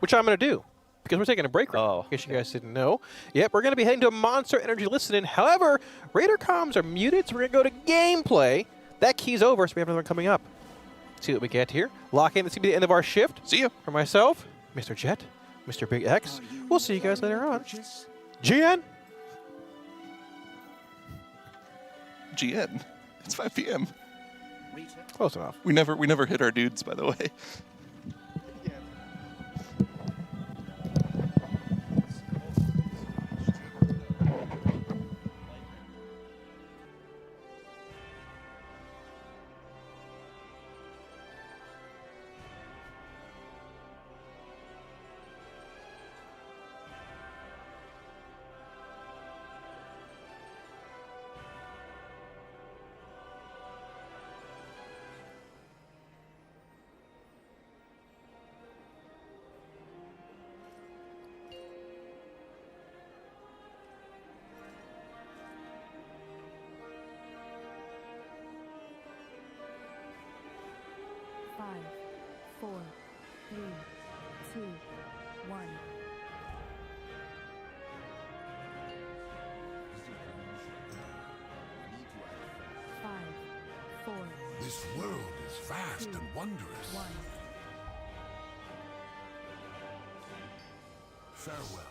which I'm going to do because we're taking a break. In case you guys didn't know. Yep, we're going to be heading to a Monster Energy listen-in. However, Raider comms are muted, so we're going to go to gameplay. That key's over, so we have another one coming up. See what we get here. Lock in. This will be the end of our shift. See you. For myself, Mr. Jet, Mr. Big X. We'll see you guys later on. GN. GN. It's 5 p.m. Close enough. We never hit our dudes, by the way. This world is vast and wondrous. Farewell.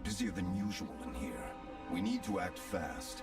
Busier than usual in here. We need to act fast.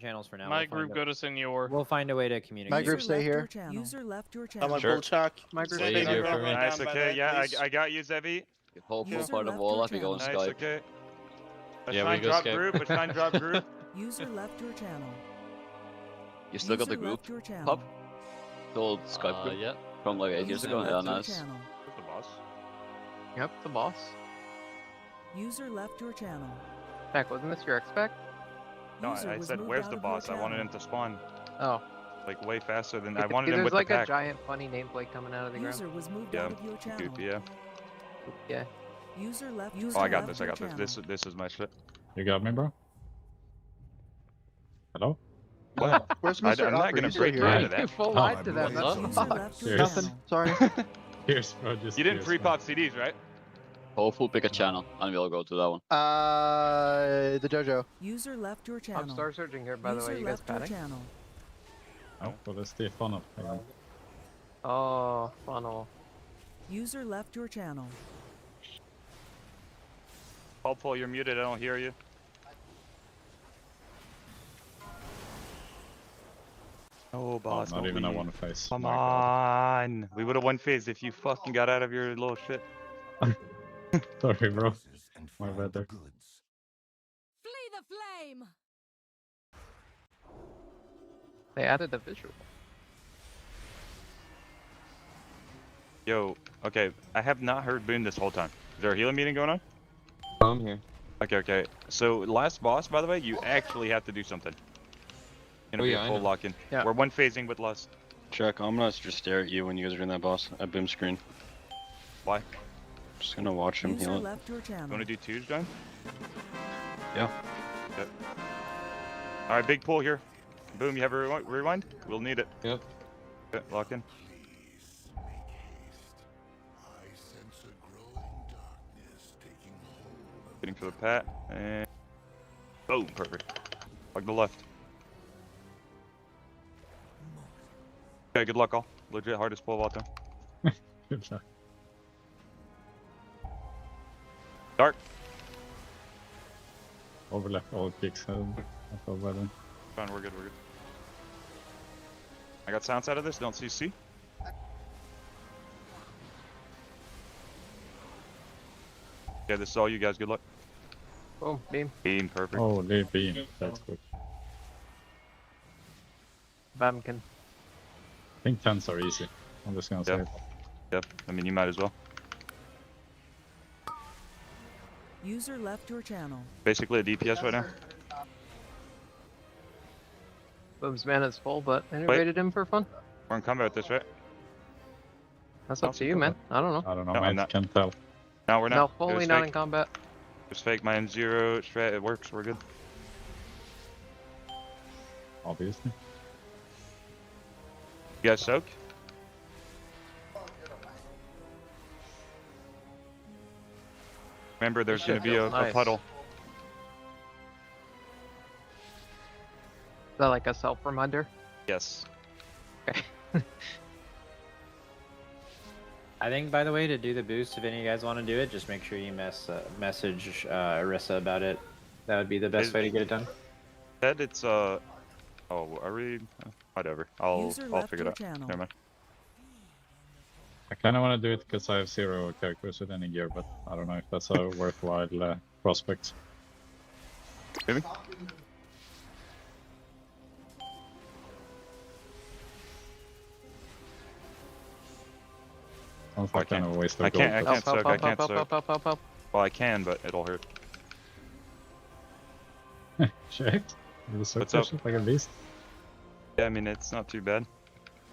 Channels for now. My group go to Senor. We'll find a way to communicate. My group stay here. User left your channel. I'm on Sure. full chuck. My group Way stay easier here. for me. Nice, okay, yeah, I got you, Zevi. Whole full part of wall, we go on Nice, Skype. okay. Yeah, we go drop Skype. group, try and drop group. User left your channel. You still got the group pub? The old Skype group? Yeah. From like 8 years ago? Yeah, nice. The boss. Yep, the boss. User left your channel. Heck, wasn't this your expect? No, I said, where's the boss? I wanted him to spawn. Oh. Like, way faster than... I wanted him There's with like the a pack. giant funny nameplate coming out of the User ground. was moved Yeah, out of your channel. goofy, yeah. Yeah. User left your Oh, I got left this, I your got this. channel. This is my shit. You got me, bro? Hello? What? Where's I'm Mr. not Alfred? gonna He's break right you here. out of that. Full live to them. User left your Cheers. channel. Sorry. Cheers, bro. Just You didn't cheers, pre-pop CDs, right? Hopeful pick a channel and we'll go to that one. The JoJo. User left your channel. I'm star searching here, by the User way. You guys left your panic? channel. man. Oh, well, that's the funnel. Again. Oh, funnel. User left your channel. Paul, you're muted. I don't hear you. Oh, boss. Not don't even a leave. one face. Come My God. on. We would have won phase if you fucking got out of your little shit. Sorry, bro. My bad there. Flee the flame. They added a visual. Yo, okay. I have not heard Boom this whole time. Is there a healing meeting going on? I'm here. Okay. So, last boss, by the way, you actually have to do something. Gonna Oh, be yeah, a I full know. lock-in. Yeah. We're one phasing with lust. Chuck, I'm gonna just stare at you when you guys are doing that boss at boom screen. Why? Just gonna watch him User heal it. left your channel. You wanna do twos, John? Yeah. Okay. Alright, big pull here. Boom, you have a rewind? We'll need it. Yep. Okay, lock in. Waiting for the pat, and... Boom, perfect. Like the left. Okay, good luck all. Legit hardest pull of all time. Good luck. Dark. Overlap all kicks. I feel better. Fine, we're good. I got sounds out of this, don't CC. Okay, this is all you guys, good luck. Boom, beam. Beam, perfect. Oh, they beam. That's good. Bamkin. I think 10s are easy. I'm just gonna say. Yep. Yep, I mean, you might as well. User left your channel. Basically a DPS right now. Boom's mana's full, but I Wait. rated him for fun. We're in combat with this, right? That's up to you, man. I don't know. I don't know, No, I'm man. not. Can't tell. No, we're No, not. It fully was not fake. in combat. Just fake my M0 strat, it works, we're good. Obviously. You guys soak? Remember, there's gonna be a Nice. puddle. Is that like a self-reminder? Yes. Okay. I think, by the way, to do the boost, if any of you guys want to do it, just make sure you message Arissa about it. That would be the best way to get it done. Said it's oh, are we? Whatever. I'll left figure it your out. channel. Never mind. I kind of want to do it because I have 0 characters with any gear, but I don't know if that's a worthwhile prospect. Maybe. Sounds like kind of a waste of I gold. can't but- soak. I can't soak. Up. Well, I can, but it'll hurt. Check. You soak What's that up? shit like a beast. Yeah, I mean it's not too bad.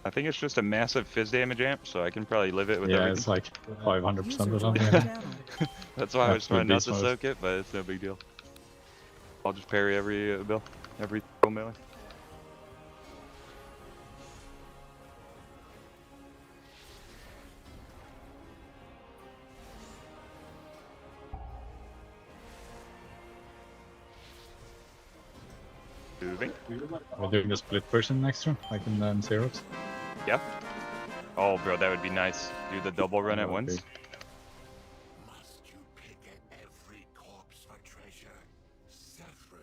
I think it's just a massive fizz damage amp, so I can probably live it with Yeah, everything. it's like 500% or something. That's why I was Absolute trying not beast to mode. soak it, but it's no big deal. I'll just parry every bill, every throw melee. Moving. We're doing the split version next turn, like in the Xerox. Yeah. Oh, bro, that would be nice. Do the double run at Okay. once.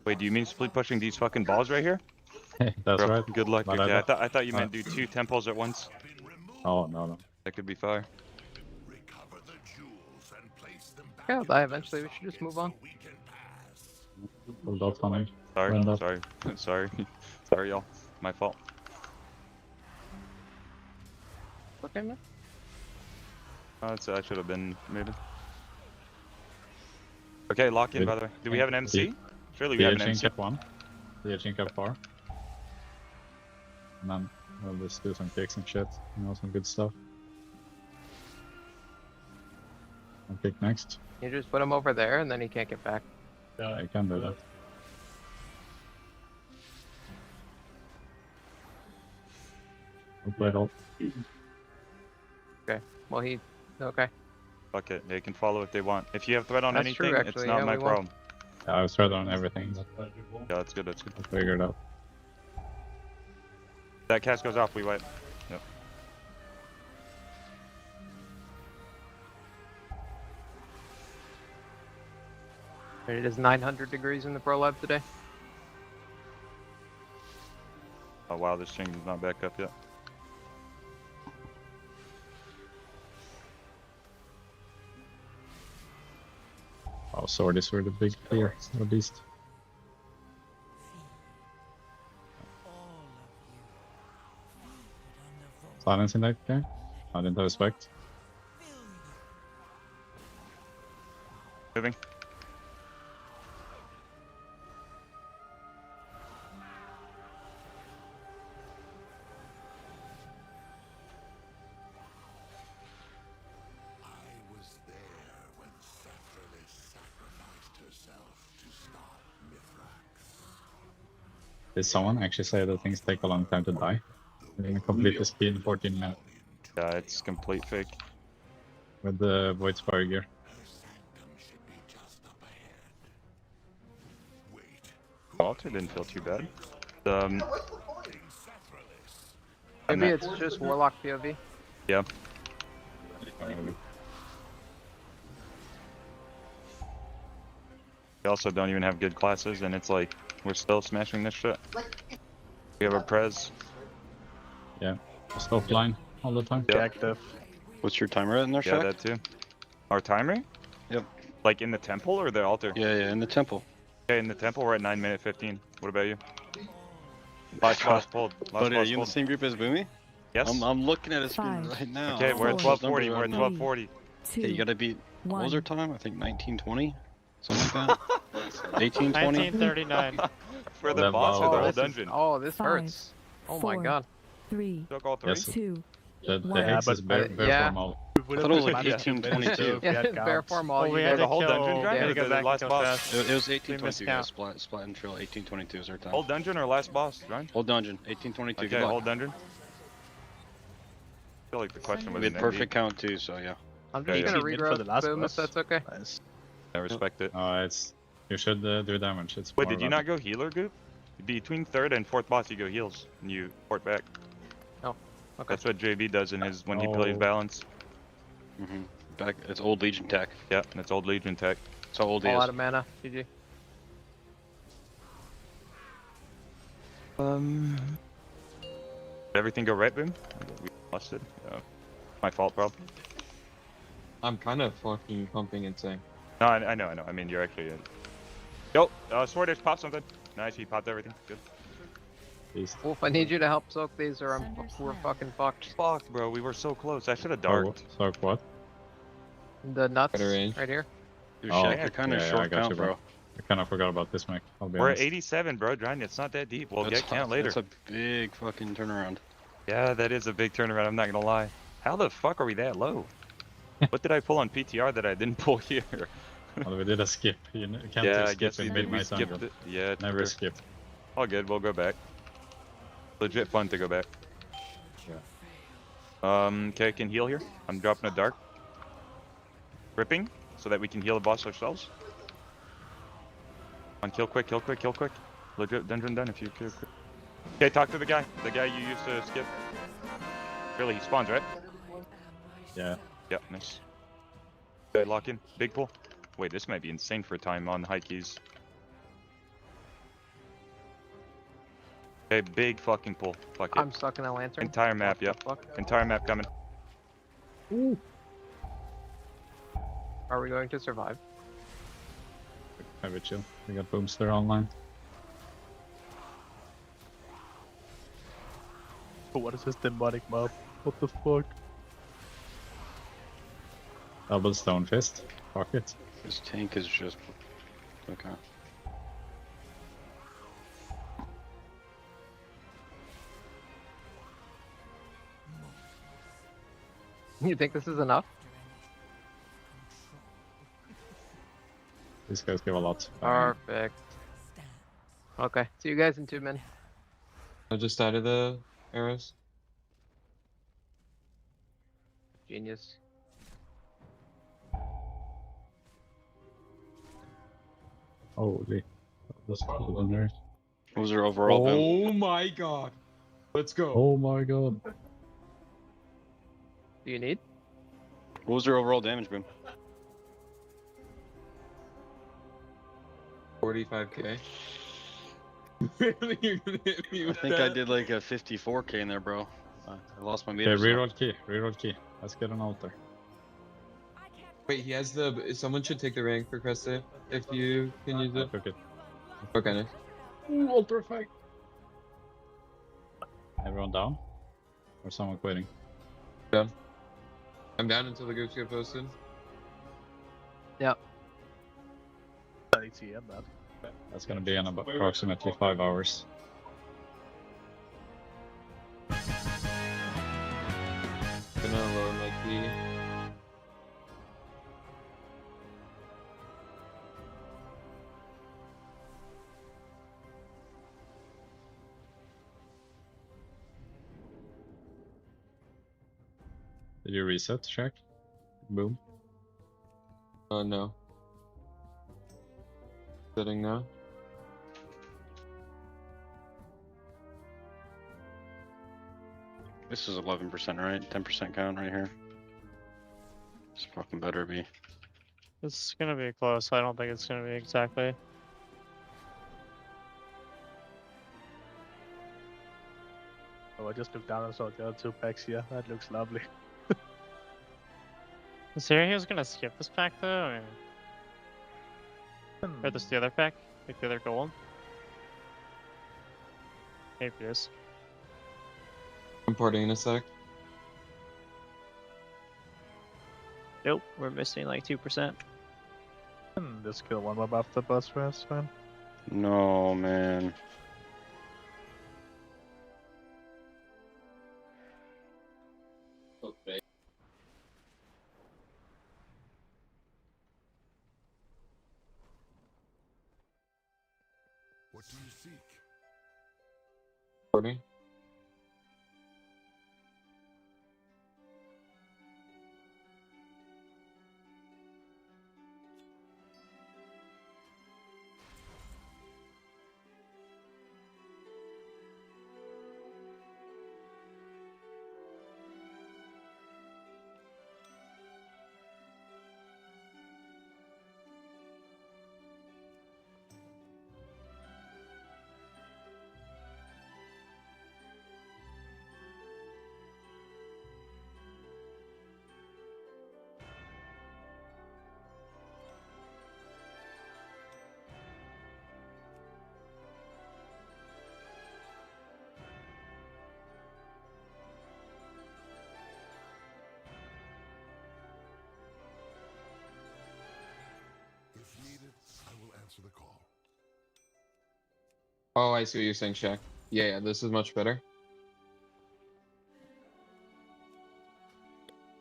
Wait, do you mean split pushing these fucking balls right here? That's Bro, right. good luck. But Okay, I I thought you meant do 2 temples at once. Oh, no. That could be fire. Yeah, I eventually we should just move on. Hold off on him. Sorry, Run up. sorry, sorry, y'all. My fault. Okay, man. Oh, I should have been moving. Okay, lock in, by the way. Do we have an MC? Surely we have an MC. Cap 1. The Cap 4. And then we'll just do some kicks and shit. Some good stuff. I'll kick next. You just put him over there, and then he can't get back. Yeah, I can do that. I'll play it all. Okay. Well, okay. Fuck it, they can follow if they want. If you have threat on That's anything, true, it's actually, not yeah, my we won't. problem. Yeah, I was thread on everything. Yeah, that's good, that's good. I'll figure it out. That cast goes off, we wipe. Yep. It is 900 degrees in the Pro Lab today. Oh wow, this thing is not back up yet. Oh, sword is really big here. What a beast. Silence in that guy? I didn't have respect. Moving. Did someone actually say that things take a long time to die? We're gonna complete the speed in 14 minutes. Yeah, it's complete fake. With the Void Spire gear. Altar didn't feel too bad. Maybe it's just Warlock POV. Yeah. We also don't even have good classes, and it's like, we're still smashing this shit. We have a Prez. Yeah, just offline all the time. Yep. Active. What's your timer in there, Yeah, Shaq? that too. Our timer? Yep. Like in the temple or the altar? Yeah, in the temple. Okay, in the temple we're at 9 minute 15. What about you? Last boss pulled. Buddy, are you in the same group as Boomy? Yes. I'm looking at his screen right now. Okay, we're at 1240. We're at 1240. Okay, you gotta beat. What was our time? I think 1920, something like that. 1820. 1939. For the boss or the whole dungeon? This hurts. Oh my god. 3, Took all 3? 2, The One. hex is bare yeah. form all. I thought it was like 1822. Yeah, bear form all. Well, we you had guys- to whole kill- dungeon we drive? had to Or go the back last and boss? fast. It was We 1822, missed guys. count. Splat and Trail, 1822 is our time. Whole dungeon or last boss, right? Whole dungeon, 1822. Okay, Good luck. whole dungeon. I feel like the question was We had perfect count too, so yeah. I'm Yeah, just yeah. gonna Mid for the regrowth last boom if boss. that's okay. Nice. I respect it. You should do damage. It's Wait, more did you about- not go healer, Goop? Between third and fourth boss, you go heals, and you port back. Oh, okay. That's what JB does in his when he plays Oh. balance. Mm-hmm. Back, it's old Legion tech. Yeah, that's old Legion tech. That's how old he All is. out of mana. GG. Did everything go right, Boom? We lost it. Yeah. My fault, probably. I'm kind of fucking pumping insane. No, I know. I mean, you're actually. Yo, Swordish, pop something. Nice, he popped everything. Good. Wolf, I need you to help soak these, or we're fucking fucked. Fuck, bro, we were so close. I should have Oh, darked. so what? The nuts Better range. right here. Dude, Oh, Shaq, you're kind of yeah, I short got count, you, bro. I kind of forgot about this mech. I'll be We're at honest. 87, bro. John, it's not that deep. We'll That's get count later. That's a big fucking turnaround. Yeah, that is a big turnaround. I'm not gonna lie. How the fuck are we that low? What did I pull on PTR that I didn't pull here? Well, we did a skip. You can't Yeah, just I guess skip we in did. We mid-night skipped angle. it. Yeah, Never true. skip. All good. We'll go back. Legit fun to go back. Yeah. Okay, I can heal here. I'm dropping a dark. Ripping, so that we can heal the boss ourselves. On, kill quick, kill quick, kill quick. Legit dungeon done if you could. Okay, talk to the guy. The guy you used to skip. Really, he spawns, right? Yeah. Yep, nice. Okay, lock in. Big pull. Wait, this might be insane for time on high keys. Okay, big fucking pull. Fuck it. I'm stuck in a lantern. Entire map, yep. Entire map coming. Ooh. Are we going to survive? Have it chill. We got Boomster online. But what is this demonic mob? What the fuck? Double Stone Fist. Fuck it. This tank is just... Okay. You think this is enough? These guys give a lot. Perfect. Okay, see you guys in 2 minutes. I just added the arrows. Genius. Holy. That's cool in there. What was your overall boom? Oh my god. Let's go. Oh my god. Do you need? What was your overall damage boom? 45k. Really, you're gonna hit me I with think that? I did like a 54k in there, bro. I lost my Okay, meter. reroll key. Reroll key. Let's get an altar. Wait, he has the. Someone should take the rank for Cresta if you can use it. Took it. Okay, nice. Ooh, altar effect. Everyone down? Or someone quitting? Down. I'm down until the groups get posted. Yep. ATM, man. That's gonna be in about approximately 5 hours. Gonna lower my key. Did you reset, Shaq? Boom. No. Setting now. This is 11%, right? 10% count right here. This fucking better be. It's gonna be close. I don't think it's gonna be exactly. Oh, I just looked down and saw the other 2 packs here. That looks lovely. Is he was gonna skip this pack though? Or this the other pack? Like the other gold? Maybe it is. I'm porting in a sec. Nope, we're missing like 2%. Just kill one mob after boss first, man. No, man. Okay. What do you seek? Porting. If needed, I will answer the call. Oh, I see what you're saying, Shaq. Yeah, this is much better.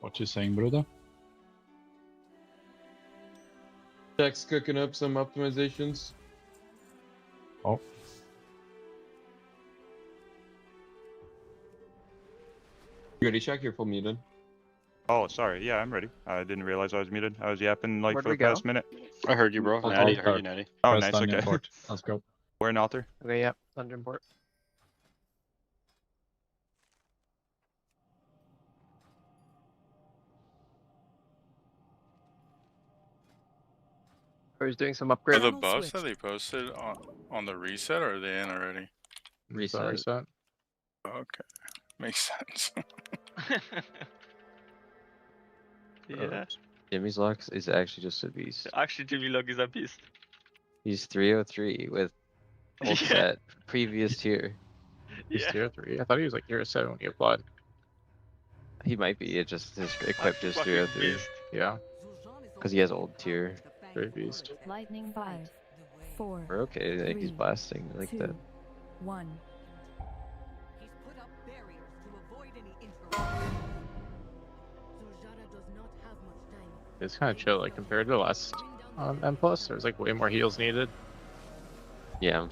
What you saying, brother? Shaq's cooking up some optimizations. Oh. You ready, Shaq? You're full muted. Oh, sorry. Yeah, I'm ready. I didn't realize I was muted. I was yapping like Where'd for we the past go? minute. I heard you, bro. Natty, I heard you, Natty. Oh, Press nice. down your Okay. port. Let's go. We're an altar. Okay, yep. Dungeon port. Or he's doing some Are upgrade. the buffs that they posted on the reset, or are they in already? Reset. Okay, makes sense. Yeah. Jimmy's Lux is actually just a beast. Actually, Jimmy Log is a beast. He's 303 with ult Yeah. set, previous tier. He's Yeah. tier 3. I thought he was like tier 7 when he applied. He might be, it just his equipped is Fucking 303. beast. Yeah. Because he has old tier. Great beast. Lightning 5, 4. We're okay, like he's 3, blasting like 2, that. 1. He's put up barriers to avoid any interruptions. Zujara does not have much time. It's kind of chill, like compared to the last M+, there's like way more heals needed. Yeah.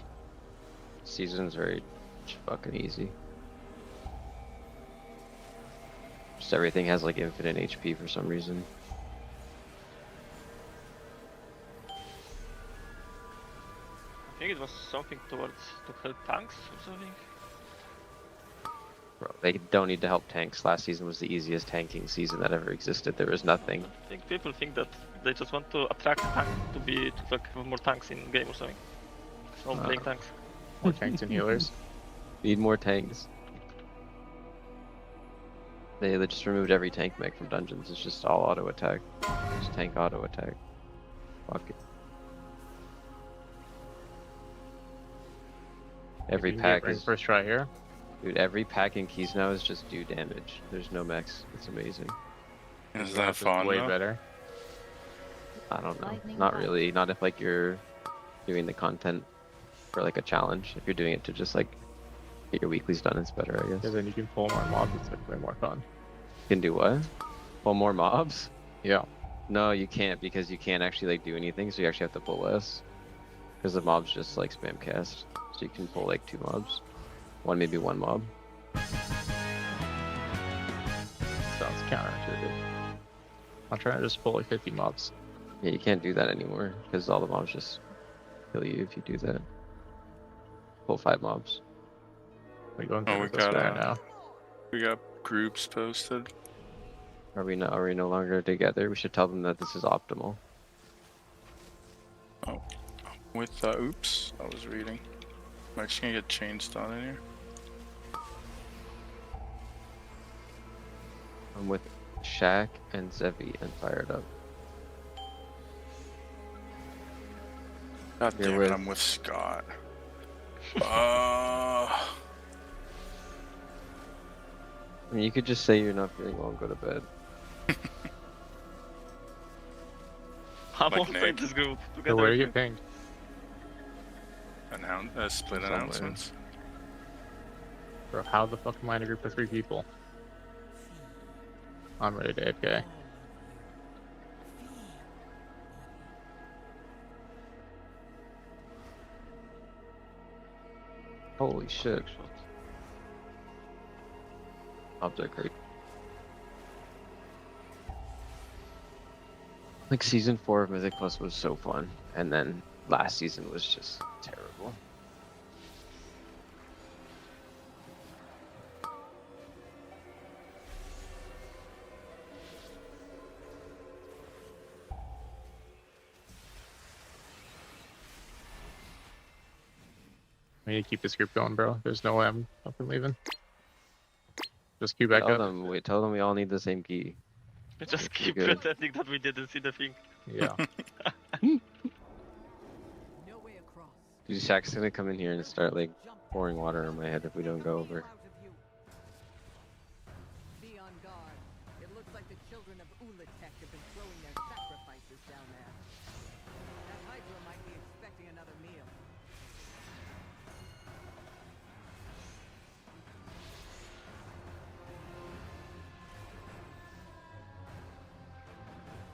Season's very fucking easy. Just everything has like infinite HP for some reason. I think it was something towards to help tanks or something. Bro, they don't need to help tanks. Last season was the easiest tanking season that ever existed. There was nothing. I think people think that they just want to attract tank to like have more tanks in game or something. So playing tanks. More tanks and healers. Need more tanks. They just removed every tank mech from dungeons. It's just all auto attack. Just tank auto attack. Fuck it. Every pack is first try here. Dude, every pack in keys now is just do damage. There's no mechs. It's amazing. Is that fun? Way though? better. I don't know. Not really. Not if like you're doing the content for like a challenge. If you're doing it to just like get your weeklies done, it's better, I guess. Because then you can pull more mobs. It's like way more fun. You can do what? Pull more mobs? Yeah. No, you can't because you can't actually like do anything. So you actually have to pull less. Because the mobs just like spam cast. So you can pull like 2 mobs. Maybe one mob. Sounds counterintuitive. I'm trying to just pull like 50 mobs. Yeah, you can't do that anymore because all the mobs just kill you if you do that. Pull 5 mobs. We're going Oh, through this right now. we got groups posted. Are we no longer together? We should tell them that this is optimal. Oh, with oops, I was reading. I'm actually gonna get changed on in here. I'm with Shaq and Zevi and fired up. God You're damn with- it, I'm with Scott. I mean, you could just say you're not feeling well and go to bed. I'm Like also in Nick. this group So together. where are with you you. pinged? Split Somewhere. announcements. Bro, how the fuck am I in a group of 3 people? I'm ready to AFK. Holy shit. Object rate. Like season 4 of Mythic Plus was so fun, and then last season was just terrible. We need to keep this group going, bro. There's no way I'm fucking leaving. Just queue back up. Tell them we all need the same key. We just That's keep good. pretending that we didn't see the thing. Yeah. Dude, Shaq's gonna come in here and start like pouring water on my head if we don't go over. Be on guard. It looks like the children of Ula'tek have been throwing their sacrifices down there. That Hydra might be expecting another meal.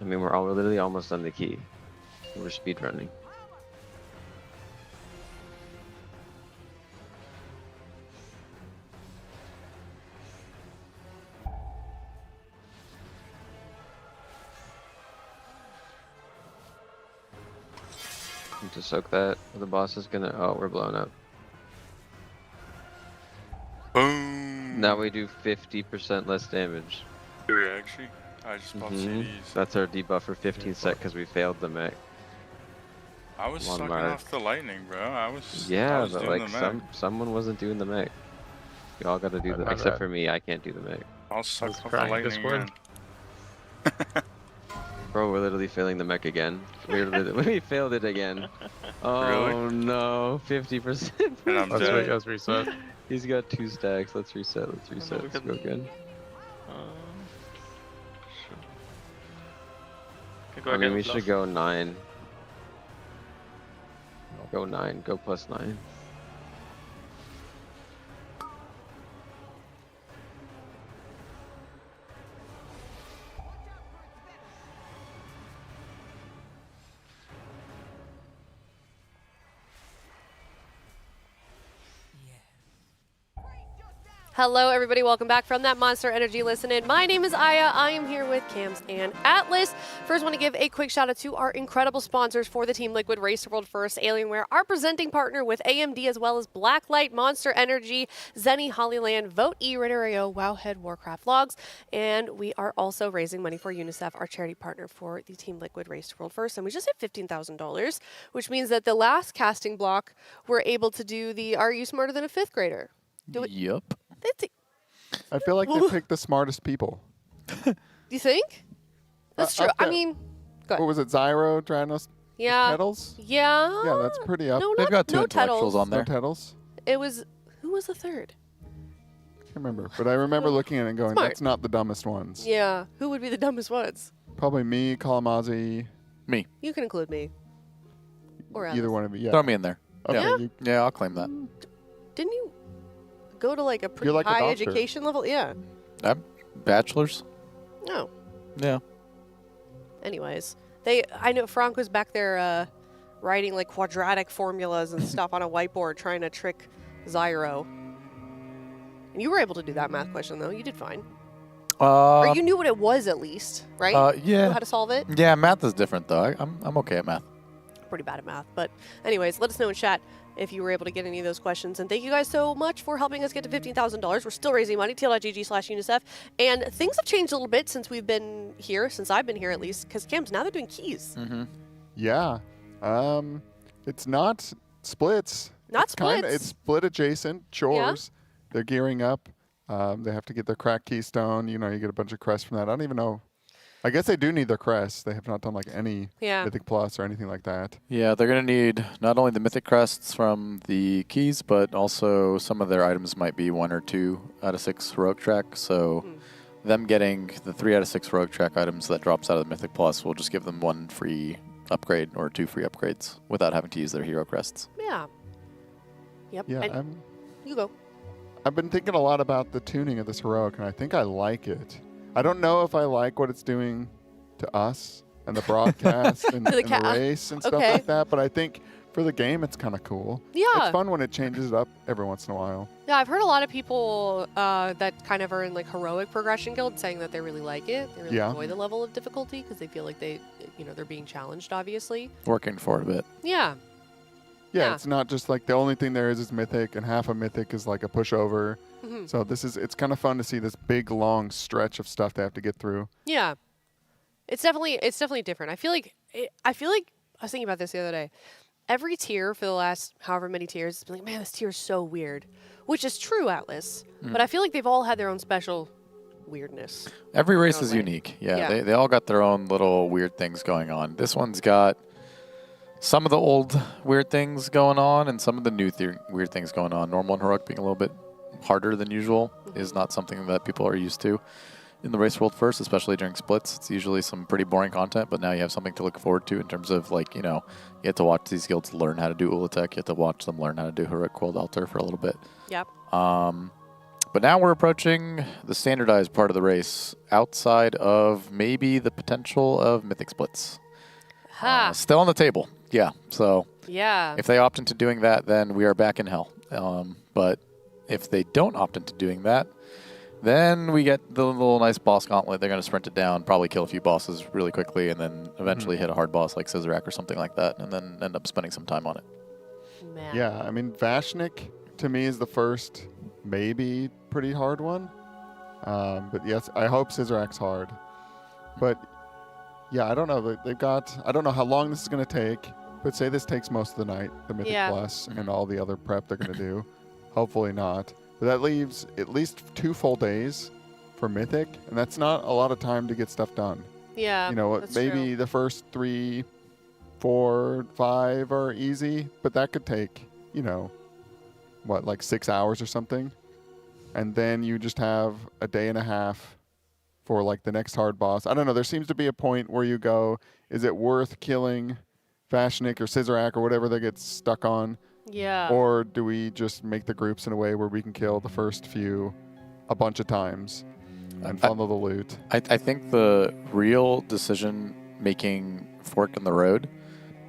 I mean, we're literally almost on the key. We're speed running. And to soak that, the boss is gonna. Oh, we're blown up. Boom. Now we do 50% less damage. Do we actually? I just popped CDs. That's our debuff for 15 sec because we failed the mech. I was One sucking mark. off the lightning, bro. I was Yeah, but doing like the mech. someone wasn't doing the mech. You all got to do the except for me. I can't do the mech. I'll suck off the trying lightning, Discord. man. Bro, we're literally failing the mech again. We failed it again. Oh no, 50%. And I'm dead. Let's reset. He's got 2 stacks. Let's reset. Let's reset. Let's go again. Go I mean, again we with should love. go 9. Go 9. Go plus 9. Hello, everybody. Welcome back from that Monster Energy Listen In. My name is Aya. I am here with Cams and Atlas. First, want to give a quick shout out to our incredible sponsors for the Team Liquid Race to World First, Alienware, our presenting partner with AMD, as well as Blacklight, Monster Energy, Zenny, Hollyland, Vote E, Ritterio, Wowhead, Warcraft Logs, and we are also raising money for UNICEF, our charity partner for the Team Liquid Race to World First, and we just hit $15,000, which means that the last casting block, we're able to do the Are You Smarter Than a Fifth Grader? Yup. I feel like they picked the smartest people. You think? That's true. I mean, go ahead. What was it? Zyro, Dranos, Yeah. Tettles? Yeah. Yeah, that's pretty up. No, They've got 2 no intellectuals Tettles. on there. No Tettles? It was, who was the third? I can't remember. But I remember looking at it and going, Smart. that's not the dumbest ones. Yeah. Who would be the dumbest ones? Probably me, Kalamazi. Me. You can include me. Or Either Alice. one of you. Yeah. Throw me in there. Okay, Yeah? you- Yeah, I'll claim that. Didn't you go to like a pretty like a high doctor. education level? Yeah. Bachelor's? No. Yeah. Anyways, I know Frank was back there writing like quadratic formulas and stuff on a whiteboard trying to trick Zyro. And you were able to do that math question though. You did fine. Or you knew what it was at least, right? Yeah. You knew how to solve it? Yeah, math is different though. I'm okay at math. Pretty bad at math. But anyways, let us know in chat if you were able to get any of those questions. And thank you guys so much for helping us get to $15,000. We're still raising money, TL.gg/UNICEF. And things have changed a little bit since we've been here, since I've been here at least, because Cam's now they're doing keys. Mm-hmm. Yeah. It's not splits. Not It's kinda- splits. it's split adjacent chores. They're gearing up. They have to get their crack keystone. You know, you get a bunch of crests from that. I don't even know. I guess they do need their crests. They have not done like any Mythic Plus or anything like that. Yeah, they're going to need not only the Mythic Crests from the keys, but also some of their items might be 1 or 2 out of 6 Heroic Track. So them getting the 3 out of 6 Heroic Track items that drops out of the Mythic Plus will just give them 1 free upgrade or 2 free upgrades without having to use their Hero Crests. Yeah. Yep. Yeah, And you go. I've been thinking a lot about the tuning of this heroic, and I think I like it. I don't know if I like what it's doing to us and the broadcast and, To the and the ca- race and stuff okay. like that, but I think for the game it's kind of cool. Yeah. It's fun when it changes it up every once in a while. Yeah, I've heard a lot of people that kind of are in like heroic progression guild saying that they really like it. They really Yeah. enjoy the level of difficulty because they feel like they're being challenged, obviously. Working for it a bit. Yeah. Yeah, it's not just like the only thing there is mythic, and half a mythic is like a pushover. Mhm. So it's kind of fun to see this big long stretch of stuff they have to get through. Yeah. It's definitely different. I feel like I was thinking about this the other day. Every tier for the last however many tiers has been like, man, this tier is so weird. Which is true, Atlas. But I feel like they've all had their own special weirdness. Every race in is a way. unique. Yeah, Yeah. They all got their own little weird things going on. This one's got some of the old weird things going on and some of the new weird things going on. Normal and heroic being a little bit harder than usual is not something that people are used to in the race world first, especially during splits. It's usually some pretty boring content, but now you have something to look forward to in terms of like, you know, you have to watch these guilds learn how to do Ula'tek. You have to watch them learn how to do Heroic Cold Altar for a little bit. Yep. But now we're approaching the standardized part of the race outside of maybe the potential of Mythic splits. Ha. Still on the table. Yeah. So Yeah. if they opt into doing that, then we are back in hell. But if they don't opt into doing that, Then we get the little nice boss gauntlet. They're going to sprint it down, probably kill a few bosses really quickly, and then eventually hit a hard boss like Scissorak or something like that, and then end up spending some time on it. Man. Yeah, I mean, Vashnik to me is the first maybe pretty hard one. But yes, I hope Scissorak's hard. But yeah, I don't know. They've got, I don't know how long this is going to take, but say this takes most of the night, the Mythic Plus and all the other prep they're going to do. Hopefully not. But that leaves at least 2 full days for Mythic, and that's not a lot of time to get stuff done. Yeah, you know, that's maybe true. the first 3, 4, 5 are easy, but that could take, you know, what, like 6 hours or something? And then you just have a day and a half for like the next hard boss. I don't know, there seems to be a point where you go, is it worth killing Vashnik or Scissorak or whatever they get stuck on? Yeah. Or do we just make the groups in a way where we can kill the first few a bunch of times and funnel the loot? I think the real decision-making fork in the road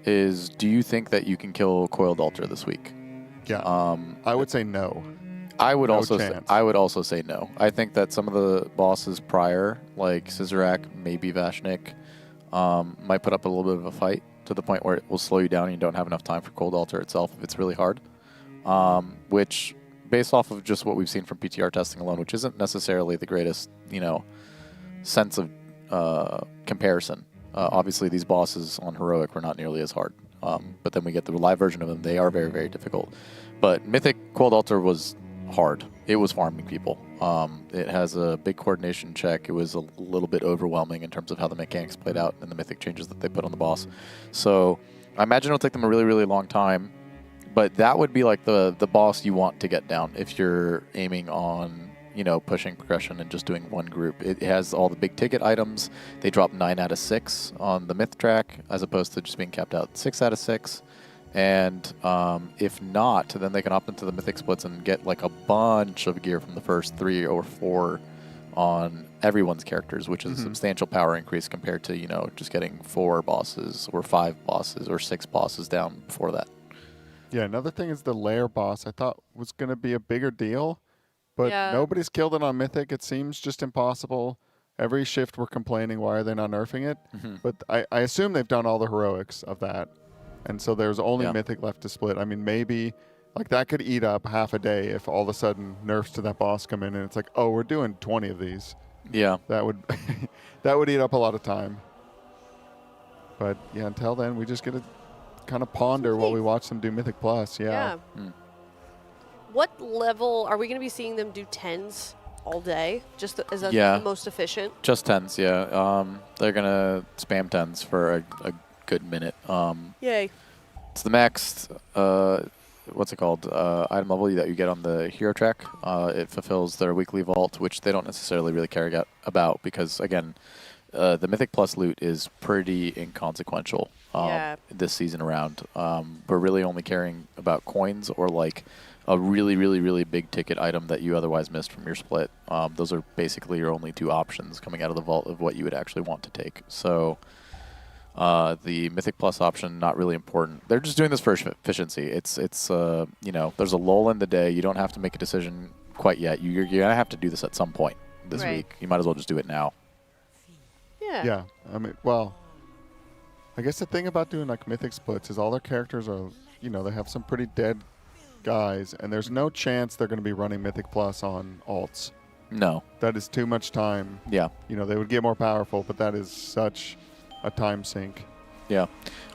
is, do you think that you can kill Coiled Altar this week? Yeah. I would say no. I would No also chance. I would also say no. I think that some of the bosses prior, like Scissorak, maybe Vashnik, might put up a little bit of a fight to the point where it will slow you down and you don't have enough time for Cold Altar itself if it's really hard. Which, based off of just what we've seen from PTR testing alone, which isn't necessarily the greatest, you know, sense of comparison. Obviously, these bosses on Heroic were not nearly as hard. But then we get the live version of them. They are very, very difficult. But Mythic Cold Altar was hard. It was farming people. It has a big coordination check. It was a little bit overwhelming in terms of how the mechanics played out and the Mythic changes that they put on the boss. So I imagine it'll take them a really, really long time. But that would be like the boss you want to get down if you're aiming on, you know, pushing progression and just doing one group. It has all the big ticket items. They drop 9 out of 6 on the myth track as opposed to just being capped out 6 out of 6. And if not, then they can opt into the mythic splits and get like a bunch of gear from the first 3 or 4 on everyone's characters, which is a substantial power increase compared to, you know, just getting 4 bosses or 5 bosses or 6 bosses down before that. Yeah, another thing is the lair boss I thought was going to be a bigger deal, but nobody's killed it on Mythic. It seems just impossible. Every shift we're complaining, why are they not nerfing it? But I assume they've done all the heroics of that. And so there's only Mythic left to split. I mean, maybe like that could eat up half a day if all of a sudden nerfs to that boss come in and it's like, oh, we're doing 20 of these. Yeah. That would that would eat up a lot of time. But yeah, until then, we just get to kind of ponder while we watch them do Mythic Plus. Yeah. What level are we going to be seeing them do 10s all day? Just is that the most efficient? Just 10s, yeah. They're going to spam 10s for a good minute. Yay. It's the max, what's it called, item level that you get on the hero track. It fulfills their weekly vault, which they don't necessarily really care about because, again, the Mythic Plus loot is pretty inconsequential this season around. We're really only caring about coins or like a really, really, really big ticket item that you otherwise missed from your split. Those are basically your only 2 options coming out of the vault of what you would actually want to take. So the Mythic Plus option, not really important. They're just doing this for efficiency. It's you know, there's a lull in the day. You don't have to make a decision quite yet. You're going to have to do this at some point this week. You might as well just do it now. Yeah. I mean, well, I guess the thing about doing like Mythic splits is all their characters are, you know, they have some pretty dead guys, and there's no chance they're going to be running Mythic Plus on alts. No. That is too much time. Yeah. You know, they would get more powerful, but that is such a time sink. Yeah.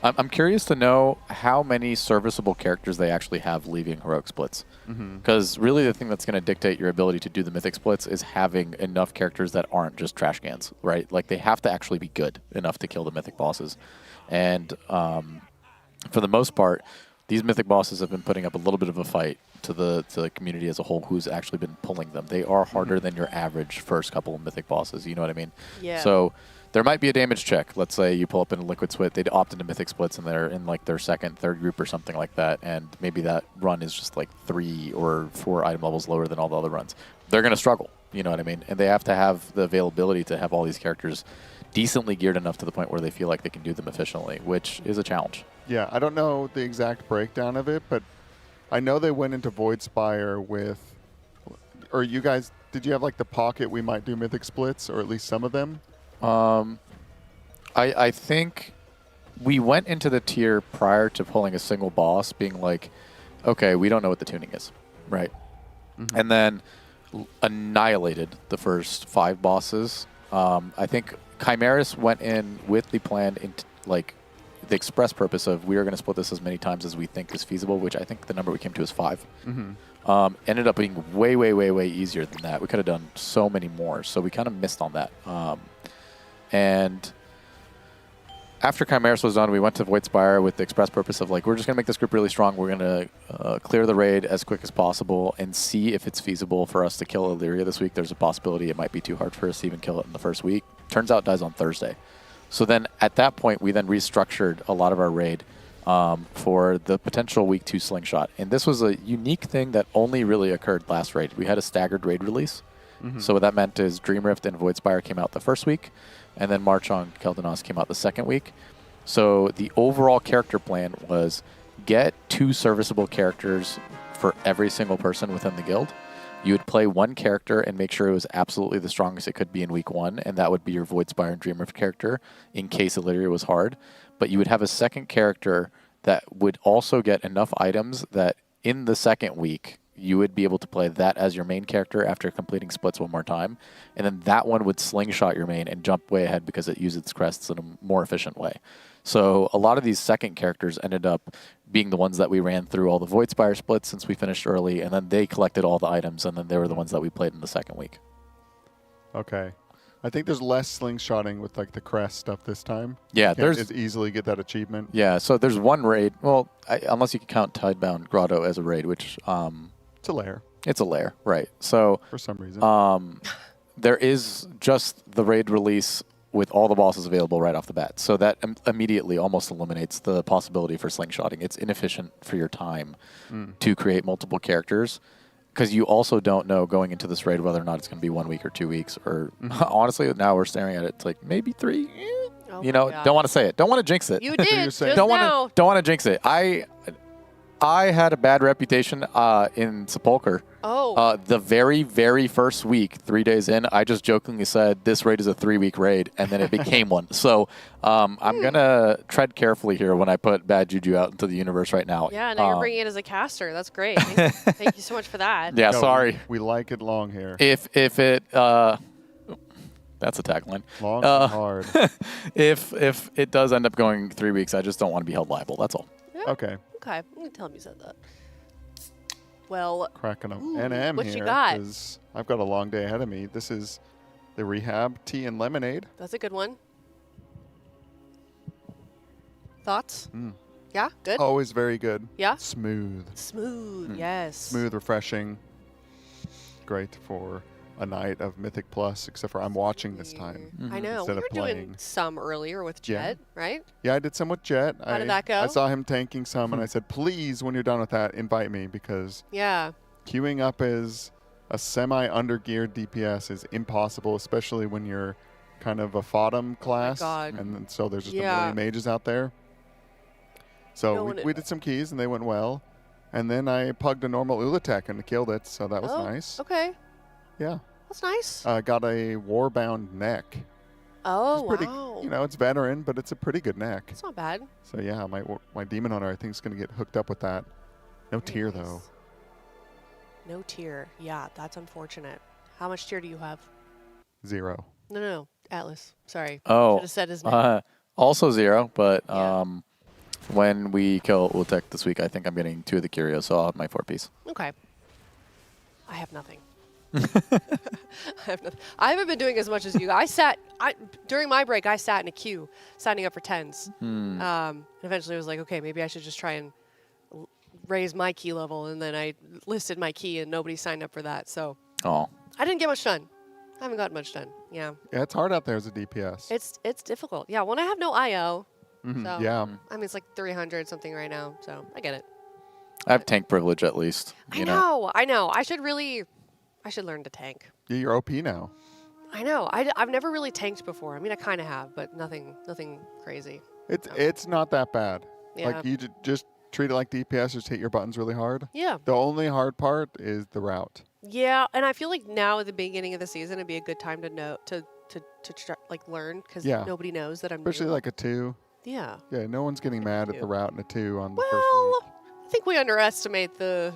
I'm curious to know how many serviceable characters they actually have leaving heroic splits. Because really the thing that's going to dictate your ability to do the mythic splits is having enough characters that aren't just trash cans, right? Like they have to actually be good enough to kill the mythic bosses. And for the most part, these mythic bosses have been putting up a little bit of a fight to the community as a whole who's actually been pulling them. They are harder than your average first couple of mythic bosses, you know what I mean? Yeah. So there might be a damage check. Let's say you pull up in a liquid split, they'd opt into mythic splits and they're in like their second, third group or something like that, and maybe that run is just like 3 or 4 item levels lower than all the other runs. They're going to struggle, you know what I mean? And they have to have the availability to have all these characters decently geared enough to the point where they feel like they can do them efficiently, which is a challenge. Yeah, I don't know the exact breakdown of it, but I know they went into Void Spire with, or you guys did you have like the pocket we might do mythic splits, or at least some of them? I think we went into the tier prior to pulling a single boss being like, okay, we don't know what the tuning is, right? Mm-hmm. And then annihilated the first 5 bosses. I think Chimeras went in with the plan, like the express purpose of we are going to split this as many times as we think is feasible, which I think the number we came to is 5. Mm-hmm. Ended up being way, way, way, way easier than that. We could have done so many more, so we kind of missed on that. And after Chimeras was done, we went to Void Spire with the express purpose of like, we're just going to make this group really strong. We're going to clear the raid as quick as possible and see if it's feasible for us to kill Illyria this week. There's a possibility it might be too hard for us to even kill it in the first week. Turns out it dies on Thursday. So then at that point, we then restructured a lot of our raid for the potential week 2 slingshot. And this was a unique thing that only really occurred last raid. We had a staggered raid release. Mm-hmm. So what that meant is Dream Rift and Void Spire came out the first week, and then March on Keldanos came out the second week. So the overall character plan was get 2 serviceable characters for every single person within the guild. You would play one character and make sure it was absolutely the strongest it could be in week 1, and that would be your Void Spire and Dream Rift character in case Illyria was hard. But you would have a second character that would also get enough items that in the second week, you would be able to play that as your main character after completing splits one more time. And then that one would slingshot your main and jump way ahead because it uses its crests in a more efficient way. So a lot of these second characters ended up being the ones that we ran through all the Void Spire splits since we finished early, and then they collected all the items, and then they were the ones that we played in the second week. Okay. I think there's less slingshotting with like the crest stuff this time. Yeah, you can't as easily get that achievement. Yeah, so there's one raid. Well, unless you can count Tidebound Grotto as a raid, which it's a lair. It's a lair, right? So for some reason, there is just the raid release with all the bosses available right off the bat. So that immediately almost eliminates the possibility for slingshotting. It's inefficient for your time to create multiple characters because you also don't know going into this raid whether or not it's going to be 1 week or 2 weeks. Or honestly, now we're staring at it. It's like maybe 3. Oh you know, don't want to say it. Don't want to jinx it. You did. Just don't now. want to jinx it. I had a bad reputation in Sepulcher. Oh. The very, very first week, 3 days in, I just jokingly said, this raid is a 3-week raid, and then it became one. So I'm going to tread carefully here when I put bad juju out into the universe right now. Yeah, now you're bringing it as a caster. That's great. Thank you so much for that. Yeah, sorry. We like it long here. If it... that's a tagline. Long and hard. If it does end up going 3 weeks, I just don't want to be held liable. That's all. Yeah. Okay. Okay, I'm gonna tell him you said that. Well, cracking an NM what here you got? because I've got a long day ahead of me. This is the Rehab Tea and Lemonade. That's a good one. Thoughts? Mm. Yeah, good. Always very good. Yeah. Smooth. Smooth. Yes. Smooth, refreshing. Great for a night of Mythic Plus, except for I'm watching this time. I know. Instead We were of playing. doing some earlier with Jet, right? Yeah, I did some with Jet. How did that go? I saw him tanking some, and I said, please, when you're done with that, invite me, because Yeah. queuing up as a semi-undergeared DPS is impossible, especially when you're kind of a Fodom class. God. And then, so there's just Yeah. a million mages out there. So No we one- did some keys, and they went well. And then I pugged a normal Ula'tek and killed it, so that was nice. Okay. Yeah. That's nice. Got a Warbound neck. Oh, It's pretty, wow. You know, it's veteran, but it's a pretty good neck. It's not bad. So yeah, my Demon Hunter I think is going to get hooked up with that. No tier though. No tier. Yeah, that's unfortunate. How much tier do you have? 0. No, Atlas. Sorry. Oh, Should have said his name. also 0, but when we kill Ula'tek this week, I think I'm getting 2 of the curios, so I'll have my 4-piece. Okay. I have nothing. I haven't been doing as much as you. During my break, I sat in a queue, signing up for 10s. Eventually, I was like, okay, maybe I should just try and raise my key level, and then I listed my key, and nobody signed up for that. So I didn't get much done. I haven't gotten much done. Yeah. Yeah, it's hard out there as a DPS. It's difficult. Yeah, when I have no IO. So, yeah. I mean, it's like 300 something right now, so I get it. I have tank privilege at least. I know. I should learn to tank. Yeah, you're OP now. I know. I've never really tanked before. I mean, I kind of have, but nothing crazy. It's not that bad. Yeah. Like you just treat it like DPS, just hit your buttons really hard. Yeah. The only hard part is the route. Yeah, and I feel like now at the beginning of the season, it'd be a good time to know to like learn because Yeah. nobody knows that I'm Especially new. like a 2. Yeah. Yeah, no one's getting mad at the route in a 2 on the first Well, week. I think we underestimate the.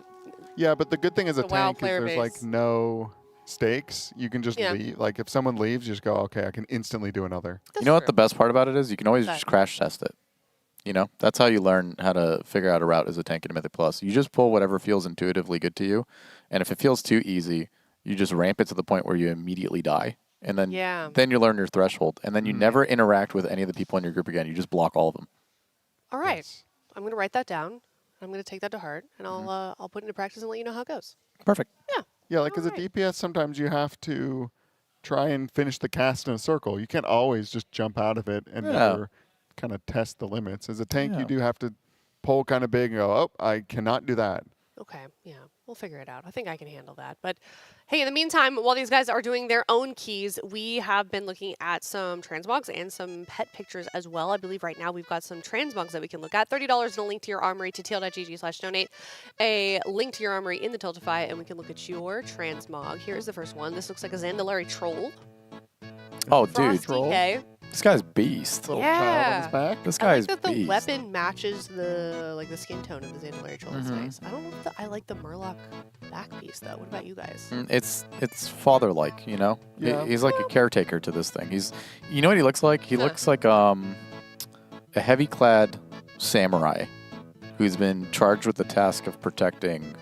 Yeah, but the good thing as a The WoW tank is player there's like base. no stakes. You can just Yeah. leave. Like if someone leaves, you just go, okay, I can instantly do another. You know what the best part about it is? You can always What's just crash test it. You know, that's how you learn how to figure out a route as a tank in Mythic Plus. You just pull whatever feels intuitively good to you, and if it feels too easy, you just ramp it to the point where you immediately die, and then then you learn your threshold, and then you never interact with any of the people in your group again. You just block all of them. All right, I'm gonna write that down. I'm gonna take that to heart, and I'll put it into practice and let you know how it goes. Perfect. Yeah. Yeah, like as a DPS, sometimes you have to try and finish the cast in a circle. You can't always just jump out of it and never kind of test the limits. As a tank, you do have to pull kind of big and go, oh, I cannot do that. Okay, yeah, we'll figure it out. I think I can handle that. But hey, in the meantime, while these guys are doing their own keys, we have been looking at some transmogs and some pet pictures as well. I believe right now we've got some transmogs that we can look at. $30 and a link to your armory to TL.gg/donate. A link to your armory in the Tiltify, and we can look at your transmog. Here's the first one. This looks like a Zandalari troll. Oh, dude. DK. This guy's beast. Little child on his back. This I guy's like that the beast. weapon matches the skin tone of the Zandalari troll. It's Mhm. nice. I don't know if I like the Murloc back piece though. What about you guys? It's father-like, you know. Yeah. He's like a caretaker to this thing. You know what he looks like? He looks like a heavy-clad samurai who's been charged with the task of protecting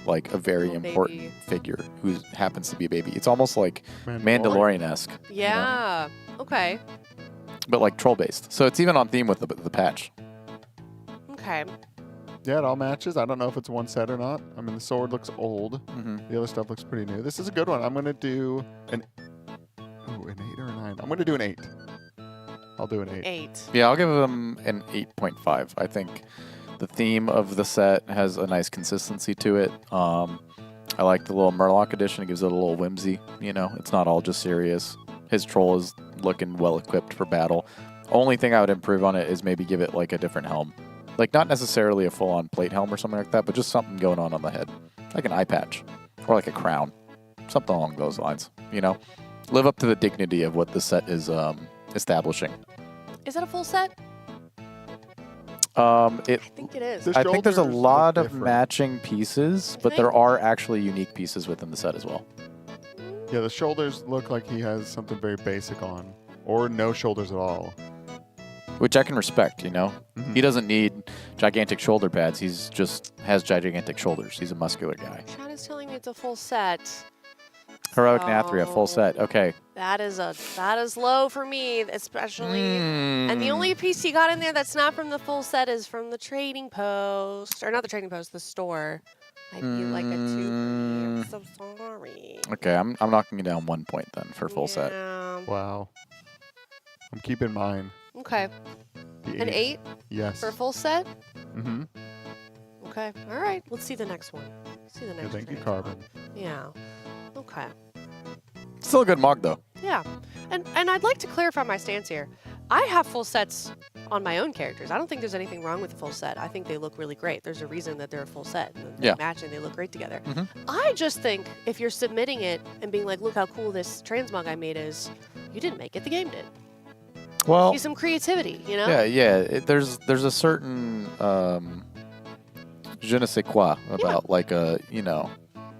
like a very important figure who happens to be a baby. It's almost like Mandalorian-esque, Yeah. Okay. but like troll-based. So it's even on theme with the patch. Okay. Yeah, it all matches. I don't know if it's one set or not. I mean, the sword looks old. The other stuff looks pretty new. This is a good one. I'm going to do an 8 or a 9. I'm going to do an 8. I'll do an 8. 8. Yeah, I'll give him an 8.5. I think the theme of the set has a nice consistency to it. I like the little Murloc edition. It gives it a little whimsy. You know, it's not all just serious. His troll is looking well equipped for battle. Only thing I would improve on it is maybe give it like a different helm. Like not necessarily a full-on plate helm or something like that, but just something going on the head. Like an eye patch. Or like a crown. Something along those lines. You know? Live up to the dignity of what the set is establishing. Is that a full set? I think it is. I think there's a shoulders lot look of different. matching pieces, but there are actually unique pieces within the set as well. Yeah, the shoulders look like he has something very basic on. Or no shoulders at all. Which I can respect, you know? He doesn't need gigantic shoulder pads. He's just has gigantic shoulders. He's a muscular guy. Chad is telling me it's a full set. Heroic Nathria, full set. Okay. That is low for me, especially. And the only piece he got in there that's not from the full set is from the trading post, or not the trading post, the store. Might be like a 2 for me. I'm so sorry. Okay, I'm knocking you down 1 point then for full set. Wow. I'm keeping mine. Okay. The An 8? Yes. For a full set? Mm-hmm. Okay. All right. Let's see the next one. Let's see the next Thank you, trade. Carbon. Yeah. Okay. Still a good mog though. Yeah. And I'd like to clarify my stance here. I have full sets on my own characters. I don't think there's anything wrong with the full set. I think they look really great. There's a reason that they're a full set. And they match and they look great together. I just think if you're submitting it and being like, look how cool this transmog I made is, you didn't make it, the game did. Well, Use some creativity, you know? Yeah. There's a certain je ne sais quoi about like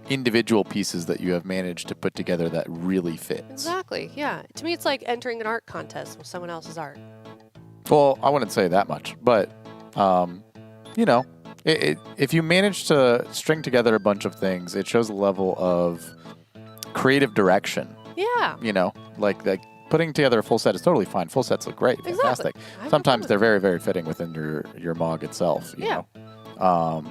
individual pieces that you have managed to put together that really fits. Exactly. Yeah. To me, it's like entering an art contest with someone else's art. Well, I wouldn't say that much, but if you manage to string together a bunch of things, it shows a level of creative direction. Yeah. You know, like putting together a full set is totally fine. Full sets look great, Exactly. fantastic. Sometimes they're very, very fitting within your mog itself. You know?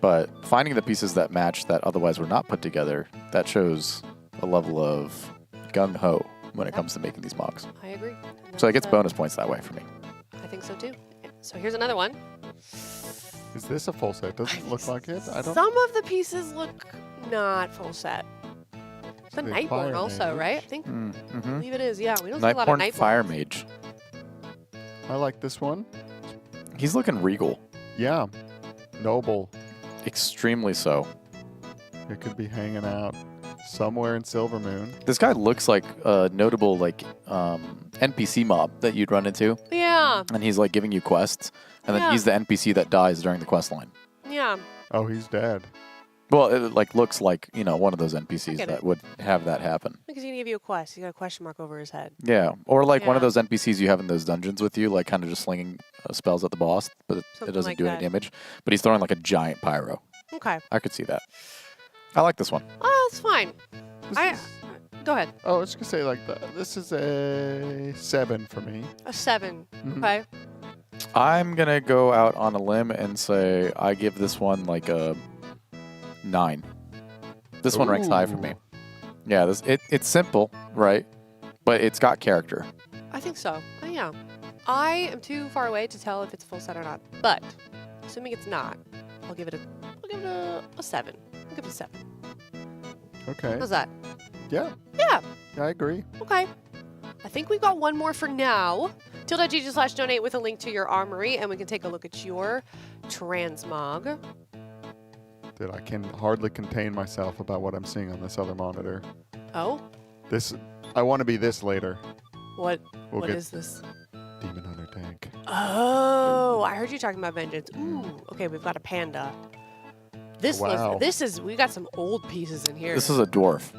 But finding the pieces that match that otherwise were not put together, that shows a level of gung-ho when it comes to making these mogs. I agree. So it gets bonus points that way for me. I think so too. So here's another one. Is this a full set? Doesn't look like it. I don't. Some of the pieces look not full set. It's a The Nightborn Fire also, Mage. right? I think. I believe it is. Yeah, we don't see a lot of Nightborn Nightborn. Fire Mage. I like this one. He's looking regal. Yeah. Noble. Extremely so. It could be hanging out somewhere in Silvermoon. This guy looks like a notable NPC mob that you'd run into. Yeah. And he's like giving you quests, and then Yeah. he's the NPC that dies during the quest line. Yeah. Oh, he's dead. Well, it looks like one of those NPCs get that it. would have that happen. Because he's gonna give you a quest. He's got a question mark over his head. Yeah, or one Yeah. of those NPCs you have in those dungeons with you, like kind of just slinging spells at the boss, but it Something doesn't like do that. any damage. But he's throwing like a giant pyro. Okay. I could see that. I like this one. Oh, that's fine. Go ahead. Oh, I was gonna say this is a 7 for me. A 7. Mhm. Okay. I'm gonna go out on a limb and say I give this one like a 9. This one ranks high for me. Yeah, it's simple, right? But it's got character. I think so. Yeah. I am too far away to tell if it's a full set or not. But assuming it's not, I'll give it a 7. I'll give it a 7. Okay. How's that? Yeah. Yeah. I agree. Okay. I think we've got one more for now. Tilda.gg/donate with a link to your armory, and we can take a look at your transmog. Dude, I can hardly contain myself about what I'm seeing on this other monitor. Oh? I want to be this later. What? We'll What get is this? Demon Hunter tank. Oh, I heard you talking about vengeance. Ooh, okay, we've got a panda. This Wow. we got some old pieces in here. This is a dwarf.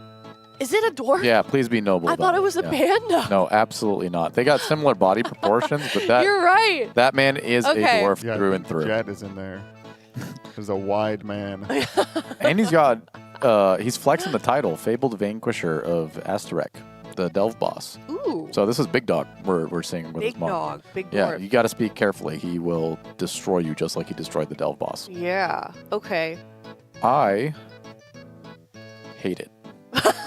Is it a dwarf? Yeah, please be noble. I about thought it was a Yeah. panda. No, absolutely not. They got similar body proportions, but You're right. that man is Okay. a dwarf Yeah, through and through. Jet is in there. There's a wide man. And he's flexing the title, Fabled Vanquisher of Asterek, the Delve boss. Ooh. So this is big dog we're seeing with Big his mom. dog, big Yeah, dwarf. you got to speak carefully. He will destroy you just like he destroyed the Delve boss. Yeah. Okay. I hate it.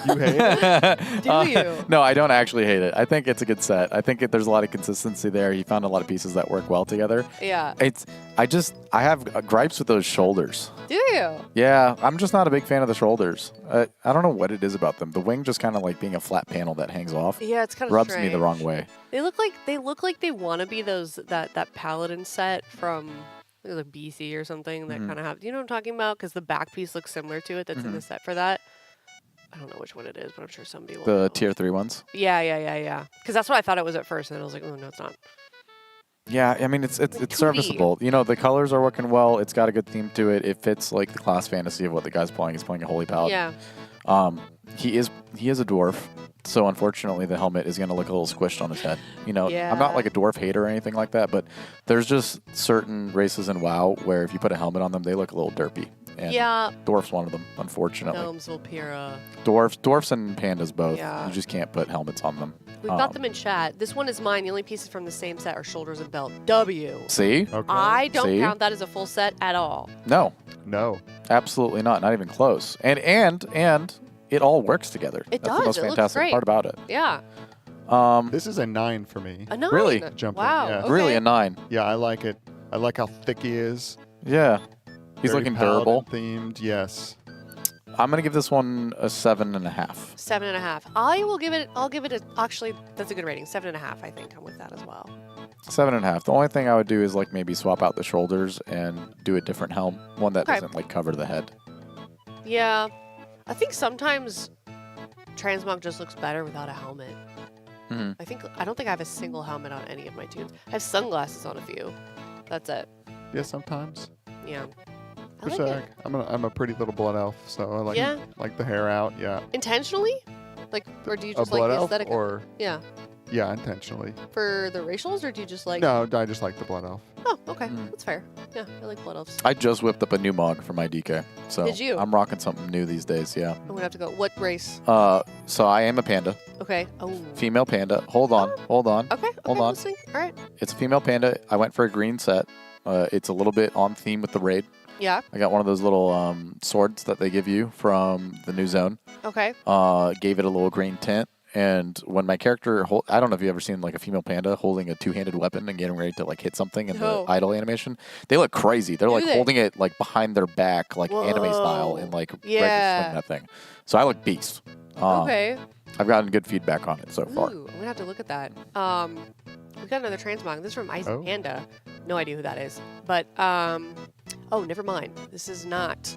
You hate it? Do you? No, I don't actually hate it. I think it's a good set. I think there's a lot of consistency there. He found a lot of pieces that work well together. Yeah. I have gripes with those shoulders. Do you? Yeah, I'm just not a big fan of the shoulders. I don't know what it is about them. The wing just kind of like being a flat panel that hangs off. Yeah, it's kind of rubs me the wrong way. They look like they want to be that paladin set from like BC or something that Mhm. kind of have. You know what I'm talking about? Because the back piece looks similar to it. That's in the set for that. I don't know which one it is, but I'm sure somebody will. The know. tier 3 ones. Yeah. Because that's what I thought it was at first, and then I was like, oh no, it's not. Yeah, I mean it's 2D. serviceable. You know, the colors are working well. It's got a good theme to it. It fits like the class fantasy of what the guy's playing. He's playing a holy paladin. Yeah. He is a dwarf, so unfortunately the helmet is going to look a little squished on his head. You know, I'm not Yeah. like a dwarf hater or anything like that, but there's just certain races in WoW where if you put a helmet on them, they look a little derpy. And Yeah. dwarf's one of them, unfortunately. Gnomes, Vulpira. Dwarfs and pandas both. Yeah. You just can't put helmets on them. We've got them in chat. This one is mine. The only pieces from the same set are shoulders and belt. W. See? I don't See? count that as a full set at all. No. No. Absolutely not. Not even close. And it all works together. It That's does. the most It looks fantastic great. part about it. Yeah. This is a 9 for me. A 9? Really? Jumping. Wow. Yeah. Okay. Really a 9. Yeah, I like it. I like how thick he is. Yeah. He's Very looking paladin durable. Themed, yes. I'm gonna give this one a 7.5. 7.5. I'll give it a, actually, that's a good rating. 7.5, I think. I'm with that as well. 7.5. The only thing I would do is like maybe swap out the shoulders and do a different helm, one that Okay. doesn't like cover the head. Yeah. I think sometimes transmog just looks better without a helmet. Mhm. I don't think I have a single helmet on any of my tunes. I have sunglasses on a few. That's it. Yeah, sometimes. Yeah. I For like sec. it. I'm a pretty little blood elf, so I Yeah. like the hair out. Yeah. Intentionally? Like, or do you A just like blood the elf aesthetic? or Yeah. yeah, intentionally. For the racials, or do you just like? No, I just like the blood elf. Oh, okay. That's fair. Yeah, I like blood elves. I just whipped up a new mog for my DK, so Did you? I'm rocking something new these days. Yeah. I'm gonna have to go. What race? So I am a panda, Okay. Oh. female panda. Hold on. Okay. Hold I'm on. listening. All right. It's a female panda. I went for a green set. It's a little bit on theme with the raid. Yeah. I got one of those little swords that they give you from the new zone. Okay. Gave it a little green tint. And when my character, I don't know if you've ever seen like a female panda holding a two-handed weapon and getting ready to like hit something in No. the idle animation. They look crazy. They're Do like they? holding it like behind their back, like anime style, and like ready to Yeah. swing that thing. So I look beast. Okay. I've gotten good feedback on it so far. Ooh, I'm gonna have to look at that. We got another transmog. This is from Isaac Oh. Panda. No idea who that is. But oh, never mind. This is not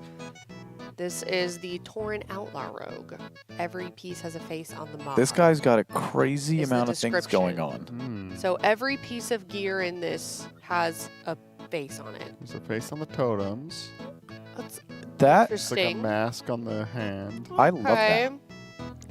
This is the Tauren Outlaw Rogue. Every piece has a face on the mod. This guy's got a crazy Is the amount of things going description. on. So every piece of gear in this has a face on it. There's a face on the totems. That's That It's like a interesting. mask on the hand. I love that. Okay.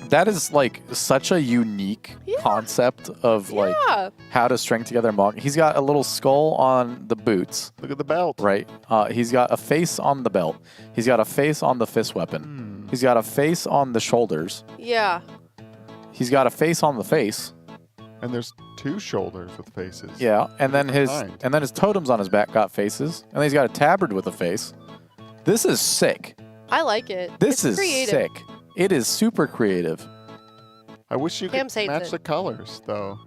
That is like such a unique concept of like Yeah. how to string together a Mog. He's got a little skull on the boots. Look at the belt. Right. He's got a face on the belt. He's got a face on the fist weapon. He's got a face on the shoulders. Yeah. He's got a face on the face. And there's 2 shoulders with faces. Yeah. And then Different kind. his totems on his back got faces. And then he's got a tabard with a face. This is sick. I like it. This It's is creative. sick. It is super creative. I wish you Cam could hates match it. the colors, though.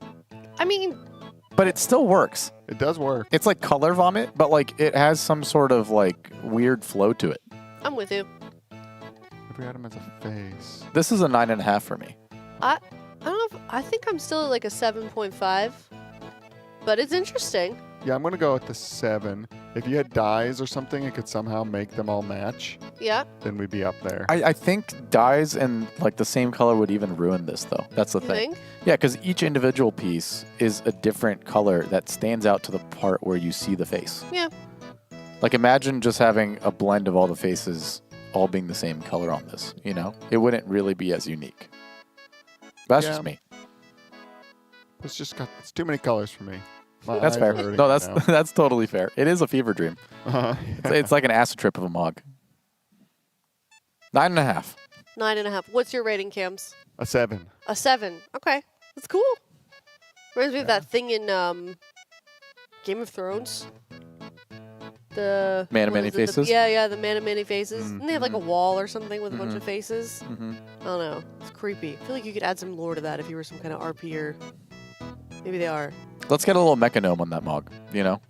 I mean, But it still works. It does work. It's like color vomit, but like it has some sort of like weird flow to it. I'm with you. If we had him as a face. This is a 9.5 for me. I don't know. I think I'm still at like a 7.5, but it's interesting. Yeah, I'm going to go with the 7. If you had dyes or something, it could somehow make them all match. Yeah. Then we'd be up there. I think dyes and like the same color would even ruin this though. That's the You thing. think? Yeah, because each individual piece is a different color that stands out to the part where you see the face. Yeah. Like imagine just having a blend of all the faces all being the same color on this, you know? It wouldn't really be as unique. That's just me. It's too many colors for me. My That's eyes fair. are hurting No, right that's now. that's totally fair. It is a fever dream. It's like an acid trip of a Mog. 9.5. 9.5. What's your rating, Cams? A 7. A 7. Okay. That's cool. Reminds me of that thing in Game of Thrones. The Man of what Many is it? Faces? Yeah, the Man of Many Faces. Mm, And they have like a wall or something with a bunch Mhm. of faces. Mhm. I don't know. It's creepy. I feel like you could add some lore to that if you were some kind of RP or maybe they are. Let's get a little mechanome on that Mog, you know?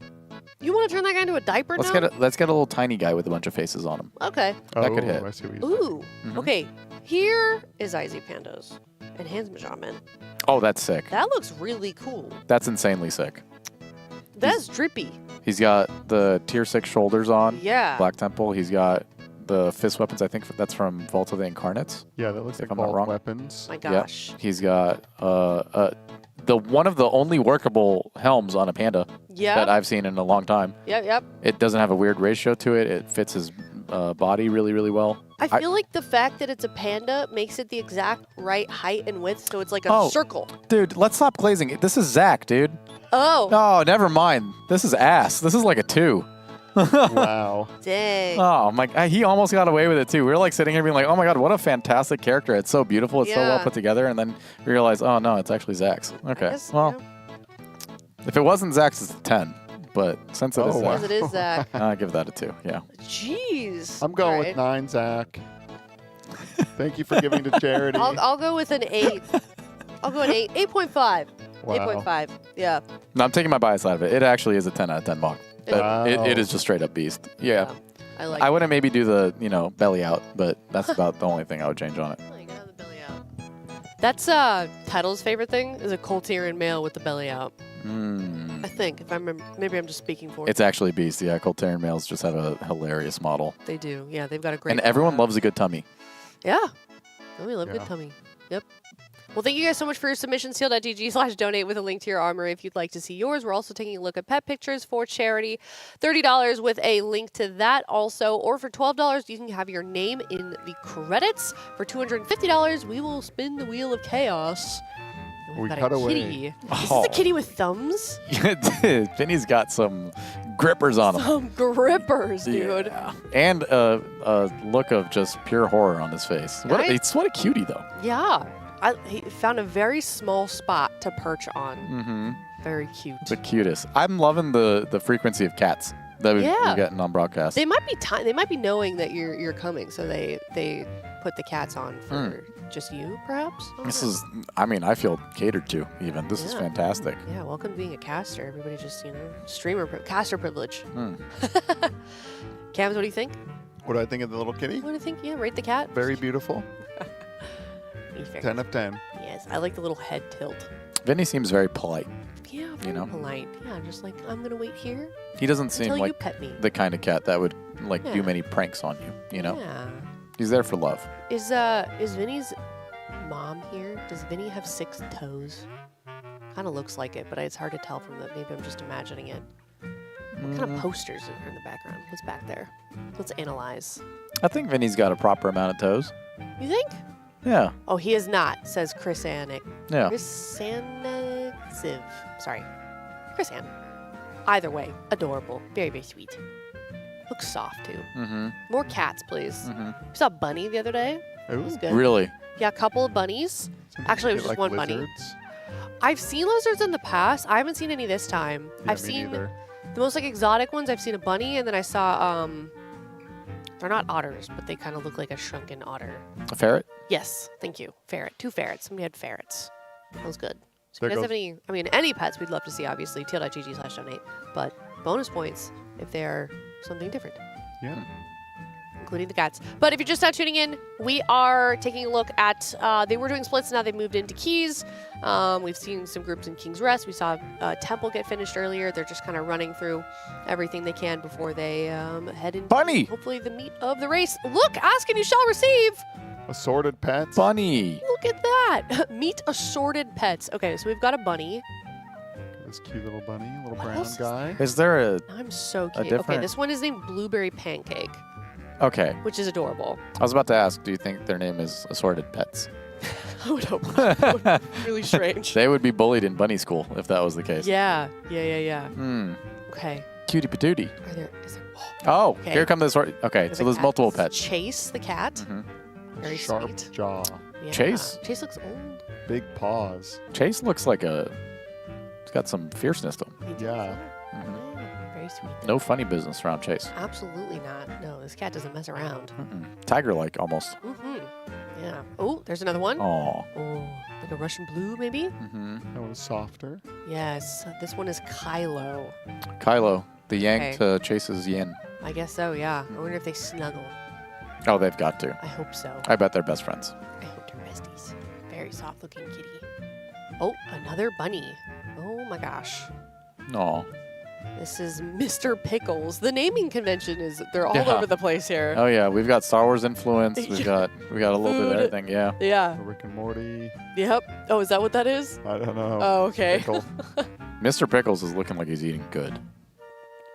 You want to turn that guy into a diaper Let's now? get a little tiny guy with a bunch of faces on him. Okay. That could hit. I see what you're Ooh. Mhm. Okay. Here is Izzy Pandas and Hans Majaman. Oh, that's sick. That looks really cool. That's insanely sick. That's drippy. He's got the tier 6 shoulders on. Yeah. Black Temple. He's got the fist weapons. I think that's from Vault of the Incarnates. Yeah, that looks if like I'm not vault wrong. weapons. My Yep. gosh. He's got the one of the only workable helms on a panda Yeah. that I've seen in a long time. Yep. It doesn't have a weird ratio to it. It fits his body really, really well. I feel like the fact that it's a panda makes it the exact right height and width, so it's like a Oh. circle. Dude, let's stop glazing. This is Zach, dude. Oh. Oh, never mind. This is ass. This is like a 2. Wow. Dang. Oh my! He almost got away with it too. We were like sitting here being like, "Oh my god, what a fantastic character! It's so beautiful. It's so well Yeah. put together." And then we realized, "Oh no, it's actually Zach's." Okay, Yes, well, if it wasn't Zach's, it's a 10. But since it is Oh, Zach, wow. Because it is Zach. I give that a 2. Yeah. Jeez. I'm going Alright. with 9, Zach. Thank you for giving to charity. I'll go with an 8. I'll go an 8. 8.5. Wow. 8.5. Yeah. No, I'm taking my bias out of it. It actually is a 10 out of 10 Mog. Wow. It is just straight up beast. Yeah. I like I it. wouldn't maybe do the belly out, but that's about the only thing I would change on it. That's Title's favorite thing is a Colterian male with the belly out. I think, if I remember, maybe I'm just speaking for It's actually beast. Yeah, Colterian males just have a hilarious model, They do. Yeah, they've got a great. and everyone loves a good tummy. Yeah. Oh, we love Yeah. good tummy. Yep. Well, thank you guys so much for your submissions. Seal.gg/donate with a link to your armory if you'd like to see yours. We're also taking a look at pet pictures for charity. $30 with a link to that also. Or for $12, you can have your name in the credits. For $250, we will spin the wheel of chaos. And we've We got cut a away. kitty. Is this Oh. a kitty with thumbs? Vinny's got some grippers on him. Some grippers, dude. Yeah. And a look of just pure horror on his face. What a cutie, though. Yeah. He found a very small spot to perch on. Mm-hmm. Very cute. The cutest. I'm loving the frequency of cats that we're getting on broadcast. They might be they might be knowing that you're coming, so they put the cats on for just you, perhaps. I don't This know. is, I mean, I feel catered to even. This is Yeah. fantastic. Yeah, welcome to being a caster. Everybody just streamer caster privilege. Cams, what do you think? What do I think of the little kitty? What do you think? Yeah, rate the cat. Very beautiful. He's very 10 of 10. Yes, I like the little head tilt. Vinny seems very polite. Yeah, very know? polite. Yeah, just like I'm gonna wait here. He doesn't seem Until you like pet me. the kind of cat that would do Yeah. many pranks on you, you know? Yeah. He's there for love. Is Vinny's mom here? Does Vinny have 6 toes? Kind of looks like it, but it's hard to tell from the. Maybe I'm just imagining it. What kind of posters are in the background? What's back there? Let's analyze. I think Vinny's got a proper amount of toes. You think? Yeah. Oh, he is not, says Chris Anick. Yeah. Chris Ziv. Sorry. Chris Ann. Either way, adorable. Very, very sweet. Looks soft, too. Mm-hmm. More cats, please. Mm-hmm. We saw a bunny the other day. It was good. Really? Yeah, a couple of bunnies. Actually, it was just one bunny. lizards? I've seen lizards in the past. I haven't seen any this time. Yeah, I've me seen neither. the most like exotic ones. I've seen a bunny, and then I saw they're not otters, but they kind of look like a shrunken otter. A ferret? Yes, thank you. Ferret. 2 ferrets. Somebody had ferrets. That was good. So There if you guys goes- have any, I mean, any pets, we'd love to see, obviously, teal.gg/donate. But bonus points if they're something different, Yeah. including the cats. But if you're just now tuning in, we are taking a look at, they were doing splits, now they've moved into keys. We've seen some groups in King's Rest. We saw Temple get finished earlier. They're just kind of running through everything they can before they head into Bunny! hopefully the meat of the race. Look, ask and you shall receive. Assorted pets. Bunny. Look at that. Meet assorted pets. Okay, so we've got a bunny. This cute little bunny, little What brown else is guy. Is there a... I'm so cute. Okay, different- this one is named Blueberry Pancake, Okay. which is adorable. I was about to ask, do you think their name is Assorted Pets? I would hope not. That would be really strange. They would be bullied in bunny school if that was the case. Yeah. Hmm. Okay. Cutie patootie. Is there Oh, Okay. here come the sort. Okay, There's so a there's cat. multiple This is pets. Chase the cat. Mhm. Very Sharp sweet. jaw. Yeah. Chase? Chase looks old. Big paws. Chase looks like a. He's got some fierceness to him. Yeah. Yeah, very sweet. No funny business around Chase. Absolutely not. No, this cat doesn't mess around. Tiger-like almost. Mm-hmm. Yeah. Oh, there's another one. Aw. Oh, like a Russian blue, maybe? Mm-hmm. That one's softer. Yes. This one is Kylo. Kylo, the Yang to Chase's Yin. I guess so, yeah. I wonder if they snuggle. Oh, they've got to. I hope so. I bet they're best friends. I hope they're besties. Very soft-looking kitty. Oh, another bunny. Oh my gosh. Aw. This is Mr. Pickles. The naming convention they're all Yeah. over the place here. Oh yeah, we've got Star Wars influence. We've Yeah. got a little bit of Food. everything. Yeah. Yeah. Rick and Morty. Yep. Oh, is that what that is? I don't know. Oh, okay. Pickle. Mr. Pickles is looking like he's eating good.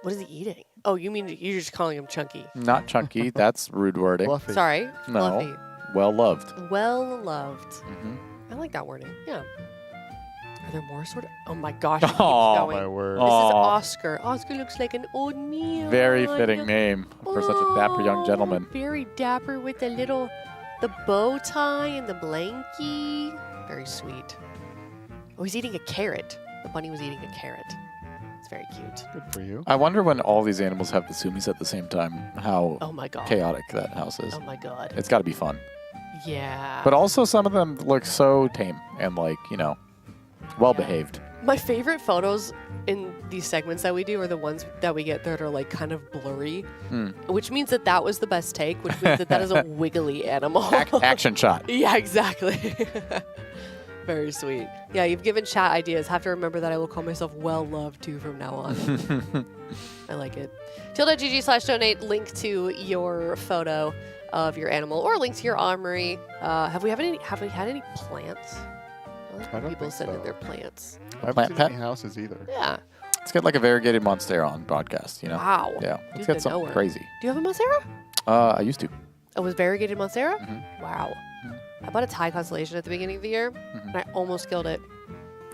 What is he eating? Oh, you mean you're just calling him chunky? Not chunky. That's rude wording. Fluffy. Sorry. No. Fluffy. Well loved. Well loved. Mm-hmm. I like that wording. Yeah. Are there more sort of? Oh my gosh. It keeps Oh going. my word. This is Aw. Oscar. Oscar looks like an old neon. Very fitting name for such a dapper young gentleman. Very dapper with the bow tie and the blankie. Very sweet. Oh, he's eating a carrot. The bunny was eating a carrot. It's very cute. Good for you. I wonder when all these animals have the sumis at the same time, how Oh my god. chaotic that house is. Oh my god. It's got to be fun. Yeah. But also some of them look so tame and well behaved. My favorite photos in these segments that we do are the ones that we get that are like kind of blurry, which means that was the best take, which means that is a wiggly animal. Action shot. Yeah, exactly. Very sweet. Yeah, you've given chat ideas. Have to remember that I will call myself well loved too from now on. I like it. Tilda.gg/donate, link to your photo of your animal or link to your armory. Have we had any plants? I don't People think send in so. their plants. I haven't Plant seen pet? any houses either. Yeah. Let's get like a variegated Monstera on broadcast, you know? Wow. Yeah. Dude, Let's the get something knower. crazy. Do you have a Monstera? I used to. Oh, was variegated Monstera? Mm-hmm. Wow. I bought a Thai constellation at the beginning of the year, and I almost killed it.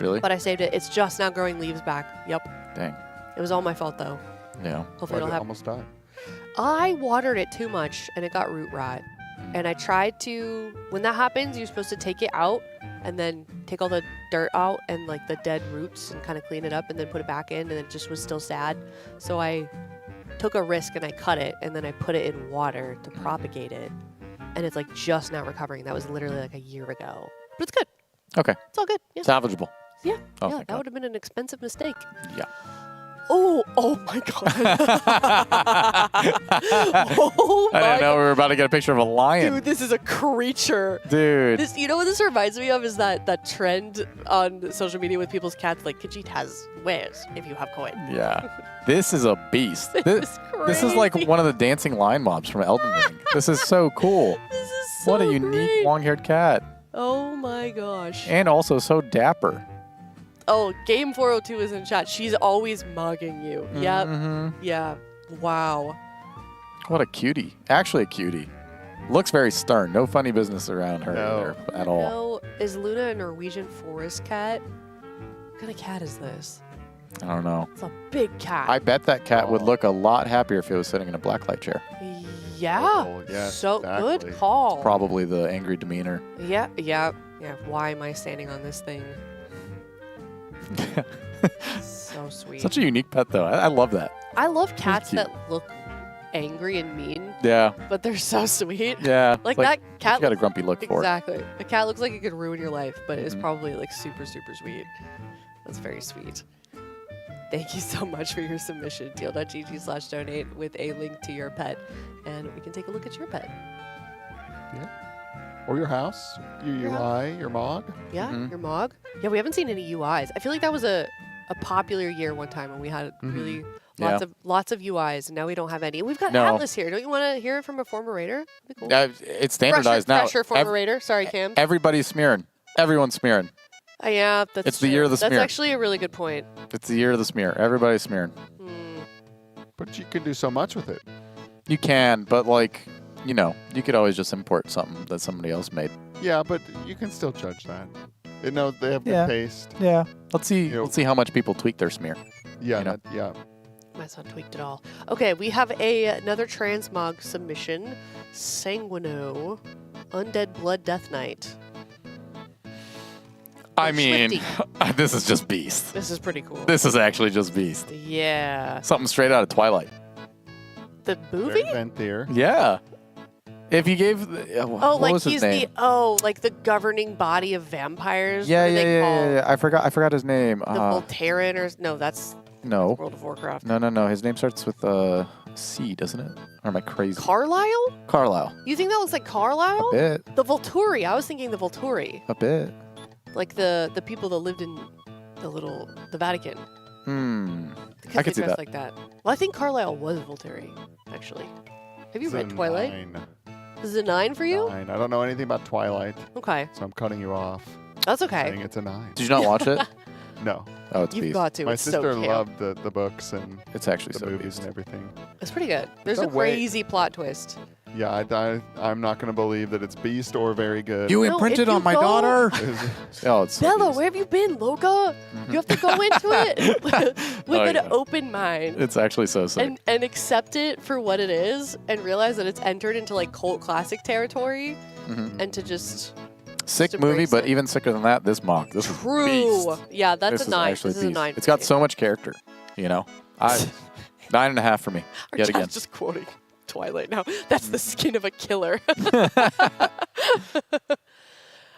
Really? But I saved it. It's just now growing leaves back. Yep. Dang. It was all my fault, though. Yeah. Hopefully Why'd it'll it have. almost die? I watered it too much, and it got root rot. And I tried to. When that happens, you're supposed to take it out, and then take all the dirt out and like the dead roots, and kind of clean it up, and then put it back in, and it just was still sad. So I took a risk and I cut it, and then I put it in water to propagate it, and it's like just now recovering. That was literally like a year ago, but it's good. Okay. It's all good. Yeah. Salvageable. Yeah. Oh, yeah. thank That God. would have been an expensive mistake. Yeah. Oh my god. Oh I my didn't know we were about to get a picture of a lion. Dude, this is a creature. Dude. This, you know what this reminds me of is that trend on social media with people's cats, like Khajiit has wares if you have coin. Yeah. This is a beast. This is This is like crazy. one of the dancing lion mobs from Elden Ring. This is so cool. This is so What a unique great. long-haired cat. Oh my gosh. And also so dapper. Oh, Game 402 is in chat. She's always mugging you. Yep. Mhm. Yeah. Wow. What a cutie. Actually a cutie. Looks very stern. No funny business around her either, at all. No, is Luna a Norwegian forest cat? What kind of cat is this? I don't know. It's a big cat. I bet that cat would look a lot happier if it was sitting in a blacklight chair. Yeah. Oh, yes, So exactly. good call. Probably the angry demeanor. Yeah. Why am I standing on this thing? So sweet. Such a unique pet, though. I love that. I love cats cute. that look angry and mean. Yeah. But they're so sweet. Yeah. Like that cat. She's got a grumpy look for it. Exactly. A cat looks like it could ruin your life, but it's Mhm. probably like super, super sweet. That's very sweet. Thank you so much for your submission. Teal.gg/donate with a link to your pet, and we can take a look at your pet. Yeah. Or your house, your UI, your MOG. Yeah, Mm-hmm. your MOG. Yeah, we haven't seen any UIs. I feel like that was a popular year one time when we had really lots of UIs, and now we don't have any. We've got No. Atlas here. Don't you want to hear it from a former Raider? That'd be cool. It's standardized now. Fresher former Raider. Sorry, Cam. Everybody's smearing. Everyone's smearing. Yeah, that's It's the true. year of the That's smear. actually a really good point. It's the year of the smear. Everybody's smearing. But you can do so much with it. You can, but like, you know, you could always just import something that somebody else made. Yeah, but you can still judge that. You know, they have Yeah. good taste. Yeah. Let's see. You know- Let's see how much people tweak their smear. Yeah, You know? yeah. That's not tweaked at all. Okay, we have another transmog submission. Sanguino, Undead Blood Death Knight. I mean, Swifty. this is just beast. This is pretty cool. This is actually just beast. Yeah. Something straight out of Twilight. The movie? Venthyr. Yeah. If you gave, what like was his he's name? like the governing body of vampires. Yeah, What are they called? yeah. I forgot his name. The Voltaren or no? That's No. World of Warcraft. No. His name starts with C, doesn't it? Or am I crazy? Carlisle? Carlisle. You think that looks like Carlisle? A bit. The Volturi. I was thinking the Volturi, A bit. like the people that lived in the Vatican. Because I could they see dressed that. like that. Well, I think Carlisle was Volturi, actually. Have you It's read a Twilight? 9. This is a 9 for you? 9. I don't know anything about Twilight. Okay. So I'm cutting you off. That's okay. Saying it's a 9. Did you not watch it? No. Oh, it's You've beast. got to. My It's so sister cute. loved the books and It's actually the so movies beast. and everything. It's pretty good. There's No a way. crazy plot twist. Yeah, I'm not going to believe that it's beast or very good. You No, imprinted if you on my go- daughter. Oh, it's so Bella, beast. where have you been, Loca? You have to go into it with Oh, an yeah. open mind. It's actually so sick. And accept it for what it is and realize that it's entered into like cult classic territory Mhm. and to just Sick just movie, embrace but it. even sicker than that, this mock. This is True. beast. Yeah, that's This a is 9. actually This is a beast. 9. It's for got me. so much character, you know? 9.5 for me. Our Yet chat's again. just quoting Twilight now. That's the skin of a killer.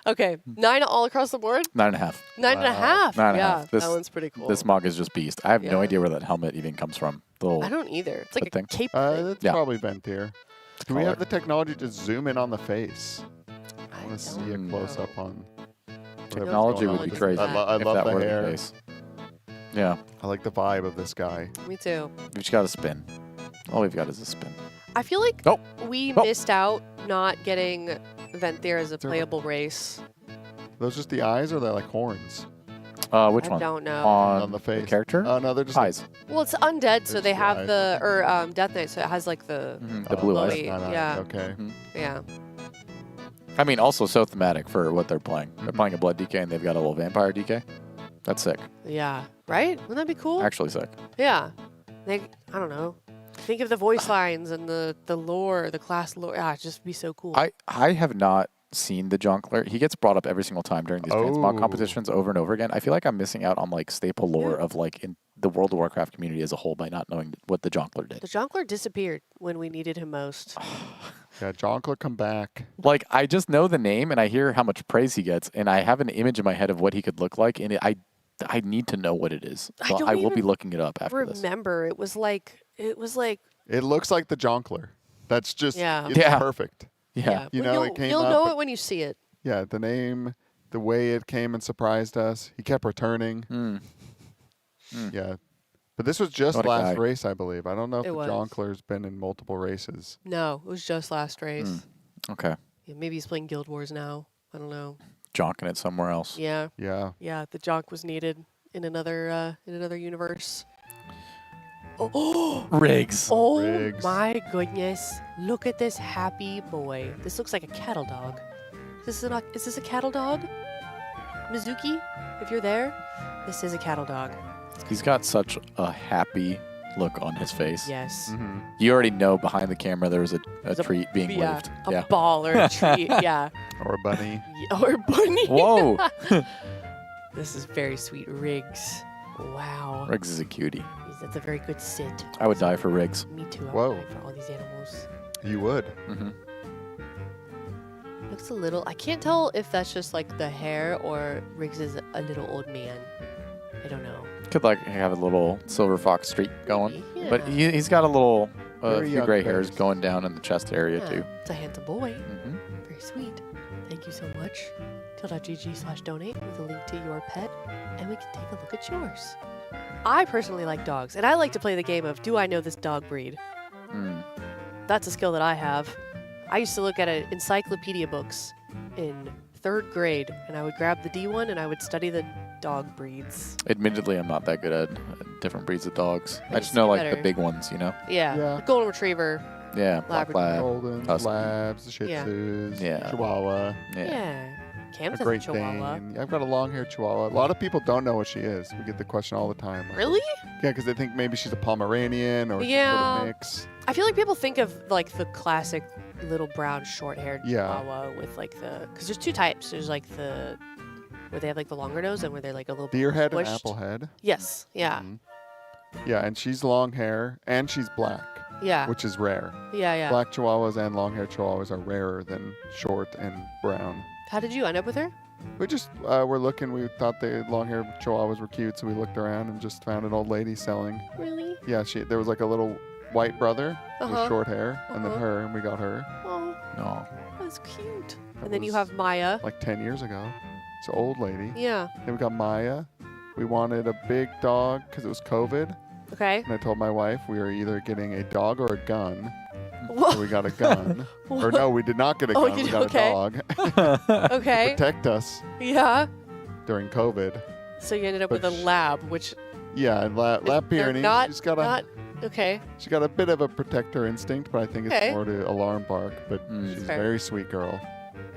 Okay, 9 all across the board? 9.5. 9.5. 9.5. Yeah, This, that one's pretty cool. This mock is just beast. I have no Yeah. idea where that helmet even comes from. The little I don't either. It's like the a thing. cape thing. That's Yeah. probably Venthyr. Do we collar. have the technology to zoom in on the face? I want to see a don't close know. up on. whatever's Technology going would on. be Technology's crazy bad. I if love that the were hair. the case. Yeah, I like the vibe of this guy. Me too. we've just got a spin. All we've got is a spin. I feel like Oh. we Oh. missed out not getting Venthyr as a there- playable race. Those just the eyes, or they're like horns Which I one? don't know. on the face? character? Oh no, they're just Eyes. Well, it's undead, so There's they the have eyes. the Death Knight, so it has like the The blue eyes. glowy- Not eyes, yeah. Okay. yeah. I mean, also so thematic for what they're playing. They're Mhm. playing a blood DK and they've got a little vampire DK. That's sick. Yeah. Right? Wouldn't that be cool? Actually sick. Yeah. Like, I don't know. Think of the voice lines and the lore, the class lore. Ah, it'd just be so cool. I have not seen the Jonkler. He gets brought up every single time during these transmog Oh. competitions over and over again. I feel like I'm missing out on like staple lore of like in the World of Warcraft community as a whole by not knowing what the Jonkler did. The Jonkler disappeared when we needed him most. Yeah, Jonkler, come back. Like I just know the name and I hear how much praise he gets and I have an image in my head of what he could look like and I need to know what it is. I So don't I will be even looking it up after this. Remember, it was like It looks like the Jonkler. That's just Yeah. it's Yeah. perfect. Yeah. You Well, know, you'll, it came you'll up. know but- it when you see it. Yeah, the name, the way it came and surprised us. He kept returning. Mm. Yeah, But this was just What a last guy. race, I believe. I don't know if It the was. Jonkler's been in multiple races. No, it was just last race. Okay. Yeah, maybe he's playing Guild Wars now. I don't know. Jonking it somewhere else. Yeah. Yeah. Yeah, the jonk was needed in another universe. Oh, Rigs. Oh Rigs. my goodness! Look at this happy boy. This looks like a cattle dog. Is this a cattle dog? Mizuki, if you're there, this is a cattle dog. He's got such a happy look on his face. Yes. Mm-hmm. You already know behind the camera there was a treat being waved. A ball or a treat. Yeah. Or a bunny. Or a bunny. Whoa. This is very sweet. Riggs. Wow. Riggs is a cutie. That's a very good sit. I would die for Riggs. Me too. I Whoa. would die for all these animals. You would. Mm-hmm. Looks a little. I can't tell if that's just like the hair or Riggs is a little old man. I don't know. Could like have a little silver fox streak going. Yeah. But he's got a little Very few young gray hairs face. going down in the chest area Yeah, too. It's a handsome boy. Mm-hmm. Very sweet. Thank you so much. Till.gg/donate with a link to your pet, and we can take a look at yours. I personally like dogs, and I like to play the game of do I know this dog breed? Mm. That's a skill that I have. I used to look at encyclopedia books in 3rd grade, and I would grab the D1 and I would study the dog breeds. Admittedly, I'm not that good at different breeds of dogs. I need just to know get like better. the big ones, you know. Yeah, Yeah. the golden retriever. Yeah, black Labrador. lab, Golden, husky. Labs, Shih Yeah. Tzus, Yeah. Chihuahua. Yeah. Cam's A has a Great chihuahua. Dane. I've got a long-haired Chihuahua. A lot of people don't know what she is. We get the question all the time. like, Really? Yeah, because they think maybe she's a Pomeranian or some sort Yeah. of mix. I feel like people think of like the classic little brown short-haired Yeah. chihuahua with like because there's 2 types. There's like the where they have like the longer nose and where they're like a little Deerhead and squished. Applehead. Yes. Yeah. Mhm. Yeah, and she's long hair and she's black, Yeah. which is rare. Yeah. Yeah. Black Chihuahuas and long-haired Chihuahuas are rarer than short and brown. How did you end up with her? We just were looking. We thought the long-haired Chihuahuas were cute, so we looked around and just found an old lady selling. Really? Yeah, there was like a little white brother Uh-huh. with short hair, and then her, and we got her. Oh, No. that's cute. That And then you was have Maya. Like 10 years ago. It's an old lady. Yeah. Then we got Maya. We wanted a big dog because it was COVID. Okay. And I told my wife we were either getting a dog or a gun. Whoa. So we got a gun. Or no, we did not get a Oh, gun. you We did- got okay. a dog. Okay. Protect us Yeah. during COVID. So you ended up But with a lab, which Yeah, and Lap they're Pyrenees. not She's got a not okay. She got a bit of a protector instinct, but I think Okay. it's more to alarm bark. But Mm. she's a Fair. very sweet girl.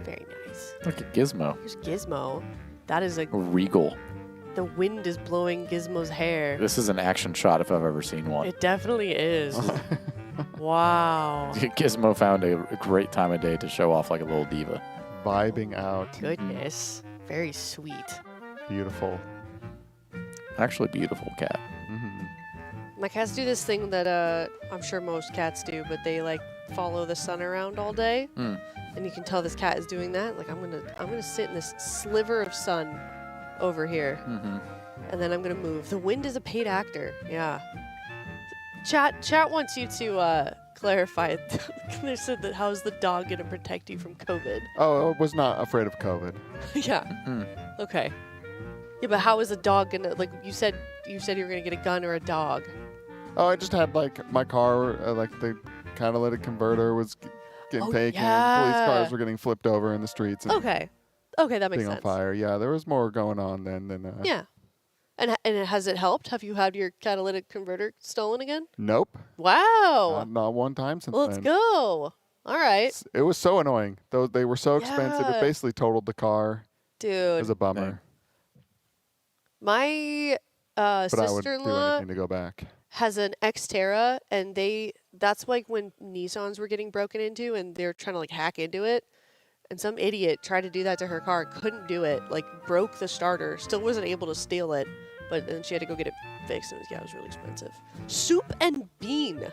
Very nice. Look at Gizmo. Here's Gizmo. That is Regal. the wind is blowing Gizmo's hair. This is an action shot if I've ever seen one. It definitely is. Wow. Gizmo found a great time of day to show off like a little diva. Vibing out. Goodness. Very sweet. Beautiful. Actually, beautiful cat. Mm-hmm. My cats do this thing that I'm sure most cats do, but they like follow the sun around all day. Mm. And you can tell this cat is doing that. Like I'm gonna sit in this sliver of sun over here. Mm-hmm. And then I'm gonna move. The wind is a paid actor. Yeah. Chat wants you to clarify. They said that how's the dog gonna protect you from COVID? Oh, I was not afraid of COVID. Yeah. Mm. Okay. Yeah, but how is a dog gonna like? You said you were gonna get a gun or a dog. Oh, I just had like my car, like the catalytic converter was getting Oh, taken. yeah. Police cars were getting flipped over in the streets. And Okay. Okay, that makes being on sense. fire. Yeah, there was more going on then than. Yeah. And has it helped? Have you had your catalytic converter stolen again? Nope. Wow. Not one time since Let's then. go. All right. It was so annoying. They were so expensive. Yeah. It basically totaled the car. It Dude. was a bummer. My But I would do sister-in-law anything to go back. has an Xterra, and that's like when Nissans were getting broken into, and they're trying to like hack into it. And some idiot tried to do that to her car, couldn't do it, like broke the starter, still wasn't able to steal it, but then she had to go get it fixed, and it was really expensive. Soup and Bean.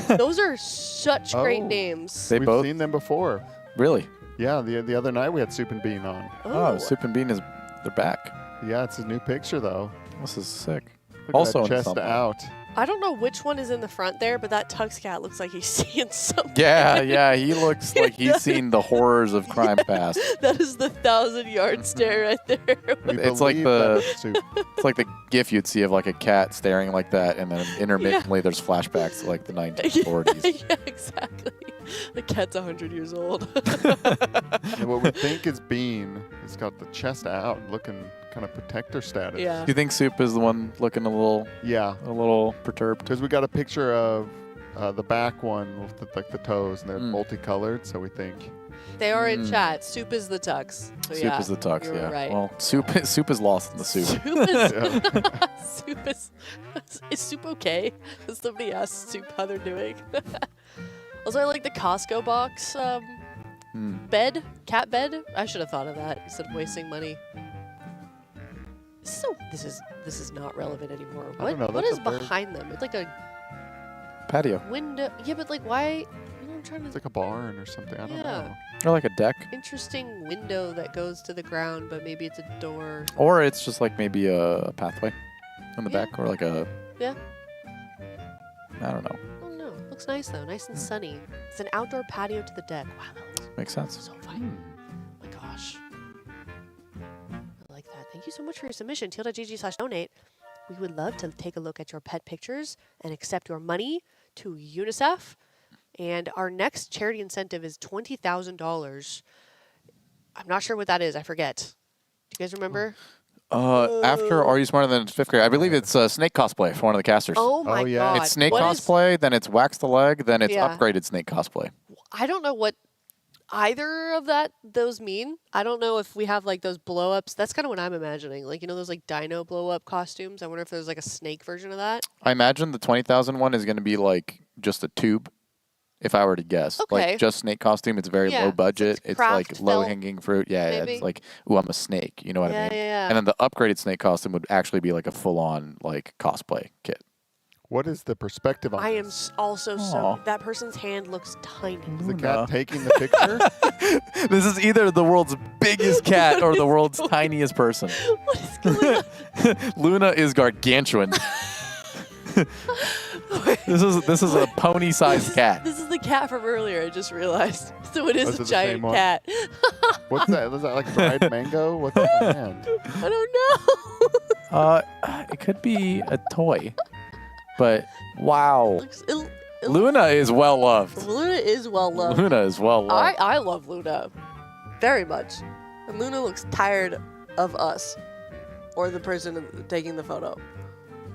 Those are such great Oh. names. We've seen them before. Really? Yeah, the other night we had Soup and Bean on. Oh, Soup and Bean they're back. Yeah, it's a new picture though. This is sick. Look Also at in that chest thumbnail. out. I don't know which one is in the front there, but that Tux cat looks like he's seeing something. Yeah, he looks like he's seen the horrors of crime past. That is the 1,000-yard stare right there. It's like it's like the gif you'd see of like a cat staring like that, and then intermittently there's flashbacks to like the 1940s. Yeah, exactly. The cat's 100 years old. And what we think is Bean, he's got the chest out, looking kind of protector status. Yeah. Do you think Soup is the one looking a little perturbed? Because we got a picture of the back one with like the toes, and they're multicolored, so we think. They are in chat. Soup is the Tux. So Soup is the Tux, you're yeah. Right. Well, Soup is lost in the soup. Soup is Soup okay? Somebody asked Soup how they're doing. Also, I like the Costco box bed, cat bed. I should have thought of that instead of wasting money. So this is not relevant anymore. I don't know, What that's is a bird. behind them? It's like a Patio. window. Yeah, but like why? I'm trying to. It's like a barn or something. I don't know. Or like a deck. Interesting window that goes to the ground, but maybe it's a door. Or it's just like maybe a pathway in the back, or like a. Yeah. I don't know. Oh no, looks nice though, nice and sunny. It's an outdoor patio to the deck. Wow, that looks Makes sense. so fun. Oh my gosh. I like that. Thank you so much for your submission. Teal.gg/donate. We would love to take a look at your pet pictures and accept your money to UNICEF. And our next charity incentive is $20,000. I'm not sure what that is. I forget. Do you guys remember? After Are You Smarter Than 5th grade? I believe it's Snake cosplay for one of the casters. Oh my god. It's Snake What cosplay, then it's Wax the Leg, then it's Yeah. upgraded Snake cosplay. I don't know what either of those mean. I don't know if we have like those blow ups. That's kind of what I'm imagining. Like, you know, those like dino blow up costumes. I wonder if there's like a snake version of that. I imagine the 20,000 one is going to be like just a tube, if I were to guess. Okay. Like just snake costume. It's very Yeah, low budget. It's like craft low felt, hanging fruit. Yeah, maybe? it's like, ooh, I'm a snake. You know what I Yeah, mean? yeah. And then the upgraded snake costume would actually be like a full on like cosplay kit. What is the perspective on I am this? also so. Aw. That person's hand looks tiny. Is the cat taking the picture? This is either the world's biggest cat or the world's tiniest person. What is going on? Luna is gargantuan. This is a pony-sized cat. This is the cat from earlier. I just realized. So it is Was a it the same giant one? cat. What's that? Is that like dried mango? What's on the hand? I don't know. It could be a toy, but wow, it Luna is well loved. Luna is well loved. Luna is well loved. I love Luna very much. And Luna looks tired of us or the person taking the photo.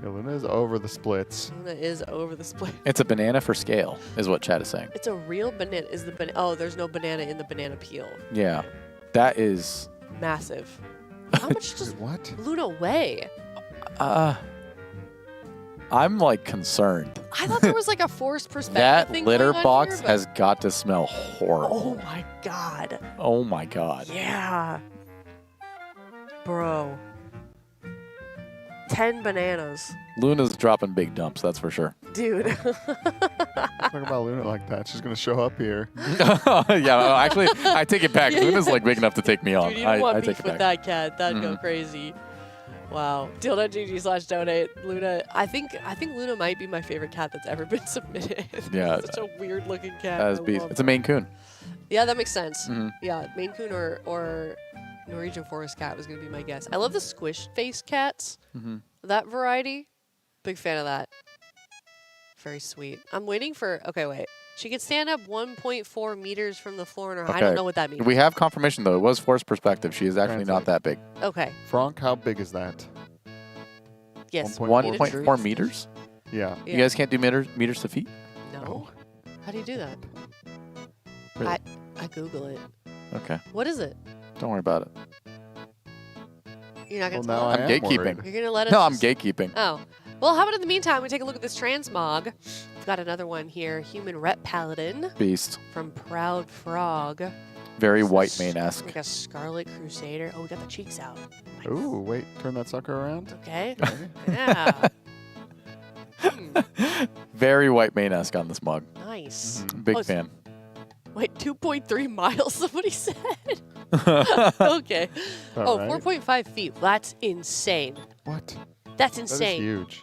Yeah, Luna is over the splits. Luna is over the split. It's a banana for scale, is what Chad is saying. It's a real banana. Is the oh, there's no banana in the banana peel. Yeah, that is. Massive. How much does Luna weigh? I'm like concerned. I thought there was like a forced perspective That thing litter going on box here, but- has got to smell horrible. Oh my god. Oh my god. Yeah. Bro. 10 bananas. Luna's dropping big dumps, that's for sure. Dude. Talk about Luna like that. She's gonna show up here. Yeah, actually, I take it back. Yeah, Luna's yeah. like big enough to take me on. Dude, you don't want I beef take it with back. that cat. That'd go crazy. Wow. Deal.gg/donate. Luna. I think Luna might be my favorite cat that's ever been submitted. Yeah. Such a weird looking cat. As I beast. love It's a Maine Coon. Yeah, that makes sense. Mhm. Yeah, Maine Coon or Norwegian Forest Cat was going to be my guess. I love the squish face cats. Mhm. That variety. Big fan of that. Very sweet. I'm waiting for... Okay, wait. She could stand up 1.4 meters from the floor in her... I don't know what that means. We have confirmation, though. It was forced perspective. She is actually not that big. Okay. Frank, how big is that? Yes. 1.4 meters? Yeah. You guys can't do meters to feet? No. How do you do that? Really? I Google it. Okay. What is it? Don't worry about it. You're not going to Well, tell now us? I I'm am gatekeeping. worried. You're going to let us... No, I'm just- gatekeeping. Oh. Well, how about in the meantime, we take a look at this transmog. We've got another one here. Human Rep Paladin. Beast. From Proud Frog. Very This is white mane-esque. Like a Scarlet Crusader. Oh, we got the cheeks out. Ooh, wait. Turn that sucker around. Okay. Yeah. Very white mane-esque on this mug. Nice. Big Oh, it's- fan. Wait, 2.3 miles, somebody said. Okay. All Oh, right. 4.5 feet. That's insane. What? That's That is insane. huge.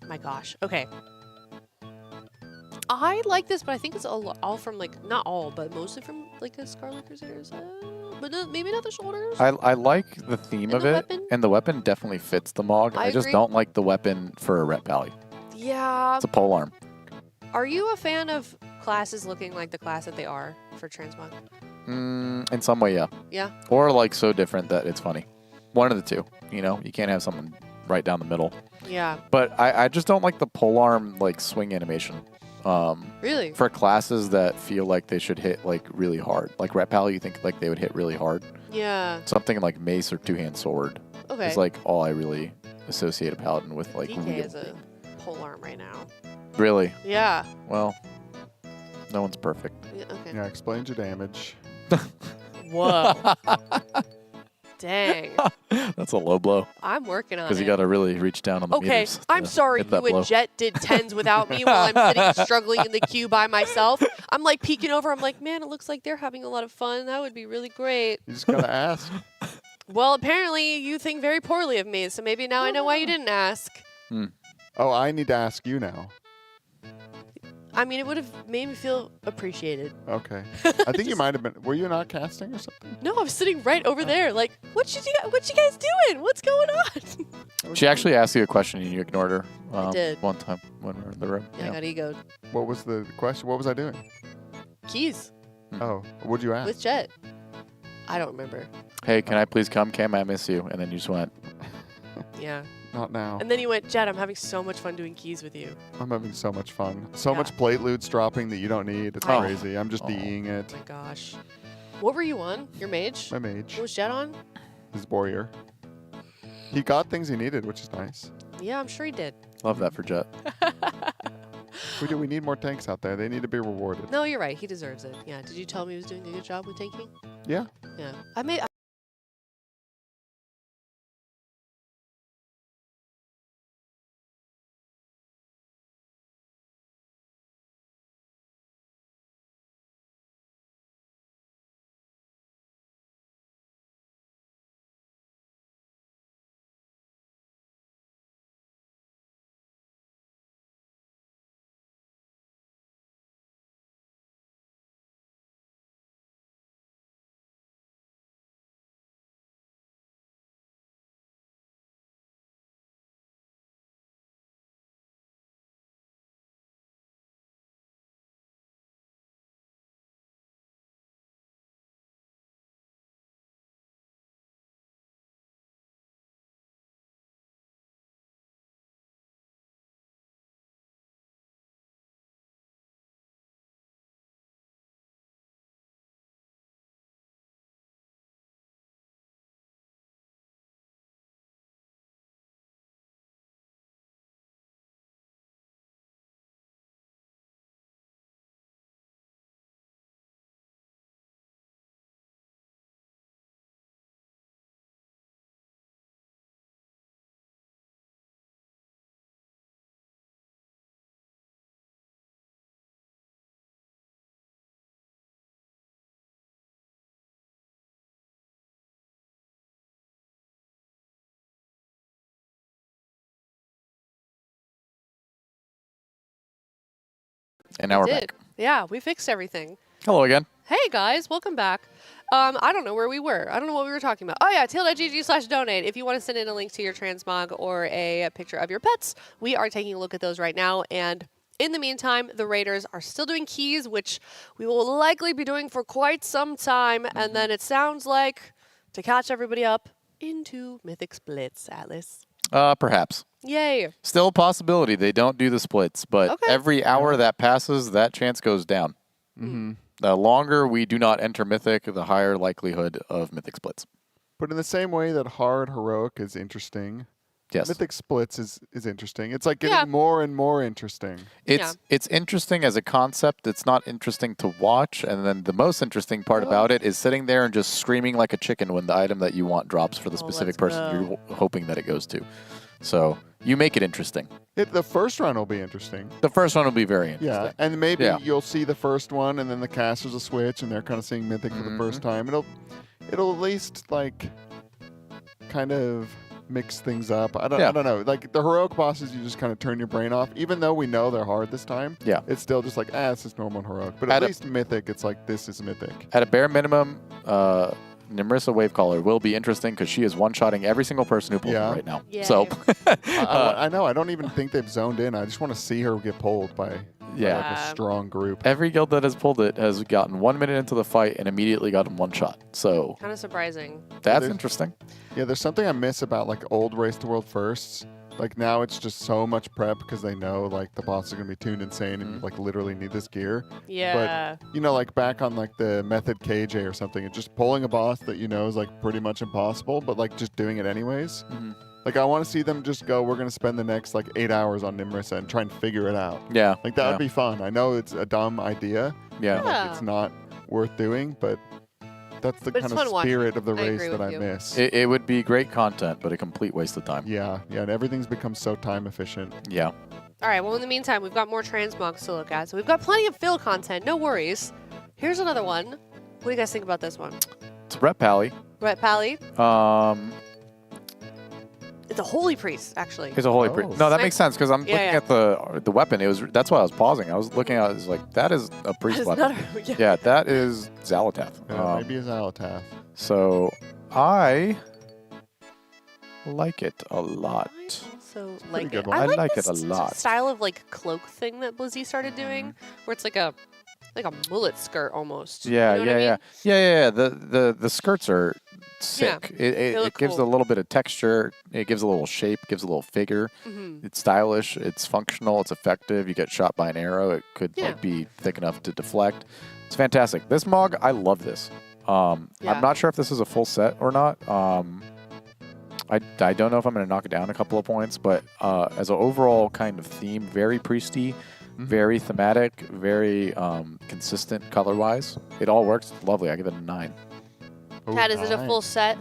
My gosh. Okay. I like this, but I think it's all from like not all, but mostly from like a Scarlet Crusaders. But maybe not the shoulders. I like the theme of it, and the weapon definitely fits the Mog. I just agree. don't like the weapon for a Rep Pally. Yeah. It's a polearm. Are you a fan of classes looking like the class that they are for Transmog? In some way, yeah. Yeah. Or like so different that it's funny. One of the two. You know, you can't have something right down the middle. Yeah. But I just don't like the polearm like swing animation. Really? For classes that feel like they should hit like really hard. Like Rep Pally, you think like they would hit really hard. Yeah. Something like Mace or Two-Hand Sword. Okay. Is like all I really associate a Paladin with, like DK real. is a polearm right now. Really? Yeah. Well, no one's perfect. Yeah, okay. Yeah, explains your damage. Whoa. Dang. That's a low blow. I'm working on it. Because you got to really reach down on the Okay, meters. I'm sorry hit that you and blow. Jet did 10s without me while I'm sitting struggling in the queue by myself. I'm like peeking over. I'm like, man, it looks like they're having a lot of fun. That would be really great. You just gotta ask. Well, apparently you think very poorly of me, so maybe now I know why you didn't ask. Oh, I need to ask you now. I mean, it would have made me feel appreciated. Okay. I think you might have been. Were you not casting or something? No, I was sitting right over there. Like, what you guys doing? What's going on? She actually asked you a question and you ignored her. I did. One time when we were in the room. Yeah, I got egoed. What was the question? What was I doing? Keys Oh, what'd you ask? with Jet. I don't remember. Hey, can I please come, Cam? I miss you. And then you just went. Yeah. Not now. And then you went, Jet, I'm having so much fun doing keys with you. I'm having so much fun. So much plate loot's dropping that you don't need. It's crazy. I'm just DEing it. Oh my gosh. What were you on? Your mage? My mage. What was Jet on? His warrior. He got things he needed, which is nice. Yeah, I'm sure he did. Love that for Jet. We need more tanks out there. They need to be rewarded. No, you're right. He deserves it. Yeah. Did you tell me he was doing a good job with tanking? Yeah. Yeah. And now we're did. back. Yeah, we fixed everything. Hello again. Hey guys, welcome back. I don't know where we were. I don't know what we were talking about. Oh yeah, tilde.gg/donate. If you want to send in a link to your transmog or a picture of your pets, we are taking a look at those right now. And in the meantime, the Raiders are still doing keys, which we will likely be doing for quite some time. And then it sounds like to catch everybody up into Mythic Splits, Atlas. Perhaps. Yay. Still a possibility. They don't do the splits, but Okay. every hour that passes, that chance goes down. The longer we do not enter Mythic, the higher likelihood of Mythic splits. But in the same way that hard heroic is interesting, Yes. Mythic splits is interesting. It's like getting more and more interesting. It's interesting as a concept. It's not interesting to watch. And then the most interesting part about it is sitting there and just screaming like a chicken when the item that you want drops for the specific person you're hoping that it goes to. So you make it interesting. The first run will be interesting. The first one will be very interesting. Yeah, and maybe Yeah. you'll see the first one, and then the casters will switch, and they're kind of seeing Mythic for the first time. It'll at least like kind of mix things up. I don't Yeah. know. Like the heroic bosses, you just kind of turn your brain off. Even though we know they're hard this time, Yeah. it's still just like, it's just normal and heroic. But at least mythic, it's like this is mythic. At a bare minimum, Nimrissa Wavecaller will be interesting because she is one-shotting every single person who pulls it right now. Yay. So I know. I don't even think they've zoned in. I just want to see her get pulled by like a strong group. every guild that has pulled it has gotten 1 minute into the fight and immediately gotten one shot. So Kind of surprising. that's interesting. Yeah, there's something I miss about like old Race to World firsts. Like now it's just so much prep because they know like the boss is gonna be tuned insane and you like literally need this gear. Yeah. But you know, like back on like the Method KJ or something, it's just pulling a boss that you know is like pretty much impossible, but like just doing it anyways. Like I want to see them just go, we're gonna spend the next like 8 hours on Nimrissa and try and figure it out. Yeah. Like that yeah. would be fun. I know it's a dumb idea. Yeah. Like, it's not worth doing, but that's the But kind it's of fun watching. spirit of the I race agree that with I you. miss. It would be great content, but a complete waste of time. Yeah, and everything's become so time efficient. Yeah. All right, well, in the meantime, we've got more transmogs to look at. So we've got plenty of fill content. No worries. Here's another one. What do you guys think about this one? It's Rep Pally. Ret Pally. It's a holy priest, actually. It's a holy priest. No, that makes sense because I'm Yeah, looking yeah. at the weapon. That's why I was pausing. I was looking at it. It's like that is a priest That is weapon. not a- yeah. Yeah, that is Zalatath. Yeah, maybe a Zalatath. So I like it a lot. So like good it. one. I I like like it this a lot. style of like cloak thing that Blizzy started doing, where it's like a mullet skirt almost. Yeah, You know what I yeah, mean? yeah. The skirts are sick. They It look gives cool. a little bit of texture. It gives a little shape. Gives a little figure. Mhm. It's stylish. It's functional. It's effective. You get shot by an arrow. It could Yeah. like be thick enough to deflect. It's fantastic. This Mog, I love this. Yeah. I'm not sure if this is a full set or not. I don't know if I'm going to knock it down a couple of points, but as an overall kind of theme, very priesty, very thematic, very consistent color-wise. It all works. It's lovely. I give it a 9. Kat, is it a full set?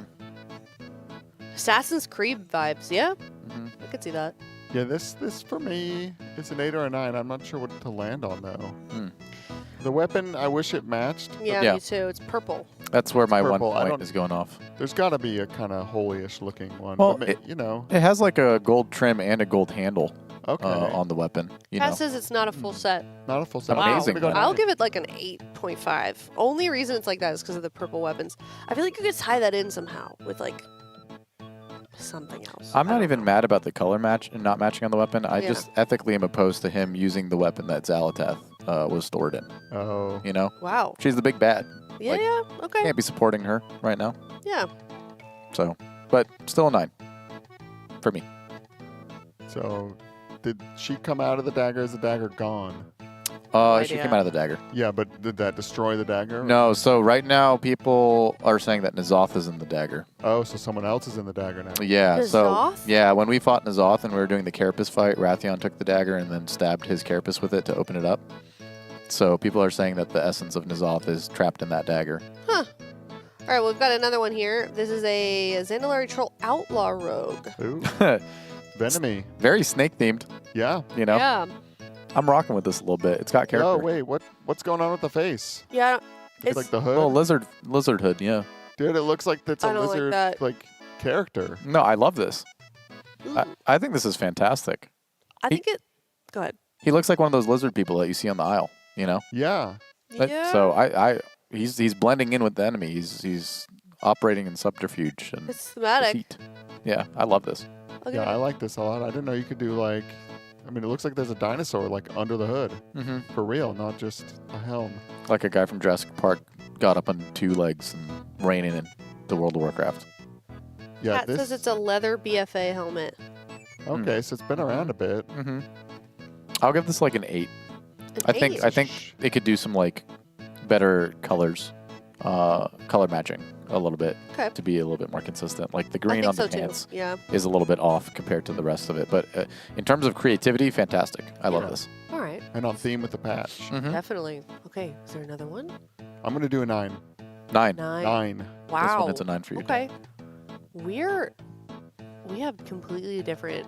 Assassin's Creed vibes, yeah? I could see that. Yeah, this for me, it's an 8 or a 9. I'm not sure what to land on though. The weapon, I wish it matched. but Yeah, Yeah. me too. It's purple. That's where my purple. I one point don't- is going off. There's got to be a kind of holy-ish looking one. Well, but you know. It has like a gold trim and a gold handle Okay. on the weapon. You Kat know. says it's not a full set. Not a full set. Amazing, I'm gonna go I'll 9. give it like an 8.5. Only reason it's like that is because of the purple weapons. I feel like you could tie that in somehow with like something else. I'm not even mad about the color match and not matching on the weapon. I Yeah. just ethically am opposed to him using the weapon that Zalatath was stored in. Oh. You know? Wow. She's the big bad. Yeah, Like, yeah, okay. Can't be supporting her right now. Yeah. So, but still a 9 for me. So, did she come out of the dagger? Is the dagger gone? She came out of the dagger. Yeah, but did that destroy the dagger? No, so right now people are saying that N'Zoth is in the dagger. Oh, so someone else is in the dagger now. Yeah, so N'Zoth? yeah, when we fought N'Zoth and we were doing the Carapace fight, Rathion took the dagger and then stabbed his Carapace with it to open it up. So people are saying that the essence of N'Zoth is trapped in that dagger. Huh. All right, well, we've got another one here. This is a Zandalari Troll Outlaw Rogue. Ooh. Venomy. Very snake themed. Yeah. You know? Yeah. I'm rocking with this a little bit. It's got character. Oh, wait, what's going on with the face? Yeah. It's like the hood? Little lizard hood, yeah. Dude, it looks like it's I a don't like lizard that. character. No, I love this. I think this is fantastic. I think it. Go ahead. He looks like one of those lizard people that you see on the aisle, you know? Yeah. Yeah. So he's blending in with the enemy. He's operating in subterfuge and It's thematic. deceit. Yeah, I love this. Yeah, I like this a lot. I didn't know you could do like, I mean, it looks like there's a dinosaur like under the hood. Mhm. For real, not just a helm. Like a guy from Jurassic Park got up on 2 legs and ran in the World of Warcraft. Yeah, Kat says it's a leather BFA helmet. Okay, so it's been around a bit. Mm-hmm. I'll give this like an 8. An I think it could do some like better colors, color matching a little bit Okay. to be a little bit more consistent. Like the I green think on the so, too. pants Yeah. is a little bit off compared to the rest of it, but in terms of creativity, fantastic. I love this. All right. And on theme with the patch. Mhm. Definitely. Okay. Is there another one? I'm going to do a 9. 9. 9. Wow. This one, it's a 9 for you. Okay. We have completely different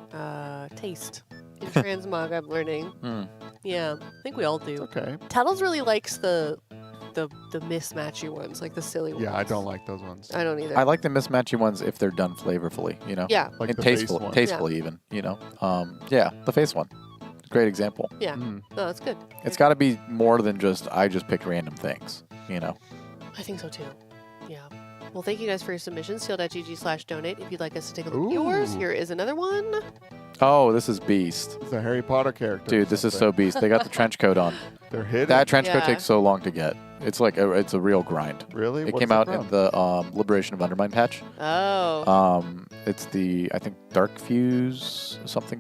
taste in transmog. I'm learning. Hmm. Yeah, I think we all do. Okay. Tuttles really likes the the mismatchy ones, like the silly ones. Yeah, I don't like those ones. I don't either. I like the mismatchy ones if they're done flavorfully, you know? Yeah. Like and the face tasteful, one. tastefully even, you know? Yeah, the face one. Great example. Yeah. No, that's good. It's got to be more than just, I just picked random things, you know? I think so too. Yeah. Well, thank you guys for your submissions. Sealed.gg/donate. If you'd like us to take a look at yours, Ooh. here is another one. Oh, this is Beast. It's a Harry Potter character. Dude, this is so Beast. They got the trench coat on. They're hidden. That trench coat Yeah. takes so long to get. It's like it's a real grind. Really? It What's came it out from? in the Liberation of Undermine patch. Oh. It's the I think Dark Fuse something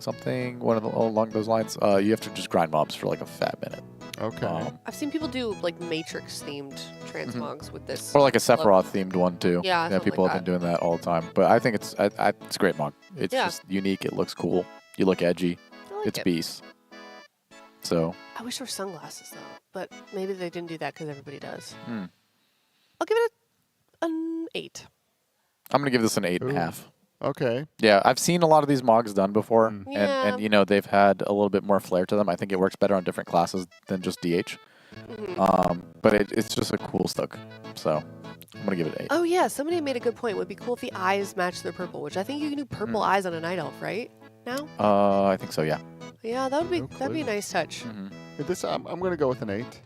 one of the along those lines. You have to just grind mobs for like a fat minute. Okay. I've seen people do like Matrix themed transmogs with this. Or like a Sephiroth themed one too. Yeah, something people like have been doing that all the time. But I think it's a great mog. It's Yeah. just unique. It looks cool. You look edgy. I like It's it. Beast. So I wish there were sunglasses though, but maybe they didn't do that because everybody does. hmm. I'll give it an 8. I'm gonna give this an 8.5. Okay. Yeah, I've seen a lot of these mogs done before, Yeah. and you know they've had a little bit more flair to them. I think it works better on different classes than just DH. But it's just a cool stuck. So I'm gonna give it an 8. Oh yeah, somebody made a good point. It would be cool if the eyes match their purple, which I think you can do purple eyes on a night elf, right? Now? I think so. Yeah. Yeah, that would be No that'd be a clue. nice touch. This I'm gonna go with an 8.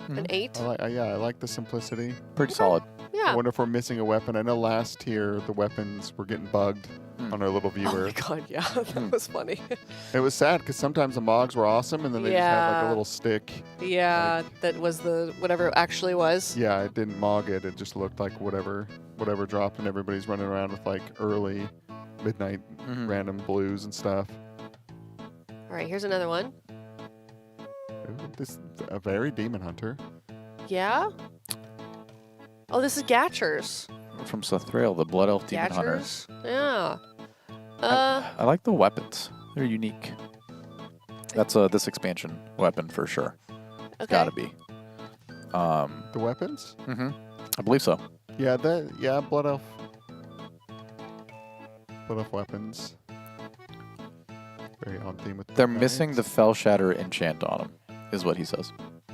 An 8? I like the simplicity. Pretty solid. Yeah. I wonder if we're missing a weapon. I know last tier the weapons were getting bugged on our little Oh viewer. my god, yeah, that was funny. It was sad because sometimes the mogs were awesome and then they just had like Yeah. a little stick. Yeah, that was the whatever it actually was. Yeah, it didn't mog it. It just looked like whatever dropped, and everybody's running around with like early, midnight random blues and stuff. All right, here's another one. Ooh, this is a very demon hunter. Yeah. Oh, this is Gatchers. From Sethrail, the Blood Elf Demon Hunter. Gatchers. Yeah. I like the weapons. They're unique. That's this expansion weapon for sure. It's Okay. gotta be. The weapons? I believe so. Yeah, Blood Elf. Blood Elf weapons. Very on theme with. They're missing the Fell Shatter enchant on them, is what he says,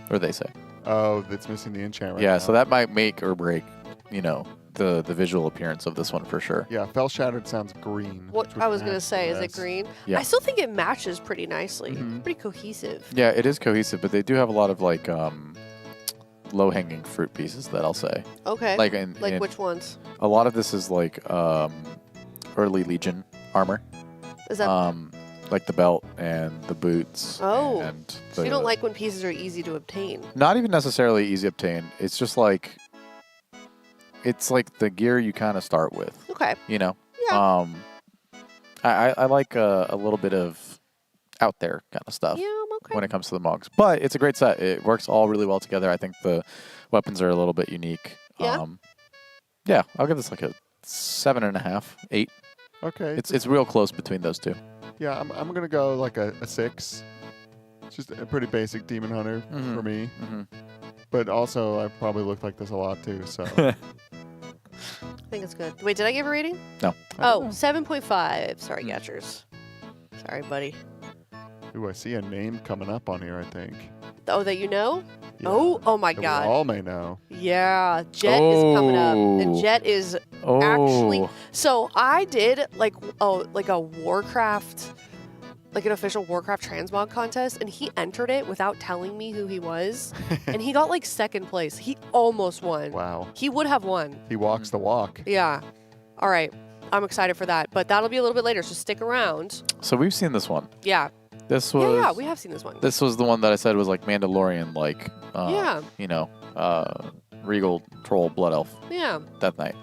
or they say. Oh, it's missing the enchant right Yeah, now. so that might make or break, you know, the visual appearance of this one for sure. Yeah, Fell Shattered sounds green. What which would I was gonna match say, the is it rest. green? Yeah. I still think it matches pretty nicely. Mhm. Pretty cohesive. Yeah, it is cohesive, but they do have a lot of like low-hanging fruit pieces that I'll say. Okay. Like which ones? A lot of this is like early Legion armor. Is that? Like the belt and the boots. Oh. And So you the- don't like when pieces are easy to obtain? Not even necessarily easy to obtain. It's just like it's like the gear you kind of start with. Okay. You know. Yeah. I like a little bit of out there kind of stuff. Yeah, I'm okay. When it comes to the mogs, but it's a great set. It works all really well together. I think the weapons are a little bit unique. Yeah. Yeah, I'll give this like a 7.5, 8. Okay. It's real close between those two. Yeah, I'm gonna go like a 6. It's just a pretty basic demon hunter for me. But also, I probably look like this a lot too. So I think it's good. Wait, did I give a rating? No. Oh, 7.5. Sorry, Gatchers. Sorry, buddy. Ooh, I see a name coming up on here. I think. Oh, that you know? Yeah, Oh my that god. We all may know. Yeah, Jet is coming up, and Oh. Jet is actually. Oh. So I did like a Warcraft, like an official Warcraft transmog contest, and he entered it without telling me who he was, and he got like 2nd place. He almost won. Wow. He would have won. He walks the walk. Yeah. All right. I'm excited for that, but that'll be a little bit later. So stick around. So we've seen this one. Yeah. This was. Yeah, we have seen this one. This was the one that I said was like Mandalorian, like. Yeah. You know, Regal Troll Blood Elf. Yeah. Death Knight.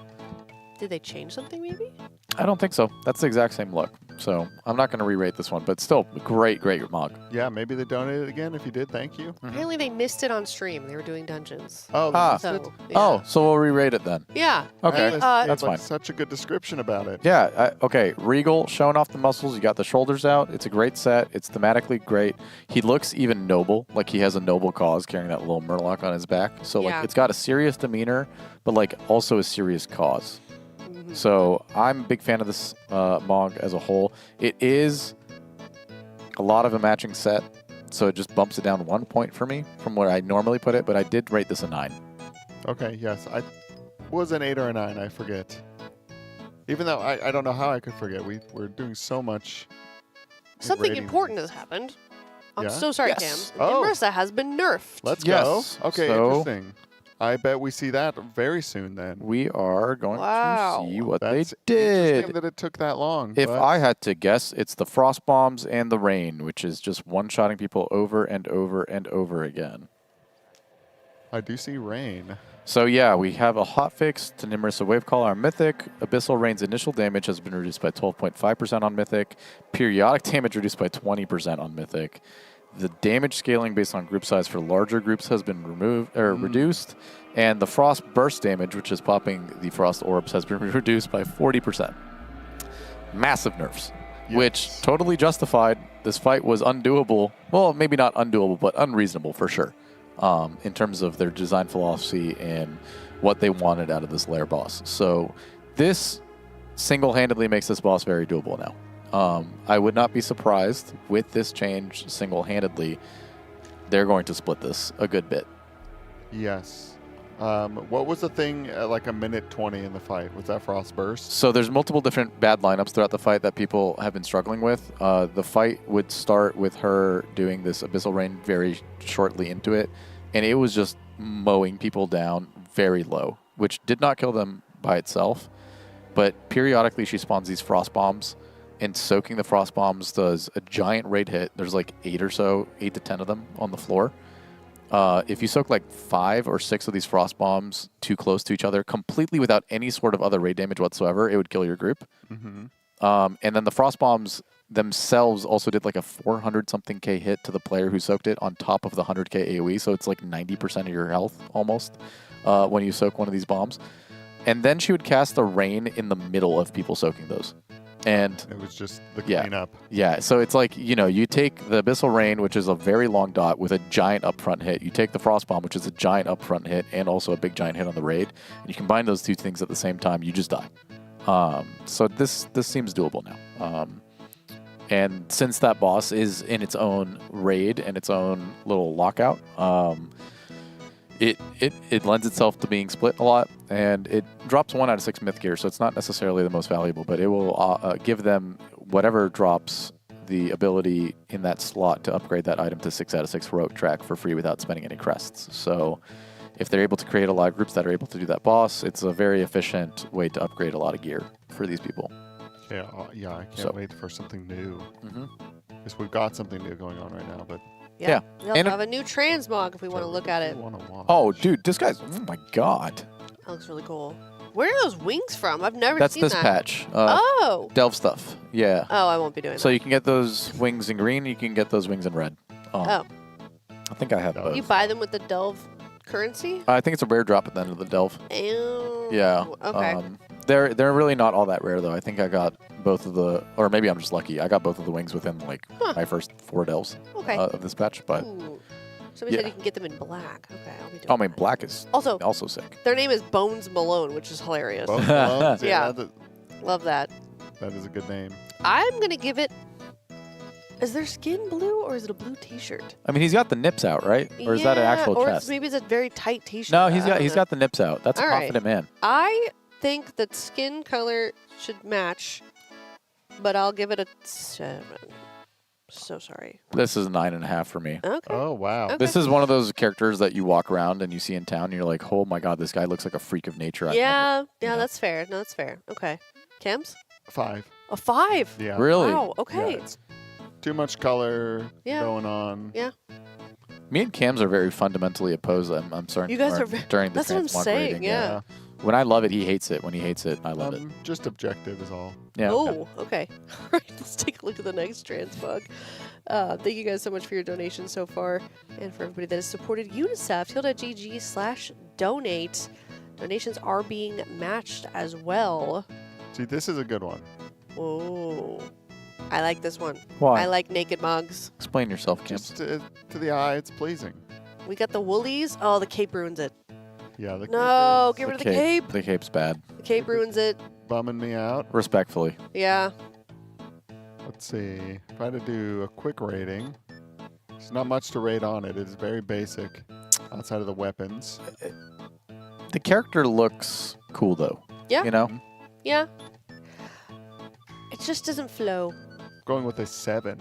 Did they change something maybe? I don't think so. That's the exact same look. So I'm not going to re-rate this one, but still great mog. Yeah, maybe they donated again. If you did, thank you. Apparently they missed it on stream. They were doing dungeons. Oh, they Ah. missed it? So, yeah. Oh, so we'll re-rate it then. Yeah. Okay, Hey, that's fine. Such a good description about it. Yeah, okay. Regal showing off the muscles. You got the shoulders out. It's a great set. It's thematically great. He looks even noble, like he has a noble cause carrying that little murloc on his back. So like Yeah. it's got a serious demeanor, but like also a serious cause. So I'm a big fan of this mog as a whole. It is a lot of a matching set, so it just bumps it down 1 point for me from where I normally put it, but I did rate this a 9. Okay, yes. I was an 8 or a 9, I forget. Even though I don't know how I could forget. We're doing so much. Something important has happened. I'm Yeah? so sorry, Yes. Cam. Oh. Nimrisa has been nerfed. Let's Yes. go. Okay, So- interesting. I bet we see that very soon then. We are going Wow. to see what That's they did. interesting that it took that long. If but I had to guess, it's the frost bombs and the rain, which is just one-shotting people over and over and over again. I do see rain. So yeah, we have a hotfix to Nimrisa Wavecaller on Mythic. Abyssal Rain's initial damage has been reduced by 12.5% on Mythic. Periodic damage reduced by 20% on Mythic. The damage scaling based on group size for larger groups has been reduced. And the Frost Burst damage, which is popping the Frost Orbs, has been reduced by 40%. Massive nerfs, which totally justified. This fight was undoable. Well, maybe not undoable, but unreasonable for sure. In terms of their design philosophy and what they wanted out of this lair boss. So this single-handedly makes this boss very doable now. I would not be surprised with this change single-handedly. They're going to split this a good bit. Yes. What was the thing at like a minute 20 in the fight? Was that Frost Burst? So there's multiple different bad lineups throughout the fight that people have been struggling with. The fight would start with her doing this Abyssal Rain very shortly into it, and it was just mowing people down very low, which did not kill them by itself. But periodically she spawns these Frost Bombs, and soaking the Frost Bombs does a giant raid hit. There's like 8 to 10 of them on the floor. If you soak like 5 or 6 of these Frost Bombs too close to each other, completely without any sort of other raid damage whatsoever, it would kill your group. Mm-hmm. And then the Frost Bombs themselves also did like a 400-something K hit to the player who soaked it on top of the 100K AoE, so it's like 90% of your health almost when you soak one of these bombs. And then she would cast a rain in the middle of people soaking those. And it was just the cleanup. Yeah, so it's like, you know, you take the Abyssal Rain, which is a very long dot with a giant upfront hit. You take the Frost Bomb, which is a giant upfront hit and also a big giant hit on the raid. And you combine those two things at the same time, you just die. So this seems doable now. And since that boss is in its own raid and its own little lockout, it lends itself to being split a lot, and it drops 1 out of 6 myth gear, so it's not necessarily the most valuable, but it will give them whatever drops the ability in that slot to upgrade that item to 6 out of 6 heroic track for free without spending any crests. So if they're able to create a lot of groups that are able to do that boss, it's a very efficient way to upgrade a lot of gear for these people. Yeah, I can't wait for something new. Because we've got something new going on right now, but Yeah. We also have a new transmog if we want to look at it. Oh, dude, this guy's... Oh, my God. That looks really cool. Where are those wings from? I've never That's seen this that. patch. Oh. Delve stuff. Yeah. Oh, I won't be doing So that. you can get those wings in green, you can get those wings in red. Oh. I think I have both. You buy them with the Delve currency? I think it's a rare drop at the end of the Delve. Ew. Yeah. Okay. They're really not all that rare, though. I think I got both of the... Or maybe I'm just lucky. I got both of the wings within, like, my first 4 Delves of this patch, but... Ooh. Somebody said you can get them in black. Okay, I'll be doing Oh, I mean, black is also sick. Their name is Bones Malone, which is hilarious. Bones Malone, yeah. that- Love that. that is a good name. I'm going to give it... Is their skin blue or is it a blue t-shirt? I mean, he's got the nips out, right? Or is that an actual or chest? maybe it's a very tight t-shirt. No, I don't he's know. got the nips out. That's a All right. confident man. I think that skin color should match, but I'll give it a 7. So sorry. This is 9.5 for me. Okay. Oh, wow. Okay. This is one of those characters that you walk around and you see in town and you're like, oh my God, this guy looks like a freak of nature. I love it. Yeah, that's fair. No, that's fair. Okay. Kems? 5. A 5? Yeah. Really? Wow, okay. Yeah, it's too much color Yeah. going on. Yeah. Me and Cams are very fundamentally opposed. I'm starting You to guys learn are during the that's what I'm transmog saying, rating, yeah. When I love it, he hates it. When he hates it, I love it. Just objective is all. Yeah. Oh, okay. All right, let's take a look at the next transmog. Thank you guys so much for your donations so far, and for everybody that has supported UNICEF. Heal.gg/donate. Donations are being matched as well. See, this is a good one. Oh, I like this one. Why? I like naked mugs. Explain yourself, Cams. Just to the eye, it's pleasing. We got the woolies. Oh, the cape ruins it. Yeah. The No, get rid of the cape. The cape's bad. The cape ruins it. Bumming me out. Respectfully. Yeah. Let's see. If I had to do a quick rating, there's not much to rate on it. It is very basic outside of the weapons. The character looks cool though. Yeah. You know? Yeah. It just doesn't flow. Going with a 7.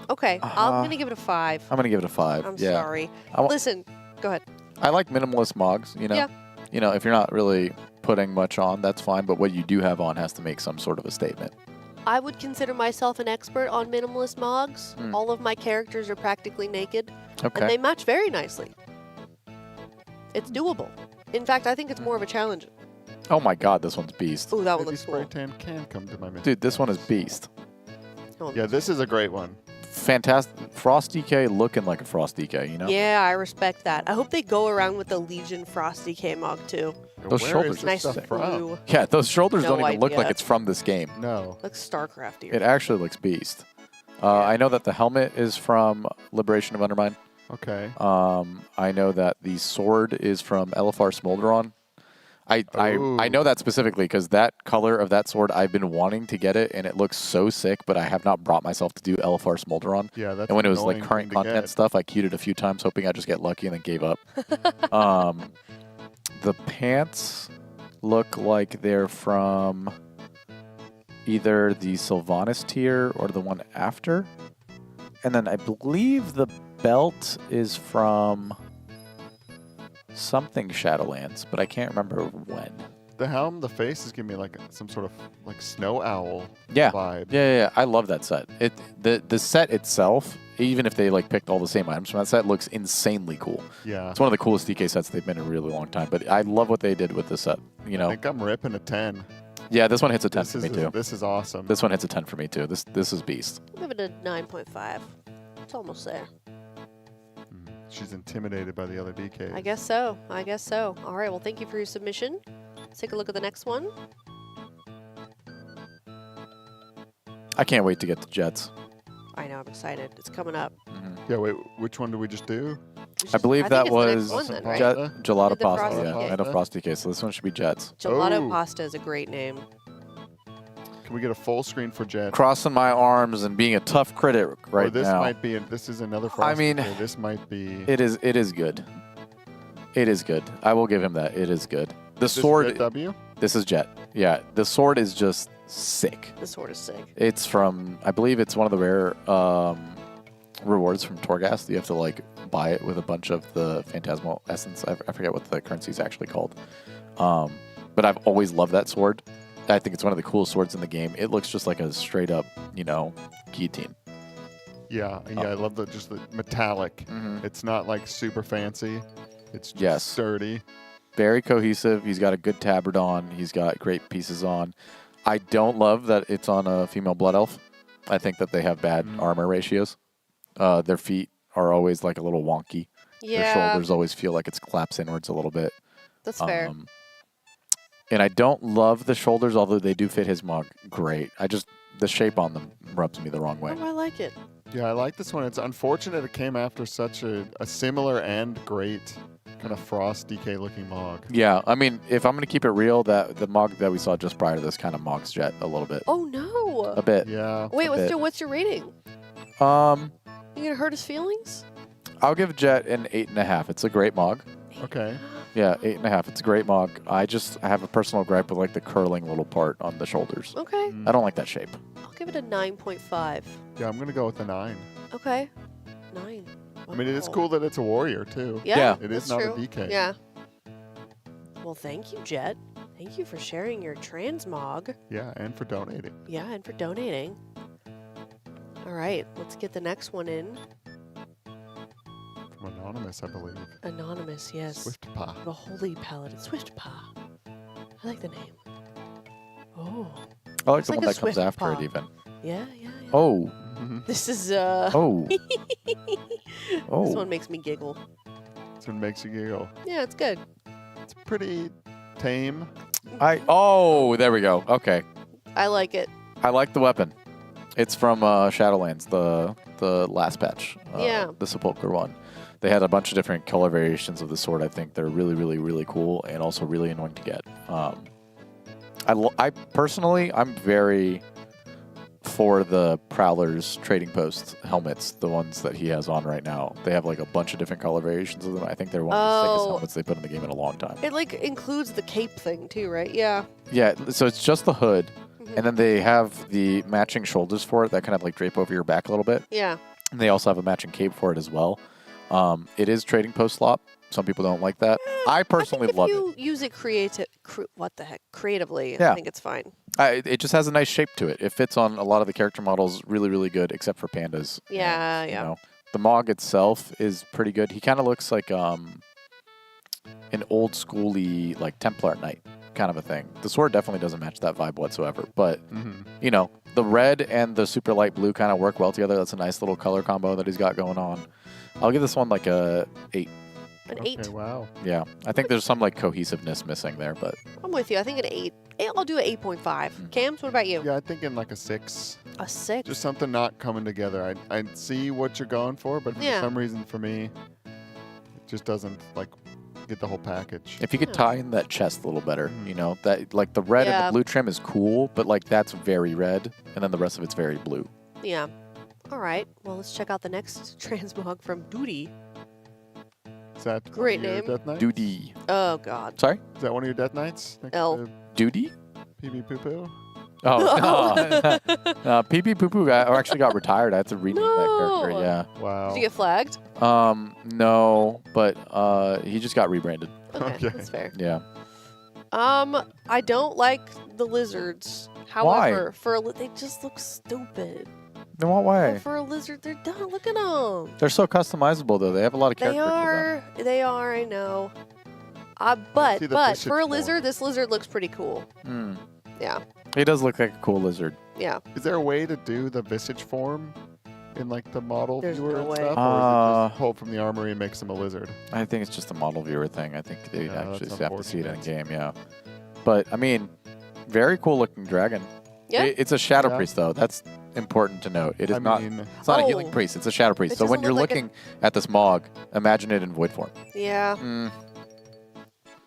Okay, I'm gonna give it a 5. I'm gonna give it a 5. I'm yeah. sorry. Listen, go ahead. I like minimalist mogs, you know? Yeah. You know, if you're not really putting much on, that's fine, but what you do have on has to make some sort of a statement. I would consider myself an expert on minimalist mogs. Mm. All of my characters are practically naked. Okay. And they match very nicely. It's doable. In fact, I think it's more of a challenge. Oh my god, this one's beast. Ooh, that one Maybe looks spray cool. tan can come to my Dude, this one is beast. Yeah, this is a great one. Fantastic. Frost DK looking like a Frost DK, you know? Yeah, I respect that. I hope they go around with the Legion Frost DK mog too. Those shoulders nice are sick. blue. Yeah, those shoulders No don't even look idea. like it's from this game. No. Looks StarCrafty. It actually looks beast. I know that the helmet is from Liberation of Undermine. Okay. I know that the sword is from LFR Smolderon. I know that specifically because that color of that sword, I've been wanting to get it, and it looks so sick, but I have not brought myself to do LFR Smolderon. Yeah, that's And when it was like annoying current thing to content get. stuff, I queued it a few times, hoping I'd just get lucky, and then gave up. The pants look like they're from either the Sylvanas tier or the one after. And then I believe the belt is from something Shadowlands, but I can't remember when. The helm, the face is giving me like some sort of like snow owl Yeah. vibe. Yeah. I love that set. The set itself, even if they like picked all the same items from that set, looks insanely cool. Yeah. It's one of the coolest DK sets they've been in a really long time. But I love what they did with this set. You know. I think I'm ripping a 10. Yeah, this one hits a 10 This for is me too. This is awesome. This one hits a 10 for me too. This is beast. I'll give it a 9.5. It's almost there. She's intimidated by the other DKs. I guess so. I guess so. All right. Well, thank you for your submission. Let's take a look at the next one. I can't wait to get to Jets. I know. I'm excited. It's coming up. Yeah, wait, which one did we just do? I believe I that think it's the was next one then, right? Gelato Did the Pasta. Frosty Yeah, Cake. I know Frosty Cake, so this one should be Jets. Gelato Oh. Pasta is a great name. Can we get a full screen for Jet? Crossing my arms and being a tough critic right or this now. might be. This is another. Frosty mean, Cake. This might be. It is good. It is good. I will give him that. It is good. The Is this sword. Jet W? This is Jet. Yeah, the sword is just sick. The sword is sick. It's from, I believe it's one of the rare rewards from Torghast. You have to like buy it with a bunch of the Phantasmal Essence. I forget what the currency is actually called. But I've always loved that sword. I think it's one of the coolest swords in the game. It looks just like a straight up, guillotine. Yeah, I love just the metallic. Mhm. It's not like super fancy. It's just Yes. sturdy. Very cohesive. He's got a good tabard on. He's got great pieces on. I don't love that it's on a female blood elf. I think that they have bad armor ratios. Their feet are always like a little wonky. Their Yeah. shoulders always feel like it's collapsed inwards a little bit. That's fair. And I don't love the shoulders, although they do fit his mug great. The shape on them rubs me the wrong way. Oh, I like it. Yeah, I like this one. It's unfortunate it came after such a similar and great kind of Frost DK looking mog. Yeah, I mean, if I'm going to keep it real, that the mog that we saw just prior to this kind of mogs Jet a little bit. Oh no. A bit. Yeah. Wait, a bit. what's your rating? You gonna hurt his feelings? I'll give Jet an 8.5. It's a great mog. Okay. Yeah, 8.5. It's a great mog. I have a personal gripe with like the curling little part on the shoulders. Okay. I don't like that shape. I'll give it a 9.5. Yeah, I'm gonna go with a 9. Okay. 9. I mean, it is Wow. cool that it's a warrior too. Yeah, It is that's not true. a DK. Yeah. Well, thank you, Jet. Thank you for sharing your transmog. Yeah, and for donating. Yeah, and for donating. All right, let's get the next one in. From Anonymous, I believe. Anonymous, yes. Swift Paw. The Holy Paladin. Swift Paw. I like the name. Oh. I like It's the like one a that comes Swift after Paw. it even. Yeah, yeah. Oh. This is, Oh. Oh. This one makes me giggle. This one makes you giggle. Yeah, it's good. It's pretty tame. Oh, there we go. Okay. I like it. I like the weapon. It's from Shadowlands, the last patch. Yeah. The Sepulchre one. They had a bunch of different color variations of the sword. I think they're really, really, really cool and also really annoying to get. I personally, I'm very for the Prowler's trading post helmets, the ones that he has on right now. They have like a bunch of different color variations of them. I think they're one of the sickest helmets they put in the game in a long time. It like includes the cape thing too, right? Yeah. Yeah, so it's just the hood, and then they have the matching shoulders for it that kind of like drape over your back a little bit. Yeah. And they also have a matching cape for it as well. It is trading post slop. Some people don't like that. I personally love it. If you use it creatively, Yeah. I think it's fine. It just has a nice shape to it. It fits on a lot of the character models really, really good, except for pandas. Yeah, And, yeah. You know, the Mog itself is pretty good. He kind of looks like an old schooly like Templar Knight kind of a thing. The sword definitely doesn't match that vibe whatsoever, but you know, the red and the super light blue kind of work well together. That's a nice little color combo that he's got going on. I'll give this one like a 8. An 8. Wow. Yeah, I think there's some like cohesiveness missing there, but I'm with you. I think an 8. I'll do an 8.5. Cams, what about you? Yeah, I think in like a 6. A 6? Just something not coming together. I see what you're going for, but for some reason for me, it just doesn't like get the whole package. if you could tie in that chest a little better, you know, that like the red and Yeah. the blue trim is cool, but like that's very red, and then the rest of it's very blue. Yeah. All right. Well, let's check out the next transmog from Duty. Is that Great one of your name. Death Knights? Duty. Oh, God. Sorry? Is that one of your Death Knights? Next L. to Duty? PB Poo Poo? Oh, no. PP Poo Poo actually got retired. I had to rename that character. Yeah. Wow. Did you get flagged? No, but he just got rebranded. Okay, that's fair. Yeah. I don't like the lizards. However, they just look stupid. In what way? For a lizard, they're dumb. Look at them. They're so customizable though. They have a lot of They character. are. They are. I know. But See the but visage for a form. lizard, this lizard looks pretty cool. Hmm. Yeah. He does look like a cool lizard. Yeah. Is there a way to do the visage form in like the model There's viewer no and way. stuff? Or is it just pulled from the armory and makes him a lizard? I think it's just a model viewer thing. I think they Yeah, actually that's have to see it in unfortunate. game. Yeah. But I mean, very cool looking dragon. Yeah. It's a shadow Yeah. priest though. That's important to note. It is I not. mean- It's not a Oh. healing priest. It's a shadow priest. It So when doesn't you're look like a- looking at this Mog, imagine it in void form. Yeah. Mm,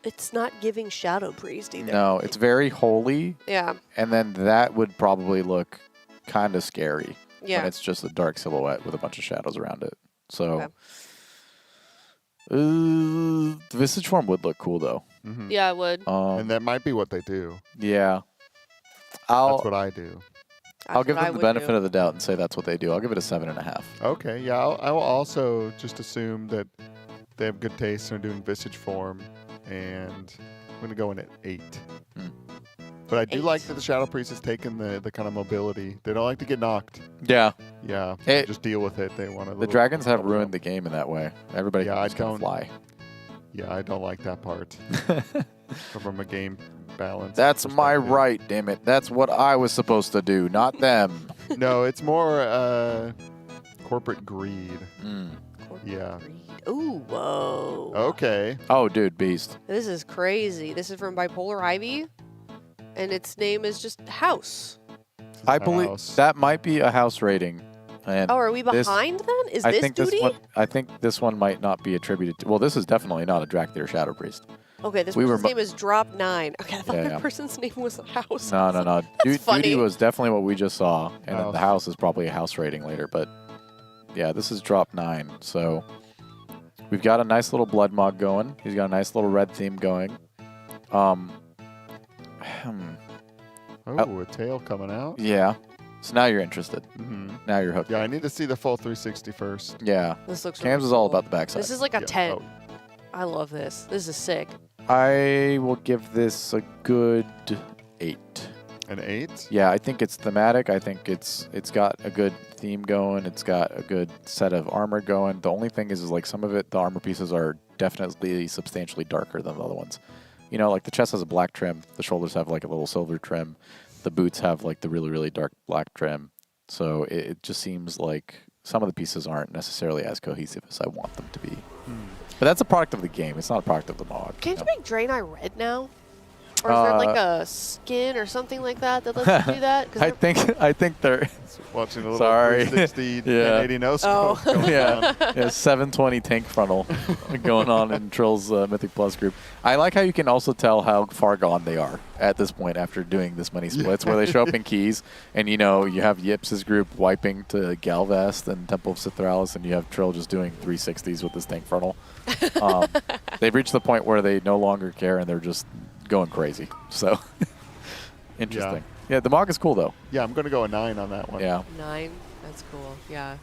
It's not giving Shadow Priest either. no, it's very holy, Yeah. and then that would probably look kind of scary Yeah. when it's just a dark silhouette with a bunch of shadows around it. So, Okay. the visage form would look cool though. Mhm. Yeah, I would. And that might be what they do. Yeah. That's what I do. I'll give what I them the would benefit do. of the doubt and say that's what they do. I'll give it a 7.5. Okay, yeah, I will also just assume that they have good taste and are doing visage form, and I'm going to go in at 8. But I do like that the Shadow Priest has taken the kind of mobility. They don't like to get knocked. Yeah. Yeah, It- just deal with it. They want to. The dragons have ruined the game in that way. Everybody Yeah, can I just kinda don't- fly. Yeah, I don't like that part. From a game balance. That's my right, damn it. That's what I was supposed to do, not them. No, it's more corporate greed. Yeah. Ooh, whoa. Okay. Oh, dude, beast. This is crazy. This is from Bipolar Ivy, and its name is just House. I believe that might be a house rating. And Oh, are we this- behind then? Is I this think Duty? this one. I think this one might not be attributed to. Well, this is definitely not a Drakthir Shadow Priest. Okay, this we were person's name is Drop 9. Okay, I thought Yeah, that yeah. person's name was House. No, no, no. Duty funny. was definitely what we just saw, and then House. the house is probably a house rating later. But yeah, this is drop 9. So we've got a nice little blood mog going. He's got a nice little red theme going. Oh, a tail coming out. Yeah. So now you're interested. Mhm. Now you're hooked. Yeah, I need to see the full 360 first. Yeah. This looks Cam's really is all cool. about the backside. This is like a Yeah. 10. Oh. I love this. This is sick. I will give this a good 8. An 8? Yeah, I think it's thematic. I think it's got a good theme going. It's got a good set of armor going. The only thing is like some of it, the armor pieces are definitely substantially darker than the other ones. You know, like the chest has a black trim. The shoulders have like a little silver trim. The boots have like the really, really dark black trim. So it just seems like some of the pieces aren't necessarily as cohesive as I want them to be. But that's a product of the game. It's not a product of the mod. Can't you make Draenei red now? Or is there like a skin or something like that that lets you do that? 'Cause I think they're watching a little sorry. 360 Yeah. 1080 no scope going yeah, on. yeah, 720 tank frontal going on in Trill's Mythic Plus group. I like how you can also tell how far gone they are at this point after doing this many splits, where they show up in keys, and you have Yips' group wiping to Galvest and Temple of Cithralis, and you have Trill just doing 360s with this tank frontal. They've reached the point where they no longer care, and they're just going crazy. So interesting. Yeah, the mock is cool though. Yeah, I'm going to go a 9 on that one. Yeah. 9. That's cool. Yeah.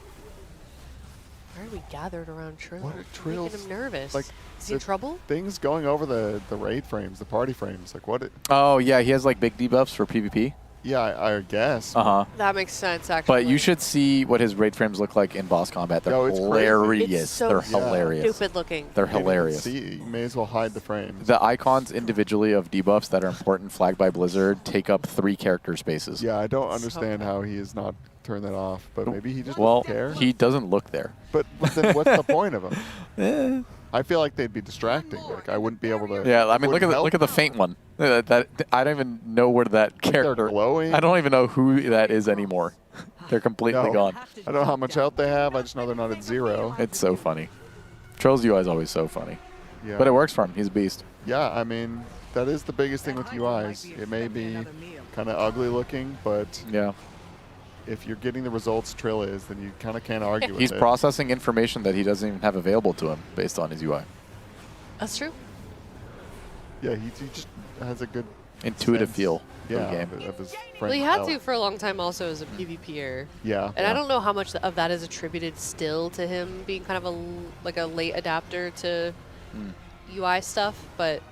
Why are we gathered around Trill? What are Making Trill's- him nervous. like, Is he in trouble? Things going over the raid frames, the party frames. Like what? Oh yeah, he has like big debuffs for PvP. Yeah, I guess. That makes sense, actually. But you should see what his raid frames look like in boss combat. They're it's crazy. hilarious. It's so They're hilarious. stupid looking. They're Can't even hilarious. See, you may as well hide the frames. The icons individually of debuffs that are important flagged by Blizzard take up 3 character spaces. Yeah, I don't understand how he has not turned that off, but maybe he just Well, doesn't care. he doesn't look there. But then what's the point of him? Eh. I feel like they'd be distracting. Like I wouldn't be able to. Yeah, I mean, wouldn't help. look at the faint one. That I don't even know where that character. Glowing. I don't even know who that is anymore. They're completely No. gone. I don't know how much health they have. I just know they're not at 0. It's so funny. Trill's UI is always so funny. Yeah. But it works for him. He's a beast. Yeah, I mean that is the biggest thing with UIs. It may be kind of ugly looking, but yeah, if you're getting the results Trill is, then you kind of can't argue with He's it. processing information that he doesn't even have available to him based on his UI. That's true. Yeah, he just has a good Intuitive sense, feel yeah, of the game. of his Well, he friend's had health. to for a long time also as a PvPer. Yeah. And I don't know how much of that is attributed still to him being kind of a late adapter to UI stuff, but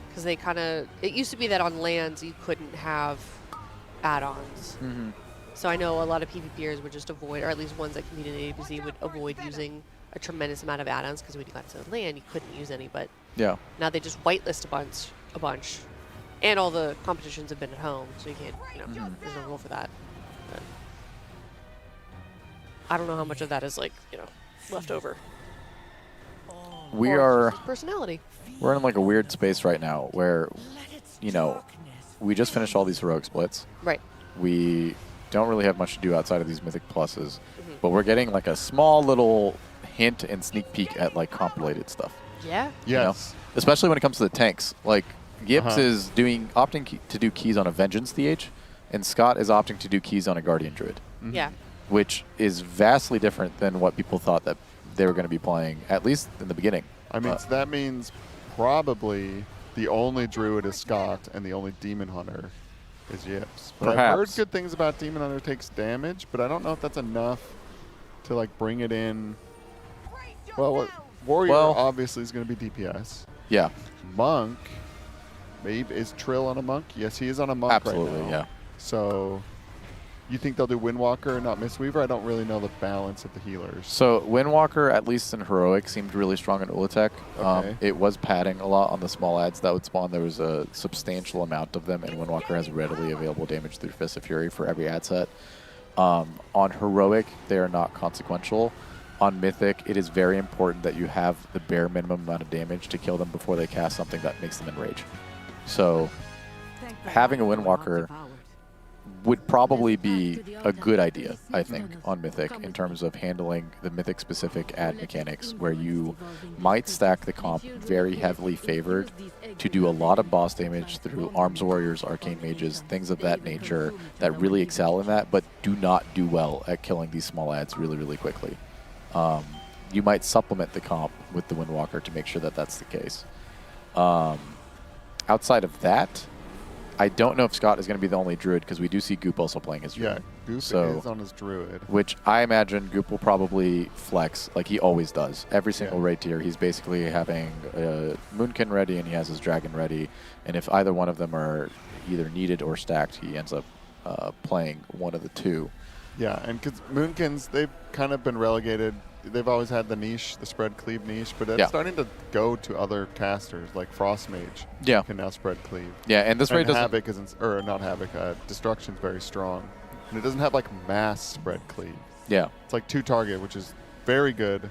because they kind of, it used to be that on lands you couldn't have add-ons. So I know a lot of PvPers would just avoid, or at least ones that competed in ABZ would avoid using a tremendous amount of add-ons because when you got to land you couldn't use any, but Yeah. now they just whitelist a bunch. And all the competitions have been at home, so you can't, there's no rule for that. But I don't know how much of that is left over. We Or are it's just personality. We're in like a weird space right now where, we just finished all these heroic splits. Right. We don't really have much to do outside of these Mythic Pluses, but we're getting like a small little hint and sneak peek at like comp-related stuff. Yeah. Yes. Especially when it comes to the tanks. Like Gibbs is opting to do keys on a Vengeance DH, and Scott is opting to do keys on a Guardian Druid. Yeah. Which is vastly different than what people thought that they were going to be playing, at least in the beginning. I mean, so that means probably the only Druid is Scott and the only Demon Hunter is Yips. But I've heard Perhaps. good things about Demon Hunter takes damage, but I don't know if that's enough to like bring it in. Well, Warrior obviously is going to be DPS. Yeah. Monk, maybe is Trill on a Monk? Yes, he is on a Monk Absolutely, right now. yeah. So you think they'll do Windwalker and not Mistweaver? I don't really know the balance of the healers. So Windwalker, at least in Heroic, seemed really strong in Ula'tek. Okay. It was padding a lot on the small adds that would spawn. There was a substantial amount of them, and Windwalker has readily available damage through Fist of Fury for every ad set. On Heroic, they are not consequential. On Mythic, it is very important that you have the bare minimum amount of damage to kill them before they cast something that makes them enrage. So having a Windwalker would probably be a good idea, I think, on Mythic in terms of handling the Mythic-specific ad mechanics where you might stack the comp very heavily favored to do a lot of boss damage through Arms Warriors, Arcane Mages, things of that nature that really excel in that, but do not do well at killing these small ads really, really quickly. You might supplement the comp with the Windwalker to make sure that that's the case. Outside of that, I don't know if Scott is going to be the only Druid because we do see Goop also playing his Druid. Yeah, Goop is on his Druid. Which I imagine Goop will probably flex like he always does. Every single raid tier, he's basically having Moonkin ready and he has his Dragon ready. And if either one of them are either needed or stacked, he ends up playing one of the two. Yeah, and because Moonkins, they've kind of been relegated. They've always had the niche, the spread cleave niche, but it's starting to go to other casters like Frostmage. Yeah, can now spread cleave. Yeah, and this raid doesn't. Havoc isn't, or not Havoc. Destruction's very strong, and it doesn't have like mass spread cleave. Yeah, it's like 2 target, which is very good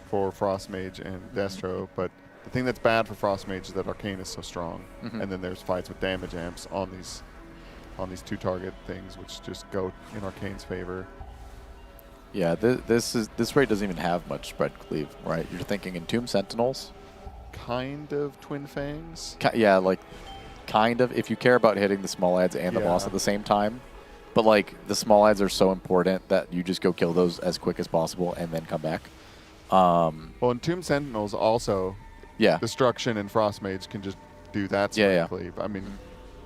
for Frostmage and Destro, but The thing that's bad for Frost Mage is that Arcane is so strong, Mhm. and then there's fights with damage amps on these 2-target things, which just go in Arcane's favor. Yeah, this raid doesn't even have much spread cleave, right? You're thinking Entomb Sentinels? Kind of Twin Fangs? Yeah, like, kind of, if you care about hitting the small adds and the boss Yeah. at the same time. But, like, the small adds are so important that you just go kill those as quick as possible and then come back. Well, Entomb Sentinels also, Destruction and Frost Mage can just do that spread cleave. I mean,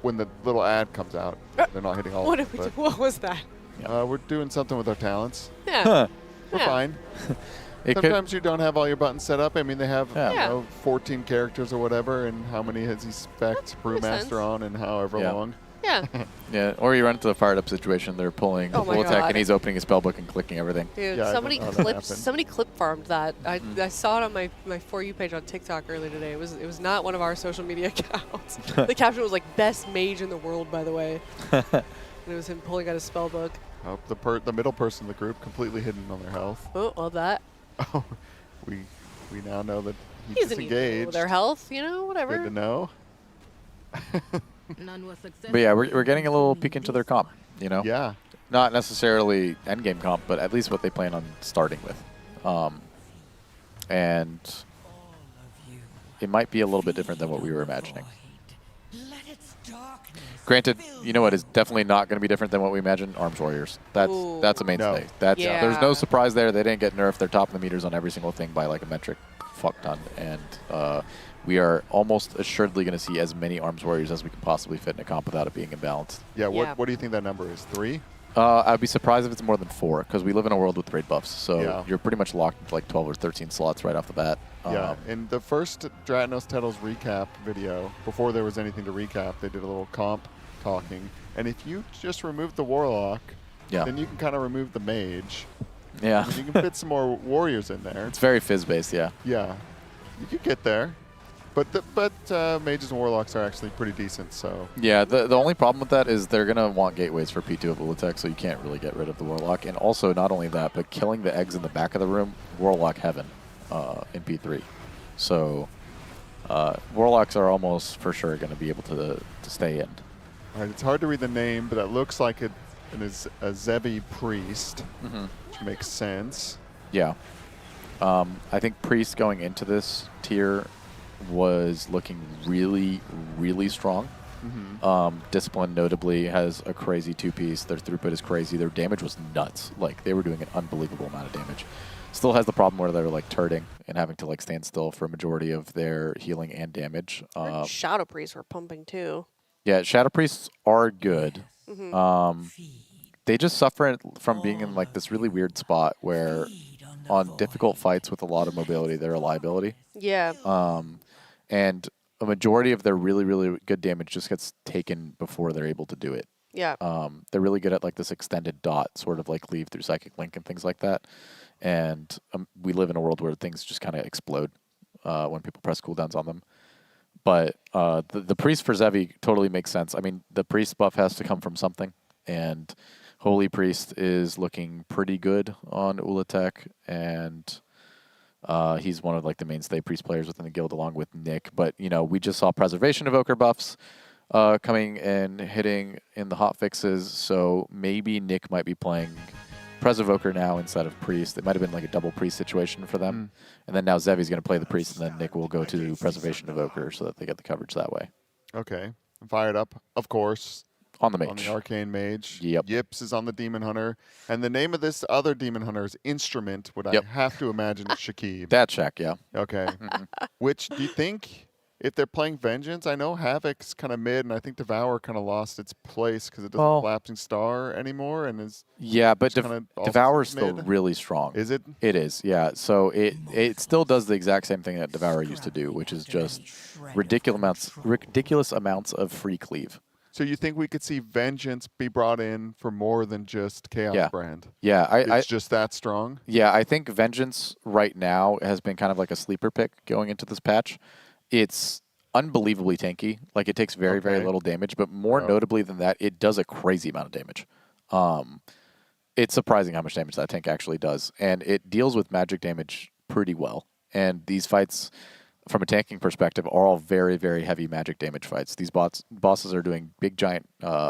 when the little ad comes out, they're not hitting all What of did them. we do? What was that? We're doing something with our talents. Yeah. Huh. We're Yeah. fine. It could- Sometimes you don't have all your buttons set up. I mean, they have Yeah. you know, 14 characters or whatever, and how many has he spec'd Brewmaster on, and however long. Yeah. Yeah, or you run into the fired up situation. They're pulling Oh my Ula'tek God. and he's opening his spellbook and clicking everything. Dude, Yeah, I somebody don't know how that clipped. happened. Somebody clip farmed that. I saw it on my For You page on TikTok earlier today. It was not one of our social media accounts. The caption was like "best mage in the world," by the way. And it was him pulling out his spell book. Oh, the middle person in the group completely hidden on their health. Oh, love that. Oh, we now know that he He doesn't need to know disengaged. their health, whatever. Good to know. But yeah, we're getting a little peek into their comp, you know? Yeah. Not necessarily endgame comp, but at least what they plan on starting with. And it might be a little bit different than what we were imagining. Granted, you know what is definitely not going to be different than what we imagined? Arms Warriors. That's a mainstay. No. There's no surprise there. They didn't get nerfed. They're top of the meters on every single thing by like a metric fuck ton. And we are almost assuredly going to see as many Arms Warriors as we can possibly fit in a comp without it being imbalanced. Yeah, what do you think that number is? 3? I'd be surprised if it's more than 4, because we live in a world with raid buffs. So Yeah. you're pretty much locked into like 12 or 13 slots right off the bat. Yeah, in the first Dratnos Tettles recap video, before there was anything to recap, they did a little comp talking. And if you just remove the Warlock, then you can kind of remove the Mage. Yeah. And you can fit some more Warriors in there. It's very fizz-based, yeah. Yeah, you could get there. But Mages and Warlocks are actually pretty decent, so... Yeah, the only problem with that is they're going to want gateways for P2 of Ula'tek, so you can't really get rid of the Warlock. And also, not only that, but killing the eggs in the back of the room, Warlock Heaven in P3. So, Warlocks are almost for sure going to be able to stay in. All right, it's hard to read the name, but it looks like it is a Zevi priest, which makes sense. Yeah. I think Priest going into this tier was looking really, really strong. Discipline notably has a crazy 2-piece. Their throughput is crazy. Their damage was nuts. Like, they were doing an unbelievable amount of damage. Still has the problem where they're like turning and having to like stand still for a majority of their healing and damage. Shadow Priests were pumping too. Yeah, Shadow Priests are good. Mhm. They just suffer from being in like this really weird spot where on difficult fights with a lot of mobility, they're a liability. Yeah. And a majority of their really, really good damage just gets taken before they're able to do it. Yeah. They're really good at like this extended dot, sort of like cleave through Psychic Link and things like that. And we live in a world where things just kind of explode when people press cooldowns on them. But the Priest for Zevi totally makes sense. I mean, the Priest buff has to come from something. And Holy Priest is looking pretty good on Ula'tek. And he's one of like the mainstay Priest players within the guild along with Nick. But, you know, we just saw Preservation Evoker buffs coming and hitting in the hot fixes. So maybe Nick might be playing Preservoker now instead of Priest. It might have been like a double Priest situation for them. And then now Zevi's going to play the Priest, and then Nick will go to Preservation Evoker so that they get the coverage that way. Okay. Fired up, of course. On the Mage. On the Arcane Mage. Yep. Yips is on the Demon Hunter. And the name of this other Demon Hunter is Instrument, what I have to imagine is Shakib. That's Shaq, yeah. Okay. Which, do you think, if they're playing Vengeance, I know Havoc's kind of mid, and I think Devour kind of lost its place because it doesn't have Collapsing Star anymore, and is... Yeah, but kinda also Devour's still mid? really strong. Is it? It is, yeah. So it still does the exact same thing that Devour used to do, which is just ridiculous amounts of free cleave. So you think we could see Vengeance be brought in for more than just Chaos Brand? Yeah, It's just that strong? Yeah, I think Vengeance right now has been kind of like a sleeper pick going into this patch. It's unbelievably tanky. Like, it takes very, very little damage, but more notably than that, it does a crazy amount of damage. It's surprising how much damage that tank actually does, and it deals with magic damage pretty well. And these fights, from a tanking perspective, are all very, very heavy magic damage fights. These bosses are doing big, giant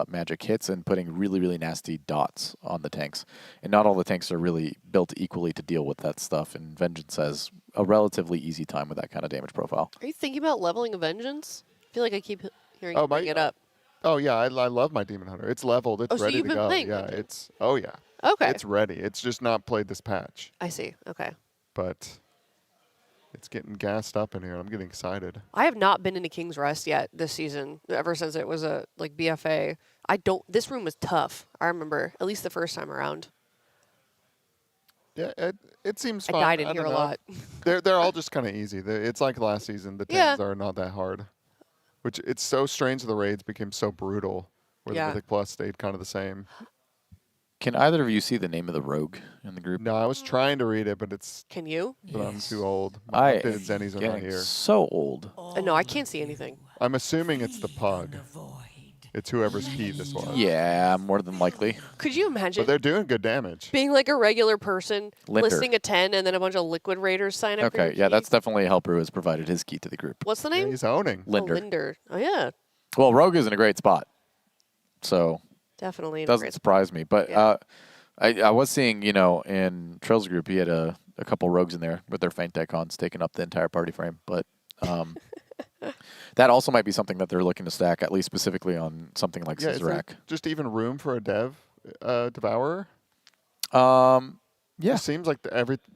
magic hits and putting really, really nasty dots on the tanks. And not all the tanks are really built equally to deal with that stuff. And Vengeance has a relatively easy time with that kind of damage profile. Are you thinking about leveling a Vengeance? I feel like I keep hearing you bring it up. Oh yeah, I love my Demon Hunter. It's leveled. It's so ready you've to been go. playing Yeah, Vengeance. Okay. Okay. It's ready. It's just not played this patch. I see. Okay. But it's getting gassed up in here. I'm getting excited. I have not been into King's Rest yet this season. Ever since it was a BFA, This room was tough. I remember at least the first time around. Yeah, it seems I fun. died in don't here a know. lot. They're all just kind of easy. It's like last season. The 10s are not that hard. Which it's so strange the raids became so brutal, where the Mythic Plus stayed kind of the same. Can either of you see the name of the rogue in the group? No, I was trying to read it, but it's. Can you? But I'm too old. I My am updated Zennies are not getting here. so old. No, I can't see anything. I'm assuming it's the pug. It's whoever's key this was. Yeah, more than likely. Could you imagine But they're doing good damage. being like a regular person, Linder. listing a 10, and then a bunch of Liquid Raiders sign up? for Okay, your yeah, key? that's definitely a helper who has provided his key to the group. What's the name? He's owning. Linder. Oh, Linder. Oh yeah, Well, rogue is in a great spot, so definitely. it doesn't surprise me. But I was seeing, in Trill's group, he had a couple rogues in there with their feint icons taking up the entire party frame. But that also might be something that they're looking to stack, at least specifically on something like Is there Scissorak. just even room for a devourer? Yeah. It seems like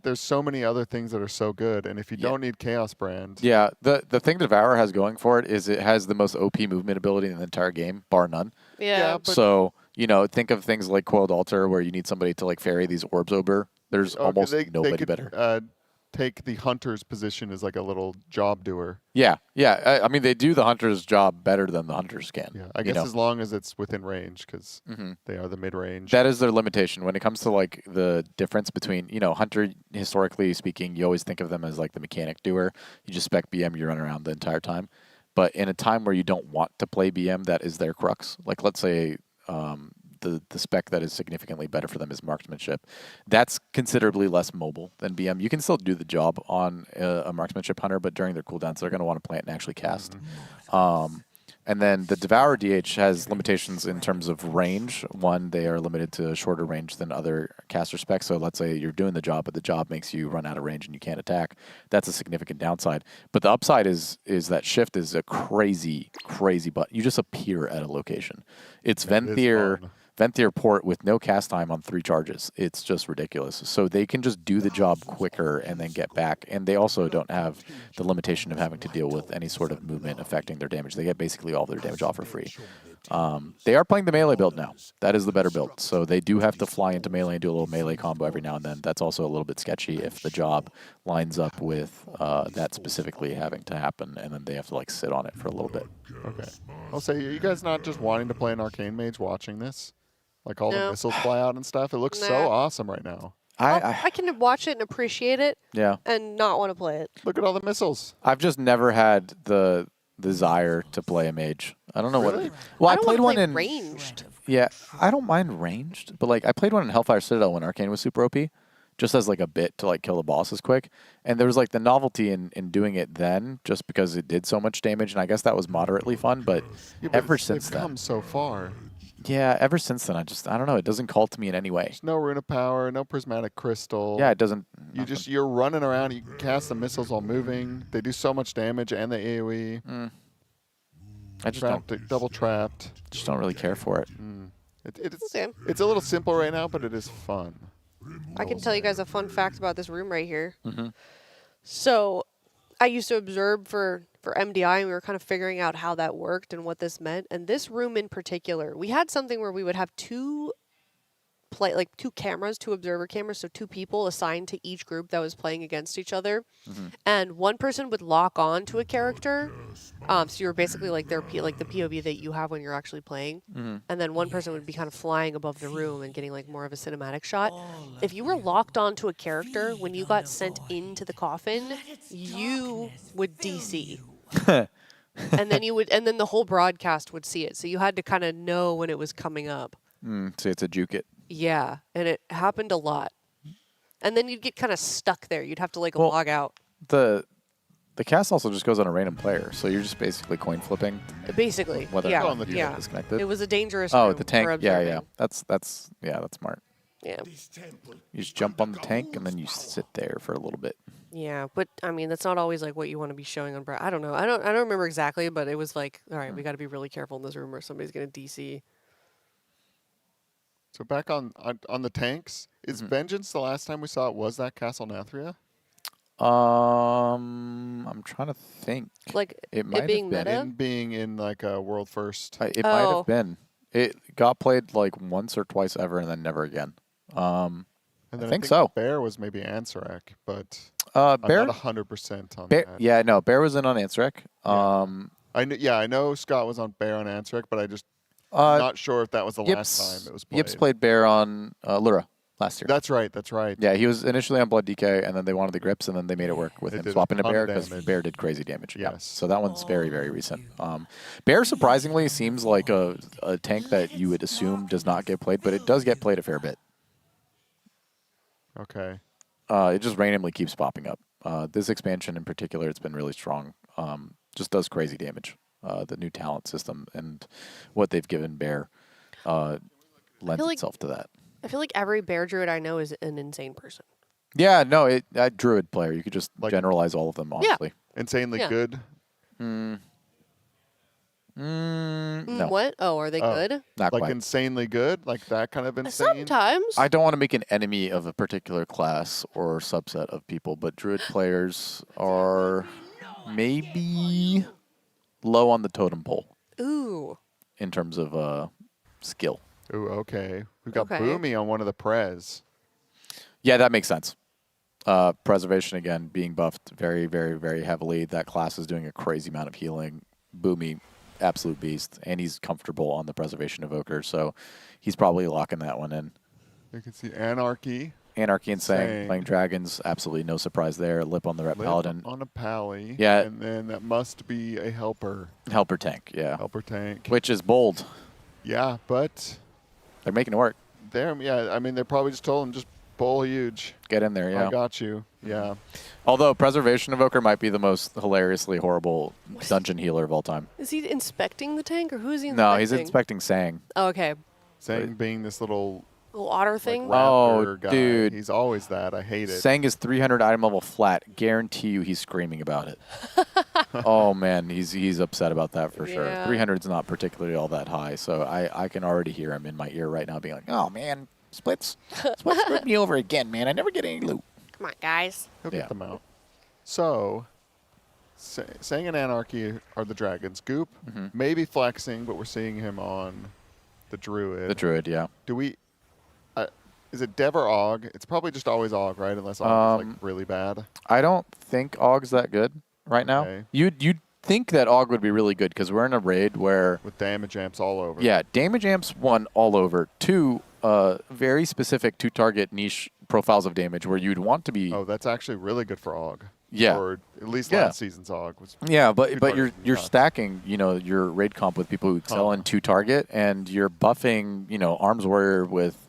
there's so many other things that are so good, and if you don't need Chaos Brand, Yeah, the thing Devourer has going for it is it has the most OP movement ability in the entire game, bar none. Yeah. but- So, think of things like Coiled Altar, where you need somebody to ferry these orbs over. There's almost nobody could, better. Take the Hunter's position as like a little job doer. Yeah. I mean, they do the Hunter's job better than the Hunters can. Yeah, I guess as long as it's within range, because they are the mid-range. That is their limitation when it comes to the difference between Hunter. Historically speaking, you always think of them as the mechanic doer. You just spec BM, you run around the entire time. But in a time where you don't want to play BM, that is their crux. Like let's say the spec that is significantly better for them is marksmanship. That's considerably less mobile than BM. You can still do the job on a marksmanship hunter, but during their cooldowns, they're going to want to plant and actually cast. And then the Devourer DH has limitations in terms of range. One, they are limited to shorter range than other caster specs. So let's say you're doing the job, but the job makes you run out of range and you can't attack. That's a significant downside. But the upside is that shift is a crazy, crazy button. You just appear at a location. It's Venthyr port with no cast time on 3 charges. It's just ridiculous. So they can just do the job quicker and then get back. And they also don't have the limitation of having to deal with any sort of movement affecting their damage. They get basically all of their damage off for free. They are playing the melee build now. That is the better build. So they do have to fly into melee and do a little melee combo every now and then. That's also a little bit sketchy if the job lines up with that specifically having to happen, and then they have to sit on it for a little bit. Okay. I'll say, are you guys not just wanting to play an Arcane Mage watching this? Like all the missiles fly out and stuff? It looks so awesome right now. I can watch it and appreciate it. Yeah. And not want to play it. Look at all the missiles. I've just never had the desire to play a mage. I don't know Really? what. Well, I don't played wanna one play in ranged. Yeah, I don't mind ranged, but I played one in Hellfire Citadel when Arcane was super OP, just as a bit to kill the bosses quick. And there was the novelty in doing it then, just because it did so much damage, and I guess that was moderately fun. But ever since they've come so far. Yeah, ever since then, I don't know. It doesn't call to me in any way. There's no Rune of Power, no Prismatic Crystal. Yeah, it doesn't. You're running around. You can cast the missiles while moving. They do so much damage, and the AOE. I just double trapped. Just don't really care for it. It's a little simple right now, but it is fun. I can tell you guys a fun fact about this room right here. Mm-hmm. So I used to observe for MDI, and we were kind of figuring out how that worked and what this meant. And this room in particular, we had something where we would have two cameras, 2 observer cameras, so 2 people assigned to each group that was playing against each other. And one person would lock on to a character. So you were basically the POV that you have when you're actually playing. And then one person would be kind of flying above the room and getting more of a cinematic shot. If you were locked on to a character, when you got sent into the coffin, you would DC. and then the whole broadcast would see it. So you had to kind of know when it was coming up. So it's a juke it. Yeah, and it happened a lot. And then you'd get kind of stuck there. You'd have to log out. The The cast also just goes on a random player, so you're just basically coin flipping. Basically, Whether yeah, or not you yeah. get disconnected. It was a dangerous Oh, room the tank. for Yeah, observing. that's smart. Yeah. You just jump on the tank and then you sit there for a little bit. Yeah, but I mean that's not always like what you want to be showing on Brad. I don't know. I don't remember exactly, but it was like, all right, we got to be really careful in this room or somebody's gonna DC. So back on the tanks, is Vengeance the last time we saw it was that Castle Nathria? I'm trying to think. Like it might being have been meta? Being in like a world first. It might have been. It got played like once or twice ever and then never again. And then I think so. Bear was maybe Ansarek, but Bear, I'm not 100% on Bear, that. yeah, no, Bear was in on Ansarek. I know Scott was on Bear on Ansarek, but I just I'm not sure if that was the last time it was played. Yips played Bear on Lura last year. That's right. That's right. Yeah, he was initially on Blood DK, and then they wanted the grips, and then they made it work with him did swapping to a ton Bear of because damage. Bear did crazy damage. Yes. Yeah. So that one's very, very recent. Bear surprisingly seems like a tank that you would assume does not get played, but it does get played a fair bit. Okay. It just randomly keeps popping up. This expansion in particular, it's been really strong. Just does crazy damage. The new talent system and what they've given Bear lends itself to that. I feel like every bear druid I know is an insane person. Yeah, no, that druid player, you could just generalize all of them, honestly. Insanely good. No. What? Oh, are they good? Not like quite. insanely good? Like that kind of insane? Sometimes. I don't want to make an enemy of a particular class or subset of people, but druid players are maybe low on the totem pole. Ooh. In terms of skill. Ooh, okay. We've got Okay. Boomy on one of the Prez. Yeah, that makes sense. Preservation, again, being buffed very, very, very heavily. That class is doing a crazy amount of healing. Boomy, absolute beast. And he's comfortable on the Preservation Evoker, so he's probably locking that one in. You can see Anarchy. Anarchy and Sang Sang. playing dragons, absolutely no surprise there. Lip on the Ret Lip Paladin. on a Pally. Yeah. And then that must be a Helper. Helper tank, yeah. Helper tank. Which is bold. Yeah, but they're making it work. I mean, they probably just told him, just bowl huge. Get in there, yeah. I got you. Yeah. Although Preservation Evoker might be the most hilariously horrible dungeon healer of all time. Is he inspecting the tank or who is he inspecting? No, he's inspecting Sang. Oh, okay. Sang being this little otter thing? raptor guy. dude. He's always that. I hate it. Sang is 300 item level flat. Guarantee you he's screaming about it. Oh, man, he's upset about that for sure. Yeah. 300 is not particularly all that high, so I can already hear him in my ear right now being like, oh, man, Splits screwed me over again, man. I never get any loot. Come on, guys. He'll get them out. So, Sang and Anarchy are the dragons. Goop, maybe flexing, but we're seeing him on the Druid. The Druid, yeah. Do we... is it Dev or Og? It's probably just always Og, right? Unless Og is like really bad. I don't think Og's that good right now. Okay. You'd think that Og would be really good because we're in a raid where... With damage amps all over. Yeah, damage amps, 1, all over. 2, very specific two-target niche profiles of damage where you'd want to be... Oh, that's actually really good for Og. Yeah. Or at least last season's Og was... Yeah, but two-target you're nuts. stacking, your raid comp with people who excel in two-target, and you're buffing, Arms Warrior with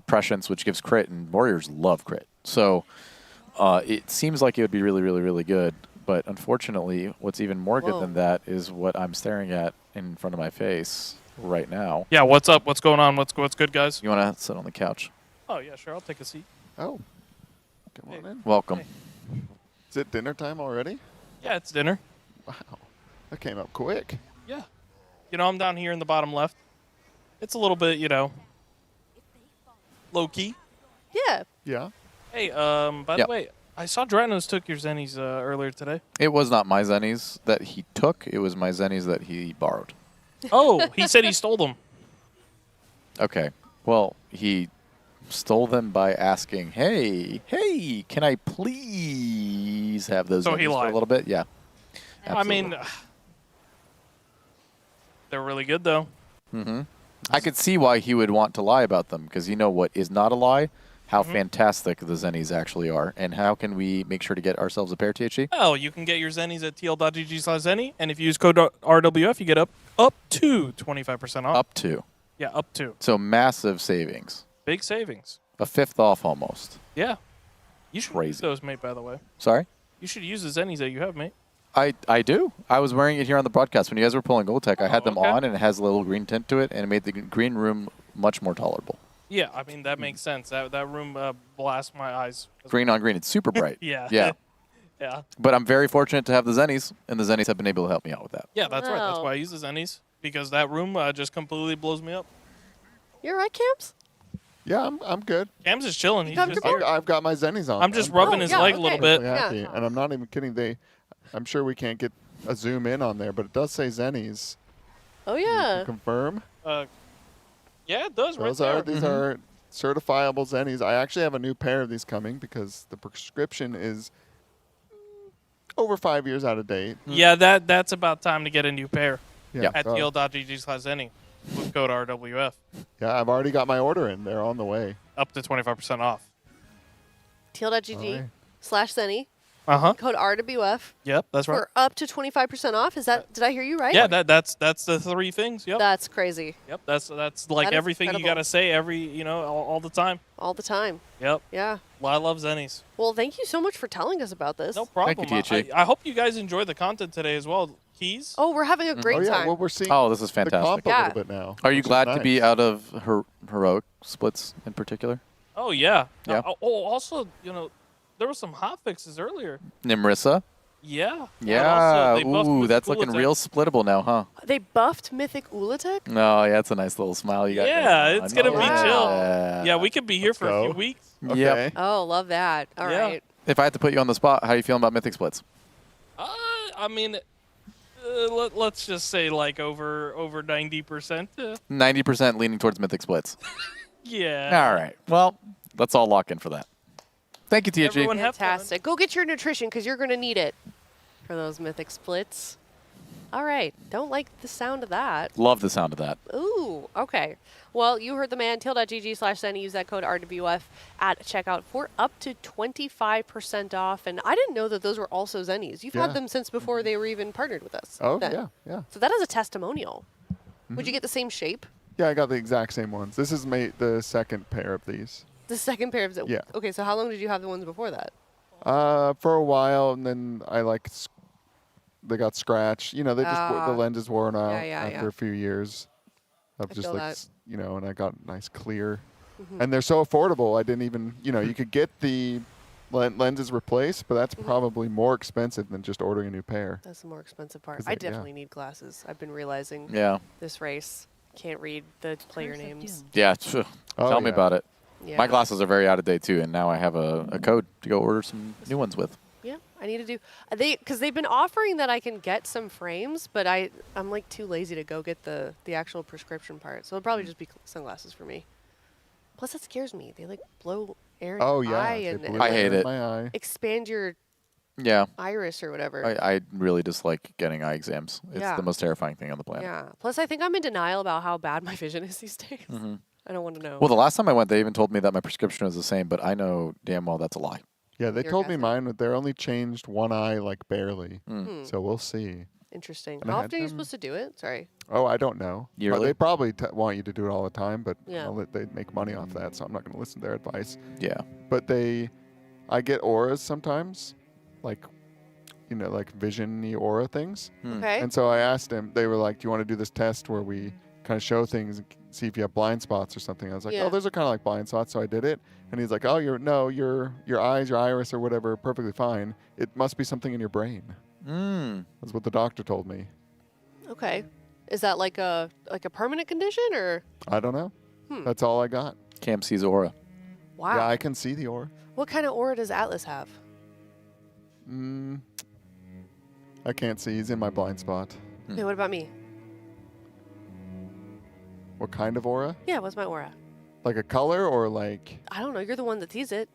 Prescience, which gives crit, and Warriors love crit. So it seems like it would be really, really, really good. But unfortunately, what's even more good than that is what I'm staring at in front of my face right now. Yeah, what's up? What's going on? What's good, guys? You want to sit on the couch? Oh, yeah, sure. I'll take a seat. Oh. Come on in. Welcome. Is it dinner time already? Yeah, it's dinner. Wow. That came up quick. Yeah. I'm down here in the bottom left. It's a little bit, low-key. Yeah. Yeah. Hey, by the way, I saw Dranos took your Zennies earlier today. It was not my Zennies that he took. It was my Zennies that he borrowed. Oh, he said he stole them. Okay. Well, he stole them by asking, hey, can I please have those So he Zennies for a lied. little bit? Yeah. I mean, they're really good, though. Mm-hmm. I could see why he would want to lie about them, because you know what is not a lie? How fantastic the Zennies actually are, and how can we make sure to get ourselves a pair, THC? Well, you can get your Zennies at tl.gg/Zenny, and if you use code RWF, you get up to 25% off. Up to. Yeah, up to. So massive savings. Big savings. A fifth off almost. Yeah. You should use Crazy. those, mate, by the way. Sorry? You should use the zennies that you have, mate. I do. I was wearing it here on the broadcast. When you guys were pulling Ula'tek, I had them okay. on, and it has a little green tint to it, and it made the green room much more tolerable. Yeah, I mean, that makes sense. That room blasts my eyes. Green on green. It's super bright. Yeah. Yeah. Yeah. But I'm very fortunate to have the zennies, and the zennies have been able to help me out with that. Yeah, that's right. That's why I use the zennies, because that room just completely blows me up. You're right, Camps? Yeah, I'm good. Cam's is chilling. He's just here. I've got my zennies on. I'm just rubbing his leg a little bit. Happy. Yeah. And I'm not even kidding. I'm sure we can't get a zoom in on there, but it does say zennies. Oh, You yeah. can confirm. Yeah, it does. These right there. are certifiable zennies. I actually have a new pair of these coming because the prescription is over 5 years out of date. Yeah, that's about time to get a new pair. Yeah. At TL.gg/zenny with code RWF. Yeah, I've already got my order in. They're on the way. Up to 25% off. TL.gg/Zenny. Code RWF. Yep, that's right. For up to 25% off. Is that? Did I hear you right? Yeah, that's the three things. Yep. That's crazy. Yep, that's like That is everything you incredible. gotta say all the time. All the time. Yep. Yeah. Well, I love zennies. Well, thank you so much for telling us about this. No problem. Thank you, THA. I hope you guys enjoy the content today as well. Keys. Oh, we're having a great time. Well, we're seeing Oh, this is the fantastic. comp a little bit now. Are you which is glad to nice. be out of heroic splits in particular? Oh yeah. Yeah. Also, there were some hot fixes earlier. Nimrissa? Yeah. Yeah. They buffed Ooh, Mythic that's looking Ula'tek. real splittable now, huh? They buffed Mythic Ula'tek? No, yeah, it's a nice little smile you got. Yeah, going it's on. gonna be chill. Yeah. Yeah, we could be here for a few weeks. Yep. Oh, love that. All Yeah. right. If I had to put you on the spot, how are you feeling about Mythic splits? I mean, let's just say like over 90%. 90% leaning towards Mythic splits. Yeah. All right. Well, let's all lock in for that. Thank you, THG. Everyone have fun. Fantastic. Go get your nutrition because you're going to need it for those Mythic splits. All right. Don't like the sound of that. Love the sound of that. Ooh, okay. Well, you heard the man. TL.gg/Zenny. Use that code RWF at checkout for up to 25% off. And I didn't know that those were also Zennies. You've Yeah. had them since before they were even partnered with us. Oh, then. yeah. So that is a testimonial. Would you get the same shape? Yeah, I got the exact same ones. This is the second pair of these. The second pair of Yeah. Okay, so how long did you have the ones before that? For a while, and then they got scratched. They just the lenses worn out after a few years of just feel like that. and I got nice clear, Mhm. and they're so affordable. I didn't even you could get the lenses replaced, but that's probably more expensive than just ordering a new pair. That's the more expensive part. 'Cause I they- yeah. definitely need glasses. I've been realizing Yeah. this race. Can't read the player names. Yeah. Oh, Tell me yeah. about it. Yeah. My glasses are very out of date, too, and now I have a code to go order some new ones with. Yeah, I need to do because they've been offering that I can get some frames, but I'm like too lazy to go get the actual prescription part. So it'll probably just be sunglasses for me. Plus, that scares me. They like blow air in Oh your yeah, eye they and blew I air hate in it. My eye. expand your Yeah. iris or whatever. I really dislike getting eye exams. It's Yeah. the most terrifying thing on the planet. Yeah. Plus, I think I'm in denial about how bad my vision is these days. Mhm. I don't want to know. Well, the last time I went, they even told me that my prescription was the same, but I know damn well that's a lie. Yeah, they You're told me guessing. mine. They're only changed one eye like barely, Hmm. so we'll see. Interesting. And I How had often are you them- supposed to do it? Sorry. Oh, I don't know. But Yearly? they probably want you to do it all the time, but Yeah. they make money off that, so I'm not going to listen to their advice. Yeah. But I get auras sometimes, like vision-y aura things. Okay. And so I asked them, they were like, do you want to do this test where we kind of show things and see if you have blind spots or something? I was like, Yeah. oh, those are kind of like blind spots, so I did it. And he's like, oh, your eyes, your iris or whatever are perfectly fine. It must be something in your brain. That's what the doctor told me. Okay. Is that like a permanent condition or? I don't know. Hmm. That's all I got. Cam sees aura. Wow. Yeah, I can see the aura. What kind of aura does Atlas have? I can't see. He's in my blind spot. Okay, what about me? What kind of aura? Yeah, what's my aura? Like a color or like... I don't know. You're the one that sees it.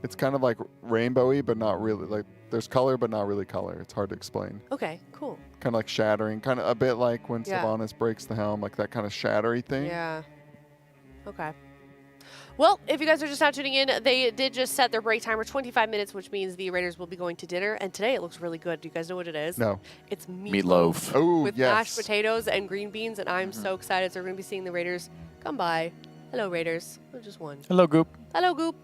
It's kind of like rainbowy, but not really. Like there's color, but not really color. It's hard to explain. Okay, cool. Kind of like shattering. Kind of a bit like when Yeah. Sylvanas breaks the helm, like that kind of shattery thing. Yeah. Okay. Well, if you guys are just now tuning in, they did just set their break timer 25 minutes, which means the Raiders will be going to dinner. And today it looks really good. Do you guys know what it is? No. It's Meatloaf. Oh, with yes. mashed potatoes and green beans, and I'm so excited. So we're going to be seeing the Raiders come by. Hello, Raiders. Oh, just one. Hello, Goop. Hello, Goop.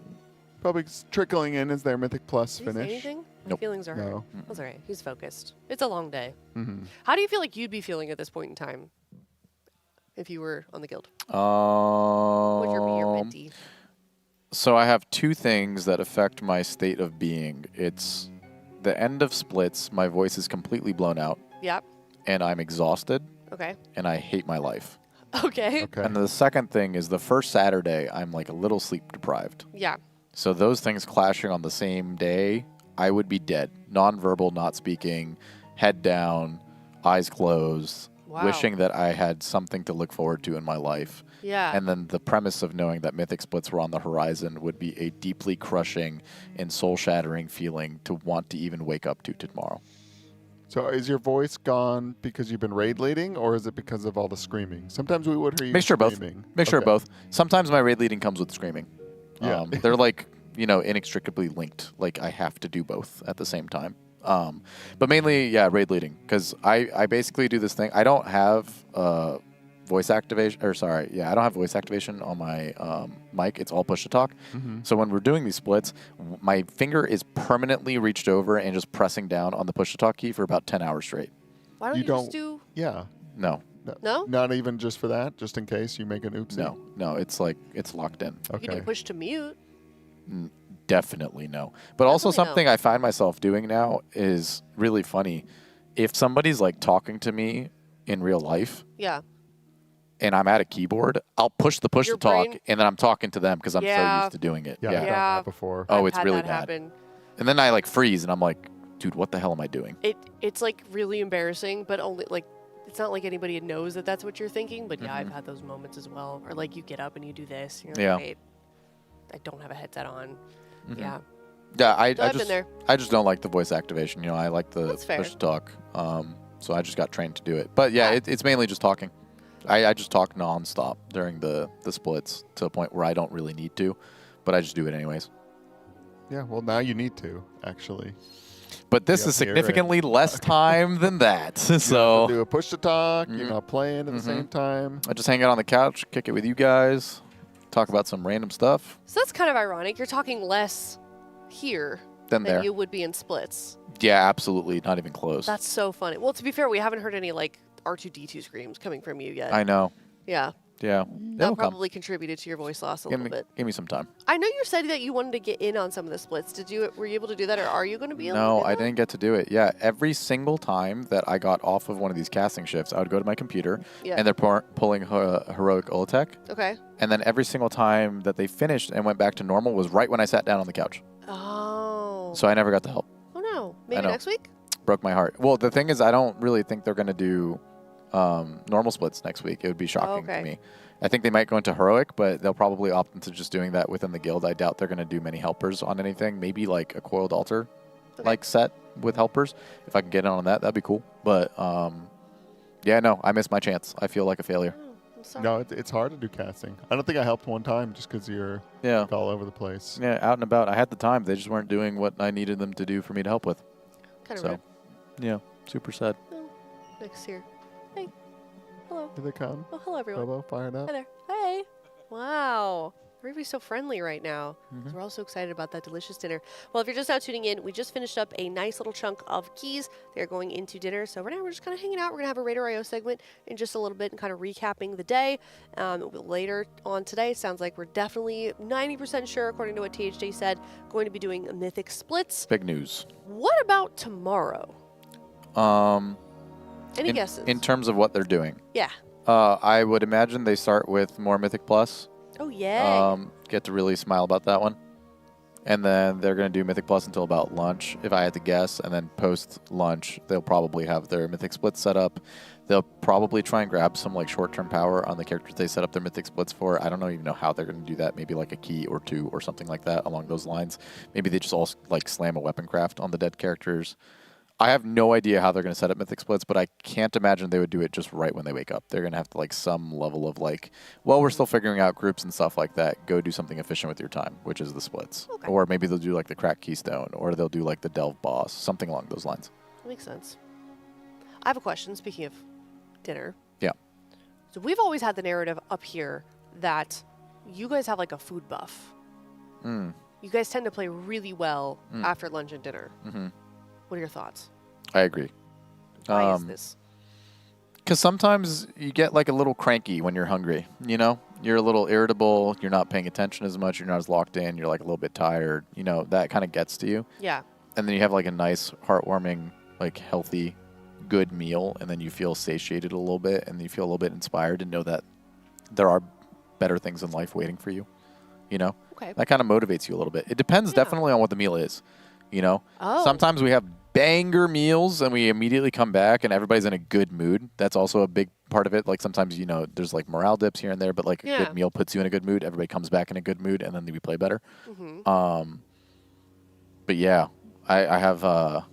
Probably trickling in as their Mythic Plus Did he say finish. anything? My feelings are hurt. No. That's all right. He's focused. It's a long day. Mm-hmm. How do you feel like you'd be feeling at this point in time if you were on the guild? What's your minty? So I have two things that affect my state of being. It's the end of splits. My voice is completely blown out. Yep. And I'm exhausted. Okay. And I hate my life. Okay. And the second thing is the first Saturday, I'm like a little sleep deprived. Yeah. So those things clashing on the same day, I would be dead. Nonverbal, not speaking, head down, eyes closed, Wow. wishing that I had something to look forward to in my life. Yeah. And then the premise of knowing that Mythic Splits were on the horizon would be a deeply crushing and soul-shattering feeling to want to even wake up to tomorrow. So is your voice gone because you've been raid leading, or is it because of all the screaming? Sometimes we would hear you Mixture of both. screaming. Mixture of Okay. both. Sometimes my raid leading comes with screaming. Yeah. They're like, inextricably linked. Like I have to do both at the same time. But mainly, yeah, raid leading. Because I basically do this thing. I don't have voice activation, I don't have voice activation on my mic. It's all push to talk. Mhm. So when we're doing these splits, my finger is permanently reached over and just pressing down on the push to talk key for about 10 hours straight. Why don't you just do... Yeah. No. No? Not even just for that, just in case you make an oopsie? No, it's like, it's locked in. You can do push to mute. Definitely no. But also Definitely no. something I find myself doing now is really funny. If somebody's like talking to me in real life Yeah. and I'm at a keyboard, I'll push the push Your to talk brain- and then I'm talking to them because I'm so Yeah. used to doing it. Yeah, I've done that before. Oh, I've it's had really that bad. happen. And then I like freeze and I'm like, dude, what the hell am I doing? It's like really embarrassing, but only like it's not like anybody knows that that's what you're thinking. But yeah, I've Mhm. had those moments as well. Or like you get up and you do this. And you're Yeah. like, wait, I don't have a headset on. Mhm. Yeah. Yeah, I So I've been just there. I just don't like the voice activation. I like the That's fair. push to talk. So I just got trained to do it. But yeah, it's mainly just talking. I just talk nonstop during the splits to a point where I don't really need to, but I just do it anyways. Yeah, well, now you need to, actually. But this Be is up here and- significantly less time than that. You have So to do a push to talk, Mhm. you're not playing at the same time. I just hang out on the couch, kick it with you guys, talk about some random stuff. So that's kind of ironic. You're talking less here Than there. you would be in splits. Yeah, absolutely. Not even close. That's so funny. Well, to be fair, we haven't heard any like R2D2 screams coming from you yet. I know. Yeah. Yeah. That It'll come. probably contributed to your voice loss a Give little me, bit. give me some time. I know you said that you wanted to get in on some of the splits. Were you able to do that, or are you going to be able to No, do I that? didn't get to do it. Yeah, every single time that I got off of one of these casting shifts, I would go to my computer, Yeah. and they're pulling heroic Ula'tek. Okay. And then every single time that they finished and went back to normal was right when I sat down on the couch. Oh. So I never got to help. Oh no. I Maybe know. next week? Broke my heart. Well, the thing is, I don't really think they're going to do normal splits next week. It would be shocking Okay. to me. I think they might go into heroic, but they'll probably opt into just doing that within the guild. I doubt they're going to do many helpers on anything. Maybe like a coiled altar like set with helpers. If I can get in on that, that'd be cool. But yeah, no, I missed my chance. I feel like a failure. I'm sorry. No, it's hard to do casting. I don't think I helped one time just because you're all over the place. Yeah, out and about. I had the time. They just weren't doing what I needed them to do for me to help with. Kind of So, rude. yeah, super sad. Next year. Hey. Hello. Here they come. Oh, hello everyone. Bobo, fired up. Hi there. Hey. Wow. Everybody's so friendly right now. Mm-hmm. 'Cause we're all so excited about that delicious dinner. Well, if you're just now tuning in, we just finished up a nice little chunk of keys. They're going into dinner. So right now we're just kind of hanging out. We're going to have a Raider IO segment in just a little bit and kind of recapping the day. Later on today, sounds like we're definitely 90% sure, according to what THJ said, going to be doing mythic splits. Big news. What about tomorrow? Any guesses? In terms of what they're doing? Yeah. I would imagine they start with more Mythic Plus. Oh, yeah. Get to really smile about that one. And then they're going to do Mythic Plus until about lunch, if I had to guess. And then post-lunch, they'll probably have their Mythic Splits set up. They'll probably try and grab some like short-term power on the characters they set up their Mythic Splits for. I don't even know how they're going to do that. Maybe like a key or two or something like that along those lines. Maybe they just all like slam a weapon craft on the dead characters. I have no idea how they're going to set up Mythic Splits, but I can't imagine they would do it just right when they wake up. They're going to have to like some level of like, well, we're still figuring out groups and stuff like that. Go do something efficient with your time, which is the splits. Okay. Or maybe they'll do like the Crack Keystone, or they'll do like the Delve Boss, something along those lines. That makes sense. I have a question, speaking of dinner. Yeah. So we've always had the narrative up here that you guys have like a food buff. you guys tend to play really well after lunch and dinner. What are your thoughts? I agree. Why is this? Because sometimes you get like a little cranky when you're hungry, you know? You're a little irritable, you're not paying attention as much, you're not as locked in, you're like a little bit tired, you know, that kind of gets to you. Yeah. And then you have like a nice, heartwarming, like healthy, good meal, and then you feel satiated a little bit, and you feel a little bit inspired to know that there are better things in life waiting for you, you know? Okay. That kind of motivates you a little bit. It depends definitely on what the meal is, you know? Oh. Sometimes we have banger meals and we immediately come back and everybody's in a good mood. That's also a big part of it. Like sometimes, you know, there's like morale dips here and there, but like a good meal puts you in a good mood. Everybody comes back in a good mood and then we play better. But yeah, I have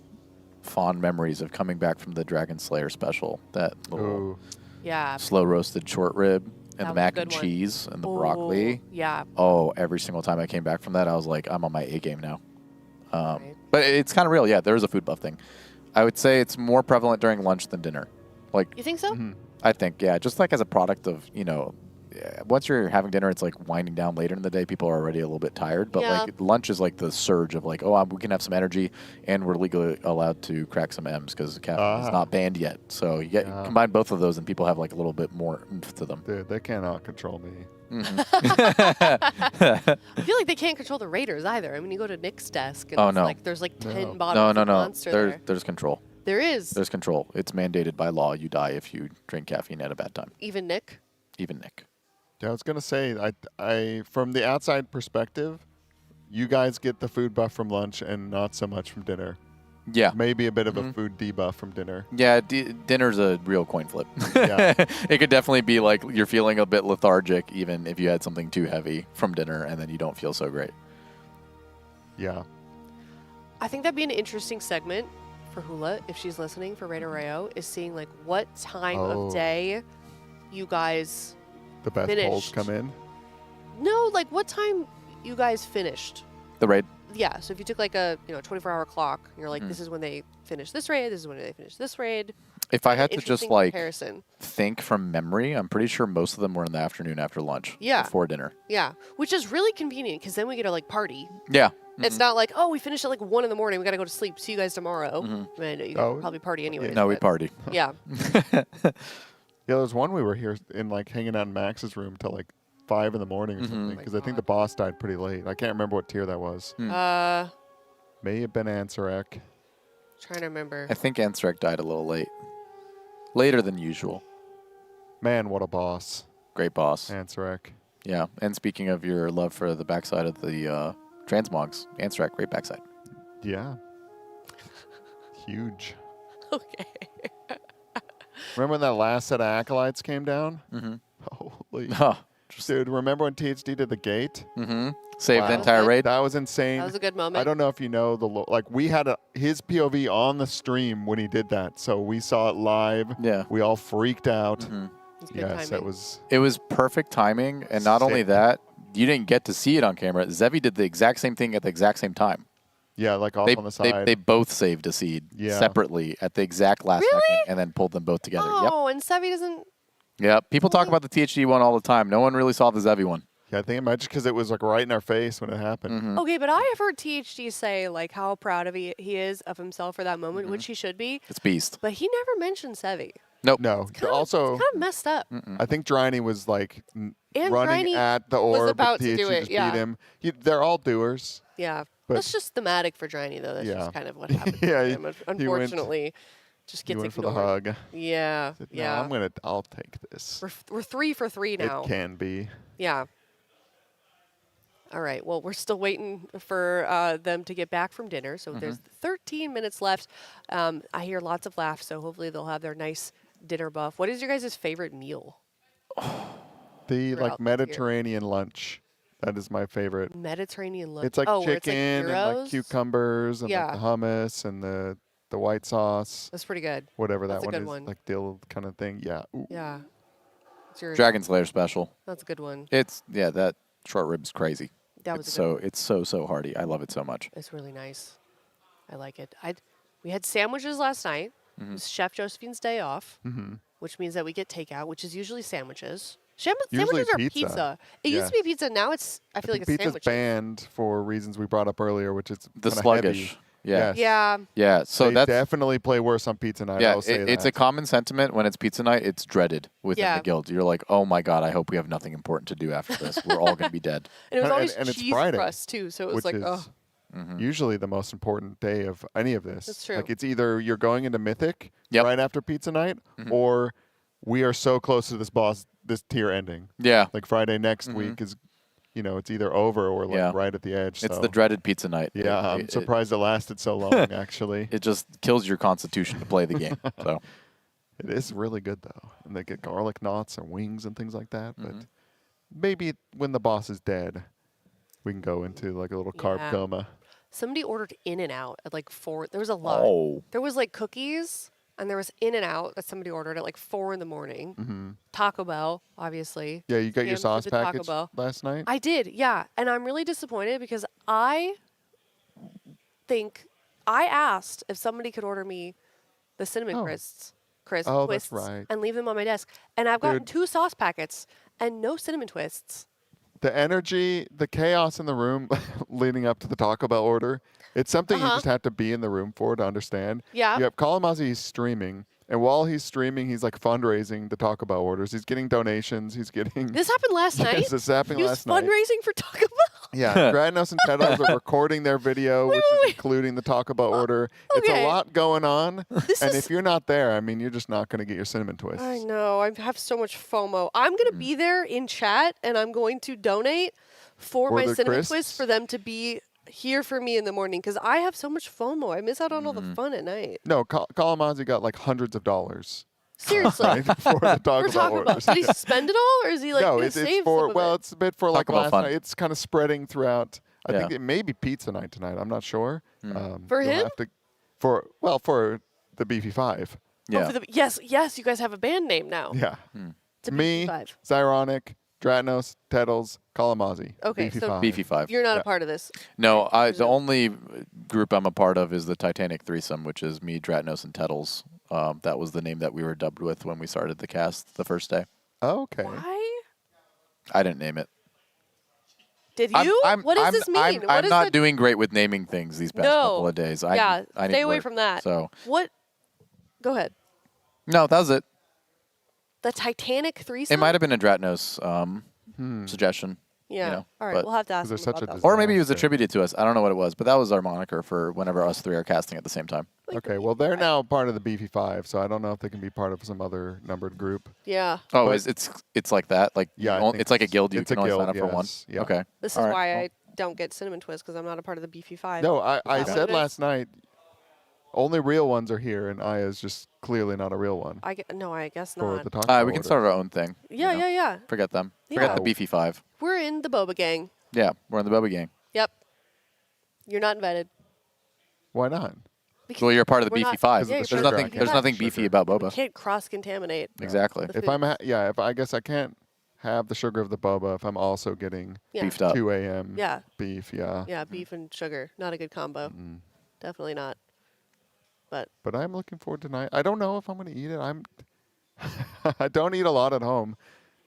fond memories of coming back from the Dragon Slayer special. That little slow roasted short rib and the mac and cheese and the broccoli. Yeah. Oh, every single time I came back from that, I was like, I'm on my A game now. But it's kind of real. Yeah, there is a food buff thing. I would say it's more prevalent during lunch than dinner. Like, you think so? I think, yeah. Just like as a product of, you know, once you're having dinner, it's like winding down later in the day. People are already a little bit tired. But like lunch is like the surge of like, oh, we can have some energy and we're legally allowed to crack some M's because caffeine is not banned yet. So you combine both of those and people have like a little bit more oomph to them. Dude, they cannot control me. I feel like they can't control the Raiders either. I mean, you go to Nick's desk and there's like 10 bottles of Monster there. There's control. There is. There's control. It's mandated by law. You die if you drink caffeine at a bad time. Even Nick? Even Nick. Yeah, I was gonna say, I from the outside perspective, you guys get the food buff from lunch and not so much from dinner. Yeah. Maybe a bit of a food debuff from dinner. Yeah, dinner's a real coin flip. Yeah. It could definitely be like you're feeling a bit lethargic even if you had something too heavy from dinner and then you don't feel so great. Yeah. I think that'd be an interesting segment for Hula, if she's listening, for Raider Rayo, is seeing like what time of day you guys the best finished. polls come in. No, like what time you guys finished. The raid? Yeah, so if you took like a 24-hour clock, and you're like, this is when they finish this raid, this is when they finish this raid. If I had to just like comparison. think from memory, I'm pretty sure most of them were in the afternoon after lunch. Yeah. Before dinner. Yeah, which is really convenient because then we get to like party. Yeah. It's not like, oh, we finished at like 1 in the morning, we got to go to sleep, see you guys tomorrow. I mean, I know you probably party anyway. No, we party. Yeah. Yeah, there was one we were here in like hanging out in Max's room till like 5 in the morning or something because I think the boss died pretty late. I can't remember what tier that was. May have been Ansarek. Trying to remember. I think Ansarek died a little late. Later than usual. Man, what a boss. Great boss. Ansarek. Yeah, and speaking of your love for the backside of the transmogs, Ansarek, great backside. Yeah. Huge. Okay. Remember when that last set of acolytes came down? Holy. Dude, remember when THD did the gate? Saved the entire raid? That was insane. That was a good moment. I don't know if you know like we had his POV on the stream when he did that, so we saw it live. Yeah. We all freaked out. Yes, it was. It was perfect timing, and not only that, you didn't get to see it on camera. Zevi did the exact same thing at the exact same time. Yeah, like off on the side. They both saved a seed separately at the exact last second, and then pulled them both together. Oh, and Sevi doesn't. Yeah, people talk about the THD one all the time. No one really saw the Zevi one. Yeah, I think it might just because it was like right in our face when it happened. Okay, but I have heard THD say like how proud of he is of himself for that moment, which he should be. It's beast. But he never mentioned Sevi. Nope. No. Also, it's kind of messed up. I think Driney was like running Driney at the was orb. about but to do THD it, just yeah. beat him. They're all doers. Yeah. But That's just thematic for Driney, though. That's just kind of what happened Yeah, to him. Unfortunately, just He gets went for ignored. the hug. Yeah. Said, no, Yeah. I'll take this. We're 3 for 3 now. It can be. Yeah. All right. Well, we're still waiting for them to get back from dinner. So there's 13 minutes left. I hear lots of laughs, so hopefully they'll have their nice dinner buff. What is your guys' favorite meal? The Throughout like the Mediterranean lunch. That is my favorite. Mediterranean lunch. It's like where chicken it's like and like gyros? cucumbers and like the Yeah. hummus and the white sauce. That's pretty good. Whatever That's that a one good is, one. like dill kind of thing. Yeah. Ooh. Yeah. It's your- Dragon Slayer special. That's a good one. It's that short rib's crazy. That was it's a good so hearty. I love it so much. It's really nice. I like it. We had sandwiches last night. It was Chef Josephine's day off, which means that we get takeout, which is usually sandwiches. Usually Sandwiches are pizza. pizza. It used to be pizza. Now it's. I feel like it's pizza's sandwiches. banned for reasons we brought up earlier, which is The kinda sluggish. Heavy. Yeah. Yes. Yeah. Yeah. So they that's definitely play worse on pizza night. yeah. I'll say It's that. a common sentiment when it's pizza night. It's dreaded within the guild. You're like, oh my god, I hope we have nothing important to do after this. We're all gonna be dead. And it was always and it's cheese Friday, crust too, so it was which like, is oh. usually the most important day of any of this. That's true. Like it's either you're going into Mythic Yep. right after pizza night, or we are so close to this tier ending. Yeah. Like Friday next week is, it's either over or like Yeah. right at the edge. It's so. the dreaded pizza night. Yeah, I'm It- surprised it lasted so long. Actually, It just kills your constitution to play the game. So it is really good though, and they get garlic knots and wings and things like that. But maybe when the boss is dead, we can go into like a little carb Yeah. coma. Somebody ordered In-N-Out at like 4. There was a lot. Oh. There was like cookies, and there was In-N-Out that somebody ordered at like 4 in the morning. Mm-hmm. Taco Bell, obviously. Yeah, you got your Scammed sauce with the Taco package Bell. last night. I did, yeah. And I'm really disappointed because I asked if somebody could order me the cinnamon crisps, Oh, twists, that's right. and leave them on my desk. And I've gotten Dude. 2 sauce packets and no cinnamon twists. The energy, the chaos in the room leading up to the Taco Bell order, it's something you just have to be in the room for to understand. Yeah. You have Kalamazoo, he's streaming. And while he's streaming, he's like fundraising the Taco Bell orders. He's getting donations. He's getting. This happened last night? Yes, this happened He was last night. fundraising for Taco Bell? Yeah, Gradnos and Tedos are recording their video, which is including the Taco Bell order. It's okay. a lot going on. This and is- if you're not there, I mean, you're just not going to get your cinnamon twists. I know. I have so much FOMO. I'm going to be there in chat, and I'm going to donate for For my the cinnamon crisps? twists for them to be here for me in the morning because I have so much FOMO. I miss out on all the fun at night. No, Kalamazoo got like hundreds of dollars. Seriously. Right, for the Taco For Bell Taco Bell. orders. Did he spend it all, or is he like no, going to it's save for some of well, it? it's a bit for like Taco Bell last fun. night. It's kind of spreading throughout. I Yeah. think it may be pizza night tonight. I'm not sure. For you'll him? have to- for the Beefy Five. Oh, for the, yes, you guys have a band name now. Yeah. It's a Me, BT5. Zyronic, Dratnos, Teddles, Kalamazoo. Okay, Beefy so Five. Beefy 5. You're not Yeah. a part of this. No, the only group I'm a part of is the Titanic threesome, which is me, Dratnos, and Teddles. That was the name that we were dubbed with when we started the cast the first day. Oh, okay. Why? I didn't name it. Did you? What does this mean? What I'm is not the- doing great with naming things these past No. couple of days. Yeah, I need stay away work. from that. So What? Go ahead. no, that was it. The Titanic threesome? It might have been a Dratnos suggestion. Yeah. You know, All right, but- we'll have to ask there's him such about a that. Or maybe it was attributed to us. I don't know what it was, but that was our moniker for whenever us three are casting at the same time. Okay, well, they're now part of the Beefy Five, so I don't know if they can be part of some other numbered group. Yeah. Oh, But- it's like that? Like Yeah, I you think it's like a guild. You it's can a only sign guild, up for one. yes, yeah. Okay. This is All right. why Well, I don't get cinnamon twists because I'm not a part of the Beefy Five. No, I Is that what said it is? last night, only real ones are here, and Aya's just clearly not a real one. I guess for not. the Taco we can order. start our own thing. Yeah, you know. yeah. Forget them. Yeah. Forget the Beefy Five. We're in the Boba gang. Yeah, we're in the Boba gang. Yep. You're not invited. Why not? Well, you're part of the We're Beefy not- Five. yeah, There's you're nothing. part There's of nothing that. beefy about We Boba. can't cross-contaminate. Exactly. If I guess I can't have the sugar of the boba if I'm also getting Yeah. Beefed up. 2 a.m. Yeah. beef. Yeah. Yeah, beef and sugar. Not a good combo. Definitely not. But But I'm looking forward to tonight. I don't know if I'm going to eat it. I don't eat a lot at home,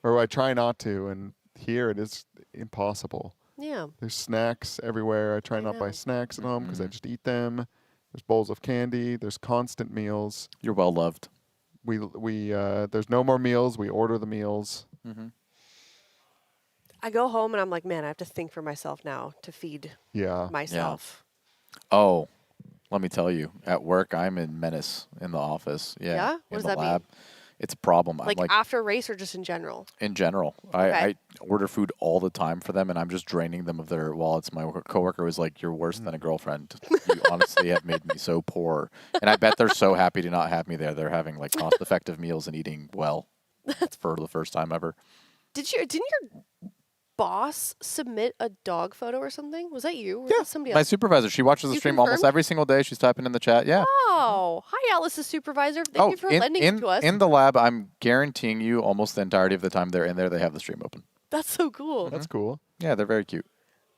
or I try not to, and here it is impossible. yeah. There's snacks everywhere. I try not to buy snacks at home because I just eat them. There's bowls of candy. There's constant meals. You're well loved. There's no more meals. We order the meals. I go home and I'm like, man, I have to think for myself now to feed Yeah. myself. Oh, let me tell you. At work, I'm in menace in the office. Yeah. Yeah? What in does the that mean? lab. It's a problem. Like, I'm like after race or just in general? in general. Okay. I order food all the time for them, and I'm just draining them of their wallets. My coworker was like, "You're worse than a girlfriend. You honestly have made me so poor." And I bet they're so happy to not have me there. They're having like cost-effective meals and eating well for the first time ever. Didn't your boss submit a dog photo or something? Was that you? Or was that somebody My else? supervisor, she watches the You stream almost confirmed? every single day. She's typing in the chat. Yeah. Oh, hi, Alice's supervisor. Thank you for lending it to us. in the lab, I'm guaranteeing you almost the entirety of the time they're in there, they have the stream open. That's so cool. That's cool. Yeah, they're very cute.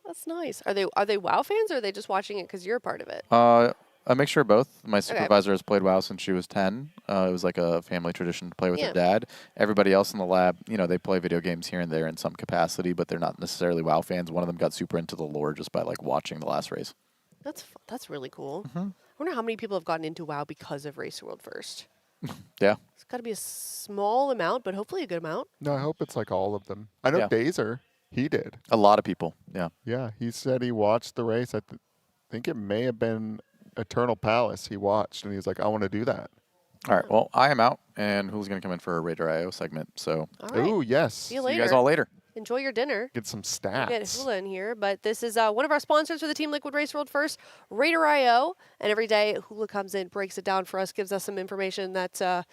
That's nice. Are they WoW fans or are they just watching it because you're a part of it? A mixture of both. My supervisor has played WoW since she was 10. It was like a family tradition to play with her dad. Everybody else in the lab, they play video games here and there in some capacity, but they're not necessarily WoW fans. One of them got super into the lore just by like watching the last race. That's really cool. I wonder how many people have gotten into WoW because of Race World First. Yeah. It's got to be a small amount, but hopefully a good amount. No, I hope it's like all of them. I know Dazer, he did. A lot of people, yeah. Yeah, he said he watched the race. I think it may have been Eternal Palace he watched, and he was like, I want to do that. All right, well, I am out, and who's going to come in for a Raider IO segment, so. All right. Ooh, yes. See you See later. you guys all later. Enjoy your dinner. Get some We'll get stats. Hula in here, but this is one of our sponsors for the Team Liquid Race World First, Raider IO, and every day Hula comes in, breaks it down for us, gives us some information that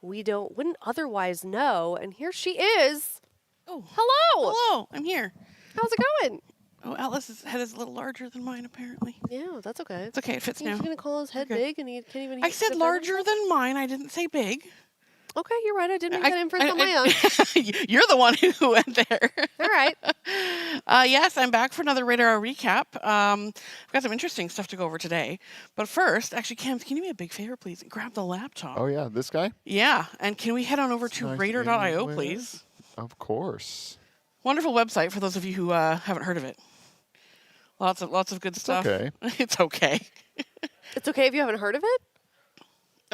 we wouldn't otherwise know, and here she is. Oh, hello. Hello, I'm here. How's it going? Oh, Atlas's head is a little larger than mine, apparently. Yeah, that's okay. It's okay, it fits now. He's gonna call his head big, and he can't even. I said larger than mine. I didn't say big. Okay, you're right. I did make that inference on my own. You're the one who went there. All right. Yes, I'm back for another Radar recap. I've got some interesting stuff to go over today. But first, actually, Cam, can you do me a big favor, please, and grab the laptop? Oh, yeah, this guy? Yeah, and can we head on over to Nice Radar.io, Alienware. please? Of course. Wonderful website for those of you who haven't heard of it. Lots of good stuff. okay. It's okay. It's okay if you haven't heard of it?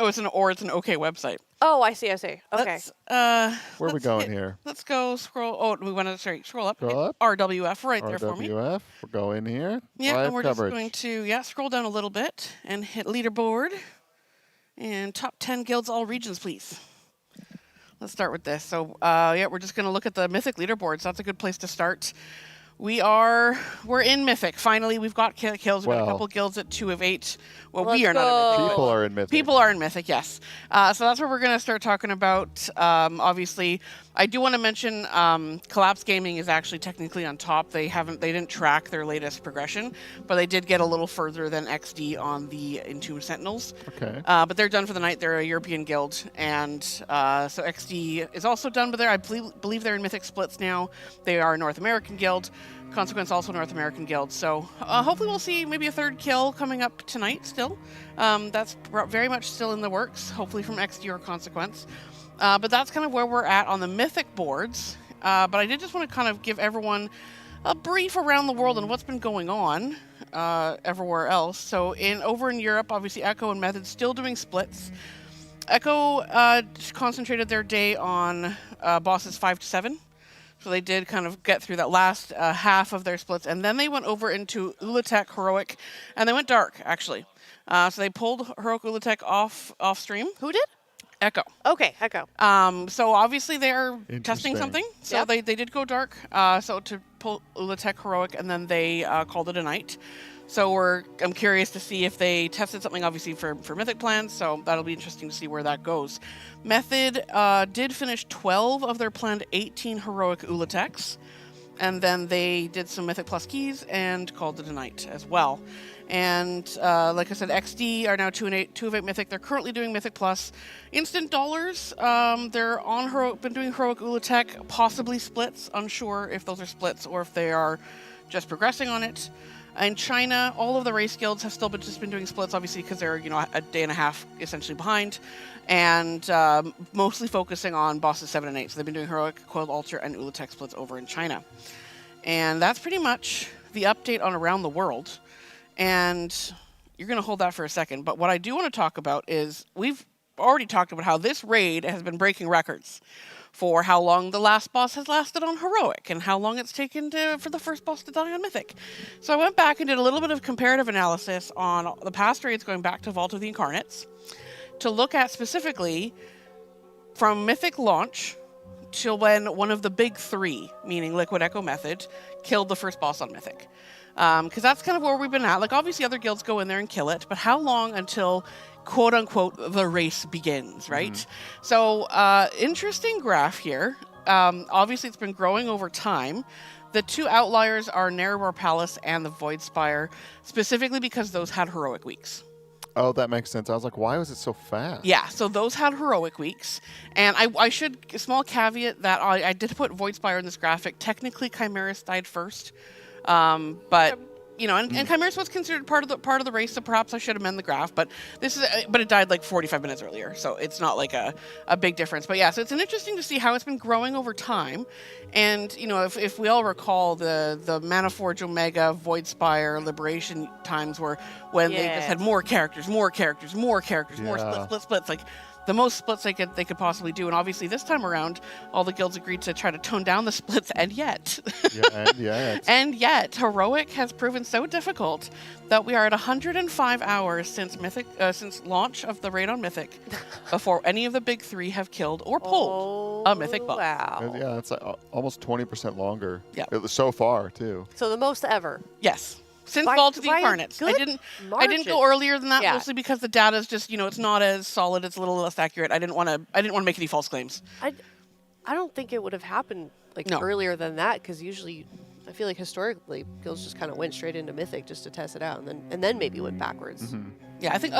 Oh, it's an okay website. Oh, I see. Okay. Let's, Where are we let's going hit- here? Let's go scroll. Oh, we want to scroll up. Scroll up. RWF right there for me. RWF. We'll go in here. Yeah, Live and we're coverage. just going to scroll down a little bit and hit leaderboard and top 10 guilds all regions, please. Let's start with this. So we're just going to look at the Mythic leaderboards. That's a good place to start. We're in Mythic. Finally, we've got kills. We've got a couple guilds at 2 of 8. Well, we are not in Mythic. People are in Mythic. People are in Mythic, yes. So that's where we're going to start talking about. Obviously, I do want to mention Collapse Gaming is actually technically on top. They didn't track their latest progression, but they did get a little further than XD on the Entombed Sentinels. Okay. But they're done for the night. They're a European guild, and so XD is also done. But I believe they're in Mythic splits now. They are a North American guild. Consequence also North American guild. So hopefully we'll see maybe a third kill coming up tonight still. That's very much still in the works, hopefully from XD or Consequence. But that's kind of where we're at on the Mythic boards. But I did just want to kind of give everyone a brief around the world and what's been going on everywhere else. So over in Europe, obviously Echo and Method still doing splits. Echo concentrated their day on bosses 5 to 7. So they did kind of get through that last half of their splits, and then they went over into Ula'tek Heroic, and they went dark, actually. So they pulled Heroic Ula'tek off stream. Who did? Echo. Okay, Echo. So obviously they're testing Interesting. something. So they did go dark. So to pull Ula'tek Heroic, and then they called it a night. So I'm curious to see if they tested something, obviously, for Mythic plans, so that'll be interesting to see where that goes. Method did finish 12 of their planned 18 Heroic Ula'teks, and then they did some Mythic Plus keys and called it a night as well. And like I said, XD are now 2 of 8 Mythic. They're currently doing Mythic Plus instant dollars. They're on Heroic, been doing Heroic Ula'tek, possibly splits. Unsure if those are splits or if they are just progressing on it. In China, all of the race guilds have still just been doing splits, obviously, because they're a day and a half essentially behind, and mostly focusing on bosses 7 and 8. So they've been doing Heroic, Coiled Altar, and Ula'tek splits over in China. And that's pretty much the update on around the world. And you're going to hold that for a second. But what I do want to talk about is we've already talked about how this raid has been breaking records for how long the last boss has lasted on Heroic and how long it's taken for the first boss to die on Mythic. So I went back and did a little bit of comparative analysis on the past raids going back to Vault of the Incarnates to look at specifically from Mythic launch to when one of the big 3, meaning Liquid Echo Method, killed the first boss on Mythic. Because that's kind of where we've been at. Like, obviously other guilds go in there and kill it, but how long until quote-unquote the race begins, right? Mm-hmm. So interesting graph here. Obviously it's been growing over time. The 2 outliers are Narrower Palace and the Void Spire, specifically because those had Heroic weeks. Oh, that makes sense. I was like, why was it so fast? Yeah, so those had Heroic weeks. And I should, a small caveat that I did put Void Spire in this graphic. Technically, Chimeras died first. But and Chimera's was considered part of the race, so perhaps I should amend the graph. But but it died like 45 minutes earlier, so it's not like a big difference. But yeah, so it's interesting to see how it's been growing over time. And if we all recall the Manaforge Omega, Voidspire, Liberation times when they just had more characters, more splits, like the most splits they could possibly do. And obviously this time around, all the guilds agreed to try to tone down the splits, and yet and yet Heroic has proven so difficult that we are at 105 hours since launch of the raid on Mythic before any of the big three have killed or pulled a Mythic buff. Wow. Yeah, it's like almost 20% longer. Yeah. So far too. So the most ever. Yes. Since Vault of the Incarnates. I didn't go earlier than that, mostly because the data is just, it's not as solid, it's a little less accurate. I didn't want to make any false claims. I don't think it would have happened earlier than that, because usually I feel like historically guilds just kind of went straight into Mythic just to test it out, and then maybe went backwards. Yeah, I think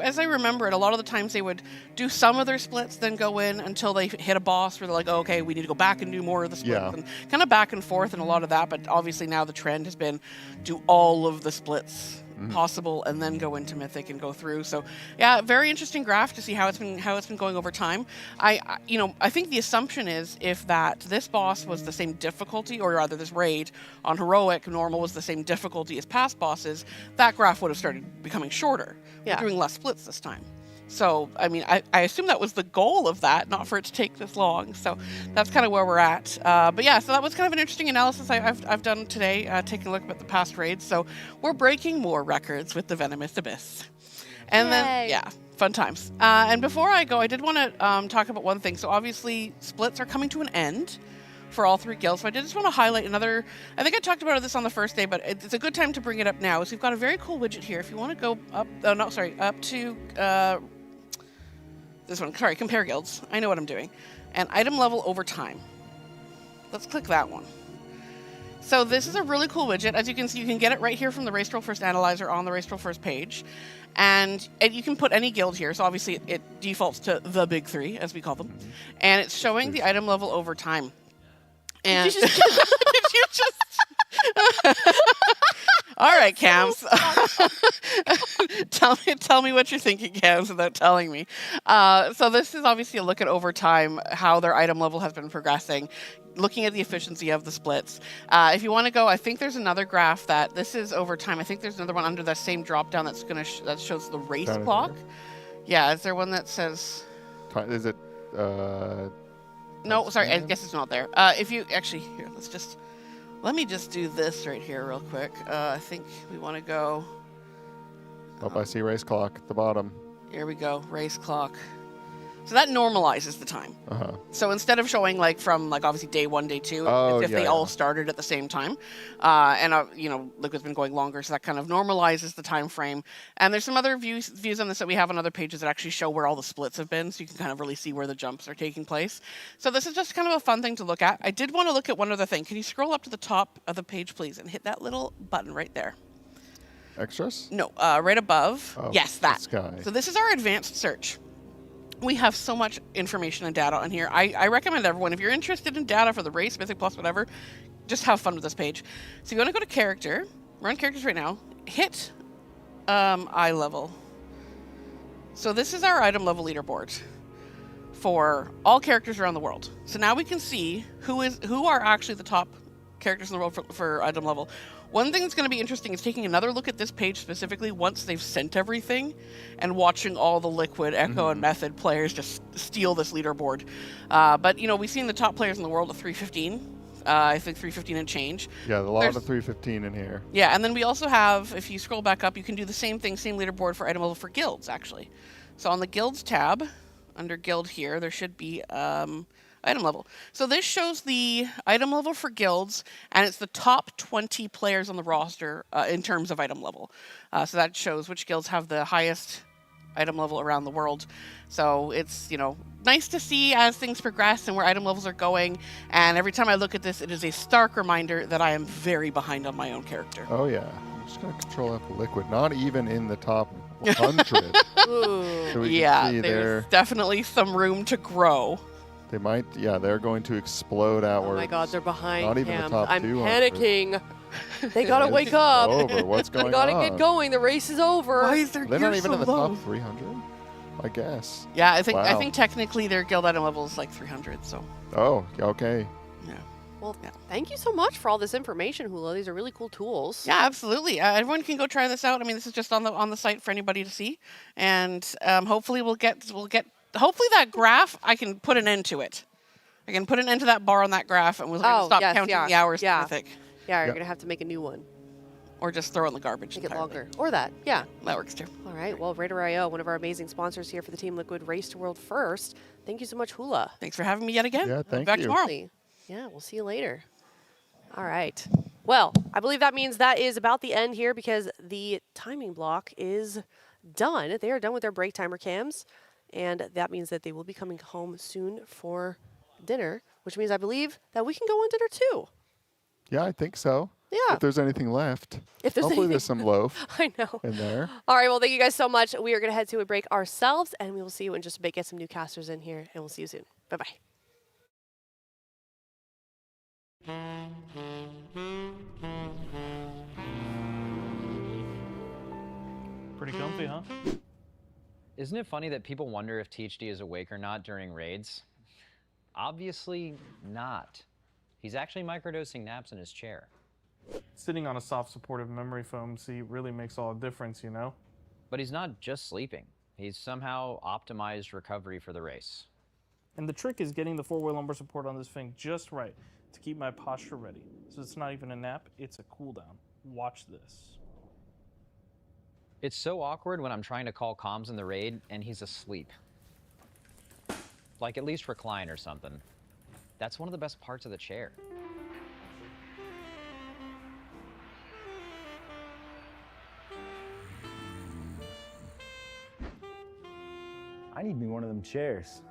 as I remember it, a lot of the times they would do some of their splits, then go in until they hit a boss where they're like, oh, okay, we need to go back and do more of the splits, and kind of back and forth and a lot of that. But obviously now the trend has been do all of the splits possible and then go into Mythic and go through. So yeah, very interesting graph to see how it's been going over time. I think the assumption is if this boss was the same difficulty, or rather this raid on Heroic normal was the same difficulty as past bosses, that graph would have started becoming shorter. We're doing less splits this time. So, I assume that was the goal of that, not for it to take this long. So that's kind of where we're at. But yeah, so that was kind of an interesting analysis I've done today, taking a look at the past raids. So we're breaking more records with the Venomous Abyss. And then, yeah, fun times. And before I go, I did want to talk about one thing. So obviously, splits are coming to an end for all three guilds. So I did just want to highlight another, I think I talked about this on the first day, but it's a good time to bring it up now. So we've got a very cool widget here. If you want to go up to this one, compare guilds. I know what I'm doing. And item level over time. Let's click that one. So this is a really cool widget. As you can see, you can get it right here from the Race Troll First Analyzer on the Race Troll First page. And you can put any guild here. So obviously it defaults to the big three, as we call them. And it's showing the item level over time. And did you just all right, Cams. Tell me what you're thinking, Cams, without telling me. So this is obviously a look at over time, how their item level has been progressing, looking at the efficiency of the splits. If you want to go, I think there's another graph that this is over time. I think there's another one under that same drop down that's gonna that shows the race clock. Yeah, is there one that says? Is it? No, sorry, I guess it's not there. If you actually here, let me just do this right here real quick. I think we want to go. I see race clock at the bottom. Here we go, race clock. So that normalizes the time. So instead of showing from obviously day 1, day 2, if they all started at the same time, and Liquid's been going longer, so that kind of normalizes the time frame. And there's some other views on this that we have on other pages that actually show where all the splits have been, so you can kind of really see where the jumps are taking place. So this is just kind of a fun thing to look at. I did want to look at one other thing. Can you scroll up to the top of the page, please, and hit that little button right there? Extras? No, right above. Oh, yes, that. This guy. So this is our advanced search. We have so much information and data on here. I recommend everyone, if you're interested in data for the race, Mythic Plus, whatever, just have fun with this page. So you want to go to character. We're on characters right now. Hit eye level. So this is our item level leaderboard for all characters around the world. So now we can see who are actually the top characters in the world for item level. One thing that's going to be interesting is taking another look at this page specifically once they've sent everything and watching all the Liquid, Echo, and Method players just steal this leaderboard. But, we've seen the top players in the world at 315. I think 315 and change. Yeah, a lot of 315 in here. Yeah, and then we also have, if you scroll back up, you can do the same thing, same leaderboard for item level for guilds, actually. So on the guilds tab, under guild here, there should be item level. So this shows the item level for guilds, and it's the top 20 players on the roster in terms of item level. So that shows which guilds have the highest item level around the world. So it's, nice to see as things progress and where item levels are going. And every time I look at this, it is a stark reminder that I am very behind on my own character. Oh yeah, I'm just gonna control F Liquid. Not even in the top 100. So yeah, there's definitely some room to grow. They might, they're going to explode outwards. Oh my god, they're behind Not even the top I'm 200. panicking. They gotta wake up. Over. What's going They gotta on? get going. The race is over. Why is their They're gear not even so in the low? top 300, I guess. Yeah, I think Wow. technically their guild item level is like 300. So. Oh, okay. Yeah. Well, thank you so much for all this information, Hula. These are really cool tools. Yeah, absolutely. Everyone can go try this out. I mean, this is just on the site for anybody to see, and hopefully we'll get hopefully that graph, I can put an end to it. I can put an end to that bar on that graph, and we'll stop counting the hours. Yeah. Mythic. Yeah, you're gonna have to make a new one. Or just throw it in the garbage. Make it longer. Or that. Yeah. That works too. All right. Well, Raider.io, one of our amazing sponsors here for the Team Liquid Race to World First. Thank you so much, Hula. Thanks for having me yet again. Yeah, I'll be thank back you. tomorrow. Yeah, we'll see you later. All right. Well, I believe that means that is about the end here because the timing block is done. They are done with their break timer cams, and that means that they will be coming home soon for dinner, which means I believe that we can go on dinner too. Yeah, I think so. Yeah. If there's anything left. If there's Hopefully anything- there's some loaf I know. in there. All right, well, thank you guys so much. We are going to head to a break ourselves, and we will see you in just a bit. Get some new casters in here, and we'll see you soon. Bye-bye. Pretty comfy, huh? Isn't it funny that people wonder if THD is awake or not during raids? Obviously not. He's actually microdosing naps in his chair. Sitting on a soft supportive memory foam seat really makes all the difference, you know? But he's not just sleeping. He's somehow optimized recovery for the race. And the trick is getting the 4-way lumbar support on this thing just right to keep my posture ready. So it's not even a nap, it's a cool down. Watch this. It's so awkward when I'm trying to call comms in the raid and he's asleep. Like at least recline or something. That's one of the best parts of the chair. I need me one of them chairs.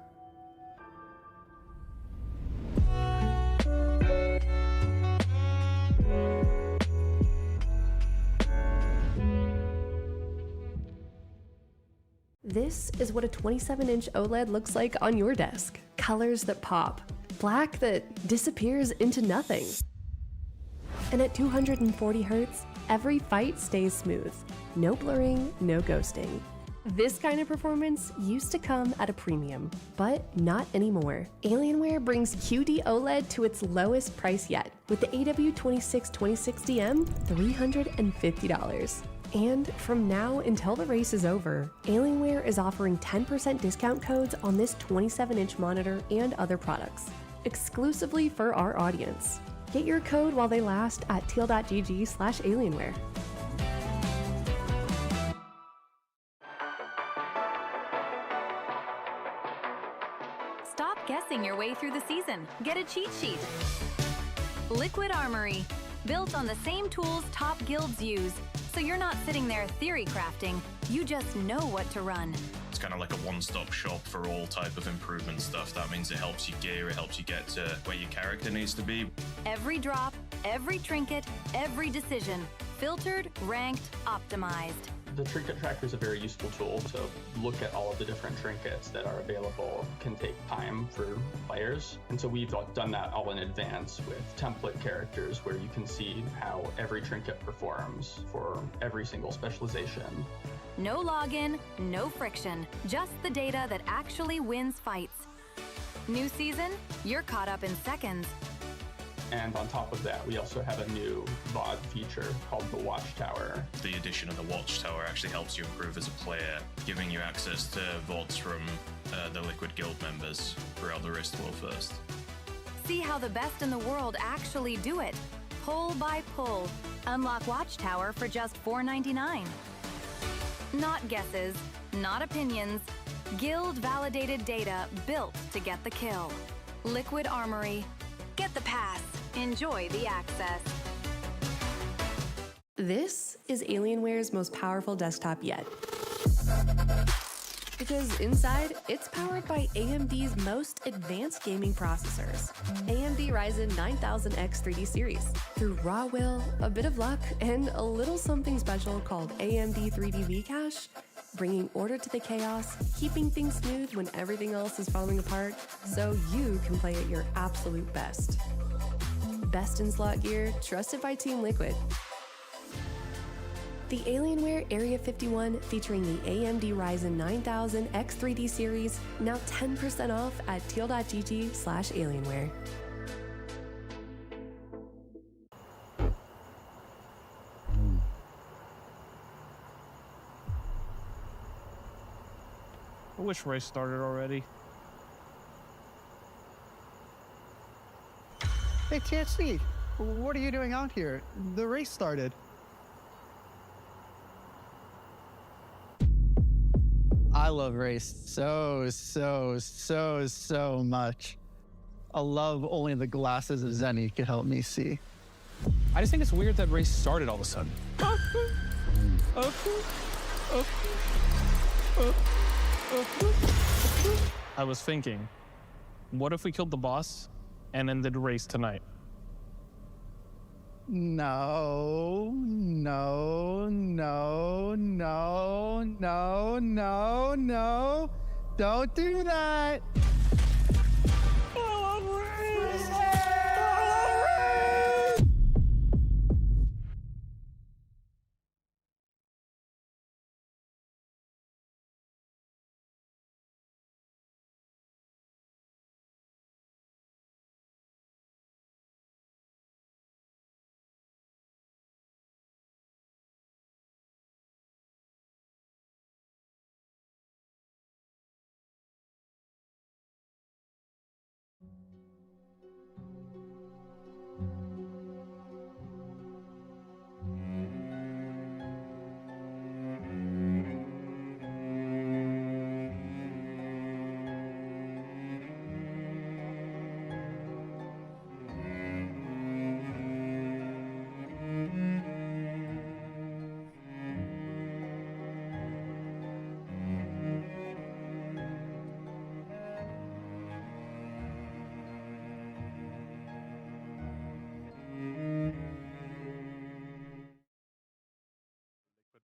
This is what a 27-inch OLED looks like on your desk. Colors that pop. Black that disappears into nothing. And at 240 Hz, every fight stays smooth. No blurring, no ghosting. This kind of performance used to come at a premium, but not anymore. Alienware brings QD OLED to its lowest price yet, with the AW262060M, $350. And from now until the race is over, Alienware is offering 10% discount codes on this 27-inch monitor and other products, exclusively for our audience. Get your code while they last at teal.gg/Alienware. Stop guessing your way through the season. Get a cheat sheet. Liquid Armory. Built on the same tools top guilds use. So you're not sitting there theory crafting. You just know what to run. It's kind of like a one-stop shop for all type of improvement stuff. That means it helps you gear, it helps you get to where your character needs to be. Every drop, every trinket, every decision. Filtered, ranked, optimized. The trinket tracker is a very useful tool to look at all of the different trinkets that are available. It can take time for players, and so we've done that all in advance with template characters where you can see how every trinket performs for every single specialization. No login, no friction, just the data that actually wins fights. New season, you're caught up in seconds. And on top of that, we also have a new VOD feature called the Watchtower. The addition of the Watchtower actually helps you improve as a player, giving you access to VODs from the Liquid Guild members throughout the Race to World First. See how the best in the world actually do it. Pull by pull. Unlock Watchtower for just $4.99. Not guesses, not opinions. Guild-validated data built to get the kill. Liquid Armory. Get the pass. Enjoy the access. This is Alienware's most powerful desktop yet. Because inside, it's powered by AMD's most advanced gaming processors, AMD Ryzen 9000X 3D series. Through raw will, a bit of luck, and a little something special called AMD 3D V-Cache, bringing order to the chaos, keeping things smooth when everything else is falling apart, so you can play at your absolute best. Best in slot gear, trusted by Team Liquid. The Alienware Area 51 featuring the AMD Ryzen 9000 X3D series, now 10% off at teal.gg/Alienware. I wish race started already. Hey, THC, what are you doing out here? The race started. I love race so much. I love only the glasses of Zenny can help me see. I just think it's weird that race started all of a sudden. I was thinking, what if we killed the boss and ended the race tonight? No. Don't do that.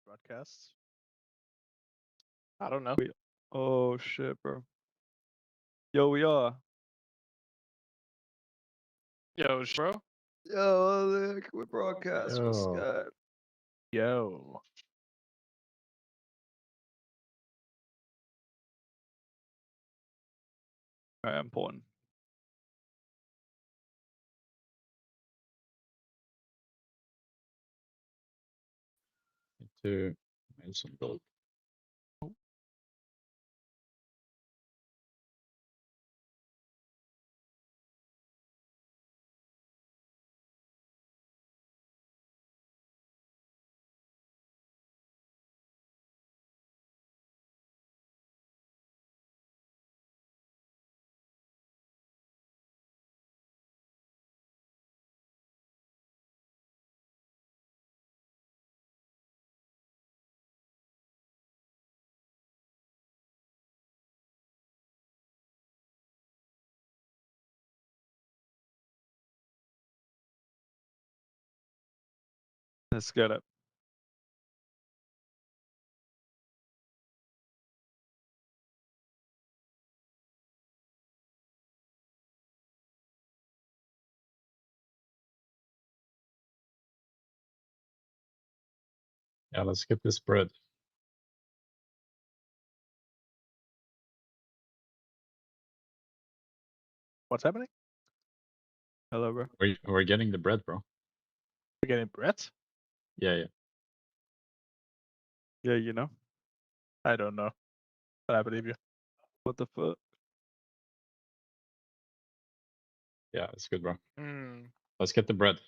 Broadcasts. I don't know. Oh shit, bro. Yo, we are. Yo, bro. Yo, look, we're broadcast. What's Yo. good? Yo. Alright, I'm pulling. To make some gold. Let's get it. Yeah, let's get this bread. What's happening? Hello, bro. We're getting the bread, bro. We're getting Brett? Yeah. Yeah, you know. I don't know. But I believe you. What the fuck? Yeah, it's good, bro. Hmm. Let's get the bread.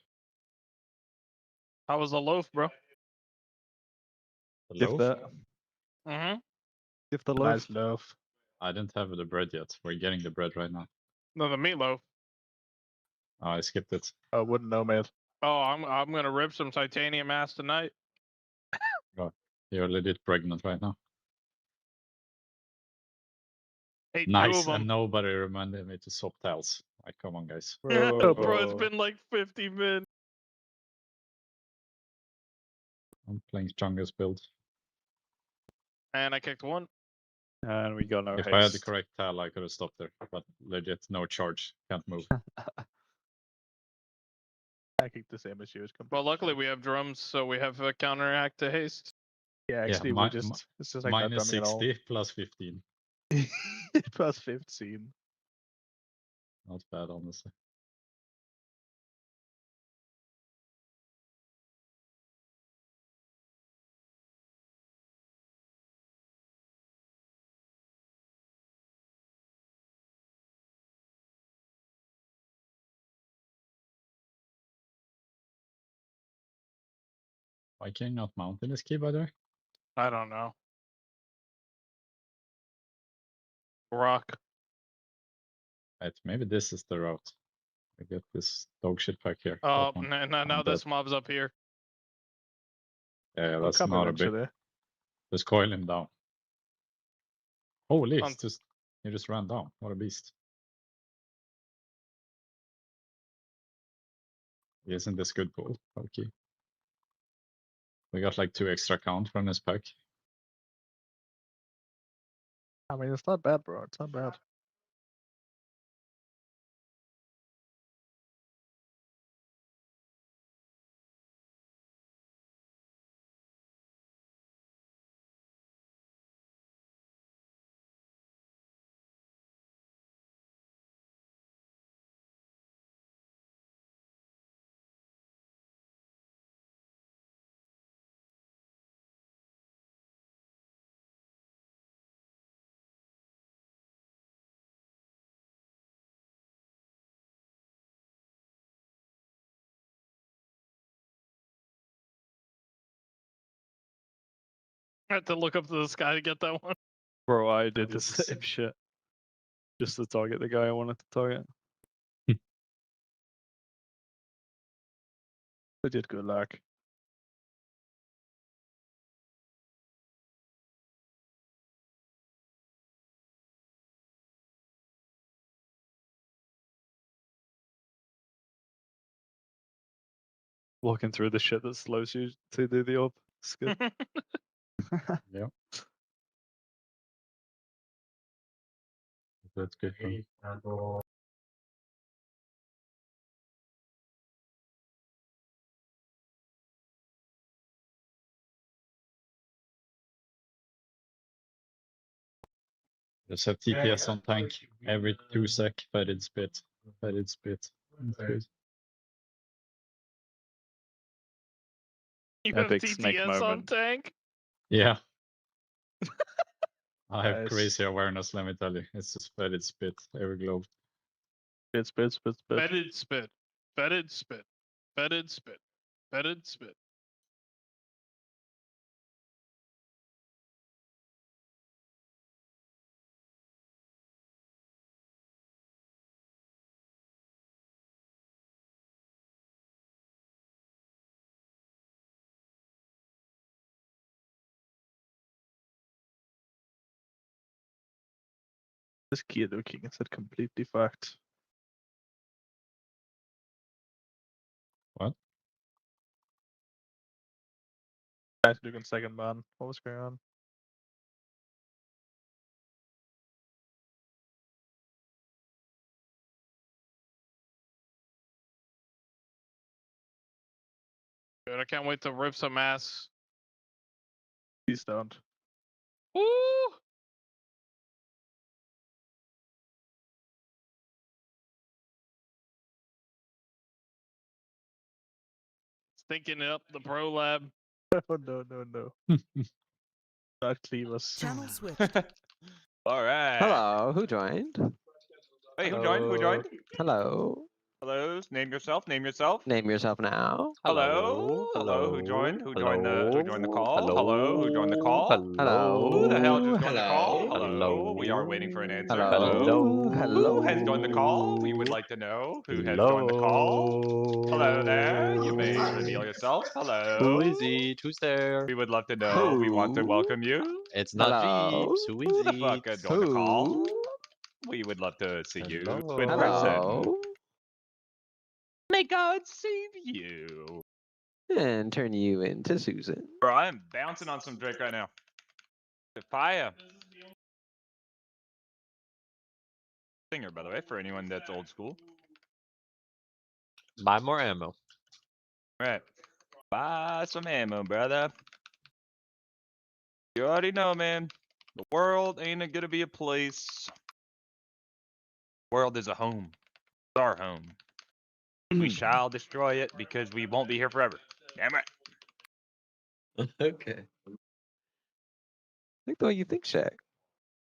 How was the loaf, bro? The Give loaf? that. Mm-hmm. Give the Nice loaf. loaf. I didn't have the bread yet. We're getting the bread right now. No, the meatloaf. Oh, I skipped it. I wouldn't know, man. Oh, I'm gonna rip some titanium ass tonight. Oh, you're legit pregnant right now. Ate 2 Nice, of them. and nobody reminded me to swap tiles. Like, come on, guys. Bro, it's been like 50 minutes. I'm playing Chungus build. And I kicked one. And we got no If haste. I had the correct tile, I could have stopped there. But legit, no charge. Can't move. attacking the same as you. Well, luckily we have drums, so we have a counteract to haste. Yeah, actually, yeah, it's just like minus not drumming at all. 60 plus 15. Plus 15. Not bad, honestly. Why can you not mount in this key, by the way? I don't know. Rock. Right, maybe this is the route. I get this dog shit pack here. Oh, That one. now I'm this dead. mob's up here. Yeah, I'll that's come not a big. eventually. Just coil him down. Holy, Um, he just ran down. What a beast. Isn't this good pool? Okay. We got like 2 extra count from this pack. I mean, it's not bad, bro. It's not bad. I had to look up to the sky to get that one. Bro, I did the same shit. Just to target the guy I wanted to target. I did good luck. Walking through the shit that slows you to do the op. It's good. Yeah. That's good. Just have TPS on tank every 2 sec. Fetid spit. Fetid spit. That's good. You Epic have snake TTS on moment. tank? Yeah. I have Nice. crazy awareness, let me tell you. It's just fetid spit every globe. Spit, spit, spit, spit. Fetid spit. Fetid spit. Fetid spit. Fetid spit. This kid looking is that completely fucked. What? Guys doing second ban. What was going on? Dude, I can't wait to rip some ass. He's stoned. Woo! Stinking up the pro lab. Oh no, no, no. Not Cleavus. Channel switched. All right. Hello, who joined? Hey, who joined? Who joined? Hello. Hello. Name yourself. Name yourself. Name yourself now. Hello. Hello. Who joined? Who joined the? Who joined the call? Hello. Who joined the call? Hello. Who the hell just joined the Hello. call? Hello. We are waiting for an answer. Hello. Who has joined the call? We would like to know who has joined the call. Hello there. You may reveal yourself. Hello. Who is it? Who's there? We would love to know. We want to welcome you. It's not Hello. Jeeps. Who is Who the it? fuck has joined the call? We would love to see you in person. Hello. May God save you. And turn you into Susan. Bro, I am bouncing on some Drake right now. The fire. Singer, by the way, for anyone that's old school. Buy more ammo. Right. Buy some ammo, brother. You already know, man. The world ain't gonna be a place. The world is a home. It's our home. We shall destroy it because we won't be here forever. Damn right. Okay. Think the way you think, Shaq.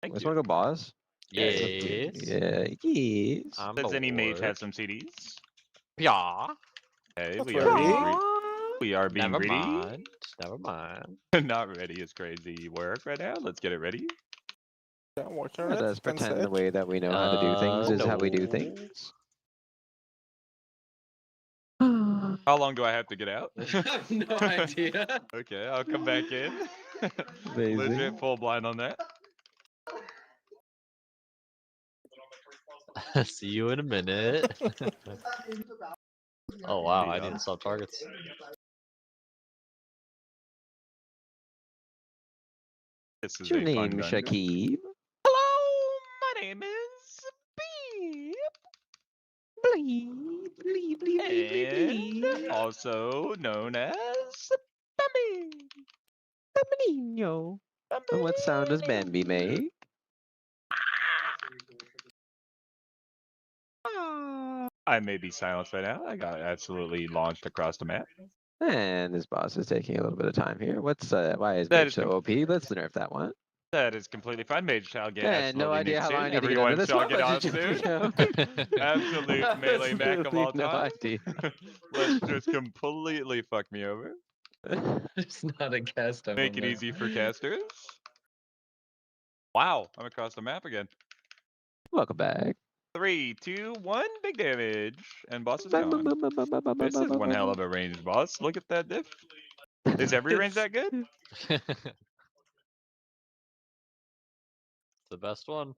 Thank Just you. want to go boss? Yes. Yeah. Yes. Does any mage have some CDs? Yeah. Okay, That's we are being right. greedy. We are being Never greedy. mind. Never mind. Not ready is crazy work right now. Let's get it ready. Let us pretend the way that we know how to do things is how we do No. things. How long do I have to get out? I have no idea. Okay, I'll come back in. Amazing. Legit full blind on that. See you in a minute. Oh wow, I need to stop targets. This is What's your a fun name, dungeon. Shakib? Hello, my name is Beep. Bleep, bleep, bleep, bleep, bleep, And bleep. also known as Bambi. Bambolino. And what sound does Bambi make? I may be silenced right now. I got absolutely launched across the map. And this boss is taking a little bit of time here. Why is That Mage is so OP? Let's nerf that one. That is completely fine. Mage shall get And no absolutely idea nuked how long I soon. need to get under Everyone this shall one, get but out just soon. go. Absolute melee mech of Absolutely all no time. idea. Let's just completely fuck me over. It's not a guest. I'm Make a it man. easy for casters. Wow, I'm across the map again. Welcome back. 3, 2, 1, big damage. And boss is gone. This is one hell of a range, boss. Look at that diff. Is every range that good? The best one.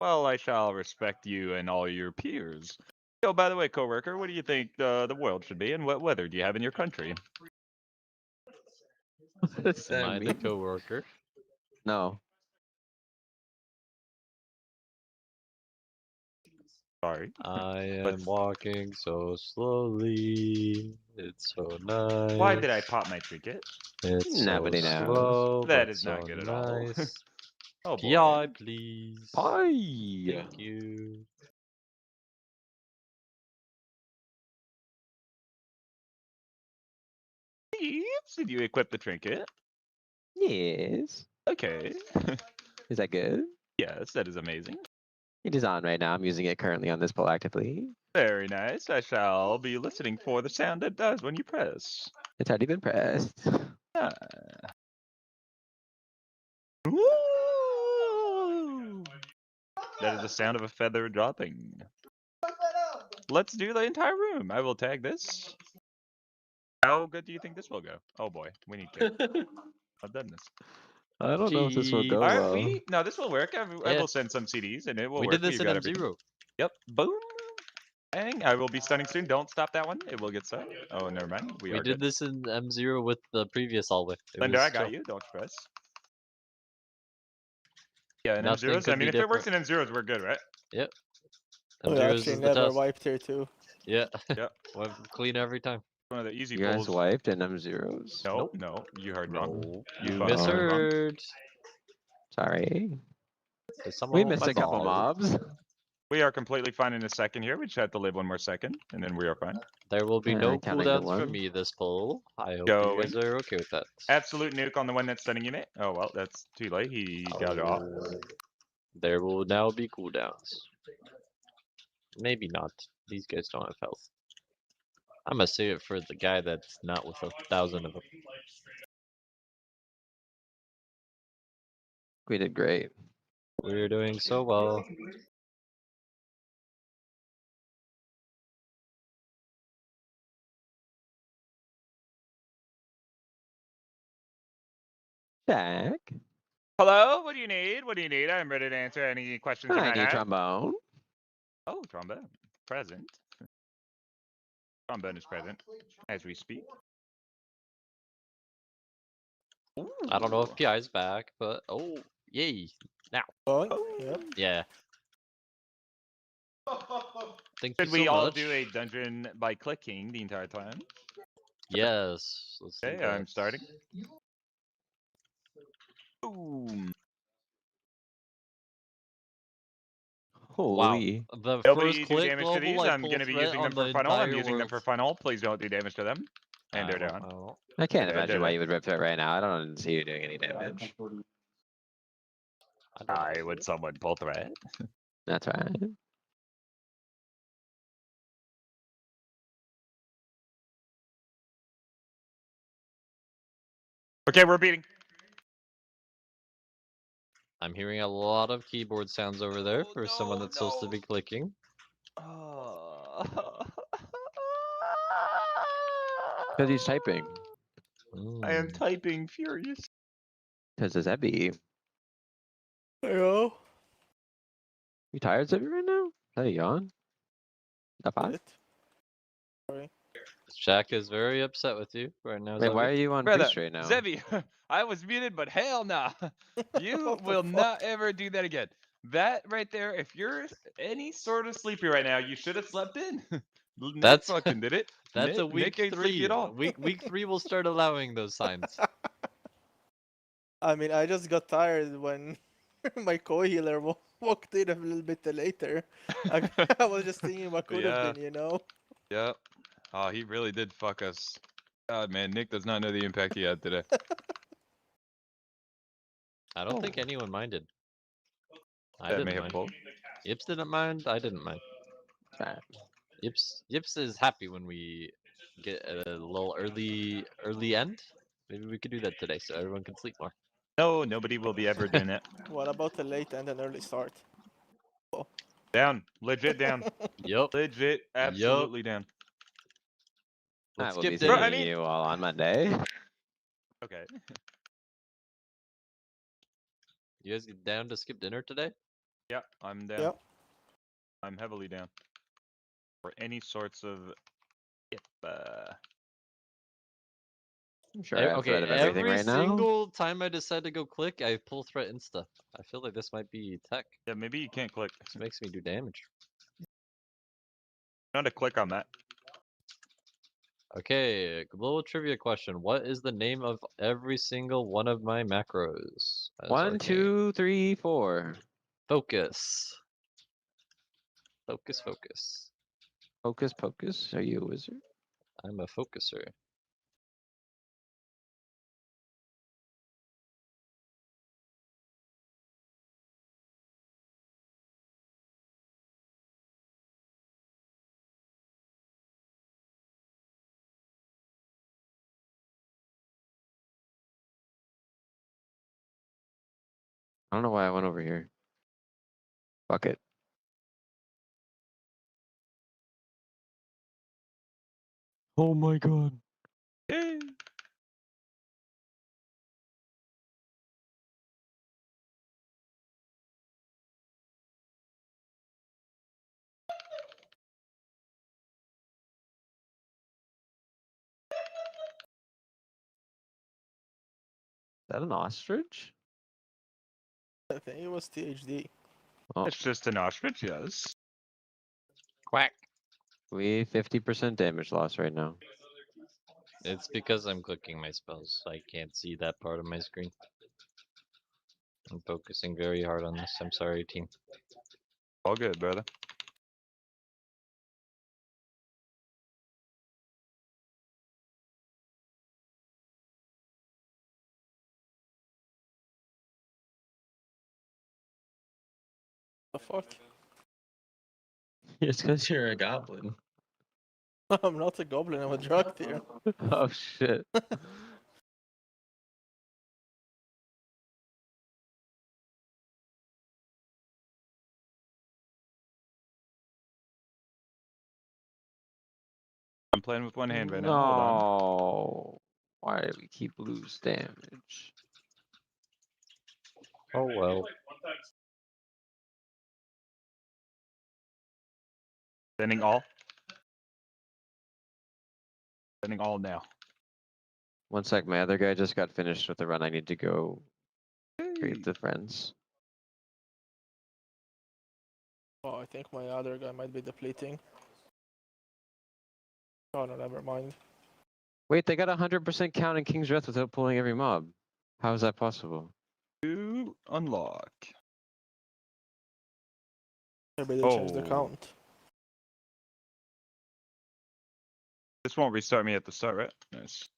Well, I shall respect you and all your peers. Oh, by the way, coworker, what do you think the world should be, and what weather do you have in your country? What does Am that I the mean? coworker? No. Sorry. I am walking so slowly. It's so nice. Why did I pop my trinket? It's Nobody so knows. slow, That but is so not good at nice. all. Oh boy. PI, please. Pie. Thank you. Yes, did you equip the trinket? Yes. Okay. Is that good? Yes, that is amazing. It is on right now. I'm using it currently on this pull actively. Very nice. I shall be listening for the sound it does when you press. It's already been pressed. Ah. Ooh. That is the sound of a feather dropping. Let's do the entire room. I will tag this. How good do you think this will go? Oh boy, we need to. I've done this. I don't know if this will go Aren't well. we? No, this will work. I Yeah. will send some CDs and it will We work. did this We've in got M0. everything. Yep. Boom. Bang. I will be stunning soon. Don't stop that one. It will get stunned. Oh, never mind. We We are did good. this in M0 with the previous hallway. Linda, I got you. Don't stress. Yeah, in Nothing M0s. I could mean, be if it works in different. M0s, we're good, right? Yep. Oh, M0s actually is the never test. wiped here too. Yeah. Yep. Went clean every time. One of the easy You guys pulls. wiped and I'm zeros. No, Nope. no, you heard wrong. No. You You fucking heard wrong. misheard. Sorry. Someone We won't missed a find couple all. mobs. We are completely fine in a second here. We just have to live one more second, and then we are fine. There will be no Counting the cooldowns for one. me this pull. I hope Going. you guys are okay with that. Absolute nuke on the one that's stunning you, mate. Oh, well, that's too late. He got it off. There will now be cooldowns. Maybe not. These guys don't have health. I'm gonna save it for the guy that's not with 1,000 of them. We did great. We're doing so well. Jack. Hello? What do you need? What do you need? I'm ready to answer any questions you I might need have. trombone. Oh, trombone. Present. Trombone is present as we speak. Ooh. I don't know if PI is back, but oh, yay! Now. Oh, yep. Yeah. Thank Should you we so all much. do a dungeon by clicking the entire time? Yes. Let's do Okay, that. I'm starting. Boom. Holy. Wow. The Nobody first do click damage to level, these. I I'm pull going to be threat using on them the for funnel. I'm entire using them world. for funnel. Please don't do damage to them. And they're down. I can't Okay, imagine why you would rip threat right now. I don't see you doing any damage. Why would someone pull threat? That's right. Okay, we're beating. I'm hearing a lot of keyboard sounds over there for someone that's supposed to be clicking. Because he's typing. I am typing furious. Because it's Ebby. Hello. You tired, Zebby, right now? Are you on? That fine? Sorry. Shaq is very upset with you right now. Wait, why Zebby. are you on Brother, priest right now? Zebby, I was muted, but hell nah. You will not ever do that again. That right there, if you're any sort of sleepy right now, you should have slept in. Nick That's fucking did it. that's a Nick week ain't sleepy 3. at all. Week 3 will start allowing those signs. I mean, I just got tired when my co-healer walked in a little bit later. I was just thinking what could have been, you know? Yep. Oh, he really did fuck us. God, man, Nick does not know the impact he had today. I don't think anyone minded. I That didn't may have mind. pulled. Yips didn't mind. I didn't mind. Yips is happy when we get a little early end. Maybe we could do that today so everyone can sleep more. No, nobody will be ever doing it. What about a late and an early start? Oh. Down. Legit down. Yup. Legit. Absolutely down. I Let's will skip be dinner. seeing you all on Monday. Okay. You guys get down to skip dinner today? Yeah, I'm down. Yep. I'm heavily down. For any sorts of... Yep. I'm sure I have Okay, threat of everything every right now. single time I decide to go click, I pull threat insta. I feel like this might be tech. Yeah, maybe you can't click. This makes me do damage. Not to click on that. Okay, little trivia question. What is the name of every single one of my macros? as 1, arcane? 2, 3, 4. Focus. Focus, focus. Hocus pocus? Are you a wizard? I'm a focuser. I don't know why I went over here. Fuck it. Oh my god. Is that an ostrich? I think it was THD. Oh, It's just an ostrich, yes. Quack. we 50% damage loss right now. It's because I'm clicking my spells. I can't see that part of my screen. I'm focusing very hard on this. I'm sorry, team. All good, brother. The fuck? It's because you're a goblin. I'm not a goblin, I'm a drug dealer. Oh shit. I'm playing with one hand right now. Hold on. No. Why do we keep lose damage? Oh well. Sending all. Sending all now. One sec, my other guy just got finished with the run. I need to go create the friends. Oh, I think my other guy might be depleting. Oh no, never mind. Wait, they got 100% count in King's Wrath without pulling every mob. How is that possible? To unlock. Maybe they changed the count. This won't restart me at the start, right? Nice.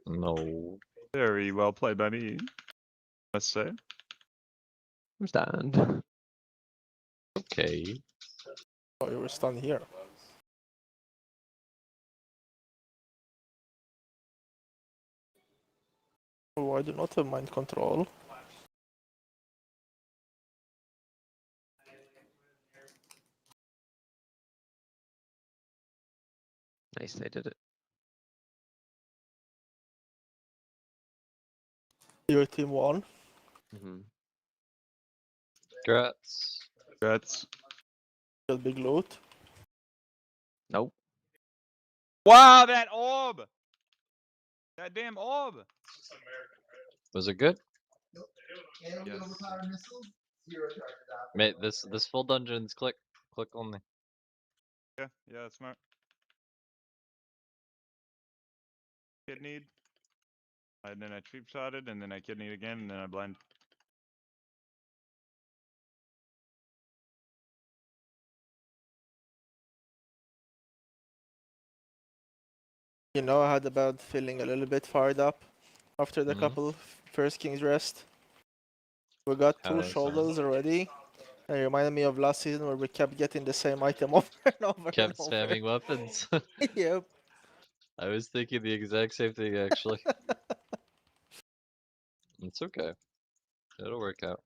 No. Very well played by me. Let's say. I'm stunned. Okay. Oh, you were stunned here. Oh, I do not have mind control. Nice, they did it. Your team won. Congrats. Congrats. Got big loot. Nope. Wow, that orb! That damn orb! Was it good? Yes. Mate, this full dungeon's click only. Yeah, that's smart. Kidneyed. And then I cheap shotted, and then I kidneyed again, and then I blind. You know, I had a bad feeling a little bit fired up after the couple first King's Rest. We got How two does that shoulders already. And it reminded me of last season where we kept getting the same item over and over. Kept and over. spamming weapons. Yep. I was thinking the exact same thing actually. It's okay. It'll work out.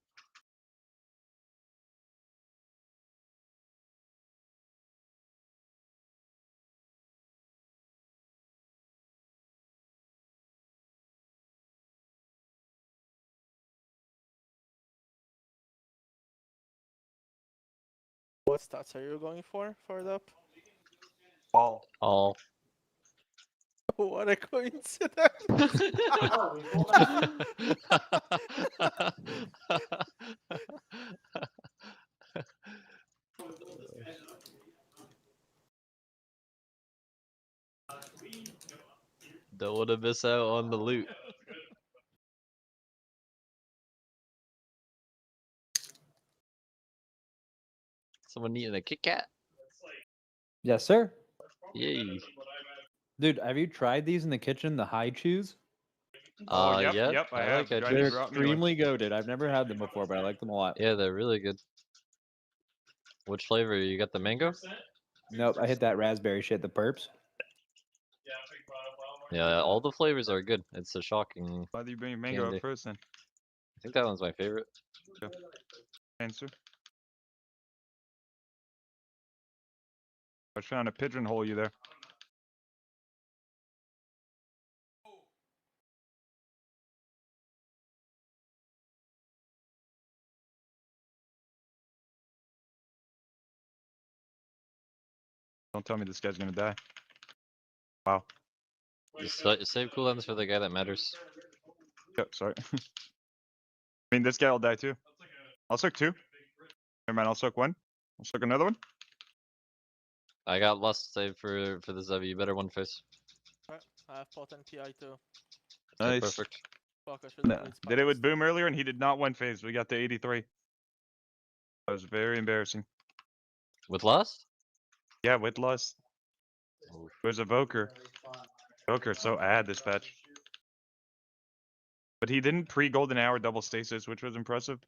What stats are you going for? Fired up? All. All. What a coincidence! Don't want to miss out on the loot. Someone eating a Kit Kat? Yes, sir. Yay. Dude, have you tried these in the kitchen, the high chews? Yep, I like have. it. They're extremely goated. I've never had them before, but I like them a lot. Yeah, they're really good. Which flavor? You got the mango? Nope, I hit that raspberry shit, the perps. Yeah, all the flavors are good. It's a shocking. Why do you bring mango candy. up first then? I think that one's my favorite. Okay. Answer. I was trying to pigeonhole you there. Don't tell me this guy's gonna die. Wow. Save cooldowns for the guy that matters. Yep, sorry. I mean, this guy will die too. I'll soak two. Never mind, I'll soak one. I'll soak another one. I got lust save for the Zevi. You better one face. Alright, I have pot and PI too. Okay, Nice. perfect. Fuck, I should have Did it with Boom earlier, and he did not one phase. We got to 83. That was very embarrassing. With lust? Yeah, with lust. There's a Voker. Voker's so ad this patch. But he didn't pre-golden hour double stasis, which was impressive.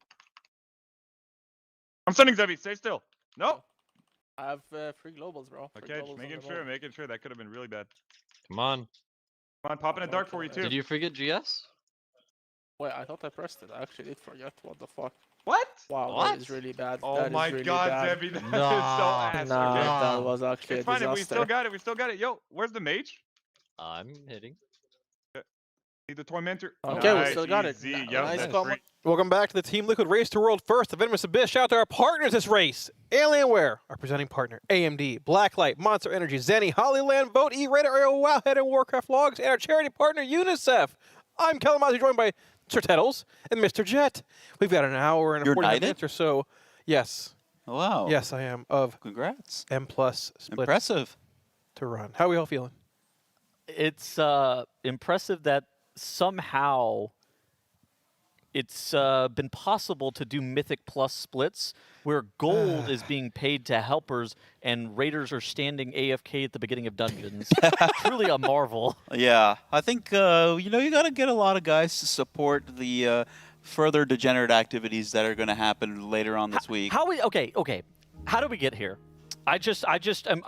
I'm sending Zevi. Stay still. No. I have free globals, bro. Free Okay, globals just on making the sure. wall. Making sure. That could have been really bad. Come on. Come on, popping a dark for you too. Did you forget GS? Wait, I thought I pressed it. I actually did forget. What the fuck? What? Wow, What? that is really bad. Oh That is my really god, bad. Zevi, that is No. so ass. Nah, Okay. that was actually It's a fine. disaster. We still got it. We still got it. Yo, where's the mage? I'm hitting. Need the tormentor. Okay, we Nice, still got it. easy. Nice Yep, that's comment. great. Welcome back to the Team Liquid Race to World First, the Venomous Abyss. Shout out to our partners this race. Alienware, our presenting partner. AMD, Blacklight, Monster Energy, Zenny, Hollyland, Vote, E-Radar, Aero, Wowhead, and Warcraft Logs, and our charity partner, UNICEF. I'm Kalamazoo, joined by Sir Tettles and Mr. Jet. We've got an hour and 40 minutes or so. Yes. Wow. Yes, I am. Of Congrats. M+ splits Impressive. to run. How are we all feeling? It's impressive that somehow it's been possible to do Mythic Plus splits where gold is being paid to helpers and raiders are standing AFK at the beginning of dungeons. Truly a marvel. Yeah, I think you got to get a lot of guys to support the further degenerate activities that are going to happen later on this week. Okay. How did we get here? I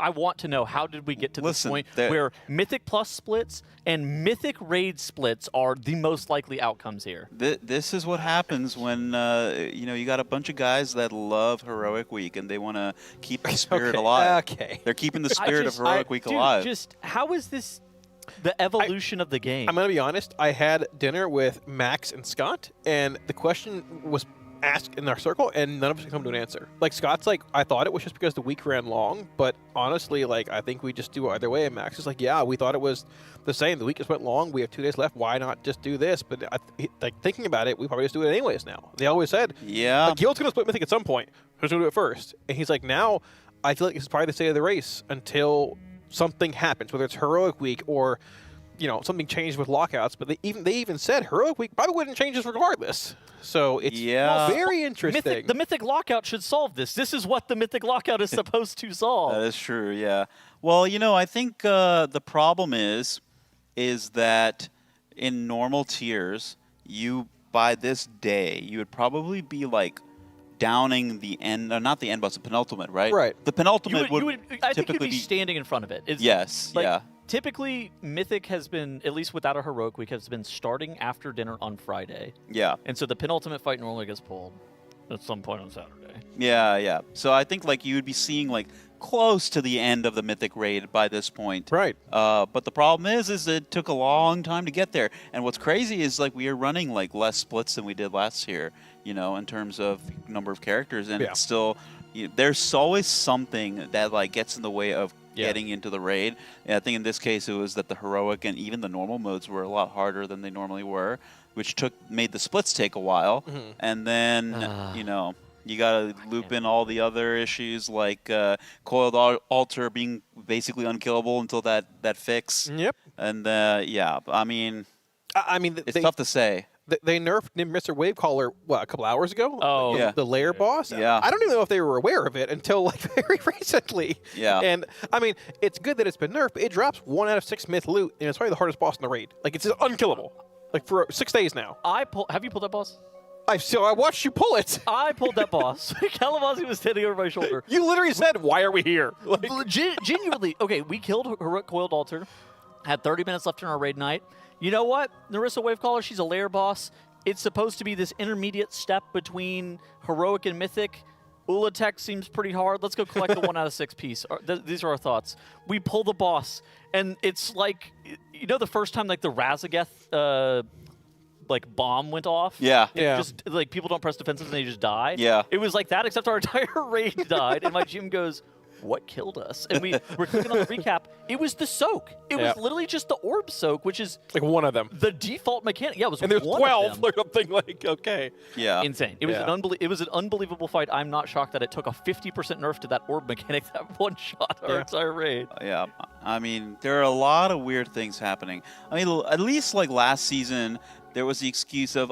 want to know, how did we get to this point where Mythic Plus splits and Mythic Raid splits are the most likely outcomes here? This is what happens when you got a bunch of guys that love Heroic Week and they want to keep the spirit alive. Okay. They're keeping the spirit of Heroic Week alive. How is this the evolution of the game? I'm going to be honest. I had dinner with Max and Scott, and the question was asked in our circle, and none of us could come to an answer. Like, Scott's like, I thought it was just because the week ran long, but honestly, like, I think we just do either way. And Max is like, yeah, we thought it was the same. The week just went long. We have 2 days left. Why not just do this? But thinking about it, we probably just do it anyways now. They always said, yeah, like, Guild's going to split Mythic at some point. Who's going to do it first? And he's like, now, I feel like it's probably the state of the race until something happens, whether it's Heroic Week or something changed with lockouts. But they even said Heroic Week probably wouldn't change this regardless. So it's very interesting. The Mythic Lockout should solve this. This is what the Mythic Lockout is supposed to solve. That is true, yeah. Well, I think the problem is that in normal tiers, by this day, you would probably be like downing the end, not the end boss, the penultimate, right? Right. The penultimate I think you'd be standing in front of it. Yes, yeah. Typically, Mythic has been, at least without a Heroic Week, has been starting after dinner on Friday. Yeah. And so the penultimate fight normally gets pulled at some point on Saturday. Yeah. So I think you would be seeing close to the end of the Mythic Raid by this point. Right. But the problem is it took a long time to get there. And what's crazy is we are running less splits than we did last year, in terms of number of characters. And it's still, there's always something that gets in the way of getting into the raid. And I think in this case it was that the heroic and even the normal modes were a lot harder than they normally were, which made the splits take a while. And then you gotta loop in all the other issues like coiled altar being basically unkillable until that fix. Yep. And I mean it's tough to say. They nerfed Mr. Wavecaller, a couple hours ago? Oh, yeah. The lair boss? Yeah. I don't even know if they were aware of it until very recently. Yeah. And I mean, it's good that it's been nerfed, but it drops 1 out of 6 myth loot, and it's probably the hardest boss in the raid. It's unkillable. For 6 days now. Have you pulled that boss? I watched you pull it. I pulled that boss. Kalamazoo was standing over my shoulder. You literally said, "Why are we here?" Genuinely. Okay, we killed Heroic Coiled Altar. Had 30 minutes left in our raid night. You know what? Narissa Wavecaller, she's a lair boss. It's supposed to be this intermediate step between Heroic and Mythic. Ula'tek seems pretty hard. Let's go collect the 1 out of 6 piece. These are our thoughts. We pull the boss, and it's the first time the Razageth bomb went off. Yeah. Just people don't press defenses and they just die. Yeah. It was like that, except our entire raid died, and my GM goes, what killed us? And we're clicking on the recap. It was the soak. It was literally just the orb soak, which is one of them. The default mechanic. Yeah, it was and there's one 12 of them. or something okay. Yeah. Insane. It was it was an unbelievable fight. I'm not shocked that it took a 50% nerf to that orb mechanic that one shot our entire raid. Yeah. I mean, there are a lot of weird things happening. I mean, at least last season, there was the excuse of,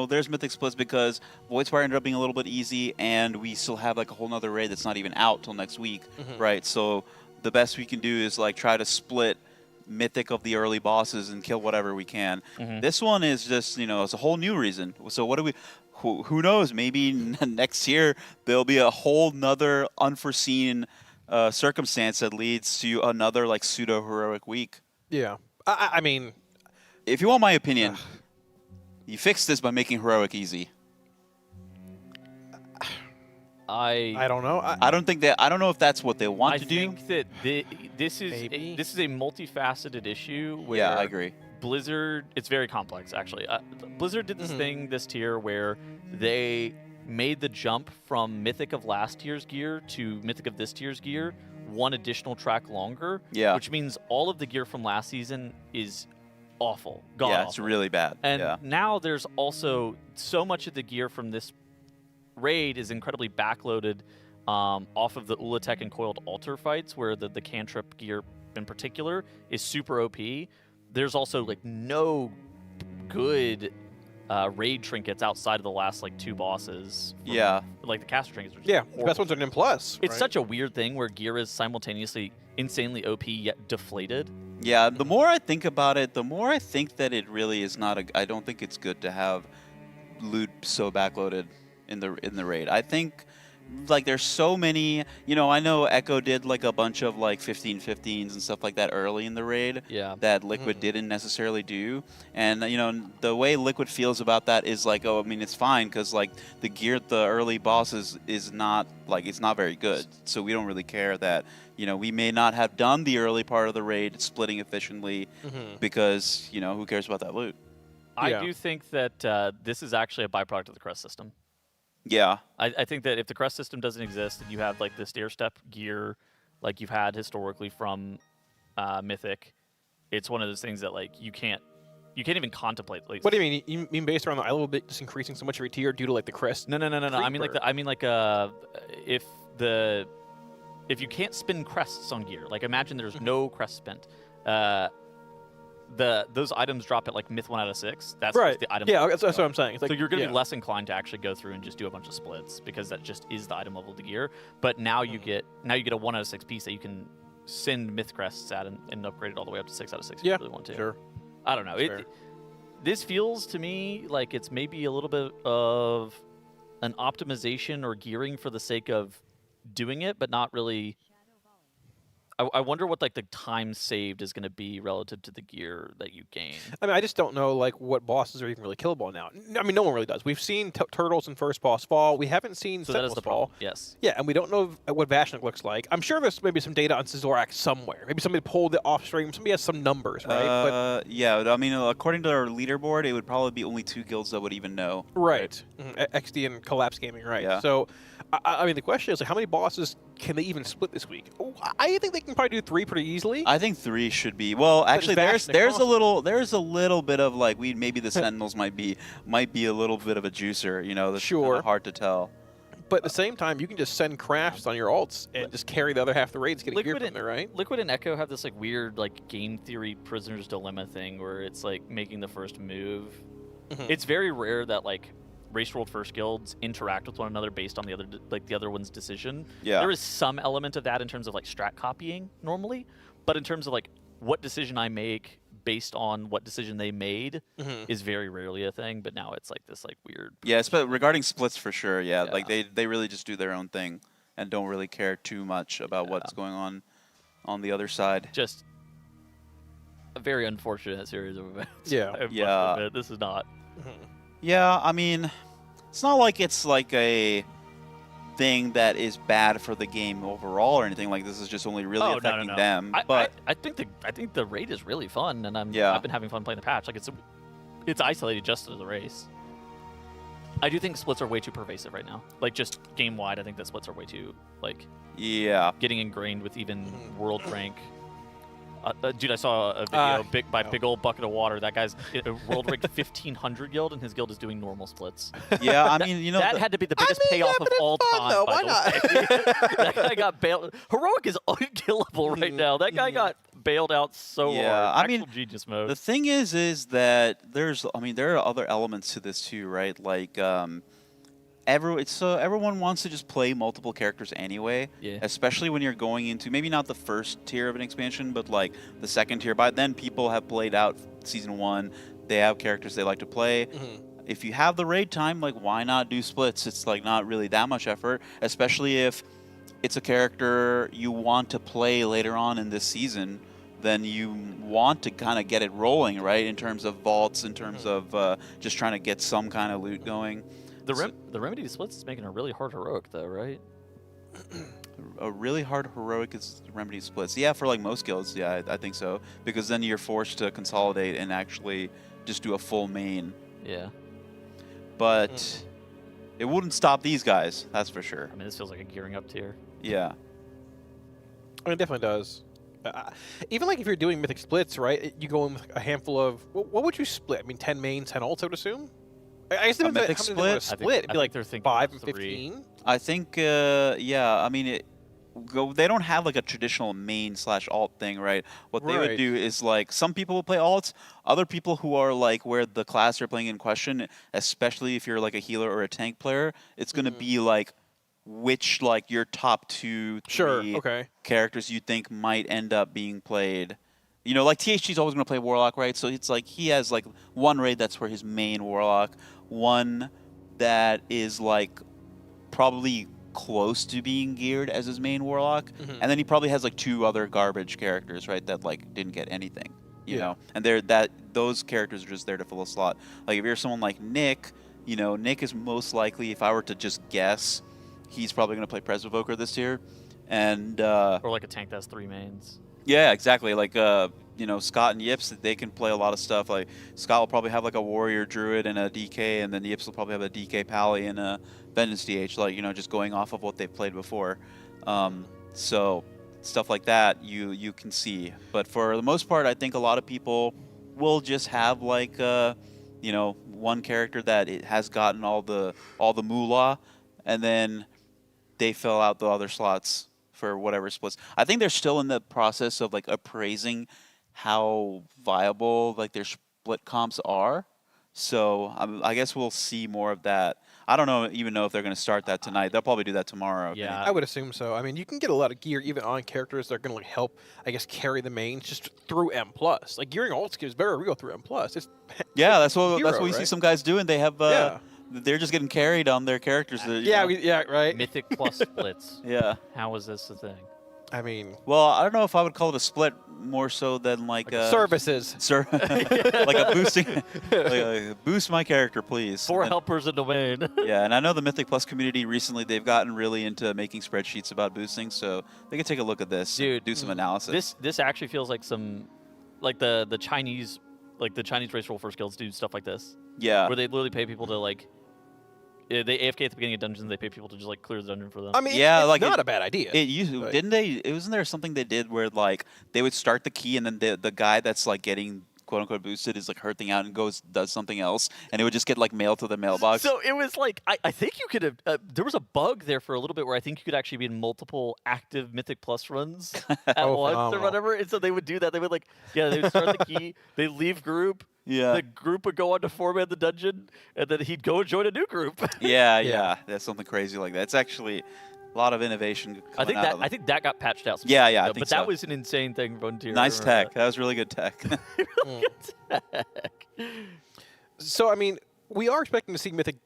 there's Mythic Splits because Voidspire ended up being a little bit easy, and we still have a whole nother raid that's not even out till next week, right? So the best we can do is try to split Mythic of the early bosses and kill whatever we can. This one is just, it's a whole new reason. So what do we? Who knows? Maybe next year there'll be a whole nother unforeseen circumstance that leads to another pseudo heroic week. Yeah, I mean, if you want my opinion. You fix this by making heroic easy. I don't know. I don't think that. I don't know if that's what they want to do. I think that this is a multifaceted issue. Where I agree. Blizzard, it's very complex actually. Blizzard did this thing this tier where they made the jump from Mythic of last year's gear to Mythic of this year's gear 1 additional track longer. Yeah. Which means all of the gear from last season is awful. Yeah, it's really bad. And now there's also so much of the gear from this raid is incredibly backloaded off of the Ula'tek and Coiled Altar fights, where the cantrip gear in particular is super OP. There's also like no good raid trinkets outside of the last like 2 bosses. Yeah. Like the caster trinkets. Are just Yeah, the horrible. best ones are an M+. It's right? such a weird thing where gear is simultaneously insanely OP yet deflated. Yeah, the more I think about it, the more I think that it really is not I don't think it's good to have loot so backloaded in the raid. I think like there's so many, I know Echo did like a bunch of like 15-15s and stuff like that early in the raid. Yeah. That Liquid didn't necessarily do. And the way Liquid feels about that is like, oh, I mean, it's fine because like the gear at the early bosses is not like, it's not very good. So we don't really care that, we may not have done the early part of the raid splitting efficiently because, who cares about that loot? I do think that this is actually a byproduct of the crest system. Yeah. I think that if the crest system doesn't exist and you have like the stair-step gear like you've had historically from Mythic, it's one of those things that like you can't even contemplate. Like, What do you mean? You mean based around the eye level bit just increasing so much every tier due to like the crest? No. I mean like if you can't spin crests on gear, like imagine there's no crest spent. Those items drop at like myth 1 out of 6. That's right. just the item. Yeah, that's what I'm saying. It's like, so you're going to be less inclined to actually go through and just do a bunch of splits because that just is the item level of the gear. But now you get a 1 out of 6 piece that you can send myth crests at and upgrade it all the way up to 6 out of 6 if you really want to. Sure. I don't know. This feels to me like it's maybe a little bit of an optimization or gearing for the sake of doing it, but not really. I wonder what like the time saved is going to be relative to the gear that you gain. I mean, I just don't know like what bosses are even really killable now. I mean, no one really does. We've seen turtles in first boss fall. We haven't seen So that is Sentinels the fall. problem. Yes. Yeah, and we don't know what Vashnik looks like. I'm sure there's maybe some data on Scissorak somewhere. Maybe somebody pulled it off stream. Somebody has some numbers, right? Yeah, I mean, according to our leaderboard, it would probably be only 2 guilds that would even know. Right. XD and Collapse Gaming, right. Yeah. So, I mean, the question is, like, how many bosses can they even split this week? I think they can probably do 3 pretty easily. I think 3 should be. Well, actually, there's a little bit of like maybe the Sentinels might be a little bit of a juicer. That's kind of hard to tell. But at the same time, you can just send crafts on your alts and just carry the other half of the raids, get a gear from there, right? Liquid and Echo have this like weird like game theory prisoner's dilemma thing where it's like making the first move. It's very rare that like race world first guilds interact with one another based on the other one's decision. Yeah. There is some element of that in terms of like strat copying normally, but in terms of like what decision I make based on what decision they made is very rarely a thing. But now it's like this like weird. Yeah, but regarding splits for sure. Yeah, like they really just do their own thing and don't really care too much about what's going on the other side. Just a very unfortunate series of events. Yeah. Yeah. This is not. Yeah, I mean, it's not like it's like a thing that is bad for the game overall or anything. Like this is just only really affecting them. But I think the raid is really fun, and I've been having fun playing the patch. Like it's isolated just to the race. I do think splits are way too pervasive right now. Like just game wide, I think that splits are way too like getting ingrained with even world rank. Dude, I saw a video by Big Old Bucket of Water. That guy's world ranked 1500 guild, and his guild is doing normal splits. Yeah, I mean, that had to be the biggest payoff of all time. Though. Why not? That guy got bailed. Heroic is unkillable right now. That guy got bailed out so hard. I mean, genius mode. The thing is that there are other elements to this too, right? Like, everyone wants to just play multiple characters anyway. Yeah. Especially when you're going into maybe not the first tier of an expansion, but like the second tier. By then, people have played out season 1. They have characters they like to play. If you have the raid time, like why not do splits? It's like not really that much effort, especially if it's a character you want to play later on in this season. Then you want to kind of get it rolling, right? In terms of vaults, in terms of just trying to get some kind of loot going. The remedy to splits is making a really hard heroic, though, right? A really hard heroic is remedy splits. Yeah, for like most guilds, yeah, I think so. Because then you're forced to consolidate and actually just do a full main. Yeah. But it wouldn't stop these guys, that's for sure. I mean, this feels like a gearing up tier. Yeah. I mean, it definitely does. Even like if you're doing mythic splits, right? You go in with a handful of what would you split? I mean, 10 mains, 10 ults, I would assume. I guess A it mythic depends on how many they split? wanna I split. think It'd be like they're thinking 5 and 3. 15. I think, yeah. I mean, they don't have like a traditional main/alt thing, right? What they would Right. do is like some people will play alts, other people who are like where the class they're playing in question, especially if you're like a healer or a tank player, it's gonna be like which like your top 2, 3 Sure, okay. characters you think might end up being played. You know, like THG's always going to play Warlock, right? So it's like he has like one raid that's for his main Warlock, one that is like probably close to being geared as his main Warlock, and then he probably has like 2 other garbage characters, right? That like didn't get anything, you know. And those characters are just there to fill a slot. Like if you're someone like Nick, you know, Nick is most likely, if I were to just guess, he's probably going to play Presbyvoker this year, and Or like a tank that has 3 mains. yeah, exactly. Like, you know, Scott and Yips, they can play a lot of stuff. Like, Scott will probably have like a Warrior Druid and a DK, and then Yips will probably have a DK Pally and a Vengeance DH, like, you know, just going off of what they've played before. So, stuff like that you can see. But for the most part, I think a lot of people will just have like, you know, one character that it has gotten all the moolah, and then they fill out the other slots for whatever splits. I think they're still in the process of like appraising how viable like their split comps are. So I guess we'll see more of that. I don't even know if they're going to start that tonight. They'll probably do that tomorrow. Yeah, I would assume so. I mean, you can get a lot of gear even on characters that are going to like help, I guess, carry the mains just through M+. Like gearing alt skills better we go through M+. It's yeah, that's what hero, you see right? some guys doing. They have they're just getting carried on their characters. That, right. Mythic plus splits. Yeah. How is this a thing? I mean, well, I don't know if I would call it a split more so than like services. Like a boosting, boost my character, please. 4 helpers in domain. Yeah, and I know the Mythic Plus community recently they've gotten really into making spreadsheets about boosting, so they can take a look at this, Dude, do some analysis. This actually feels like some, like the Chinese, like the Chinese race roll first guilds do stuff like this. Yeah. Where they literally pay people to like. They AFK at the beginning of dungeons. They pay people to just like clear the dungeon for them. I mean, yeah, it's like not a bad idea. It used to, didn't they? Wasn't there something they did where like they would start the key and then the guy that's like getting quote unquote boosted is like hurting out and does something else, and it would just get like mailed to the mailbox. So it was like I think you could have. There was a bug there for a little bit where I think you could actually be in multiple active Mythic Plus runs at once or whatever. And so they would do that. They would like they would start the key. They leave group. Yeah. The group would go on to format the dungeon, and then he'd go and join a new group. yeah, that's something crazy like that. It's actually a lot of innovation. I think out I think that got patched out. Yeah, I but think that so. was an insane thing, Frontier. Nice tech. That was really good tech. Really good tech. So I mean, we are expecting to see Mythic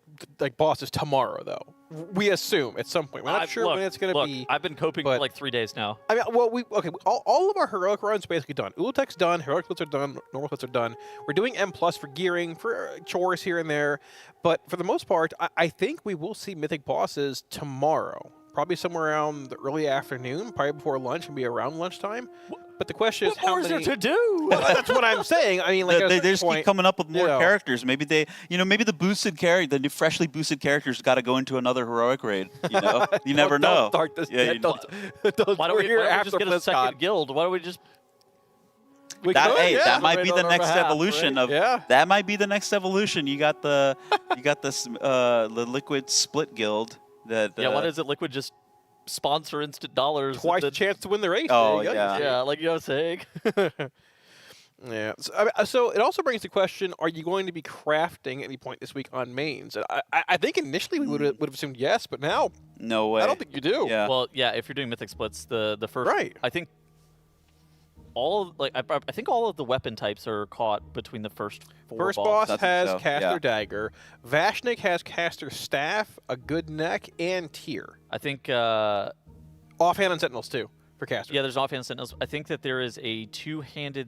like bosses tomorrow, though. We assume at some point. We're not sure when it's going to be. I've been coping for like 3 days now. I mean, well, all of our heroic runs basically done. Ula'tek's done, heroic splits are done, normal splits are done. We're doing M+ for gearing, for chores here and there, but for the most part, I think we will see Mythic bosses tomorrow. Probably somewhere around the early afternoon, probably before lunch, maybe around lunchtime. But the question is, how more is many? there to do? Well, that's what I'm saying. I mean, like they just keep coming up with more characters. Maybe maybe the boosted character, the new freshly boosted characters, got to go into another heroic raid. You know, you never know. Don't start this. Yeah, Why don't we just get a second guild? Why don't we just? That might be the next behalf, evolution right? of. That might be the next evolution. You got the the Liquid Split Guild. That what is it? Liquid just sponsor instant dollars. Twice the chance to win the race. Oh, there you go. yeah. Yeah, like you know what I'm saying. Yeah. So it also brings the question: are you going to be crafting at any point this week on mains? And I think initially we would have assumed yes, but now no way. I don't think you do. Yeah. Well, yeah. If you're doing Mythic splits, the first right. I think I think all of the weapon types are caught between the first 4 First boss has caster dagger. Vashnik has caster staff, a good neck, and tier. I think offhand and sentinels too for caster. Yeah, there's offhand sentinels. I think that there is a two-handed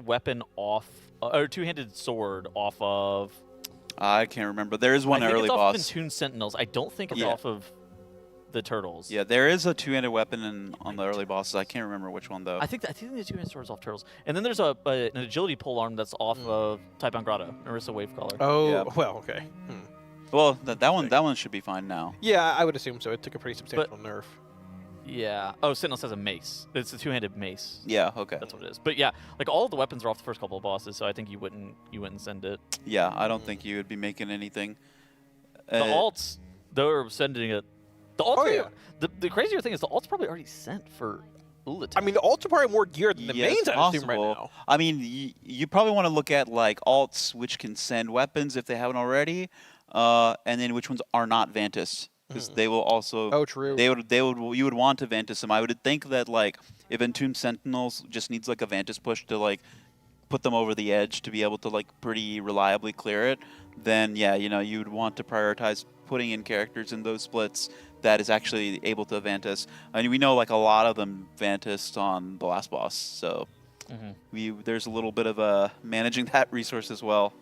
weapon off or two-handed sword off of. I can't remember. There is one I think early it's boss. off of Entombed Sentinels. I don't think it's off of the turtles. Yeah, there is a two-handed weapon on the early bosses. I can't remember which one though. I think the two-handed sword is off turtles, and then there's an agility pole arm that's off of Typhon Grotto, Narissa Wavecaller. Oh, Yeah. well, okay. Well, that one should be fine now. Yeah, I would assume so. It took a pretty substantial nerf. Yeah. Oh, Sentinels has a mace. It's a two-handed mace. Yeah. Okay. That's what it is. But yeah, like all of the weapons are off the first couple of bosses, so I think you wouldn't send it. Yeah, I don't think you would be making anything. The alts, they're sending it. The alts. Oh, yeah. The crazier thing is the alts probably already sent for Ula'tek. I mean, the alts are probably more geared than the mains, I assume, right possible. now. I mean, you probably want to look at like alts which can send weapons if they haven't already, and then which ones are not Ventus, because they will also. Oh, true. You would want to Ventus them. I would think that like if Entombed Sentinels just needs like a Ventus push to like put them over the edge to be able to like pretty reliably clear it, then yeah, you would want to prioritize putting in characters in those splits that is actually able to Ventus. I mean, we know like a lot of them Ventused on the last boss, so there's a little bit of managing that resource as well.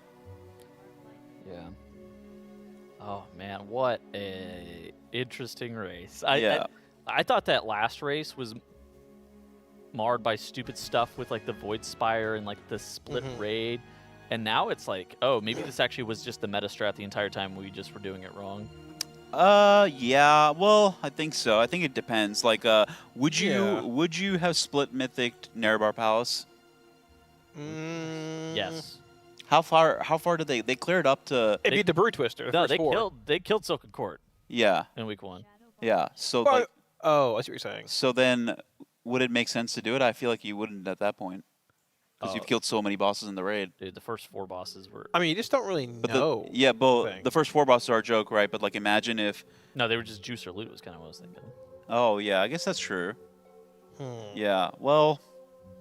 Yeah. Oh man, what a interesting race. Yeah. I thought that last race was marred by stupid stuff with like the Void Spire and like the split raid, and now it's like, oh, maybe this actually was just the meta strat the entire time. We just were doing it wrong. Yeah. Well, I think so. I think it depends. Like, would you have split Mythic Nerebar Palace? Yes. How far did they cleared up to? It beat the Brew Twister. No, they killed Silken Court. Yeah. In week 1. Yeah. So Well, like. Oh, I see what you're saying. So then, would it make sense to do it? I feel like you wouldn't at that point, because you've killed so many bosses in the raid. Dude, the first 4 bosses were. I mean, you just don't really know. The first 4 bosses are a joke, right? But like, imagine if. No, they were just juice or loot. Was kind of what I was thinking. Oh yeah, I guess that's true. Yeah. Well.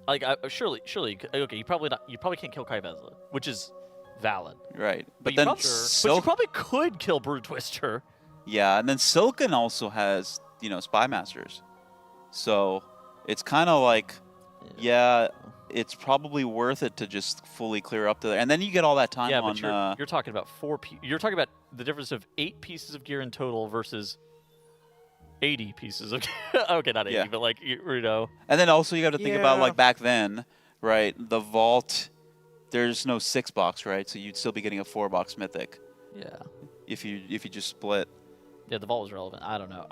Like surely, okay. You probably can't kill Kai Vezla, which is valid. Right. But you probably could kill Brew Twister. Yeah, and then Silken also has Spy Masters, so it's kind of like, yeah, it's probably worth it to just fully clear up to there, and then you get all that time on. But you're talking about you're talking about the difference of 8 pieces of gear in total versus 80 pieces of gear. Okay, not 80, but like you know. And then also you got to think about like back then, right? The vault, there's no 6-box, right? So you'd still be getting a 4-box mythic. Yeah. If you just split. Yeah, the vault was relevant. I don't know.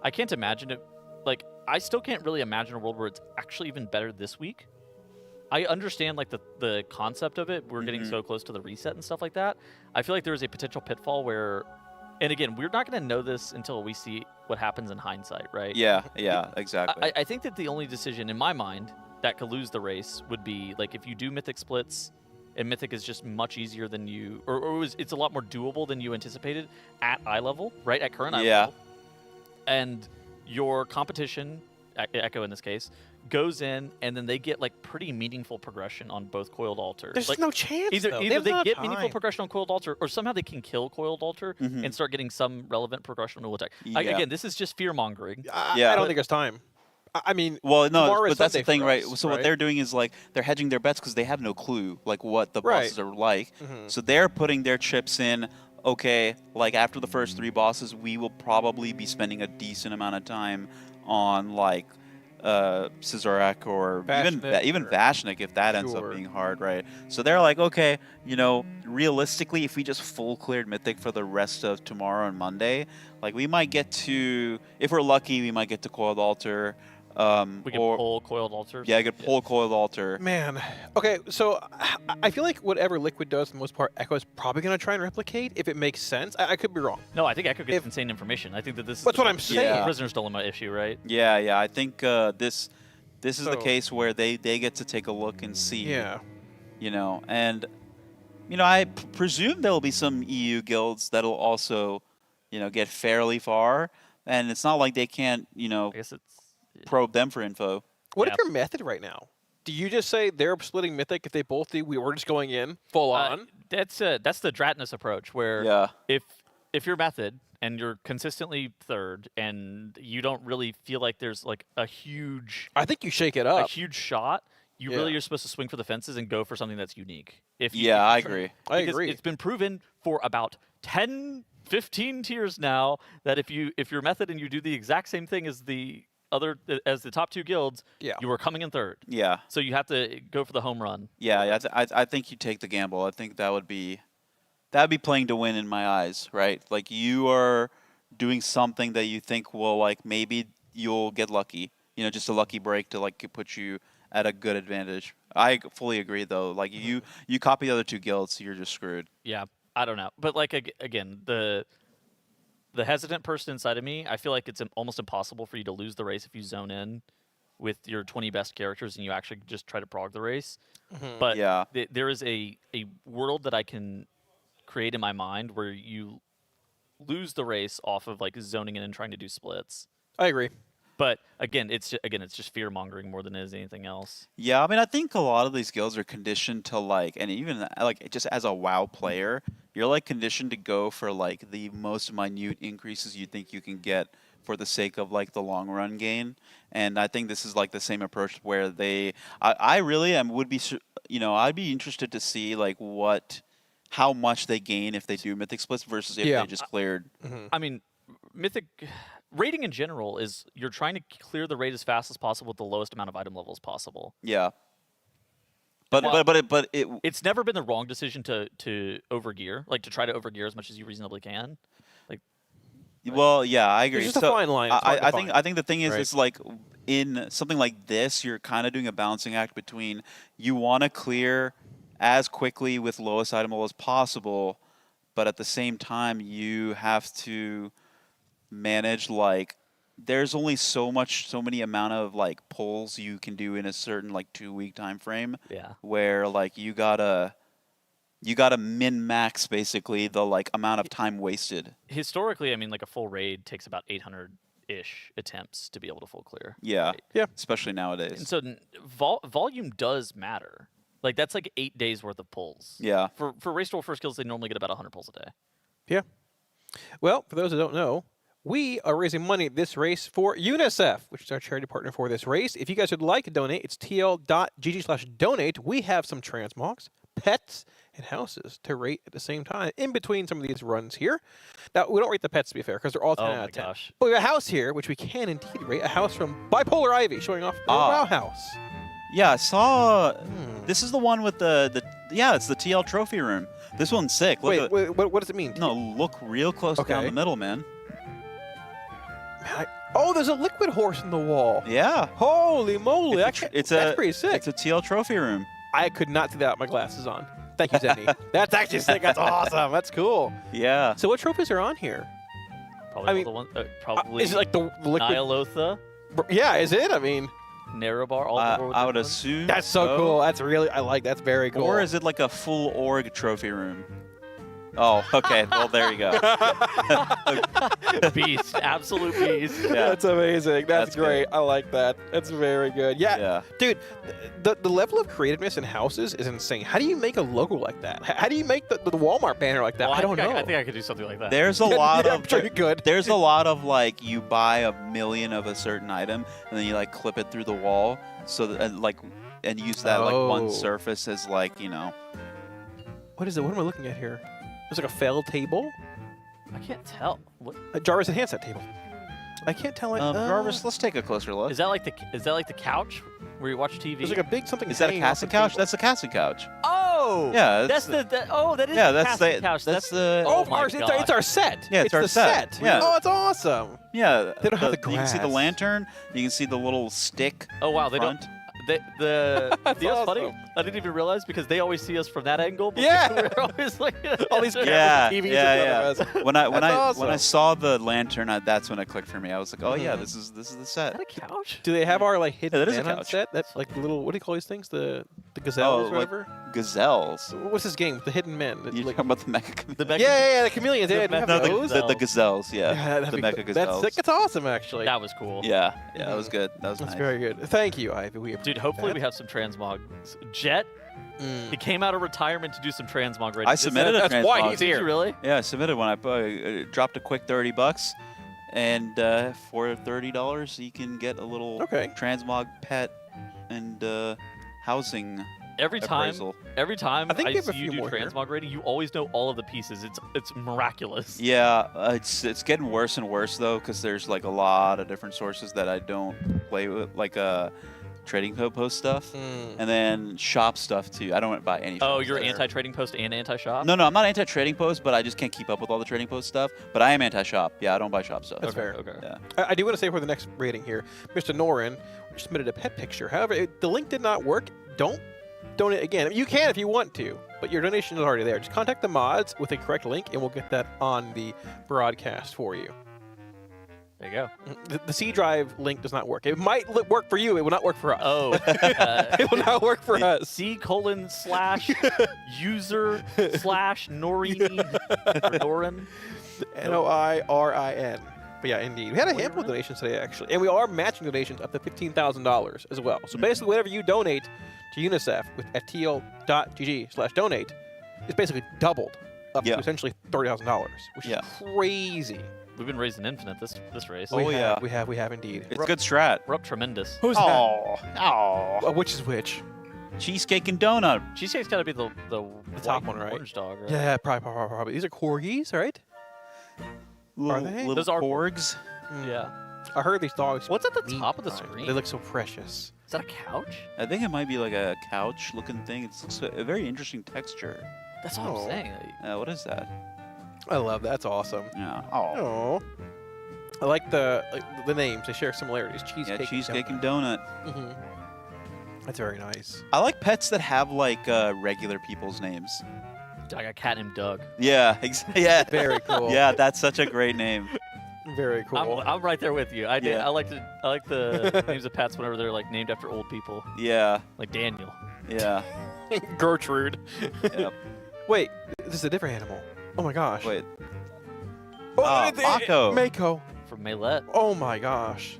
I can't imagine it. Like, I still can't really imagine a world where it's actually even better this week. I understand like the concept of it. We're getting so close to the reset and stuff like that. I feel like there is a potential pitfall where, and again, we're not going to know this until we see what happens in hindsight, right? Yeah, exactly. I think that the only decision in my mind that could lose the race would be like if you do Mythic splits. And Mythic is just much easier than you, or it's a lot more doable than you anticipated at eye level, right? At current eye level. And your competition, Echo in this case, goes in, and then they get like pretty meaningful progression on both Coiled Altar. There's like, no chance. Either They they get meaningful progression on Coiled Altar, or somehow they can kill Coiled Altar and start getting some relevant progression on Ula'tek. Again, this is just fear mongering. I don't think there's time. I mean, well, no, but that's the Sunday thing, for right? us, So what they're doing is like they're hedging their bets because they have no clue like what the bosses are like. So they're putting their chips in. Okay, like after the first 3 bosses, we will probably be spending a decent amount of time on like Scissorak or even Vashnik if that ends up being hard, right? So they're like, okay, realistically, if we just full cleared Mythic for the rest of tomorrow and Monday, like we might get to, if we're lucky, we might get to Coiled Altar. We can pull Coiled Altar. Yeah, I could pull Coiled Altar. Man, okay, so I feel like whatever Liquid does, for the most part, Echo is probably going to try and replicate if it makes sense. I could be wrong. No, I think Echo gets insane information. I think that this is that's what I'm saying. The Prisoner's Dilemma issue, right? Yeah, I think this is the case where they get to take a look and see. Yeah. And I presume there will be some EU guilds that'll also, get fairly far, and it's not like they can't, I guess it's probe them for info. What is your method right now? Do you just say they're splitting Mythic if they both do? We're just going in full on. That's the Dratnus approach, where if your method and you're consistently third and you don't really feel like there's like a huge, I think you shake it up. A huge shot. You really are supposed to swing for the fences and go for something that's unique. I agree. It's been proven for about 10, 15 tiers now that if your method and you do the exact same thing as the top 2 guilds, you are coming in third. Yeah. So you have to go for the home run. Yeah, I think you take the gamble. I think that would be playing to win in my eyes, right? Like you are doing something that you think will like maybe you'll get lucky. You know, just a lucky break to like put you at a good advantage. I fully agree though. Like you copy the other two guilds, you're just screwed. Yeah, I don't know, but like again, the hesitant person inside of me, I feel like it's almost impossible for you to lose the race if you zone in with your 20 best characters and you actually just try to prog the race. But yeah, there is a world that I can create in my mind where you lose the race off of like zoning in and trying to do splits. I agree. But again, it's just fear mongering more than it is anything else. Yeah, I mean, I think a lot of these guilds are conditioned to like, and even like just as a WoW player, you're like conditioned to go for like the most minute increases you think you can get for the sake of like the long run gain. And I think this is like the same approach where I really would be, you know, I'd be interested to see like how much they gain if they do mythic splits versus if they just cleared. I mean, mythic raiding in general is you're trying to clear the raid as fast as possible with the lowest amount of item levels possible. Yeah. But it's never been the wrong decision to overgear, like to try to overgear as much as you reasonably can. Like, well, yeah, I agree. It's just a fine line. I think the thing is, it's like in something like this, you're kind of doing a balancing act between you want to clear as quickly with lowest item level as possible, but at the same time you have to manage like there's only so many amount of like pulls you can do in a certain like 2-week time frame. Yeah. Where like you gotta min max basically the like amount of time wasted. Historically, I mean, like a full raid takes about 800-ish attempts to be able to full clear. Yeah. Right? Yeah. Especially nowadays. And so volume does matter. Like that's like 8 days worth of pulls. Yeah. For race to roll first kills, they normally get about 100 pulls a day. Yeah. Well, for those who don't know, we are raising money this race for UNICEF, which is our charity partner for this race. If you guys would like to donate, it's tl.gg/donate. We have some transmogs, pets, and houses to rate at the same time in between some of these runs here. Now, we don't rate the pets, to be fair, because they're all 10 out of 10. Gosh. But we have a house here, which we can indeed rate. A house from Bipolar Ivy, showing off the WoW house. Yeah, I saw. This is the one with it's the TL trophy room. This one's sick. Wait, what does it mean? No, look real close down the middle, man. Oh, there's a liquid horse in the wall. Yeah. Holy moly. That's pretty sick. It's a TL trophy room. I could not see that with my glasses on. Thank you, Zenny. That's actually sick. That's awesome. That's cool. Yeah. So what trophies are on here? Probably probably is it like the liquid? Nyalotha? Yeah, is it? I mean, Narrobar. All I would assume. That's so cool. That's really, I like. That's very cool. Or is it like a full org trophy room? Oh, okay. Well, there you go. Beast, absolute beast. Yeah. That's amazing. That's great. Good. I like that. That's very good. Yeah. Dude, the level of creativeness in houses is insane. How do you make a logo like that? How do you make the Walmart banner like that? Well, I don't know. I think I could do something like that. There's a lot of I'm sure you could. There's a lot of like you buy 1 million of a certain item and then you like clip it through the wall so that and use that like one surface as like, you know. What is it? What am I looking at here? There's like a fail table. I can't tell. What? Jarvis enhance that table. I can't tell. Jarvis, let's take a closer look. Is that like the couch where you watch TV? There's like a big something. Is that a casting couch? That's a casting couch. Oh. Yeah. That is the casting couch. That's the. Oh my God. It's our set. Yeah, it's our set. Yeah. Oh, it's awesome. Yeah. They don't have the You can see the grass. lantern. You can see the little stick. Oh wow, they front. don't. The That's awesome. awesome. Funny. I didn't even realize because they always see us from that angle. But Yeah. we're always like All these cameras, Yeah, TVs in yeah. front of us. When I That's when I saw the lantern, that's when it clicked for me. I was like, oh yeah, this is the set. Is that a couch? Do they have our like hidden that is a man on couch. set? That's like the little, what do you call these things? The gazelles or like whatever? gazelles. What's this game? The hidden men. You Like, talking about the mecha? The yeah, the chameleons. Yeah, do we have those? The gazelles. Yeah, that'd the be mecha cool. gazelles. That's awesome, actually. That was cool. Yeah, that was good. That was That's nice. very good. Thank you, Ivy. We Dude, appreciate hopefully that. we have some transmogs. Jet, he came out of retirement to do some transmog rating. I submitted a That's transmog. why he's here. Did you really? Yeah, I submitted one. I dropped a quick $30, and for $30 you can get a little transmog pet and housing. Every time appraisal. I think we have a see you few do more here. transmog rating, you always know all of the pieces. It's miraculous. Yeah, it's getting worse and worse though, because there's like a lot of different sources that I don't play with. Like trading post stuff, and then shop stuff too. I don't buy any. Oh, shop you're stuff. anti-trading post and anti-shop? No, I'm not anti-trading post, but I just can't keep up with all the trading post stuff. But I am anti-shop. Yeah, I don't buy shop stuff. That's fair. Okay. Yeah. I do want to say for the next rating here, Mr. Norin submitted a pet picture. However, the link did not work. Don't donate again. You can if you want to, but your donation is already there. Just contact the mods with the correct link, and we'll get that on the broadcast for you. There you go. The C drive link does not work. It might work for you. It will not work for us. Oh. It will not work for us. C:/user/Norini or Norin. Noirin. But yeah, indeed. We had a handful of donations today, actually. And we are matching donations up to $15,000 as well. So basically, whatever you donate to UNICEF at tl.gg/donate is basically doubled up to essentially $30,000, which is crazy. We've been raising infinite this race. We have indeed. It's good strat. We're up tremendous. Who's that? Which is which? Cheesecake and donut. Cheesecake's got to be the top one, right? Orange dog, right? Yeah, probably. These are corgis, right? Are they? Little Those are porgs. Yeah. I heard these dogs. What's at the top of the screen? They look so precious. Is that a couch? I think it might be like a couch-looking thing. It's a very interesting texture. That's what I'm saying. What is that? I love that. That's awesome. Yeah. Oh. I like the names. They share similarities. Cheesecake. Yeah, cheesecake and donut. That's very nice. I like pets that have like regular people's names. I got a cat named Doug. Yeah, yeah. Very cool. Yeah, that's such a great name. Very cool. I'm right there with you. I like the names of pets whenever they're like named after old people. Yeah. Like Daniel. Yeah. Gertrude. Yep. Wait, this is a different animal. Oh my gosh. Wait. Mako. Mako. From Maylette. Oh my gosh.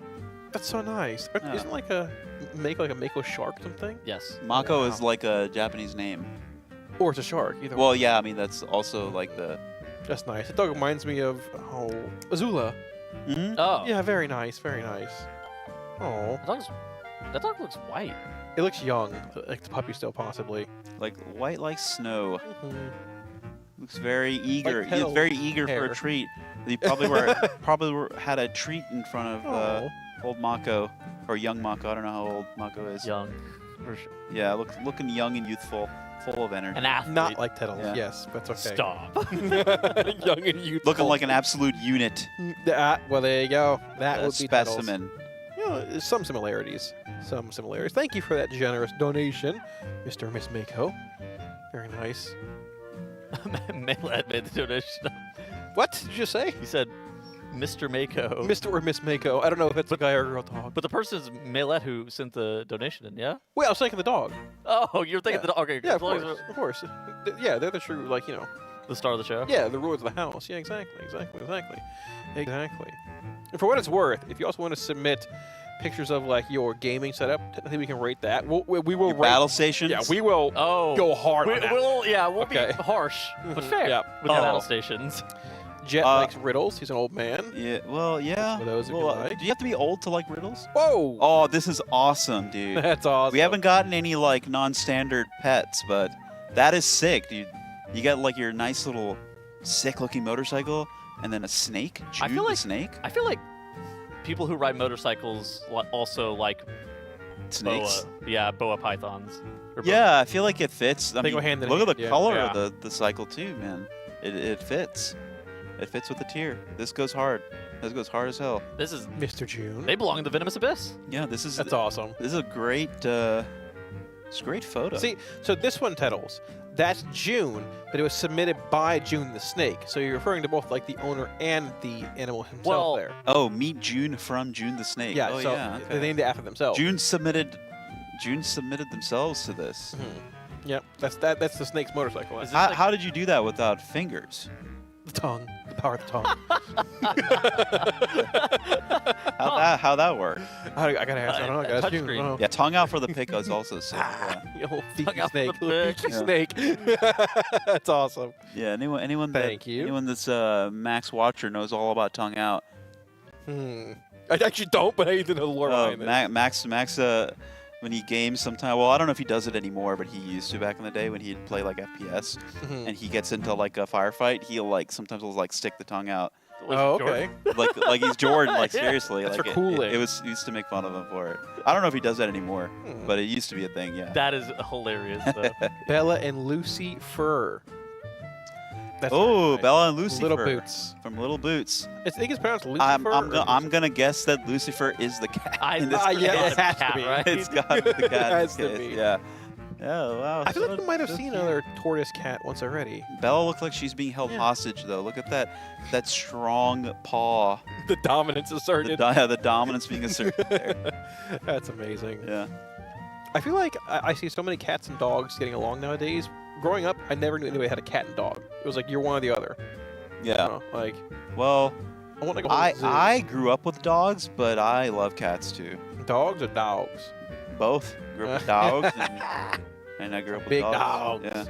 That's so nice. Isn't like a Mako shark or something? Yes. Mako is like a Japanese name. Or it's a shark. Either Well, way. yeah, I mean that's also like the. That's nice. The dog reminds me of Azula. Oh. Yeah, very nice. Very nice. Oh. That dog looks white. It looks young, like the puppy still possibly. Like white like snow. Mm-hmm. Looks very eager. Like He's very eager hair. for a treat. He probably had a treat in front of old Mako or young Mako. I don't know how old Mako is. Young, for sure. Yeah, looking young and youthful, full of energy. An athlete. Not like Tettles, Yeah. yes, but it's okay. Stop. Young and youthful. Looking like an absolute unit. Well, there you go. That A would be Tettles. specimen. You know, there's some similarities. Some similarities. Thank you for that generous donation, Mr. and Miss Mako. Very nice. Maylette made the donation. What did you just say? He said Mr. Mako. Mr. or Miss Mako. I don't know if it's a guy or a girl dog. But the person is Maylette who sent the donation in, yeah? Wait, I was thinking the dog. Oh, you're thinking the dog. Okay, Yeah, as long as of course. Yeah, they're the true, like, you know. the star of the show. Yeah, the rulers of the house. Yeah, exactly. And for what it's worth, if you also want to submit pictures of like your gaming setup, technically we can rate that. We will Your rate battle stations. Yeah, we will go hard on that. We'll Okay. be harsh, but fair Yeah. with the battle stations. Jet likes riddles. He's an old man. Yeah, well, yeah. Some of those if you Well, like. do you have to be old to like riddles? Whoa! Oh, this is awesome, dude. That's awesome. We haven't gotten any like non-standard pets, but that is sick, dude. You got like your nice little sick-looking motorcycle, and then a snake. I Jude feel the like snake. I feel like people who ride motorcycles also like Snakes. boa pythons. Or Yeah, I feel like it fits. I They mean, go hand in look at hand, the yeah. color Yeah. of the cycle too, man. It fits. It fits with the tier. This goes hard. This goes hard as hell. This is Mr. June. They belong in the Venomous Abyss. Yeah, this is That's awesome. This is a great, it's a great photo. See, so this one, Tettles, that's June, but it was submitted by June the Snake. So you're referring to both like the owner and the animal himself Well, there. Oh, meet June from June the Snake. Yeah, oh, so yeah. they named it after themselves. June submitted themselves to this. Yep, that's the snake's momotorcycle. How did you do that without fingers? The tongue, the power of the tongue. How'd that work? I gotta ask. I don't know. I gotta ask you. I don't know. Yeah, tongue out for the pick is also sick. Yeah. You little Tongue beaky out for snake. the Little pick. beaky snake. That's awesome. Yeah, anyone Thank you. Anyone that's Max Watcher knows all about tongue out. I actually don't, but I need to know the lore behind it. Max, when he games sometime, well, I don't know if he does it anymore, but he used to back in the day when he'd play like FPS, and he gets into like a firefight, he'll like sometimes will like stick the tongue out Oh, okay. like he's Jordan. Like seriously, That's like for cooling. it was used to make fun of him for it. I don't know if he does that anymore, but it used to be a thing. Yeah. That is hilarious, though. Bella and Lucy Fur. That's Oh, nice. Bella and Lucifer. Little Boots. From Little Boots. I think it's pronounced Lucifer. I'm gonna guess that Lucifer is the cat. in this yeah, case. it has to be. right? It's got to be the cat. It in has this to case. be. Yeah. Yeah. Wow. I feel like so- we might have so seen cute. another tortoise cat once already. Bella looked like she's being held hostage though. Look at that strong paw. The dominance asserted. The dominance being asserted there. That's amazing. Yeah. I feel like I see so many cats and dogs getting along nowadays. Growing up, I never knew anybody had a cat and dog. It was like you're one or the other. Yeah. You know, like, Well, I want like a whole zoo. I grew up with dogs, but I love cats too. Dogs or dogs? Both. Grew up with dogs, and I grew up with Big dogs. dogs.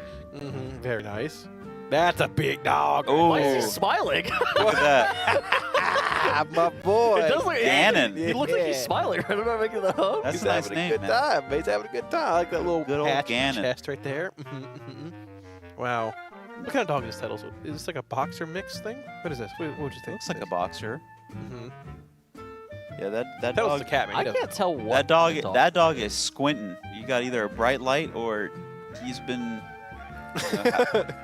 Very nice. That's a big dog. Oh. Why is he smiling? Look at that. My boy. It does look, Gannon. He looks like he's smiling. Right? Am I making that up? That's He's a nice having name, a good man. time. He's having a good time. I like that little Good old patch on his Gannon. chest right there. Wow. What kind of dog is this title? Is this like a boxer mix thing? What is this? What would you think? Looks like a boxer. Yeah, that That was dog. the cat, man. I can't tell what That dog is squinting. You got either a bright light or he's been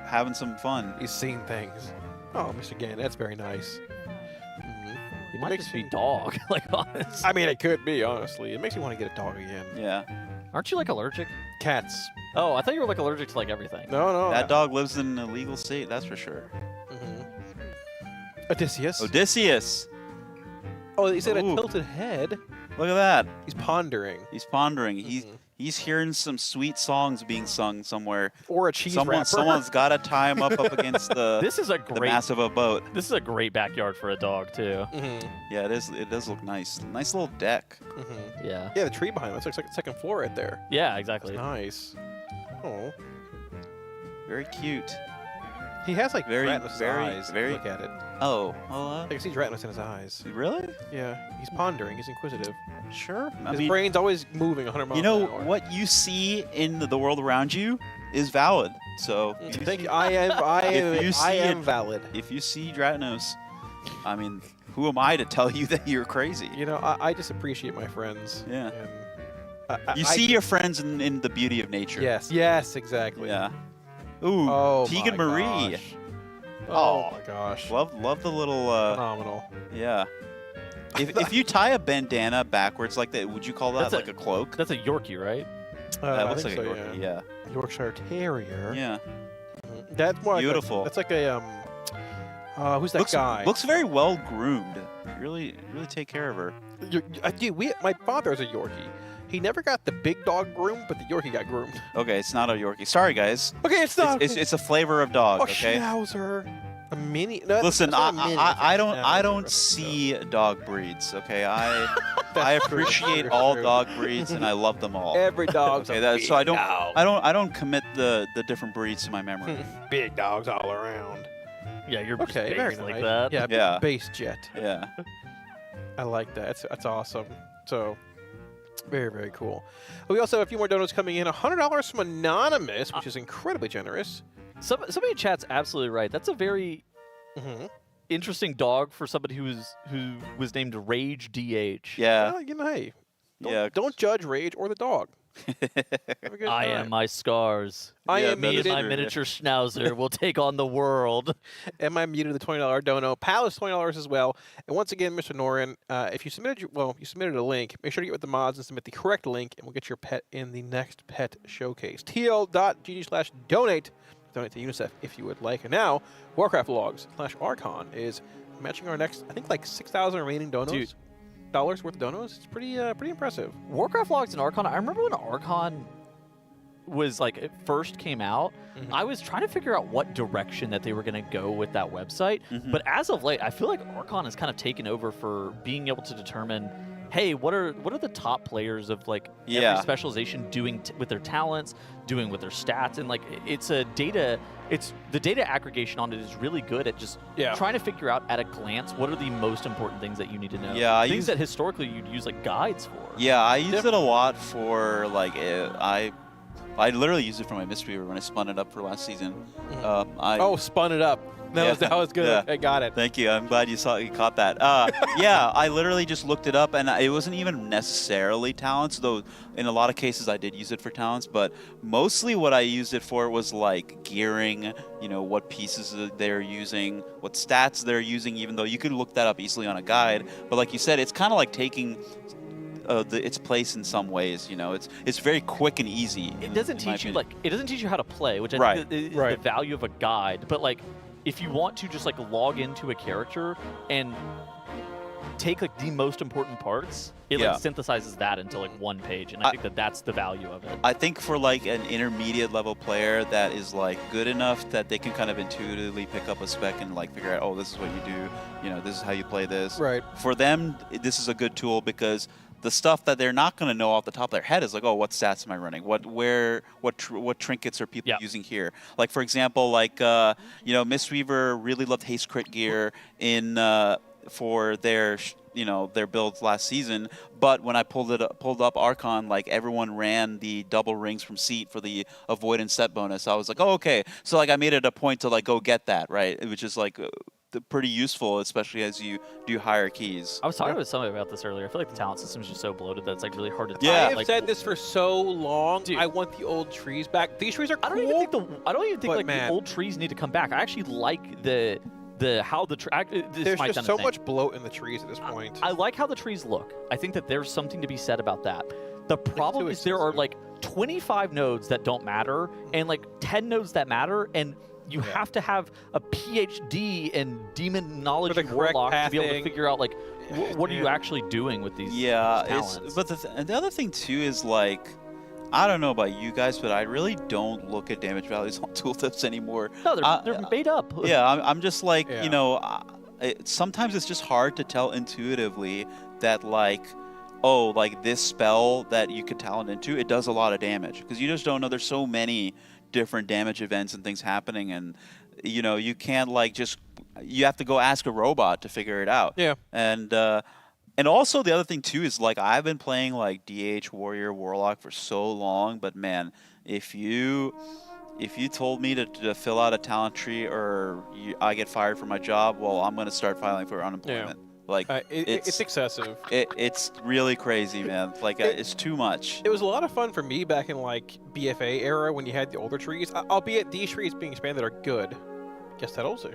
having some fun. He's seen things. Oh, Mr. Gannon, that's very nice. He might just be dog. Like honest. I mean, it could be, honestly. It makes me want to get a dog again. Yeah. Aren't you like allergic? Cats. Oh, I thought you were like allergic to like everything. No. That dog lives in a legal state, that's for sure. Odysseus. Odysseus. Oh, he said a Ooh. tilted head. Look at that. He's pondering. He's pondering. He's hearing some sweet songs being sung somewhere. Or a cheese wrapper. Someone's got to tie him up against the This is a the great mass of a boat. This is a great backyard for a dog too. Yeah, it is. It does look nice. Nice little deck. Yeah. Yeah, the tree behind him. It's like second floor right there. Yeah, exactly. That's nice. Oh. Very cute. He has like Very, gelatinous very, eyes. very- Look at it. Oh, well, I can see gelatinous in his eyes. really? Yeah, he's pondering. He's inquisitive. Sure. His brain's always moving 100 miles You know an hour. what you see in the world around you is valid. So Thank you. I am valid. If you see Dratnos, I mean, who am I to tell you that you're crazy? You know, I just appreciate my friends. Yeah. And You see your friends in the beauty of nature. Yes, exactly. Yeah. Ooh, Oh, Tegan my Marie. gosh. Oh my gosh. Love the little. Phenomenal. Yeah. If you tie a bandana backwards like that, would you call that That's like a cloak? That's a Yorkie, right? That I looks think like a so, Yorkie. Yeah. Yorkshire Terrier. Yeah. That's more like Beautiful. that's like a who's that looks, guy? Looks very well groomed. Really take care of her. Dude, my father is a Yorkie. He never got the big dog groomed, but the Yorkie got groomed. Okay, it's not a Yorkie. Sorry, guys. Okay, it's not. It's a flavor of dog. Oh, Okay. Schnauzer. A mini. No, Listen, that's not a mini, I it's a don't Schnauzer. see dog breeds. Okay, I That's true, appreciate that's all true. dog breeds and I love them all. Every dog's Okay, a that, so big dog. I don't commit the different breeds to my memory. Big dogs all around. Yeah, you're Okay, just very based like nice. that. Yeah, Yeah. base jet. Yeah. I like that. That's awesome. So, very, very cool. We also have a few more donuts coming in. $100 from Anonymous, which is incredibly generous. Somebody in chat's absolutely right. That's a very interesting dog for somebody who was named Rage DH. Yeah. Well, you know, hey, don't judge Rage or the dog. Have a good I time. am my scars. I am me and muted. my miniature schnauzer will take on the world. Am I muted the $20 dono? Pal is $20 as well. And once again, Mr. Norin, if you submitted you submitted a link, make sure to get with the mods and submit the correct link, and we'll get your pet in the next pet showcase. TL.gg/donate. Donate to UNICEF if you would like. And now, Warcraft Logs/Archon is matching our next, I think, like 6,000 remaining donos. Dude. Dollars worth of donos. It's pretty impressive. Warcraft Logs and Archon. I remember when Archon was like it first came out, I was trying to figure out what direction that they were going to go with that website. But as of late, I feel like Archon has kind of taken over for being able to determine, hey, what are the top players of like every specialization doing with their talents, doing with their stats, and like the data aggregation on it is really good at just trying to figure out at a glance what are the most important things that you need to know. Yeah, things that historically you'd use like guides for. Yeah, I use it a lot for like I literally used it for my Mistweaver when I spun it up for last season. Oh, spun it up. That was good. Yeah. Okay, got it. Thank you. I'm glad you caught that. Yeah, I literally just looked it up, and it wasn't even necessarily talents, though in a lot of cases I did use it for talents, but mostly what I used it for was like gearing, what pieces they're using, what stats they're using, even though you could look that up easily on a guide. But like you said, it's kind of like taking its place in some ways. It's very quick and easy. It doesn't teach you it doesn't teach you how to play, which I Right. think is the value of a guide. But like, if you want to just like log into a character and take like the most important parts, it like synthesizes that into like one page, and I think that's the value of it. I think for like an intermediate level player that is like good enough that they can kind of intuitively pick up a spec and like figure out, oh, this is what you do, this is how you play this. Right. For them, this is a good tool because the stuff that they're not going to know off the top of their head is like, oh, what stats am I running? What trinkets are people using here? Like, for example, Mistweaver really loved haste crit gear for their their builds last season. But when I pulled up Archon, like everyone ran the double rings from Seat for the avoidance set bonus. I was like, oh, okay. So like I made it a point to like go get that, right? Which is like pretty useful, especially as you do higher keys. I was talking with somebody about this earlier. I feel like the talent system is just so bloated that it's like really hard to. I have said this for so long. Dude, I want the old trees back. These trees are cool. I don't even think the old trees need to come back. I actually like the how the there's just so much bloat in the trees at this point. I like how the trees look. I think that there's something to be said about that. The problem is there are like 25 nodes that don't matter and like 10 nodes that matter, and you have to have a PhD in demon knowledge and warlock to be able to figure out like what are you actually doing with these talents. But the other thing too is like, I don't know about you guys, but I really don't look at damage values on tooltips anymore. No, they're made up. Yeah, I'm just like, sometimes it's just hard to tell intuitively that like, oh, like this spell that you could talent into, it does a lot of damage. Because you just don't know, there's so many different damage events and things happening, and you can't like you have to go ask a robot to figure it out. Yeah. And also the other thing too is like I've been playing like DH, Warrior, Warlock for so long, but man, if you told me to fill out a talent tree or I get fired from my job, well, I'm gonna start filing for unemployment. Yeah. Like it's excessive. It's really crazy, man. Like it's too much. It was a lot of fun for me back in like BFA era when you had the older trees. Albeit these trees being expanded are good. Guess that also.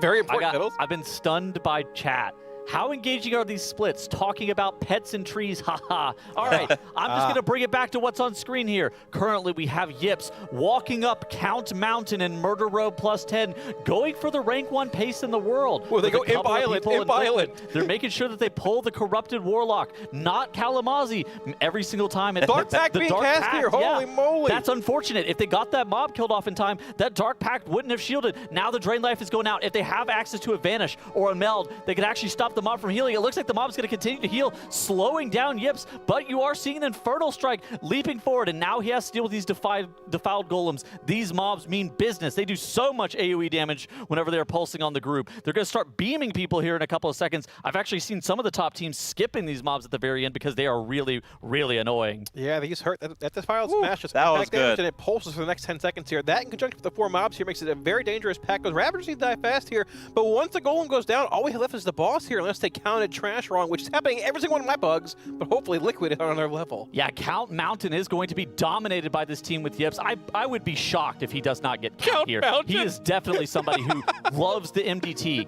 Very important medals. I've been stunned by chat. How engaging are these splits? Talking about pets and trees, haha. All right, I'm just going to bring it back to what's on screen here. Currently, we have Yips walking up Count Mountain and Murder Road +10, going for the rank 1 pace in the world. Well, they go Imp-Island. They're making sure that they pull the Corrupted Warlock, not Kalamazzi, every single time. Dark Pact being cast here, holy moly. That's unfortunate. If they got that mob killed off in time, that Dark Pact wouldn't have shielded. Now the Drain Life is going out. If they have access to a Vanish or a Meld, they could actually stop the mob from healing. It looks like the mob's going to continue to heal, slowing down Yips, but you are seeing an Infernal Strike leaping forward, and now he has to deal with these defiled golems. These mobs mean business. They do so much AoE damage whenever they're pulsing on the group. They're going to start beaming people here in a couple of seconds. I've actually seen some of the top teams skipping these mobs at the very end because they are really, really annoying. Yeah, these hurt. That defiled smash just that was damage, good. and it pulses for the next 10 seconds here. That in conjunction with the 4 mobs here makes it a very dangerous pack. Those Ravagers need to die fast here, but once the golem goes down, all we have left is the boss here, unless they counted Trash wrong, which is happening every single one of my bugs, but hopefully Liquid is on their level. Yeah, Count Mountain is going to be dominated by this team with Yips. I would be shocked if he does not get Count here. Mountain. He is definitely somebody who loves the MDT.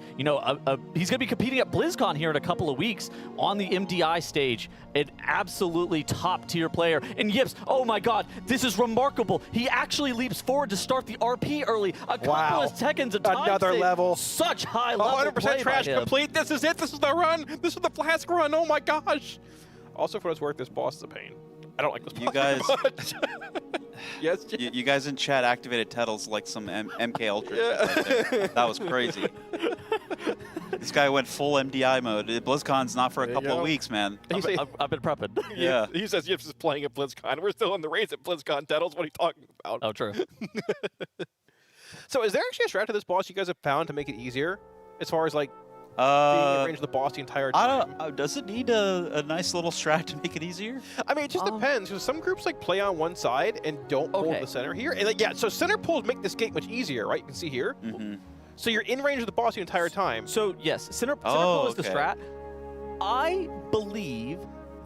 He's going to be competing at BlizzCon here in a couple of weeks on the MDI stage. An absolutely top-tier player. And Yips, oh my god, this is remarkable. He actually leaps forward to start the RP early. A couple of seconds of time Another save. level. Such high level 100% play Trash by him. complete. This is it. This is the run. This is the Flask run. Oh my gosh. Also, for what's worth, this boss is a pain. I don't like this boss. You guys, yes, you guys in chat activated Tettles like some MK Ultra. Right there. That was crazy. This guy went full MDI mode. BlizzCon's not for a couple of weeks, man. I've been prepping. Yeah. He says Yips is playing at BlizzCon. We're still in the race at BlizzCon. Tettles, what are you talking about? Oh, true. So is there actually a strat to this boss you guys have found to make it easier? As far as like being in range of the boss the entire time. Does it need a nice little strat to make it easier? I mean, it just depends, because some groups like play on one side and don't pull the center here. And like, yeah, so center pulls make this gate much easier, right? You can see here. Mm-hmm. So you're in range of the boss the entire time. So yes, center pull is the strat. I believe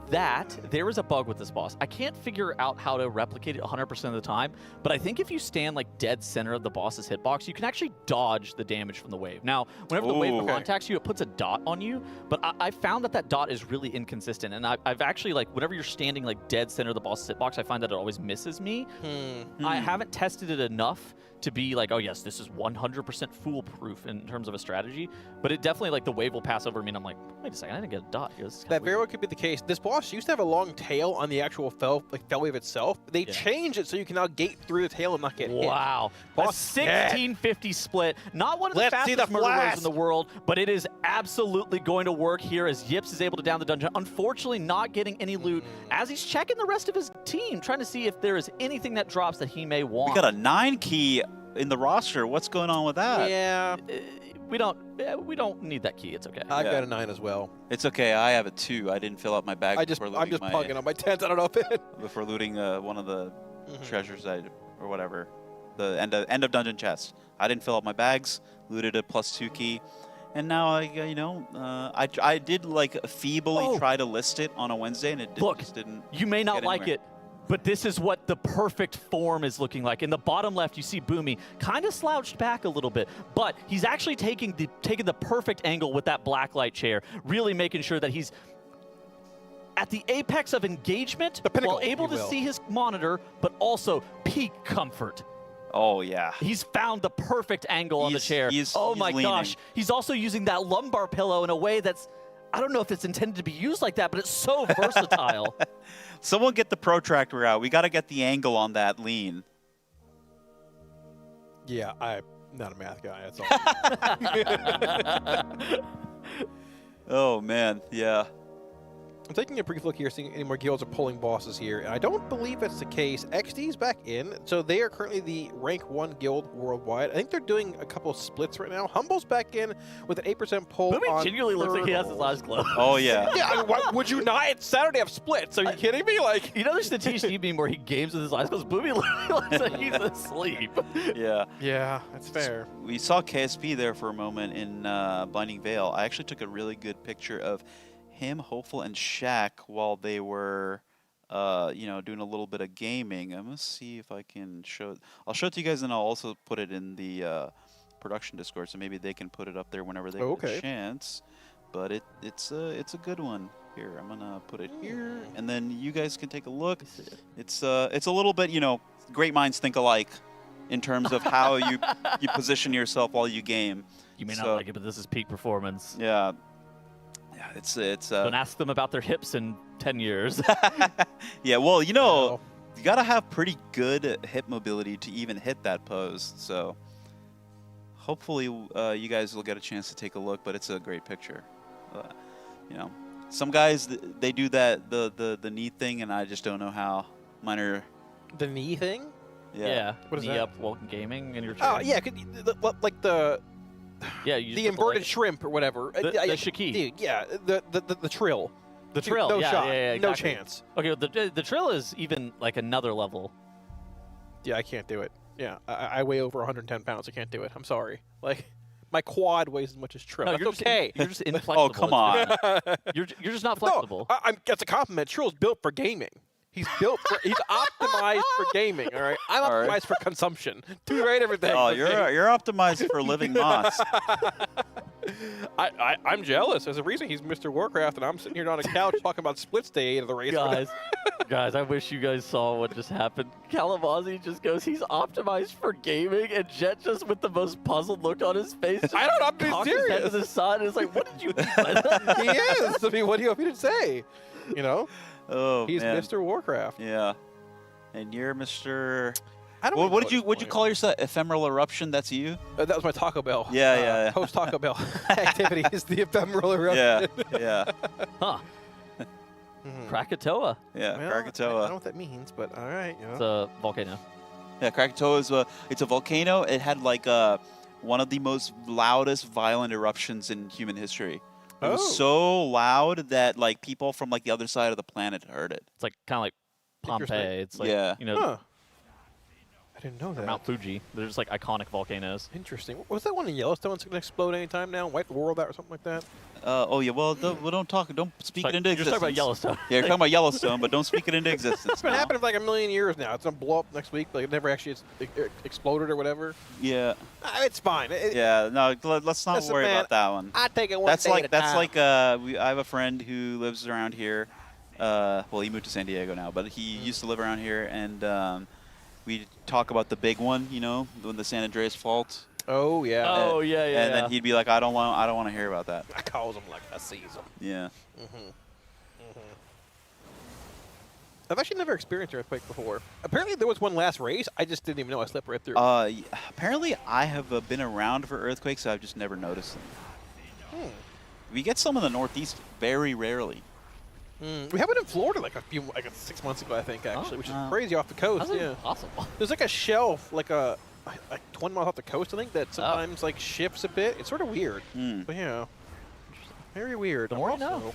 that there is a bug with this boss. I can't figure out how to replicate it 100% of the time, but I think if you stand like dead center of the boss's hitbox, you can actually dodge the damage from the wave. Now, whenever the wave contacts you, it puts a dot on you, but I found that dot is really inconsistent, and I've actually, like, whenever you're standing like dead center of the boss's hitbox, I find that it always misses me. I haven't tested it enough to be like, oh yes, this is 100% foolproof in terms of a strategy, but it definitely, like, the wave will pass over me and I'm like, wait a second, I didn't get a dot here. That very well could be the case. This boss used to have a long tail on the actual fell wave itself. They changed it so you can now gate through the tail and not get hit. Wow. Boss, a 1650 split. Not one of the fastest murder rows in the world, but it is absolutely going to work here as Yips is able to down the dungeon. Unfortunately, not getting any loot as he's checking the rest of his team, trying to see if there is anything that drops that he may want. We got a 9 key in the roster. What's going on with that? Yeah. We don't need that key. It's okay. I've got a 9 as well. It's okay. I have a 2. I didn't fill up my bag. I'm just plugging on my 10s. I don't know if it before looting one of the treasures or whatever, the end of dungeon chest. I didn't fill up my bags. Looted a +2 key, and now I did like feebly try to list it on a Wednesday, and it just didn't. You may not like it, but this is what the perfect form is looking like. In the bottom left, you see Boomy kind of slouched back a little bit, but he's actually taking the perfect angle with that blacklight chair, really making sure that he's at the apex of engagement while able to see his monitor, but also peak comfort. Oh, yeah. He's found the perfect angle on the chair. Oh, my gosh. He's also using that lumbar pillow in a way that's, I don't know if it's intended to be used like that, but it's so versatile. Someone get the protractor out. We got to get the angle on that lean. Yeah, I'm not a math guy. That's all. Oh, man. Yeah. I'm taking a brief look here, seeing any more guilds are pulling bosses here, and I don't believe that's the case. XD's back in, so they are currently the rank 1 guild worldwide. I think they're doing a couple of splits right now. Humble's back in with an 8% pull. Boomy genuinely looks like he has his eyes closed. Oh, yeah. Yeah, I mean, why would you not? It's Saturday of splits. Are you kidding me? Like, you know, there's the TC meme where he games with his eyes closed. Boomy looks like he's asleep. Yeah. Yeah, that's fair. We saw KSP there for a moment in Blinding Veil. I actually took a really good picture of him, Hopeful, and Shaq while they were, doing a little bit of gaming. I'm gonna see if I can show. I'll show it to you guys, and I'll also put it in the production Discord, so maybe they can put it up there whenever they get a chance. But it's a good one. Here, I'm gonna put it here, and then you guys can take a look. It's a little bit, great minds think alike in terms of how you position yourself while you game. You may not like it, but this is peak performance. Yeah. Yeah, it's Don't ask them about their hips in 10 years. Yeah, well, you gotta have pretty good hip mobility to even hit that pose. So hopefully you guys will get a chance to take a look. But it's a great picture. Some guys they do that the knee thing, and I just don't know how. Mine are the knee thing. Yeah. What is knee that? up while gaming in your chair. Oh yeah, like the. Yeah, you the inverted shrimp or whatever. The shaki. Yeah, the trill. The trill. No yeah, shot. Yeah, exactly. No chance. Okay, the trill is even like another level. Yeah, I can't do it. Yeah, I weigh over 110 pounds. I can't do it. I'm sorry. Like, my quad weighs as much as Trill. No, That's you're okay. You're just inflexible. Oh, come on. You're just not flexible. No, that's a compliment. Trill's built for gaming. He's he's optimized for gaming, all right? I'm optimized for consumption. Two right everything. Oh, you're optimized for living moss. I'm jealous. There's a reason he's Mr. Warcraft, and I'm sitting here on a couch talking about splits day 8 of the race. Guys, I wish you guys saw what just happened. Kalamazi just goes, he's optimized for gaming, and Jet just with the most puzzled look on his face. I don't know, I'm being serious. His head to the side and is like, what did you mean by that? He is. I mean, what do you want me to say? You know? Oh, he's man. Mr. Warcraft. Yeah. And you're Mr. I don't what did you call yourself? Ephemeral Eruption? That's you? That was my Taco Bell. Yeah. Post Taco Bell activity is the Ephemeral Eruption. Yeah. Huh. Krakatoa. Yeah, well, Krakatoa. I don't know what that means, but all right. You know. It's a volcano. Yeah, Krakatoa is it's a volcano. It had like one of the most loudest violent eruptions in human history. It Oh. was so loud that like people from like the other side of the planet heard it. It's like kind of like Pompeii. It's like Yeah. you know. Huh. I didn't know or that. Mount Fuji. They're just like iconic volcanoes. Interesting. Was that one in Yellowstone that's going to explode anytime now? Wipe the world out or something like that? Oh yeah, well don't speak it into You're existence. talking about Yellowstone. Yeah, you're talking about Yellowstone, but don't speak it into existence. It's been now. happening for like a million years now. It's going to blow up next week. Like it never actually exploded or whatever. Yeah. It's fine. Yeah, no, let's not Listen, worry man, about that one. I take it one That's day like at a time. I have a friend who lives around here. Well, he moved to San Diego now, but he used to live around here, and we talk about the big one, you know, when the San Andreas Fault. Oh yeah. Oh yeah, yeah. And then he'd be like, I don't want to hear about that. I calls them like I sees them. Yeah. I've actually never experienced an earthquake before. Apparently there was one last race. I just didn't even know. I slept right through. Apparently I have been around for earthquakes, so I've just never noticed them. We get some in the Northeast very rarely. We have it in Florida like 6 months ago, I think, actually, which is crazy off the coast. How's Yeah. it possible? There's like a shelf, like 20 miles off the coast, I think, that sometimes like shifts a bit. It's sort of weird. But yeah, very weird. The more you know.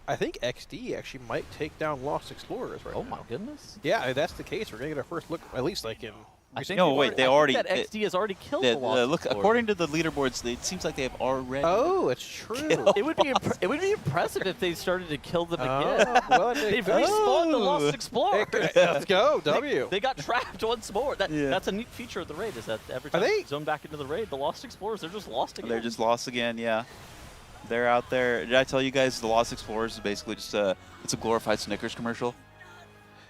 I think XD actually might take down Lost Explorers right now. Oh my goodness. Yeah, if that's the case, we're gonna get our first look, at least like in. I think No, wait, they already. that XD has already killed the Lost Look, Explorer. according to the leaderboards, it seems like they have already. Oh, it's true. It would be it would be impressive if they started to kill them again. Well, They've respawned the Lost Explorer. Let's go, W. They got trapped once more. That's a neat feature of the raid. Is that every time they zone back into the raid, the Lost Explorers they're just lost again. They're just lost again. Yeah, they're out there. Did I tell you guys the Lost Explorers is basically just it's a glorified Snickers commercial?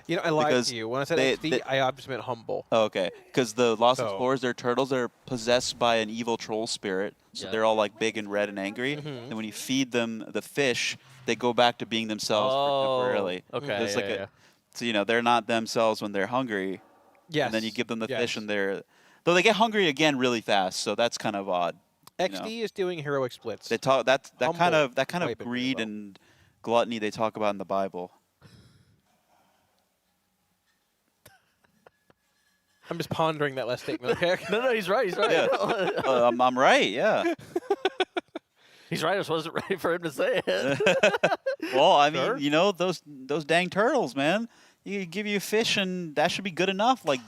You know, I lied Because to you. When I said XD, I obviously meant humble. Oh, okay, because the Lost So- Explorers, they're turtles that are possessed by an evil troll spirit, so Yeah. they're all like big and red and angry. And when you feed them the fish, they go back to being themselves temporarily. okay, There's yeah, yeah. So you know they're not themselves when they're hungry. Yes. And then you give them the fish, yes. and though they get hungry again really fast, so that's kind of odd. you know. XD is doing heroic splits. They talk that Humble kind of type greed hero. and gluttony they talk about in the Bible. I'm just pondering that last statement. Okay. No, he's right. He's right. Yeah. I'm right. Yeah. He's right. I just wasn't ready for him to say it. Well, I mean, you know, those dang turtles, man. You give you fish and that should be good enough. Like,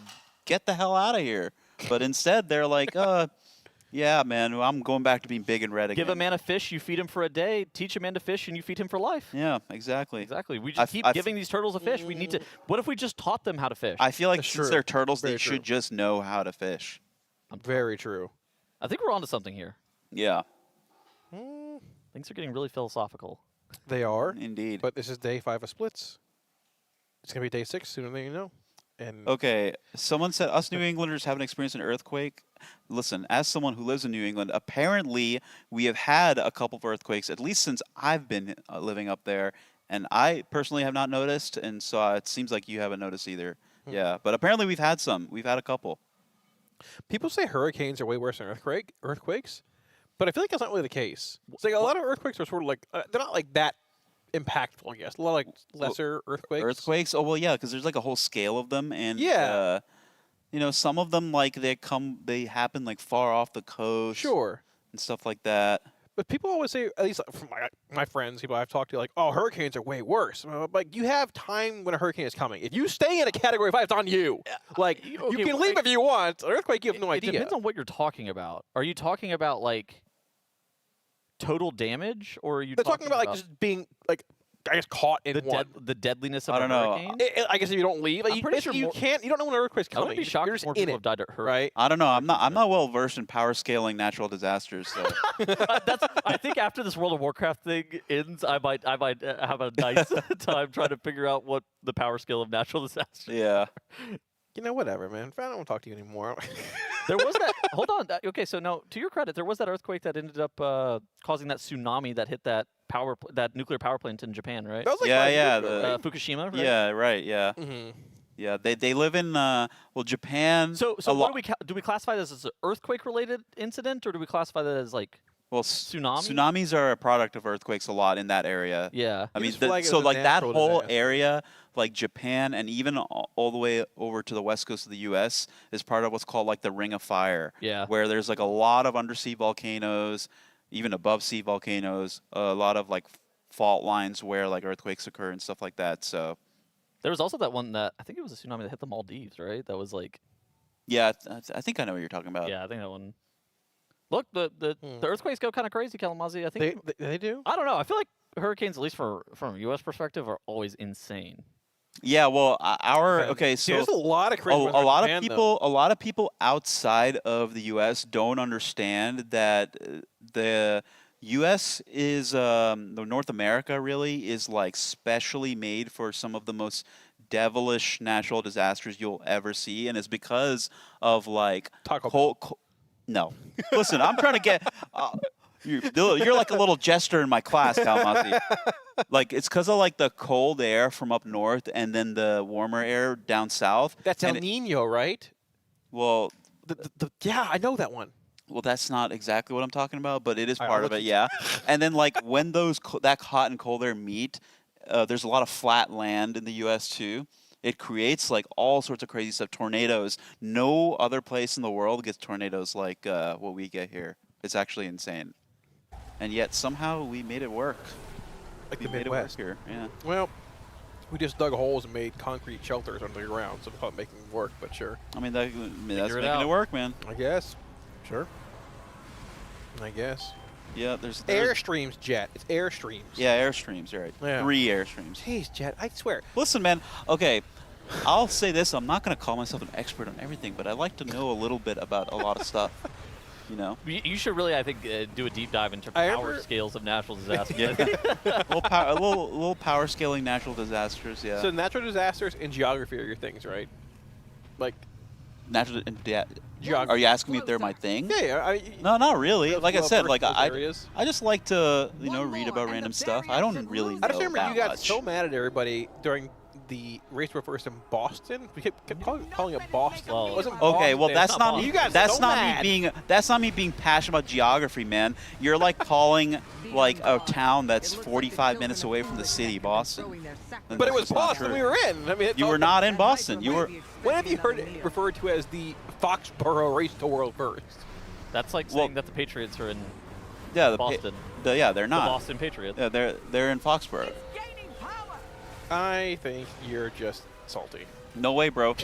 get the hell out of here. But instead, they're like, yeah, man, I'm going back to being big and red again. Give a man a fish, you feed him for a day. Teach a man to fish, and you feed him for life. Yeah, exactly. Exactly. We just keep giving these turtles a fish. We need to. What if we just taught them how to fish? I feel like That's since true. they're turtles, Very they true. should just know how to fish. Very true. I think we're onto something here. Yeah. Things are getting really philosophical. They are. Indeed. But this is day 5 of splits. It's going to be day 6 sooner than you know. And Okay, someone said us New Englanders haven't experienced an earthquake. Listen, as someone who lives in New England, apparently we have had a couple of earthquakes, at least since I've been living up there, and I personally have not noticed, and so it seems like you haven't noticed either. Yeah, but apparently we've had some. We've had a couple. people say hurricanes are way worse than earthquakes, but I feel like that's not really the case. It's like a lot of earthquakes are sort of like, they're not like that impactful, I guess. A lot of like lesser earthquakes. Earthquakes? Oh, well, yeah, because there's like a whole scale of them, and Yeah. you know, some of them like they happen like far off the coast, Sure. and stuff like that. But people always say, at least from my friends, people I've talked to, like, oh, hurricanes are way worse. Like, you have time when a hurricane is coming. If you stay in a Category 5, it's on you. Like, you can leave if you want. An earthquake, you have no idea. It depends on what you're talking about. Are you talking about like total damage, or are you? They're talking about like just being like, I guess, caught in the deadliness of I a don't know. hurricane? I guess if you don't leave, like, I'm pretty sure you more- don't know when an earthquake's I coming. wouldn't be shocked You're if just more in people it, have died at hurricane. right? I don't know. I'm not well versed in power scaling natural disasters. So I think after this World of Warcraft thing ends, I might have a nice time trying to figure out what the power scale of natural disasters. yeah. You know, whatever, man. I don't want to talk to you anymore. There was that. Hold on. Okay, so no. To your credit, there was that earthquake that ended up causing that tsunami that hit that nuclear power plant in Japan, right? That was like Yeah, last yeah, week, the- right? Fukushima, right? Yeah. Right. Yeah. Mhm. Yeah. They live in Japan. So a what lo- do we classify this as an earthquake related incident, or do we classify that as like Well, tsunamis are a product of earthquakes a lot in that area. Yeah. I mean, just feel like it so was a like that natural whole disaster. area, like Japan and even all the way over to the west coast of the U.S. is part of what's called like the Ring of Fire. Yeah. Where there's like a lot of undersea volcanoes, even above sea volcanoes, a lot of like fault lines where like earthquakes occur and stuff like that. So There was also that one that I think it was a tsunami that hit the Maldives, right? That was like. yeah, I think I know what you're talking about. Yeah, I think that one. Look, the earthquakes go kind of crazy, Kalamazoo. I think they do. I don't know. I feel like hurricanes, at least from a U.S. perspective, are always insane. Yeah, well, okay, so there's a lot of crazy ones a in lot Japan, of people, a lot of people outside of the U.S. don't understand that the U.S. is the North America really is like specially made for some of the most devilish natural disasters you'll ever see, and it's because of like no, listen, I'm trying to get. You're like a little jester in my class, Kalamazoo. Like it's because of like the cold air from up north and then the warmer air down south. That's El Nino, right? Well, yeah, I know that one. Well, that's not exactly what I'm talking about, but it is part of it, yeah. And then like when that hot and cold air meet, there's a lot of flat land in the U.S. too. It creates like all sorts of crazy stuff. Tornadoes. No other place in the world gets tornadoes like what we get here. It's actually insane. And yet somehow we made it work. Like we the made it work Midwest. here. Yeah. Well, we just dug holes and made concrete shelters under the ground, so we call it making it work. But sure. I mean that's making it work, man. I guess. Sure. I guess. Yeah, there's Airstreams, Jet. It's Airstreams. Yeah, Airstreams. You're right. Yeah. 3 Airstreams. Jeez, Jet. I swear. Listen, man. Okay, I'll say this. I'm not going to call myself an expert on everything, but I like to know a little bit about a lot of stuff. You know. You should really, I think, do a deep dive into power scales of natural disasters. Yeah. a little power scaling natural disasters. Yeah. So natural disasters and geography are your things, right? Like natural geography. Are you asking me if they're my thing? Yeah. No, not really. Like I said, like I areas. just like to read about random stuff. I don't really know I just remember that you got much. so mad at everybody during the race we're first in Boston. We kept calling it Boston. Well, it wasn't Okay, Boston. well that's not You got that's so not mad. me being passionate about geography, man. You're like calling like a town that's 45 minutes away from the city, Boston. And But it was that's not Boston true. we were in. I mean, You were not in Boston. You were. When have you heard it referred to as the Foxborough race to world first? That's like saying that the Patriots are in Boston. Yeah, they're not. The Boston Patriots. Yeah, they're in Foxborough. I think you're just salty. No way, bro.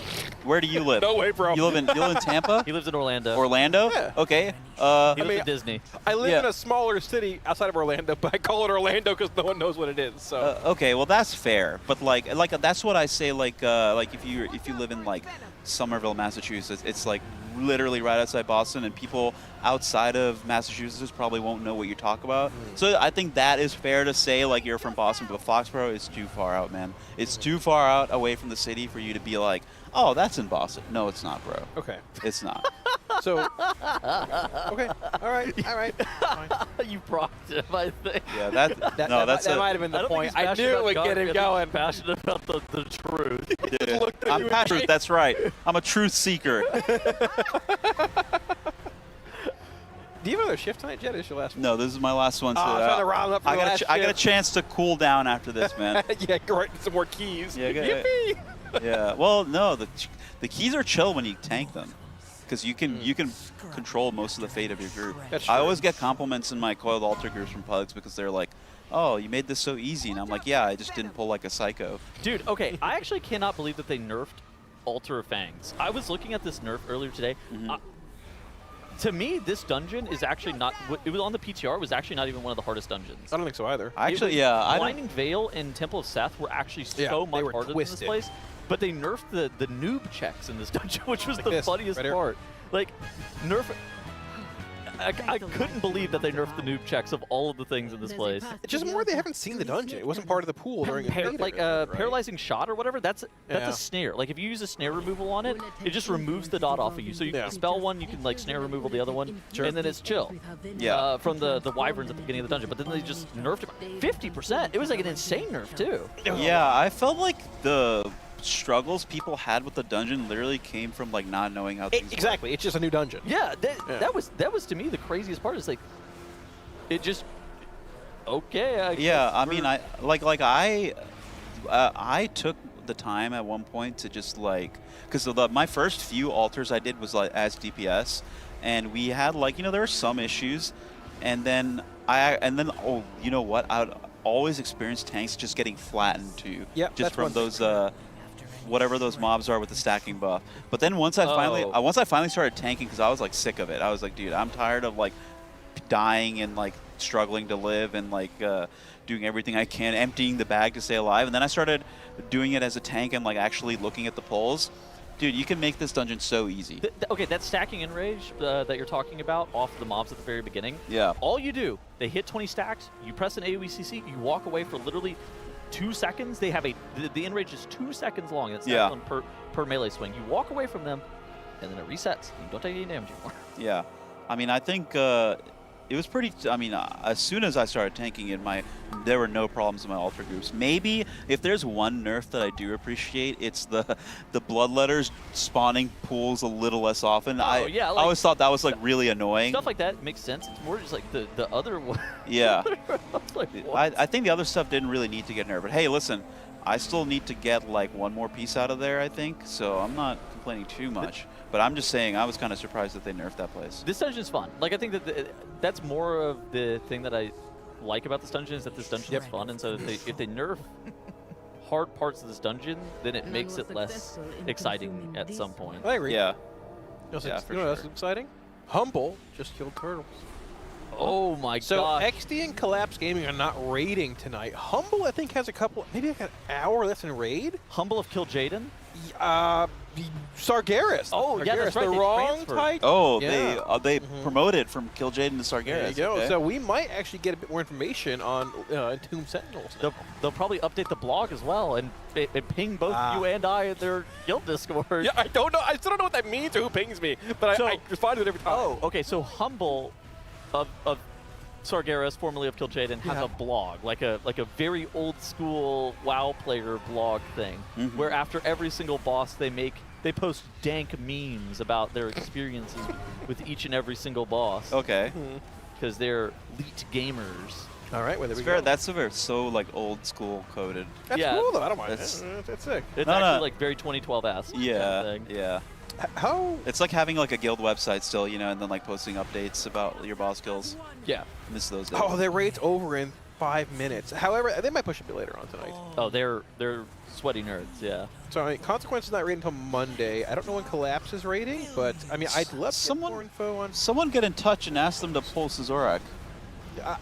Where do you live? No way, bro. You live in Tampa? He lives in Orlando. Orlando? Yeah. Okay. He lives in Disney. I live in a smaller city outside of Orlando, but I call it Orlando because no one knows what it is. So Okay, well that's fair, but like that's what I say. Like if you live in like Somerville, Massachusetts, it's like literally right outside Boston, and people outside of Massachusetts probably won't know what you talk about. So I think that is fair to say, like you're from Boston, but Foxborough is too far out, man. It's too far out away from the city for you to be like, oh, that's in Boston. No, it's not, bro. Okay. It's not. So okay, all right. Fine. You propped him, I think. Yeah, that might have been the point. I knew it would get him going. Passionate about the truth. Yeah. I'm passionate. That's right. I'm a truth seeker. Do you have another shift tonight, Jet? Is your last one? No, this is my last one. So, I'm trying to round up for I the got last I got a shift. chance to cool down after this, man. Yeah, great. Some more keys. Yeah, Yippee! Yeah. Well, no, the keys are chill when you tank them, because you can control most of the fate of your group. That's I true. always get compliments in my coiled altar groups from pugs because they're like, "Oh, you made this so easy," and I'm like, "Yeah, I just didn't pull like a psycho." Dude, okay, I actually cannot believe that they nerfed Altar Fangs. I was looking at this nerf earlier today. To me, this dungeon is actually not. It was on the PTR. It was actually not even one of the hardest dungeons. I don't think so either. Actually, yeah, Blinding Veil and Temple of Seth were actually so much harder than this place. But they nerfed the noob checks in this dungeon, which was the funniest part. Like, nerf. I couldn't believe that they nerfed the noob checks of all of the things in this place. It's just more they haven't seen the dungeon. It wasn't part of the pool during a beta, right? Paralyzing shot or whatever. That's a snare. Like if you use a snare removal on it, it just removes the dot off of you. So you can spell one, you can like snare removal the other one, and then it's chill. Yeah. From the wyverns at the beginning of the dungeon, but then they just nerfed it 50%. It was like an insane nerf too. Yeah, I felt like the struggles people had with the dungeon literally came from like not knowing how things Exactly. It's just a new dungeon. Yeah, that was to me the craziest part. Is like it just okay. Yeah, I mean, I took the time at one point to just like, because my first few altars I did was like as DPS, and we had like, you know, there were some issues, and then oh, you know what? I would always experience tanks just getting flattened too. Yep, just from those whatever those mobs are with the stacking buff. But then once I finally started tanking, because I was like sick of it. I was like, dude, I'm tired of like dying and like struggling to live and like doing everything I can, emptying the bag to stay alive. And then I started doing it as a tank and like actually looking at the pulls. Dude, you can make this dungeon so easy. Okay, that stacking enrage that you're talking about off the mobs at the very beginning. Yeah. All you do, they hit 20 stacks, you press an AoE CC, you walk away for literally 2 seconds. They have the enrage is 2 seconds long. It's per melee swing. You walk away from them, and then it resets. You don't take any damage anymore. Yeah. I mean, I think it was pretty. I mean, as soon as I started tanking it, there were no problems in my altar groups. Maybe if there's one nerf that I do appreciate, it's the bloodletters spawning pools a little less often. I always thought that was like really annoying. Stuff like that makes sense. It's more just like the other one. Yeah. Like, I think the other stuff didn't really need to get nerfed. But hey, listen, I still need to get like one more piece out of there, I think. So I'm not complaining too much. But I'm just saying, I was kind of surprised that they nerfed that place. This dungeon's fun. Like, I think that that's more of the thing that I like about this dungeon is that this dungeon is fun. And so if they nerf hard parts of this dungeon, then it makes it less exciting at some point. I agree. Yeah. You know what's exciting? Humble just killed turtles. Oh my god. So XD and Collapse Gaming are not raiding tonight. Humble, I think, has maybe like an hour left in raid. Humble have killed Jaden? Sargeras. Oh, yeah, that's right. The wrong title. Oh, they promoted from Kill Jaden to Sargeras. There you go. Okay. So we might actually get a bit more information on Tomb Sentinels. They'll probably update the blog as well and ping both you and I in their guild Discord. Yeah, I don't know. I still don't know what that means or who pings me, but I respond to it every time. Oh, okay. So Humble of Sargeras, formerly of Kill Jaden, has a blog, like a very old school WoW player blog thing, where after every single boss they post dank memes about their experiences with each and every single boss. Okay. Because they're elite gamers. All right, well, there we go. go. That's so like old school coded. That's cool though. I don't mind. That's sick. It's actually like very 2012-esque. Yeah, kind of thing. yeah. How? It's like having like a guild website still, you know, and then like posting updates about your boss skills. Yeah. Miss those days. Oh, their raid's over in 5 minutes. However, they might push a bit later on tonight. Oh, they're sweaty nerds, yeah. So, I mean, Consequence is not raiding until Monday. I don't know when Collapse is raiding, but, I mean, I'd love to get more info on... Someone get in touch and ask them to pull Sazerac.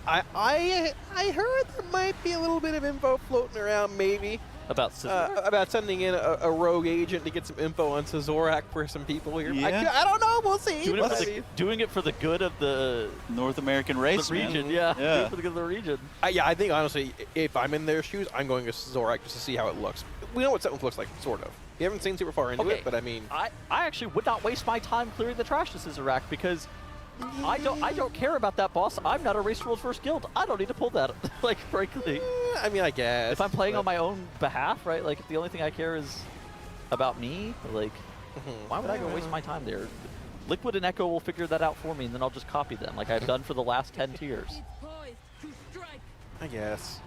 I heard there might be a little bit of info floating around, maybe. About sending in a rogue agent to get some info on Sazerac for some people here. Yeah. I don't know. We'll see. Doing it for the good of the North American race, the region. man. Yeah. Yeah. Doing it for the good of the region. I think, honestly, if I'm in their shoes, I'm going to Sazerac just to see how it looks. We know what Sentinels looks like, sort of. We haven't seen super far into it, but I mean... I actually would not waste my time clearing the trash to Sazerac because... I don't care about that boss. I'm not a Race World First Guild. I don't need to pull that. Like, frankly. I mean, I guess. If I'm playing on my own behalf, right? Like, if the only thing I care is about me, like, why would I go waste my time there? Liquid and Echo will figure that out for me, and then I'll just copy them, like I've done for the last 10 tiers. I guess.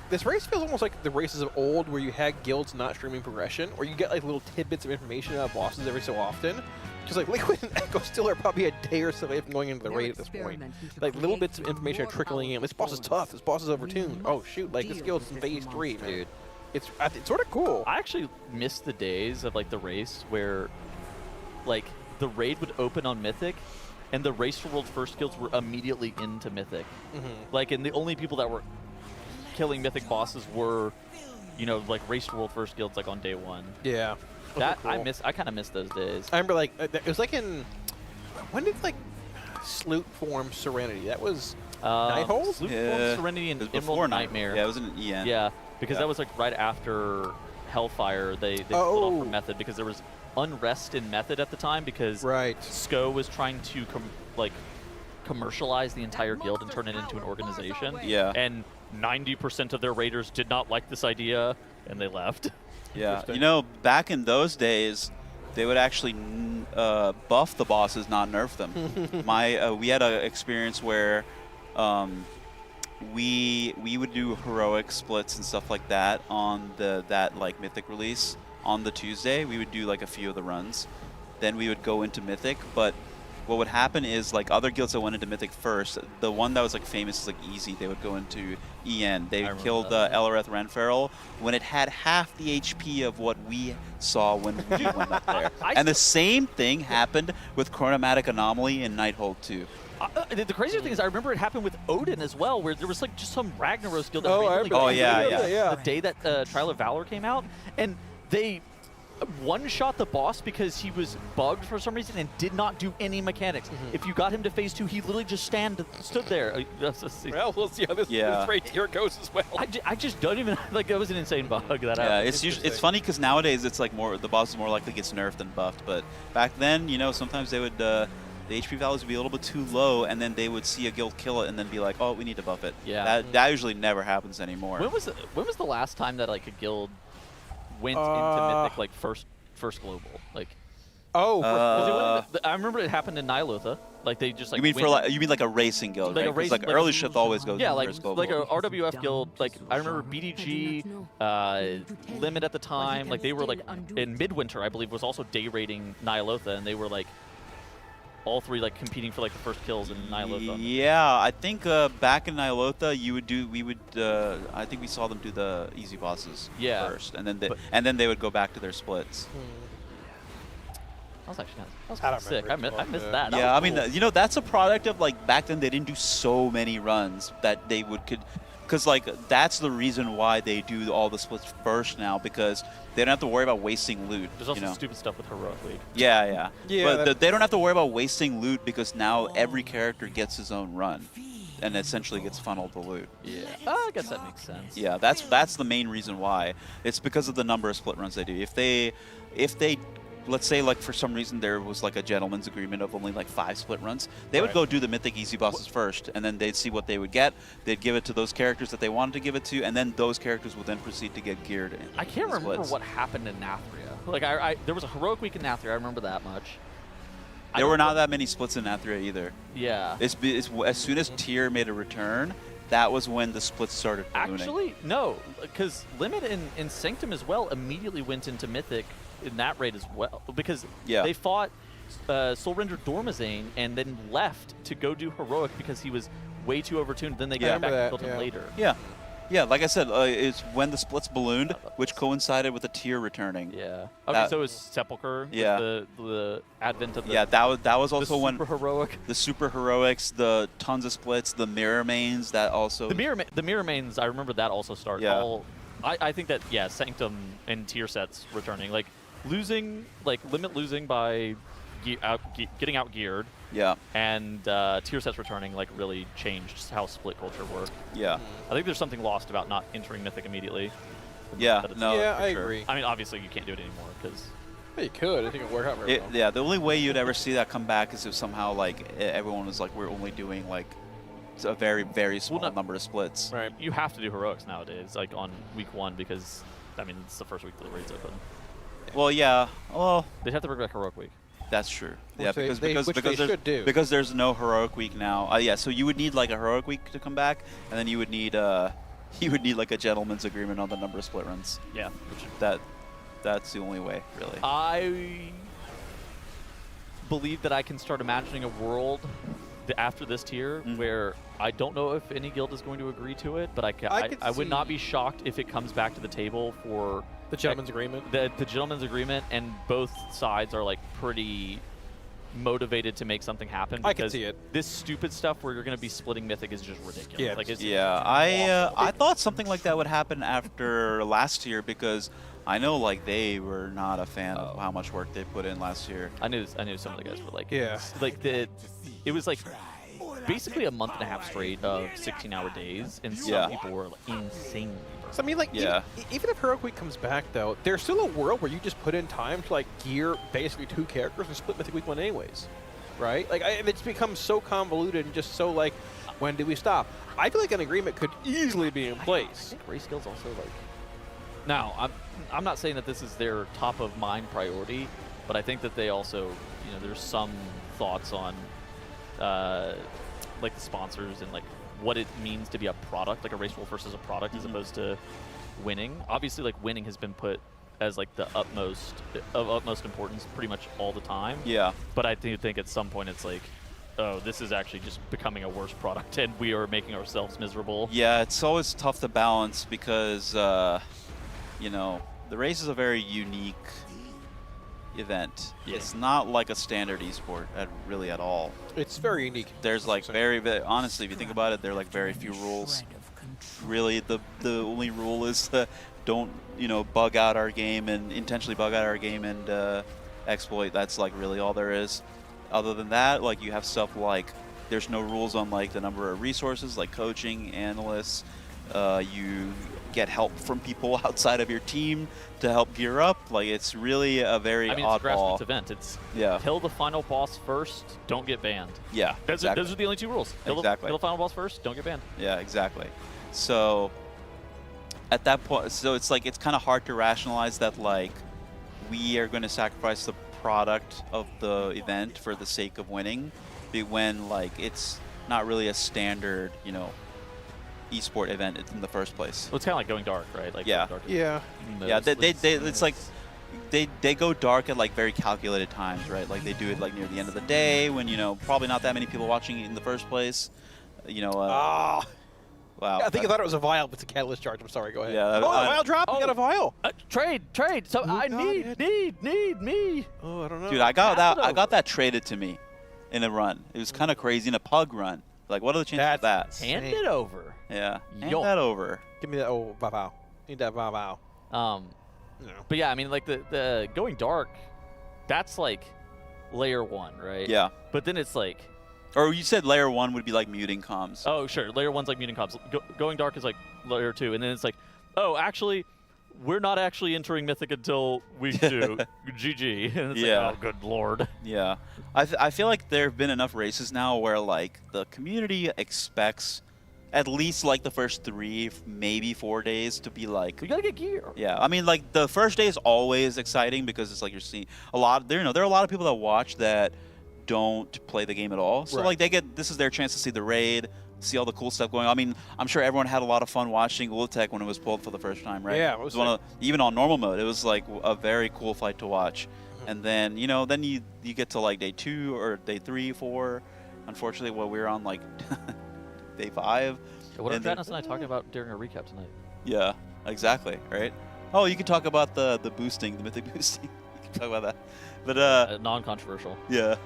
This race feels almost like the races of old where you had guilds not streaming progression, or you get like little tidbits of information about bosses every so often. Because like Liquid and Echo still are probably a day or so away from going into the raid at this point. Like little bits of information are trickling in. This boss is tough. This boss is overtuned. Oh shoot! Like this guild's in phase 3, man. Dude, it's sort of cool. I actually miss the days of like the race where, like, the raid would open on Mythic, and the Race for World First guilds were immediately into Mythic. Like, and the only people that were killing Mythic bosses were, you know, like Race for World First guilds, like on day 1. Yeah. That cool. I kind of miss those days. I remember like it was like when did like Sloot form Serenity? That was Nighthold? Sloot formed Serenity and Emerald Nightmare. Yeah, it was an EN. Yeah, because that was like right after Hellfire. They split off from Method because there was unrest in Method at the time because SCO was trying to commercialize the entire guild and turn it into an organization. Yeah. And 90% of their raiders did not like this idea, and they left. Yeah, you know, back in those days, they would actually buff the bosses, not nerf them. We had an experience where we would do heroic splits and stuff like that on that like Mythic release on the Tuesday. We would do like a few of the runs, then we would go into Mythic. But what would happen is like other guilds that went into Mythic first, the one that was like famous is like Easy. They would go into EN. They killed Elareth Renferal when it had half the HP of what we saw when we went up there. And the same thing happened with Chronomatic Anomaly in Nighthold 2. The craziest thing is I remember it happened with Odin as well, where there was like just some Ragnaros guild that the day that Trial of Valor came out, and they one-shot the boss because he was bugged for some reason and did not do any mechanics. If you got him to phase 2, he literally just stood there. Well, we'll see how this right here goes as well. I just don't even like. That was an insane bug. It's funny because nowadays it's like the boss is more likely gets nerfed than buffed. But back then, you know, sometimes they would the HP values would be a little bit too low, and then they would see a guild kill it and then be like, oh, we need to buff it. Yeah. That usually never happens anymore. When was the last time that like a guild went into Mythic like first global? Like I remember it happened in Nihilotha. Like they just like you mean like a racing guild, like right? A race, like early shift always goes first global. Like a RWF guild. Like I remember BDG, Limit at the time. Like they were like in Midwinter, I believe, was also day rating Nihilotha, and they were like all three like competing for like the first kills in Nihilotha. Yeah, I think back in Nihilotha, I think we saw them do the easy bosses first, and then they would go back to their splits. That was kind of sick. I missed that. Yeah, I mean, you know, that's a product of like back then they didn't do so many runs that they could. Because, like, that's the reason why they do all the splits first now, because they don't have to worry about wasting loot. There's also stupid stuff with Heroic League. Yeah. But they don't have to worry about wasting loot because now every character gets his own run and essentially gets funneled to loot. Yeah. I guess that makes sense. Yeah, that's the main reason why. It's because of the number of split runs they do. If they let's say, like, for some reason there was, like, a gentleman's agreement of only, like, 5 split runs, they would go do the Mythic easy bosses first, and then they'd see what they would get. They'd give it to those characters that they wanted to give it to, and then those characters would then proceed to get geared in. I can't remember what happened in Nathria. Like, there was a Heroic Week in Nathria, I remember that much. There were not that many splits in Nathria either. Yeah. It's as soon as Tyr made a return, that was when the splits started ballooning. Actually, no, because Limit and Sanctum as well immediately went into Mythic in that raid as well, because they fought Soul Render Dormazane and then left to go do Heroic because he was way too overtuned. Then they got back and killed him later. Yeah, like I said, it's when the splits ballooned, which coincided with the Tyr returning. Yeah. Okay, so it was Sepulchre. Yeah. The advent of the. Yeah, that was also when super heroic. The super heroics, the tons of splits, the mirror mains. That also. The mirror mains. I remember that also started. Yeah. I think that Sanctum and Tyr sets returning, like losing, like Limit losing by getting out geared. Yeah. And Tyr sets returning like really changed how split culture worked. Yeah. I think there's something lost about not entering Mythic immediately. Yeah. I agree. I mean, obviously you can't do it anymore because. You could. I think it would work out very well. Yeah. The only way you'd ever see that come back is if somehow like everyone was like, we're only doing like a very, very small number of splits. Right. You have to do heroics nowadays, like on week 1, because I mean it's the first week the raid's open. Well, yeah. Well, they'd have to bring back heroic week. That's true. Yeah, because there's no heroic week now. Yeah, so you would need like a heroic week to come back, and then you would need like a gentleman's agreement on the number of split runs. Yeah. That's the only way, really. I believe that I can start imagining a world after this tier where I don't know if any guild is going to agree to it, but I would not be shocked if it comes back to the table for the gentleman's agreement. The gentleman's agreement, and both sides are like pretty motivated to make something happen. I can see it. This stupid stuff where you're going to be splitting Mythic is just ridiculous. Yeah, I thought something like that would happen after last year because I know like they were not a fan of how much work they put in last year. I knew some of the guys were like, it was like basically a month and a half straight of 16-hour days, and some people were like, insanely. So, I mean, like, even if Heroic Week comes back, though, there's still a world where you just put in time to, like, gear basically 2 characters and split Mythic Week 1 anyways, right? Like, it's become so convoluted and just so, like, when do we stop? I feel like an agreement could easily be in place. I think race guilds also, like... Now, I'm not saying that this is their top-of-mind priority, but I think that they also, there's some thoughts on, like, the sponsors and, like, what it means to be a product, like a race wolf versus a product, as opposed to winning. Obviously, like winning has been put as like the utmost importance pretty much all the time. Yeah. But I do think at some point it's like, oh, this is actually just becoming a worse product, and we are making ourselves miserable. Yeah, it's always tough to balance because, you know, the race is a very unique event. Yeah. It's not like a standard esport really at all. It's very unique. There's like very honestly, if you think about it, there are like very few rules. Really, the only rule is don't, you know, bug out our game and intentionally bug out our game and exploit. That's like really all there is. Other than that, like you have stuff like there's no rules on like the number of resources, like coaching, analysts. You get help from people outside of your team to help gear up. Like it's really a very I mean, it's a oddball grassroots event. It's yeah. Kill the final boss first, don't get banned. Yeah, Those exactly. are the only two rules. Kill the final boss first, don't get banned. Yeah, exactly. So at that point, so it's like it's kind of hard to rationalize that like we are going to sacrifice the product of the event for the sake of winning, when like it's not really a standard, you know, esport event in the first place. Well, it's kind of like going dark, right? Like yeah, dark yeah. It's like they go dark at like very calculated times, right? Like they do it like near the end of the day when, you know, probably not that many people watching it in the first place. You know. Wow. I think I thought it was a vial, but it's a catalyst charge. I'm sorry. Go ahead. Yeah. Oh, the vial drop. You got a vial. Trade. So I need me. Oh, I don't know. Dude, I got that traded to me in a run. It was kind of crazy in a pug run. Like, what are the chances of that? Hand it over. Yeah. Hand that over. Give me that vial. Need that vial. But yeah, I mean, like the going dark, that's like layer 1, right? Yeah. But then it's like. Or you said layer 1 would be like muting comms. Oh, sure. Layer 1's like muting comms. Going dark is like layer 2, and then it's like, oh, actually, we're not actually entering Mythic until week 2. GG. And it's like, oh, good lord. Yeah. I feel like there have been enough races now where like the community expects at least like the first 3, maybe 4 days to be like. We gotta get gear. Yeah. I mean, like the first day is always exciting because it's like you're seeing a lot. There are a lot of people that watch that don't play the game at all. So like this is their chance to see the raid, see all the cool stuff going on. I mean, I'm sure everyone had a lot of fun watching Ula'tek when it was pulled for the first time, right? Yeah, it was even on normal mode. It was like a very cool fight to watch. And then, you know, then you get to like day 2 or day 3, 4. Unfortunately, we were on like day 5. What are Janice and I talking about during our recap tonight? Yeah, exactly, right? Oh, you could talk about the boosting, the mythic boosting. You can talk about that. But non-controversial. Yeah.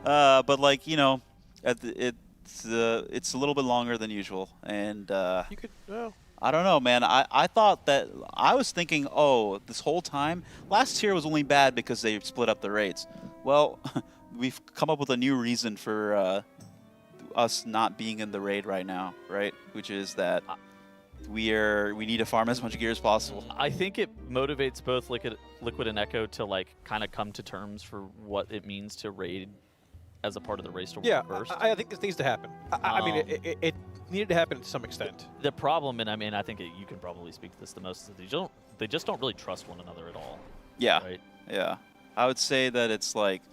But like, you know, it's a little bit longer than usual, and you could, well, I don't know, man. I thought that I was thinking, oh, this whole time last year was only bad because they split up the rates. Well, we've come up with a new reason for us not being in the raid right now, right? Which is that we need to farm as much gear as possible. I think it motivates both Liquid and Echo to like kind of come to terms for what it means to raid as a part of the race to work first. I think this needs to happen. I mean, it needed to happen to some extent. The problem, and I mean, I think you can probably speak to this the most, is that they just don't really trust one another at all. Yeah. Right? Yeah. I would say that it's like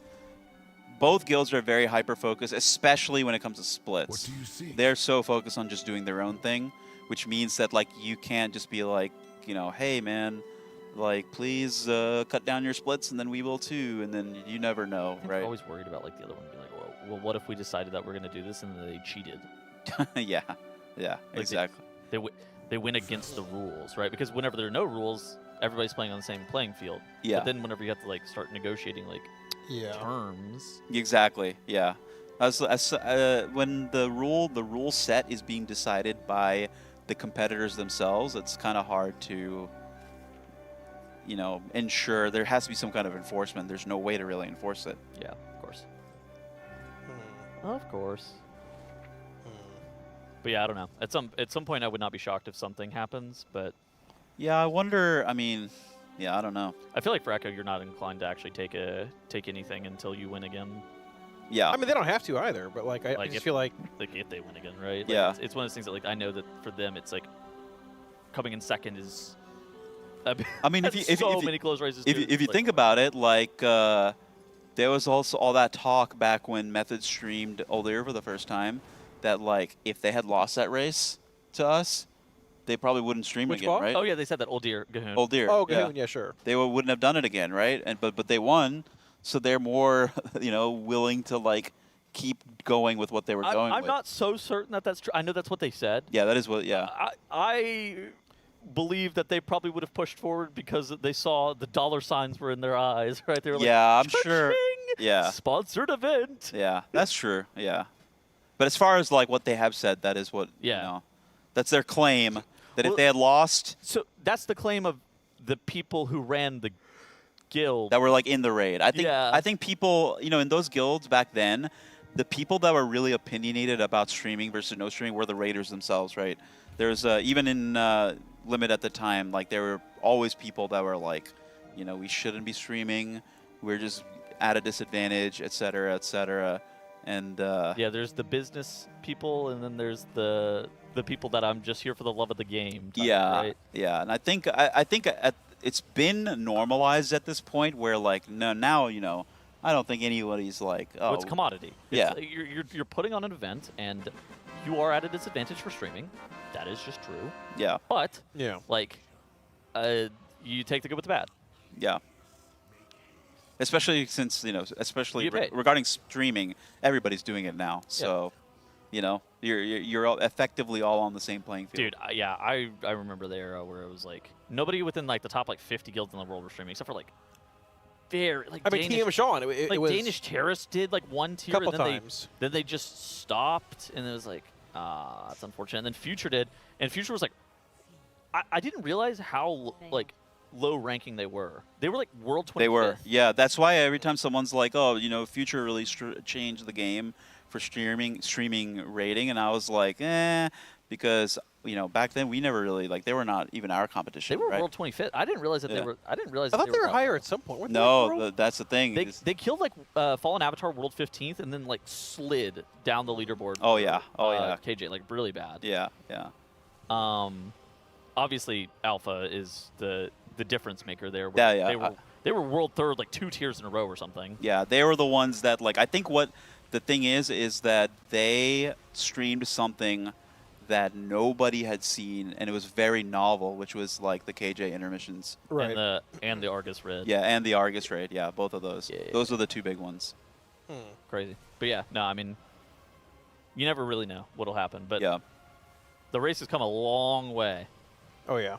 both guilds are very hyper-focused, especially when it comes to splits. What do you see? They're so focused on just doing their own thing, which means that like you can't just be like, you know, hey man, like please cut down your splits and then we will too, and then you never know, right? I'm always worried about like the other one being like, well, what if we decided that we're going to do this and then they cheated? Yeah, Like exactly. They went against the rules, right? Because whenever there are no rules, everybody's playing on the same playing field. Yeah. But then whenever you have to like start negotiating like terms. Exactly. Yeah. When the rule set is being decided by the competitors themselves, it's kind of hard to, you know, ensure. There has to be some kind of enforcement. There's no way to really enforce it. Yeah, of course. Of course. But yeah, I don't know. At some point, I would not be shocked if something happens. But yeah, I wonder. I mean, yeah, I don't know. I feel like for Echo, you're not inclined to actually take anything until you win again. Yeah. I mean, they don't have to either, but like I just feel like if they win again, right? Like, Yeah. It's one of those things that like I know that for them, it's like coming in second is. I mean, many close races. If you think about it, like there was also all that talk back when Method streamed Oldir for the first time, that like if they had lost that race to us, they probably wouldn't stream Which again, ball? right? Oh yeah, they said that Uldir Gahoon. Uldir. Oh, Gahoon, yeah, sure. They wouldn't have done it again, right? And but they won, so they're more willing to like keep going with what they were going I'm with. not so certain that that's true. I know that's what they said. Yeah, that is what. Yeah. I believe that they probably would have pushed forward because they saw the dollar signs were in their eyes, right? They were like, Yeah, I'm sure. "Cha-ching! Yeah. Sponsored event. Yeah, that's true. Yeah. But as far as like what they have said, that is what. Yeah. That's their claim. That Well, if they had lost, So that's the claim of the people who ran the guild. that were like in the raid. I think. Yeah. I think people, in those guilds back then, the people that were really opinionated about streaming versus no streaming were the raiders themselves, right? There's even in Limit at the time, like there were always people that were like, we shouldn't be streaming. We're just at a disadvantage, et cetera, et cetera. And yeah, there's the business people, and then there's the people that I'm just here for the love of the game. Type, right? Yeah, and I think it's been normalized at this point where like now I don't think anybody's like Well, it's commodity. Yeah. You're putting on an event, and you are at a disadvantage for streaming. That is just true. Yeah. But yeah, like, you take the good with the bad. Yeah. Especially since especially You get paid. regarding streaming, everybody's doing it now. So, you're all effectively all on the same playing field. Dude, yeah, I remember the era where it was like nobody within like the top like 50 guilds in the world were streaming, except for like very like. I mean, Danish, Team Sean, it was Danish Terrorists did like one tier, couple and then times. then they just stopped, and it was like, that's unfortunate. And then Future did, and Future was like, I didn't realize how like low ranking they were. They were like world 25th. They were, yeah. That's why every time someone's like, "Oh, Future really changed the game for streaming rating," and I was like, because back then we never really they were not even our competition. They were right? world 25th. I didn't realize that they were. I didn't realize. I thought they were that higher at some point. Weren't No, that's the thing. They killed like Fallen Avatar world 15th, and then like slid down the leaderboard. Oh yeah, KJ like really bad. Yeah, yeah. Obviously Alpha is the difference maker there. Yeah. They were world third like 2 tiers in a row or something. Yeah, they were the ones that I think what the thing is that they streamed something that nobody had seen, and it was very novel, which was like the KJ intermissions. Right. And the Argus raid. Yeah, and the Argus raid. Yeah, both of those. Yeah. Those are the two big ones. Crazy. But yeah, no, I mean, you never really know what'll happen. But yeah, the race has come a long way. Oh yeah,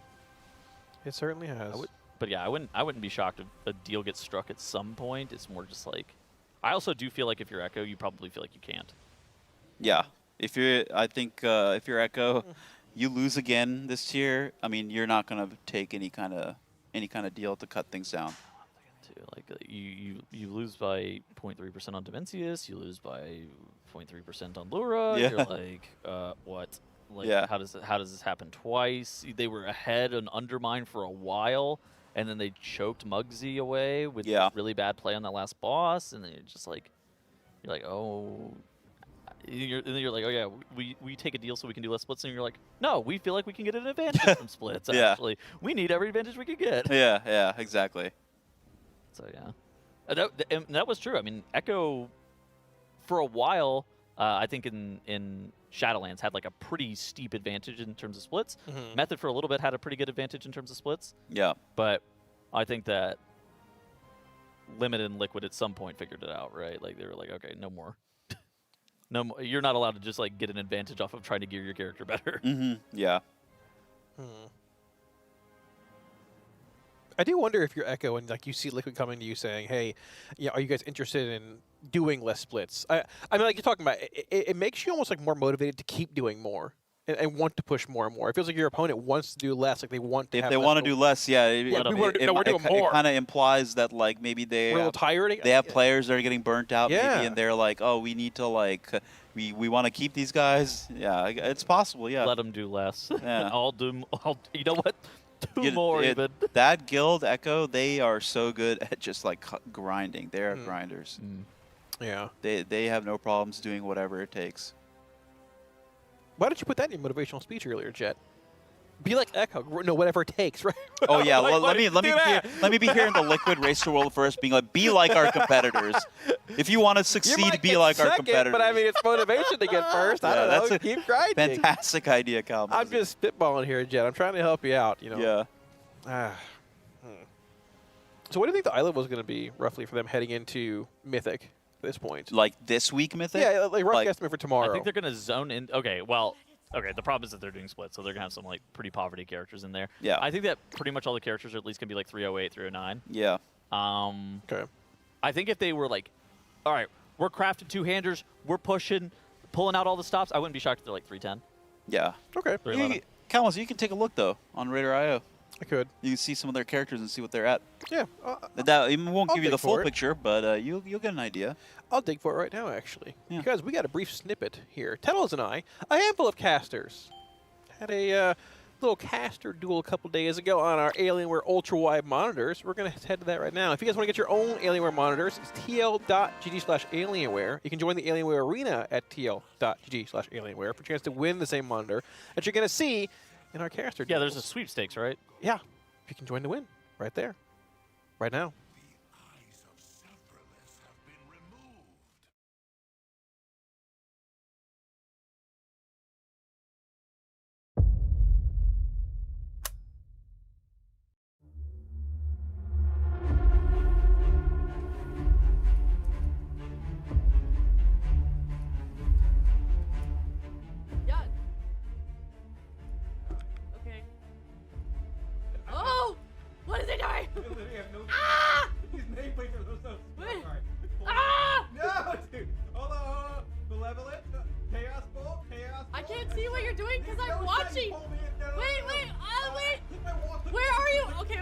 it certainly has. But yeah, I wouldn't be shocked if a deal gets struck at some point. It's more just like, I also do feel like if you're Echo, you probably feel like you can't. Yeah, if you're Echo, you lose again this tier. I mean, you're not gonna take any kind of deal to cut things down. Like you lose by 0.3% on Dimensius, you lose by 0.3% on Lura. Yeah. You're like, what? Like, Yeah. how does this happen twice? They were ahead and undermined for a while, and then they choked Muggsy away with really bad play on that last boss, and then you're just like, oh. And then you're like, oh yeah, we take a deal so we can do less splits, and you're like, no, we feel like we can get an advantage from splits. Yeah. Actually, we need every advantage we can get. Yeah, exactly. So yeah, and that was true. I mean, Echo, for a while, I think in Shadowlands had like a pretty steep advantage in terms of splits. Method for a little bit had a pretty good advantage in terms of splits. Yeah. But I think that Limited and Liquid at some point figured it out, right? Like they were like, okay, no more. No more. You're not allowed to just like get an advantage off of trying to gear your character better. Yeah. I do wonder if you're Echo and like you see Liquid coming to you saying, "Hey, are you guys interested in doing less splits?" I mean, like you're talking about, it makes you almost like more motivated to keep doing more and want to push more and more. It feels like your opponent wants to do less, like they want to. If they want to do less, yeah, we're doing more. It kind of implies that like maybe they we're a little tired. They have players that are getting burnt out, Yeah. maybe, and they're like, oh, we need to like we want to keep these guys. Yeah, it's possible. Yeah, Let them do less. Yeah. You know what? Do more even. That guild Echo, they are so good at just like grinding. They are grinders. Yeah. They have no problems doing whatever it takes. Why did you put that in your motivational speech earlier, Jet? Be like Echo. No, whatever it takes, right? Oh yeah, Like, let me be here in the Liquid Race to World first, being like, be like our competitors. If you want to You succeed, might be get like our second, competitors. but I mean, it's motivation to get first. I Yeah, don't that's know. a Keep grinding. fantastic idea, Cal. I'm just spitballing here, Jet. I'm trying to help you out. You know. Yeah. So what do you think the island was going to be roughly for them heading into Mythic at this point? Like this week, Mythic? Yeah, like rough estimate for tomorrow. I think they're going to zone in. Okay, well, okay. The problem is that they're doing splits, so they're going to have some like pretty poverty characters in there. Yeah. I think that pretty much all the characters are at least going to be like 308, 309. Yeah. Okay. I think if they were like, all right, we're crafting two-handers, we're pushing, pulling out all the stops, I wouldn't be shocked if they're like 310. Yeah. Okay. Calmas, you can take a look though on Raider.io. I could. You can see some of their characters and see what they're at. Yeah. That even won't I'll give you the dig full for it. picture, but you'll get an idea. I'll dig for it right now, actually. Because we got a brief snippet here. Tettles and I, a handful of casters, had a little caster duel a couple days ago on our Alienware ultra-wide monitors. We're going to head to that right now. If you guys want to get your own Alienware monitors, it's tl.gg/Alienware. You can join the Alienware arena at tl.gg/Alienware for a chance to win the same monitor that you're going to see in our caster Yeah, duels. there's a sweepstakes, right? Yeah. You can join to win right there, right now. Yeah. Okay. Oh! What is it doing? Ah! Wait. Ah! No, dude. Hold on. Malevolent. Chaos Bolt. Chaos I can't see what you're doing because I'm watching. Wait. Where are you? Okay.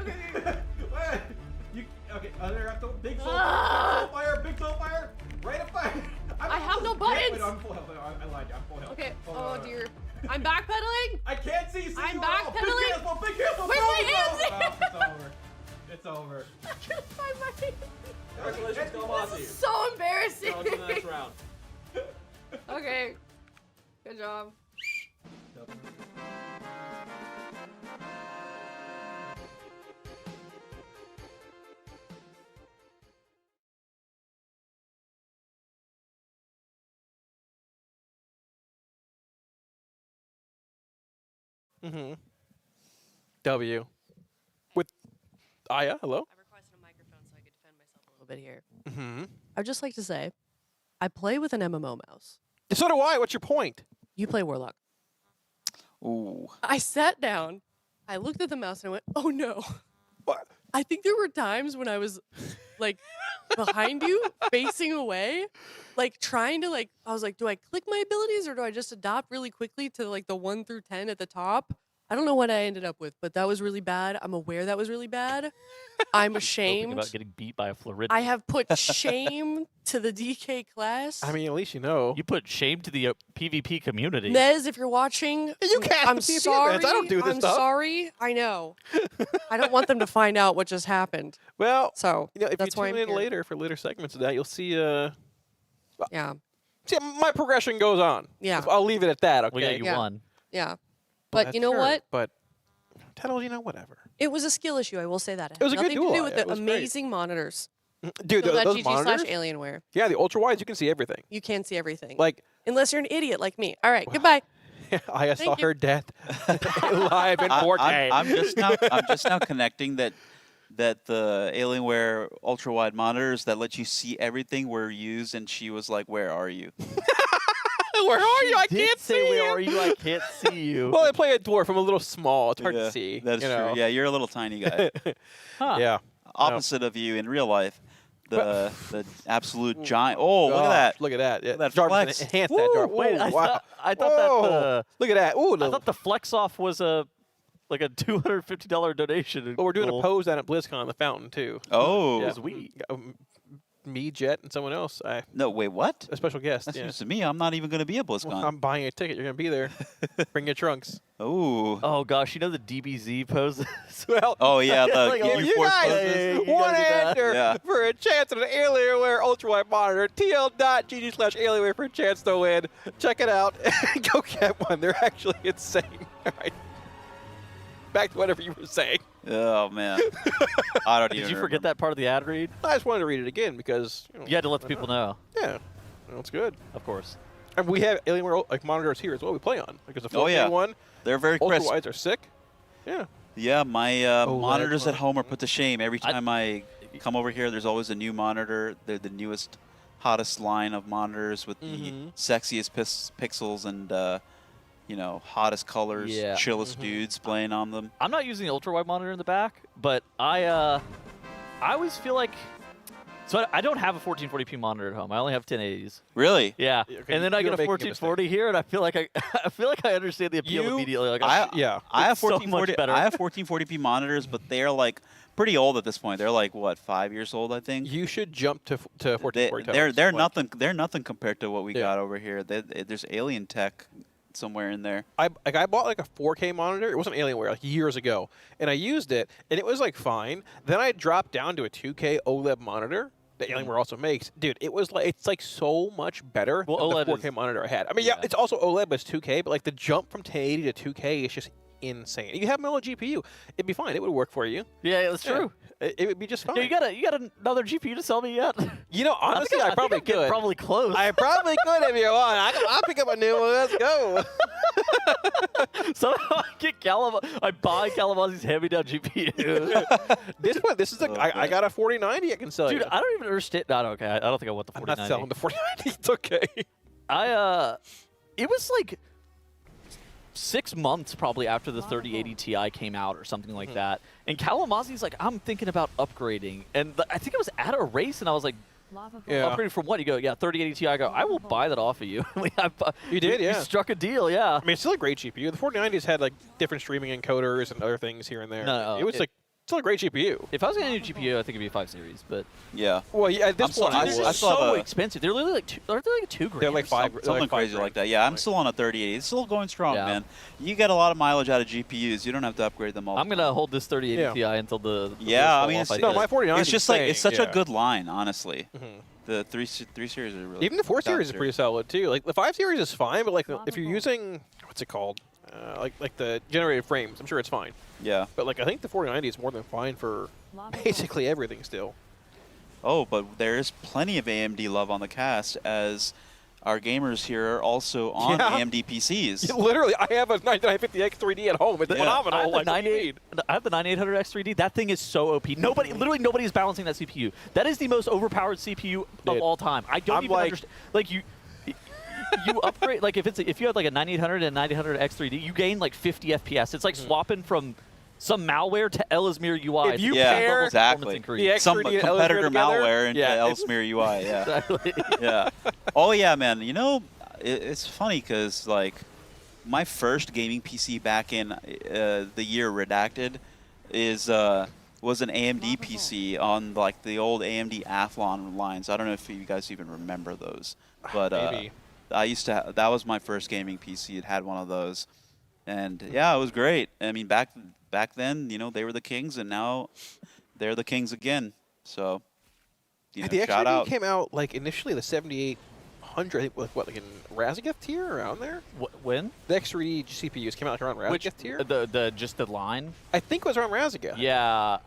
Okay, other big soul, Ah! big soul fire, rate of fire. I have no buttons. Wait, I'm full health. I lied. I'm full health. Okay. Hold Oh on. dear. I'm backpedaling. I can't see. I'm you. backpedaling. Big cancel. Where's my hands? It's over. It's over. I can't find my hands. Congratulations, This is so embarrassing. On to the next round. Okay. Good job. Mm-hmm. W. With Aya, hello. I requested a microphone so I could defend myself a little bit here. Mm-hmm. I'd just like to say, I play with an MMO mouse. So do I. What's your point? You play Warlock. Ooh. I sat down, I looked at the mouse and I went, oh no. What? I think there were times when I was like behind you, facing away, like trying to I was like, do I click my abilities or do I just adopt really quickly to like the 1 through 10 at the top? I don't know what I ended up with, but that was really bad. I'm aware that was really bad. I'm Think ashamed. about getting beat by a Floridian. I have put shame to the DK class. I mean, at least you know. You put shame to the PvP community. Nez, if you're watching, You can't I'm PvP sorry. events. I don't do this I'm stuff. sorry. I know. I don't want them to find out what just happened. Well, So you know, if that's you why tune I'm in here. later for later segments of that, you'll see. Yeah. See, my progression goes on. Yeah. I'll leave it at that. Okay. We got you Yeah. one. Yeah. Well, But that's you know sure, what? But Tettle, you know, whatever. It was a skill issue. I will say that. It was a good nothing duel. to do with It the was great. amazing monitors. Dude, those GG monitors. / Alienware. Yeah, the ultra wides, you can see everything. You can see everything. Like, unless you're an idiot like me. All right. Goodbye. I saw Thank you. her death live in 4K. I'm just now connecting that the Alienware ultra wide monitors that let you see everything were used, and she was like, "Where are you?" Where are you? I Did can't say see where you. are you? I can't see you. Well, I play a dwarf. I'm a little small. It's hard Yeah, to see. That is you know? true. Yeah, you're a little tiny guy. Huh. Yeah. Opposite of you in real life. The absolute giant. Oh, look at that! Look at that. Yeah. Look at that Jarvis flex. can enhance that. Jarvis. Wait, Oh, wow. I thought that Whoa. Look at that. Ooh, I thought the flex off was a $250 donation. Well, we're doing Cool. a pose down at BlizzCon on the fountain too. Oh. yeah. Who's we? Me, Jet, and someone else. No, wait, what? A special guest. That's yeah. news to me. I'm not even going to be at BlizzCon. Well, I'm buying a ticket. You're gonna be there. Bring your trunks. Oh. Oh gosh, you know the DBZ poses? Well. Oh yeah, the Like, oh, You U-Force guys, poses. you one gotta do that. enter Yeah. for a chance at an Alienware ultrawide monitor. TL.gg/Alienware for a chance to win. Check it out. Go get one. They're actually insane. All right. back to whatever you were saying. Oh man, I don't even. Did you forget that part of the ad read? I just wanted to read it again because You had to let the people know. Yeah, that's good. Of course. And we have Alienware like monitors here as well. We play on like there's a 4K Oh yeah, one. They're very Ultra crisp. wides are sick. Yeah. Yeah, my OLED monitors at home are put to shame. Every time I come over here, there's always a new monitor. They're the newest, hottest line of monitors with the sexiest pixels and you know, hottest colors, Yeah. chillest dudes playing on them. I'm not using the ultra wide monitor in the back, but I always feel like. So I don't have a 1440p monitor at home. I only have 1080s. Really? Yeah. Okay, And then I you're get a making a 1440 here, and I feel like I feel like I understand the appeal immediately. Like I have it's so much 1440. better. I have 1440p monitors, but they're like pretty old at this point. They're like what, 5 years old, I think. You should jump to 1440. They're nothing. They're nothing compared to what we got over here. There's Alienware somewhere in there. I bought like a 4K monitor. It wasn't Alienware like years ago, and I used it, and it was like fine. Then I dropped down to a 2K OLED monitor that Alienware also makes. Dude, it's like so much better than OLED the 4K monitor I had. I mean, yeah, it's also OLED, but it's 2K. But like the jump from 1080 to 2K is just insane. You have an OLED GPU, it'd be fine. It would work for you. Yeah, that's true. It would be just fine. Yeah, you got another GPU to sell me yet? You know, honestly, I probably think I'm could. probably close. I probably could if you want. I'll pick up a new one. Let's go. Somehow I buy Kalamazzi's hand-me-down GPU. This is I got a 4090 I can sell you. Dude, I don't even understand. No, okay. I don't think I want the 4090. I'm not selling the 4090. It's okay. It was like 6 months probably after the 3080 Ti came out or something like that. And Kalamazzi's like, I'm thinking about upgrading. And I think it was at a race, and I was like, upgrading from what? You go, yeah, 3080 Ti. I go, I will buy that off of you. You did, yeah. You struck a deal, yeah. I mean, it's still a great GPU. The 4090s had like different streaming encoders and other things here and there. No, it was like still a great GPU. If I was getting a new GPU, I think it'd be a 5 series, but yeah. Well, yeah, at this point, I they're still have so a- expensive. They're literally like $2 grand. They're like Something crazy like that. Yeah, I'm still on a 3080. It's still going strong, man. You get a lot of mileage out of GPUs. You don't have to upgrade them all. I'm gonna hold this 3080 Ti until the Yeah, I mean, it's, my 4090 it's just is like staying, it's such yeah. a good line, honestly. The 3 series are really Even the 4 series is top pretty solid too. Like the 5 series is fine, but like if you're using what's it called, like the generated frames, I'm sure it's fine. Yeah. But like I think the 4090 is more than fine for basically everything still. Oh, but there is plenty of AMD love on the cast, as our gamers here are also on AMD PCs. Yeah, literally, I have a 9950X 3D at home. It's phenomenal. I have the 9800X3D. That thing is so OP. Literally nobody is balancing that CPU. That is the most overpowered CPU of all time. I don't even understand. Like you upgrade, like if you had like a 9800 and 9800X3D, you gain like 50 FPS. It's like swapping from some malware to Ellesmere UI. If you pair exactly some competitor malware into Ellesmere UI, yeah. Exactly. Yeah. Oh yeah, man. You know, it's funny because like my first gaming PC back in the year redacted was an AMD PC on like the old AMD Athlon lines. I don't know if you guys even remember those, but Maybe. I used to. That was my first gaming PC. It had one of those, and yeah, it was great. I mean, back then, you know, they were the kings, and now they're the kings again. So, you know, The shout X3D out. came out like initially the 7800, I think, like in Razageth tier around there. When the X3D CPUs came out around Razageth tier? Just the line. I think it was around Razageth. Yeah,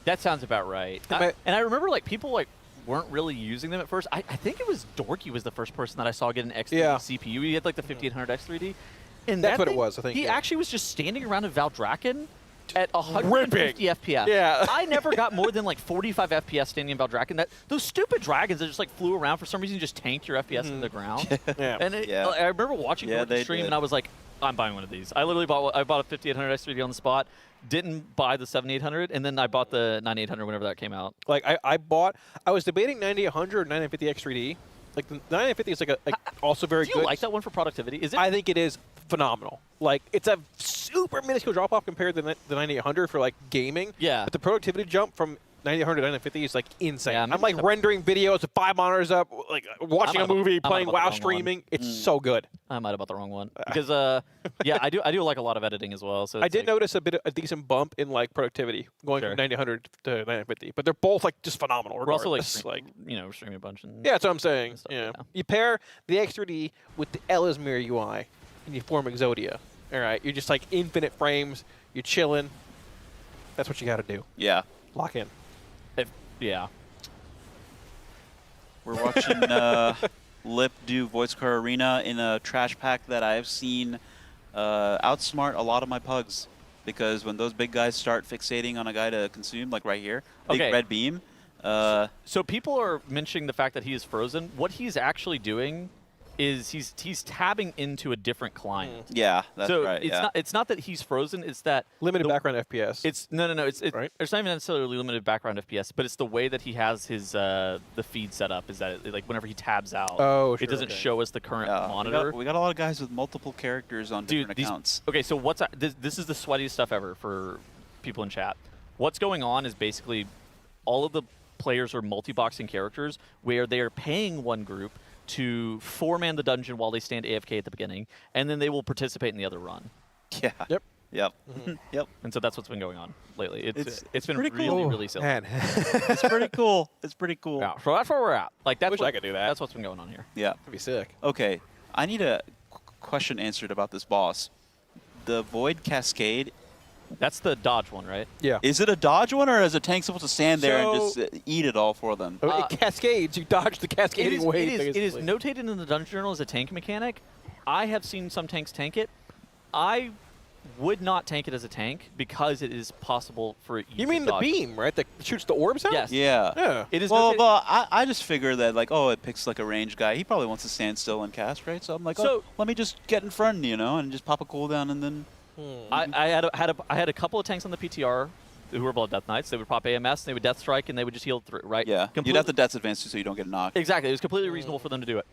that sounds about right. And I remember like people like weren't really using them at first. I think it was Dorky was the first person that I saw get an X3D CPU. He had like the 1500X3D. And That's what it thing, was, I think. He actually was just standing around in Valdrakken at 150 FPS. Yeah. I never got more than like 45 FPS standing in Valdrakken. Those stupid dragons that just like flew around for some reason just tanked your FPS in the ground. And I remember watching the stream and I was like, I'm buying one of these. I literally bought a 5800X3D on the spot. Didn't buy the 7800, and then I bought the 9800 whenever that came out. Like I was debating 9800 or 9950X3D. Like the 9950 is like also very good. Do you like that one for productivity? Is it? I think it is phenomenal. Like it's a super minuscule drop off compared to the 9800 for like gaming. Yeah. But the productivity jump from 9800 to 950 is like insane. Yeah, I'm like rendering videos with 5 monitors up, like watching a movie, playing WoW streaming. It's so good. I might have bought the wrong one because yeah, I do like a lot of editing as well. So I did notice a decent bump in like productivity going from 9800 to 950, but they're both like just phenomenal. We're also regardless. like we're streaming a bunch. And yeah, that's what I'm saying. stuff, Yeah. You pair the X3D with the Ellesmere UI, and you form Exodia. All right, you're just like infinite frames. You're chilling. That's what you got to do. Yeah. Lock in. Yeah. We're watching Lip do Voice Car Arena in a trash pack that I've seen outsmart a lot of my pugs. Because when those big guys start fixating on a guy to consume, like right here, big red beam. So people are mentioning the fact that he is frozen. What he's actually doing is he's tabbing into a different client. Yeah, that's right. It's not that he's frozen. It's that limited background FPS. It's no. It's right? It's not even necessarily limited background FPS, but it's the way that he has his the feed set up. Is that like whenever he tabs out, it doesn't show us the current monitor. We got a lot of guys with multiple characters on different accounts. Okay, so what's this is the sweatiest stuff ever for people in chat. What's going on is basically all of the players are multi-boxing characters where they are paying one group to 4-man the dungeon while they stand AFK at the beginning, and then they will participate in the other run. Yeah. Yep. Yep. Yep. And so that's what's been going on lately. It's been pretty really, cool. really silly. Man. It's pretty cool. It's pretty cool. Yeah, so that's where we're at. Like that's Wish I could do that. That's what's been going on here. Yeah. That'd be sick. Okay. I need a question answered about this boss. The Void Cascade. That's the dodge one, right? Yeah. Is it a dodge one, or is a tank supposed to stand there and So- just eat it all for them? It cascades. You dodge the cascading wave. It is notated in the Dungeon Journal as a tank mechanic. I have seen some tanks tank it. I would not tank it as a tank because it is possible for You mean the beam, right? That shoots the orbs out? Yes. Yeah. Yeah. It is. Well, notated- I just figure that, like, oh, it picks, like, a ranged guy. He probably wants to stand still and cast, right? So I'm like, So- let me just get in front, and just pop a cooldown and then... I had a couple of tanks on the PTR who were Blood Death Knights. They would pop AMS, they would Death Strike, and they would just heal through, right? Yeah. You'd have the Death's Advance too, so you don't get knocked. Exactly. It was completely reasonable for them to do it.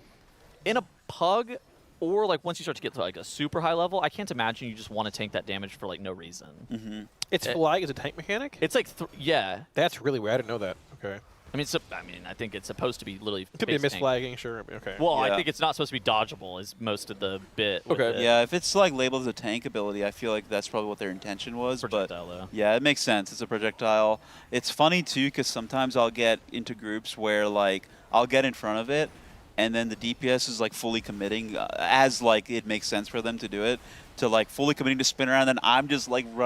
In a pug, or like once you start to get to like a super high level, I can't imagine you just want to tank that damage for like no reason. Mm-hmm. It's flag as a tank mechanic? It's like, yeah. That's really weird. I didn't know that. Okay. I mean, I think it's supposed to be literally. Could be a base tank. misflagging, sure. Okay. Well, I Yeah. think it's not supposed to be dodgeable. Is most of the bit. with it. Yeah, if it's like labeled as a tank ability, I feel like that's probably what their intention was. Projectile, but though. yeah, it makes sense. It's a projectile. It's funny too because sometimes I'll get into groups where like I'll get in front of it, and then the DPS is like fully committing as like it makes sense for them to do it to like fully committing to spin around, and I'm just like running